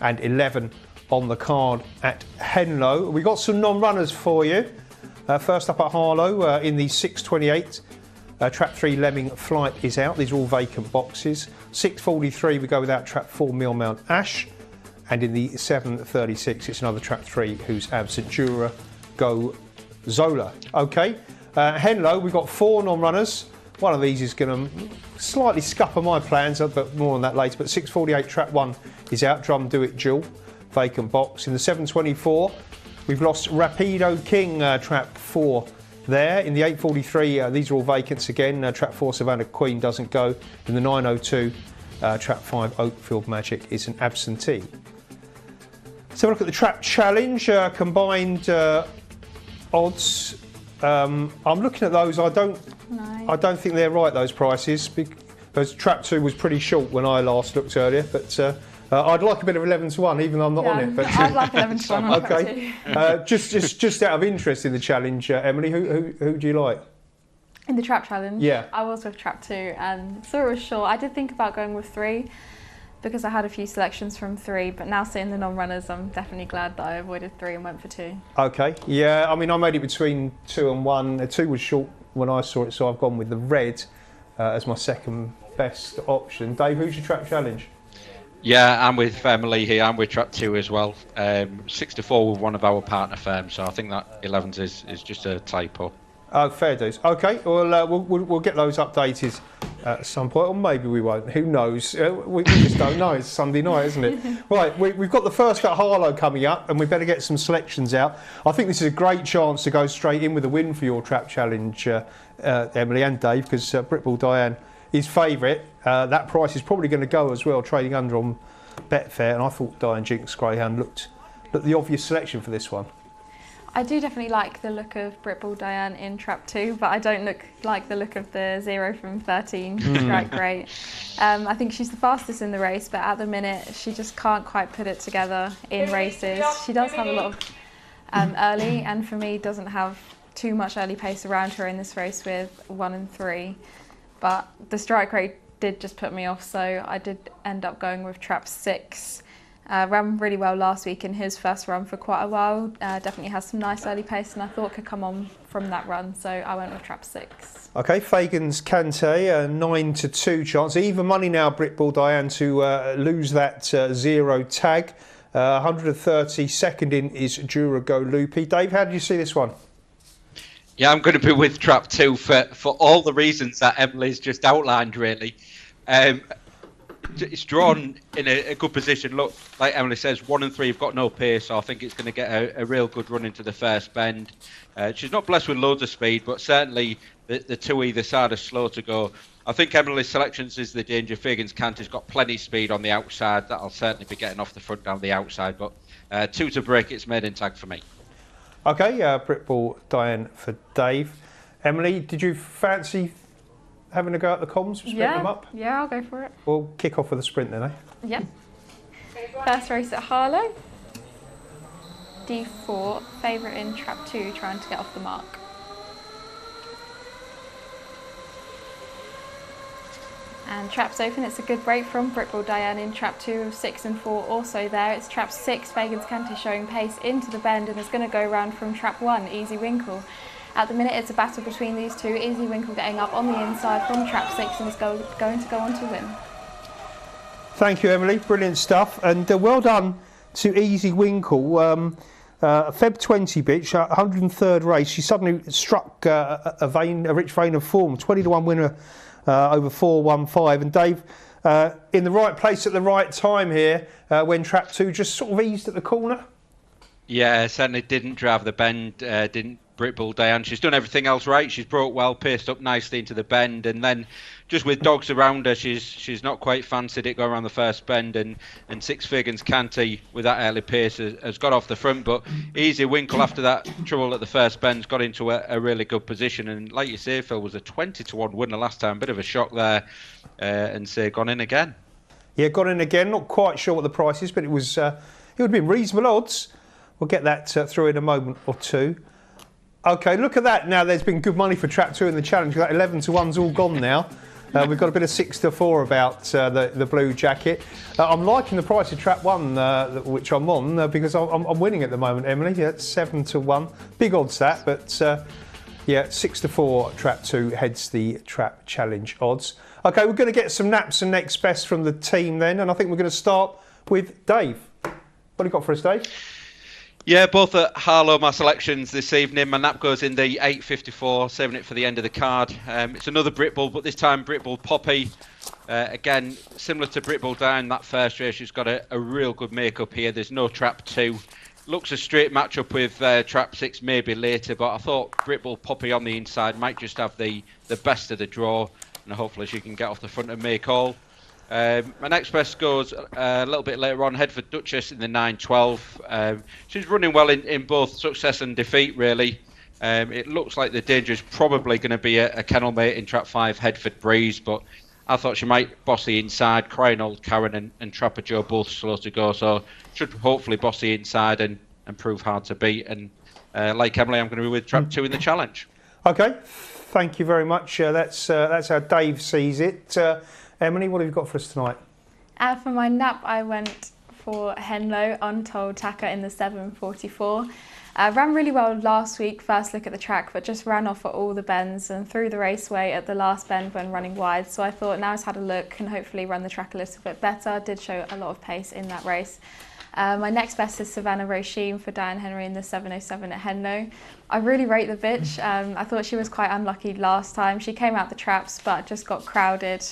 and 11 on the card at Henlow. We got some non-runners for you. First up at Harlow in the 6:28. Trap 3 Lemming Flight is out. These are all vacant boxes. 6:43 we go without trap 4 Millmount Ash. And in the 7:36 it's another trap 3 who's absent, Jura Go Zola. Okay. Henlow, we've got 4 non-runners. One of these is going to slightly scupper my plans, but more on that later. But 6:48 trap 1 is out, Drum Do It Duel, vacant box. In the 7:24, we've lost Rapido King, trap 4 there. In the 8:43, these are all vacants again. Trap 4 Savannah Queen doesn't go. In the 9:02, trap 5 Oakfield Magic is an absentee. So look at the trap challenge, combined odds. I'm looking at those. I don't think they're right, those prices, because trap 2 was pretty short when I last looked earlier. But I'd like a bit of 11-1, even though I'm not on it. But I'd like 11-1 on okay. trap 2. just out of interest in the challenge, Emily, who do you like? In the trap challenge? Yeah. I was with trap 2 and saw it was short. I did think about going with 3 because I had a few selections from 3, but now seeing the non-runners, I'm definitely glad that I avoided 3 and went for 2. Okay, yeah, I mean, I made it between 2 and 1. 2 was short when I saw it, so I've gone with the red as my second best option. Dave, who's your trap challenge? Yeah, I'm with Emily here. I'm with trap 2 as well. 6-4 with one of our partner firms, so I think that 11s is just a typo. Oh, fair dues. Okay, well, we'll get those updated at some point, or maybe we won't. Who knows? We just don't know. It's Sunday night, isn't it? Right, we've got the first at Harlow coming up, and we better get some selections out. I think this is a great chance to go straight in with a win for your trap challenge, Emily and Dave, because Britball Diane is favourite. That price is probably going to go as well, trading under on Betfair, and I thought Diane Jinx Greyhound looked the obvious selection for this one. I do definitely like the look of Britball Diane in trap 2, but I don't like the look of the 0 from 13 strike great. I think she's the fastest in the race, but at the minute she just can't quite put it together in races. She does have a lot of early, and for me doesn't have too much early pace around her in this race with 1 and 3. But the strike rate did just put me off, so I did end up going with trap 6. Ran really well last week in his first run for quite a while. Definitely has some nice early pace, and I thought could come on from that run, so I went with trap 6. Okay, Fagan's Kante, a 9-2 chance. Even money now, Britball Diane, to lose that 0 tag. 130, second in is Jura Go Loopy. Dave, how did you see this one? Yeah, I'm going to be with trap 2 for all the reasons that Emily's just outlined, really. It's drawn in a good position. Look, like Emily says, 1 and 3 have got no pace, so I think it's going to get a real good run into the first bend. She's not blessed with loads of speed, but certainly the 2 either side are slow to go. I think Emily's selections is the danger. Fagan's Canter's got plenty of speed on the outside. That'll certainly be getting off the front down the outside, but 2 to break, it's made in tag for me. Okay, Britball Diane for Dave. Emily, did you fancy having a go at the comms, split them up? Yeah, I'll go for it. We'll kick off with a sprint then, eh? Yep. First race at Harlow. D4, favourite in trap 2, trying to get off the mark. And traps open, it's a good break from Britball Diane in trap 2, 6 and 4 also there. It's trap 6, Fagan's Kante showing pace into the bend and is going to go round from trap 1, Easy Winkle. At the minute, it's a battle between these two. Easy Winkle getting up on the inside from trap 6 and is going to go on to win. Thank you, Emily. Brilliant stuff. And well done to Easy Winkle. Feb 20 bitch, 103rd race. She suddenly struck a rich vein of form. 20-1 winner over 4-1-5. And Dave, in the right place at the right time here when trap 2 just sort of eased at the corner. Yeah, certainly didn't drive the bend, didn't Britbull Day, and she's done everything else right. She's brought well, paced up nicely into the bend, and then just with dogs around her, she's not quite fancied it going around the first bend, and Six Figans Canty with that early pace has got off the front, but Easy Winkle after that trouble at the first bend's got into a really good position, and like you say, Phil, was a 20-1 winner last time, bit of a shock there, and say gone in again. Yeah, gone in again. Not quite sure what the price is, but it would have been reasonable odds. We'll get that through in a moment or two. Okay, look at that. Now there's been good money for Trap 2 in the challenge. That 11-1's all gone now. We've got a bit of 6-4 about the blue jacket. I'm liking the price of Trap 1, which I'm on, because I'm winning at the moment, Emily. Yeah, it's 7-1. Big odds that, but yeah, 6-4 Trap 2 heads the Trap Challenge odds. Okay, we're going to get some naps and next best from the team then, and I think we're going to start with Dave. What have you got for us, Dave? Yeah, both at Harlow, my selections this evening. My nap goes in the 8.54, saving it for the end of the card. It's another Britbull, but this time Britbull Poppy. Again, similar to Britbull Down, that first race, she's got a real good make-up here. There's no Trap 2. Looks a straight match-up with Trap 6 maybe later, but I thought Britbull Poppy on the inside might just have the best of the draw, and hopefully she can get off the front and make all. My next best goes a little bit later on, Headford Duchess in the 9-12. She's running well in both success and defeat, really. It looks like the danger is probably going to be a kennel mate in Trap 5, Headford Breeze, but I thought she might boss the inside. Crying Old Karen and Trapper Joe both slow to go, so should hopefully boss the inside and prove hard to beat. And like Emily, I'm going to be with Trap 2 in the challenge. Okay, thank you very much. That's how Dave sees it. Emily, what have you got for us tonight? For my nap, I went for Henlow, Untold Tacker in the 7.44. Ran really well last week, first look at the track, but just ran off at all the bends and threw the raceway at the last bend when running wide. So I thought now it's had a look and hopefully run the track a little bit better. Did show a lot of pace in that race. My next best is Savannah Roisin for Diane Henry in the 7.07 at Henlow. I really rate the bitch. I thought she was quite unlucky last time. She came out the traps but just got crowded.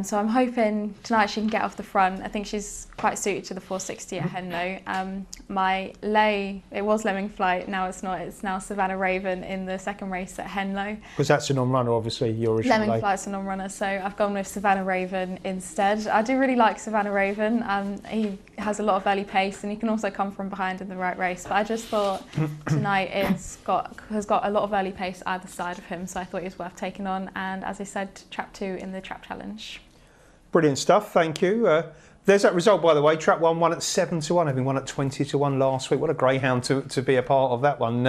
So I'm hoping tonight she can get off the front. I think she's quite suited to the 460 at Henlow. My lay, it was Lemming Flight, now it's not. It's now Savannah Raven in the second race at Henlow. Because that's a non-runner, obviously, your original Lemming lay. Flight's a non-runner, so I've gone with Savannah Raven instead. I do really like Savannah Raven. He has a lot of early pace and he can also come from behind in the right race. But I just thought tonight has got a lot of early pace either side of him, so I thought he was worth taking on. And as I said, Trap 2 in the Trap Challenge. Brilliant stuff, thank you. There's that result, by the way. Trap 1 won at 7-1, having won at 20-1 last week. What a greyhound to be a part of that one.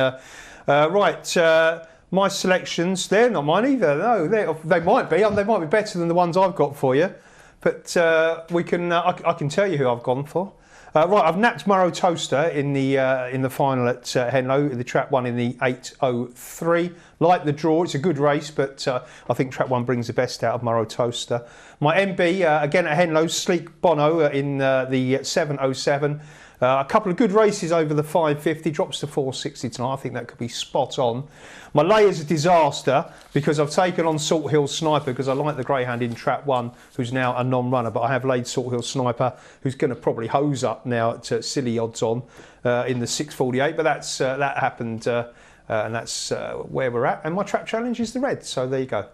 My selections, they're not mine either. No, they might be. They might be better than the ones I've got for you. But I can tell you who I've gone for. Right, I've napped Murrow Toaster in the final at Henlow, the Trap 1 in the 8.03. Like the draw, it's a good race, but I think Trap 1 brings the best out of Murrow Toaster. My MB, again at Henlow, Sleek Bono in the 7.07. A couple of good races over the 5.50, drops to 4.60 tonight. I think that could be spot on. My lay is a disaster because I've taken on Salt Hill Sniper because I like the greyhound in Trap 1, who's now a non-runner, but I have laid Salt Hill Sniper, who's going to probably hose up now at silly odds on in the 6.48, but that happened and that's where we're at. And my Trap Challenge is the red, so there you go.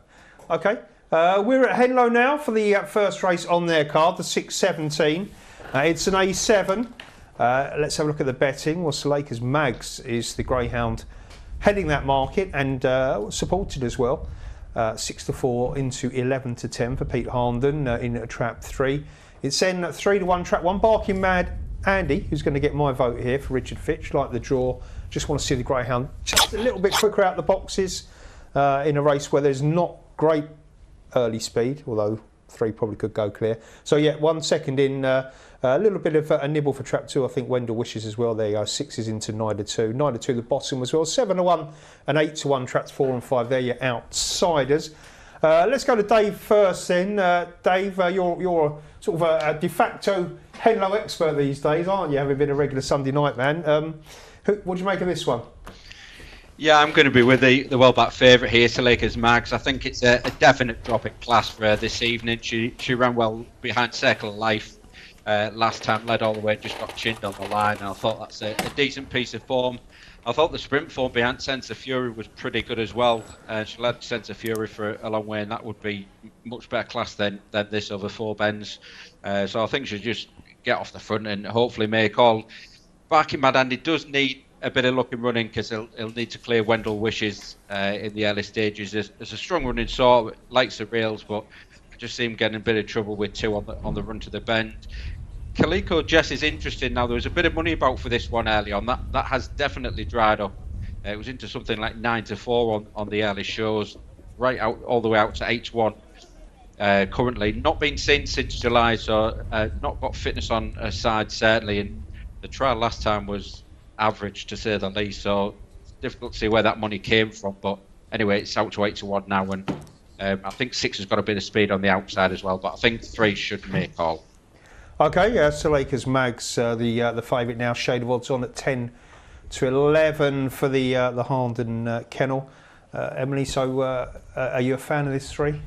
Okay, we're at Henlow now for the first race on their card, the 6.17. It's an A7. Let's have a look at the betting. Well, Lakers Mags is the greyhound heading that market and supported as well. 6-4 into 11-10 for Pete Harnden in Trap 3. It's then 3-1 Trap 1. Barking Mad Andy, who's going to get my vote here for Richard Fitch, like the draw. Just want to see the greyhound just a little bit quicker out the boxes in a race where there's not great early speed, although 3 probably could go clear. So yeah, 1 second in, a little bit of a nibble for Trap 2. I think Wendell wishes as well. There you go, 6s into 9-2. 9-2 the bottom as well. 7-1 and 8-1 Traps 4 and 5. There your outsiders. Let's go to Dave first then. Dave, you're sort of a de facto Henlow expert these days, aren't you? Having been a regular Sunday night man. What do you make of this one? Yeah, I'm going to be with the well-backed favourite here, Lakers Mags. I think it's a definite drop in class for her this evening. She ran well behind Circle of Life last time, led all the way, just got chinned on the line, and I thought that's a decent piece of form. I thought the sprint form behind Sense of Fury was pretty good as well. She led Sense of Fury for a long way, and that would be much better class than this over 4 bends. So I think she'll just get off the front and hopefully make all. Barking Mad Andy does need a bit of luck in running because he'll need to clear Wendell Wishes in the early stages. There's a strong running sort, likes the rails, but I just see him getting a bit of trouble with 2 on the run to the bend. Calico Jess is interesting now. There was a bit of money about for this one early on. That has definitely dried up. It was into something like 9-4 on the early shows, right out all the way out to H1. Currently not been seen since July, so not got fitness on her side certainly. And the trial last time was average to say the least, so it's difficult to see where that money came from. But anyway, it's out to 8-1 now, and I think 6 has got a bit of speed on the outside as well. But I think 3 should make all. Okay, Suleika's Mags, the favourite now. Shade of odds on at 10-11 for the Harnden kennel. Emily, so are you a fan of this 3?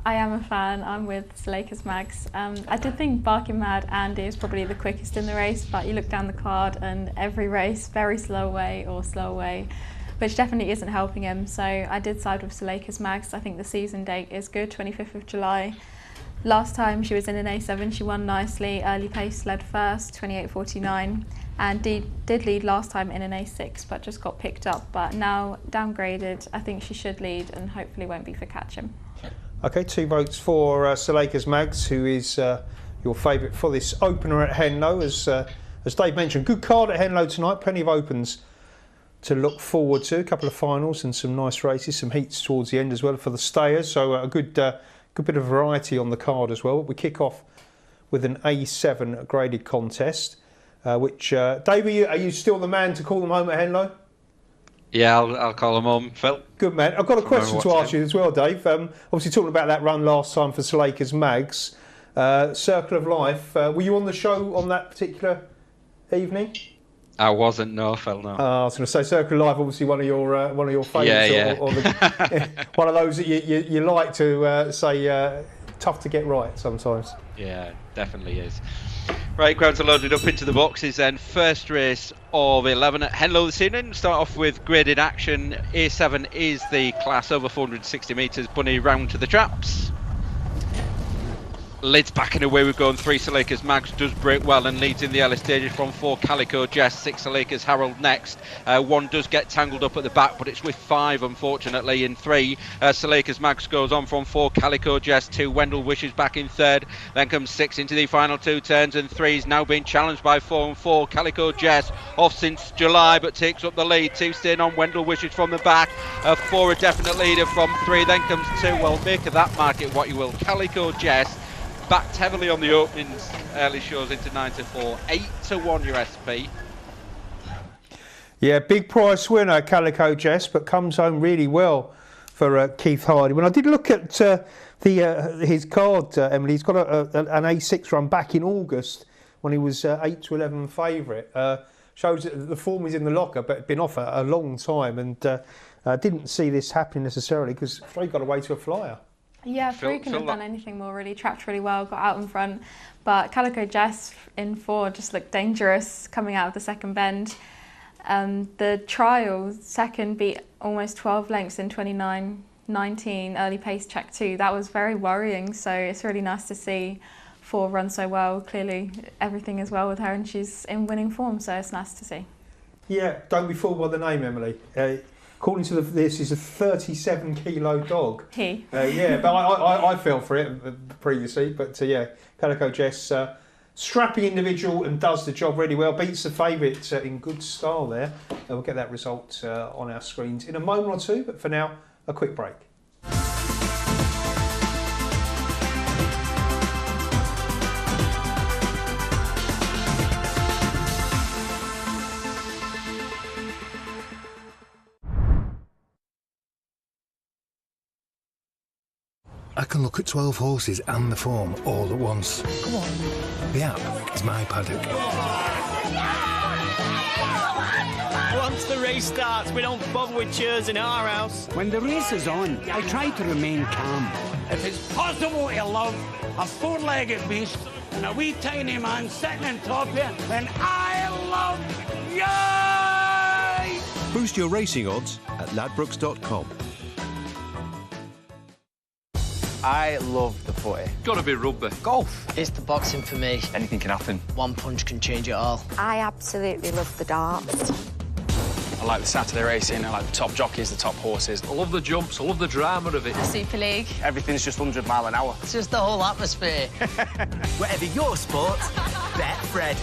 I am a fan. I'm with Suleika's Mags. I did think Barking Mad Andy is probably the quickest in the race, but you look down the card and every race, very slow away, which definitely isn't helping him. So I did side with Suleika's Mags. I think the season date is good, 25th of July. Last time she was in an A7, she won nicely. Early pace led first, 28.49, and did lead last time in an A6, but just got picked up. But now downgraded, I think she should lead and hopefully won't be for catching. Okay, 2 votes for Suleika's Mags, who is your favourite for this opener at Henlow. As Dave mentioned, good card at Henlow tonight, plenty of opens to look forward to, a couple of finals and some nice races, some heats towards the end as well for the stayers, so a good bit of variety on the card as well. We kick off with an A7 graded contest, which, Dave, are you still the man to call them home at Henlow? Yeah, I'll call them home, Phil. Good man. I've got a question to ask you as well, Dave. Obviously talking about that run last time for Suleika's Mags, Circle of Life. Were you on the show on that particular evening? I wasn't, no, Phil, no. I was going to say Circle of Life, obviously one of your favourites, yeah. or one of those that you like to say tough to get right sometimes. Yeah, definitely is. Right, crowds are loaded up into the boxes then. First race of 11 at Henlow this evening. Start off with graded action. A7 is the class over 460 metres. Bunny round to the traps. Lids back and away we go, and 3 Suleika's Mags does break well and leads in the early stages from 4 Calico Jess, 6 Suleika's Harold next. 1 does get tangled up at the back, but it's with 5 unfortunately in 3. Suleika's Mags goes on from 4 Calico Jess, 2 Wendell Wishes back in 3rd. Then comes 6 into the final 2 turns, and 3 is now being challenged by 4 and 4 Calico Jess, off since July but takes up the lead. 2 staying on, Wendell Wishes from the back. 4 a definite leader from 3. Then comes 2, well, make of that market what you will. Calico Jess backed heavily on the openings, early shows into 9-4, 8-1 your SP. Yeah, big price winner, Calico Jess, but comes home really well for Keith Hardy. When I did look at his card, Emily, he's got an A6 run back in August when he was 8-11 favourite. Shows that the form is in the locker, but been off a long time, and didn't see this happening necessarily because Frey got away to a flyer. Yeah, Free couldn't have done anything more really. Trapped really well, got out in front, but Calico Jess in 4 just looked dangerous coming out of the second bend. The trial second beat almost 12 lengths in 29.19, early pace check 2. That was very worrying, so it's really nice to see 4 run so well. Clearly everything is well with her and she's in winning form, so it's nice to see. Yeah, don't be fooled by the name, Emily. According to this, is a 37-kilo dog. Yeah, but I fell for it previously. But yeah, Calico Jess, strapping individual and does the job really well. Beats the favourite in good style there. We'll get that result on our screens in a moment or two. But for now, a quick break. I can look at 12 horses and the form all at once. Come on. The app is my paddock. Once the race starts, we don't bother with cheers in our house. When the race is on, I try to remain calm. If it's possible to love a 4-legged beast and a wee tiny man sitting on top of it, then I love you! Boost your racing odds at ladbrokes.com. I love the footy. Gotta be rugby. Golf. It's the boxing for me. Anything can happen. One punch can change it all. I absolutely love the darts. I like the Saturday racing, I like the top jockeys, the top horses. I love the jumps, I love the drama of it. The Super League. Everything's just 100 mile an hour. It's just the whole atmosphere. Whatever your sport, bet Fred.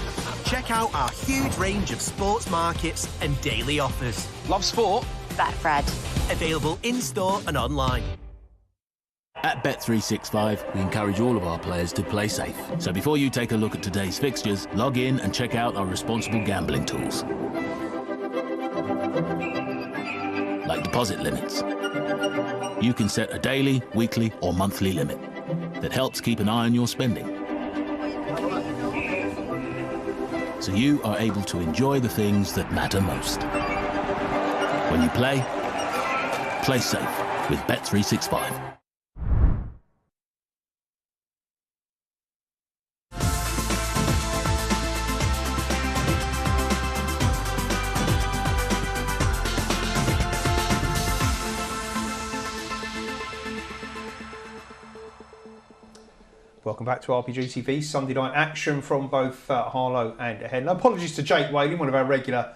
Check out our huge range of sports markets and daily offers. Love sport? Bet Fred. Available in-store and online. At Bet365, we encourage all of our players to play safe. So before you take a look at today's fixtures, log in and check out our responsible gambling tools. Like deposit limits. You can set a daily, weekly or monthly limit that helps keep an eye on your spending. So you are able to enjoy the things that matter most. When you play safe with Bet365. Welcome back to RPGTV. Sunday night action from both Harlow and Henlow. Apologies to Jake Whaley, one of our regular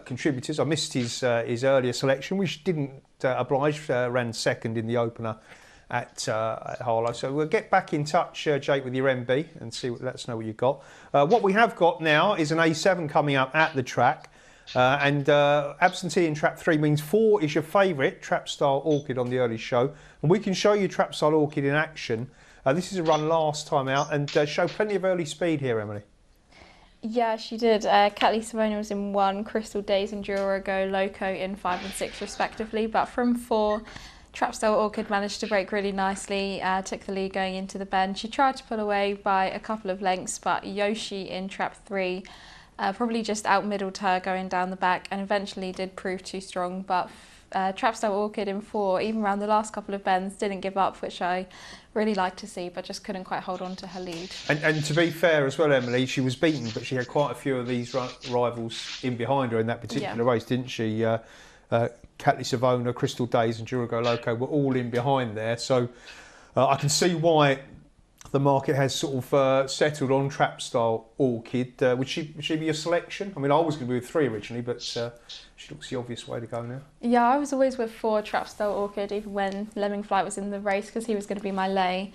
contributors. I missed his earlier selection, which didn't oblige. Ran second in the opener at Harlow. So we'll get back in touch, Jake, with your MB and let us know what you've got. What we have got now is an A7 coming up at the track. And absentee in trap 3 means 4 is your favourite, Trap Style Orchid on the early show. And we can show you Trap Style Orchid in action. This is a run last time out and show plenty of early speed here, Emily. Yeah, she did. Catley Savona was in 1, Crystal Days and Draper go Loco in 5 and 6 respectively. But from 4, Trap Style Orchid managed to break really nicely, took the lead going into the bend. She tried to pull away by a couple of lengths, but Yoshi in trap 3 probably just out-middled her going down the back and eventually did prove too strong. But Trap Style Orchid in 4, even around the last couple of bends, didn't give up, which I really like to see, but just couldn't quite hold on to her lead. And to be fair as well, Emily, she was beaten, but she had quite a few of these rivals in behind her in that particular race, didn't she? Catley Savona, Crystal Days and Durago Loco were all in behind there, so I can see why the market has sort of settled on Trap Style Orchid. Would she be a selection? I mean, I was going to be with 3 originally, but she looks the obvious way to go now. Yeah, I was always with 4 Trap Style Orchid, even when Lemming Flight was in the race, because he was going to be my lay.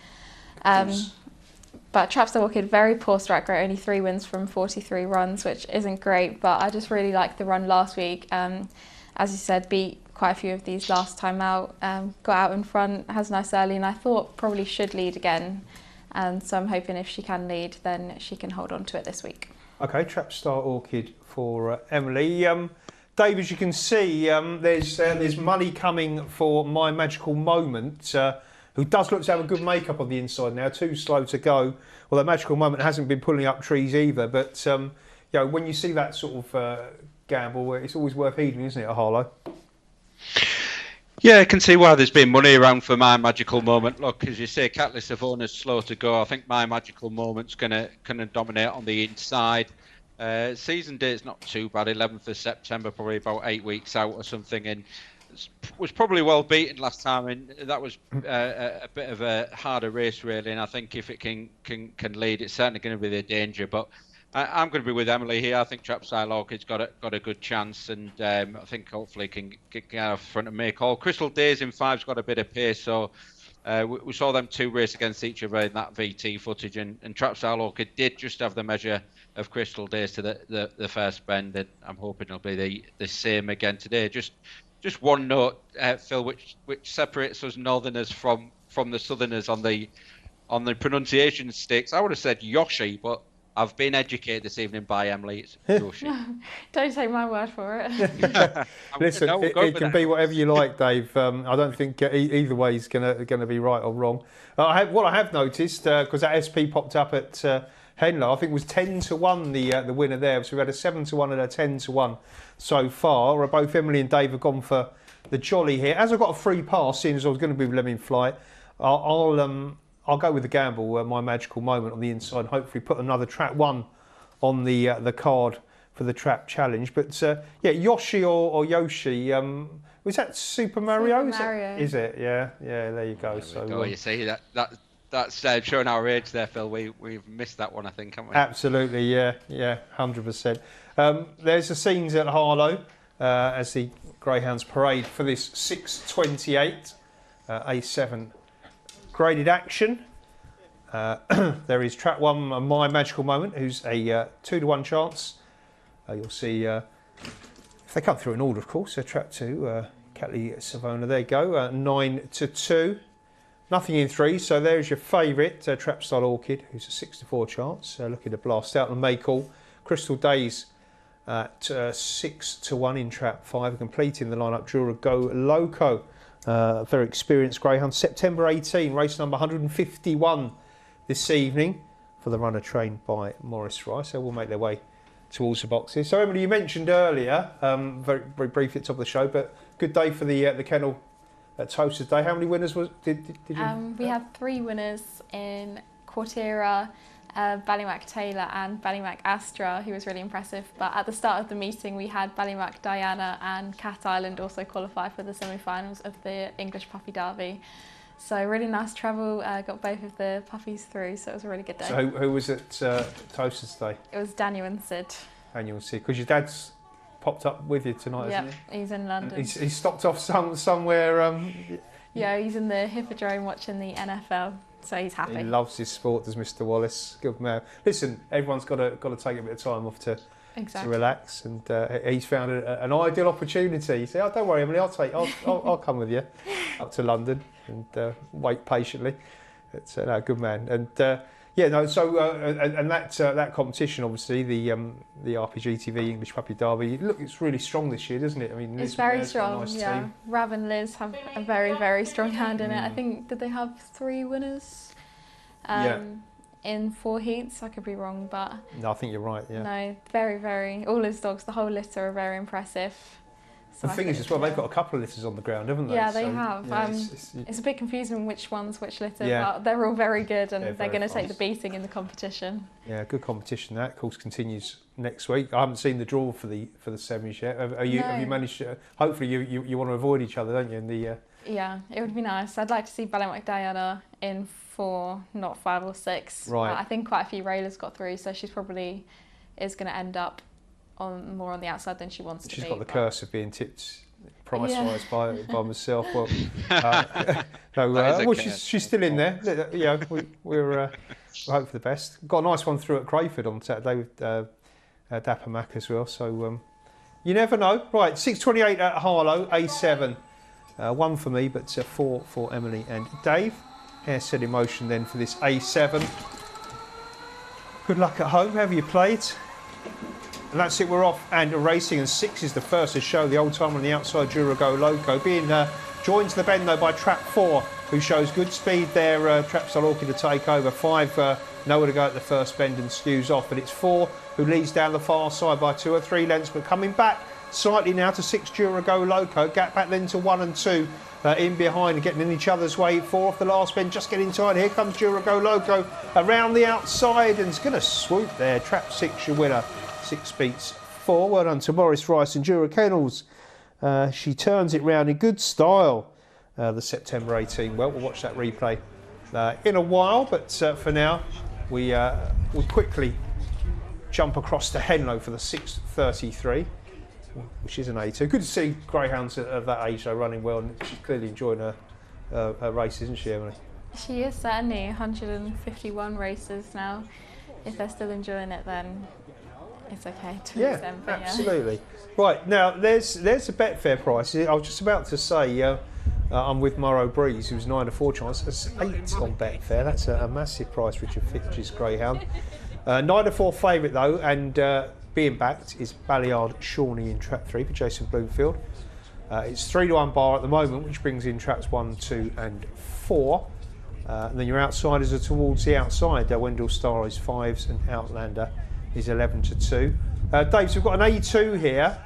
But Trap Style Orchid, very poor strike rate, only 3 wins from 43 runs, which isn't great, but I just really liked the run last week. As you said, beat quite a few of these last time out, got out in front, has a nice early, and I thought probably should lead again. And so I'm hoping if she can lead, then she can hold on to it this week. Okay, Trap Style Orchid for Emily. Dave, as you can see, there's money coming for My Magical Moment, who does look to have a good makeup on the inside now. 2 slow to go. Well, that Magical Moment hasn't been pulling up trees either, but you know, when you see that sort of gamble, it's always worth heeding, isn't it, at Harlow? Yeah, I can see why there's been money around for My Magical Moment. Look, as you say, Catley Savona's slow to go. I think My Magical Moment's gonna dominate on the inside. Season date's not too bad, 11th of September, probably about 8 weeks out or something, and was probably well beaten last time, and that was a bit of a harder race really, and I think if it can lead, it's certainly going to be the danger, but I'm going to be with Emily here. I think Trap Style Orchid's got a good chance, and I think hopefully can get out front and make all. Crystal Days in 5's got a bit of pace, so we saw them 2 race against each other in that VT footage, and Trap Style Orchid did just have the measure of Crystal Days to the first bend, and I'm hoping it'll be the same again today. Just one note, Phil, which separates us Northerners from the Southerners on the pronunciation stakes. I would have said Yoshi, but I've been educated this evening by Emily. It's Yoshi. Don't take my word for it. Listen, it can be whatever you like, Dave. I don't think either way is going to be right or wrong. What I have noticed, because that SP popped up at Henlow, I think it was 10-1 the winner there. So we've had a 7-1 and a 10-1 so far. Both Emily and Dave have gone for the jolly here. As I've got a free pass, seeing as I was going to be with Lemming Flight, I'll go with the gamble, My Magical Moment on the inside, and hopefully put another track 1 on the card for the Trap Challenge. But yeah, Yoshi or Yoshi, was that Super Mario? Super Mario. Is it? Yeah, there you go. Oh, you see that's showing our age there, Phil. We've missed that one, I think, haven't we? Absolutely, yeah, 100%. There's the scenes at Harlow as the Greyhounds parade for this 6:28 A7 graded action. There is Trap 1, My Magical Moment, who's a 2-to-1 chance. You'll see, if they come through in order, of course, Trap 2, Catley Savona, there you go, 9-2. Nothing in 3, so there's your favourite, Trap Style Orchid, who's a 6-to-4 chance, looking to blast out and make all. Crystal Days at 6-to-1 in Trap 5, completing the lineup, Jura Go Loco, very experienced greyhound. September 18, race number 151 this evening for the runner trained by Maurice Rice. They will make their way towards the boxes. So Emily, you mentioned earlier, very briefly at the top of the show, but good day for the kennel at Towcester Day. How many winners did you? We had 3 winners in Quartera, Ballymac Taylor and Ballymac Astra, who was really impressive. But at the start of the meeting, we had Ballymac Diana and Cat Island also qualify for the semi-finals of the English Puppy Derby. So really nice travel, got both of the puppies through, so it was a really good day. So who was at Towcester Day? It was Daniel and Sid. Daniel and Sid, because your dad's popped up with you tonight, isn't he? He's in London. He's stopped off somewhere. Yeah, he's in the Hippodrome watching the NFL, so he's happy. He loves his sport, does Mr. Wallis. Good man. Listen, everyone's got to take a bit of time off to relax, and he's found an ideal opportunity. He said, "Oh, don't worry, Emily, I'll come with you up to London and wait patiently." It's no, good man, and and that competition, obviously, the RPGTV English Puppy Derby. Look, it's really strong this year, doesn't it? I mean, it's very strong. Nice team. Rav and Liz have a very, very strong hand in it. I think, did they have 3 winners? In 4 heats, I could be wrong, but no, I think you're right. Yeah. No, very, very. All his dogs, the whole litter, are very impressive. So the thing is, as well, they've got a couple of litters on the ground, haven't they? Yeah, they have. Yeah, it's a bit confusing which one's which litter, but they're all very good, and they're going to take the beating in the competition. Yeah, good competition. That, of course, continues next week. I haven't seen the draw for the semis yet. Have you managed to? Hopefully, you want to avoid each other, don't you? In the yeah, it would be nice. I'd like to see Ballymac Diana in 4, not 5 or 6. Right. I think quite a few railers got through, so she's probably is going to end up more on the outside than she wants to be. She's got the curse of being tipped price-wise by myself. Well, she's still in there. Yeah, we're hope for the best. Got a nice one through at Crayford on Saturday with Dapper Mac as well. So you never know. Right, 6:28 at Harlow, A7. 1 for me, but 4 for Emily and Dave. Hair set in motion then for this A7. Good luck at home, however you play it. And that's it, we're off and racing, and 6 is the first to show the old timer on the outside, Jura Go Loco, being joined to the bend though by Trap 4, who shows good speed there, Trap Style Orchid to take over. 5 nowhere to go at the first bend and skews off, but it's 4 who leads down the far side by 2 or 3 lengths, but coming back slightly now to 6 Jura Go Loco, gap back then to 1 and 2 in behind and getting in each other's way. 4 off the last bend, just getting tight. Here comes Jura Go Loco around the outside and it's going to swoop there. Trap 6 your winner. 6 beats 4. Well done to Maurice Rice and Jura Kennels. She turns it round in good style. The September 18. Well, we'll watch that replay in a while, but for now, we quickly jump across to Henlow for the 6:33, which is an A2. Good to see greyhounds at that age though running well, and she's clearly enjoying her race, isn't she, Emily? She is, certainly. 151 races now. If they're still enjoying it, then it's okay to extend. Yeah, absolutely. Right, now there's a Betfair price. I was just about to say I'm with Morrow Breeze, who's 9-4 chance. That's 8 on Betfair. That's a massive price, Richard Fitch's greyhound. 9-4 favourite though, and being backed is Balliard Shawnee in Trap 3 for Jason Bloomfield. It's 3-1 bar at the moment, which brings in traps 1, 2 and 4. And then your outsiders are towards the outside. Wendell Star is 5s and Outlander is 11-2. Dave, so we've got an A2 here.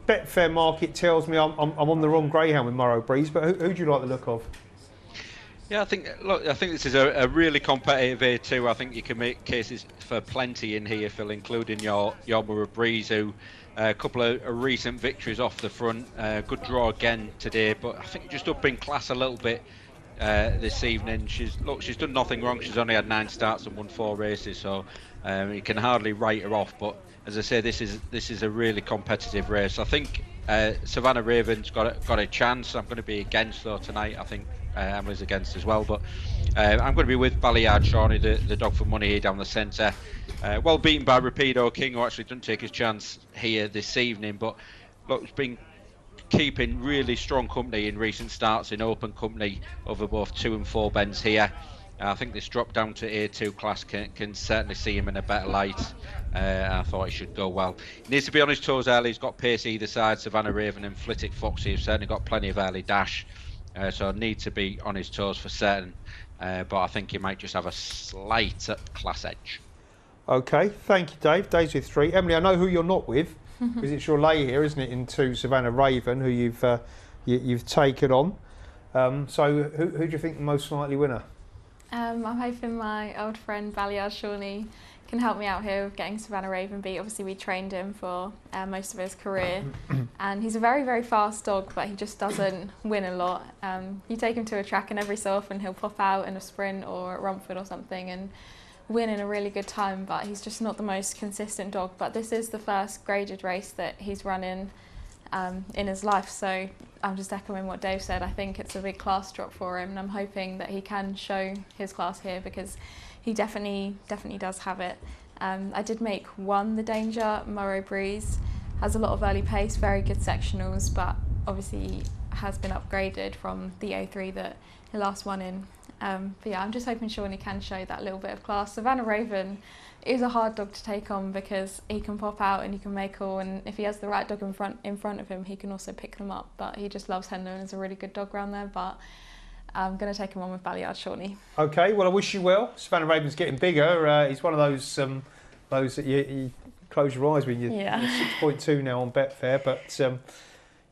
Betfair market tells me I'm on the wrong greyhound with Morrow Breeze, but who do you like the look of? Yeah, I think this is a really competitive A2. I think you can make cases for plenty in here, Phil, including your Murray Breeze, who a couple of recent victories off the front. Good draw again today, but I think just up in class a little bit this evening. She's done nothing wrong. She's only had 9 starts and won 4 races, so you can hardly write her off. But as I say, this is a really competitive race. I think Savannah Raven's got a chance. I'm going to be against though tonight. I think Emily's against as well, but I'm going to be with Balliard Shawnee, the dog for money here down the centre. Well beaten by Rapido King, who actually didn't take his chance here this evening, but look, it's been keeping really strong company in recent starts in open company over both 2 and 4 bends here. I think this drop down to A2 class can certainly see him in a better light. I thought he should go well. He needs to be on his toes early. He's got pace either side. Savannah Raven and Flitwick Foxy have certainly got plenty of early dash. So need to be on his toes for certain. But I think he might just have a slight class edge. Okay, thank you, Dave. Dave's with 3. Emily, I know who you're not with, because it's your lay here, isn't it, into Savannah Raven, who you've taken on. So who do you think the most likely winner? I'm hoping my old friend Balliard Shawnee can help me out here with getting Savannah Raven beat. Obviously we trained him for most of his career and he's a very, very fast dog, but he just doesn't win a lot. You take him to a track and every so often he'll pop out in a sprint or at Romford or something and win in a really good time, but he's just not the most consistent dog. But this is the first graded race that he's run in his life, so I'm just echoing what Dave said. I think it's a big class drop for him and I'm hoping that he can show his class here, because he definitely does have it. I did make 1 the danger. Murray Breeze has a lot of early pace, very good sectionals, but obviously has been upgraded from the A3 that he last won in. But yeah, I'm just hoping Shawnee can show that little bit of class. Savannah Raven is a hard dog to take on because he can pop out and he can make all, and if he has the right dog in front of him, he can also pick them up. But he just loves Henlow and is a really good dog around there. But I'm going to take him on with Balliard Shawnee. Okay, well I wish you well. Savannah Raven's getting bigger. He's one of those that you close your eyes when you're 6.2 now on Betfair. But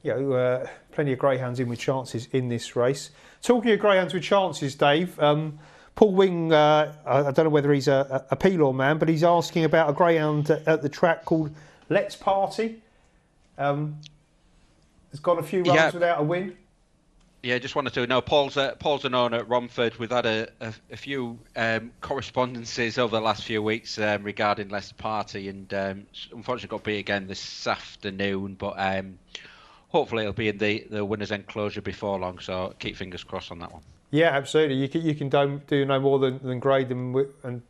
you know, plenty of greyhounds in with chances in this race. Talking of greyhounds with chances, Dave, Paul Wing, I don't know whether he's a Pelaw man, but he's asking about a greyhound at the track called Let's Party. Has gone a few runs without a win. Yeah, just wanted to know. Paul's an owner at Romford. We've had a few correspondences over the last few weeks regarding Let's Party, and unfortunately got beat again this afternoon. But hopefully it'll be in the winner's enclosure before long. So keep fingers crossed on that one. Yeah, absolutely. You can do no more than grade them and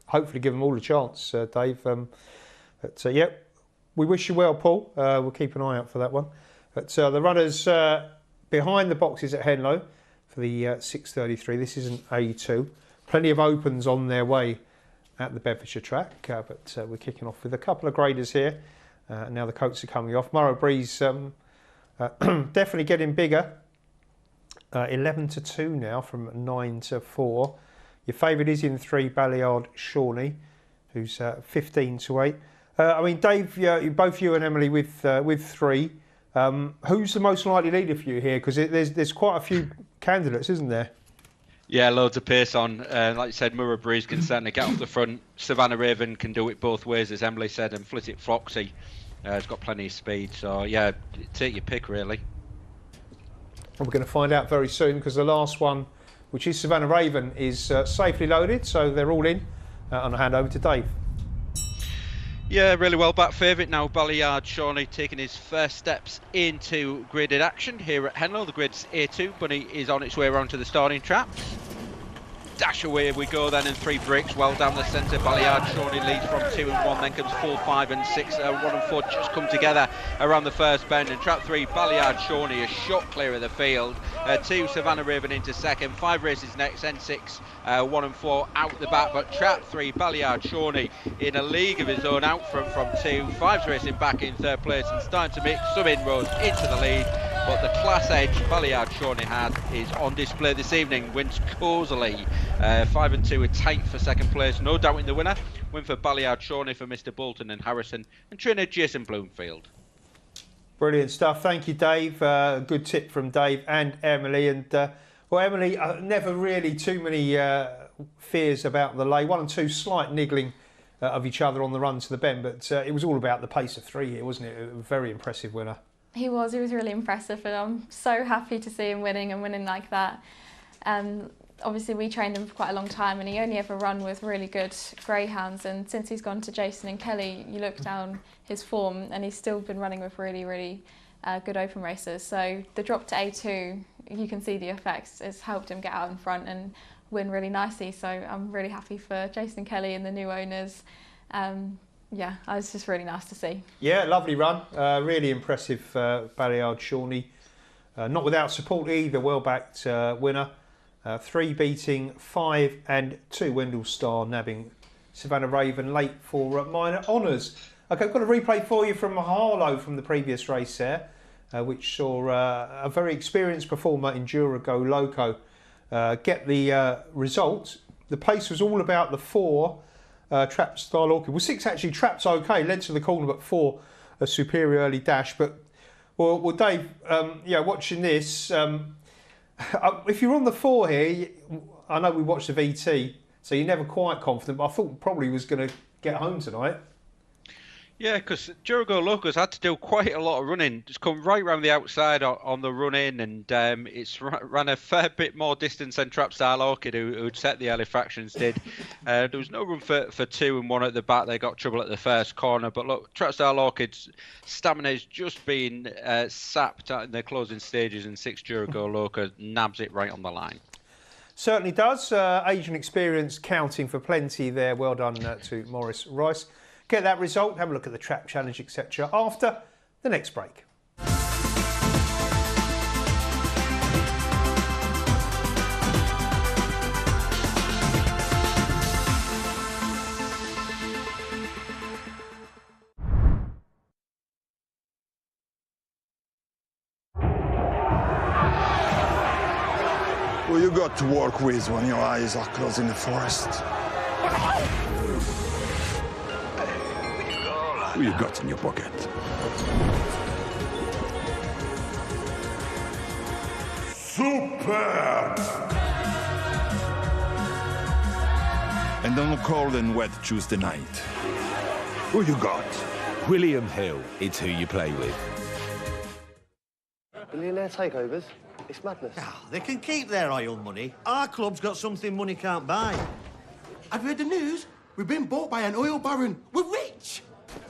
hopefully give them all a chance, Dave. But yeah, we wish you well, Paul. We'll keep an eye out for that one. But the runners behind the boxes at Henlow for the 6:33. This is an A2. Plenty of opens on their way at the Bedfordshire track, but we're kicking off with a couple of graders here. Now the coats are coming off. Murray Breeze definitely getting bigger. 11-2 now from 9-4. Your favourite is in 3, Balliard Shawnee, who's 15-8. I mean, Dave, both you and Emily with 3. Who's the most likely leader for you here? Because there's quite a few candidates, isn't there? Yeah, loads of pace on. Like you said, Murray Breeze can certainly get off the front. Savannah Raven can do it both ways, as Emily said, and Flitwick Foxy has got plenty of speed. So yeah, take your pick really. And we're going to find out very soon, because the last one, which is Savannah Raven, is safely loaded, so they're all in. And I'll hand over to Dave. Yeah, really well back favourite now. Balliard Shawnee taking his first steps into graded action here at Henlow. The grid's A2, Bunny is on its way around to the starting traps. Dash away we go then, and 3 breaks well down the centre. Balliard Shawnee leads from 2 and 1, then comes 4, 5 and 6. 1 and 4 just come together around the first bend, and trap 3 Balliard Shawnee a shot clear of the field. 2 Savannah Raven into second, 5 races next, then 6 1 and 4 out the back, but trap 3 Balliard Shawnee in a league of his own out from 2. 5's racing back in third place and starting to make some inroads into the lead. But the class edge Balliard Shawnee had is on display this evening. Wins cosily. 5 and 2 are tight for second place. No doubt in the winner. Win for Balliard Shawnee for Mr. Bolton and Harrison, and trainer Jason Bloomfield. Brilliant stuff. Thank you, Dave. Good tip from Dave and Emily. And Well, Emily, never really too many fears about the lay. 1 and 2 slight niggling of each other on the run to the bend, but it was all about the pace of 3 here, wasn't it? A very impressive winner. He was really impressive, and I'm so happy to see him winning and winning like that. Obviously we trained him for quite a long time, and he only ever run with really good greyhounds, and since he's gone to Jason and Kelly, you look down his form and he's still been running with really good open racers. So the drop to A2, you can see the effects. It's helped him get out in front and win really nicely, so I'm really happy for Jason and Kelly and the new owners. Yeah, it was just really nice to see. Yeah, lovely run. Really impressive Balliard Shawnee. Not without support either, well-backed winner. 3 beating 5 and 2 Wendell Star, nabbing Savannah Raven late for minor honours. Okay, I've got a replay for you from Harlow from the previous race there, which saw a very experienced performer in Durago Loco get the result. The pace was all about the 4 Trap Style Orchid. Well, 6 actually trapped okay, led to the corner, but 4 a superior early dash. But well Dave, yeah, watching this, if you're on the 4 here, I know we watched the VT, so you're never quite confident, but I thought probably was going to get home tonight. Yeah, because Durago Loco's had to do quite a lot of running. Just come right round the outside on the run in, and it's ran a fair bit more distance than Trap Style Orchid, who'd set the early fractions, did. There was no room for 2 and 1 at the back. They got trouble at the first corner. But look, Trap Style Orchid's stamina's just been sapped in the closing stages, and 6 Durago Loco nabs it right on the line. Certainly does. Age and experience counting for plenty there. Well done to Morris Rice. Get that result, have a look at the trap challenge, etc. after the next break. Who you got to work with when your eyes are closed in the forest? Who you got in your pocket? Super! And on a cold and wet Tuesday night, who you got? William Hill, it's who you play with. Billionaire takeovers? It's madness. They can keep their oil money. Our club's got something money can't buy. I've read the news. We've been bought by an oil baron. We're rich!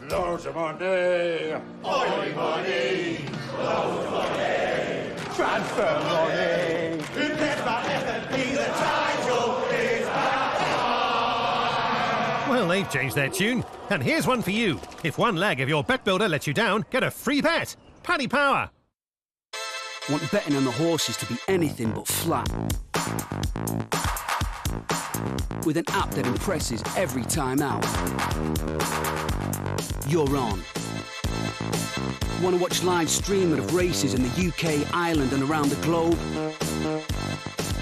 Loads of money! Oil money! Loads of money! Transfer money! Who cares about F&P? The title is back! Well, they've changed their tune. And here's one for you. If one leg of your bet builder lets you down, get a free bet. Paddy Power. Want betting on the horses to be anything but flat? With an app that impresses every time out. You're on. Want to watch live streaming of races in the UK, Ireland and around the globe?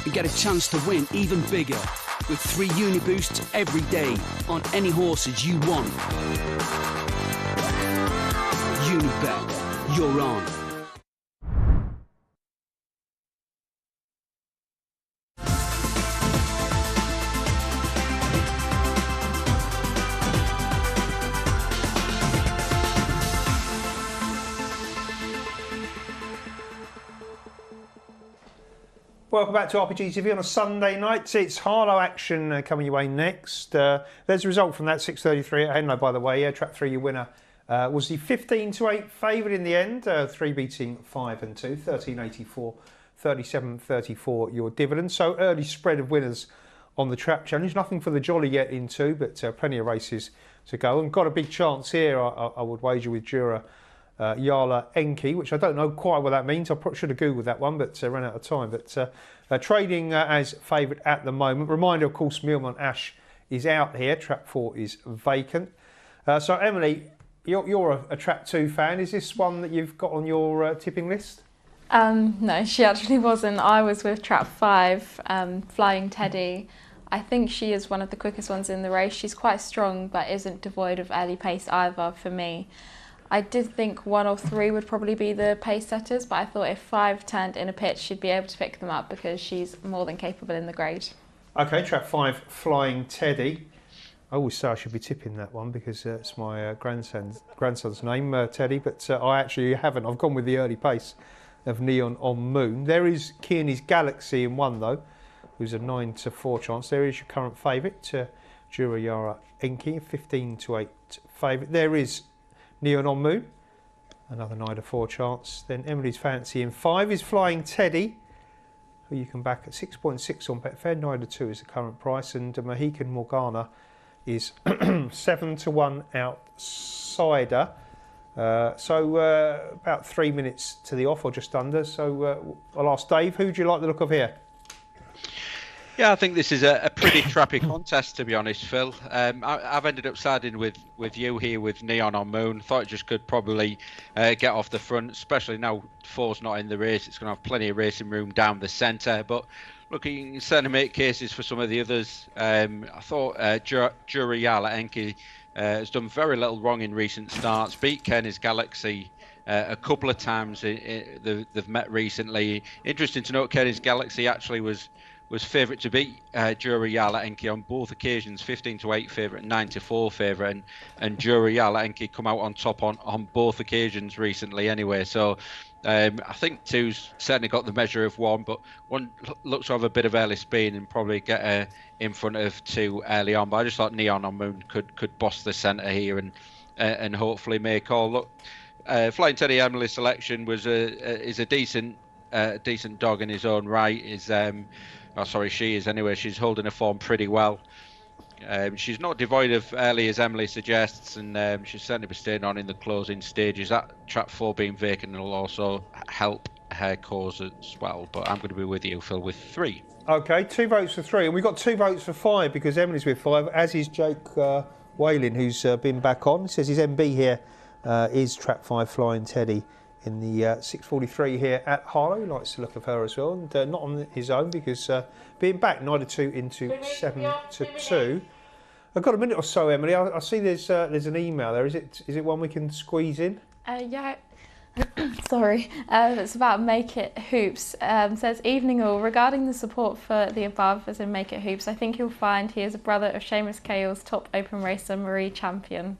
And get a chance to win even bigger with 3 Uniboosts every day on any horses you want. Unibet. You're on. Welcome back to RPGTV on a Sunday night. It's Harlow action coming your way next. There's a result from that 6:33 at Henlow, by the way. Yeah, Track 3, your winner was the 15-8 favourite in the end. 3 beating 5 and 2, 13.84, 37.34 your dividend. So early spread of winners on the Trap Challenge. Nothing for the jolly yet in 2, but plenty of races to go. And got a big chance here, I would wager, with Jura. Yala Enki, which I don't know quite what that means. I should have Googled that one, but ran out of time. But trading as favourite at the moment. Reminder, of course, Millman Ash is out here. Trap 4 is vacant. So, Emily, you're a Trap 2 fan. Is this one that you've got on your tipping list? No, she actually wasn't. I was with Trap 5, Flying Teddy. I think she is one of the quickest ones in the race. She's quite strong, but isn't devoid of early pace either for me. I did think 1 or 3 would probably be the pace setters, but I thought if 5 turned in a pitch, she'd be able to pick them up because she's more than capable in the grade. Okay, trap 5, Flying Teddy. I always say I should be tipping that one because it's my grandson's name, Teddy, but I actually haven't. I've gone with the early pace of Neon on Moon. There is Kearney's Galaxy in 1 though, who's a 9-4 chance. There is your current favourite, Jurayara Enki, 15-8 favourite. There is Neon on Moon, another 9-4 chance. Then Emily's Fancy in 5 is Flying Teddy, who you can back at 6.6 on Betfair. 9-2 is the current price, and Mohican Morgana is 7-1 outsider. So about 3 minutes to the off, or just under. So I'll ask Dave, who do you like the look of here? Yeah, I think this is a pretty trappy contest, to be honest, Phil. I've ended up siding with you here with Neon on Moon. Thought it just could probably get off the front, especially now 4's not in the race. It's going to have plenty of racing room down the centre. But look, you can certainly make cases for some of the others. I thought Jurayala Enki has done very little wrong in recent starts. Beat Kenny's Galaxy a couple of times they've met recently. Interesting to note, Kenny's Galaxy actually was favourite to beat Jurayala Enki on both occasions, 15-8 favourite and 9-4 favourite, and Jurayala Enki come out on top on both occasions recently anyway. So I think 2's certainly got the measure of 1, but 1 looks to have a bit of early speed and probably get in front of 2 early on. But I just thought Neon on Moon could boss the centre here and hopefully make all. Look, Flying Teddy Emily's selection is a decent dog in his own right. She is anyway. She's holding her form pretty well. She's not devoid of early, as Emily suggests, and she's certainly be staying on in the closing stages. That trap 4 being vacant will also help her cause as well. But I'm going to be with you, Phil, with 3. Okay, 2 votes for 3, and we've got 2 votes for 5 because Emily's with 5, as is Jake Whalen, who's been back on. He says his MB here is trap 5, Flying Teddy, in the 6:43 here at Harlow. He likes the look of her as well, and not on his own because being back 9-2 into 7-2. I've got a minute or so, Emily. I see there's an email there. Is it one we can squeeze in? Yeah. Sorry. It's about Make It Hoops. Says, evening all. Regarding the support for the above, as in Make It Hoops, I think you'll find he is a brother of Seamus Cale's top open racer, Marie Champion.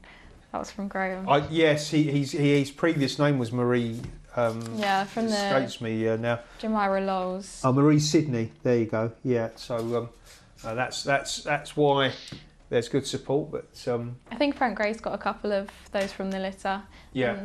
That was from Graham. Yes, his previous name was Marie. Yeah, from the escapes me now. Jamira Lowles. Oh, Marie Sidney. There you go. Yeah. So that's why there's good support. But I think Frank Gray's got a couple of those from the litter. Yeah.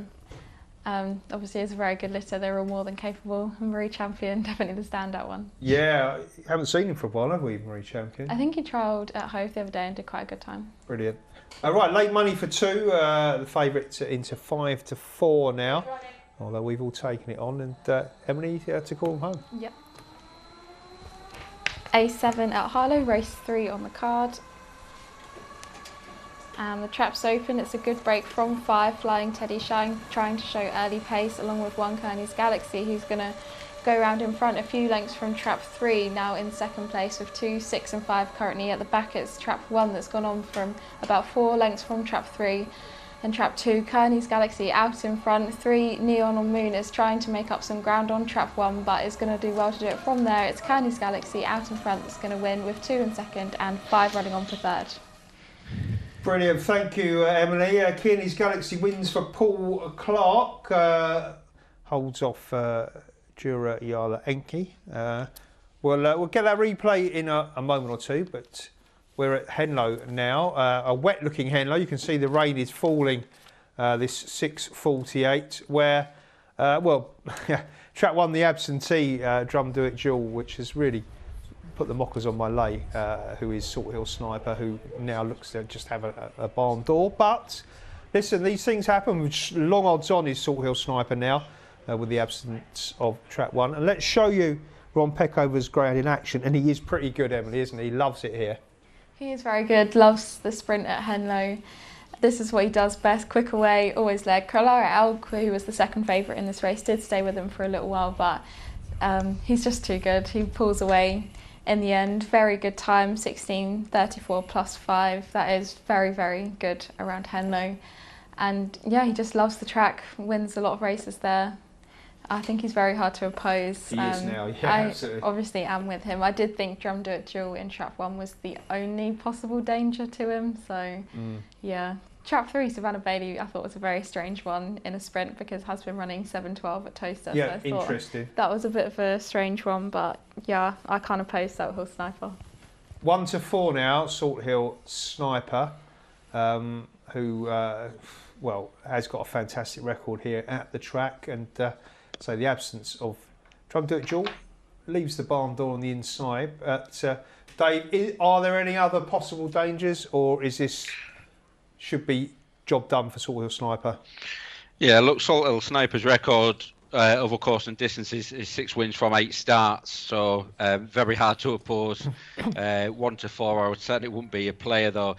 Obviously, it's a very good litter. They're all more than capable. And Marie Champion, definitely the standout one. Yeah, haven't seen him for a while, have we, Marie Champion? I think he trialled at Hove the other day and did quite a good time. Brilliant. Right, late money for 2. The favourite into 5-4 now. Although we've all taken it on, and Emily to call them home. Yep. A7 at Harlow, race 3 on the card. And the trap's open. It's a good break from 5. Flying Teddy trying to show early pace, along with 1 Kearney's Galaxy, who's going to go around in front a few lengths from trap 3, now in second place with 2, 6 and 5 currently at the back. It's trap 1 that's gone on from about 4 lengths from trap 3. And trap 2, Kearney's Galaxy out in front. 3, Neon on Moon is trying to make up some ground on trap 1, but is going to do well to do it from there. It's Kearney's Galaxy out in front that's going to win with 2 in second and 5 running on for third. Brilliant, thank you, Emily. Kearney's Galaxy wins for Paul Clark. Holds off Jurayala Enki. We'll get that replay in a moment or two, but we're at Henlow now, a wet-looking Henlow. You can see the rain is falling this 6:48, where, track 1, the absentee drum do it duel, which has really put the mockers on my lay, who is Salt Hill Sniper, who now looks to just have a barn door. But listen, these things happen. Long odds on is Salt Hill Sniper now, with the absence of track 1. And let's show you Ron Peckover's greyhound in action, and he is pretty good, Emily, isn't he? He loves it here. He is very good, loves the sprint at Henlow. This is what he does best, quick away, always led. Carlara Elk, who was the second favourite in this race, did stay with him for a little while, but he's just too good. He pulls away in the end. Very good time, 16:34 +5. That is very, very good around Henlow. And yeah, he just loves the track, wins a lot of races there. I think he's very hard to oppose. He is now, yeah, I absolutely. obviously am with him. I did think Drum Do It Duel in Trap 1 was the only possible danger to him, so yeah. Trap 3, Savannah Bailey, I thought was a very strange one in a sprint because has been running 7:12 at Towcester. Yeah, so I thought interesting. that was a bit of a strange one, but yeah, I can't oppose Salt Hill Sniper. 1 to 4 now, Salt Hill Sniper, who, well, has got a fantastic record here at the track, and so the absence of Drum Do It Duel leaves the barn door on the inside. Dave, are there any other possible dangers, or is this should be job done for Salt Hill Sniper? Yeah, look, Salt Hill Sniper's record over course and distance is 6 wins from 8 starts, so very hard to oppose. 1 to 4, I would certainly wouldn't be a player though.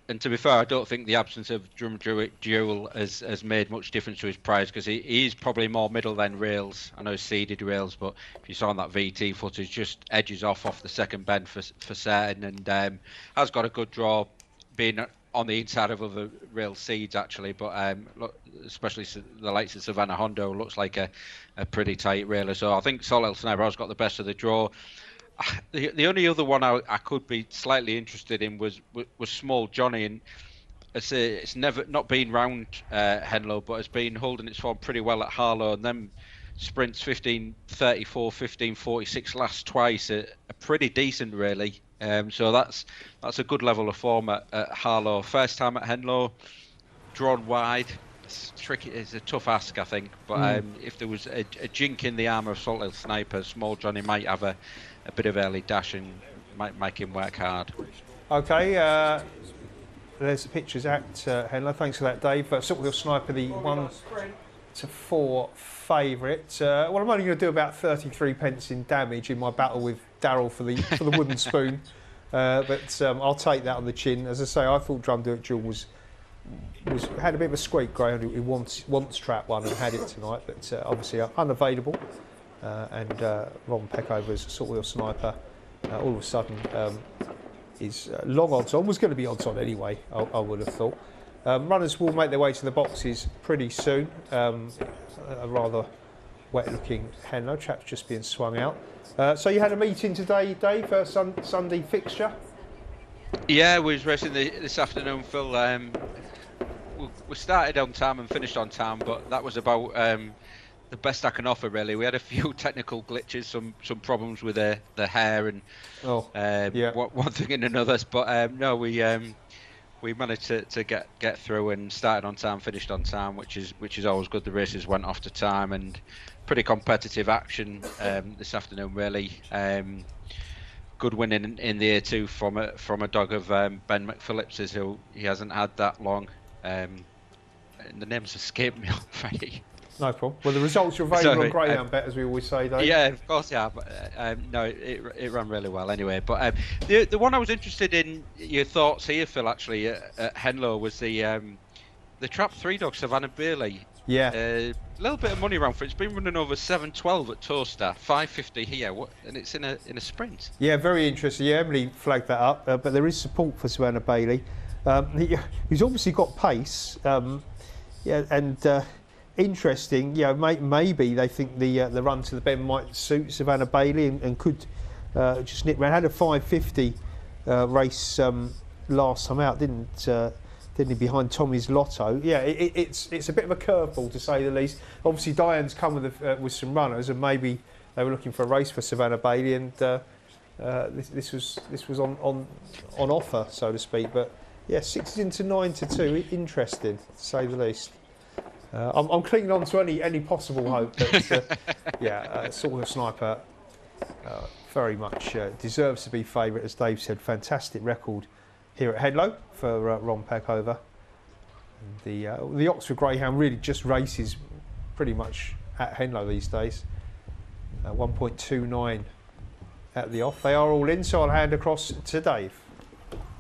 And to be fair, I don't think the absence of Drum Do It Duel has made much difference to his prize, because he is probably more middle than rails. I know he's seeded rails, but if you saw on that VT footage, just edges off the second bend for certain, and has got a good draw, being on the inside of other rail seeds actually, but look, especially the likes of Savannah Hondo looks like a pretty tight railer. So I think Salt Hill Sniper has got the best of the draw. The only other one I could be slightly interested in was Small Johnny, and it's never not been round Henlow, but has been holding its form pretty well at Harlow, and then sprints 15:34, 15:46 last twice are pretty decent really. So that's a good level of form at Harlow. First time at Henlow, drawn wide. It's tricky. It's a tough ask, I think. But if there was a jink in the armour of Salt Hill Sniper, Small Johnny might have a bit of early dash and might make him work hard. Okay, there's the pictures at Henlow. Thanks for that, Dave. Salt Hill Sniper, the 1 to 4 favourite. Well, I'm only going to do about 33 pence in damage in my battle with Darrell for the wooden spoon, but I'll take that on the chin. As I say, I thought Drum Do It Duel had a bit of a squeak. Greyhound who wants Trap 1 and had it tonight, but obviously unavailable. And Ron Peckover's Salt Hill Sniper all of a sudden is long odds on. Was going to be odds on anyway, I would have thought. Runners will make their way to the boxes pretty soon. A rather wet-looking Henlow. Trap's just being swung out. So you had a meeting today, Dave, Sunday fixture? Yeah, we was racing this afternoon, Phil. We started on time and finished on time, but that was about the best I can offer really. We had a few technical glitches, some problems with the hair and one thing and another, but no, we managed to get through and started on time, finished on time, which is always good. The races went off to time and pretty competitive action this afternoon really. Good winning in the A2 from a dog of Ben McPhillips's, who he hasn't had that long. And the names escaped me already. No problem. Well, the results are available on Greyhound Bet, as we always say, Dave. Yeah, of course, yeah. But, no, it ran really well anyway. But the one I was interested in your thoughts here, Phil, actually, at Henlow was the Trap 3 dog, Savannah Bailey. Yeah. A little bit of money around for it. It's been running over 7:12 at Towcester, 5:50 here, and it's in a sprint. Yeah, very interesting. Yeah, Emily flagged that up, but there is support for Savannah Bailey. He's obviously got pace. Interesting. Yeah, maybe they think the run to the bend might suit Savannah Bailey and could just nip around. Had a 5:50 race last time out, didn't he? Behind Tommy's Lotto. Yeah, it's a bit of a curveball to say the least. Obviously, Diane's come with some runners, and maybe they were looking for a race for Savannah Bailey, and this was on offer, so to speak. But yeah, 6 into 9 to 2. Interesting, to say the least. I'm clinging on to any possible hope, but Salt Hill Sniper very much deserves to be favourite, as Dave said. Fantastic record here at Henlow for Ron Peckover. And the Oxford Greyhound really just races pretty much at Henlow these days. 1.29 at the off. They are all in, so I'll hand across to Dave.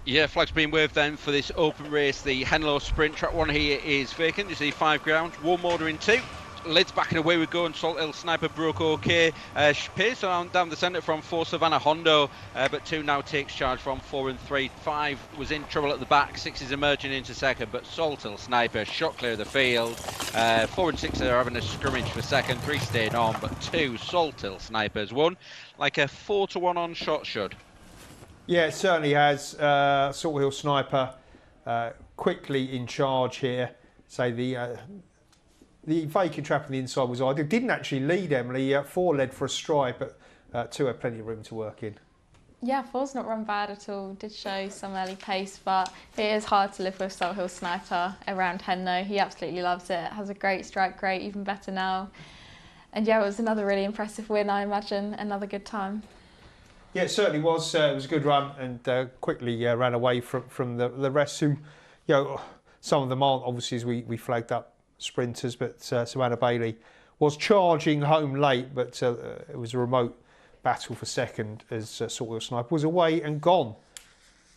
Yeah, flag's being waved then for this open race. The Henlow Sprint. Track 1 here is vacant. You see 5 grounds, warm order in 2. Lid's back and away we go, and Salt Hill Sniper broke okay. Pace down the centre from 4 Savannah Hondo, but 2 now takes charge from 4 and 3. 5 was in trouble at the back, 6 is emerging into second, but Salt Hill Sniper shot clear of the field. 4 and 6 are having a scrimmage for second, 3 staying on, but 2 Salt Hill Snipers won like a 4-1 on shot should. Yeah, it certainly has. Salt Hill Sniper quickly in charge here. So the vacant trap on the inside was ideal. Didn't actually lead, Emily. 4 led for a stride, but 2 had plenty of room to work in. Yeah, 4's not run bad at all. Did show some early pace, but it is hard to live with Salt Hill Sniper around Henlow. He absolutely loves it. Has a great strike rate, even better now. And yeah, it was another really impressive win, I imagine. Another good time. Yeah, it certainly was. It was a good run, and quickly ran away from the rest, who, some of them aren't, obviously, as we flagged up, sprinters, but Savannah Bailey was charging home late, but it was a remote battle for second as Salt Hill Sniper was away and gone.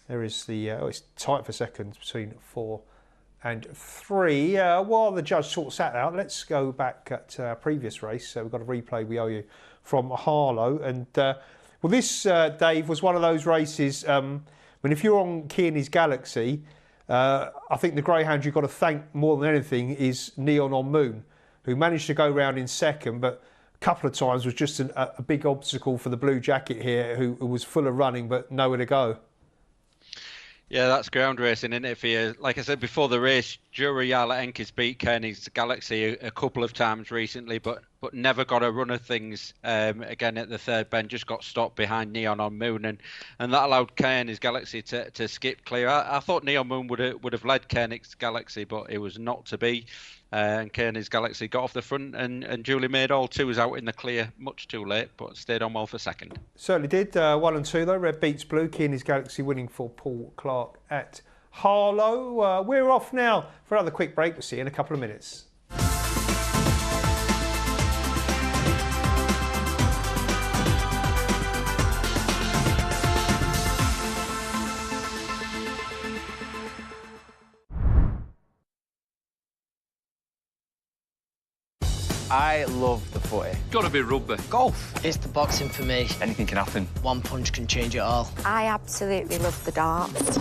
There is it's tight for second between 4 and 3. While the judge sorts that out, let's go back at our previous race. So we've got a replay we owe you from Harlow, and well, this Dave was one of those races. If you're on Kearney's Galaxy, I think the greyhound you've got to thank more than anything is Neon on Moon, who managed to go round in second, but a couple of times was just a big obstacle for the blue jacket here, who was full of running but nowhere to go. Yeah, that's ground racing, isn't it, for you? Like I said before the race, Joe Royale at Enki's beat Kearney's Galaxy a couple of times recently, but never got a run of things again at the third bend, just got stopped behind Neon on Moon, and that allowed Kearney's Galaxy to skip clear. I thought Neon Moon would have led Kearney's Galaxy, but it was not to be. And Kearney's Galaxy got off the front and duly made all 2s out in the clear, much too late, but stayed on well for second. Certainly did. 1 and 2 though, red beats blue. Kearney's Galaxy winning for Paul Clark at Harlow. We're off now for another quick break. We'll see you in a couple of minutes. I love the footy. Gotta be rugby. Golf. It's the boxing for me. Anything can happen. One punch can change it all. I absolutely love the darts.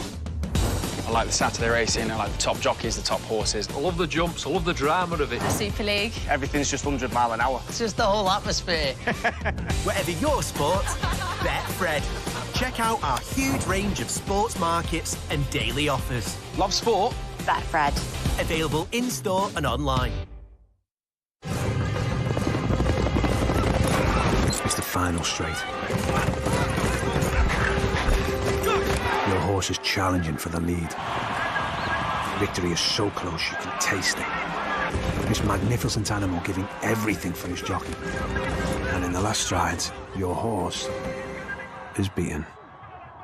I like the Saturday racing, I like the top jockeys, the top horses. I love the jumps, I love the drama of it. The Super League. Everything's just 100 mile an hour. It's just the whole atmosphere. Whatever your sport, bet Fred. Check out our huge range of sports markets and daily offers. Love sport? Bet Fred. Available in-store and online. It's the final straight. Your horse is challenging for the lead. Victory is so close you can taste it. This magnificent animal giving everything for his jockey. And in the last strides, your horse is beaten.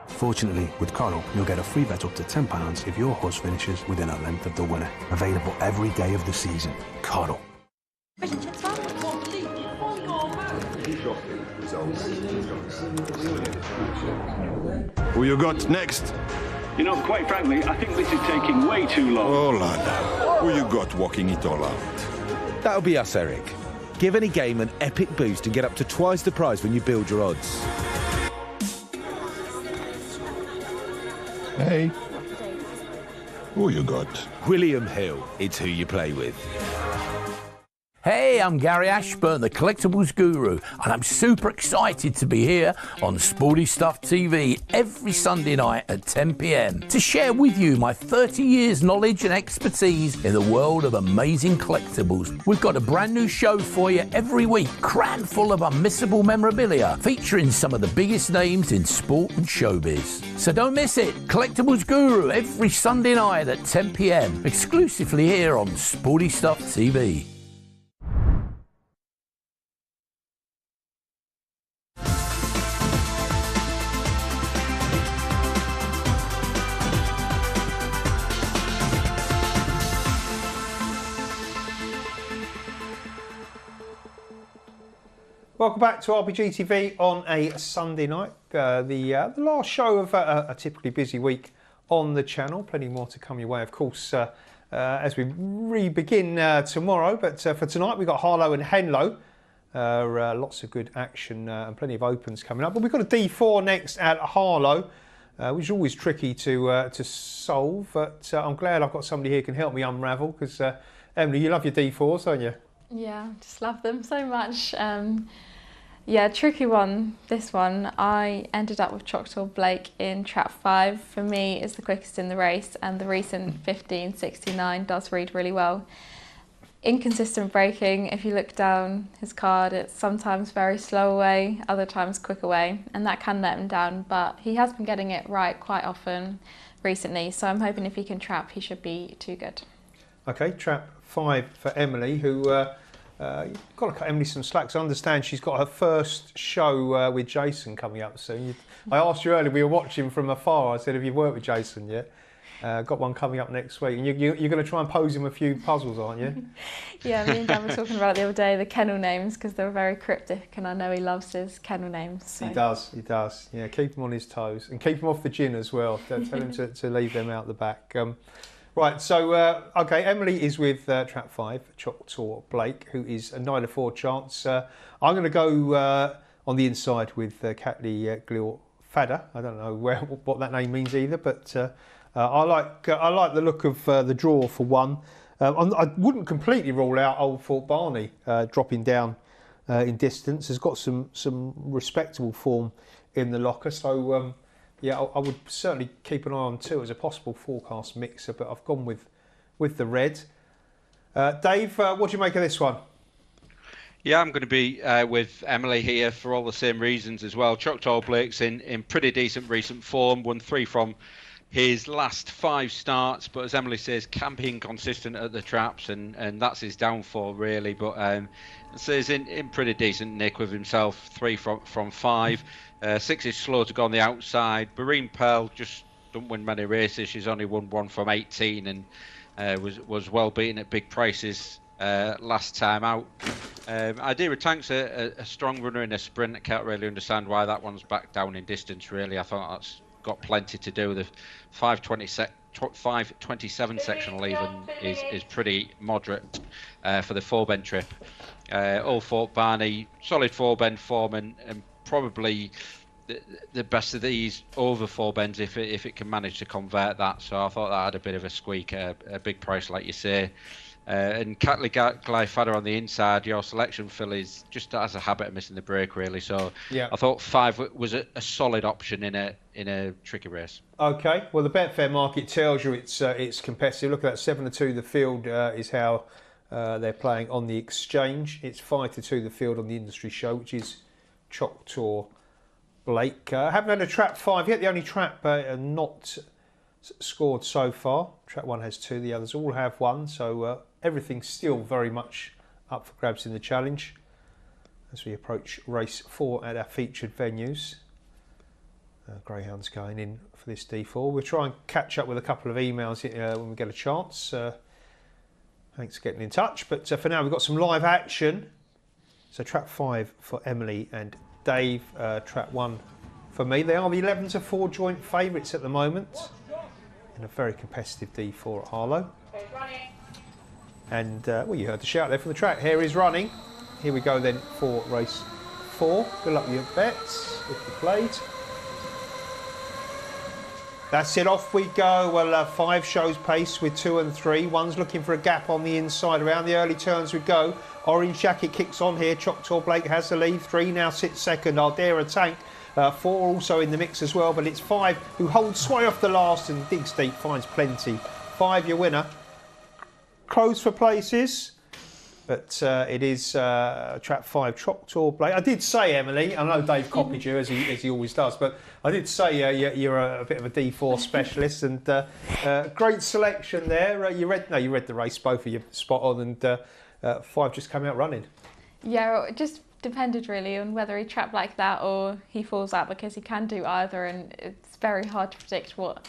Fortunately, with Coral, you'll get a free bet up to £10 if your horse finishes within a length of the winner. Available every day of the season. Coral. Who you got next? You know, quite frankly, I think this is taking way too long. Oh, lad. Who you got walking it all out? That'll be us, Eric. Give any game an epic boost and get up to twice the prize when you build your odds. Hey. Who you got? William Hill. It's who you play with. Hey, I'm Gary Ashburn, the collectibles guru, and I'm super excited to be here on Sporty Stuff TV every Sunday night at 10 p.m. to share with you my 30 years knowledge and expertise in the world of amazing collectibles. We've got a brand new show for you every week, crammed full of unmissable memorabilia, featuring some of the biggest names in sport and showbiz. So don't miss it, Collectibles Guru every Sunday night at 10 p.m, exclusively here on Sporty Stuff TV. Welcome back to RPGTV on a Sunday night, the last show of a typically busy week on the channel. Plenty more to come your way, of course, as we re-begin tomorrow. But for tonight, we've got Harlow and Henlow. Lots of good action and plenty of opens coming up. But we've got a D4 next at Harlow, which is always tricky to solve. But I'm glad I've got somebody here who can help me unravel, because Emily, you love your D4s, don't you? Yeah, just love them so much. Yeah, tricky one, this one. I ended up with Choctaw Blake in trap 5. For me, it's the quickest in the race, and the recent 15.69 does read really well. Inconsistent braking. If you look down his card, it's sometimes very slow away, other times quick away, and that can let him down, but he has been getting it right quite often recently, so I'm hoping if he can trap, he should be too good. Okay, trap 5 for Emily, who you've got to cut Emily some slack. So I understand she's got her first show with Jason coming up soon. I asked you earlier, we were watching from afar, I said, have you worked with Jason yet? Got one coming up next week, and you're going to try and pose him a few puzzles, aren't you? Yeah, me and Dan were talking about it the other day, the kennel names, because they're very cryptic, and I know he loves his kennel names. So. He does. Yeah, keep him on his toes, and keep him off the gin as well. Tell him to leave them out the back. Right, so, okay, Emily is with trap 5, Choctaw Blake, who is a 9 to 4 chance. I'm going to go on the inside with Catley Glior Fadder. I don't know what that name means either, but I like the look of the draw for one. I wouldn't completely rule out Old Fort Barney dropping down in distance. Has got some respectable form in the locker, so yeah, I would certainly keep an eye on 2 as a possible forecast mixer. But I've gone with the red. Dave, what do you make of this one? Yeah, I'm going to be with Emily here for all the same reasons as well. Choctaw Blake's in pretty decent recent form, won 3 from his last 5 starts, but as Emily says, can be inconsistent at the traps, and that's his downfall really. But so he's in pretty decent nick with himself, 3 from 5. 6 is slow to go on the outside. Barrene Pearl just don't win many races. She's only won 1 from 18, and was well beaten at big prices last time out. Idea Tank's a strong runner in a sprint. I can't really understand why that one's back down in distance really. I thought that's got plenty to do. The 5:27 sectional even is pretty moderate for the 4-bend trip. Old Fort Barney, solid 4-bend form, and probably the best of these over 4 bends if it can manage to convert that. So I thought that had a bit of a squeak, a big price like you say. And Catley Glyfadder on the inside, your selection, Phil, is just has a habit of missing the break really. So yeah, I thought 5 was a solid option in a tricky race. Okay, well the Betfair market tells you it's competitive. Look at that, 7 to 2 the field is how they're playing on the exchange. It's 5 to 2 the field on the industry show, which is Choctaw Blake. Haven't had a trap 5 yet. The only trap not scored so far. Trap 1 has 2. The others all have 1. So everything's still very much up for grabs in the challenge as we approach race 4 at our featured venues. Greyhounds going in for this D4. We'll try and catch up with a couple of emails when we get a chance. Thanks for getting in touch. But for now, we've got some live action. So trap 5 for Emily and Dave. Trap 1 for me. They are the 11 to 4 joint favourites at the moment in a very competitive D4 at Harlow. And well, you heard the shout there from the track. Here is running. Here we go then for race 4. Good luck with your bets if you played. That's it, off we go. Well, 5 shows pace with 2 and 3. 1's looking for a gap on the inside. Around the early turns we go. Orange Jacket kicks on here. Choctaw Blake has the lead. 3 now sits second. Idea Tank. 4 also in the mix as well, but it's 5 who holds sway off the last and digs deep, finds plenty. 5 your winner. Close for places, but it is trap 5 Choctaw Blake. I did say, Emily, I know Dave copied you as he always does, but I did say you're a bit of a D4 specialist, and great selection there. You read the race, both of you spot on, and 5 just came out running. Yeah, it just depended really on whether he trapped like that or he falls out, because he can do either, and it's very hard to predict what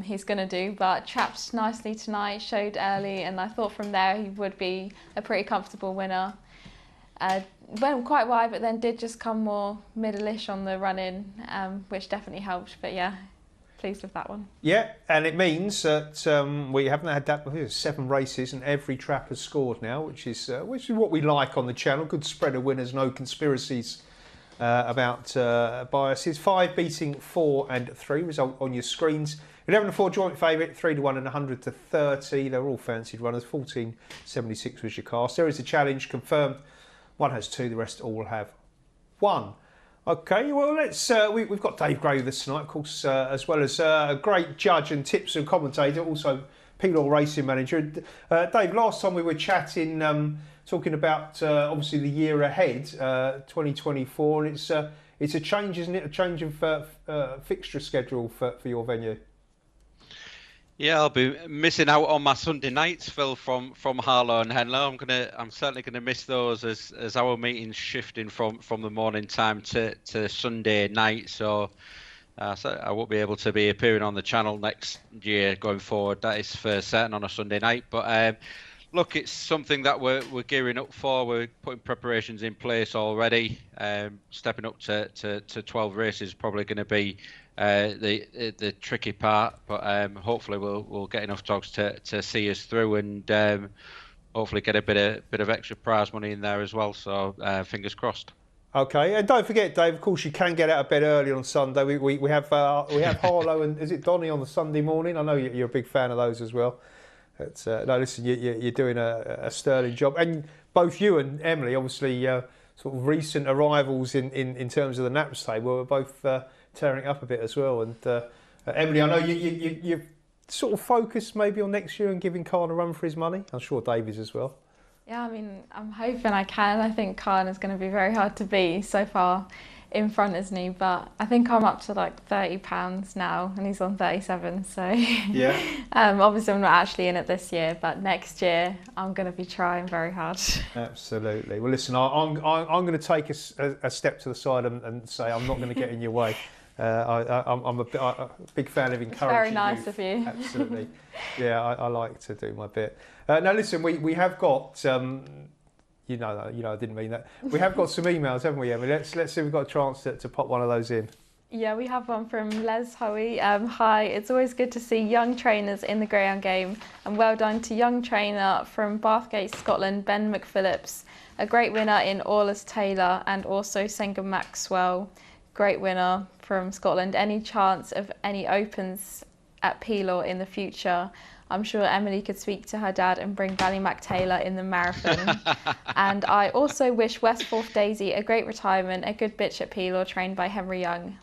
he's going to do. But trapped nicely tonight, showed early, and I thought from there he would be a pretty comfortable winner. Went quite wide, but then did just come more middle-ish on the run-in, which definitely helped. But yeah, pleased with that one. Yeah, and it means that we haven't had that before. 7 races and every trap has scored now, which is what we like on the channel. Good spread of winners, no conspiracies about biases. 5 beating 4 and 3. Result on your screens. 11 and 4 joint favourite, 3 to 1 and 100 to 30. They're all fancied runners. 14.76 was your cast. There is a challenge confirmed. One has 2, the rest all have 1. Okay, well, let's. We've got Dave Gray with us tonight, of course, as well as a great judge and tips and commentator, also Pelaw racing manager. Dave, last time we were chatting, talking about obviously the year ahead, 2024, and it's a change, isn't it? A change of fixture schedule for your venue. Yeah, I'll be missing out on my Sunday nights, Phil, from Harlow and Henlow. I'm certainly gonna miss those as our meetings shifting from the morning time to Sunday night. So I won't be able to be appearing on the channel next year going forward. That is for certain on a Sunday night. But look, it's something that we're gearing up for. We're putting preparations in place already. Stepping up to 12 races is probably going to be the tricky part, but hopefully we'll get enough dogs to see us through, and hopefully get a bit of extra prize money in there as well. So fingers crossed. Okay, and don't forget, Dave. Of course, you can get out of bed early on Sunday. We have Harlow and is it Donny on the Sunday morning? I know you're a big fan of those as well. It's, no, listen, you're doing a sterling job, and both you and Emily, obviously, sort of recent arrivals in terms of the Naps table, were both tearing it up a bit as well. And Emily, I know you've sort of focused maybe on next year and giving Khan a run for his money. I'm sure Dave is as well. Yeah, I mean, I'm hoping I can. I think Khan is going to be very hard to beat. So far in front, isn't he? But I think I'm up to like £30 now, and he's on 37. So yeah. Obviously, I'm not actually in it this year, but next year I'm going to be trying very hard. Absolutely. Well, listen, I'm going to take a step to the side and say I'm not going to get in your way. I'm a big fan of encouraging. It's very nice of you. Absolutely. Yeah, I like to do my bit. Now, listen, we have got. You know, I didn't mean that. We have got some emails, haven't we, Emily? Let's see if we've got a chance to pop one of those in. Yeah, we have one from Les Hoey. Hi, it's always good to see young trainers in the greyhound game, and well done to young trainer from Bathgate, Scotland, Ben McPhillips, a great winner in Wallis Taylor, and also Senga Maxwell, great winner from Scotland. Any chance of any opens at Pelaw in the future? I'm sure Emily could speak to her dad and bring Ballymac Taylor in the marathon. And I also wish Westforth Daisy a great retirement, a good bitch at Pelaw, trained by Henry Young.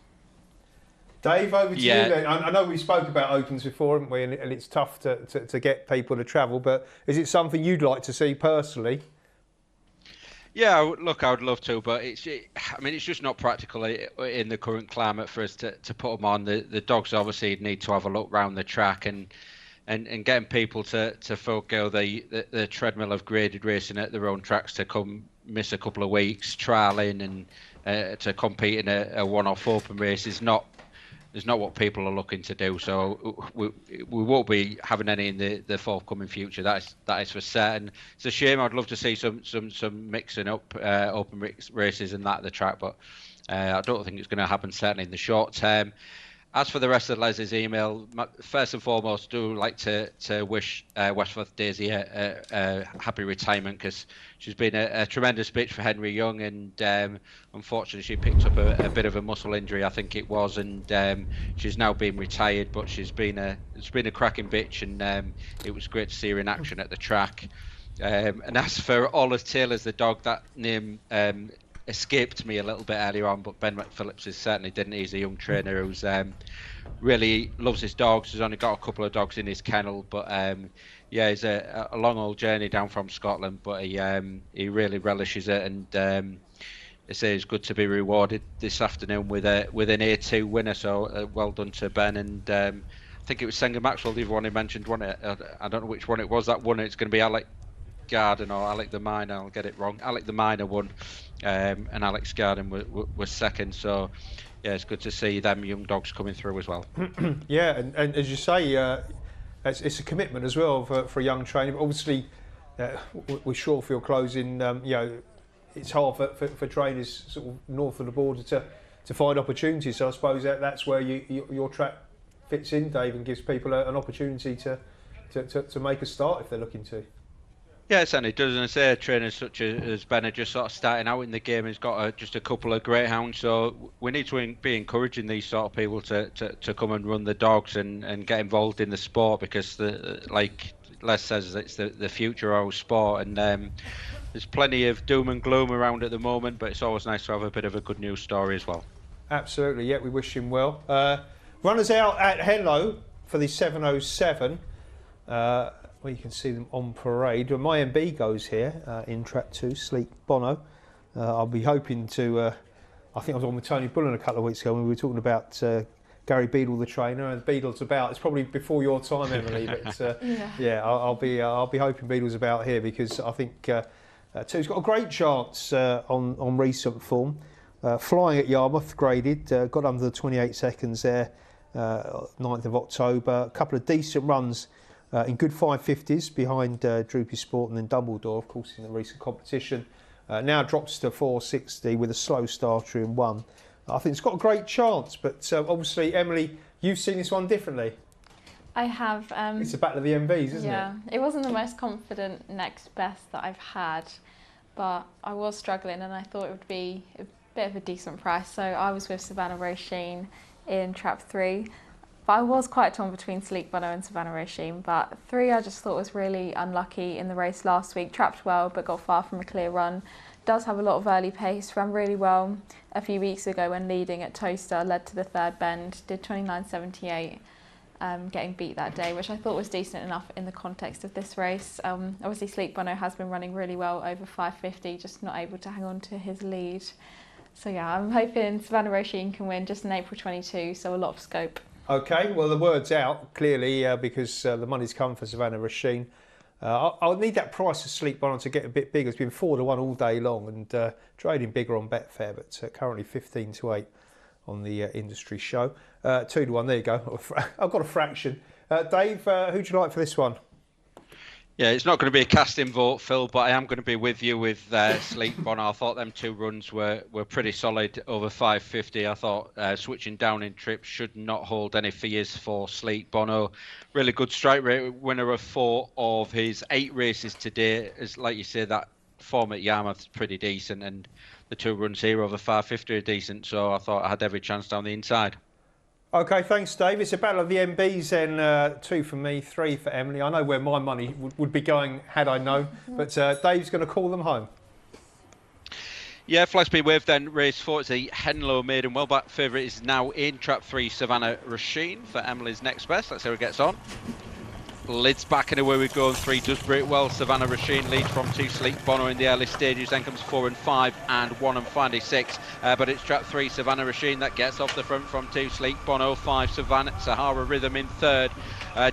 Dave, over to you then. I know we spoke about opens before, haven't we? And it's tough to get people to travel, but is it something you'd like to see personally? Yeah, look, I would love to, but it's just not practical in the current climate for us to put them on. The dogs obviously need to have a look round the track, and getting people to forego the treadmill of graded racing at their own tracks to come miss a couple of weeks trialling and to compete in a one-off open race is not what people are looking to do. So we won't be having any in the forthcoming future. That is for certain. It's a shame. I'd love to see some mixing up open races and that at the track, but I don't think it's going to happen certainly in the short term. As for the rest of Les's email, first and foremost, do like to wish Westforth Daisy a happy retirement, because she's been a tremendous bitch for Henry Young, and unfortunately she picked up a bit of a muscle injury, I think it was, and she's now been retired. But it's been a cracking bitch, and it was great to see her in action at the track. And as for Olive Taylor's the dog, that name escaped me a little bit earlier on, but Ben McPhillips certainly didn't. He's a young trainer who's really loves his dogs. He's only got a couple of dogs in his kennel, but yeah, it's a long old journey down from Scotland, but he really relishes it, and they say it's good to be rewarded this afternoon with an A2 winner. So well done to Ben, and I think it was Senga Maxwell, the other one he mentioned. I don't know which one it was that won. It's going to be Alec Garden or Alec the Miner. I'll get it wrong. Alec the Miner won, and Alex Garden was second. So yeah, it's good to see them young dogs coming through as well. Yeah, and as you say, it's a commitment as well for a young trainer. But obviously, with Shawfield closing, it's hard for trainers sort of north of the border to find opportunities. So I suppose that's where your track fits in, Dave, and gives people an opportunity to make a start if they're looking to. Yeah, it certainly does. And I say trainers such as Ben are just sort of starting out in the game. He's got just a couple of greyhounds, so we need to be encouraging these sort of people to come and run the dogs and get involved in the sport, because like Les says, it's the future of our sport, and there's plenty of doom and gloom around at the moment, but it's always nice to have a bit of a good news story as well. Absolutely, yeah, we wish him well. Runners out at Henlow for the 707. Well, you can see them on parade. My MB goes here in Trap 2, Sleek Bono. I'll be hoping to... I think I was on with Tony Bullen a couple of weeks ago when we were talking about Gary Beadle, the trainer, and Beadle's about. It's probably before your time, Emily, but yeah, I'll be hoping Beadle's about here, because I think Two's got a great chance on recent form. Flying at Yarmouth, graded, got under the 28 seconds there, 9th of October. A couple of decent runs in good 550s behind Droopy Sport and then Dumbledore, of course, in the recent competition. Now drops to 460 with a slow starter in 1. I think it's got a great chance, but obviously, Emily, you've seen this one differently. I have. It's a battle of the MVs, isn't it? Yeah, it wasn't the most confident next best that I've had, but I was struggling and I thought it would be a bit of a decent price. So I was with Savannah Roisin in Trap 3. But I was quite torn between Sleek Bono and Savannah Roisin, but 3 I just thought was really unlucky in the race last week. Trapped well, but got far from a clear run. Does have a lot of early pace, ran really well a few weeks ago when leading at Towcester, led to the 3rd bend, did 29.78, getting beat that day, which I thought was decent enough in the context of this race. Obviously Sleek Bono has been running really well over 550, just not able to hang on to his lead. So yeah, I'm hoping Savannah Roisin can win just in April 22, so a lot of scope. Okay, well the word's out clearly because the money's come for Savannah Roisin. I'll need that price of Sleek Bono to get a bit bigger. It's been 4-1 all day long and trading bigger on Betfair, but currently 15-8 on the industry show. 2-1, there you go. I've got a fraction. Dave, who'd you like for this one? Yeah, it's not going to be a casting vote, Phil, but I am going to be with you with Sleek Bono. I thought them 2 runs were pretty solid over 550. I thought switching down in trips should not hold any fears for Sleek Bono. Really good strike rate, winner of 4 of his 8 races today. As like you say, that form at Yarmouth is pretty decent, and the 2 runs here over 550 are decent. So I thought I had every chance down the inside. Okay, thanks, Dave. It's a battle of the MBs then, 2 for me, 3 for Emily. I know where my money would be going had I known, but Dave's going to call them home. Yeah, flag speed wave then, race 4. It's a Henlow maiden. Well back favourite is now in Trap 3, Savannah Roisin for Emily's next best. Let's see how it gets on. Lids back and away we go, and 3 does break well. Savannah Roisin leads from 2 Sleek Bono in the early stages, then comes 4 and 5 and 1 and finally 6. But it's Trap 3 Savannah Roisin that gets off the front from 2 Sleek Bono, 5 Sahara Rhythm in 3rd.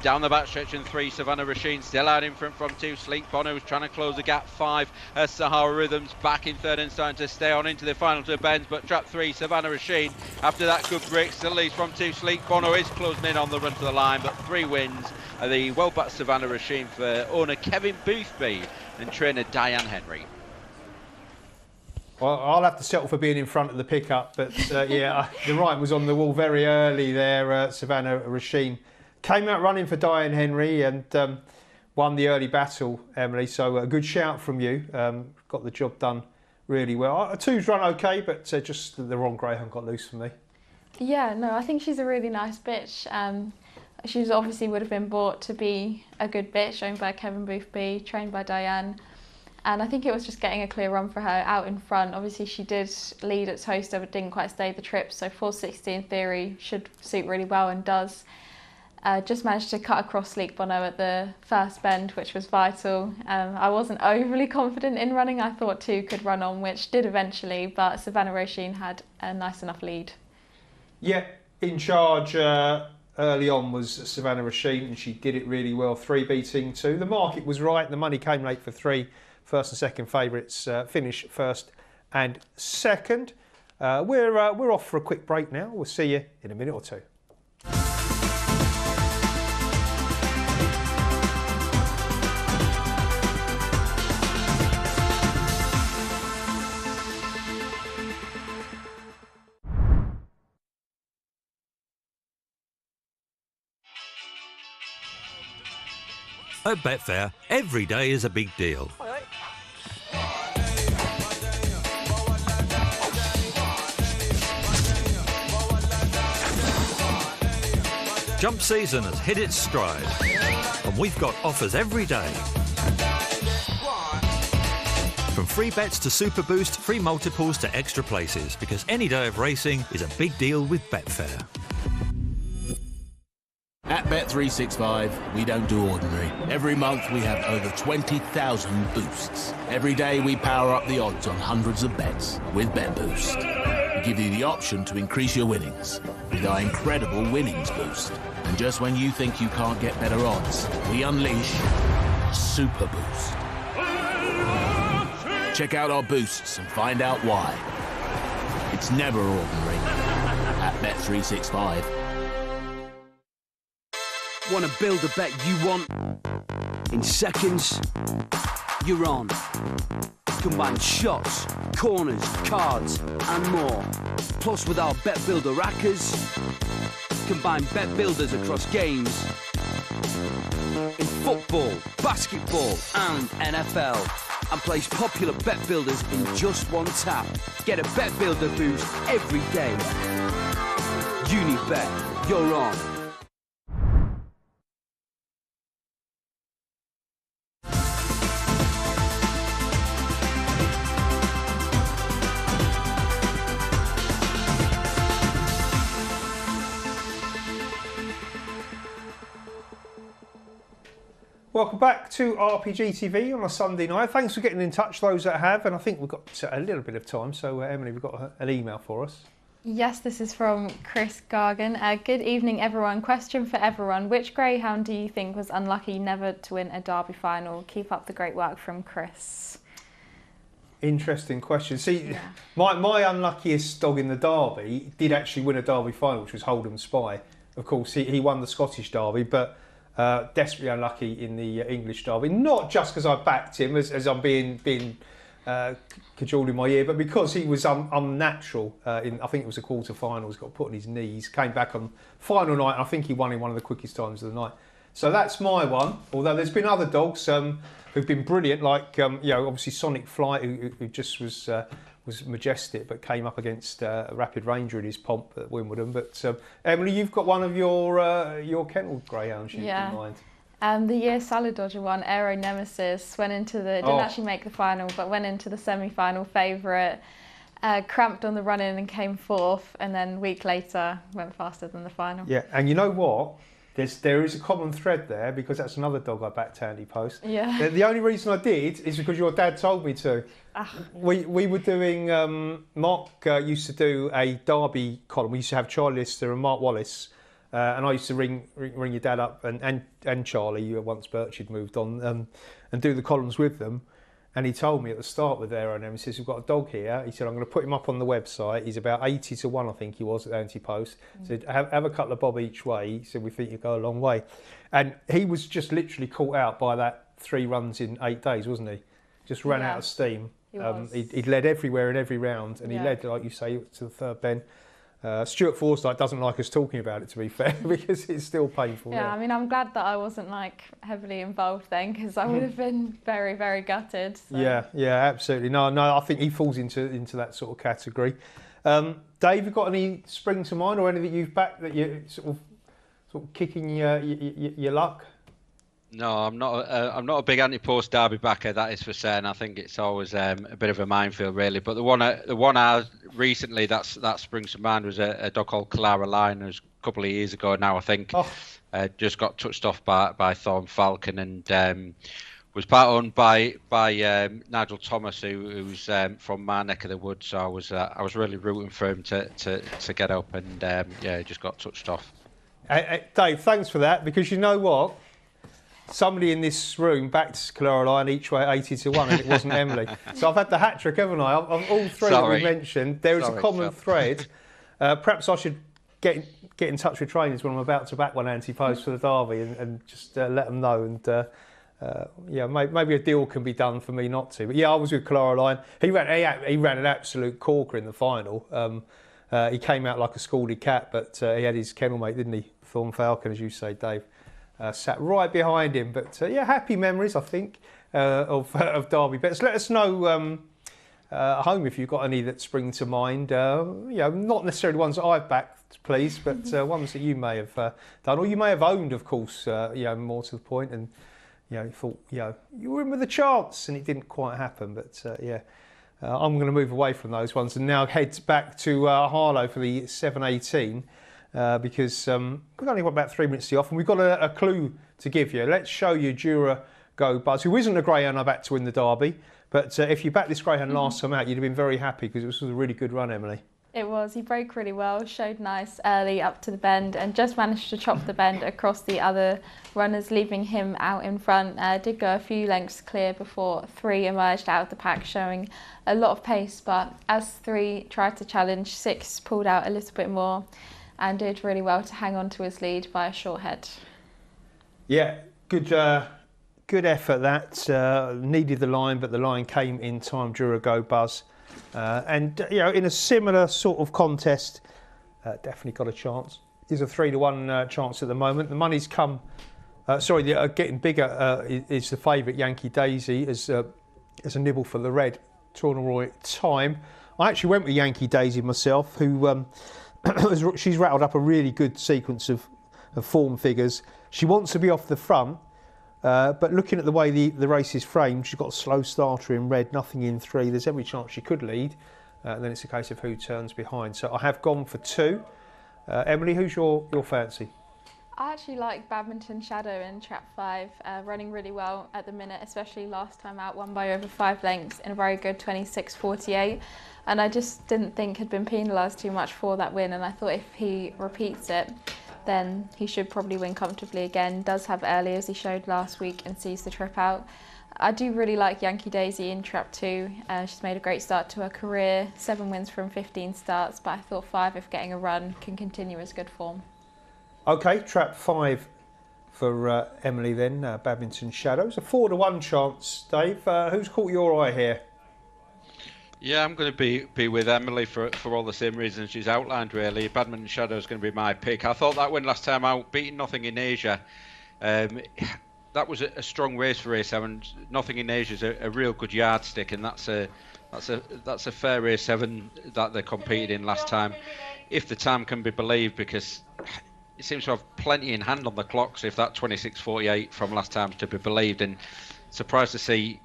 Down the backstretch in 3 Savannah Roisin still out in front from 2 Sleek Bono, who's trying to close the gap. 5 Sahara Rhythm's back in 3rd and starting to stay on into the final 2 bends, but Trap 3 Savannah Roisin after that good break still leads from 2 Sleek Bono, is closing in on the run to the line, but 3 wins. The well-backed Savannah Roisin for owner Kevin Boothby and trainer Diane Henry. Well, I'll have to settle for being in front of the pickup, but yeah, the writing was on the wall very early there. Savannah Roisin came out running for Diane Henry and won the early battle, Emily, so a good shout from you. Got the job done really well. 2's run okay, but just the wrong greyhound got loose for me. Yeah, no, I think she's a really nice bitch. She obviously would have been bought to be a good bitch, owned by Kevin Boothby, trained by Diane. And I think it was just getting a clear run for her out in front. Obviously, she did lead at Towcester, but didn't quite stay the trip. So 460 in theory should suit really well and does. Just managed to cut across Sleek Bono at the 1st bend, which was vital. I wasn't overly confident in running. I thought 2 could run on, which did eventually, but Savannah Roisin had a nice enough lead. Yeah, in charge early on was Savannah Roisin, and she did it really well, 3 beating 2. The market was right, the money came late for 3. 1st and 2nd favourites finish 1st and 2nd. We're off for a quick break now. We'll see you in a minute or 2. At Betfair, every day is a big deal. Jump season has hit its stride, and we've got offers every day. From free bets to super boost, free multiples to extra places, because any day of racing is a big deal with Betfair. At Bet365, we don't do ordinary. Every month we have over 20,000 boosts. Every day we power up the odds on hundreds of bets with Bet Boost. We give you the option to increase your winnings with our incredible winnings boost. And just when you think you can't get better odds, we unleash a super boost. Check out our boosts and find out why. It's never ordinary at Bet365. Want to build a bet you want? In seconds, you're on. Combine shots, corners, cards, and more. Plus, with our Bet Builder rackers, combine bet builders across games in football, basketball, and NFL. And place popular bet builders in just one tap. Get a bet builder boost every day. Unibet, you're on. Welcome back to RPGTV on a Sunday night. Thanks for getting in touch, those that have, and I think we've got a little bit of time, so Emily, we've got an email for us. Yes, this is from Chris Gargan. Good evening, everyone. Question for everyone. Which greyhound do you think was unlucky never to win a Derby final? Keep up the great work, from Chris. Interesting question. See, my unluckiest dog in the Derby did actually win a Derby final, which was Hold'em Spy. Of course, he won the Scottish Derby, but desperately unlucky in the English Derby. Not just because I backed him, as I'm being cajoled in my ear, but because he was unnatural. I think it was a quarter-finals, got put on his knees, came back on final night, and I think he won in one of the quickest times of the night. So that's my one. Although there's been other dogs who've been brilliant, like obviously Sonic Flight, who just was majestic, but came up against Rapid Ranger in his pomp at Wimbledon. But Emily, you've got one of your kennel greyhounds in mind. The year Salad Dodger won, Aero Nemesis, didn't actually make the final, but went into the semi-final favourite, cramped on the run-in and came fourth, and then a week later went faster than the final. Yeah, and you know what? There is a common thread there, because that's another dog I backed Andy Post. Yeah. The only reason I did is because your dad told me to. We were doing, Mark used to do a Derby column. We used to have Charlie Lister and Mark Wallis, and I used to ring your dad up and Charlie, once Birch had moved on, and do the columns with them. And he told me at the start with Aero Nemesis, we've got a dog here. He said, I'm going to put him up on the website. He's about 80 to 1, I think he was, at Anti-Post. He said, have a couple of bob each way. He said, we think you go a long way. And he was just literally caught out by that 3 runs in 8 days, wasn't he? Just ran out of steam. He'd led everywhere in every round, and he led, like you say, to the third bend. Stuart Forsyth doesn't like us talking about it, to be fair, because it's still painful. Yeah, I mean, I'm glad that I wasn't heavily involved then, because I would have been very, very gutted. So. Yeah, absolutely. No, I think he falls into that sort of category. Dave, you got any spring to mind, or anything you've backed that you're sort of kicking your luck? No, I'm not a big Anti-Post Derby backer, that is for certain. I think it's always a bit of a minefield, really. But the one I recently that springs to mind was a dog called Clara Line. It was a couple of years ago now, I think. Just got touched off by Thorn Falcon, and was part owned by Nigel Thomas, who's from my neck of the woods. So I was really rooting for him to get up, and just got touched off. Dave, thanks for that, because you know what? Somebody in this room backed Clara Line each way 80 to 1, and it wasn't Emily. So I've had the hat trick, haven't I? Of all three that we mentioned, there is a common thread. Perhaps I should get in touch with trainers when I'm about to back one Anti-Post for the Derby, and just let them know. And maybe a deal can be done for me not to. But yeah, I was with Clara Line. He ran an absolute corker in the final. He came out like a scalded cat, but he had his kennel mate, didn't he? Thorn Falcon, as you say, Dave. sat right behind him. But yeah, happy memories, I think, of Derby bets. Let us know at home if you've got any that spring to mind. Not necessarily ones that I've backed, please, but ones that you may have done, or you may have owned, of course. More to the point, and you thought you were in with a chance, and it didn't quite happen. But I'm going to move away from those ones and now head back to Harlow for the 7:18 because we've only got about 3 minutes to off, and we've got a clue to give you. Let's show you Dura Go Buzz, who isn't a greyhound I backed to win the Derby. But if you backed this greyhound last time out, you'd have been very happy because it was a really good run, Emily. It was. He broke really well, showed nice early up to the bend and just managed to chop the bend across the other runners, leaving him out in front. Did go a few lengths clear before 3 emerged out of the pack, showing a lot of pace. But as 3 tried to challenge, 6 pulled out a little bit more and did really well to hang on to his lead by a short head. Yeah, good effort that. Needed the line, but the line came in time. Dura Go Buzz. And in a similar sort of contest, definitely got a chance. There's a 3-to-1 chance at the moment. The money's come. Getting bigger is the favourite Yankee Daisy as a nibble for the red Tourneroy Time. I actually went with Yankee Daisy myself, who she's rattled up a really good sequence of form figures. She wants to be off the front. But looking at the way the race is framed, she's got a slow starter in red, nothing in 3. There's every chance she could lead. Then it's a case of who turns behind. So I have gone for 2. Emily, who's your fancy? I actually like Badminton Shadow in Trap 5, running really well at the minute, especially last time out, won by over 5 lengths in a very good 26.48. And I just didn't think had been penalised too much for that win, and I thought if he repeats it, then he should probably win comfortably again. Does have early, as he showed last week, and sees the trip out. I do really like Yankee Daisy in Trap 2. She's made a great start to her career, 7 wins from 15 starts, but I thought 5, if getting a run, can continue as good form. OK, Trap 5 for Emily then, Badminton Shadows. A 4-to-1 chance, Dave. Who's caught your eye here? Yeah, I'm going to be with Emily for all the same reasons she's outlined, really. Badminton Shadow is going to be my pick. I thought that win last time out, beating Nothing in Asia, that was a strong race for race 7. Nothing in Asia is a real good yardstick, and that's a fair race 7 that they competed in last time, if the time can be believed, because it seems to have plenty in hand on the clock. So if that 26.48 from last time to be believed, and surprised to see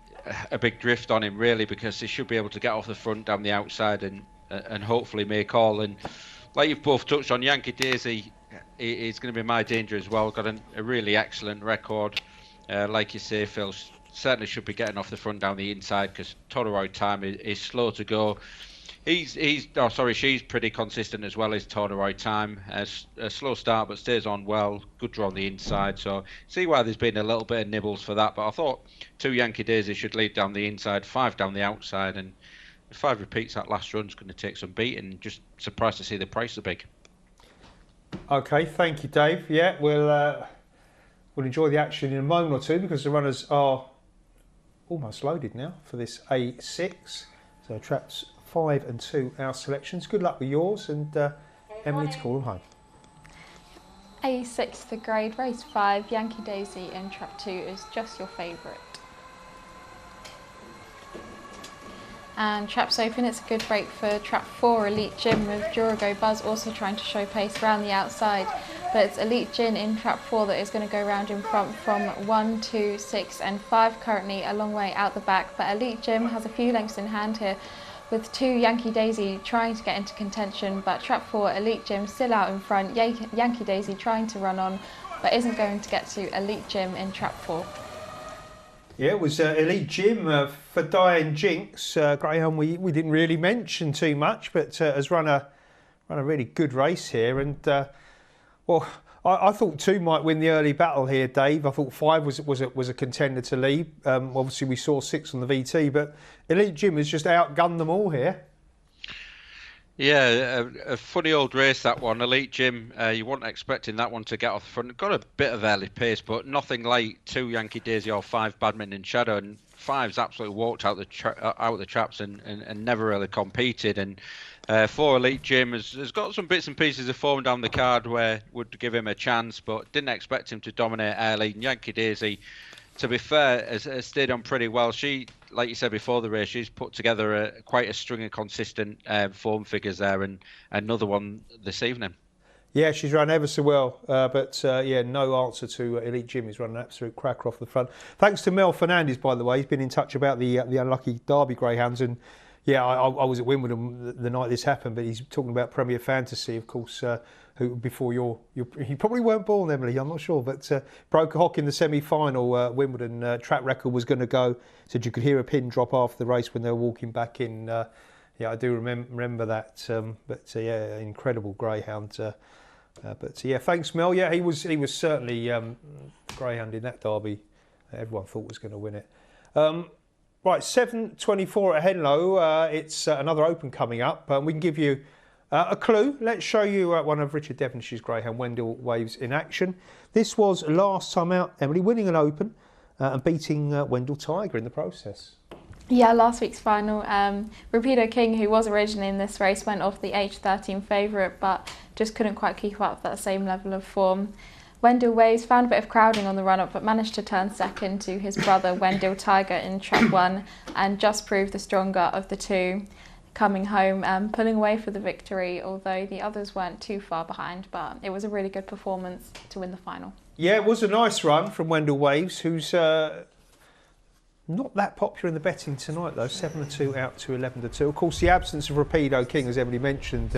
a big drift on him, really, because he should be able to get off the front down the outside and hopefully make all. And like you've both touched on, Yankee Daisy is going to be my danger as well. Got a really excellent record, like you say, Phil. Certainly should be getting off the front down the inside, because Tourneroy Time is slow to go. She's pretty consistent as well as Tourneroy Time. A slow start, but stays on well. Good draw on the inside, so see why there's been a little bit of nibbles for that. But I thought 2 Yankee Daisy should lead down the inside, 5 down the outside, and if 5 repeats that last run's going to take some beating. Just surprised to see the price so big. OK, thank you, Dave. Yeah, we'll enjoy the action in a moment or two, because the runners are almost loaded now for this A6. So traps 5 and 2, our selections. Good luck with yours, and Emily to call them home. A6 for grade, race 5, Yankee Daisy in Trap 2 is just your favourite. And Traps open, it's a good break for Trap 4, Elite Gym, with Dura Go Buzz also trying to show pace around the outside. But it's Elite Gin in Trap 4 that is going to go round in front from 1, 2, 6 and 5 currently, a long way out the back. But Elite Gym has a few lengths in hand here, with 2 Yankee Daisy trying to get into contention, but Trap 4, Elite Gym still out in front. Yankee Daisy trying to run on, but isn't going to get to Elite Gym in Trap 4. Yeah, it was Elite Gym for Diane Jinks. Greyhound we didn't really mention too much, but has run a really good race here. And I thought 2 might win the early battle here, Dave. I thought 5 was a contender to lead. Obviously we saw 6 on the VT, but Elite Gym has just outgunned them all here. Yeah, a funny old race, that one. Elite Gym, you weren't expecting that one to get off the front. Got a bit of early pace, but nothing like 2 Yankee Daisy or 5 Badminton Shadow. And 5's absolutely walked out the traps and never really competed. And 4 Elite Jim has got some bits and pieces of form down the card where would give him a chance, but didn't expect him to dominate early. And Yankee Daisy, to be fair, has stayed on pretty well. She, like you said before the race, she's put together quite a string of consistent form figures there, and another one this evening. Yeah, she's run ever so well, but no answer to Elite Jim. He's run an absolute cracker off the front. Thanks to Mel Fernandez, by the way. He's been in touch about the unlucky Derby Greyhounds, and I was at Wimbledon the night this happened, but he's talking about Premier Fantasy, of course, who before you probably weren't born, Emily, I'm not sure, but broke a hock in the semi-final. Wimbledon track record was going to go. Said you could hear a pin drop after the race when they were walking back in. I do remember that. Incredible greyhound. Thanks, Mel. Yeah, he was certainly greyhound in that derby. Everyone thought was going to win it. Right, 7:24 at Henlow. It's another Open coming up. We can give you a clue. Let's show you one of Richard Devonshire's greyhound, Wendell Waves, in action. This was last time out, Emily, winning an Open and beating Wendell Tiger in the process. Yeah, last week's final, Rapido King, who was originally in this race, went off the age 13 favourite, but just couldn't quite keep up that same level of form. Wendell Waves found a bit of crowding on the run-up, but managed to turn second to his brother Wendell Tiger in track 1, and just proved the stronger of the two, coming home and pulling away for the victory, although the others weren't too far behind. But it was a really good performance to win the final. Yeah, it was a nice run from Wendell Waves, who's not that popular in the betting tonight, though. 7-2 out to 11-2. Of course, the absence of Rapido King, as Emily mentioned,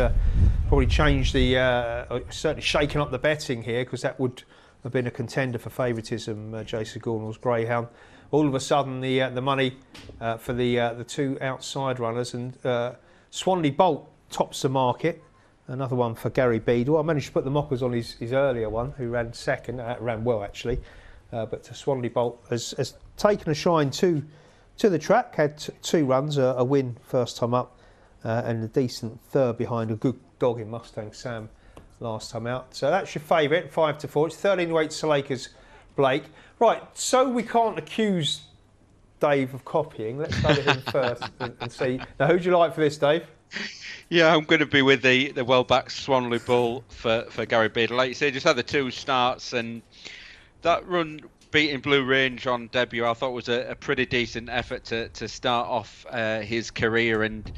probably changed certainly shaken up the betting here, because that would have been a contender for favouritism. Jason Gornall's greyhound. All of a sudden, the money for the two outside runners, and Swanley Bolt tops the market. Another one for Gary Beadle. I managed to put the mockers on his earlier one, who ran second. Ran well, actually. But Swanley Bolt has taken a shine to the track, had 2 runs, a win first time up, and a decent third behind a good dog in Mustang Sam last time out. So that's your favourite, 5-4. It's 13-8 Salakers Blake. Right, so we can't accuse Dave of copying. Let's go to him first and see. Now, who do you like for this, Dave? Yeah, I'm going to be with the well-backed Swanley Bull for Gary Beadle. Like you say, just had the 2 starts, and that run beating Blue Range on debut, I thought was a pretty decent effort to start off his career, and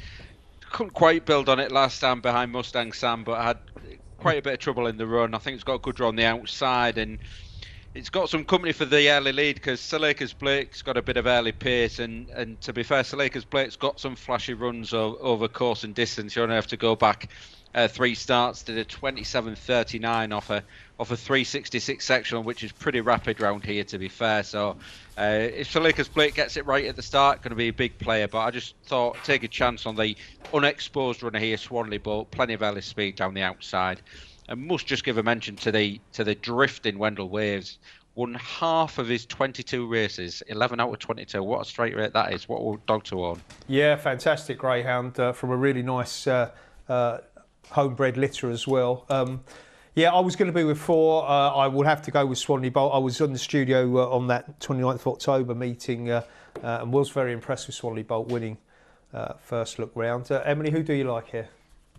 couldn't quite build on it last time behind Mustang Sam, but had quite a bit of trouble in the run. I think it's got a good run on the outside, and it's got some company for the early lead, because Salakers Blake's got a bit of early pace, and to be fair, Salakers Blake's got some flashy runs over course and distance. You only have to go back 3 starts, did a 27.39 off a 3.66 sectional, which is pretty rapid round here, to be fair. So if Salakers Blake gets it right at the start, going to be a big player. But I just thought take a chance on the unexposed runner here, Swanley Bolt. Plenty of early speed down the outside. And must just give a mention to the drifting Wendell Waves. Won half of his 22 races, 11 out of 22. What a straight rate that is. What a dog to own. Yeah, fantastic greyhound from a really nice homebred litter as well. I was going to be with 4. I will have to go with Swanley Bolt. I was in the studio on that 29th of October meeting and was very impressed with Swanley Bolt winning first look round. Emily, who do you like here?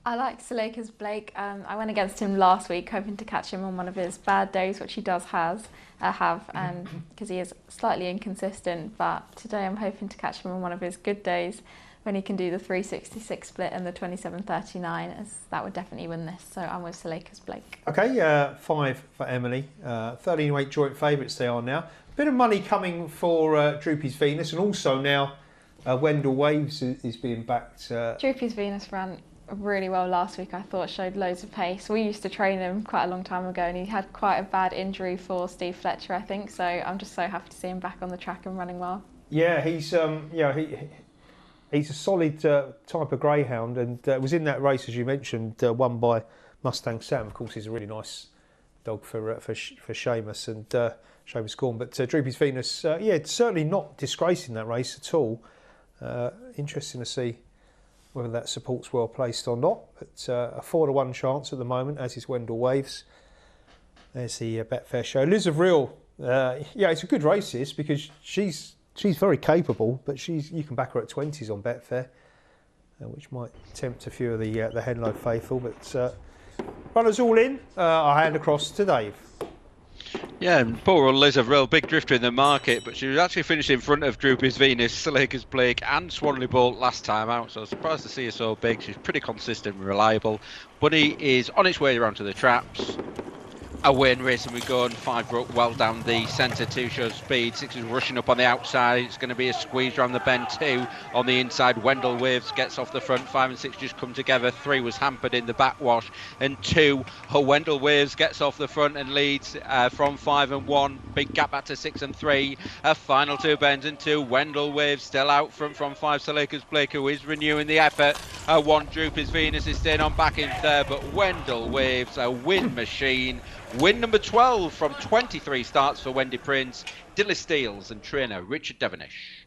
I like Salakers Blake. I went against him last week, hoping to catch him on one of his bad days, which he does have, because he is slightly inconsistent. But today I'm hoping to catch him on one of his good days, when he can do the 3.66 split and the 27.39, as that would definitely win this. So I'm with Salakers Blake. Okay, 5 for Emily. 13-8 joint favourites they are now. A bit of money coming for Droopy's Venus, and also now Wendell Waves is being backed. Droopy's Venus ran really well last week, I thought, showed loads of pace. We used to train him quite a long time ago, and he had quite a bad injury for Steve Fletcher, I think. So I'm just so happy to see him back on the track and running well. Yeah, he's a solid type of greyhound, and was in that race, as you mentioned, won by Mustang Sam. Of course, he's a really nice dog for Seamus and Seamus Gorn. But Droopy's Venus, certainly not disgracing that race at all. Interesting to see whether that support's well placed or not. But a 4-1 chance at the moment, as is Wendell Waves. There's the Betfair show. Liz of Real, it's a good race, this, because she's she's very capable, but you can back her at 20s on Betfair, which might tempt a few of the Henlow faithful. But runners all in. I'll hand across to Dave. Yeah, and poor old Liz, a real big drifter in the market, but she was actually finished in front of Droopy's Venus, Slaker's Blake and Swanley Bolt last time out, so surprised to see her so big. She's pretty consistent and reliable. Bunny is on its way around to the traps. Away and racing we go, and 5 broke well down the centre, 2 shows speed, 6 is rushing up on the outside. It's going to be a squeeze around the bend, 2 on the inside. Wendell Waves gets off the front, 5 and 6 just come together, 3 was hampered in the backwash, and 2 Wendell Waves gets off the front and leads from 5 and 1, big gap back to 6 and 3. A final 2 bends and 2. Wendell Waves still out front from 5 Slaker's Blake, who is renewing the effort. 1 Droopy's Venus is staying on back in third, but Wendell Waves, a win machine. Win number 12 from 23 starts for Wendy Prince, Dilly Steels and trainer Richard Devonish.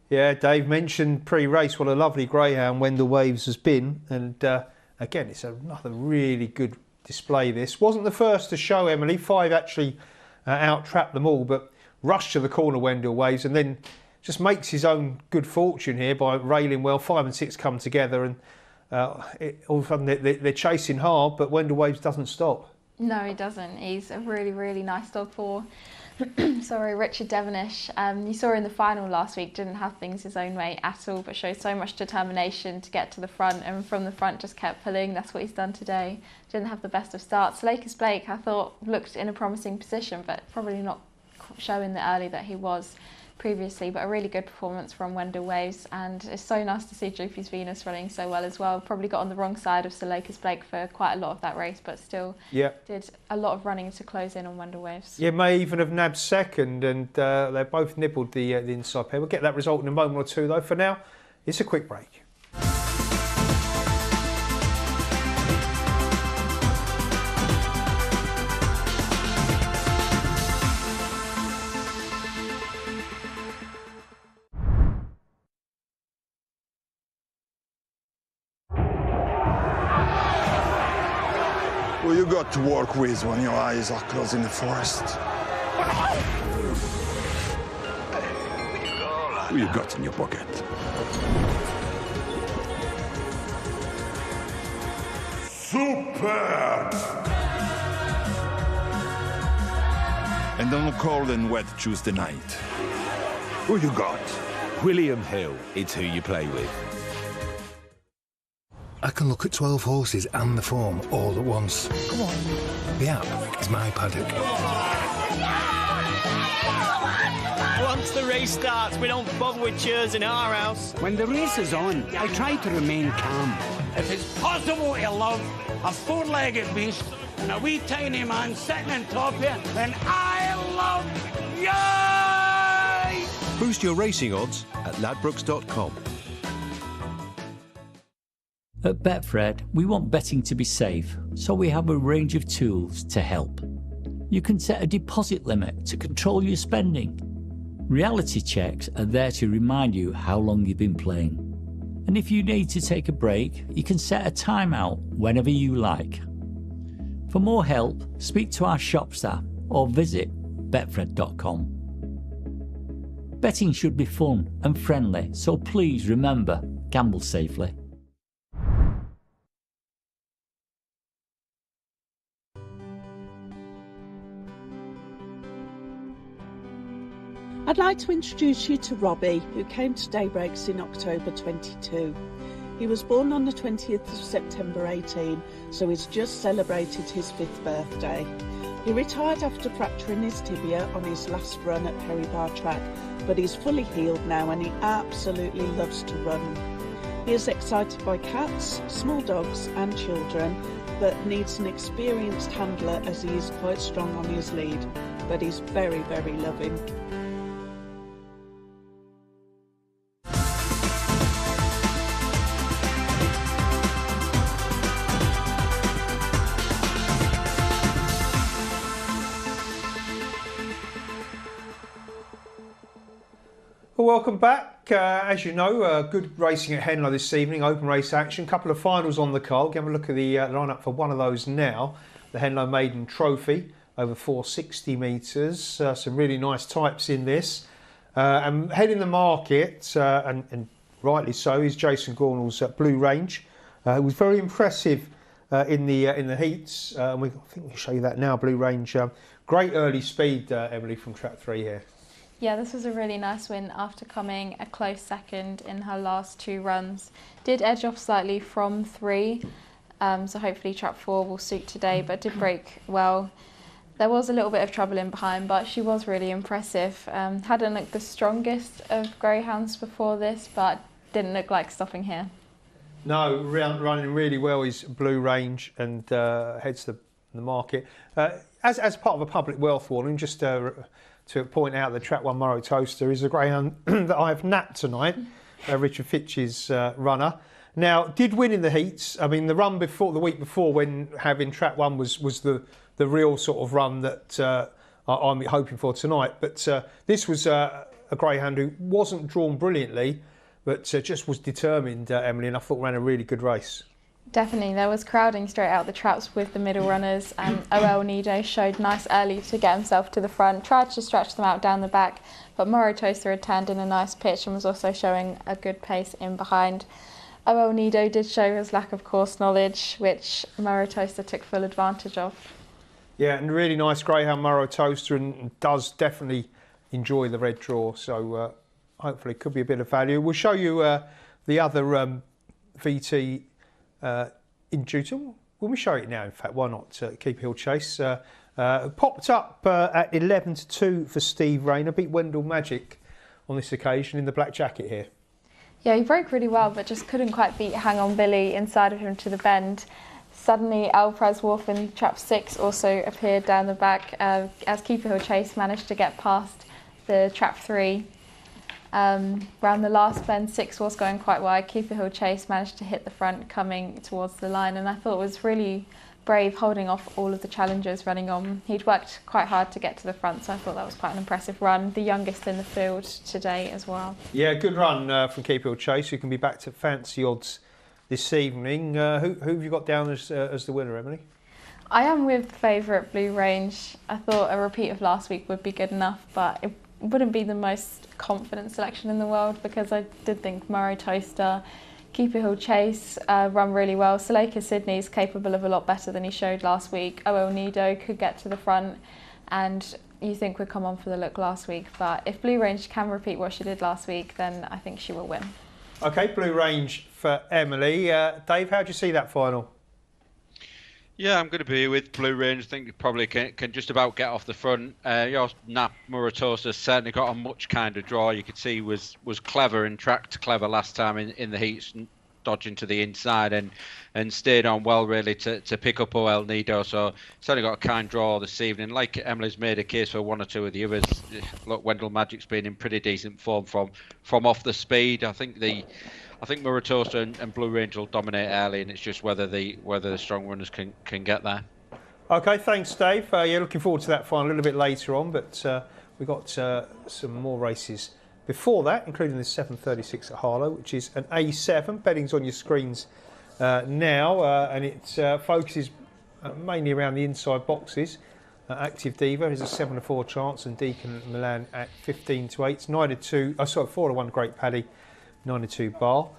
Yeah, Dave mentioned pre-race what a lovely greyhound Wendell Waves has been, and again it's another really good display. This wasn't the first to show Emily. 5 actually out-trapped them all, but rushed to the corner Wendell Waves and then just makes his own good fortune here by railing well. 5 and 6 come together, and all of a sudden they're chasing hard, but Wendell Waves doesn't stop. No, he doesn't. He's a really, really nice dog for Richard Devonish. You saw in the final last week, didn't have things his own way at all, but showed so much determination to get to the front, and from the front just kept pulling. That's what he's done today. Didn't have the best of starts. Slaker's Blake, I thought, looked in a promising position, but probably not showing the early that he was previously, but a really good performance from Wendell Waves, and it's so nice to see Droopy's Venus running so well as well. Probably got on the wrong side of Slaker's Blake for quite a lot of that race, but still did a lot of running to close in on Wendell Waves. Yeah, may even have nabbed second, and they both nibbled the inside pair. We'll get that result in a moment or two though. For now, it's a quick break. Who you got to work with when your eyes are closed in the forest? Who you got in your pocket? Super! And on a cold and wet Tuesday night, who you got? William Hill, it's who you play with. I can look at 12 horses and the form all at once. Come on. The app is my paddock. Once the race starts, we don't bother with cheers in our house. When the race is on, I try to remain calm. If it's possible to love a four-legged beast and a wee tiny man sitting on top here, then I love you! Boost your racing odds at ladbrokes.com. At Betfred, we want betting to be safe, so we have a range of tools to help. You can set a deposit limit to control your spending. Reality checks are there to remind you how long you've been playing. And if you need to take a break, you can set a timeout whenever you like. For more help, speak to our shop staff or visit betfred.com. Betting should be fun and friendly, so please remember, gamble safely. I'd like to introduce you to Robbie, who came to Daybreaks in October 22. He was born on the 20th of September 18, so he's just celebrated his 5th birthday. He retired after fracturing his tibia on his last run at Perry Bar Track, but he's fully healed now and he absolutely loves to run. He is excited by cats, small dogs and children, but needs an experienced handler as he is quite strong on his lead, but he's very, very loving. Well, welcome back. As you know, good racing at Henlow this evening, open race action. Couple of finals on the card. Have a look at the lineup for one of those now. The Henlow Maiden Trophy, over 460 metres. Some really nice types in this. And heading the market, and rightly so, is Jason Gornall's Blue Range. It was very impressive in the heats. I think we'll show you that now. Blue Range, great early speed, Emily, from trap 3 here. Yeah, this was a really nice win after coming a close second in her last 2 runs. Did edge off slightly from 3, so hopefully trap 4 will suit today, but did break well. There was a little bit of trouble in behind, but she was really impressive. Hadn't looked the strongest of greyhounds before this, but didn't look like stopping here. No, running really well is Blue Range, and heads to the market. As part of a public wealth warning, just to point out that Track 1 Murrow Towcester is a greyhound that I have napped tonight, Richard Fitch's runner. Now, did win in the heats. I mean, the run before, the week before, when having Track 1 was the real sort of run that I'm hoping for tonight. But this was a greyhound who wasn't drawn brilliantly, but just was determined, Emily, and I thought ran a really good race. Definitely, there was crowding straight out the traps with the middle runners, and OL Nido showed nice early to get himself to the front, tried to stretch them out down the back, but Murrow Towcester had turned in a nice pitch and was also showing a good pace in behind. OL Nido did show his lack of course knowledge, which Murrow Towcester took full advantage of. Yeah, and really nice greyhound Murrow Towcester, and does definitely enjoy the red draw, so hopefully it could be a bit of value. We'll show you the other VT in Jewton. Will we show it now? In fact, why not? Keep Hill Chase popped up at 11-2 for Steve Rayner. Beat Wendell Magic on this occasion in the black jacket here. Yeah, he broke really well, but just couldn't quite beat Hang On Billy inside of him to the bend. Suddenly, Alpraz Wolf in trap 6 also appeared down the back as Keeper Hill Chase managed to get past the trap 3. Round the last bend, 6 was going quite wide. Keeper Hill Chase managed to hit the front coming towards the line, and I thought it was really brave holding off all of the challengers running on. He'd worked quite hard to get to the front, so I thought that was quite an impressive run. The youngest in the field today as well. Yeah, good run from Keeper Hill Chase, who can be back to fancy odds this evening. Who have you got down as the winner, Emily? I am with favourite Blue Range. I thought a repeat of last week would be good enough, but it wouldn't be the most confident selection in the world, because I did think Murrow Towcester, Keeper Hill Chase run really well. Suleika Sydney's capable of a lot better than he showed last week. OL Nido could get to the front, and you think would come on for the look last week. But if Blue Range can repeat what she did last week, then I think she will win. Okay, Blue Range for Emily. Dave, how do you see that final? Yeah, I'm going to be with Blue Range. I think you probably can just about get off the front. Your nap Murrow Towcester certainly got a much kinder draw. You could see was clever and tracked clever last time in the heats, dodging to the inside and stayed on well really to pick up OL Nido. So certainly got a kind draw this evening. Like Emily's made a case for one or two of the others. Look, Wendell Magic's been in pretty decent form from off the speed. I think Murrow Towcester and Blue Range will dominate early, and it's just whether the strong runners can get there. Okay, thanks, Dave. Yeah, looking forward to that final a little bit later on, but we've got some more races before that, including the 7:36 at Harlow, which is an A7. Betting's on your screens now, and it focuses mainly around the inside boxes. Active Diva is a 7-4 chance, and Deacon Milan at 15-8. 4-1 Great Paddy. 9-2 Bar.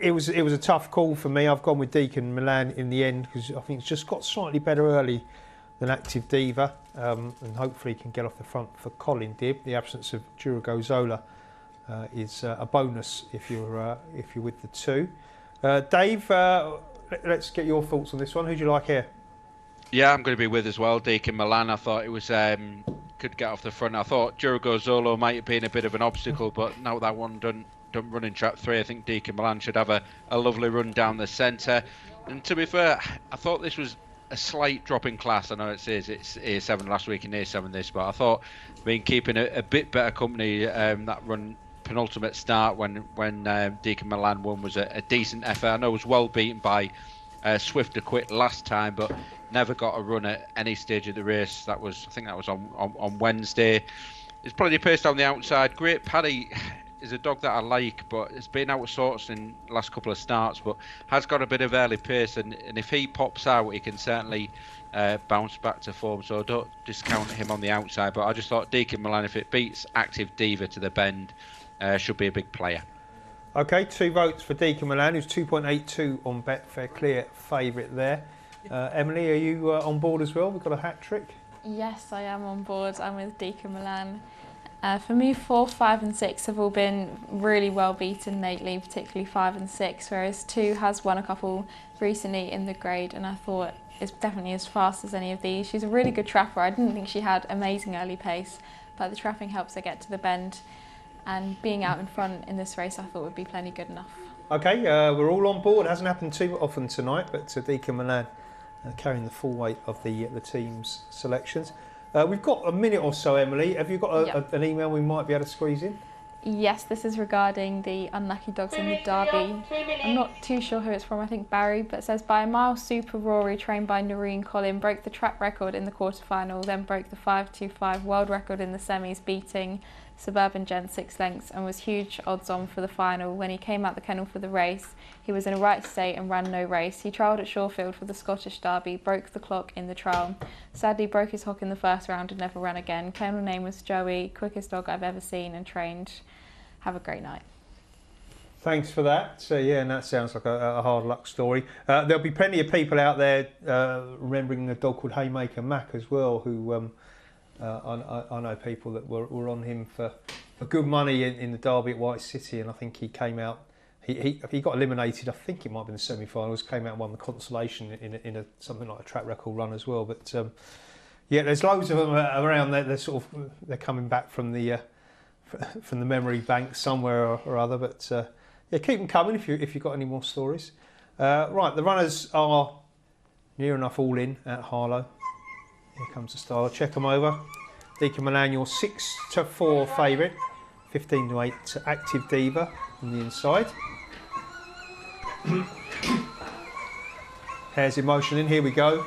It was a tough call for me. I've gone with Deacon Milan in the end, because I think it's just got slightly better early than Active Diva, and hopefully can get off the front for Colin Dibb. The absence of Durago Zola is a bonus if you're with the two. Dave, let's get your thoughts on this one. Who do you like here? Yeah, I'm going to be with as well. Deacon Milan, I thought it was could get off the front. I thought Durago Zolo might have been a bit of an obstacle, but now that one don't run in trap 3, I think Deacon Milan should have a lovely run down the centre. And to be fair, I thought this was a slight drop in class. I know it says it's A7 last week and A7 this, but I thought keeping a bit better company that run penultimate start when Deacon Milan won was a decent effort. I know it was well beaten by Swift to Quit last time, but never got a run at any stage of the race. I think that was on Wednesday. It's probably paced on the outside. Great Paddy is a dog that I like, but it's been out of sorts in the last couple of starts, but has got a bit of early pace, and if he pops out, he can certainly bounce back to form. So I don't discount him on the outside, but I just thought Deacon Milan, if it beats Active Diva to the bend, should be a big player. Okay, 2 votes for Deacon Milan, who's 2.82 on Betfair, clear favourite there. Emily, are you on board as well? We've got a hat trick. Yes, I am on board. I'm with Deacon Milan. For me, 4, 5 and 6 have all been really well beaten lately, particularly 5 and 6, whereas 2 has won a couple recently in the grade, and I thought it's definitely as fast as any of these. She's a really good trapper. I didn't think she had amazing early pace, but the trapping helps her get to the bend, and being out in front in this race I thought would be plenty good enough. Okay, we're all on board. It hasn't happened too often tonight, but Deacon Milan carrying the full weight of the team's selections. We've got a minute or so, Emily. Have you got an email we might be able to squeeze in? Yes, this is regarding the unlucky dogs in the Derby. I'm not too sure who it's from, I think Barry, but it says, by a mile, Super Rory, trained by Noreen Collin, broke the track record in the quarterfinal, then broke the 5.25 world record in the semis, beating Suburban Gent 6 lengths, and was huge odds on for the final. When he came out the kennel for the race, he was in a right state and ran no race. He trialled at Shawfield for the Scottish Derby, broke the clock in the trial. Sadly broke his hock in the first round and never ran again. Kennel name was Joey, quickest dog I've ever seen and trained. Have a great night. Thanks for that. So yeah, and that sounds like a hard luck story. There'll be plenty of people out there remembering a dog called Haymaker Mac as well, who I know people that were on him for good money in the Derby at White City, and I think he came out. He got eliminated. I think it might have been the semi-finals. Came out and won the consolation in a something like a track record run as well. But yeah, there's loads of them around there. They're coming back from the memory bank somewhere or other. But yeah, keep them coming if you've got any more stories. Right, the runners are near enough all in at Harlow. Here comes the style. Check them over. Deacon Milan, your 6-4 favourite. 15-8 Active Diva on the inside. Hair's in motion in. Here we go.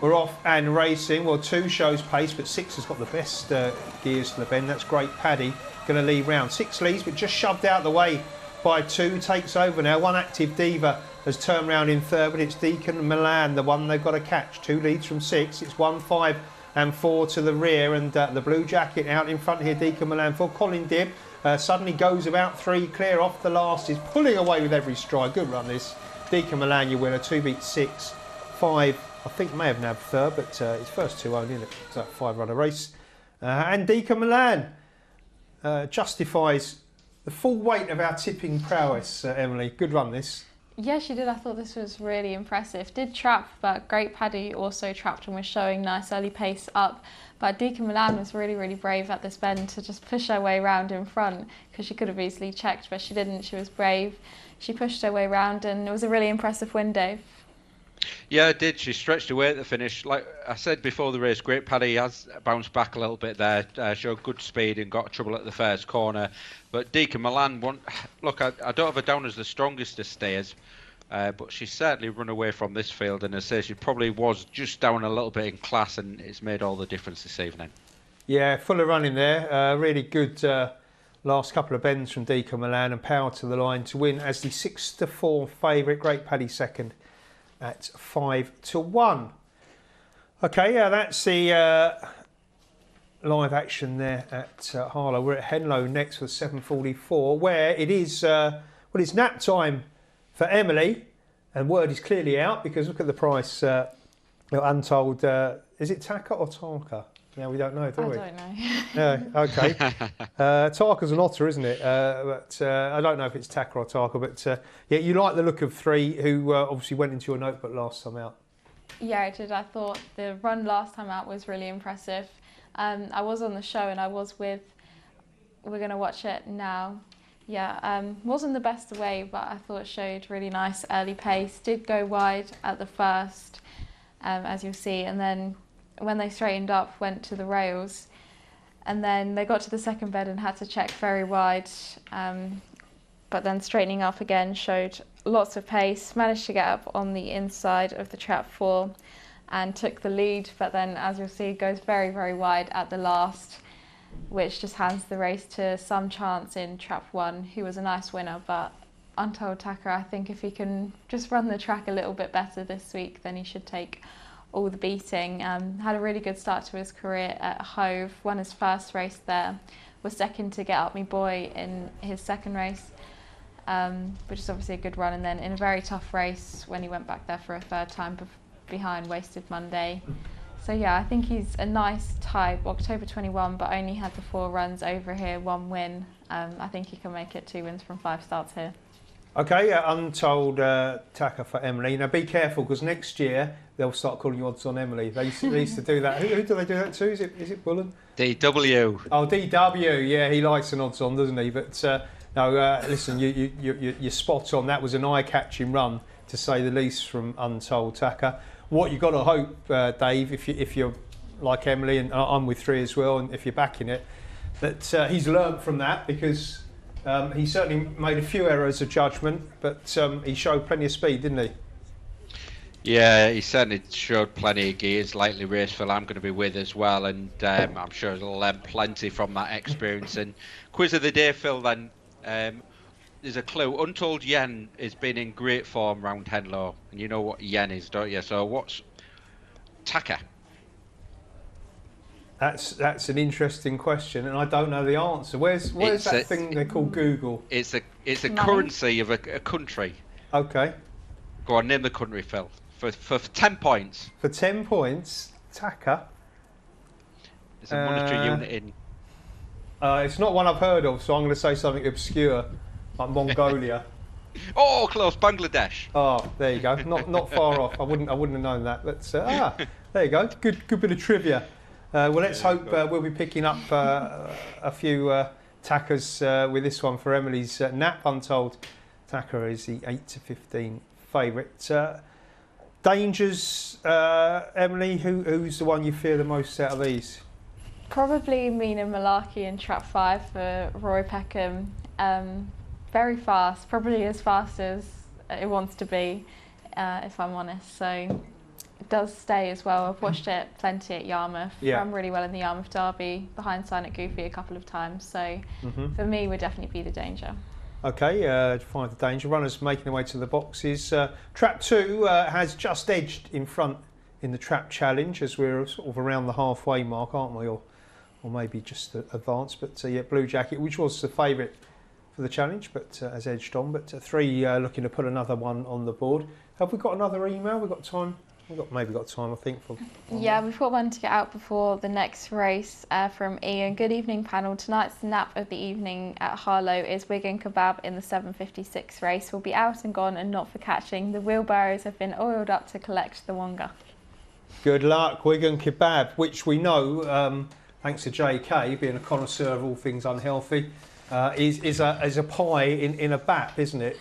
We're off and racing. Well, 2 shows pace, but 6 has got the best gears to the bend. That's Great Paddy. Going to lead round. 6 leads, but just shoved out the way by 2. Takes over now. 1 Active Diva has turned round in third, but it's Deacon Milan, the one they've got to catch. 2 leads from 6. It's 1, 5 and 4 to the rear, and the blue jacket out in front here, Deacon Milan for Colin Dibb. Suddenly goes about 3 clear off the last. Is pulling away with every stride. Good run this. Deacon Milan, your winner. 2 beats 6. 5, I think may have nabbed third, but it's first 2 only, isn't it? It's that 5-runner race. And Deacon Milan justifies the full weight of our tipping prowess, Emily. Good run this. Yeah, she did. I thought this was really impressive. Did trap, but Great Paddy also trapped and was showing nice early pace up. But Deacon Milan was really, really brave at this bend to just push her way round in front, because she could have easily checked, but she didn't. She was brave. She pushed her way round, and it was a really impressive win, Dave. Yeah, it did. She stretched away at the finish. Like I said before the race, Great Paddy has bounced back a little bit there, showed good speed and got trouble at the first corner. But Deacon Milan, look, I don't have her down as the strongest of stayers, but she's certainly run away from this field, and I say she probably was just down a little bit in class, and it's made all the difference this evening. Yeah, full of running there. Really good last couple of bends from Deacon Milan, and power to the line to win as the 6-4 favourite. Great Paddy second at 5-1. Okay, that's the live action there at Harlow. We're at Henlow next for 7:44, where it is it's nap time for Emily, and word is clearly out because look at the price. Untold, is it Taka or Tarka? Yeah, we don't know, do we? I don't know. Yeah, okay. Tarka's an otter, isn't it? But I don't know if it's Taka or Tarka, but yeah, you like the look of 3 who obviously went into your notebook last time out. Yeah, I did. I thought the run last time out was really impressive. I was on the show and I was with, we're going to watch it now. Yeah, wasn't the best away, but I thought it showed really nice early pace. Did go wide at the first, as you'll see, and then when they straightened up, went to the rails, and then they got to the second bed and had to check very wide, but then straightening up again showed lots of pace, managed to get up on the inside of the trap 4 and took the lead, but then as you'll see goes very, very wide at the last. which just hands the race to Some Chance in Trap 1, who was a nice winner, but Untold Tacker, I think if he can just run the track a little bit better this week, then he should take all the beating. Had a really good start to his career at Hove, won his first race there, was second to Get Up Me Boy in his second race, which is obviously a good run, and then in a very tough race when he went back there for a third time behind Wasted Monday. So yeah, I think he's a nice type, October 21, but only had the 4 runs over here, 1 win. I think he can make it 2 wins from 5 starts here. Okay, Untold Tacker for Emily. Now be careful, because next year they'll start calling you Odds on Emily. They used to do that. Who do they do that to? Is it Bullen? DW. Oh, DW. Yeah, he likes an odds on, doesn't he? But no, listen, you're spot on. That was an eye-catching run, to say the least, from Untold Tacker. What you've got to hope, Dave, if you're like Emily, and I'm with 3 as well, and if you're backing it, that he's learnt from that, because he certainly made a few errors of judgment, but he showed plenty of speed, didn't he? Yeah, he certainly showed plenty of gears. Lightly raced Phil, I'm going to be with as well, and I'm sure he'll learn plenty from that experience. And quiz of the day, Phil, then. There's a clue. Untold Yen has been in great form round Henlow, and you know what Yen is, don't you? So what's Tacker? That's an interesting question, and I don't know the answer. Where's that thing they call Google? It's a currency of a country. Okay. Go on, name the country, Phil. For 10 points. For 10 points, Tacker. It's a monetary unit in. It's not one I've heard of, so I'm going to say something obscure, like Mongolia. Oh, close, Bangladesh. Oh, there you go. Not far off. I wouldn't have known that. Let's there you go. Good bit of trivia. Well, let's hope we'll be picking up a few Tackers with this one for Emily's nap. Untold Tacker is the 8-15 favourite. Dangers, Emily. Who's the one you fear the most out of these? Probably Mina Malarkey in Trap 5 for Roy Peckham. Very fast, probably as fast as it wants to be, if I'm honest. So it does stay as well. I've watched it plenty at Yarmouth. Yeah. Ran really well in the Yarmouth Derby, behind Silent Goofy a couple of times. So for me, would definitely be the danger. Okay, find the danger. Runners making their way to the boxes. Trap 2 has just edged in front in the Trap Challenge, as we're sort of around the halfway mark, aren't we? Or maybe just advanced. But yeah, Blue Jacket, which was the favourite for the challenge, but has edged on. But 3 looking to put another one on the board. Have we got another email? We've got time. Maybe got time, I think. Yeah, we've got one to get out before the next race from Ian. Good evening, panel. Tonight's nap of the evening at Harlow is Wigan Kebab in the 7:56 race. Will be out and gone and not for catching. The wheelbarrows have been oiled up to collect the Wonga. Good luck, Wigan Kebab, which we know, thanks to JK, being a connoisseur of all things unhealthy, is a pie in a bap, isn't it?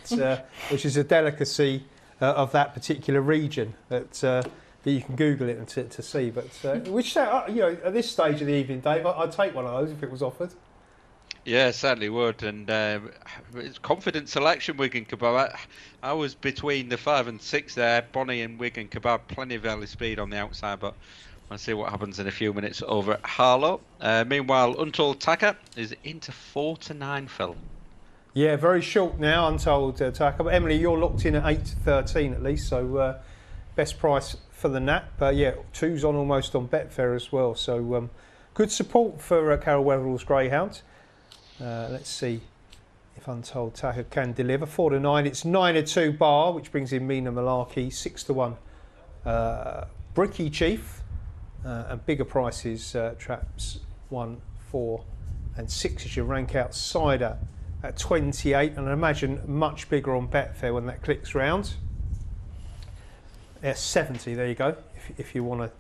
Which is a delicacy of that particular region that you can Google it and to see. But which at this stage of the evening, Dave, I'd take one of those if it was offered. Yeah, certainly would, and it's confident selection. Wigan Kebab. I was between the 5 and 6 there. Bonnie and Wigan Kebab, plenty of early speed on the outside, but we'll see what happens in a few minutes over at Harlow. Meanwhile, Untold Tacker is into 4-9, Phil. Yeah, very short now, Untold Tacker. But Emily, you're locked in at 8-13 at least, so best price for the nap. Yeah, 2's on almost on Betfair as well. So good support for Carol Weatherall's Greyhounds. Let's see if Untold Tacker can deliver. 4-9, it's 9-2 bar, which brings in Mina Malarkey. 6-1 Bricky Chief, and bigger prices, traps 1, 4 and 6 as you rank outsider at 28, and I imagine much bigger on Betfair when that clicks round. Yeah, 70, there you go, if you want to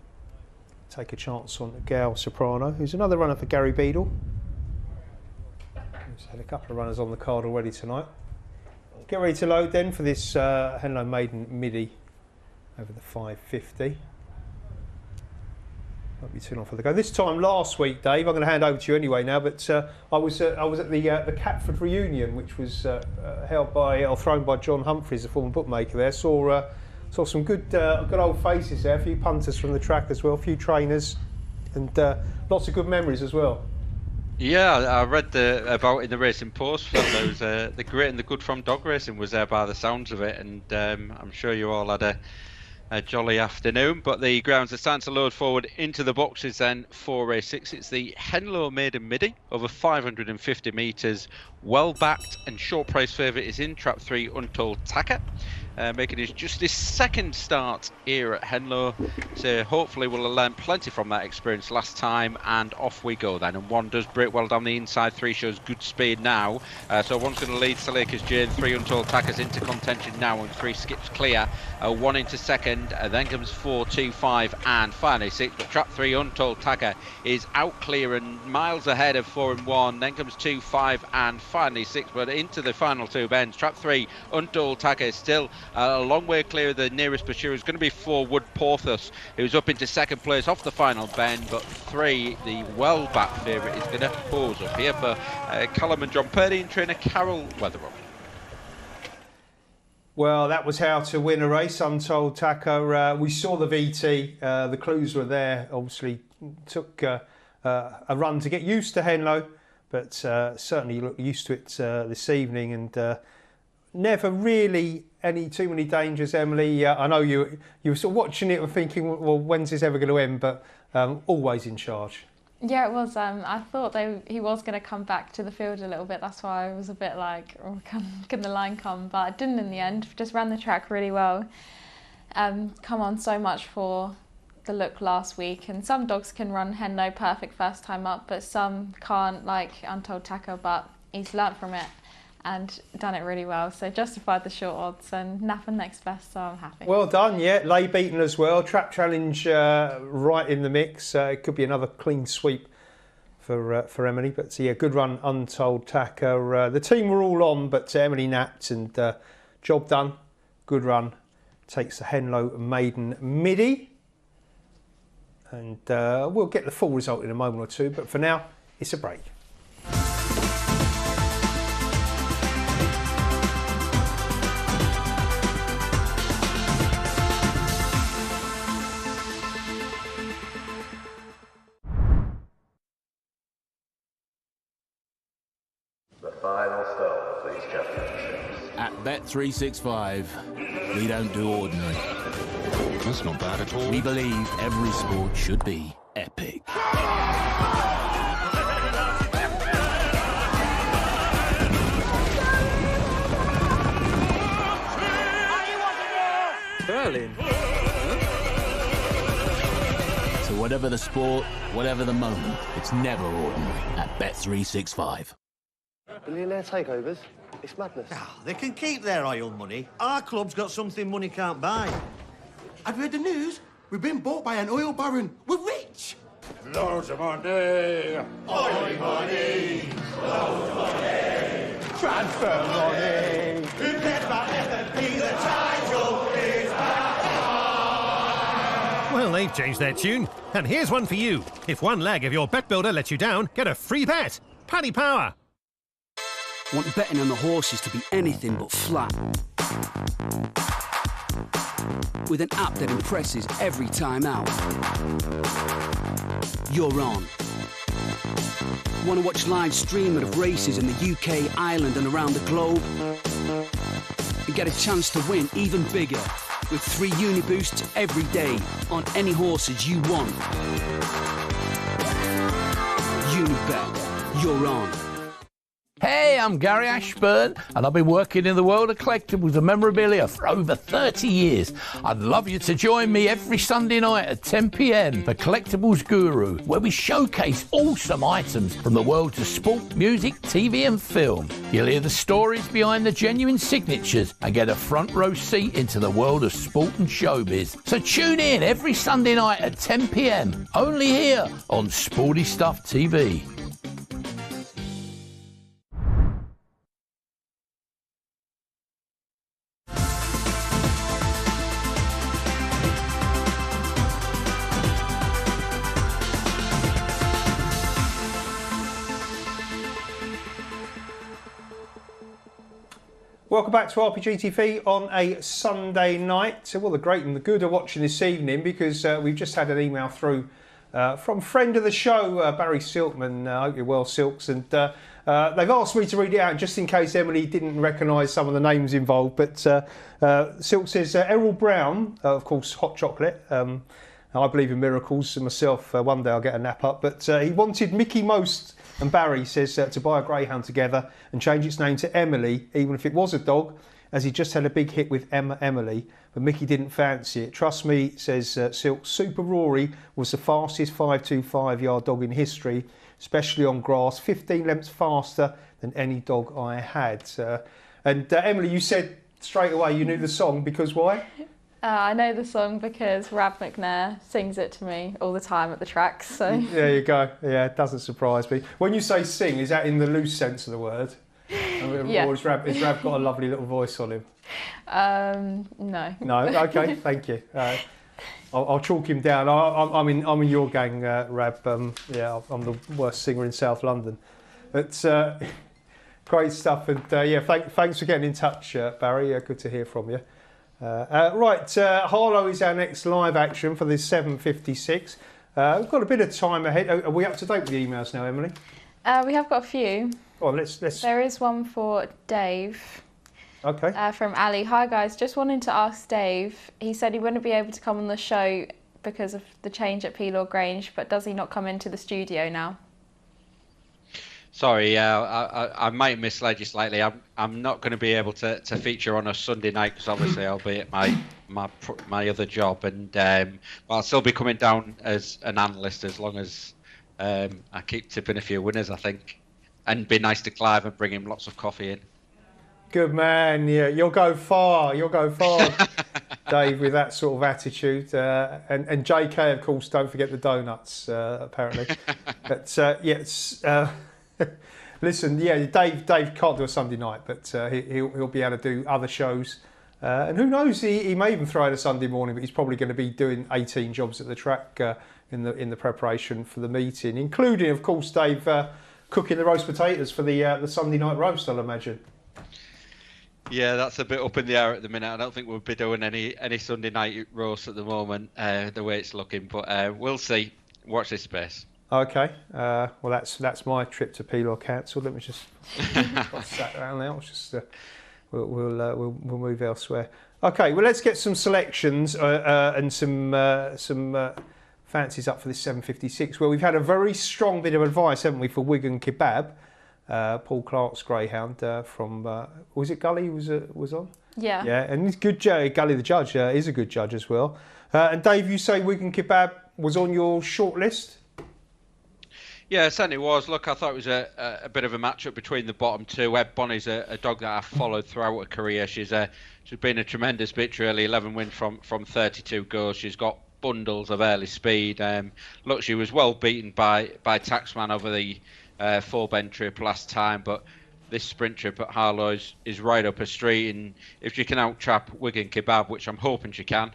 take a chance on Gal Soprano, who's another runner for Gary Beadle. He's had a couple of runners on the card already tonight. Get ready to load then for this Henlow Maiden Midi over the 550. Won't be too long for the go. This time last week, Dave, I'm going to hand over to you anyway now, but I was at the Catford reunion, which was held by or thrown by John Humphreys, the former bookmaker there. Saw some good old faces there, a few punters from the track as well, a few trainers, and lots of good memories as well. Yeah, I read about in the Racing Post that there was the great and the good from dog racing was there by the sounds of it, and I'm sure you all had a jolly afternoon. But the grounds are starting to load forward into the boxes then for race 6. It's the Henlow Maiden Midi over 550 metres, well backed, and short price favourite is in trap 3 Untold Tacker. Making just his second start here at Henlow, so hopefully we'll learn plenty from that experience last time, and off we go then. And one does break well down the inside, 3 shows good speed now, so one's going to lead Salika's Jane, 3 Untold Tackers into contention now, and 3 skips clear, 1 into second, then comes 4, 2, 5 and finally 6, but trap 3 Untold Tacker is out clear and miles ahead of 4 and 1, then comes 2, 5 and finally 6, but into the final 2 bends. Trap 3 Untold Tacker is still a long way clear of the nearest pursuer. Is going to be 4 Wood Porthos, who's up into second place off the final bend, but 3, the well-back favourite, is going to pose up here for Callum and John Purdy and trainer Carol Weatherall. Well, that was how to win a race, Untold Tacker. We saw the VT, the clues were there. Obviously took a run to get used to Henlow, but certainly looked used to it this evening, and never really too many dangers, Emily. I know you were sort of watching it and thinking, well, when's this ever going to end? But always in charge. Yeah, it was. I thought he was going to come back to the field a little bit. That's why I was a bit like, oh, can the line come? But it didn't in the end. Just ran the track really well. Come on so much for the look last week. And some dogs can run Henlow perfect first time up, but some can't, like Untold Tacker. But he's learnt from it and done it really well, so justified the short odds, and Napa next best, so I'm happy. Well done, yeah. Lay beaten as well. Trap challenge right in the mix. It could be another clean sweep for Emily, but yeah, good run, Untold Tacker. The team were all on, but Emily napped, and job done. Good run. Takes the Henlow Maiden Midi, and we'll get the full result in a moment or two, but for now, it's a break. At Bet365, we don't do ordinary. That's not bad at all. We believe every sport should be epic. Berlin. So whatever the sport, whatever the moment, it's never ordinary at Bet365. Billionaire takeovers? It's madness. They can keep their oil money. Our club's got something money can't buy. I've heard the news. We've been bought by an oil baron. We're rich. Loads of money. Oil money. Loads of money. Transfer money. Who cares about F&P? The title is back. Well, they've changed their tune. And here's one for you. If one leg of your bet builder lets you down, get a free bet. Paddy Power. Want betting on the horses to be anything but flat? With an app that impresses every time out. You're on. Want to watch live streaming of races in the UK, Ireland and around the globe? And get a chance to win even bigger with 3 Uniboosts every day on any horses you want. Unibet. You're on. Hey, I'm Gary Ashburn, and I've been working in the world of collectibles and memorabilia for over 30 years. I'd love you to join me every Sunday night at 10 p.m. for Collectibles Guru, where we showcase awesome items from the worlds of sport, music, TV and film. You'll hear the stories behind the genuine signatures and get a front row seat into the world of sport and showbiz. So tune in every Sunday night at 10 p.m, only here on Sporty Stuff TV. Welcome back to RPGTV on a Sunday night. Well, the great and the good are watching this evening because we've just had an email through from friend of the show, Barry Silkman. I hope you're well, Silks. And they've asked me to read it out just in case Emily didn't recognise some of the names involved. But Silk says, Errol Brown, of course, hot chocolate. I believe in miracles myself. One day I'll get a nap up. But he wanted Mickey Most and Barry says to buy a greyhound together and change its name to Emily, even if it was a dog, as he just had a big hit with Emily, but Mickey didn't fancy it. Trust me, says Silk, Super Rory was the fastest 525-yard dog in history, especially on grass, 15 lengths faster than any dog I had. And Emily, you said straight away you knew the song because why? I know the song because Rab McNair sings it to me all the time at the tracks. So there you go. Yeah, it doesn't surprise me. When you say sing, is that in the loose sense of the word? Yeah. Or has Rab got a lovely little voice on him? No. No. Okay. Thank you. I'll chalk him down. I'm in your gang, Rab. Yeah, I'm the worst singer in South London. But great stuff. And yeah, thanks for getting in touch, Barry. Good to hear from you. Right, Harlow is our next live action for this 7:56. We've got a bit of time ahead. Are we up to date with the emails now, Emily? We have got a few. Oh, let's. There is one for Dave. Okay. From Ali. Hi guys, just wanted to ask Dave. He said he wouldn't be able to come on the show because of the change at Pelaw Grange, but does he not come into the studio now? Sorry, I might have misled you slightly. I'm not going to be able to feature on a Sunday night because obviously I'll be at my other job, and I'll still be coming down as an analyst as long as I keep tipping a few winners, I think, and be nice to Clive and bring him lots of coffee in. Good man, yeah, you'll go far, Dave, with that sort of attitude. And JK, of course, don't forget the donuts, apparently. But yes. Listen, yeah, Dave can't do a Sunday night, but he'll be able to do other shows. And who knows, he may even throw in a Sunday morning, but he's probably going to be doing 18 jobs at the track in the preparation for the meeting, including, of course, Dave cooking the roast potatoes for the Sunday night roast, I'll imagine. Yeah, that's a bit up in the air at the minute. I don't think we'll be doing any Sunday night roast at the moment, the way it's looking, but we'll see. Watch this space. Okay, well that's my trip to Pelaw cancelled. Let me just sat around now. We'll move elsewhere. Okay, well let's get some selections and some fancies up for this 7:56. Well, we've had a very strong bit of advice, haven't we, for Wigan Kebab? Paul Clark's greyhound from was it Gully was on? Yeah. Yeah, and he's good. Gully the judge is a good judge as well. And Dave, you say Wigan Kebab was on your short list? Yeah, it certainly was. Look, I thought it was a bit of a matchup between the bottom two. Eb Bonnie's a dog that I've followed throughout her career. She's been a tremendous bitch, really. 11 wins from 32 goals. She's got bundles of early speed. Look, she was well beaten by Taxman over the 4-bend trip last time, but this sprint trip at Harlow is right up her street, and if she can out-trap Wigan Kebab, which I'm hoping she can,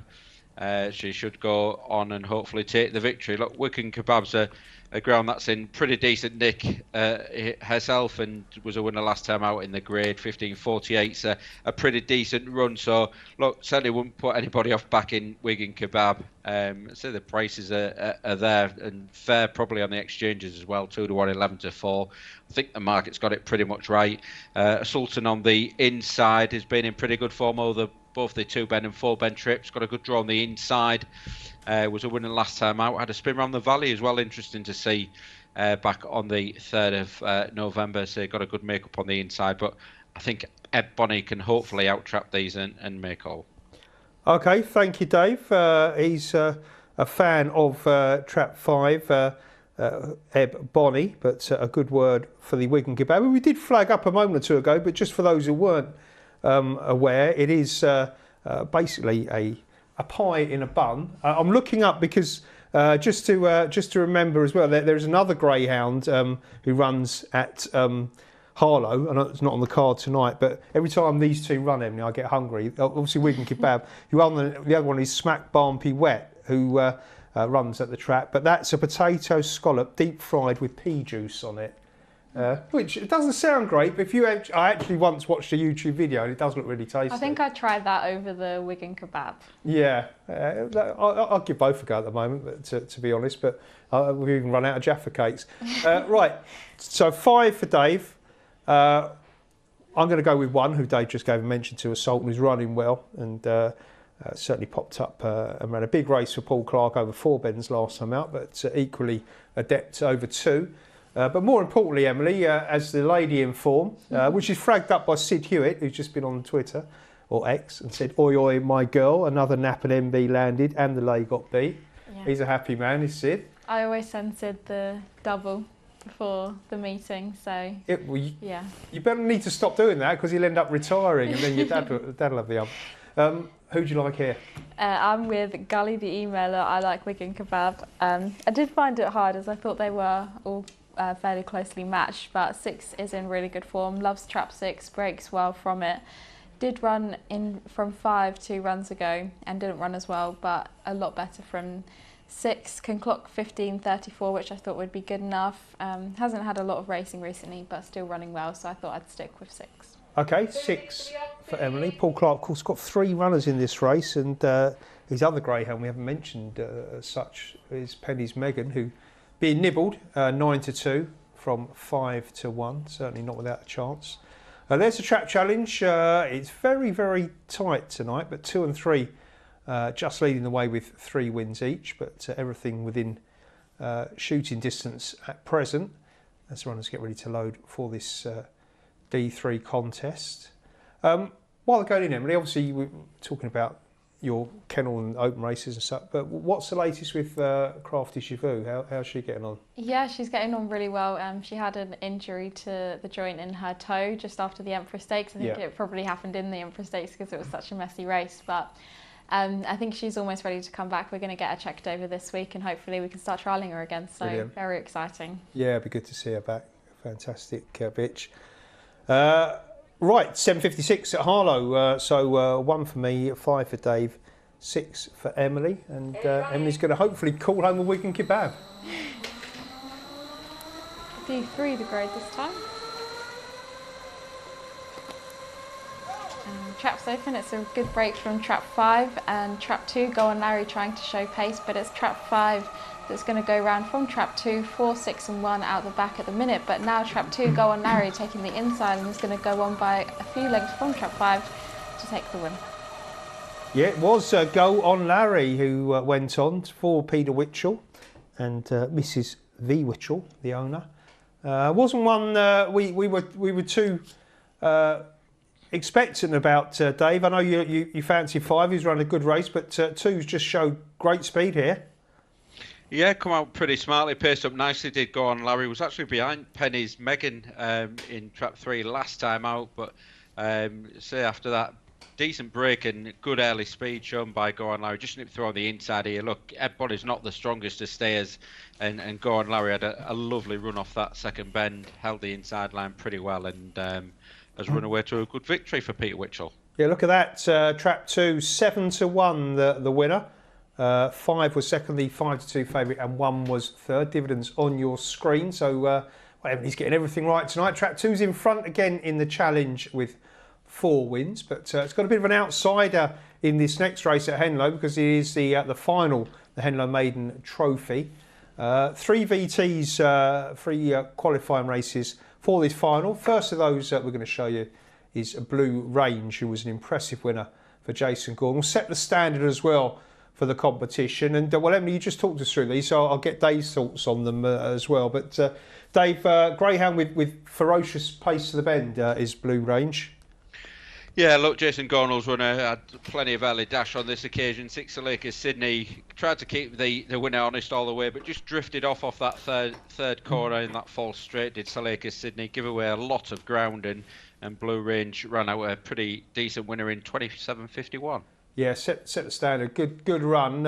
she should go on and hopefully take the victory. Look, Wigan Kebab's a ground that's in pretty decent nick herself, and was a winner last time out in the grade. 15.48's a pretty decent run, so look, certainly wouldn't put anybody off backing Wigan Kebab. So the prices are there and fair, probably on the exchanges as well. 2-1, 11-4. I think the market's got it pretty much right. Sultan on the inside has been in pretty good form over both the 2-bend and 4-bend trips. Got a good draw on the inside. Was a winner last time out. Had a spin around the valley as well. Interesting to see back on the 3rd of November. So got a good make-up on the inside. But I think Eb Bonnie can hopefully out-trap these and make all. Okay, thank you, Dave. He's a fan of Trap 5, Eb Bonnie, but a good word for the Wigan Kebab. We did flag up a moment or two ago, but just for those who weren't aware, it is basically a pie in a bun. I'm looking up because just to remember as well, there's another greyhound who runs at Harlow. I know it's not on the card tonight, but every time these two run, Emily, I get hungry. Obviously, Wigan Kebab. The other one is Smack Barnpy Wet, who runs at the track. But that's a potato scallop deep fried with pea juice on it. Which it doesn't sound great, but if you I actually once watched a YouTube video and it does look really tasty. I think I tried that over the Wigan kebab. Yeah, I'll give both a go at the moment, to be honest, but we've even run out of Jaffa cakes. Right, so 5 for Dave. I'm going to go with 1, who Dave just gave a mention to, Assault, who's running well and certainly popped up and ran a big race for Paul Clark over 4 bends last time out, but equally adept over 2. But more importantly, Emily, as the lady in form, which is fragged up by Sid Hewitt, who's just been on Twitter, or X, and said, "Oi, oi, my girl, another nap and MB landed, and the lay got beat." Yeah. He's a happy man, is Sid. I always send Sid the double before the meeting, so yeah. You better need to stop doing that, because he'll end up retiring, and then your dad'll have the other. Who do you like here? I'm with Gully the emailer. I like Wigan kebab. I did find it hard, as I thought they were all fairly closely matched, but 6 is in really good form, loves trap 6, breaks well from it. Did run in from 5 2 runs ago and didn't run as well, but a lot better from 6. Can clock 15.34, which I thought would be good enough. Hasn't had a lot of racing recently, but still running well, so I thought I'd stick with 6. Okay, 6 for Emily. Paul Clark, of course, got 3 runners in this race, and his other greyhound we haven't mentioned as such is Penny's Megan, who being nibbled 9-2 from 5-1, certainly not without a chance. There's the trap challenge. It's very, very tight tonight, but 2 and 3 just leading the way with 3 wins each, but everything within shooting distance at present as the runners get ready to load for this D3 contest. While they're going in, Emily, obviously we're talking about your kennel and open races and stuff, but what's the latest with Crafty Chivu? How's she getting on? Yeah, she's getting on really well. She had an injury to the joint in her toe just after the Emperor Stakes. I think it probably happened in the Emperor Stakes because it was such a messy race, but I think she's almost ready to come back. We're going to get her checked over this week and hopefully we can start trialling her again, so brilliant. Very exciting. Yeah, it'd be good to see her back. Fantastic bitch. Right, 7.56 at Harlow, so 1 for me, 5 for Dave, 6 for Emily, and Emily's going to hopefully call home a Wigan kebab. D3 the grade this time. Trap's open, it's a good break from trap 5, and trap 2, Go On Larry trying to show pace, but it's trap 5 that's going to go round from trap 2, 4, 6 and 1 out the back at the minute, but now trap 2, Go On Larry taking the inside and is going to go on by a few lengths from trap 5 to take the win. Yeah, it was Go On Larry who went on for Peter Witchell and Mrs V Witchell, the owner. Wasn't one we were too expectant about, Dave. I know you fancy 5, he's run a good race, but 2's just showed great speed here. Yeah, come out pretty smartly, paced up nicely, did Go On Larry. Was actually behind Penny's Megan in trap 3 last time out, but say after that, decent break and good early speed shown by Go On Larry. Just nipped through on the inside here. Look, everybody's not the strongest of stayers, and Go On Larry had a lovely run off that second bend, held the inside line pretty well, and has run away to a good victory for Peter Witchell. Yeah, look at that. Trap 2, 7-1 the winner. 5 was second, the 5-2 favourite, and 1 was third. Dividends on your screen. So he's getting everything right tonight. Trap 2's in front again in the challenge with 4 wins, but it's got a bit of an outsider in this next race at Henlow because it is the final, the Henlow Maiden Trophy. 3 VTs, 3 qualifying races for this final. First of those we're going to show you is Blue Range, who was an impressive winner for Jason Gordon. We'll set the standard as well for the competition. And well, Emily, you just talked us through these, so I'll get Dave's thoughts on them as well. But Dave, greyhound with ferocious pace to the bend is Blue Range. Yeah, look, Jason Gornall's runner had plenty of early dash on this occasion. 6 Salakis Sydney tried to keep the winner honest all the way, but just drifted off that third corner in that false straight. Did Salakis Sydney give away a lot of ground, and Blue Range ran out a pretty decent winner in 27.51. Yeah, set the standard. Good run.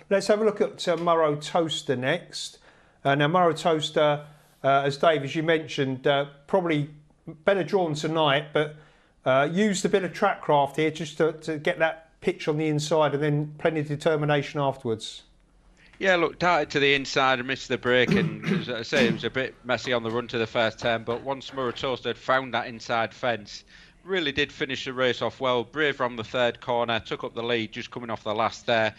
Let's have a look at Murrow Toaster next. Now, Murrow Toaster, as Dave, as you mentioned, probably better drawn tonight, but used a bit of track craft here just to get that pitch on the inside and then plenty of determination afterwards. Yeah, look, darted to the inside and missed the break, and as I say, it was a bit messy on the run to the first turn, but once Towcester had found that inside fence, really did finish the race off well. Brave from the third corner, took up the lead, just coming off the last there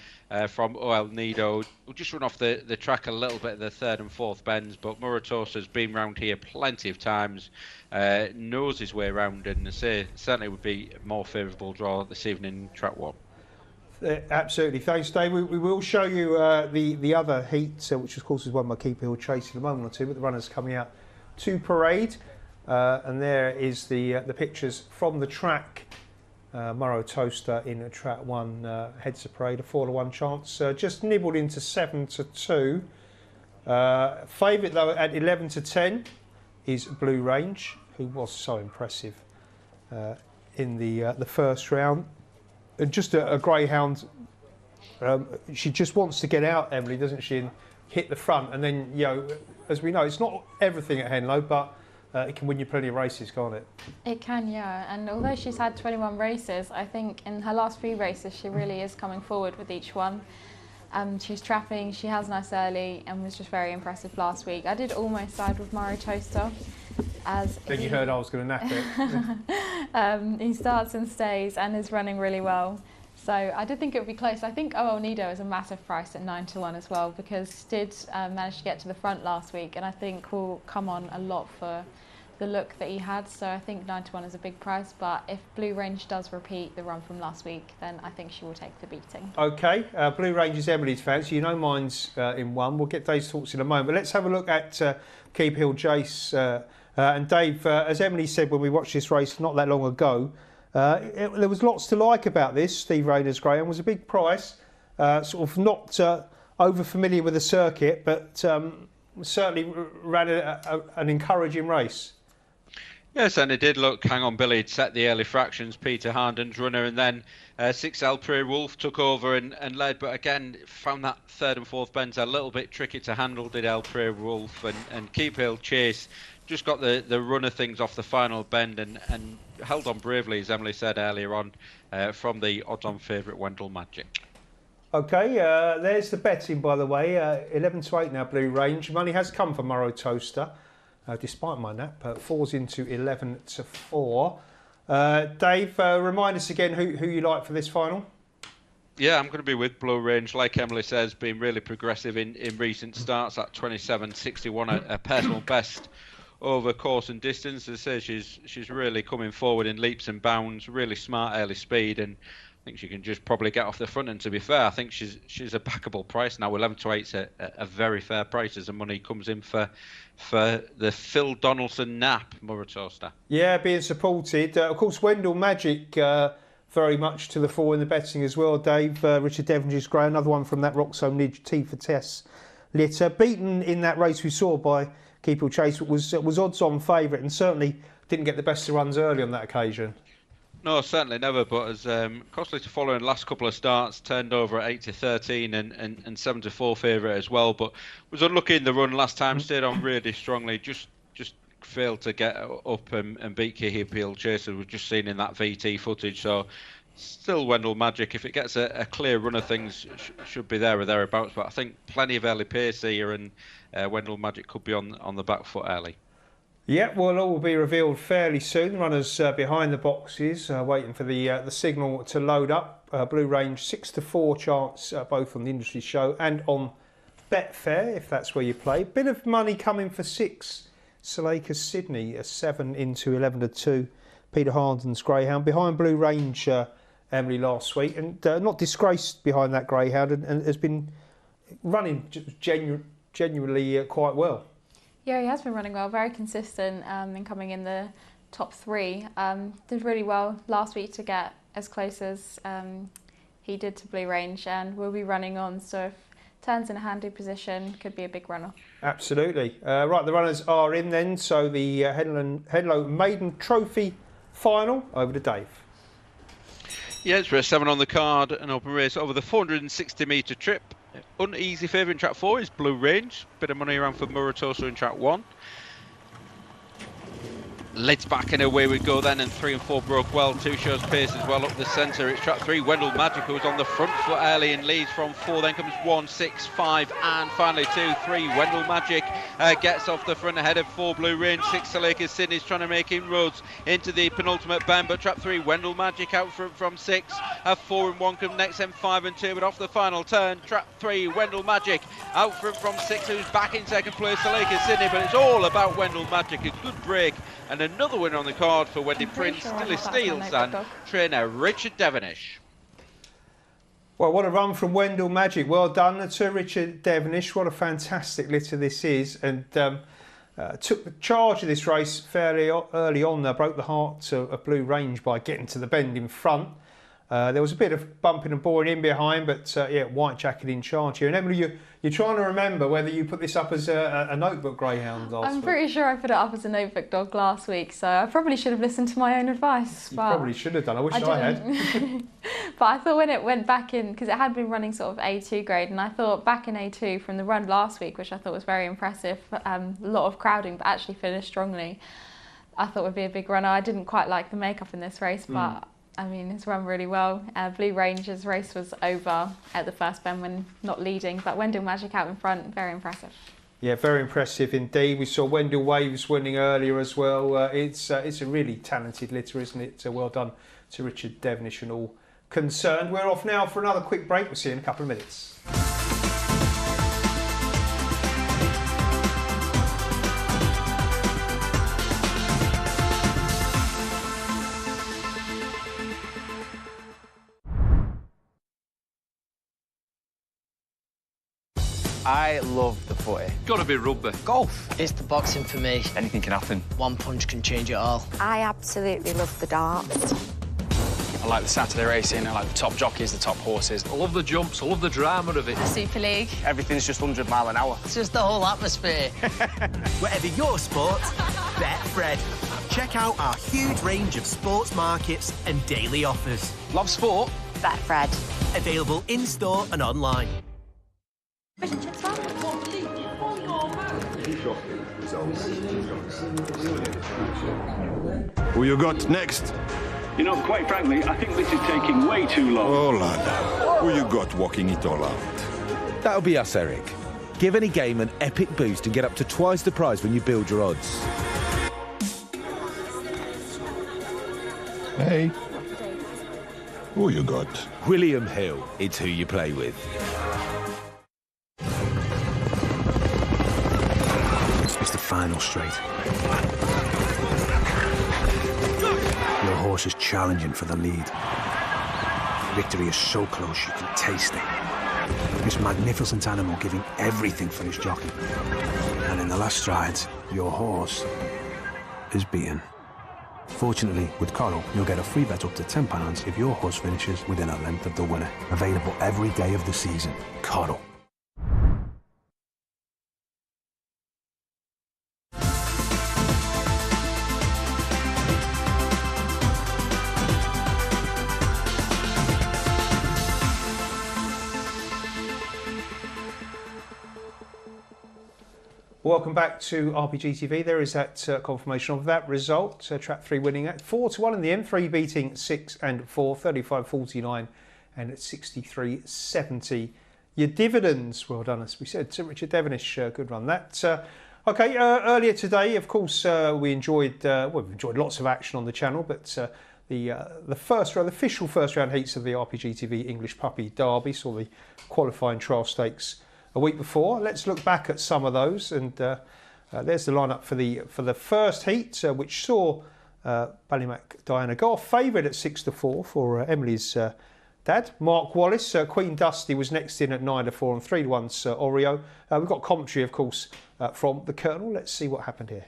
from OL Nido. We'll just run off the track a little bit at the third and fourth bends, but Towcester's been round here plenty of times, knows his way around, and I say certainly would be a more favourable draw this evening, track 1. Absolutely, thanks Dave. We will show you the other heat, which of course is one by Keep Hill Chase in a moment or two, but the runners coming out to parade, and there is the pictures from the track. Towcester in track 1 heads to parade, a 4-to-1 chance, just nibbled into 7-2. Favourite though at 11-10 is Blue Range, who was so impressive in the first round. Just a greyhound. She just wants to get out, Emily, doesn't she, and hit the front. And then, you know, as we know, it's not everything at Henlow, but it can win you plenty of races, can't it? It can, yeah. And although she's had 21 races, I think in her last 3 races, she really is coming forward with each one. She's trapping, she has nice early, and was just very impressive last week. I did almost side with Towcester. Then you heard I was going to nap it. He starts and stays and is running really well. So I did think it would be close. I think OL Nido is a massive price at 9-1 as well, because did manage to get to the front last week, and I think will come on a lot for the look that he had. So I think 9-1 is a big price, but if Blue Range does repeat the run from last week, then I think she will take the beating. Okay, Blue Range is Emily's fancy. You know mine's in 1. We'll get Dave's thoughts in a moment. But let's have a look at Keep Hill Jace. And Dave, as Emily said when we watched this race not that long ago, there was lots to like about this. Steve Rayner's Greyhound was a big price, sort of not over familiar with the circuit, but certainly ran an encouraging race. Yes, and it did look, Hang On Billy had set the early fractions, Peter Harden's runner, and then 6L Prairie Wolf took over and led, but again found that third and fourth bends a little bit tricky to handle, did El Prairie Wolf, and Keep Hill Chase just got the runner things off the final bend and held on bravely, as Emily said earlier on, from the odds-on favourite Wendell Magic. Okay, there's the betting, by the way, 11-8 now, Blue Range. Money has come for Towcester. Despite my nap, falls into 11-4. Dave, remind us again who you like for this final. Yeah, I'm going to be with Blue Range. Like Emily says, been really progressive in recent starts. At 27.61, a personal best over course and distance. As I say, she's really coming forward in leaps and bounds. Really smart early speed, and I think she can just probably get off the front. And to be fair, I think she's a backable price now. 11-8 is a very fair price as the money comes in for the Phil Donaldson nap, Towcester. Yeah, being supported. Of course, Wendell Magic very much to the fore in the betting as well. Dave, Richard Devonshire's Grey, another one from that Roxholm Nidge T for Tess litter. Beaten in that race we saw by Keep Hill Chase, was odds-on favourite, and certainly didn't get the best of runs early on that occasion. No, certainly never, but as costly to follow in the last couple of starts, turned over at 8-13 and 7-4 favourite as well, but was unlucky in the run last time, stayed on really strongly, just failed to get up and beat Keep Hill Chase, as we've just seen in that VT footage. So still Wendell Magic, if it gets a clear run of things, should be there or thereabouts, but I think plenty of early pace here, and Wendell Magic could be on the back foot early. Yeah, well, all will be revealed fairly soon. Runners behind the boxes, waiting for the signal to load up. Blue Range 6-4 chance, both on the industry show and on Betfair, if that's where you play. Bit of money coming for 6. Salacre Sydney, a 7 into 11-2. Peter Harden's Greyhound behind Blue Range, Emily, last week, and not disgraced behind that Greyhound, and has been running genuinely quite well. Yeah, he has been running well, very consistent and coming in the top 3. Did really well last week to get as close as he did to Blue Range, and will be running on, so if turns in a handy position, could be a big runner. Absolutely. Right, the runners are in then, so the Henlow Maiden Trophy final, over to Dave. Yeah, it's race 7 on the card, an open race over the 460 metre trip. Uneasy favourite in track 4 is Blue Range. Bit of money around for Towcester in track 1. Lids back and away we go then, and 3 and 4 broke well. 2 shows pace as well up the centre. It's trap 3, Wendell Magic, who's on the front foot early and leads from 4. Then comes 1, 6, 5, and finally 2, 3. Wendell Magic gets off the front ahead of 4 Blue Range. 6 Salika Sydney's trying to make inroads into the penultimate bend, but trap 3, Wendell Magic out front from 6. 4 and 1 come next, then 5 and 2, but off the final turn, trap 3, Wendell Magic out front from 6, who's back in second place, Salika Sydney, but it's all about Wendell Magic. A good break and another winner on the card for Wendy Prince, Dilly Steels and trainer Richard Devonish. Well, what a run from Wendell Magic. Well done to Richard Devonish. What a fantastic litter this is. And took the charge of this race fairly early on. Broke the heart of Blue Range by getting to the bend in front. There was a bit of bumping and boring in behind, but yeah, White Jacket in charge here. And Emily, you're trying to remember whether you put this up as a notebook greyhound last week. I'm pretty sure I put it up as a notebook dog last week, so I probably should have listened to my own advice. You probably should have done. I wish I had. But I thought when it went back in, because it had been running sort of A2 grade, and I thought back in A2 from the run last week, which I thought was very impressive, a lot of crowding, but actually finished strongly. I thought would be a big runner. I didn't quite like the makeup in this race, but I mean, it's run really well. Blue Range's race was over at the first bend when not leading, but Wendell Magic out in front, very impressive. Yeah, very impressive indeed. We saw Wendell Waves winning earlier as well. It's a really talented litter, isn't it? Well done to Richard Devonish and all concerned. We're off now for another quick break. We'll see you in a couple of minutes. I love the footy. Gotta be rugby. Golf. It's the boxing for me. Anything can happen. One punch can change it all. I absolutely love the darts. I like the Saturday racing, I like the top jockeys, the top horses. I love the jumps, I love the drama of it. The Super League. Everything's just 100 mile an hour. It's just the whole atmosphere. Whatever your sport, Betfred. Check out our huge range of sports markets and daily offers. Love sport? Betfred. Available in-store and online. Who you got next? You know, quite frankly, I think this is taking way too long. Oh, lad. Who you got walking it all out? That'll be us, Eric. Give any game an epic boost and get up to twice the prize when you build your odds. Hey. Who you got? William Hill. It's who you play with. It's the final straight. Your horse is challenging for the lead. Victory is so close you can taste it. This magnificent animal giving everything for his jockey. And in the last strides, your horse is beaten. Fortunately, with Coral, you'll get a free bet up to £10 if your horse finishes within a length of the winner. Available every day of the season. Coral. Welcome back to RPGTV. There is that confirmation of that result. Trap 3 winning at 4-1 in the end. 3 beating 6 and 4, 35-49 and at 63-70. Your dividends, well done, as we said, to Richard Devonish. Good run that. Okay, earlier today, of course, we enjoyed, we've enjoyed lots of action on the channel, but the first round, the official first round heats of the RPGTV English Puppy Derby saw the qualifying trial stakes a week before. Let's look back at some of those, and there's the lineup for the first heat, which saw Ballymac Diana go off favoured at 6-4 for Emily's dad, Mark Wallis. Queen Dusty was next in at 9-4 and 3-1 Sir Oreo. We've got commentary, of course, from the Colonel. Let's see what happened here.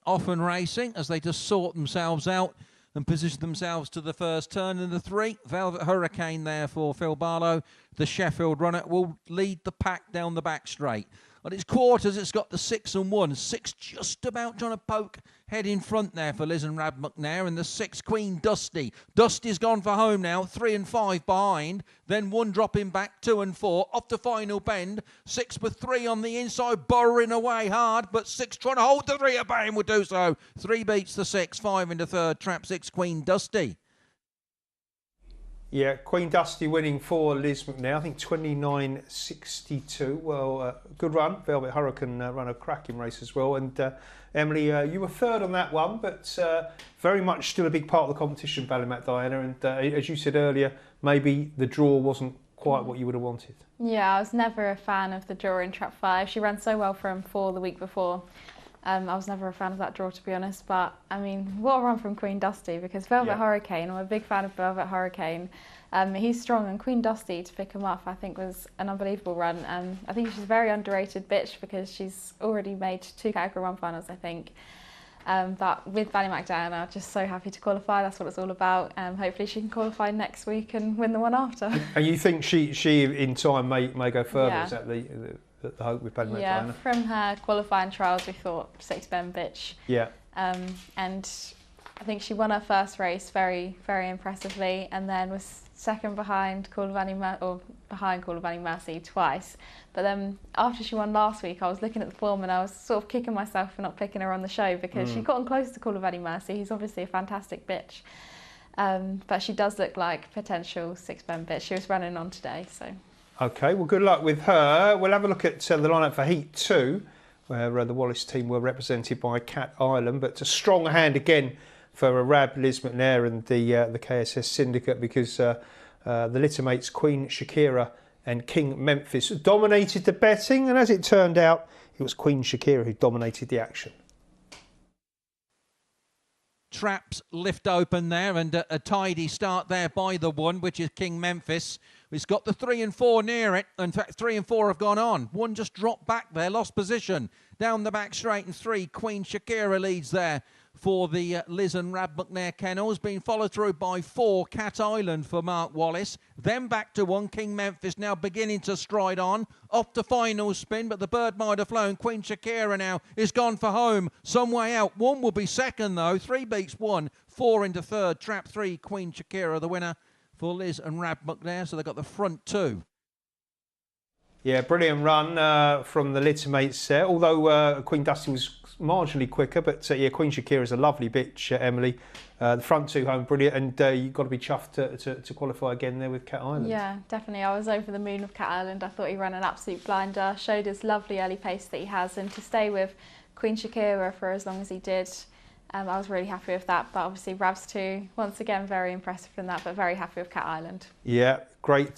Often racing as they just sort themselves out and position themselves to the first turn. In the 3, Velvet Hurricane there for Phil Barlow. The Sheffield runner will lead the pack down the back straight. On its quarters, it's got the 6 and 1. 6 just about trying to poke head in front there for Liz and Rab McNair, and the 6 Queen Dusty. Dusty's gone for home now, 3 and 5 behind. Then 1 dropping back, 2 and 4. Off to final bend. 6 with 3 on the inside, burrowing away hard, but 6 trying to hold the 3 at bay and will do so. 3 beats the 6, 5 into third. Trap 6 Queen Dusty. Yeah, Queen Dusty winning for Liz McNair, I think 29.62. Well, good run. Velvet Hurricane ran a cracking race as well. And Emily, you were third on that one, but very much still a big part of the competition, Ballymac Diana. And as you said earlier, maybe the draw wasn't quite what you would have wanted. Yeah, I was never a fan of the draw in Trap 5. She ran so well from 4 the week before. I was never a fan of that draw, to be honest, but I mean, what a run from Queen Dusty, because Velvet Hurricane, I'm a big fan of Velvet Hurricane. He's strong, and Queen Dusty to pick him up, I think, was an unbelievable run. I think she's a very underrated bitch because she's already made 2 Category 1 finals, I think. But with Ballymac Diana, just so happy to qualify. That's what it's all about. Hopefully she can qualify next week and win the one after. And you think she in time may go further? Yeah. Is that the hope with Ballymac Diana? Yeah, from her qualifying trials, we thought 6 Ben bitch. Yeah. And I think she won her first race very, very impressively, and then was second behind Call of Annie Mercy twice. But then after she won last week, I was looking at the form and I was sort of kicking myself for not picking her on the show, because she got on close to Call of Annie Mercy. He's obviously a fantastic bitch. But she does look like potential 6 Ben bitch. She was running on today, so. Okay, well, good luck with her. We'll have a look at the lineup for Heat 2, where the Wallis team were represented by Cat Island, but a strong hand again for Rab, Liz McNair and the KSS Syndicate, because the littermates Queen Shakira and King Memphis dominated the betting, and as it turned out, it was Queen Shakira who dominated the action. Traps lift open there, and a tidy start there by the 1, which is King Memphis. It's got the 3 and 4 near it. In fact, 3 and 4 have gone on. 1 just dropped back there, lost position. Down the back straight, and 3, Queen Shakira leads there for the Liz and Rab McNair kennels, being followed through by 4, Cat Island for Mark Wallis. Then back to 1, King Memphis, now beginning to stride on. Off to final spin, but the bird might have flown. Queen Shakira now is gone for home. Some way out. 1 will be second, though. 3 beats 1, 4 into third. Trap 3, Queen Shakira, the winner for Liz and Rab McNair. So they've got the front 2. Yeah, brilliant run from the littermates there, although Queen Dusty was marginally quicker, but yeah, Queen Shakira is a lovely bitch, Emily. The front 2 home, brilliant, and you've got to be chuffed to qualify again there with Cat Island. Yeah, definitely. I was over the moon with Cat Island. I thought he ran an absolute blinder, showed his lovely early pace that he has, and to stay with Queen Shakira for as long as he did, I was really happy with that. But obviously Rabs 2, once again, very impressive from that, but very happy with Cat Island. Yeah, great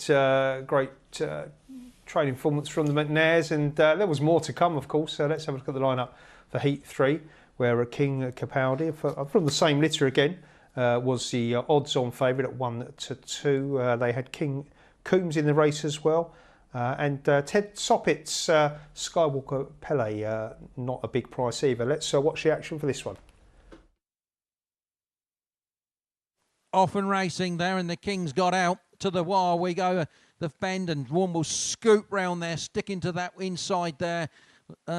training performance from the McNairs, and there was more to come, of course. So let's have a look at the lineup for Heat 3, where King Capaldi, from the same litter again, was the odds-on favourite at 1 to 2. They had King Coombs in the race as well, and Ted Soppett's Skywalker Pele, not a big price either. Let's watch the action for this one. Off and racing there, and the Kings got out to the wire. We go the bend, and 1 will scoop round there, sticking to that inside there,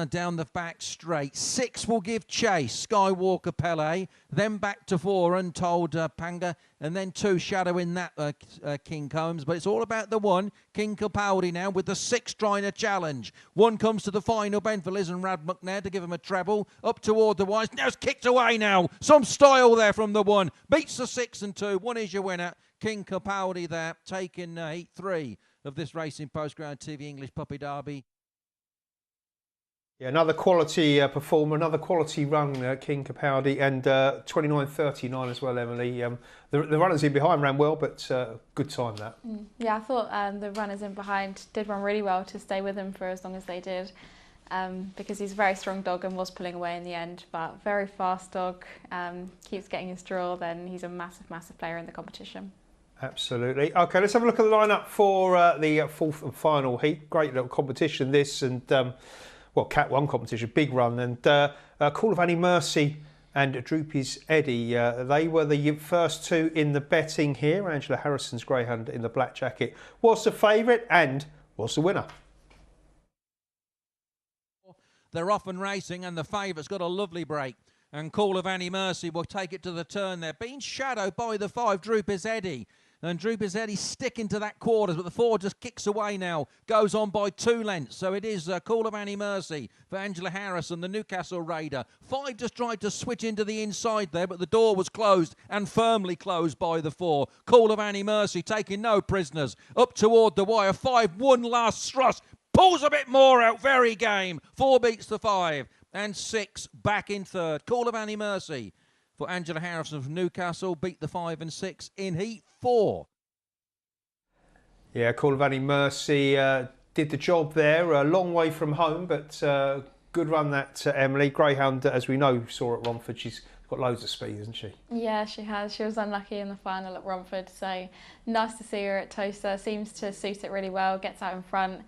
down the back straight. 6 will give chase, Skywalker Pele, then back to 4, Untold Panga, and then 2 shadowing that King Combs. But it's all about the 1, King Capaldi now, with the 6 trying to challenge. 1 comes to the final bend for Liz and Rab McNair to give him a treble, up toward the wires. Now it's kicked away now. Some style there from the 1. Beats the 6 and 2. 1 is your winner. King Capaldi there, taking Heat 3 of this Racing Post Greyhound TV English Puppy Derby. Yeah, another quality performer, another quality run, King Capaldi, and 29.39 as well, Emily. The runners in behind ran well, but good time that. Yeah, I thought the runners in behind did run really well to stay with him for as long as they did, because he's a very strong dog and was pulling away in the end, but very fast dog, keeps getting his draw, then he's a massive, massive player in the competition. Absolutely. Okay, let's have a look at the lineup for the 4th and final heat. Great little competition this, and well, Cat 1 competition, big run, and Call of Annie Mercy and Droopy's Eddie. They were the first 2 in the betting here. Angela Harrison's Greyhound in the black jacket was the favourite and was the winner. They're off and racing, and the favourite's got a lovely break. And Call of Annie Mercy will take it to the turn there. Being shadowed by the 5, Drooper's Eddie. And Drooper's Eddie sticking to that quarters, but the 4 just kicks away now. Goes on by 2 lengths. So it is Call of Annie Mercy for Angela Harris and the Newcastle Raider. 5 just tried to switch into the inside there, but the door was closed and firmly closed by the 4. Call of Annie Mercy taking no prisoners. Up toward the wire. 5 won last thrust. Pulls a bit more out. Very game. 4 beats the 5. And 6 back in third. Call of Annie Mercy for Angela Harrison from Newcastle. Beat the 5 and 6 in heat 4. Yeah, Call of Annie Mercy did the job there. A long way from home, but good run that, Emily. Greyhound, as we know, saw at Romford. She's got loads of speed, hasn't she? Yeah, she has. She was unlucky in the final at Romford, so nice to see her at Towcester. Seems to suit it really well, gets out in front.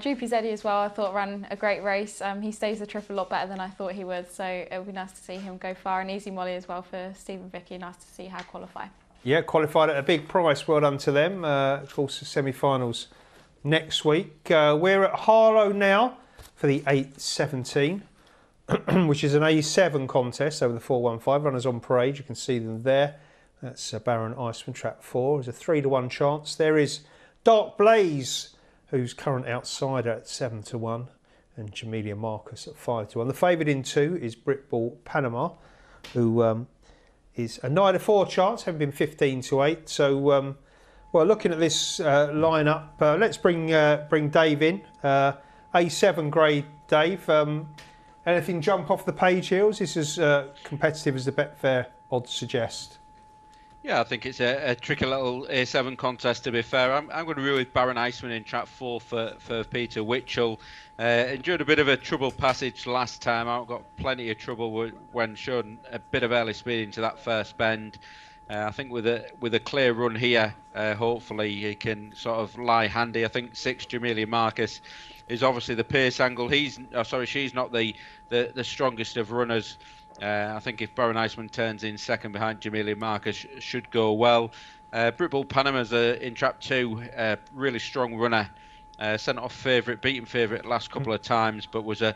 Droopy's Eddie as well, I thought ran a great race. He stays the trip a lot better than I thought he would, so it would be nice to see him go far. And Easy Molly as well for Stephen Vicky, nice to see her qualify. Yeah, qualified at a big price, well done to them. Of course, the semi-finals next week. We're at Harlow now for the 8.17, which is an A7 contest over the 415. Runners on parade, you can see them there. That's Baron Iceman, trap 4. There's a 3-to-1 chance. There is Dark Blaze, who's current outsider at 7-to-1, and Jamelia Marcus at 5-to-1. The favoured in 2 is Britball Panama, who is a 9-to-4 chance, having been 15-to-8. So, well, looking at this lineup, let's bring Dave in. A7 grade, Dave. Anything jump off the page here? Is this as competitive as the Betfair odds suggest? Yeah, I think it's a tricky little A7 contest, to be fair. I'm going to rule with Baron Iceman in trap 4 for Peter Witchell. Endured a bit of a troubled passage last time out, got plenty of trouble when shown a bit of early speed into that first bend. I think with a clear run here, hopefully he can sort of lie handy. I think 6 Jamelia Marcus is obviously the pace angle. She's not the strongest of runners. I think if Baron Iceman turns in second behind Jamelia Marcus, should go well. Britball Panama's in trap 2, really strong runner. Sent off favourite, beaten favourite last couple of times, but was a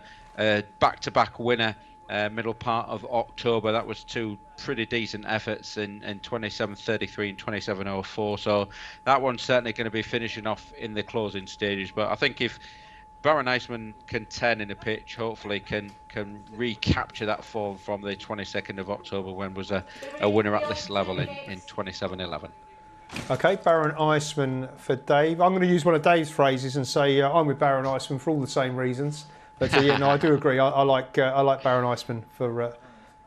back-to-back winner middle part of October. That was 2 pretty decent efforts in 27.33 and 27.04. So that one's certainly going to be finishing off in the closing stages. But I think if Baron Iceman can turn in a pitch, hopefully can recapture that form from the 22nd of October when was a winner at this level in 27.11. Okay, Baron Iceman for Dave. I'm going to use one of Dave's phrases and say I'm with Baron Iceman for all the same reasons. But yeah, no, I do agree. I like Baron Iceman for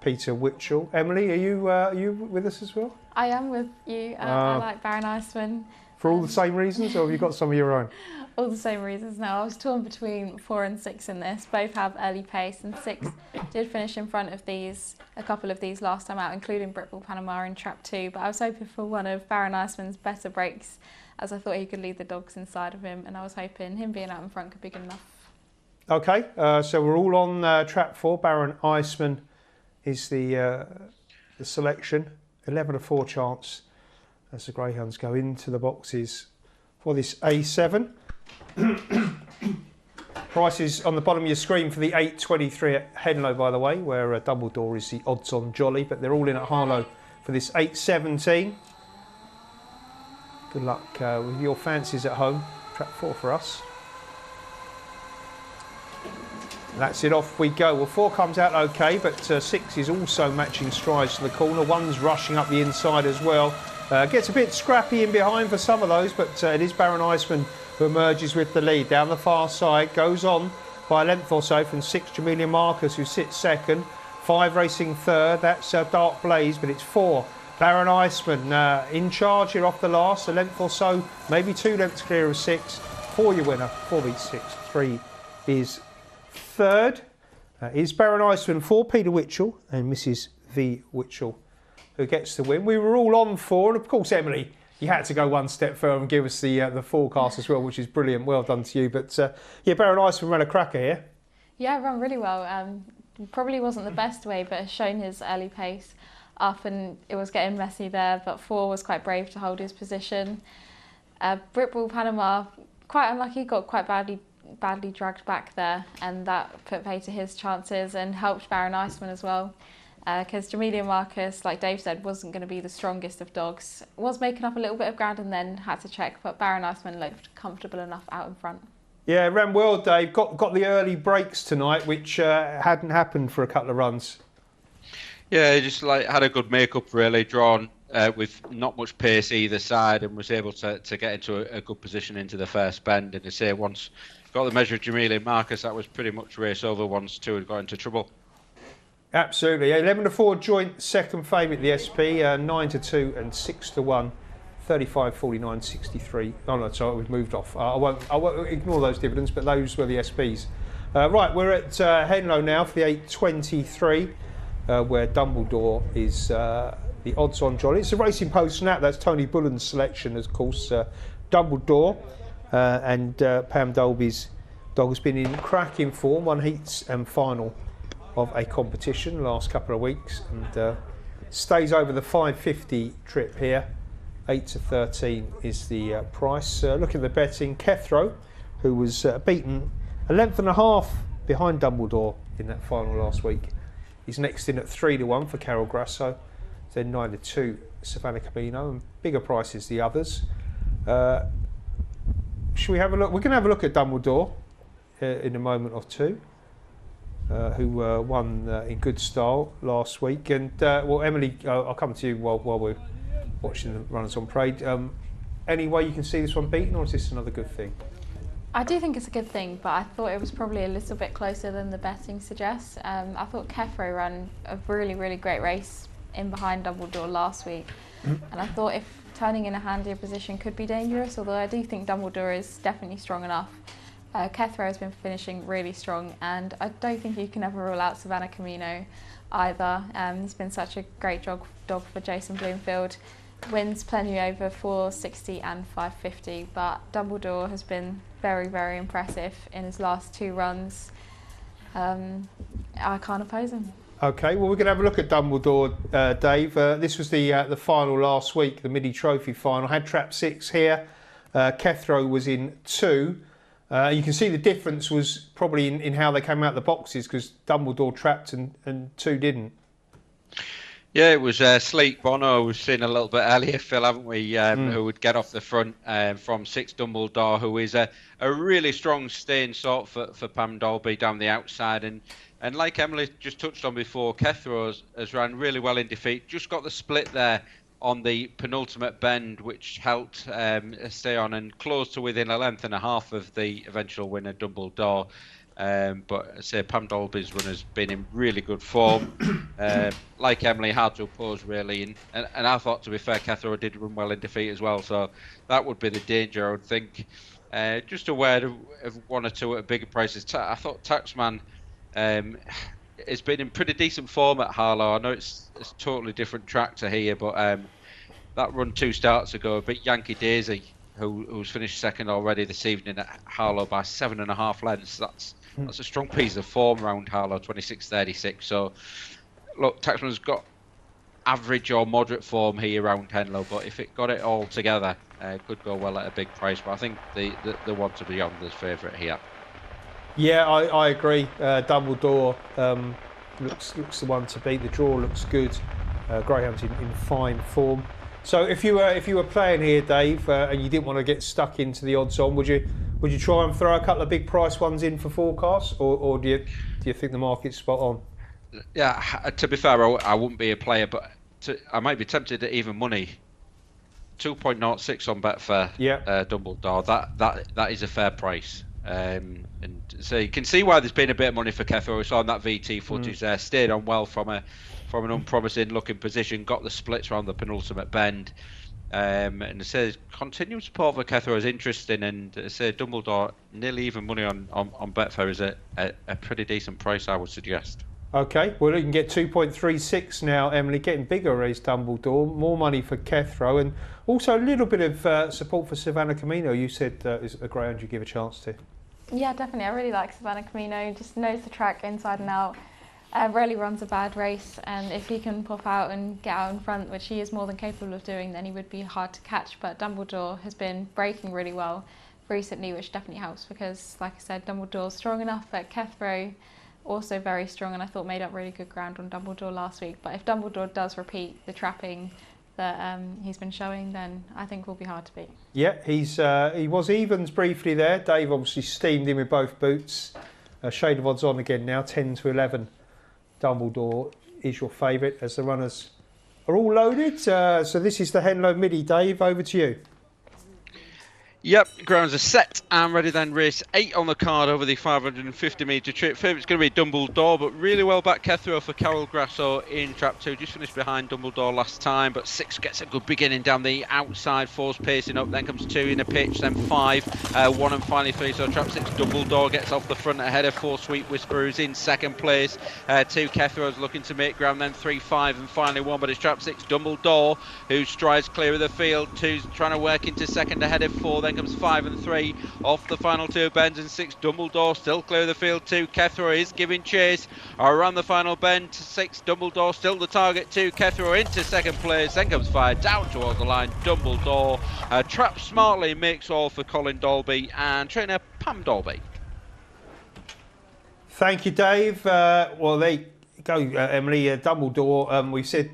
Peter Witchell. Emily, are you with us as well? I am with you. I like Baron Iceman. For all the same reasons, or have you got some of your own? All the same reasons. No, I was torn between 4 and 6 in this. Both have early pace, and 6 did finish in front of a couple of these last time out, including Britball Panama in trap 2. But I was hoping for one of Baron Iceman's better breaks, as I thought he could lead the dogs inside of him, and I was hoping him being out in front could be good enough. Okay, so we're all on trap 4. Baron Iceman is the selection. 11-to-4 chance as the Greyhounds go into the boxes for this A7. Prices on the bottom of your screen for the 8.23 at Henlow, by the way, where double door is the odds-on jolly, but they're all in at Harlow for this 8.17. Good luck with your fancies at home. Trap 4 for us. That's it, off we go. Well, 4 comes out okay, but 6 is also matching strides to the corner. 1's rushing up the inside as well. Gets a bit scrappy in behind for some of those, but it is Baron Iceman who emerges with the lead. Down the far side, goes on by a length or so from 6 Jamelia Marcus, who sits second. 5 racing third, that's Dark Blaze, but it's 4 Baron Iceman in charge here off the last. A length or so, maybe 2 lengths clear of 6. 4 your winner, 4 beats 6. 3 is third. Is Baron Iceman for Peter Witchell and Mrs V Witchell, who gets the win. We were all on 4, and of course, Emily, you had to go one step further and give us the forecast as well, which is brilliant. Well done to you. But yeah, Baron Iceman ran a cracker here. Yeah, ran really well. Probably wasn't the best way, but has shown his early pace up, and it was getting messy there. But 4 was quite brave to hold his position. Britball Panama, quite unlucky, got quite badly badly dragged back there, and that put pay to his chances and helped Baron Iceman as well. Because Jamelia Marcus, like Dave said, wasn't going to be the strongest of dogs. Was making up a little bit of ground and then had to check, but Baron Iceman looked comfortable enough out in front. Yeah, ran well, Dave. Got the early breaks tonight, which hadn't happened for a couple of runs. Yeah, just like had a good make-up, really, drawn with not much pace either side, and was able to get into a good position into the first bend. And to say once got the measure of Jamelia Marcus, that was pretty much race over once two had got into trouble. Absolutely. 11-4 joint second favourite the SP, 9-2 and 6-1, 35, 49, 63. Oh no, sorry, we've moved off. I won't ignore those dividends, but those were the SPs. Right, we're at Henlow now for the 8.23, where Dumbledore is the odds-on jolly. It's a Racing Post snap. That's Tony Bullen's selection, of course. Dumbledore and Pam Dolby's dog has been in cracking form, won heats and final of a competition last couple of weeks, and stays over the 550 trip here. 8-13 is the price. Looking at the betting, Kethro, who was beaten a length and a half behind Dumbledore in that final last week, he's next in at 3-1 for Carol Grasso, then 9-2 Savannah Camino, and bigger prices the others. Should we have a look? We're going to have a look at Dumbledore in a moment or two. Who won in good style last week. And well, Emily, I'll come to you while we're watching the runners on parade. Any way you can see this one beaten, or is this another good thing? I do think it's a good thing, but I thought it was probably a little bit closer than the betting suggests. I thought Kefro ran a really, really great race in behind Dumbledore last week, and I thought if turning in a handier position could be dangerous, although I do think Dumbledore is definitely strong enough. Kethro has been finishing really strong, and I don't think you can ever rule out Savannah Camino either. He's been such a great dog for Jason Bloomfield. Wins plenty over 460 and 550, but Dumbledore has been very, very impressive in his last two runs. I can't oppose him. Okay, well, we're going to have a look at Dumbledore, Dave. This was the final last week, the Midi Trophy final. Had trap 6 here. Kethro was in 2. You can see the difference was probably in how they came out the boxes, because Dumbledore trapped and 2 didn't. Yeah, it was Sleek Bono. We've seen a little bit earlier, Phil, haven't we? Who would get off the front from 6 Dumbledore, who is a really strong staying sort for Pam Dolby down the outside. And like Emily just touched on before, Kethro has ran really well in defeat. Just got the split there on the penultimate bend, which helped stay on and close to within a length and a half of the eventual winner, Dumbledore. But I say Pam Dolby's run has been in really good form. Like Emily, hard to oppose really, and I thought, to be fair, Kethro did run well in defeat as well, so that would be the danger, I would think. Just aware of one or two at bigger prices. I thought Taxman has been in pretty decent form at Harlow. I know it's a totally different track to here, but that run 2 starts ago, but Yankee Daisy, who's finished second already this evening at Harlow by 7.5 lengths, that's a strong piece of form round Harlow, 26.36. So look, Taxman's got average or moderate form here around Henlow, but if it got it all together, could go well at a big price. But I think the one to be on the favourite here. Yeah, I agree. Dumbledore looks the one to beat. The draw looks good. Greyhounds in fine form. So if you were playing here, Dave, and you didn't want to get stuck into the odds on, would you try and throw a couple of big price ones in for forecasts, or do you think the market's spot on? Yeah, to be fair, I wouldn't be a player, but I might be tempted at even money. 2.06 on Betfair. Yeah. Dumbledore. That is a fair price. And so you can see why there's been a bit of money for Kefro. We saw on that VT footage there, stayed on well from an unpromising looking position, got the splits around the penultimate bend, and it says continued support for Kefro is interesting, and it says Dumbledore nearly even money on Betfair is a pretty decent price, I would suggest. Okay, well, you can get 2.36 now, Emily. Getting bigger is Dumbledore. More money for Kethro, and also a little bit of support for Savannah Camino. You said is a greyhound you give a chance to. Yeah, definitely. I really like Savannah Camino. Just knows the track inside and out. Rarely runs a bad race, and if he can pop out and get out in front, which he is more than capable of doing, then he would be hard to catch. But Dumbledore has been breaking really well. Freesat new, which definitely helps because, like I said, Dumbledore's strong enough, but Kethrow also very strong, and I thought made up really good ground on Dumbledore last week. But if Dumbledore does repeat the trapping that he's been showing, then I think we'll be hard to beat. Yeah, he was evens briefly there. Dave obviously steamed in with both boots. Shade of odds on again now, 10 to 11. Dumbledore is your favourite as the runners are all loaded. So this is the Henlow Midi. Dave, over to you. Yep, grounds are set and ready then. Race 8 on the card over the 550 metre trip. Favourite's going to be Dumbledore, but really well back Kethrow for Carol Grasso in trap 2. Just finished behind Dumbledore last time, but 6 gets a good beginning down the outside. 4's pacing up, then comes 2 in a pitch, then 5, 1 and finally 3. So trap 6 Dumbledore gets off the front ahead of 4 Sweet Whisperer, who's in second place. 2 Kethrow's looking to make ground, then 3, 5 and finally 1, but it's trap 6 Dumbledore who strides clear of the field. 2's trying to work into second ahead of 4, then comes 5 and 3 off the final 2 bends, and 6 Dumbledore still clear of the field. 2 Kethrow is giving chase around the final bend. 6 Dumbledore still the target. 2 Kethrow into second place, then comes 5 down towards the line. Dumbledore traps smartly, makes all for Colin Dalby and trainer Pam Dalby. Thank you, Dave. Well, there you go, Emily. Dumbledore, we said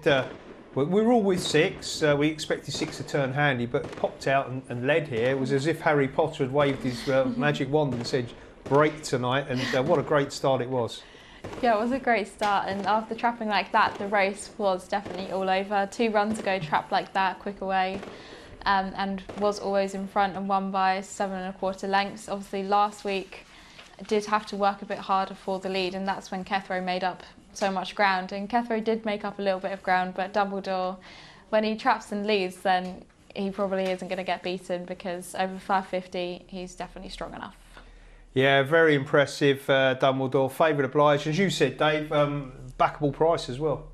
we were all with 6. We expected 6 to turn handy, but popped out and led here. It was as if Harry Potter had waved his magic wand and said, break tonight, and what a great start it was. Yeah, it was a great start, and after trapping like that, the race was definitely all over. 2 runs ago, trapped like that, quick away, and was always in front and won by 7 1/4 lengths. Obviously, last week, did have to work a bit harder for the lead, and that's when Kethrow made up so much ground, and Kethrow did make up a little bit of ground, but Dumbledore, when he traps and leads, then he probably isn't going to get beaten because over 550 he's definitely strong enough. Yeah, very impressive, Dumbledore. Favourite obliged, as you said, Dave. Backable price as well.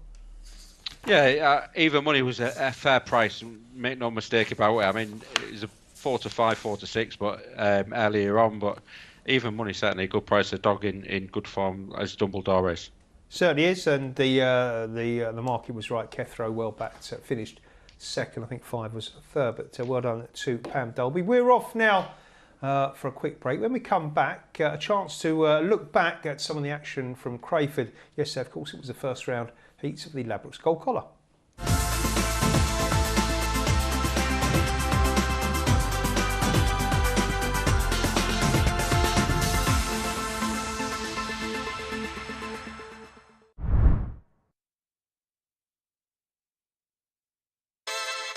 Yeah, even money was a fair price. Make no mistake about it. I mean, it was a 4 to 5, 4 to 6, but earlier on, but even money certainly a good price. A dog in good form as Dumbledore is. Certainly is, and the market was right. Kethrow well backed, finished second. I think 5 was third, but well done to Pam Dalby. We're off now for a quick break. When we come back, a chance to look back at some of the action from Crayford. Yes, of course, it was the first round heats of the Ladbrokes Gold Collar.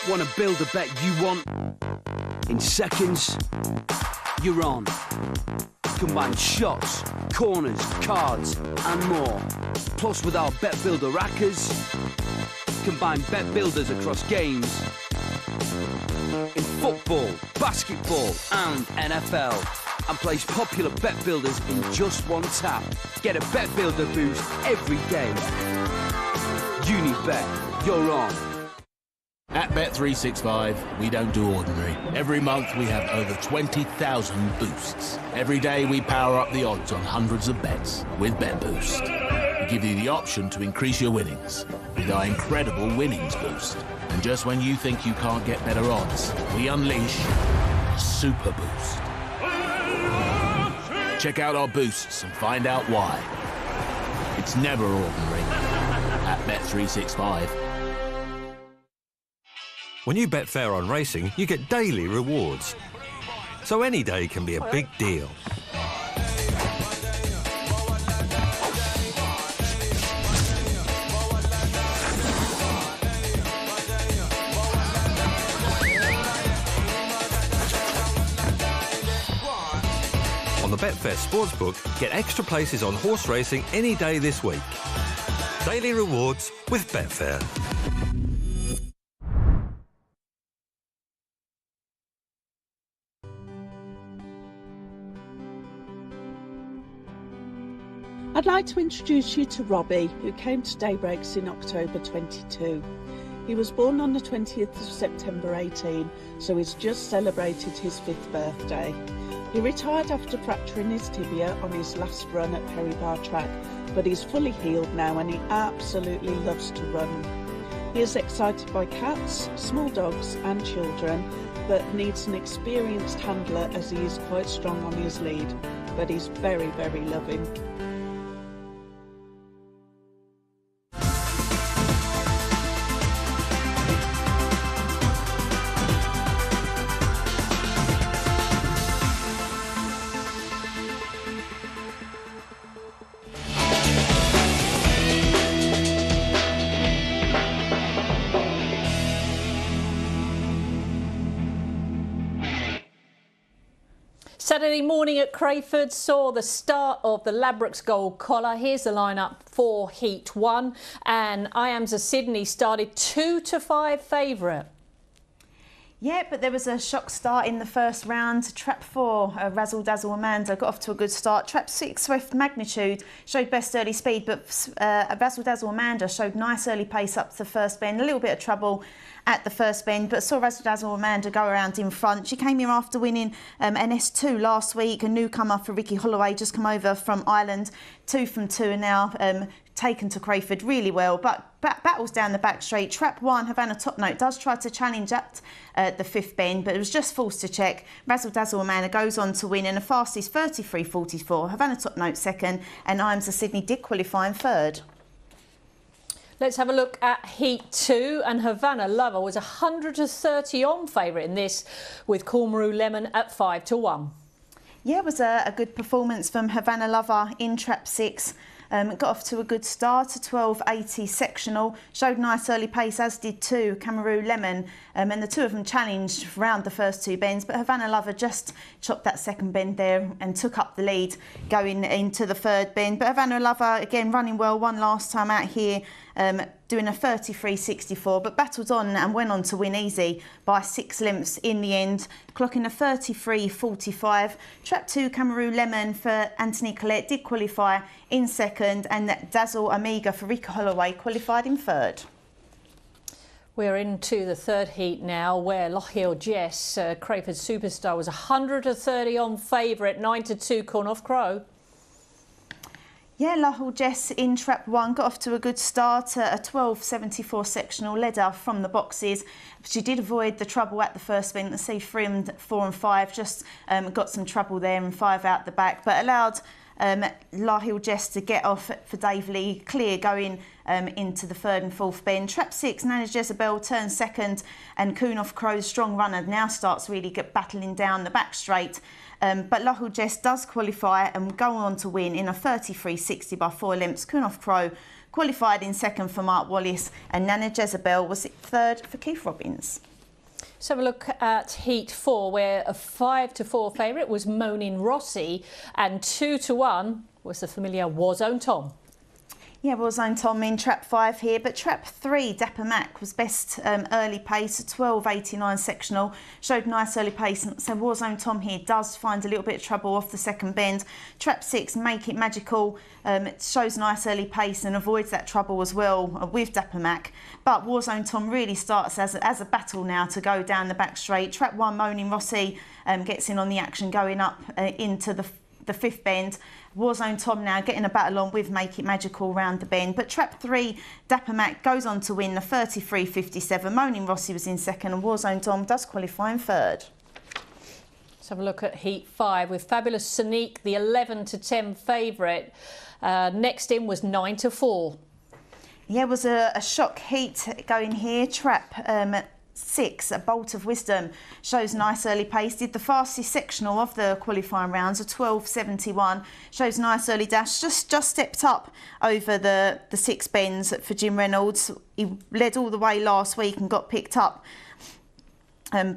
Want to build a bet you want? In seconds, you're on. Combine shots, corners, cards and more. Plus with our Bet Builder rackers, combine bet builders across games in football, basketball and NFL. And place popular bet builders in just one tap. Get a Bet Builder boost every day. Unibet, you're on. At Bet365, we don't do ordinary. Every month we have over 20,000 boosts. Every day we power up the odds on hundreds of bets with Bet Boost. We give you the option to increase your winnings with our incredible winnings boost. And just when you think you can't get better odds, we unleash a super boost. Check out our boosts and find out why. It's never ordinary at Bet365. When you bet fair on racing, you get daily rewards. So any day can be a big deal. On the Betfair Sportsbook, get extra places on horse racing any day this week. Daily rewards with Betfair. I'd like to introduce you to Robbie, who came to Daybreaks in October 22. He was born on the 20th of September 18, so he's just celebrated his 5th birthday. He retired after fracturing his tibia on his last run at Perry Bar Track, but he's fully healed now and he absolutely loves to run. He is excited by cats, small dogs and children, but needs an experienced handler as he is quite strong on his lead. But he's very, very loving. Saturday morning at Crayford saw the start of the Ladbrokes Gold Collar. Here's the lineup for Heat 1, and I Am's a Sydney started 2-5 favourite. Yeah, but there was a shock start in the first round. Trap 4, Razzle Dazzle Amanda, got off to a good start. Trap 6, Swift Magnitude, showed best early speed, but Razzle Dazzle Amanda showed nice early pace up to the first bend. A little bit of trouble at the first bend, but saw Razzle Dazzle Amanda go around in front. She came here after winning an S2 last week. A newcomer for Ricky Holloway, just come over from Ireland. 2 from 2 and now taken to Crayford really well, but battles down the back straight. Trap 1, Havana Top Note, does try to challenge at the fifth bend, but it was just forced to check. Razzle Dazzle Amanda goes on to win in the fastest 33.44. Havana Top Note second, and Iams of Sydney did qualify in third. Let's have a look at Heat 2, and Havana Lover was 130 on favourite in this, with Cormaroo Lemon at 5-1. Yeah, it was a good performance from Havana Lover in Trap 6. Got off to a good start, a 12.80 sectional, showed nice early pace, as did too Camaroo Lemon, and the two of them challenged round the first two bends, but Havana Lover just chopped that second bend there and took up the lead going into the third bend. But Havana Lover, again, running well, won last time out here, doing a 33.64, but battled on and went on to win easy by 6 lengths in the end, clocking a 33.45. Trap 2, Camaroo Lemon for Anthony Collette did qualify in second, and Dazzle Amiga for Ricky Holloway qualified in third. We're into the third heat now, where Lochiel Jess, Crayford superstar, was 130 on favourite, 9-2 Cornoff Crow. Yeah, Lochiel Jess in Trap 1 got off to a good start, a 12.74 sectional, led her from the boxes. She did avoid the trouble at the first bend. Let's see, 3 and 4 and 5, just got some trouble there, and 5 out the back, but allowed Lochiel Jess to get off for Dave Lee clear going into the third and fourth bend. Trap 6, Nana Jezebel turns second, and Cornoff Crow's strong runner now starts really battling down the back straight. But Lochiel Jess does qualify and go on to win in a 33.60 by 4 lengths. Cornoff Crow qualified in second for Mark Wallis, and Nana Jezebel was third for Keith Robbins. Let's have a look at Heat 4, where a 5-4 favourite was Moanin' Rossi, and 2-1 was the familiar Warzone Tom. Yeah, Warzone Tom in Trap 5 here, but Trap 3, Dapper Mac, was best early pace, 12.89 sectional, showed nice early pace, so Warzone Tom here does find a little bit of trouble off the second bend. Trap 6, Make It Magical, shows nice early pace and avoids that trouble as well with Dapper Mac, but Warzone Tom really starts as a battle now to go down the back straight. Trap 1, Moanin' Rossi, gets in on the action going up into the fifth bend. Warzone Tom now getting a battle on with Make It Magical round the bend. But Trap 3, Dapper Mac goes on to win the 33.57. Moanin' Rossi was in second, and Warzone Tom does qualify in third. Let's have a look at Heat 5 with Fabulous Sonique, the 11-10 favourite. Next in was 9-4. Yeah, it was a shock heat going here. Trap 6, a Bolt of Wisdom, shows nice early pace, did the fastest sectional of the qualifying rounds, a 12.71, shows nice early dash, just stepped up over the 6 bends for Jim Reynolds. He led all the way last week and got picked up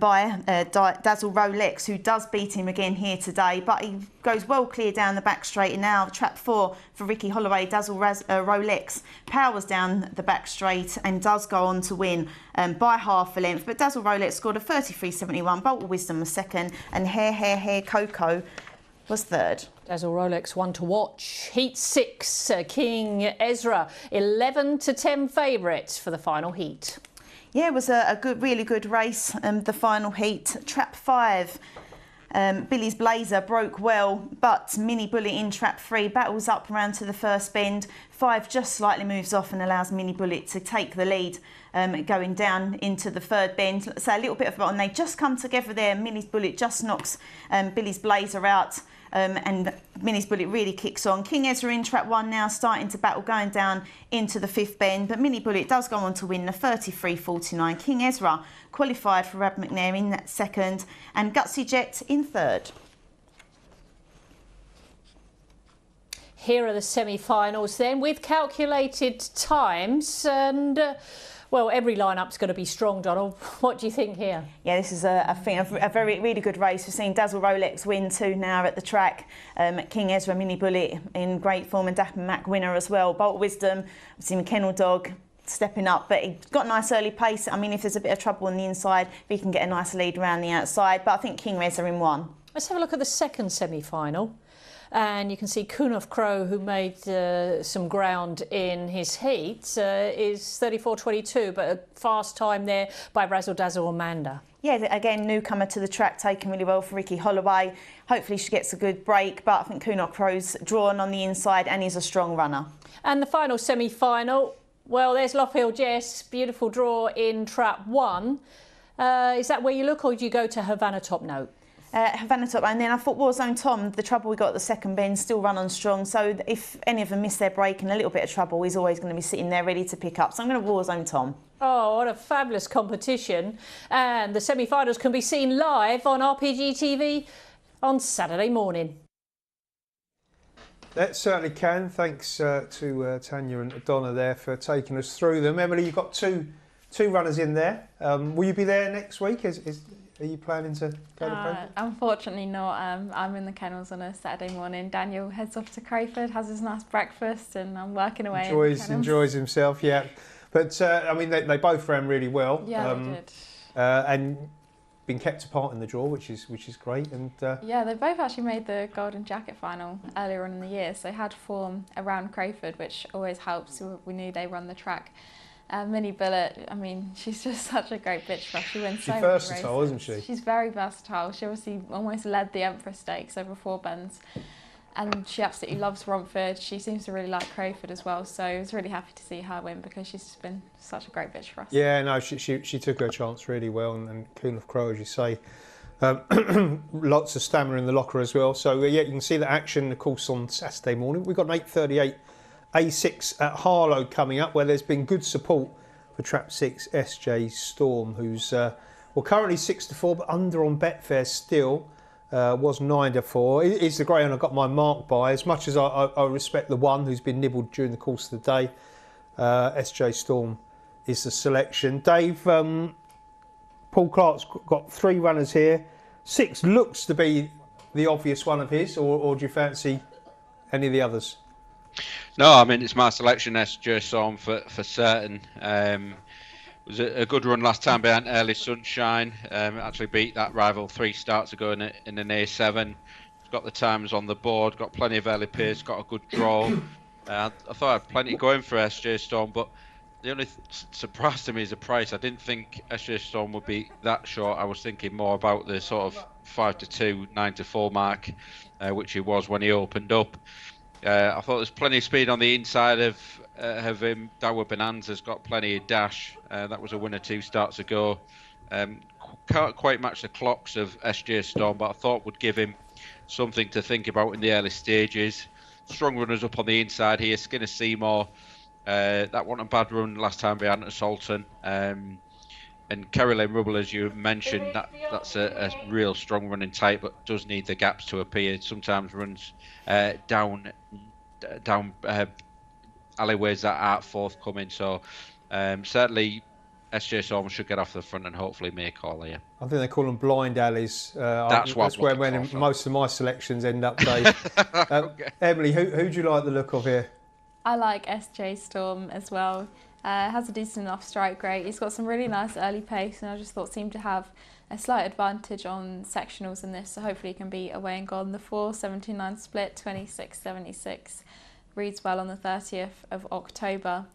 by Dazzle Rolex, who does beat him again here today, but he goes well clear down the back straight. And now Trap 4 for Ricky Holloway, Dazzle Rolex powers down the back straight and does go on to win by half a length. But Dazzle Rolex scored a 33.71, Bolt of Wisdom was second, and Hair Coco was third. Dazzle Rolex, one to watch. Heat 6, King Ezra, 11-10 favourites for the final heat. Yeah, it was a really good race, the final heat. Trap 5, Billy's Blazer broke well, but Mini Bullet in trap 3 battles up around to the first bend. 5 just slightly moves off and allows Mini Bullet to take the lead, going down into the third bend. So a little bit of a bottom. They just come together there. Mini's Bullet just knocks Billy's Blazer out. And Mini's Bullet really kicks on. King Ezra in trap 1 now, starting to battle, going down into the 5th bend. But Mini Bullet does go on to win the 33.49. King Ezra qualified for Rab McNair in that 2nd, and Gutsy Jet in 3rd. Here are the semi-finals then, with calculated times, and well, every line-up's going to be strong, Donald. What do you think here? Yeah, this is a really good race. We've seen Dazzle Rolex win 2 now at the track. King Ezra, Mini Bullet in great form, and Dapper Mac winner as well. Bolt Wisdom, we've seen Kennel Dog stepping up, but he got a nice early pace. I mean, if there's a bit of trouble on the inside, we can get a nice lead around the outside. But I think King Ezra in 1. Let's have a look at the 2nd semi-final. And you can see Kunov Crow, who made some ground in his heat, is 34.22, but a fast time there by Razzle Dazzle Amanda. Yeah, again, newcomer to the track, taken really well for Ricky Holloway. Hopefully she gets a good break, but I think Kunov Crow's drawn on the inside and is a strong runner. And the final semi-final, well, there's Loughill Jess, beautiful draw in trap 1. Is that where you look, or do you go to Havana Top Note? Havana Top, and then I thought Warzone Tom, the trouble we got at the 2nd bend, still run on strong, so if any of them miss their break and a little bit of trouble, he's always going to be sitting there ready to pick up. So I'm going to Warzone Tom. Oh, what a fabulous competition. And the semi-finals can be seen live on RPGTV on Saturday morning. That certainly can. Thanks to Tanya and Donna there for taking us through them. Emily, you've got two runners in there. Will you be there next week? Are you planning to go to Crayford? Unfortunately not. I'm in the kennels on a Saturday morning. Daniel heads off to Crayford, has his nice breakfast, and I'm working away. Enjoys himself, yeah. But I mean, they both ran really well. Yeah, they did. And been kept apart in the draw, which is great. And yeah, they both actually made the Golden Jacket final earlier on in the year, so they had form around Crayford, which always helps. We knew they run the track. Mini Bullet, I mean, she's just such a great bitch for us. She wins so many races. She's versatile, isn't she? She's very versatile. She obviously almost led the Emperor Stakes over 4 bends. And she absolutely loves Romford. She seems to really like Crayford as well. So I was really happy to see her win because she's just been such a great bitch for us. Yeah, no, she took her chance really well. And Kunov Crow, as you say, lots of stamina in the locker as well. So yeah, you can see the action, of course, on Saturday morning. We've got an 8:38 A6 at Harlow coming up, where there's been good support for Trap 6 SJ Storm, who's well currently 6-4, but under on Betfair still. Was 9-4. It's the greyhound I got my mark by. As much as I respect the one who's been nibbled during the course of the day, SJ Storm is the selection. Dave, Paul Clark's got 3 runners here. 6 looks to be the obvious one of his, or do you fancy any of the others? No, I mean, it's my selection, SJ Storm, for certain. It was a good run last time behind Early Sunshine. Actually beat that rival 3 starts ago in an A7. Got the times on the board, got plenty of early pace, got a good draw. I thought I had plenty going for SJ Storm, but the only surprise to me is the price. I didn't think SJ Storm would be that short. I was thinking more about the sort of 5-2, 9-4 mark, which he was when he opened up. I thought there's plenty of speed on the inside of him. Dower Bonanza's got plenty of dash. That was a winner 2 starts ago. Can't quite match the clocks of SJ Storm, but I thought would give him something to think about in the early stages. Strong runners up on the inside here. Skinner Seymour. That wasn't a bad run last time behind Salton. And Caroline Rubble, as you mentioned, that's a real strong running type, but does need the gaps to appear. Sometimes runs down alleyways that aren't forthcoming. So certainly SJ Storm should get off the front and hopefully make all here. I think they call them blind alleys. That's where most of my selections end up, Dave. Okay. Emily, who do you like the look of here? I like SJ Storm as well. Has a decent enough strike rate. He's got some really nice early pace, and I just thought seemed to have a slight advantage on sectionals in this, so hopefully he can beat Away and Gone. The 4.79 split, 26.76. Reads well on the 30th of October.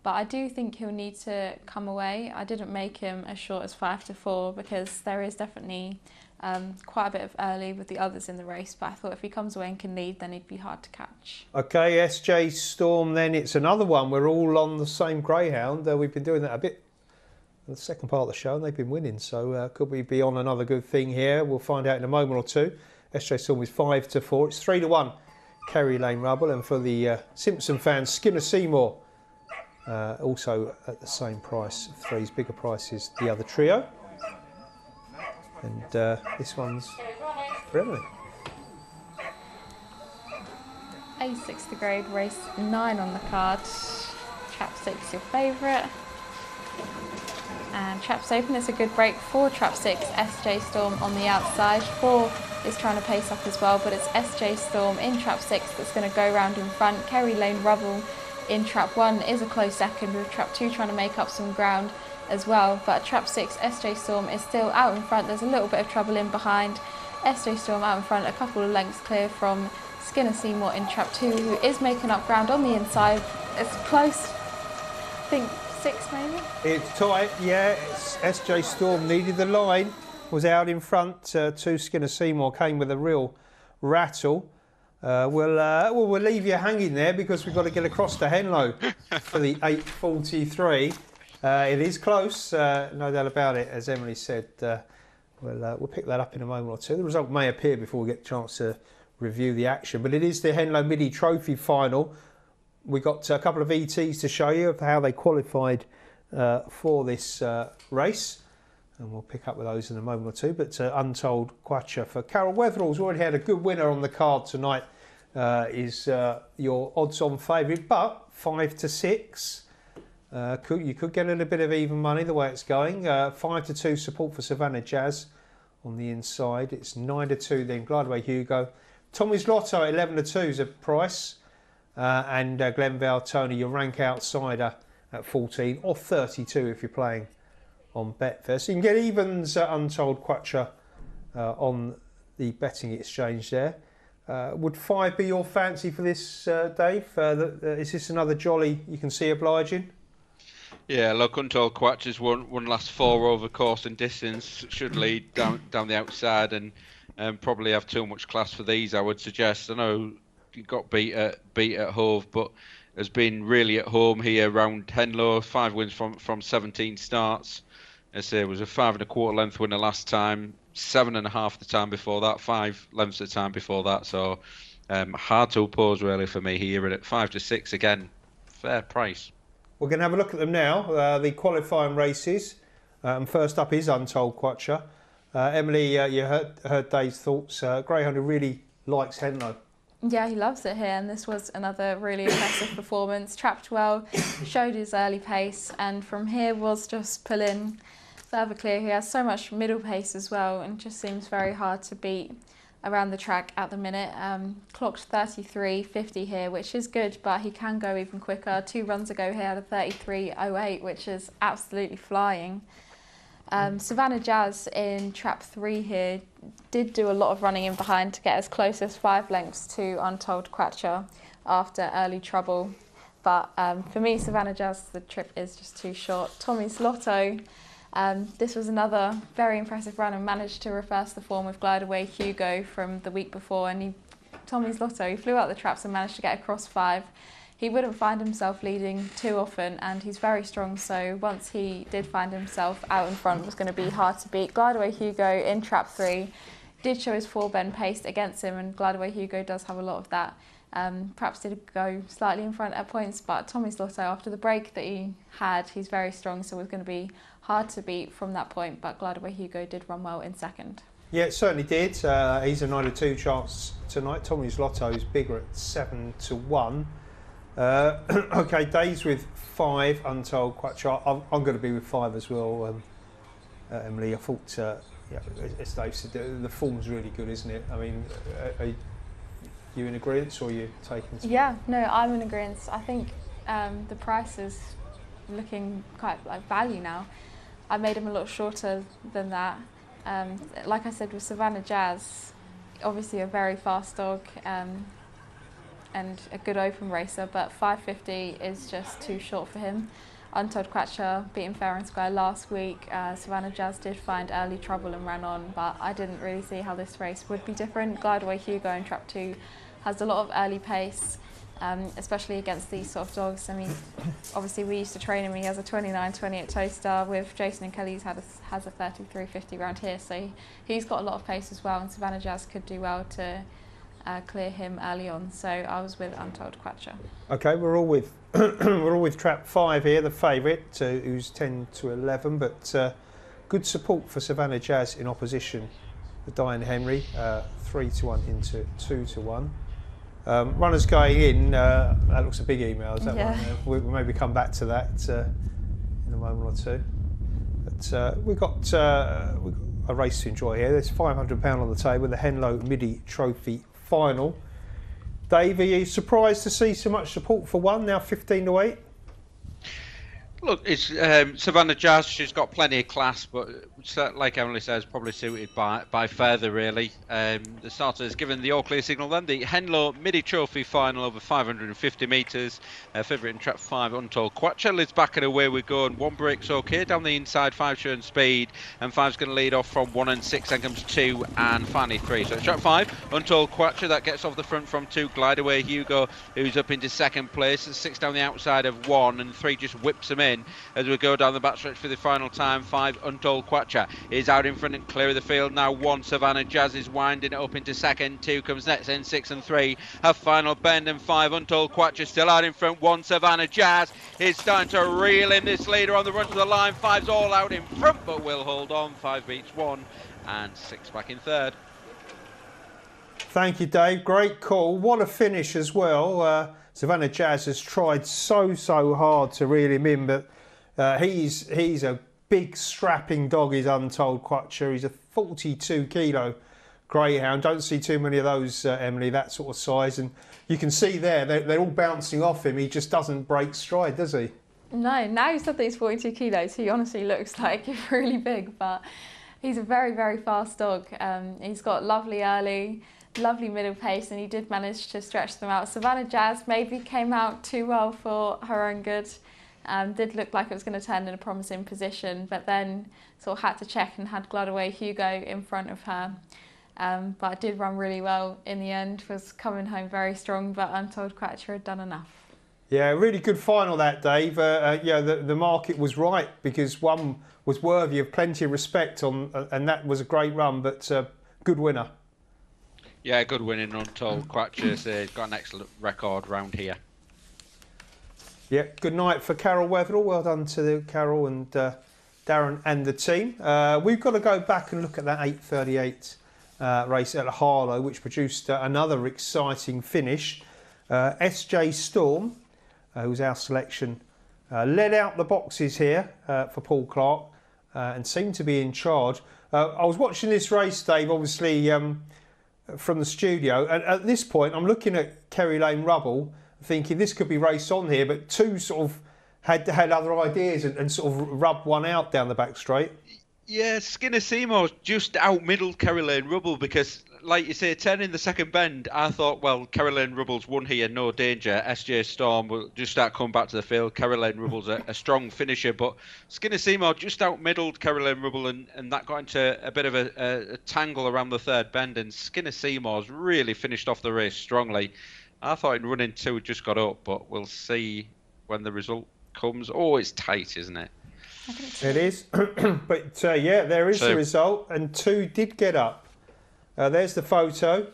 but I do think he'll need to come away. I didn't make him as short as 5-4 because there is definitely quite a bit of early with the others in the race, but I thought if he comes away and can lead, then he'd be hard to catch. Okay, SJ Storm then, it's another one. We're all on the same greyhound. We've been doing that a bit in the second part of the show and they've been winning, so could we be on another good thing here? We'll find out in a moment or two. SJ Storm is 5-4. It's 3-1 Kerry Lane Rubble, and for the Simpson fans, Skinner Seymour also at the same price. 3's bigger price is the other trio. And this one's for Emily. A6th grade, race 9 on the card. Trap 6 your favourite. And Trap's open, it's a good break for Trap 6, SJ Storm on the outside. 4 is trying to pace up as well, but it's SJ Storm in Trap 6 that's going to go round in front. Kerry Lane Rubble in Trap 1 is a close second, with Trap 2 trying to make up some ground as well, but Trap 6 SJ Storm is still out in front. There's a little bit of trouble in behind. SJ Storm out in front, a couple of lengths clear from Skinner Seymour in Trap 2, who is making up ground on the inside. It's close, I think 6 maybe? It's tight, yeah. It's SJ Storm needed the line, was out in front. 2 Skinner Seymour came with a real rattle. We'll leave you hanging there because we've got to get across to Henlow for the 8:43. It is close, no doubt about it, as Emily said. We'll pick that up in a moment or two. The result may appear before we get a chance to review the action, but it is the Henlow Midi Trophy final. We got a couple of ETs to show you of how they qualified for this race, and we'll pick up with those in a moment or two. But Untold Quacher for Carol Wetherall's already had a good winner on the card tonight. Is your odds-on favourite, but 5-6. You could get a little bit of even money the way it's going. 5-2 support for Savannah Jazz on the inside. It's 9-2 then Glideway Hugo. Tommy's Lotto at 11-2 is a price. And Glenvale Tony, your rank outsider at 14 or 32 if you're playing on Betfair. So you can get evens Untold Quacher on the betting exchange there. Would 5 be your fancy for this, Dave? Is this another jolly you can see obliging? Yeah, look, Untold Quatcher's won last 4 over course and distance. Should lead down the outside and probably have too much class for these, I would suggest. I know he got beat at Hove, but has been really at home here around Henlow. 5 wins from 17 starts. As I say, it was a 5 1/4 length winner last time, 7 1/2 the time before that, 5 lengths the time before that. So hard to oppose really for me here, and at 5-6 again, fair price. We're going to have a look at them now, the qualifying races. First up is Untold Quacher. Emily, you heard Dave's thoughts. Greyhound who really likes Henlow. Yeah, he loves it here, and this was another really impressive performance. Trapped well, showed his early pace, and from here was just pulling further clear. He has so much middle pace as well, and just seems very hard to beat around the track at the minute. Clocked 33.50 here, which is good, but he can go even quicker. 2 runs ago he had a 33.08, which is absolutely flying. Savannah Jazz in Trap 3 here did do a lot of running in behind to get as close as 5 lengths to Untold Quacher after early trouble. But for me, Savannah Jazz, the trip is just too short. Tommy's Lotto, this was another very impressive run and managed to reverse the form with Glideway Hugo from the week before. And Tommy's Lotto, he flew out the traps and managed to get across 5. He wouldn't find himself leading too often, and he's very strong, so once he did find himself out in front, it was going to be hard to beat. Glideway Hugo in Trap 3 did show his 4-bend pace against him, and Glideway Hugo does have a lot of that. Perhaps did go slightly in front at points, but Tommy's Lotto, after the break that he had, he's very strong, so it was going to be hard to beat from that point, but Glideway Hugo did run well in second. Yeah, it certainly did. He's a 9-2 chance tonight. Tommy's Lotto is bigger at 7-1. Okay, Dave's with 5, Untold Quacher. I'm going to be with 5 as well, Emily. I thought, as Dave said, the form's really good, isn't it? I mean, are you in agreement, or are you taking some? Yeah, no, I'm in agreement. I think the price is looking quite like value now. I made him a lot shorter than that. Like I said, with Savannah Jazz, obviously a very fast dog. and a good open racer, but 550 is just too short for him. Untold Quattro beating fair and square last week. Savannah Jazz did find early trouble and ran on, but I didn't really see how this race would be different. Glideaway Hugo in Trap 2 has a lot of early pace, especially against these sort of dogs. I mean, obviously we used to train him. He has a 29.20 at Towcester. With Jason and Kelly, has a 33.50 round here, so he's got a lot of pace as well. And Savannah Jazz could do well to clear him early on. So I was with Untold Quattro. Okay, we're all with we're all with Trap 5 here, the favourite, who's 10 to 11, but good support for Savannah Jazz in opposition. The Diane Henry, 3 to 1 into 2 to 1. Runners going in, that looks a big email, is that one? We'll maybe come back to that in a moment or two. But we've got a race to enjoy here. There's £500 on the table, the Henlow Midi Trophy Final. Dave, are you surprised to see so much support for one, now 15 to 8? Look, it's Savannah Jazz. She's got plenty of class, but like Emily says, probably suited by further really. The starter is given the all clear signal. Then the Henlow Midi Trophy Final over 550 metres. Favourite in Trap 5, Untold Quattro, is back and away we go. And one break's okay down the inside. 5 showing speed, and 5's going to lead off from 1 and 6. Then comes 2 and finally 3. So Trap 5, Untold Quattro, that gets off the front from 2. Glideaway Hugo, who's up into second place. 6 down the outside of 1, and 3 just whips them in as we go down the backstretch for the final time. 5 Untold Quattro is out in front and clear of the field now. 1 Savannah Jazz is winding it up into second. 2 comes next, then 6 and 3 have final bend, and 5 Untold Quattro still out in front. 1 Savannah Jazz is starting to reel in this leader on the run to the line. 5's all out in front but will hold on. 5 beats 1 and 6 back in third. Thank you, Dave. Great call. What a finish as well. Savannah Jazz has tried so hard to reel him in, but he's a big strapping dog, is Untold Quattro. He's a 42 kilo greyhound. Don't see too many of those, Emily, that sort of size. And you can see there, they're all bouncing off him. He just doesn't break stride, does he? No, now you said that he's 42 kilos, he honestly looks like he's really big, but he's a very fast dog. He's got lovely early, lovely middle pace, and he did manage to stretch them out. Savannah Jazz maybe came out too well for her own good. Did look like it was going to turn in a promising position, but then sort of had to check and had Glideaway Hugo in front of her. But it did run really well in the end, was coming home very strong, but Untold Quattro had done enough. Yeah, really good final that, Dave. Yeah, the market was right because one was worthy of plenty of respect on, and that was a great run, but good winner. Yeah, good winning. Untold Quattro. He's got an excellent record round here. Yeah, good night for Carol Wetherill. Well done to Carol and Darren and the team. We've got to go back and look at that 8:38 race at Harlow, which produced another exciting finish. SJ Storm, who's our selection, led out the boxes here for Paul Clark and seemed to be in charge. I was watching this race, Dave, obviously from the studio, and at this point I'm looking at Kerry Lane Rubble thinking this could be race on here, but 2 sort of had other ideas and sort of rubbed one out down the back straight. Yeah, Skinner Seymour just out-middled Kerry Lane Rubble because, like you say, turning the second bend, I thought, well, Kerry Lane Rubble's won here, no danger. SJ Storm will just start coming back to the field. Kerry Lane Rubble's a strong finisher, but Skinner Seymour just out-middled Kerry Lane Rubble, and that got into a bit of a tangle around the third bend, and Skinner Seymour's really finished off the race strongly. I thought in running 2 just got up, but we'll see when the result comes. Oh, it's tight, isn't it? It is, but yeah, there is the result, and 2 did get up. There's the photo.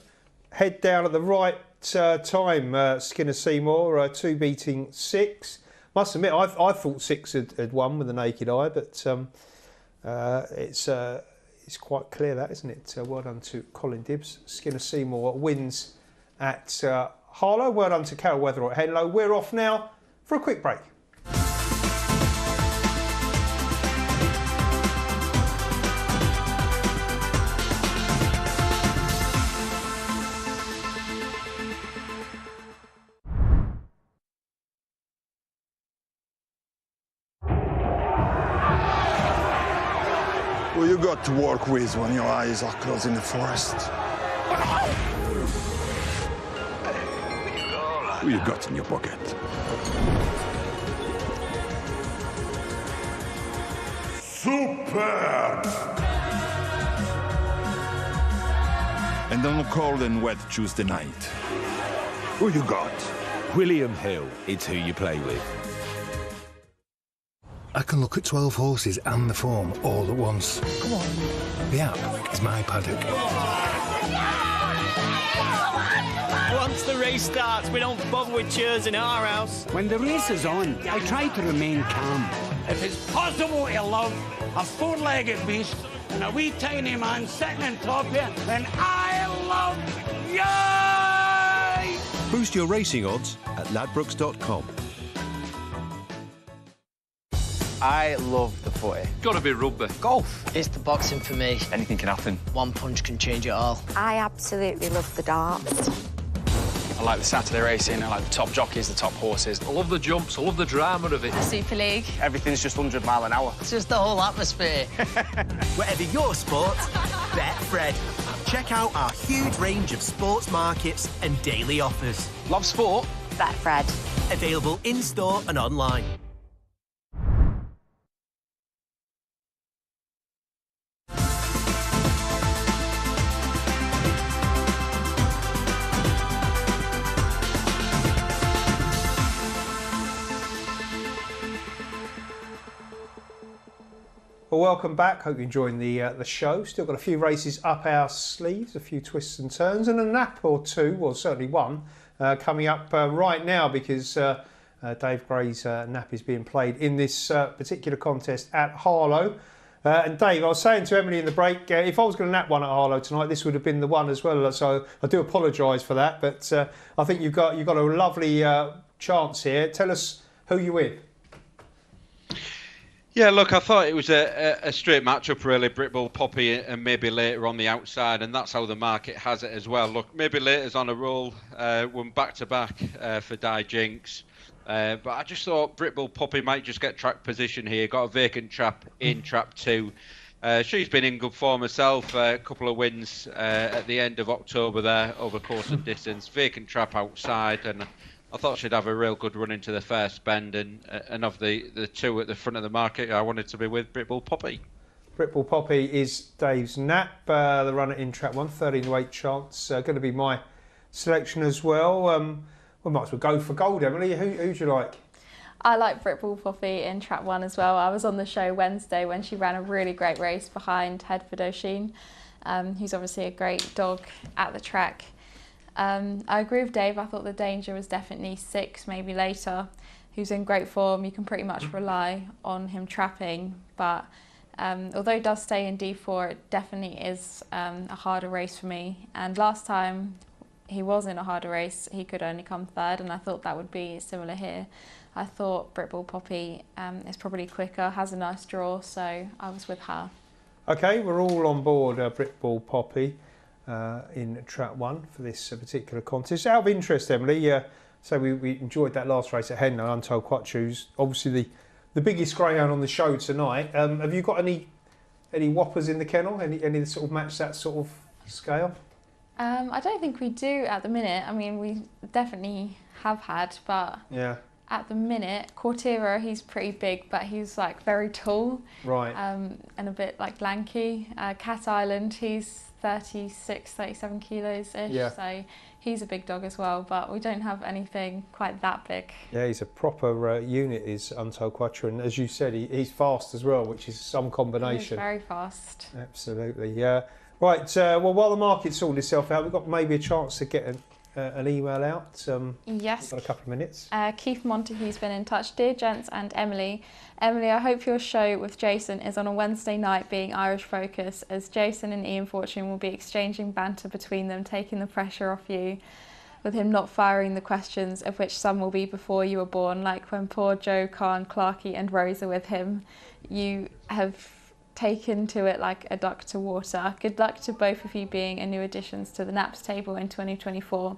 Head down at the right time, Skinner Seymour, 2 beating 6. Must admit, I thought 6 had won with the naked eye, but it's quite clear that, isn't it? Well done to Colin Dibbs. Skinner Seymour wins at Harlow. Well done to Carol Wetherill at Henlow. We're off now for a quick break. Well, you got to work with when your eyes are closed in the forest. Who you got in your pocket? Superb! And on a cold and wet Tuesday night, who you got? William Hill, it's who you play with. I can look at 12 horses and the form all at once. Come on. The app is my paddock. Once the race starts, we don't bother with cheers in our house. When the race is on, I try to remain calm. If it's possible to love a four-legged beast and a wee tiny man sitting on top of you, then I love you! Boost your racing odds at ladbrokes.com. I love the footy. Gotta be rugby. Golf. It's the boxing for me. Anything can happen. One punch can change it all. I absolutely love the darts. I like the Saturday racing, I like the top jockeys, the top horses. I love the jumps, I love the drama of it. The Super League. Everything's just 100 mile an hour. It's just the whole atmosphere. Whatever your sport, bet Fred. Check out our huge range of sports markets and daily offers. Love sport? Bet Fred. Available in-store and online. Well, welcome back. Hope you're enjoying the show. Still got a few races up our sleeves, a few twists and turns, and a nap or two, well, certainly one, coming up right now because Dave Gray's nap is being played in this particular contest at Harlow. And Dave, I was saying to Emily in the break, if I was going to nap one at Harlow tonight, this would have been the one as well. So I do apologise for that, but I think you've got a lovely chance here. Tell us who you're with. Yeah, look, I thought it was a straight matchup, really. Britbull, Poppy, and maybe later on the outside, and that's how the market has it as well. Look, maybe later's on a roll, won back-to-back for Di Jinx. But I just thought Britbull, Poppy might just get track position here. Got a vacant trap in trap 2. She's been in good form herself. A couple of wins at the end of October there over course and distance. Vacant trap outside, and I thought she'd have a real good run into the first bend, and of the two at the front of the market, I wanted to be with Britbull Poppy. Britbull Poppy is Dave's nap, the runner in trap 1, 13-to-8 chance. Going to be my selection as well. We might as well go for gold, Emily. Who'd you like? I like Britbull Poppy in trap 1 as well. I was on the show Wednesday when she ran a really great race behind Headford O'Sheen, who's obviously a great dog at the track. I agree with Dave. I thought the danger was definitely 6, maybe later, who's in great form. You can pretty much rely on him trapping, but although he does stay in D4, it definitely is a harder race for me. And last time he was in a harder race, he could only come 3rd, and I thought that would be similar here. I thought Britbull Poppy is probably quicker, has a nice draw, so I was with her. Okay, we're all on board Britbull Poppy in trap 1 for this particular contest. Out of interest, Emily, so we enjoyed that last race at Henlow, Untold Quattros, obviously the biggest greyhound on the show tonight. Have you got any whoppers in the kennel? Any that sort of match that sort of scale? I don't think we do at the minute. I mean, we definitely have had, but yeah. At the minute, Quartero, he's pretty big, but he's like very tall, right? And a bit like lanky. Cat Island, he's 36, 37 kilos ish, yeah. So he's a big dog as well. But we don't have anything quite that big. Yeah, he's a proper unit, is Untold Quattro, and as you said, he's fast as well, which is some combination. He's very fast. Absolutely, yeah. Right, well, while the market's sorted itself out, we've got maybe a chance to get an email out. Yes. Got a couple of minutes. Keith Montague's been in touch. Dear gents and Emily, I hope your show with Jason is on a Wednesday night being Irish focus, as Jason and Ian Fortune will be exchanging banter between them, taking the pressure off you, with him not firing the questions, of which some will be before you were born, like when poor Joe, Khan, Clarkey and Rose are with him. You have taken to it like a duck to water. Good luck to both of you being a new additions to the Naps table in 2024.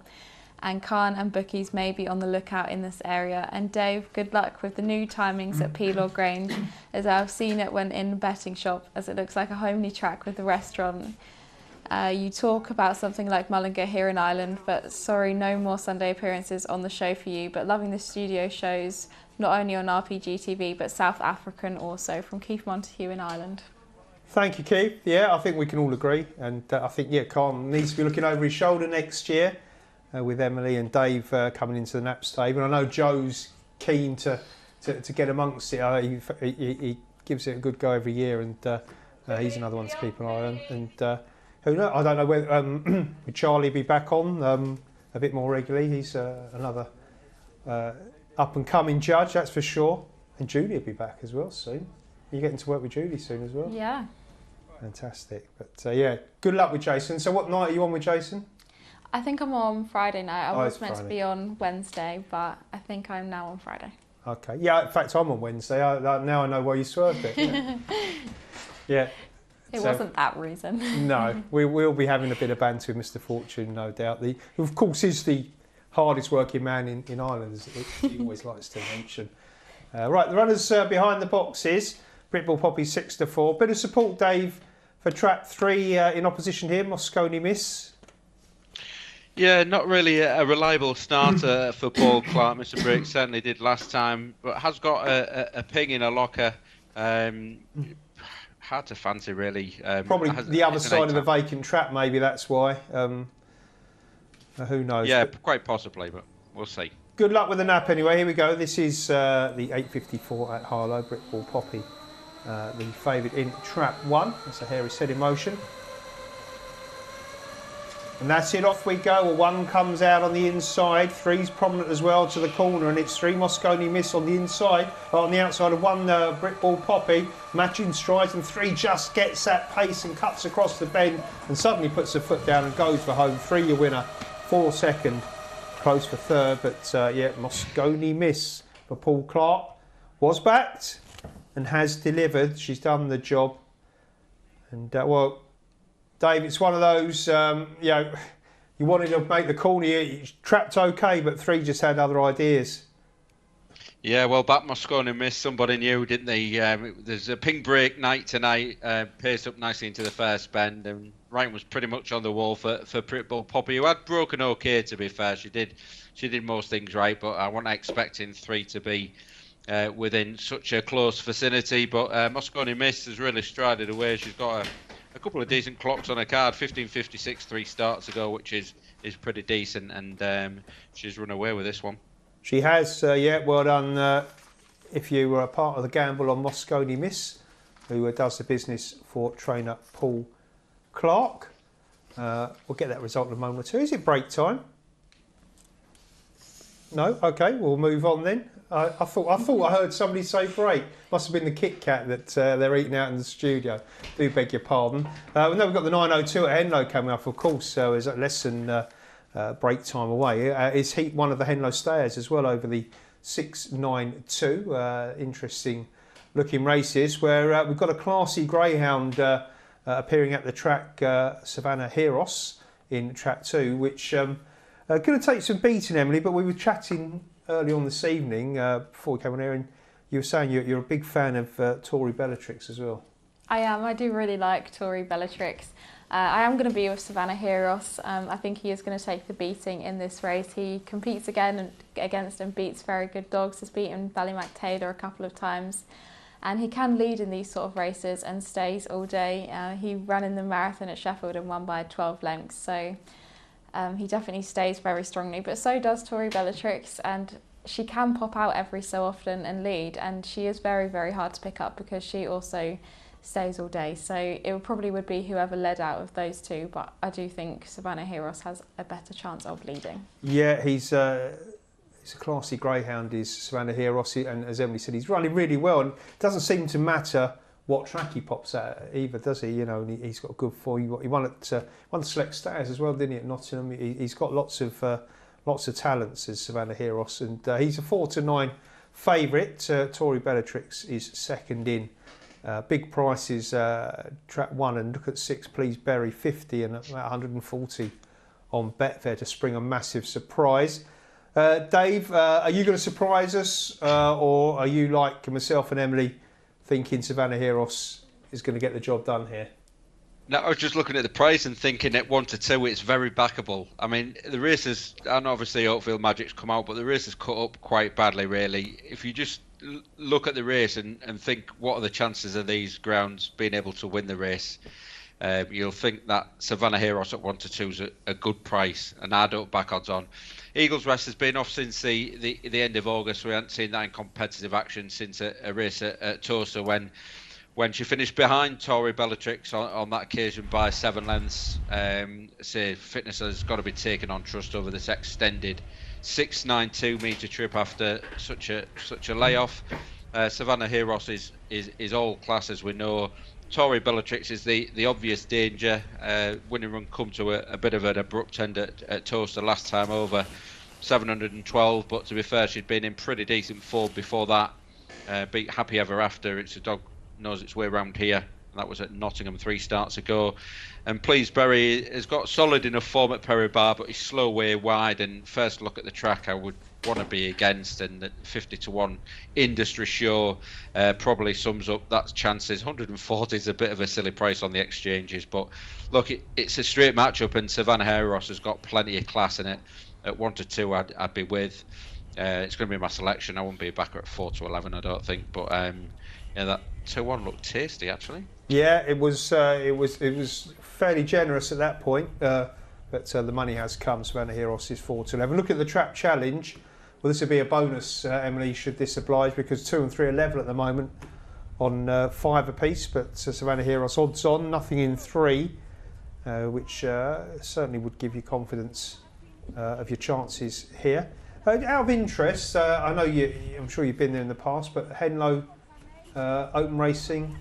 And Khan and bookies may be on the lookout in this area. And Dave, good luck with the new timings at Pelaw Grange, as I've seen it when in the betting shop, as it looks like a homely track with the restaurant. You talk about something like Mullingar here in Ireland, but sorry, no more Sunday appearances on the show for you. But loving the studio shows, not only on RPGTV, but South African also, from Keith Montague in Ireland. Thank you, Keith. Yeah, I think we can all agree. And I think, yeah, Carl needs to be looking over his shoulder next year with Emily and Dave coming into the Naps table. And I know Joe's keen to get amongst it. He gives it a good go every year, and he's another one to keep an eye on. And who knows? I don't know whether would Charlie be back on a bit more regularly. He's another up and coming judge, that's for sure. And Julie will be back as well soon. You're getting to work with Julie soon as well. Yeah. Fantastic. But yeah, good luck with Jason. So what night are you on with Jason? I think I'm on Friday night. I was meant to Friday. be on Wednesday, but I think I'm now on Friday. Okay. Yeah, in fact, I'm on Wednesday. Now I know why you swerved it. Yeah. Yeah. It wasn't that reason. No, we'll be having a bit of banter with Mr. Fortune, no doubt. Who, of course, is the hardest working man in Ireland, as he always likes to mention. Right, the runners behind the boxes. Britball Poppy 6-4. Bit of support, Dave, for trap 3 in opposition here. Moscone Miss. Yeah, not really a reliable starter for Paul Clark. Mr. Brick certainly did last time, but has got a ping in a locker. Hard to fancy, really. Probably the other side of the vacant trap, maybe that's why. Who knows? Yeah, quite possibly, but we'll see. Good luck with the nap anyway. Here we go. This is the 8.54 at Harlow. Britball Poppy, the favourite in trap 1. That's a hairy set in motion. And that's it, off we go. Well, 1 comes out on the inside, 3's prominent as well to the corner, and it's 3 Moscone Miss on the inside, on the outside of 1 Britball Poppy, matching strides, and 3 just gets that pace and cuts across the bend and suddenly puts her foot down and goes for home. 3 your winner, 4 second, close for third, but yeah, Moscone Miss for Paul Clark was backed and has delivered. She's done the job, and well, Dave, it's one of those, you know, you wanted to make the corner, you trapped okay, but 3 just had other ideas. Yeah, well, back Moscone missed somebody new, didn't they? There's a ping break night tonight, paced up nicely into the first bend, and Ryan was pretty much on the wall for Britball Poppy, who had broken okay, to be fair. She did most things right, but I wasn't expecting 3 to be within such a close vicinity. But Moscone Miss has really strided away. She's got a couple of decent clocks on her card, 15.56 3 starts ago, which is pretty decent, and she's run away with this one. She has, yeah, well done if you were a part of the gamble on Moscone Miss, who does the business for trainer Paul Clark. We'll get that result in a moment or two. Is it break time? No? Okay, we'll move on then. I thought I heard somebody say break. Must have been the Kit Kat that they're eating out in the studio. Do beg your pardon. No, we've got the 9.02 at Henlow coming up, of course, so is less than break time away. It's Heat 1 of the Henlow Stayers as well over the 6.92. Interesting looking races where we've got a classy greyhound appearing at the track, Savannah Heros in track 2, which going to take some beating, Emily, but we were chatting early on this evening before we came on here, and you were saying you're a big fan of Tori Bellatrix as well. I am. I do really like Tori Bellatrix. I am going to be with Savannah Heros. I think he is going to take the beating in this race. He competes against and beats very good dogs. Has beaten Ballymac Taylor a couple of times. And he can lead in these sort of races and stays all day. He ran in the marathon at Sheffield and won by 12 lengths. So he definitely stays very strongly. But so does Tori Bellatrix. And she can pop out every so often and lead. And she is very, very hard to pick up because she also stays all day. So it probably would be whoever led out of those 2. But I do think Savannah Heros has a better chance of leading. Yeah, he's a classy greyhound, is Savannah Heros, and as Emily said, he's running really well, and it doesn't seem to matter what track he pops at either, does he? You know, and he's got a good form. He won at Select Stayers as well, didn't he, at Nottingham? He's got lots of talents, as Savannah Heros, and he's a 4-9 favourite. Tori Bellatrix is second in. Big prices, track 1, and look at 6, Please Berry, 50 and about 140 on Betfair to spring a massive surprise. Dave, are you going to surprise us, or are you like myself and Emily thinking Savannah Heros is going to get the job done here? No, I was just looking at the price and thinking at 1 to 2, it's very backable. I mean, the races, and obviously Oakfield Magic's come out, but the race has cut up quite badly, really. If you just look at the race and think, what are the chances of these grounds being able to win the race? You'll think that Savannah Heroes at 1 to 2 is a good price, and I don't back odds on. Eagles Rest has been off since the end of August. We haven't seen that in competitive action since a race at Towcester when she finished behind Tori Bellatrix on that occasion by 7 lengths. Say fitness has got to be taken on trust over this extended 692 metre trip after such a layoff. Savannah Heroes is all class, as we know. Tori Bellatrix is the obvious danger. Winning run come to a bit of an abrupt end at Towcester last time over, 712. But to be fair, she'd been in pretty decent form before that. Beat Happy Ever After. It's a dog knows its way around here. That was at Nottingham 3 starts ago. And Pleaseberry has got solid enough form at Perry Bar, but he's slow way wide. And first look at the track, I would want to be against. And the 50 to 1 industry show probably sums up that chances. 140 is a bit of a silly price on the exchanges, but look, it's a straight matchup, and Savannah Heroes has got plenty of class in it. At 1 to 2, I'd be with. It's going to be my selection. I won't be back at 4 to 11, I don't think. But yeah, that 2-1 looked tasty, actually. Yeah, it was fairly generous at that point, but the money has come. Savannah Heroes is 4 to 11. Look at the trap challenge. Well, this would be a bonus, Emily, should this oblige, because 2 and 3 are level at the moment on 5 apiece. But Savannah Heroes odds on, nothing in 3, which certainly would give you confidence of your chances here. Out of interest, I know I'm sure you've been there in the past, but Henlow Open Racing.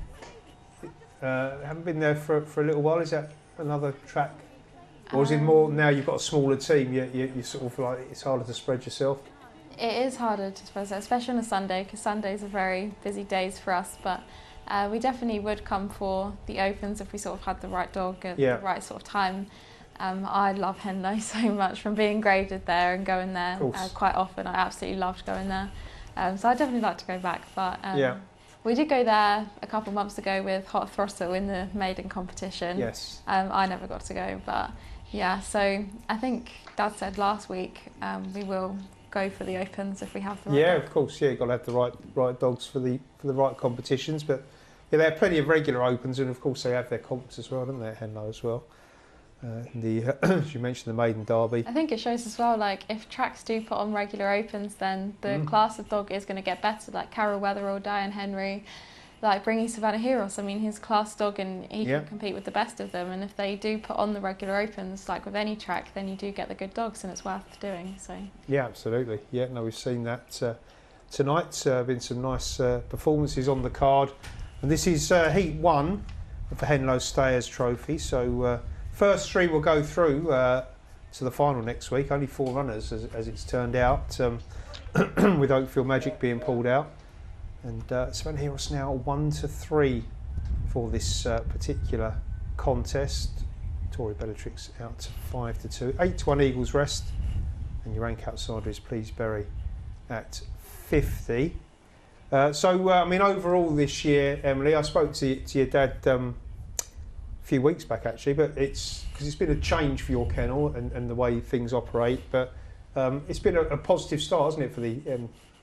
Haven't been there for a little while. Is that another track, or is it more now you've got a smaller team? You sort of like it's harder to spread yourself. It is harder to spread, especially on a Sunday, because Sundays are very busy days for us. But we definitely would come for the Opens if we sort of had the right dog at the right sort of time. I love Henlow so much, from being graded there and going there quite often. I absolutely loved going there. So I'd definitely like to go back. But we did go there a couple of months ago with Hot Throttle in the maiden competition. Yes. I never got to go, but yeah. So I think Dad said last week we will go for the Opens if we have the right dog. Of course. Yeah, you've got to have the right dogs for the right competitions. But yeah, they have plenty of regular Opens, and of course they have their comps as well, don't they, at Henlow as well. As you mentioned, the maiden derby. I think it shows as well, like if tracks do put on regular Opens, then the class of dog is going to get better. Like Carol Weatherall, Diane Henry, like bringing Savannah Heroes. I mean, he's a class dog and he can compete with the best of them. And if they do put on the regular Opens, like with any track, then you do get the good dogs, and it's worth doing. So yeah, absolutely. Yeah, no, we've seen that tonight. Been some nice performances on the card, and this is Heat 1 of the Henlow Stayers Trophy. So. First 3 will go through to the final next week. Only 4 runners, as it's turned out, with Oakfield Magic being pulled out. And Savannah Heroes now 1 to 3 for this particular contest. Tori Bellatrix out to 5 to 2. 8 to 1 Eagles Rest, and your rank outsider is Pleaseberry at 50. So I mean, overall this year, Emily, I spoke to your dad. Few weeks back actually, but it's because it's been a change for your kennel and the way things operate, but it's been a positive start, hasn't it, for the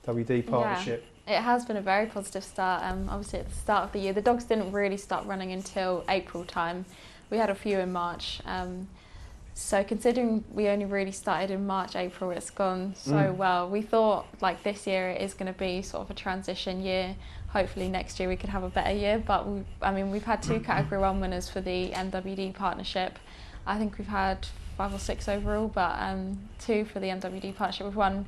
WD partnership? Yeah, it has been a very positive start. Obviously at the start of the year the dogs didn't really start running until April time. We had a few in March, so considering we only really started in March, April, it's gone so well. We thought like this year it is going to be sort of a transition year. Hopefully next year we could have a better year, but we've had 2 Category 1 winners for the MWD partnership. I think we've had 5 or 6 overall, but 2 for the MWD partnership. We've won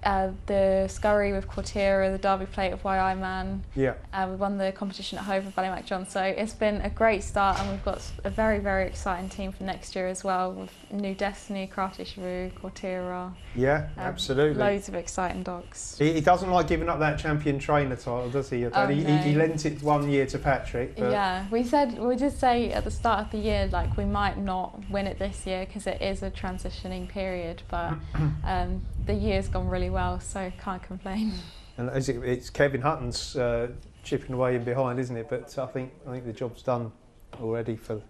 the Scurry with Quartiera, the Derby Plate of YI Man. Yeah. We won the competition at home with Ballymac John. So it's been a great start, and we've got a very, very exciting team for next year as well, with New Destiny, Crafty Shrew, Quartiera. Yeah, absolutely. Loads of exciting dogs. He doesn't like giving up that champion trainer title, does he? Oh, he lent it 1 year to Patrick. But yeah, we did say at the start of the year, like we might not win it this year because it is a transitioning period, but the year's gone really well, so can't complain. And it's Kevin Hutton's chipping away in behind, isn't it? But I think the job's done already for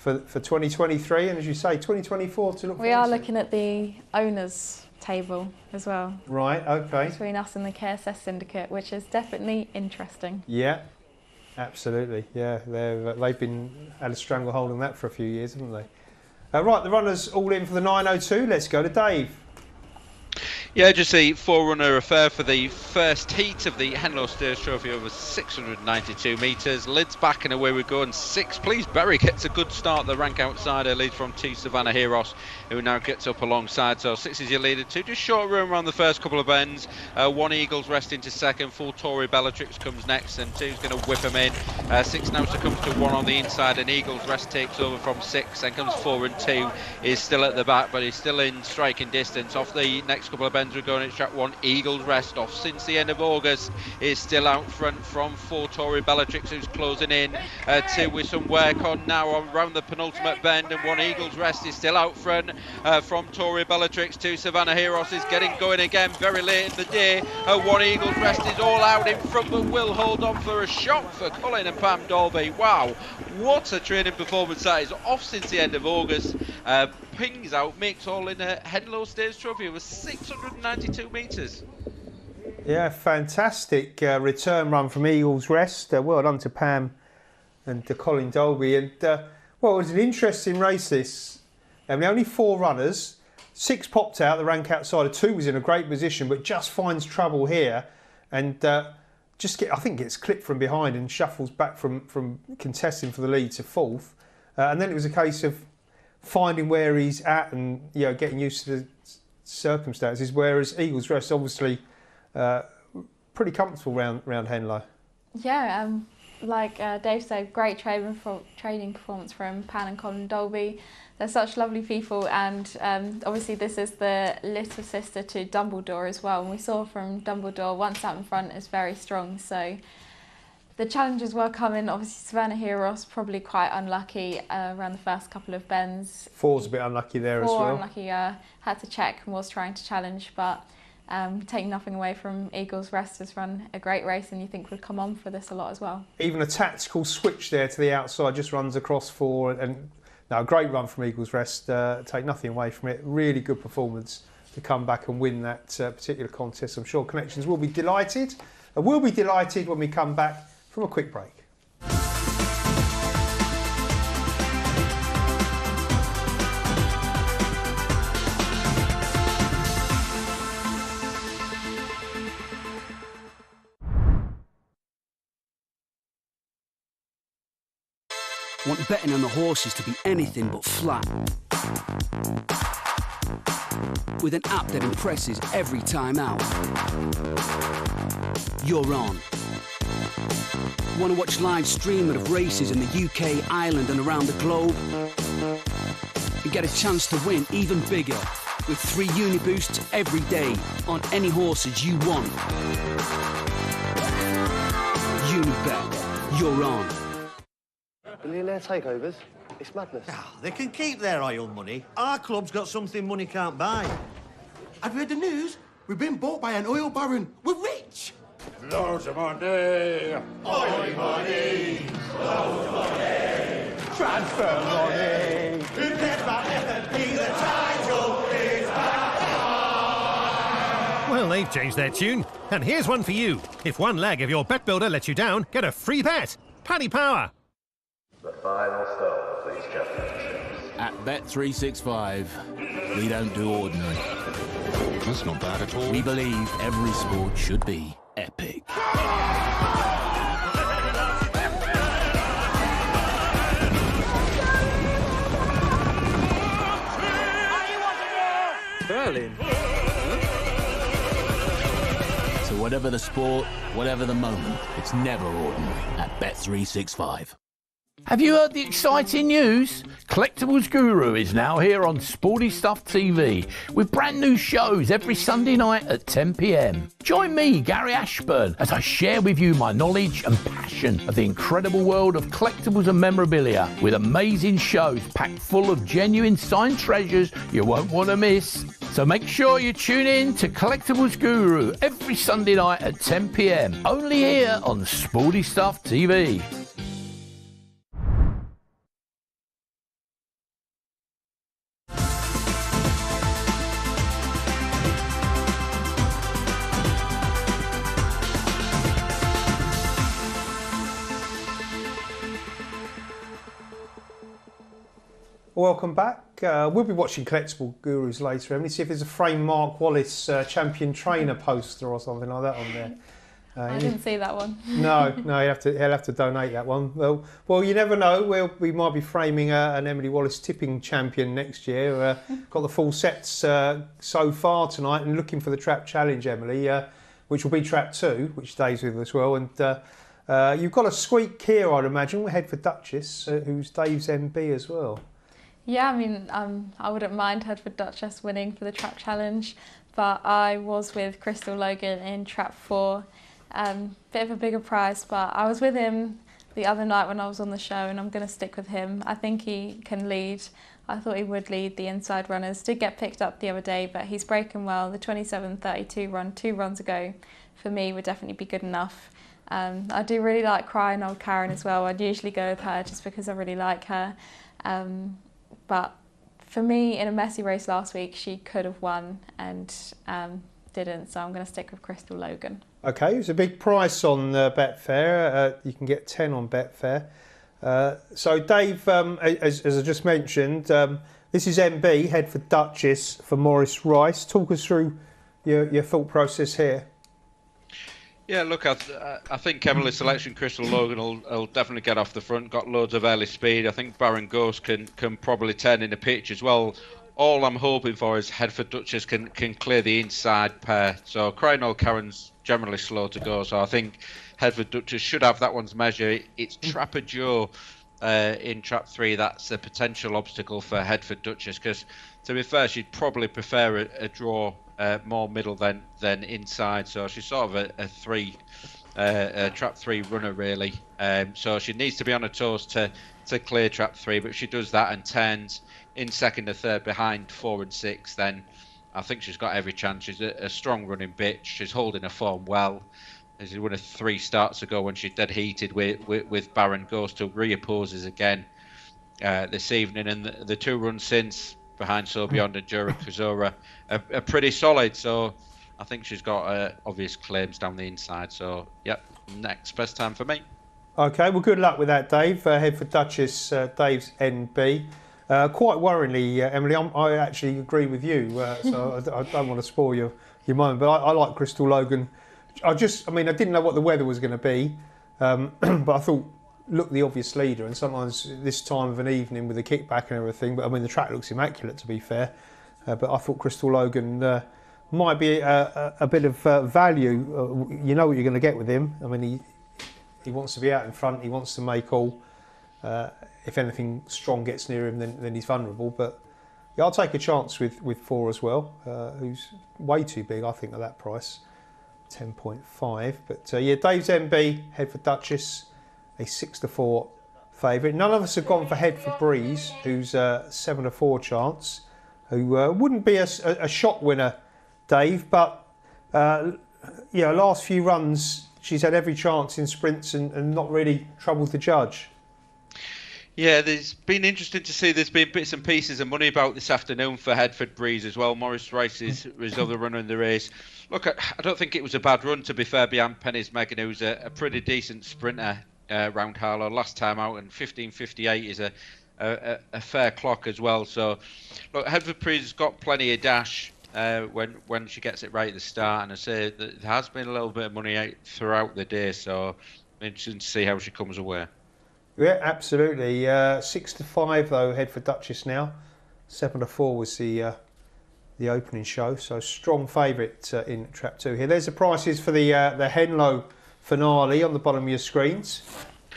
for 2023, and as you say, 2024 to look forward We are to. looking at the owners' table as well. Right, okay. Between us and the KSS Syndicate, which is definitely interesting. Yeah, absolutely. Yeah, they've been had a stranglehold on that for a few years, haven't they? Right, the runners all in for the 9:02. Let's go to Dave. Yeah, just the forerunner affair for the first heat of the Henlow Steers Trophy over 692 metres. Lids back and away we go. And 6, Please Berry gets a good start. The rank outsider leads from 2 Savannah Heroes, who now gets up alongside. So 6 is your leader. 2 just short room around the first couple of bends. 1 Eagles Rest into second. 4 Tory Bellatrix comes next, and 2's going to whip him in. 6 now succumbs to 1 on the inside, and Eagles Rest takes over from 6. Then comes 4 and 2 is still at the back, but he's still in striking distance. Off the next couple of bends we're going at track 1. Eagles Rest, off since the end of August, is still out front from 4 Tory Bellatrix, who's closing in. 2 with some work on now around the penultimate bend, and 1 Eagles Rest is still out front from Tory Bellatrix. 2 Savannah Heroes is getting going again very late in the day. 1 Eagles Rest is all out in front, but will hold on for a shot for Colin and Pam Dolby. Wow, what a training performance that is. Off since the end of August. Pings out, makes all in a Henlow Steers Trophy over 692 metres. Yeah, fantastic return run from Eagles Rest. Well done to Pam and to Colin Dolby. And well, it was an interesting race this. Only 4 runners. 6 popped out, the rank outsider. 2 was in a great position, but just finds trouble here. And I think gets clipped from behind and shuffles back from contesting for the lead to 4th. And then it was a case of finding where he's at and getting used to the circumstances. Whereas Eagles Rest obviously pretty comfortable round Henlow. Yeah, like Dave said, great trading performance from Pan and Colin Dolby. They're such lovely people, and obviously this is the little sister to Dumbledore as well. And we saw from Dumbledore, once out in front, is very strong. So the challenges were coming. Obviously Savannah Heroes probably quite unlucky around the first couple of bends. 4's a bit unlucky there as well. 4 unlucky, had to check and was trying to challenge, but take nothing away from Eagles Rest, has run a great race, and you think would come on for this a lot as well. Even a tactical switch there to the outside, just runs across 4, and no, a great run from Eagles Rest. Take nothing away from it. Really good performance to come back and win that particular contest. I'm sure Connections will be delighted. We'll be delighted when we come back from a quick break. Want betting on the horses to be anything but flat? With an app that impresses every time out. You're on. Want to watch live streaming of races in the UK, Ireland and around the globe? And get a chance to win even bigger with 3 Uniboosts every day on any horses you want. Unibet. You're on. Billionaire takeovers? It's madness. They can keep their oil money. Our club's got something money can't buy. I've read the news. We've been bought by an oil baron. We're rich. Loads of money. Oil money. Loads of money. Transfer money. Who cares about F&P? The title is back. Well, they've changed their tune. And here's one for you. If one leg of your bet builder lets you down, get a free bet. Paddy Power. The final stone of these championships. At Bet365, we don't do ordinary. That's not bad at all. We believe every sport should be epic. Berlin. So whatever the sport, whatever the moment, it's never ordinary at Bet365. Have you heard the exciting news? Collectibles Guru is now here on Sporty Stuff TV with brand new shows every Sunday night at 10 p.m. Join me, Gary Ashburn, as I share with you my knowledge and passion of the incredible world of collectibles and memorabilia with amazing shows packed full of genuine signed treasures you won't want to miss. So make sure you tune in to Collectibles Guru every Sunday night at 10 p.m. only here on Sporty Stuff TV. Welcome back. We'll be watching Collectible Gurus later, Emily. See if there's a framed Mark Wallis champion trainer poster or something like that on there. I didn't see that one. No, he'll have to donate that one. Well, you never know. We might be framing an Emily Wallis tipping champion next year. Got the full sets so far tonight, and looking for the Trap Challenge, Emily, which will be Trap 2, which Dave's with as well. And you've got a squeak here, I'd imagine. We'll head for Duchess, who's Dave's MB as well. Yeah, I mean, I wouldn't mind Hertford Duchess winning for the Trap Challenge, but I was with Crystal Logan in Trap 4. Bit of a bigger prize, but I was with him the other night when I was on the show, and I'm going to stick with him. I think he can lead. I thought he would lead the inside runners. Did get picked up the other day, but he's breaking well. The 27.32 run 2 runs ago for me would definitely be good enough. I do really like Crying Old Karen as well. I'd usually go with her just because I really like her. But for me, in a messy race last week, she could have won and didn't, so I'm going to stick with Crystal Logan. Okay, it's a big price on Betfair. You can get 10 on Betfair. So Dave, as I just mentioned, this is MB, head for Duchess for Maurice Rice. Talk us through your thought process here. Yeah, look, I think Emily's selection, Crystal Logan, will definitely get off the front. Got loads of early speed. I think Baron Ghost can probably turn in the pitch as well. All I'm hoping for is Hertford Duchess can clear the inside pair. So Crying Old Karen's generally slow to go, so I think Hertford Duchess should have that one's measure. It's Trapper Joe in Trap 3 that's the potential obstacle for Hertford Duchess, because to be fair, she'd probably prefer a draw more middle than inside. So she's sort of a Trap 3 runner really. So she needs to be on her toes to clear Trap 3, but if she does that and turns in second or third behind 4 and 6, then I think she's got every chance. She's a strong running bitch. She's holding her form well. She won 3 starts ago when she dead heated with Baron Ghost, who reopposes again this evening. And the 2 runs since behind So Beyond and Jura Kuzora are pretty solid. So I think she's got obvious claims down the inside. So, yep, next best time for me. Okay, well, good luck with that, Dave. Head for Duchess, Dave's NB. Quite worryingly, Emily, I actually agree with you, so I don't want to spoil your moment, but I like Crystal Logan. I didn't know what the weather was going to be, but I thought, look, the obvious leader, and sometimes this time of an evening with the kickback and everything, but I mean, the track looks immaculate, to be fair, but I thought Crystal Logan might be a bit of value. You know what you're going to get with him. I mean, he wants to be out in front, he wants to make all. If anything strong gets near him, then he's vulnerable. But yeah, I'll take a chance with 4 as well, who's way too big, I think, at that price, 10.5. But yeah, Dave's MB, head for Duchess, a 6-4 favourite. None of us have gone for head for Breeze, who's a 7-4 chance, who wouldn't be a shot winner, Dave, but last few runs she's had every chance in sprints and not really troubled the judge. Yeah, there's been interesting to see. There's been bits and pieces of money about this afternoon for Hertford Breeze as well. Maurice Rice is other runner in the race. Look, I don't think it was a bad run, to be fair, behind Penny's Megan, who's a pretty decent sprinter round Harlow. Last time out, and 15.58 is a fair clock as well. So, look, Hertford Breeze has got plenty of dash when she gets it right at the start. And I say that there has been a little bit of money out throughout the day, so interesting to see how she comes away. Yeah, absolutely. 6-5 though, head for Duchess now. 7-4 was the opening show, so strong favourite in Trap 2 here. There's the prices for the Henlow finale on the bottom of your screens,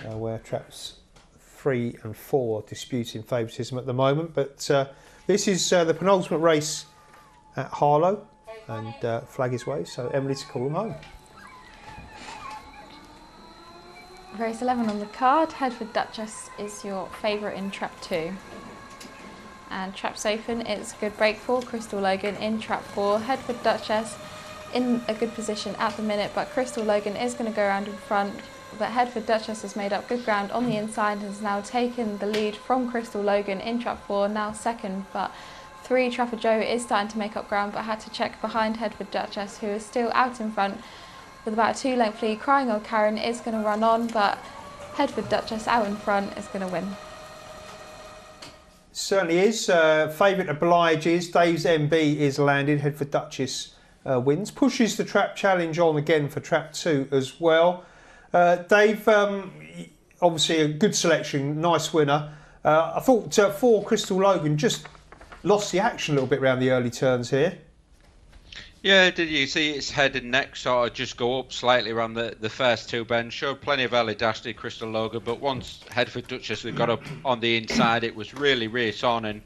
where Traps 3 and 4 are disputing favouritism at the moment. But this is the penultimate race at Harlow, and flag is waved, so Emily to call them home. Race 11 on the card, Hertford Duchess is your favourite in Trap 2. And Traps open, it's a good break for Crystal Logan in Trap 4. Hertford Duchess in a good position at the minute, but Crystal Logan is going to go around in front. But Hertford Duchess has made up good ground on the inside and has now taken the lead from Crystal Logan in Trap 4, now second. But 3, Trapper Joe is starting to make up ground, but had to check behind Hertford Duchess, who is still out in front. With about a 2-length lead, Crying Old Karen is going to run on, but Hertford Duchess out in front is going to win. Certainly is. Favourite obliges. Dave's MB is landed. Headford Duchess wins. Pushes the Trap Challenge on again for Trap 2 as well. Dave, obviously a good selection, nice winner. I thought 4 Crystal Logan just lost the action a little bit around the early turns here. Yeah, did you see its head and neck sort of just go up slightly around the first 2 bends? Showed plenty of early dash to Crystal Logan, but once Headford Duchess had got up on the inside, it was really race on. And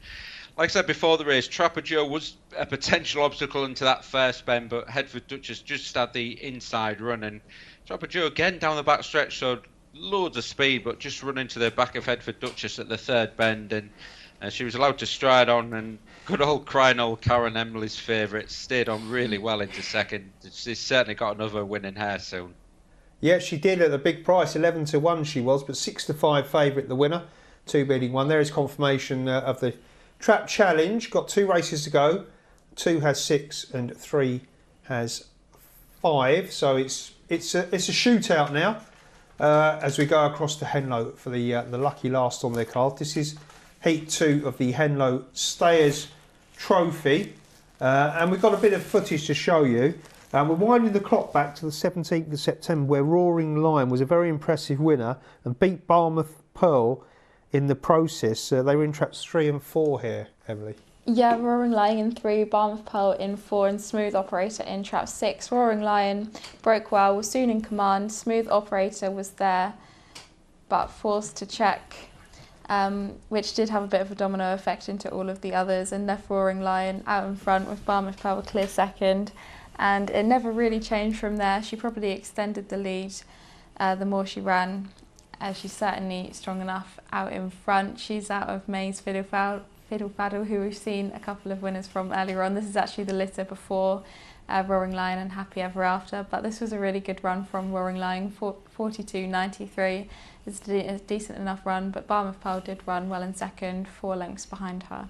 like I said before the race, Trapper Joe was a potential obstacle into that first bend, but Headford Duchess just had the inside run, and Trapper Joe again down the back stretch showed loads of speed, but just run into the back of Headford Duchess at the 3rd bend, and she was allowed to stride on, and good old crying old Karen, Emily's favourite, stayed on really well into 2nd. She's certainly got another win in her soon. Yeah, she did at the big price, 11-1 she was, but 6-5 favourite the winner, 2 beating 1. There is confirmation of the Trap Challenge. Got 2 races to go. 2 has 6 and 3 has 5. So it's a shootout now as we go across to Henlow for the lucky last on their card. This is Heat 2 of the Henlow Stayers Trophy, and we've got a bit of footage to show you. We're winding the clock back to the 17th of September, where Roaring Lion was a very impressive winner and beat Barmouth Pearl in the process. They were in traps 3 and 4 here, Emily. Yeah, Roaring Lion in 3, Barmouth Pearl in 4, and Smooth Operator in trap 6. Roaring Lion broke well, was soon in command. Smooth Operator was there, but forced to check, which did have a bit of a domino effect into all of the others, and left Roaring Lion out in front with Barmouth Pearl a clear 2nd. And it never really changed from there. She probably extended the lead the more she ran. She's certainly strong enough out in front. She's out of May's Fiddle Faddle, who we've seen a couple of winners from earlier on. This is actually the litter before Roaring Lion and Happy Ever After, but this was a really good run from Roaring Lion, 42.93. It's a decent enough run, but Barmouth Pearl did run well in 2nd, 4 lengths behind her.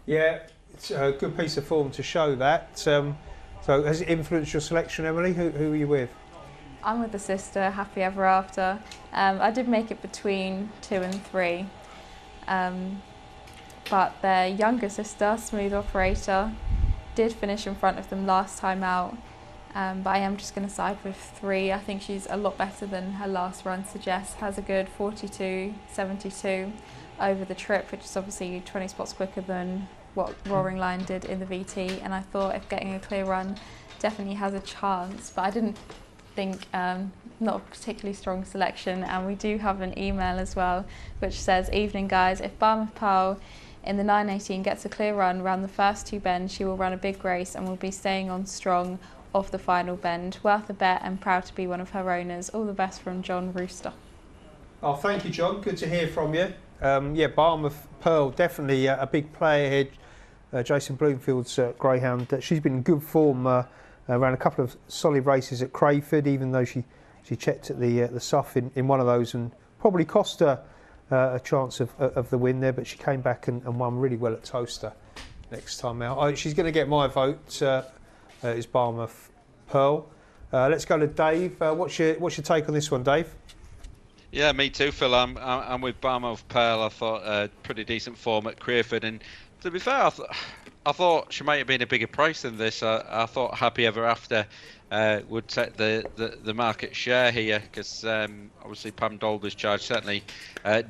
Yeah, it's a good piece of form to show that. So has it influenced your selection, Emily? Who are you with? I'm with the sister, Happy Ever After. I did make it between 2 and 3. But their younger sister, Smooth Operator, did finish in front of them last time out. But I am just going to side with 3. I think she's a lot better than her last run suggests. Has a good 42.72 over the trip, which is obviously 20 spots quicker than what Roaring Lion did in the VT. And I thought if getting a clear run definitely has a chance, but I didn't think not a particularly strong selection. And we do have an email as well, which says, "Evening guys, if Barmouth Pearl in the 9.18 gets a clear run around the first 2 bends, she will run a big race and will be staying on strong off the final bend. Worth a bet and proud to be one of her owners. All the best from John Rooster." Oh, thank you, John. Good to hear from you. Yeah, Barmouth Pearl, definitely a big player here. Jason Bloomfield's greyhound. She's been in good form. Ran a couple of solid races at Crayford, even though she checked at the Suff in one of those and probably cost her a chance of the win there, but she came back and won really well at Towcester next time out. She's going to get my vote, is Barmouth Pearl. Let's go to Dave. What's your take on this one, Dave? Yeah, me too, Phil. I'm with Barmouth Pearl. I thought pretty decent form at Crayford, and to be fair, I thought she might have been a bigger price than this. I thought Happy Ever After would take the market share here, because obviously Pam Dolder's charge certainly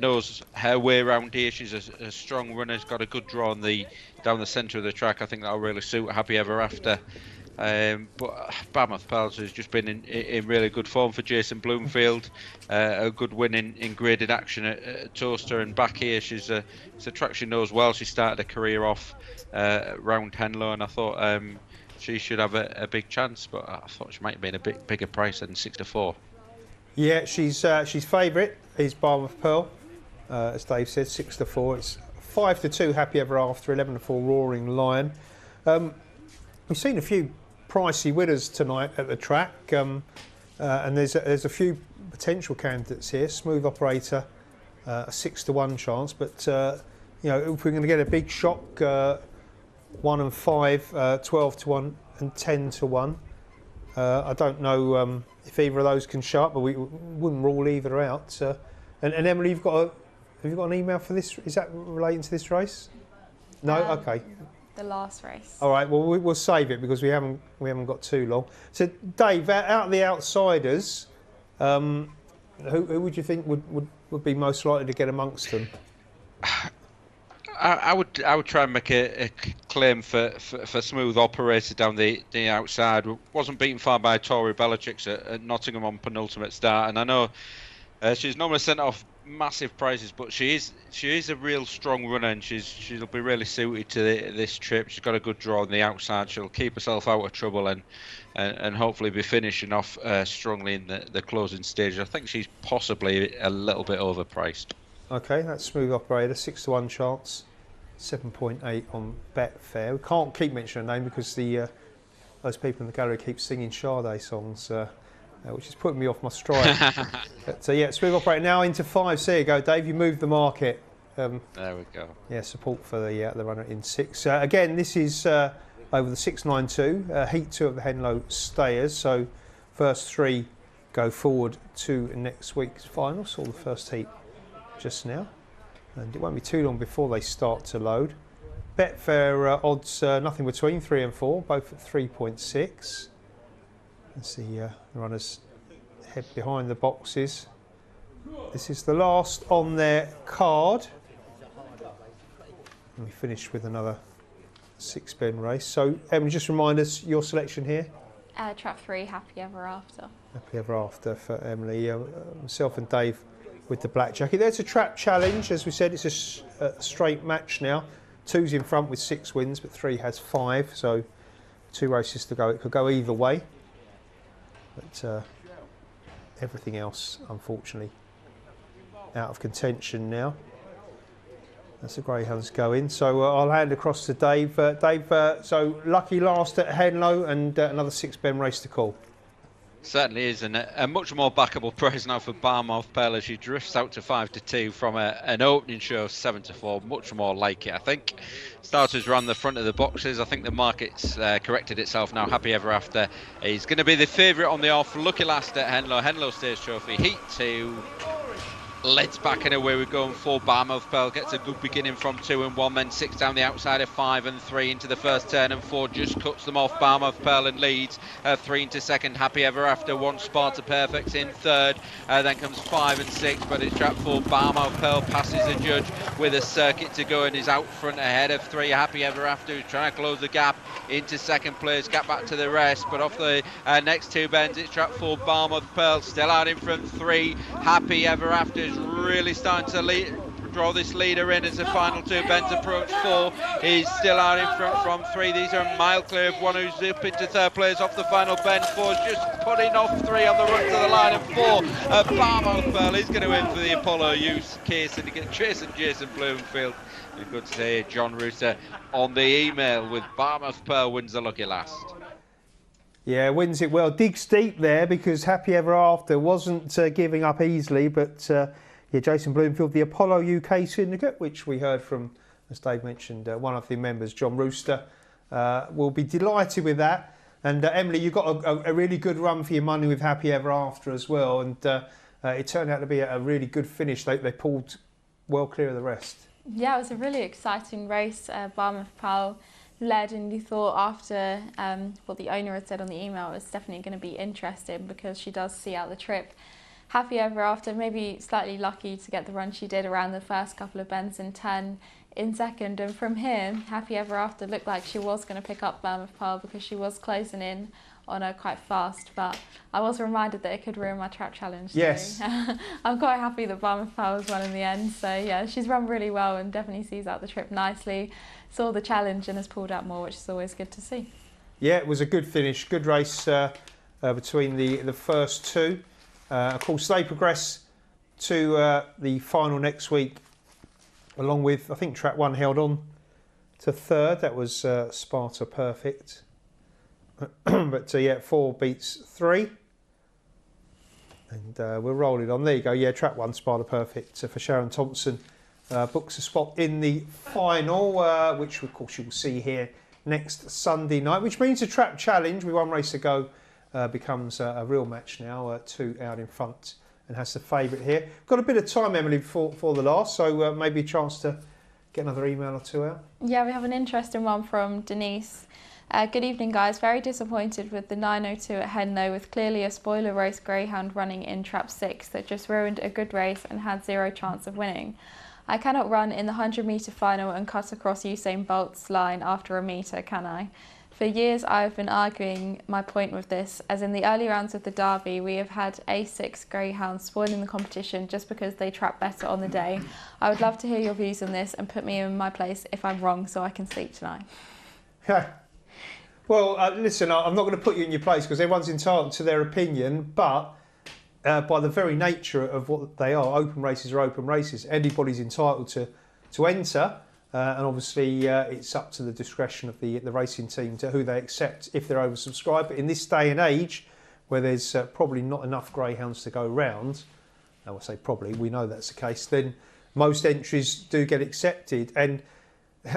knows her way around here. She's a strong runner, has got a good draw on down the centre of the track. I think that'll really suit Happy Ever After. But Barmouth Pearl has just been in really good form for Jason Bloomfield. A good win in graded action at Towcester, and back here it's a track she knows well. She started her career off round Henlow, and I thought she should have a big chance, but I thought she might have been a bit bigger price than 6-4. Yeah, she's favourite is Barmouth Pearl, as Dave said, 6-4. It's 5-2 Happy Ever After, 11-4 Roaring Lion. We've seen a few pricey winners tonight at the track, and there's a few potential candidates here. Smooth Operator, a 6-1 chance, but you know, if we're going to get a big shock, 1 and 5, 12-1 and 10-1. I don't know if either of those can show up, but we wouldn't rule either out. And Emily, you've got Have you got an email for this? Is that relating to this race? No. Okay. The last race. All right. Well, we'll save it because we haven't got too long. So, Dave, out of the outsiders, who would you think would be most likely to get amongst them? I would try and make a claim for smooth operator down the outside. Wasn't beaten far by Tori Belichick's at Nottingham on penultimate start, and I know she's normally sent off massive prizes, but she is a real strong runner, and she'll be really suited to this trip. She's got a good draw on the outside. She'll keep herself out of trouble and hopefully be finishing off strongly in the closing stage. I think she's possibly a little bit overpriced. Okay, that's smooth operator, 6-1 chance, 7.8 on Betfair. We can't keep mentioning her name because those people in the gallery keep singing Sade songs, which is putting me off my stride. But yeah, smooth operator now into 5. So there you go, Dave. You moved the market. There we go. Yeah, support for the runner in 6. Again, this is over the 692, Heat 2 of the Henlow Stayers. So first 3 go forward to next week's final. Saw the first heat just now, and it won't be too long before they start to load. Betfair odds nothing between 3 and 4, both at 3.6. Let's see the runners head behind the boxes. This is the last on their card, and we finish with another 6-bend race. So Emily, just remind us your selection here. Trap 3, Happy Ever After. Happy Ever After for Emily. Myself and Dave with the black jacket. There's a trap challenge. As we said, it's a straight match now. 2's in front with 6 wins, but 3 has 5. So 2 races to go. It could go either way. But everything else, unfortunately, out of contention now. That's the Greyhounds going. So I'll hand across to Dave. Dave, so lucky last at Henlow and another 6-bend race to call. Certainly is, and a much more backable prize now for Barmouth Pearl as she drifts out to 5-2 from an opening show of 7-4. Much more like it, I think. Starters ran the front of the boxes. I think the market's corrected itself now. Happy Ever After is going to be the favourite on the off. Lucky last at Henlow. Henlow Stage Trophy, Heat 2. Leads back and away we're going for Barmouth Pearl. Gets a good beginning from 2 and 1, then 6 down the outside of 5 and 3 into the first turn, and 4 just cuts them off. Barmouth Pearl and leads 3 into second. Happy Ever After, 1 Sparta Perfect's in third. Then comes 5 and 6, but it's trap 4. Barmouth Pearl passes the judge with a circuit to go and is out front ahead of 3. Happy Ever After, who's trying to close the gap into second place. Gap back to the rest, but off the next 2 bends, it's trap 4. Barmouth Pearl still out in front. 3. Happy Ever After is really starting to draw this leader in as the final 2 bends approach. 4 is still out in front from 3. These are a mile clear of 1 who's up into third place off the final bend. 4 is just putting off 3 on the run to the line, and 4 Barmouth Pearl is going to win for the Apollo use case, and you get Jason Bloomfield. Good to say John Rooster on the email with Barmouth Pearl wins the lucky last. Yeah, wins it well. Digs deep there because Happy Ever After wasn't giving up easily, but yeah, Jason Bloomfield, the Apollo UK syndicate, which we heard from, as Dave mentioned, one of the members, John Rooster, will be delighted with that. And Emily, you got a really good run for your money with Happy Ever After as well, and it turned out to be a really good finish. They pulled well clear of the rest. Yeah, it was a really exciting race. Barmouth Pearl led, and you thought after what the owner had said on the email, it was definitely going to be interesting because she does see out the trip. Happy Ever After, maybe slightly lucky to get the run she did around the first couple of bends and turn in second, and from here Happy Ever After looked like she was going to pick up Barmouth Pearl because she was closing in on her quite fast, but I was reminded that it could ruin my trap challenge. Yes. So I'm quite happy that Barmouth Pearl was won in the end, so yeah, she's run really well and definitely sees out the trip nicely, saw the challenge and has pulled out more, which is always good to see. Yeah, it was a good finish, good race between the first 2. Of course, they progress to the final next week, along with, I think, Track 1 held on to 3rd. That was Sparta Perfect. But yeah, 4 beats 3. And we're rolling on. There you go. Yeah, Track 1, Sparta Perfect for Sharon Thompson. Books a spot in the final, which, of course, you will see here next Sunday night, which means the Trap Challenge with 1 race to go becomes a real match now. 2 out in front and has the favourite here. Got a bit of time, Emily, for the last, so maybe a chance to get another email or two out. Yeah, we have an interesting one from Denise. Good evening, guys. Very disappointed with the 902 at Henlow, with clearly a spoiler race greyhound running in trap 6 that just ruined a good race and had zero chance of winning. I cannot run in the 100-metre final and cut across Usain Bolt's line after a metre, can I? For years I have been arguing my point with this, as in the early rounds of the Derby we have had A6 greyhounds spoiling the competition just because they trap better on the day. I would love to hear your views on this and put me in my place if I'm wrong so I can sleep tonight. Well, listen, I'm not going to put you in your place because everyone's entitled to their opinion, but by the very nature of what they are, open races are open races. Anybody's entitled to enter, and obviously it's up to the discretion of the racing team to who they accept if they're oversubscribed. But in this day and age, where there's probably not enough greyhounds to go round, I will say probably, we know that's the case, then most entries do get accepted. And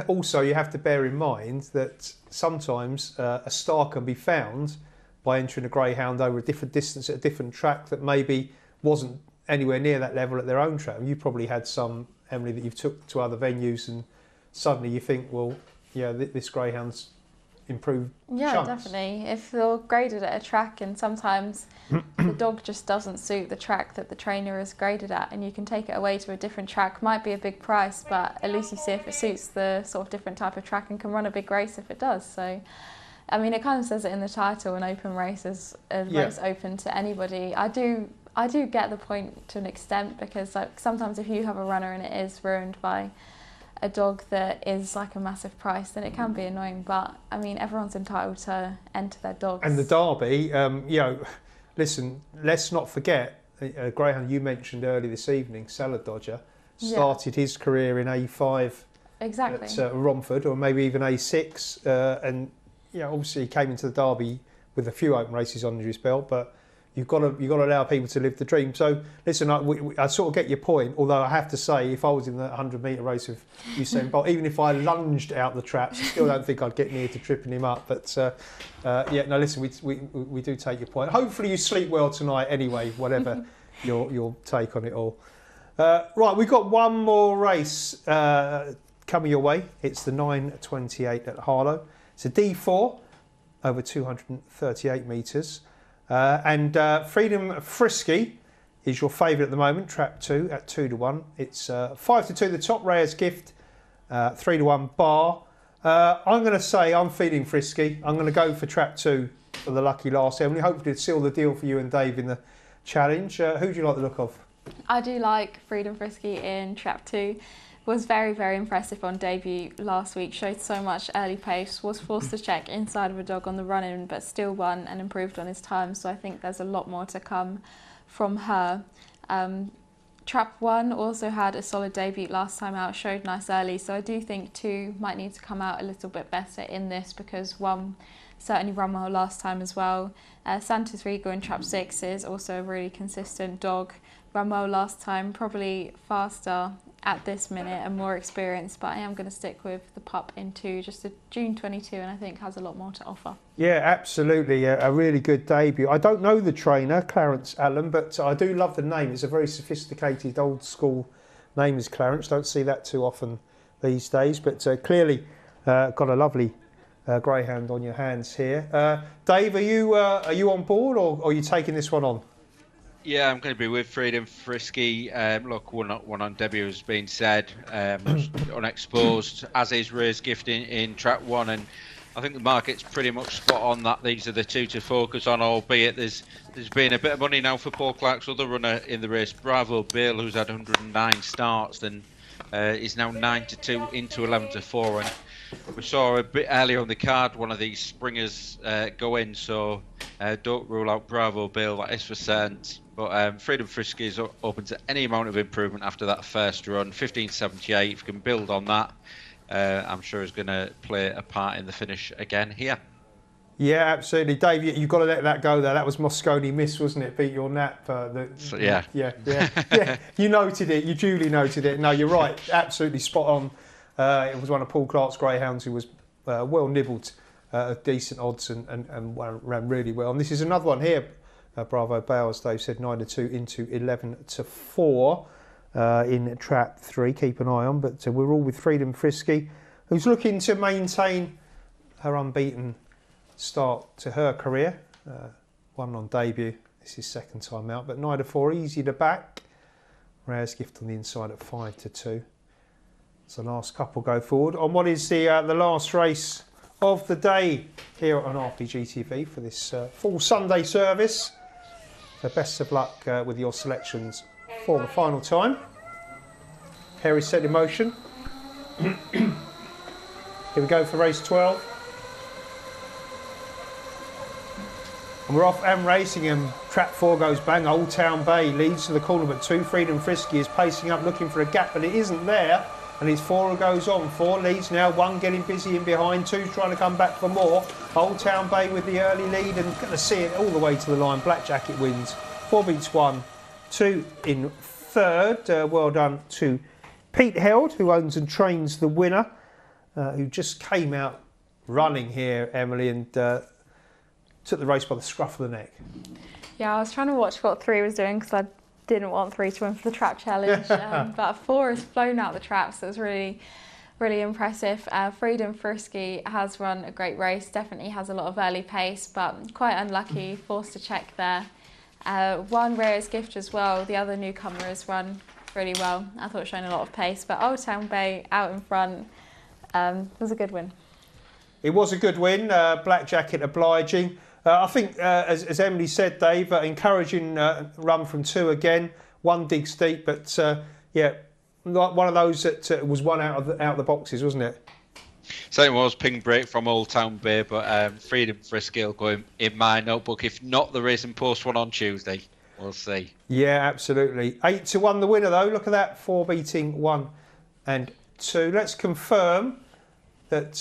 also you have to bear in mind that sometimes a star can be found by entering a greyhound over a different distance at a different track that maybe wasn't anywhere near that level at their own track. You probably had some, Emily, that you've took to other venues and suddenly you think, well, yeah, this greyhound's improved Yeah, chance. definitely. If you're graded at a track and sometimes the dog just doesn't suit the track that the trainer is graded at, and you can take it away to a different track, might be a big price, but at least you see if it suits the sort of different type of track and can run a big race if it does. So, I mean, it kind of says it in the title, an open race is a race open to anybody. I do get the point to an extent, because like sometimes if you have a runner and it is ruined by a dog that is like a massive price, then it can be annoying. But I mean, everyone's entitled to enter their dogs. And the Derby, you know, listen, let's not forget a greyhound you mentioned earlier this evening, Salad Dodger, started his career in A5 exactly at Romford, or maybe even A6, and you know, obviously he came into the Derby with a few open races under his belt, but you've got to allow people to live the dream. So listen, I sort of get your point, although I have to say, if I was in the 100-metre race with Usain Bolt, even if I lunged out the traps, I still don't think I'd get near to tripping him up. But yeah, no, listen, we do take your point. Hopefully you sleep well tonight anyway, whatever your take on it all. Right, we've got one more race coming your way. It's the 928 at Harlow. It's a D4 over 238 metres. And Freedom Frisky is your favourite at the moment, trap 2 at 2-1. It's 5-2, the top rayers gift, 3-1 bar. I'm going to say I'm feeling Frisky. I'm going to go for trap 2 for the lucky last, Emily. Hopefully to seal the deal for you and Dave in the challenge. Who do you like the look of? I do like Freedom Frisky in trap 2. Was very, very impressive on debut last week, showed so much early pace, was forced to check inside of a dog on the run-in, but still won and improved on his time, so I think there's a lot more to come from her. Trap 1 also had a solid debut last time out, showed nice early, so I do think 2 might need to come out a little bit better in this, because 1 certainly ran well last time as well. Santos Rigo in trap 6 is also a really consistent dog, ran well last time, probably faster at this minute and more experienced, but I am going to stick with the pup in 2, just a June 22, and I think has a lot more to offer. Yeah, absolutely, a really good debut. I don't know the trainer, Clarence Allen, but I do love the name. It's a very sophisticated, old school name, is Clarence. Don't see that too often these days, but clearly got a lovely greyhound on your hands here. Dave, are you on board, or are you taking this one on? Yeah, I'm going to be with Freedom Frisky. Look, one on debut has been said, unexposed, as is Ray's gift in trap 1, and I think the market's pretty much spot on that these are the 2 to focus on, albeit there's been a bit of money now for Paul Clark's other runner in the race, Bravo Bill, who's had 109 starts and is now 9-2 into 11-4, and we saw a bit earlier on the card one of these springers go in, so don't rule out Bravo Bill, that is for certain. But Freedom Frisky is open to any amount of improvement after that first run. 15.78, if you can build on that, I'm sure is going to play a part in the finish again here. Yeah, absolutely. Dave, you've got to let that go there. That was Moscone Miss, wasn't it? Beat your nap. Yeah. Yeah. You noted it. You duly noted it. No, you're right. Absolutely spot on. It was one of Paul Clark's greyhounds who was well nibbled at decent odds and ran really well. And this is another one here, Bravo Bales, Dave said 9-2 into 11-4 in trap 3. Keep an eye on, but we're all with Freedom Frisky, who's looking to maintain her unbeaten start to her career. Won on debut. This is second time out, but 9-4, easy to back. Rare's Gift on the inside at 5-2. So last couple go forward on what is the last race of the day here on RPGTV for this full Sunday service. So best of luck with your selections for the final time. Hair is set in motion. Here we go for race 12. And we're off and racing, and trap 4 goes bang. Old Town Bay leads to the corner, but 2 Freedom Frisky is pacing up, looking for a gap, but it isn't there. And it's 4 who goes on. 4 leads now, 1 getting busy in behind, 2's trying to come back for more. Old Town Bay with the early lead, and going to see it all the way to the line. Black Jacket wins. 4 beats 1. 2 in third. Well done to Pete Held, who owns and trains the winner, who just came out running here, Emily, and took the race by the scruff of the neck. Yeah, I was trying to watch what 3 was doing because I didn't want 3 to win for the trap challenge, but 4 has flown out the trap, so it was really, really impressive. Freedom Frisky has run a great race, definitely has a lot of early pace, but quite unlucky, forced to check there. 1 Rare's Gift as well, the other newcomer, has run really well. I thought showing a lot of pace, but Old Town Bay out in front was a good win. It was a good win, Black Jacket obliging. I think, as Emily said, Dave, encouraging run from 2 again. 1 digs deep, but yeah, one of those that was one out of the boxes, wasn't it? So it was ping break from Old Town Bay, but Freedom Frisky will go in my notebook. If not, the Racing Post one on Tuesday. We'll see. Yeah, absolutely. 8-1 the winner, though. Look at that, 4 beating 1 and 2. Let's confirm that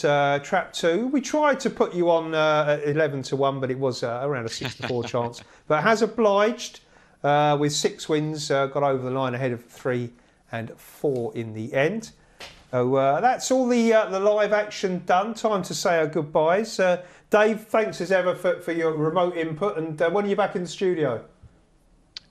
trap 2, we tried to put you on 11-1, but it was around a 6-4 chance. But has obliged with 6 wins, got over the line ahead of 3 and 4 in the end. So that's all the live action done. Time to say our goodbyes. Dave, thanks as ever for your remote input. And when are you back in the studio?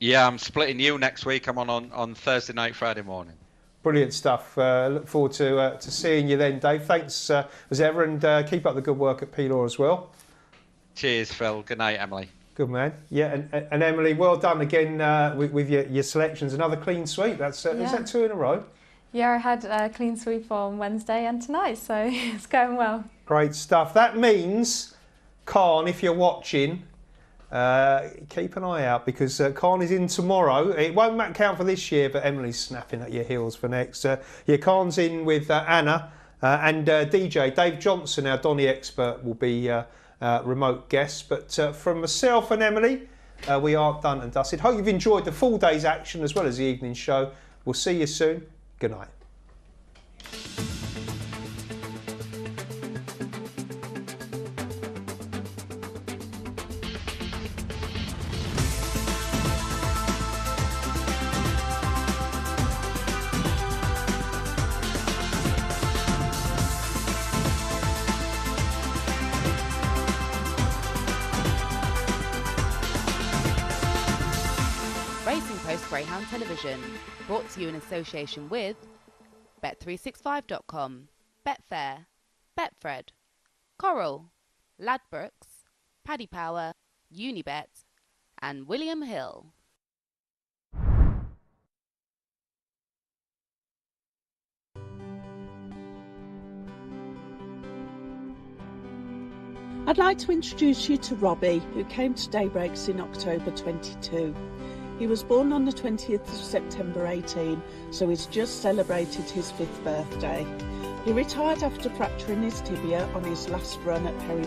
Yeah, I'm splitting you next week. I'm on Thursday night, Friday morning. Brilliant stuff. Look forward to seeing you then, Dave. Thanks as ever, and keep up the good work at Pelaw as well. Cheers, Phil. Good night, Emily. Good man. Yeah, and Emily, well done again with your selections. Another clean sweep. That's is that 2 in a row? Yeah, I had a clean sweep on Wednesday and tonight, so it's going well. Great stuff. That means, Khan, if you're watching, keep an eye out, because Khan is in tomorrow. It won't count for this year, but Emily's snapping at your heels for next. Yeah, Khan's in with Anna and DJ Dave Johnson, our Donny expert, will be remote guest. But from myself and Emily, we are done and dusted. Hope you've enjoyed the full day's action as well as the evening show. We'll see you soon. Good night. Racing Post Greyhound Television, brought to you in association with Bet365.com, Betfair, Betfred, Coral, Ladbrokes, Paddy Power, Unibet, and William Hill. I'd like to introduce you to Robbie, who came to Daybreaks in October 22. He was born on the 20th of September 18, so he's just celebrated his 5th birthday. He retired after fracturing his tibia on his last run at Perry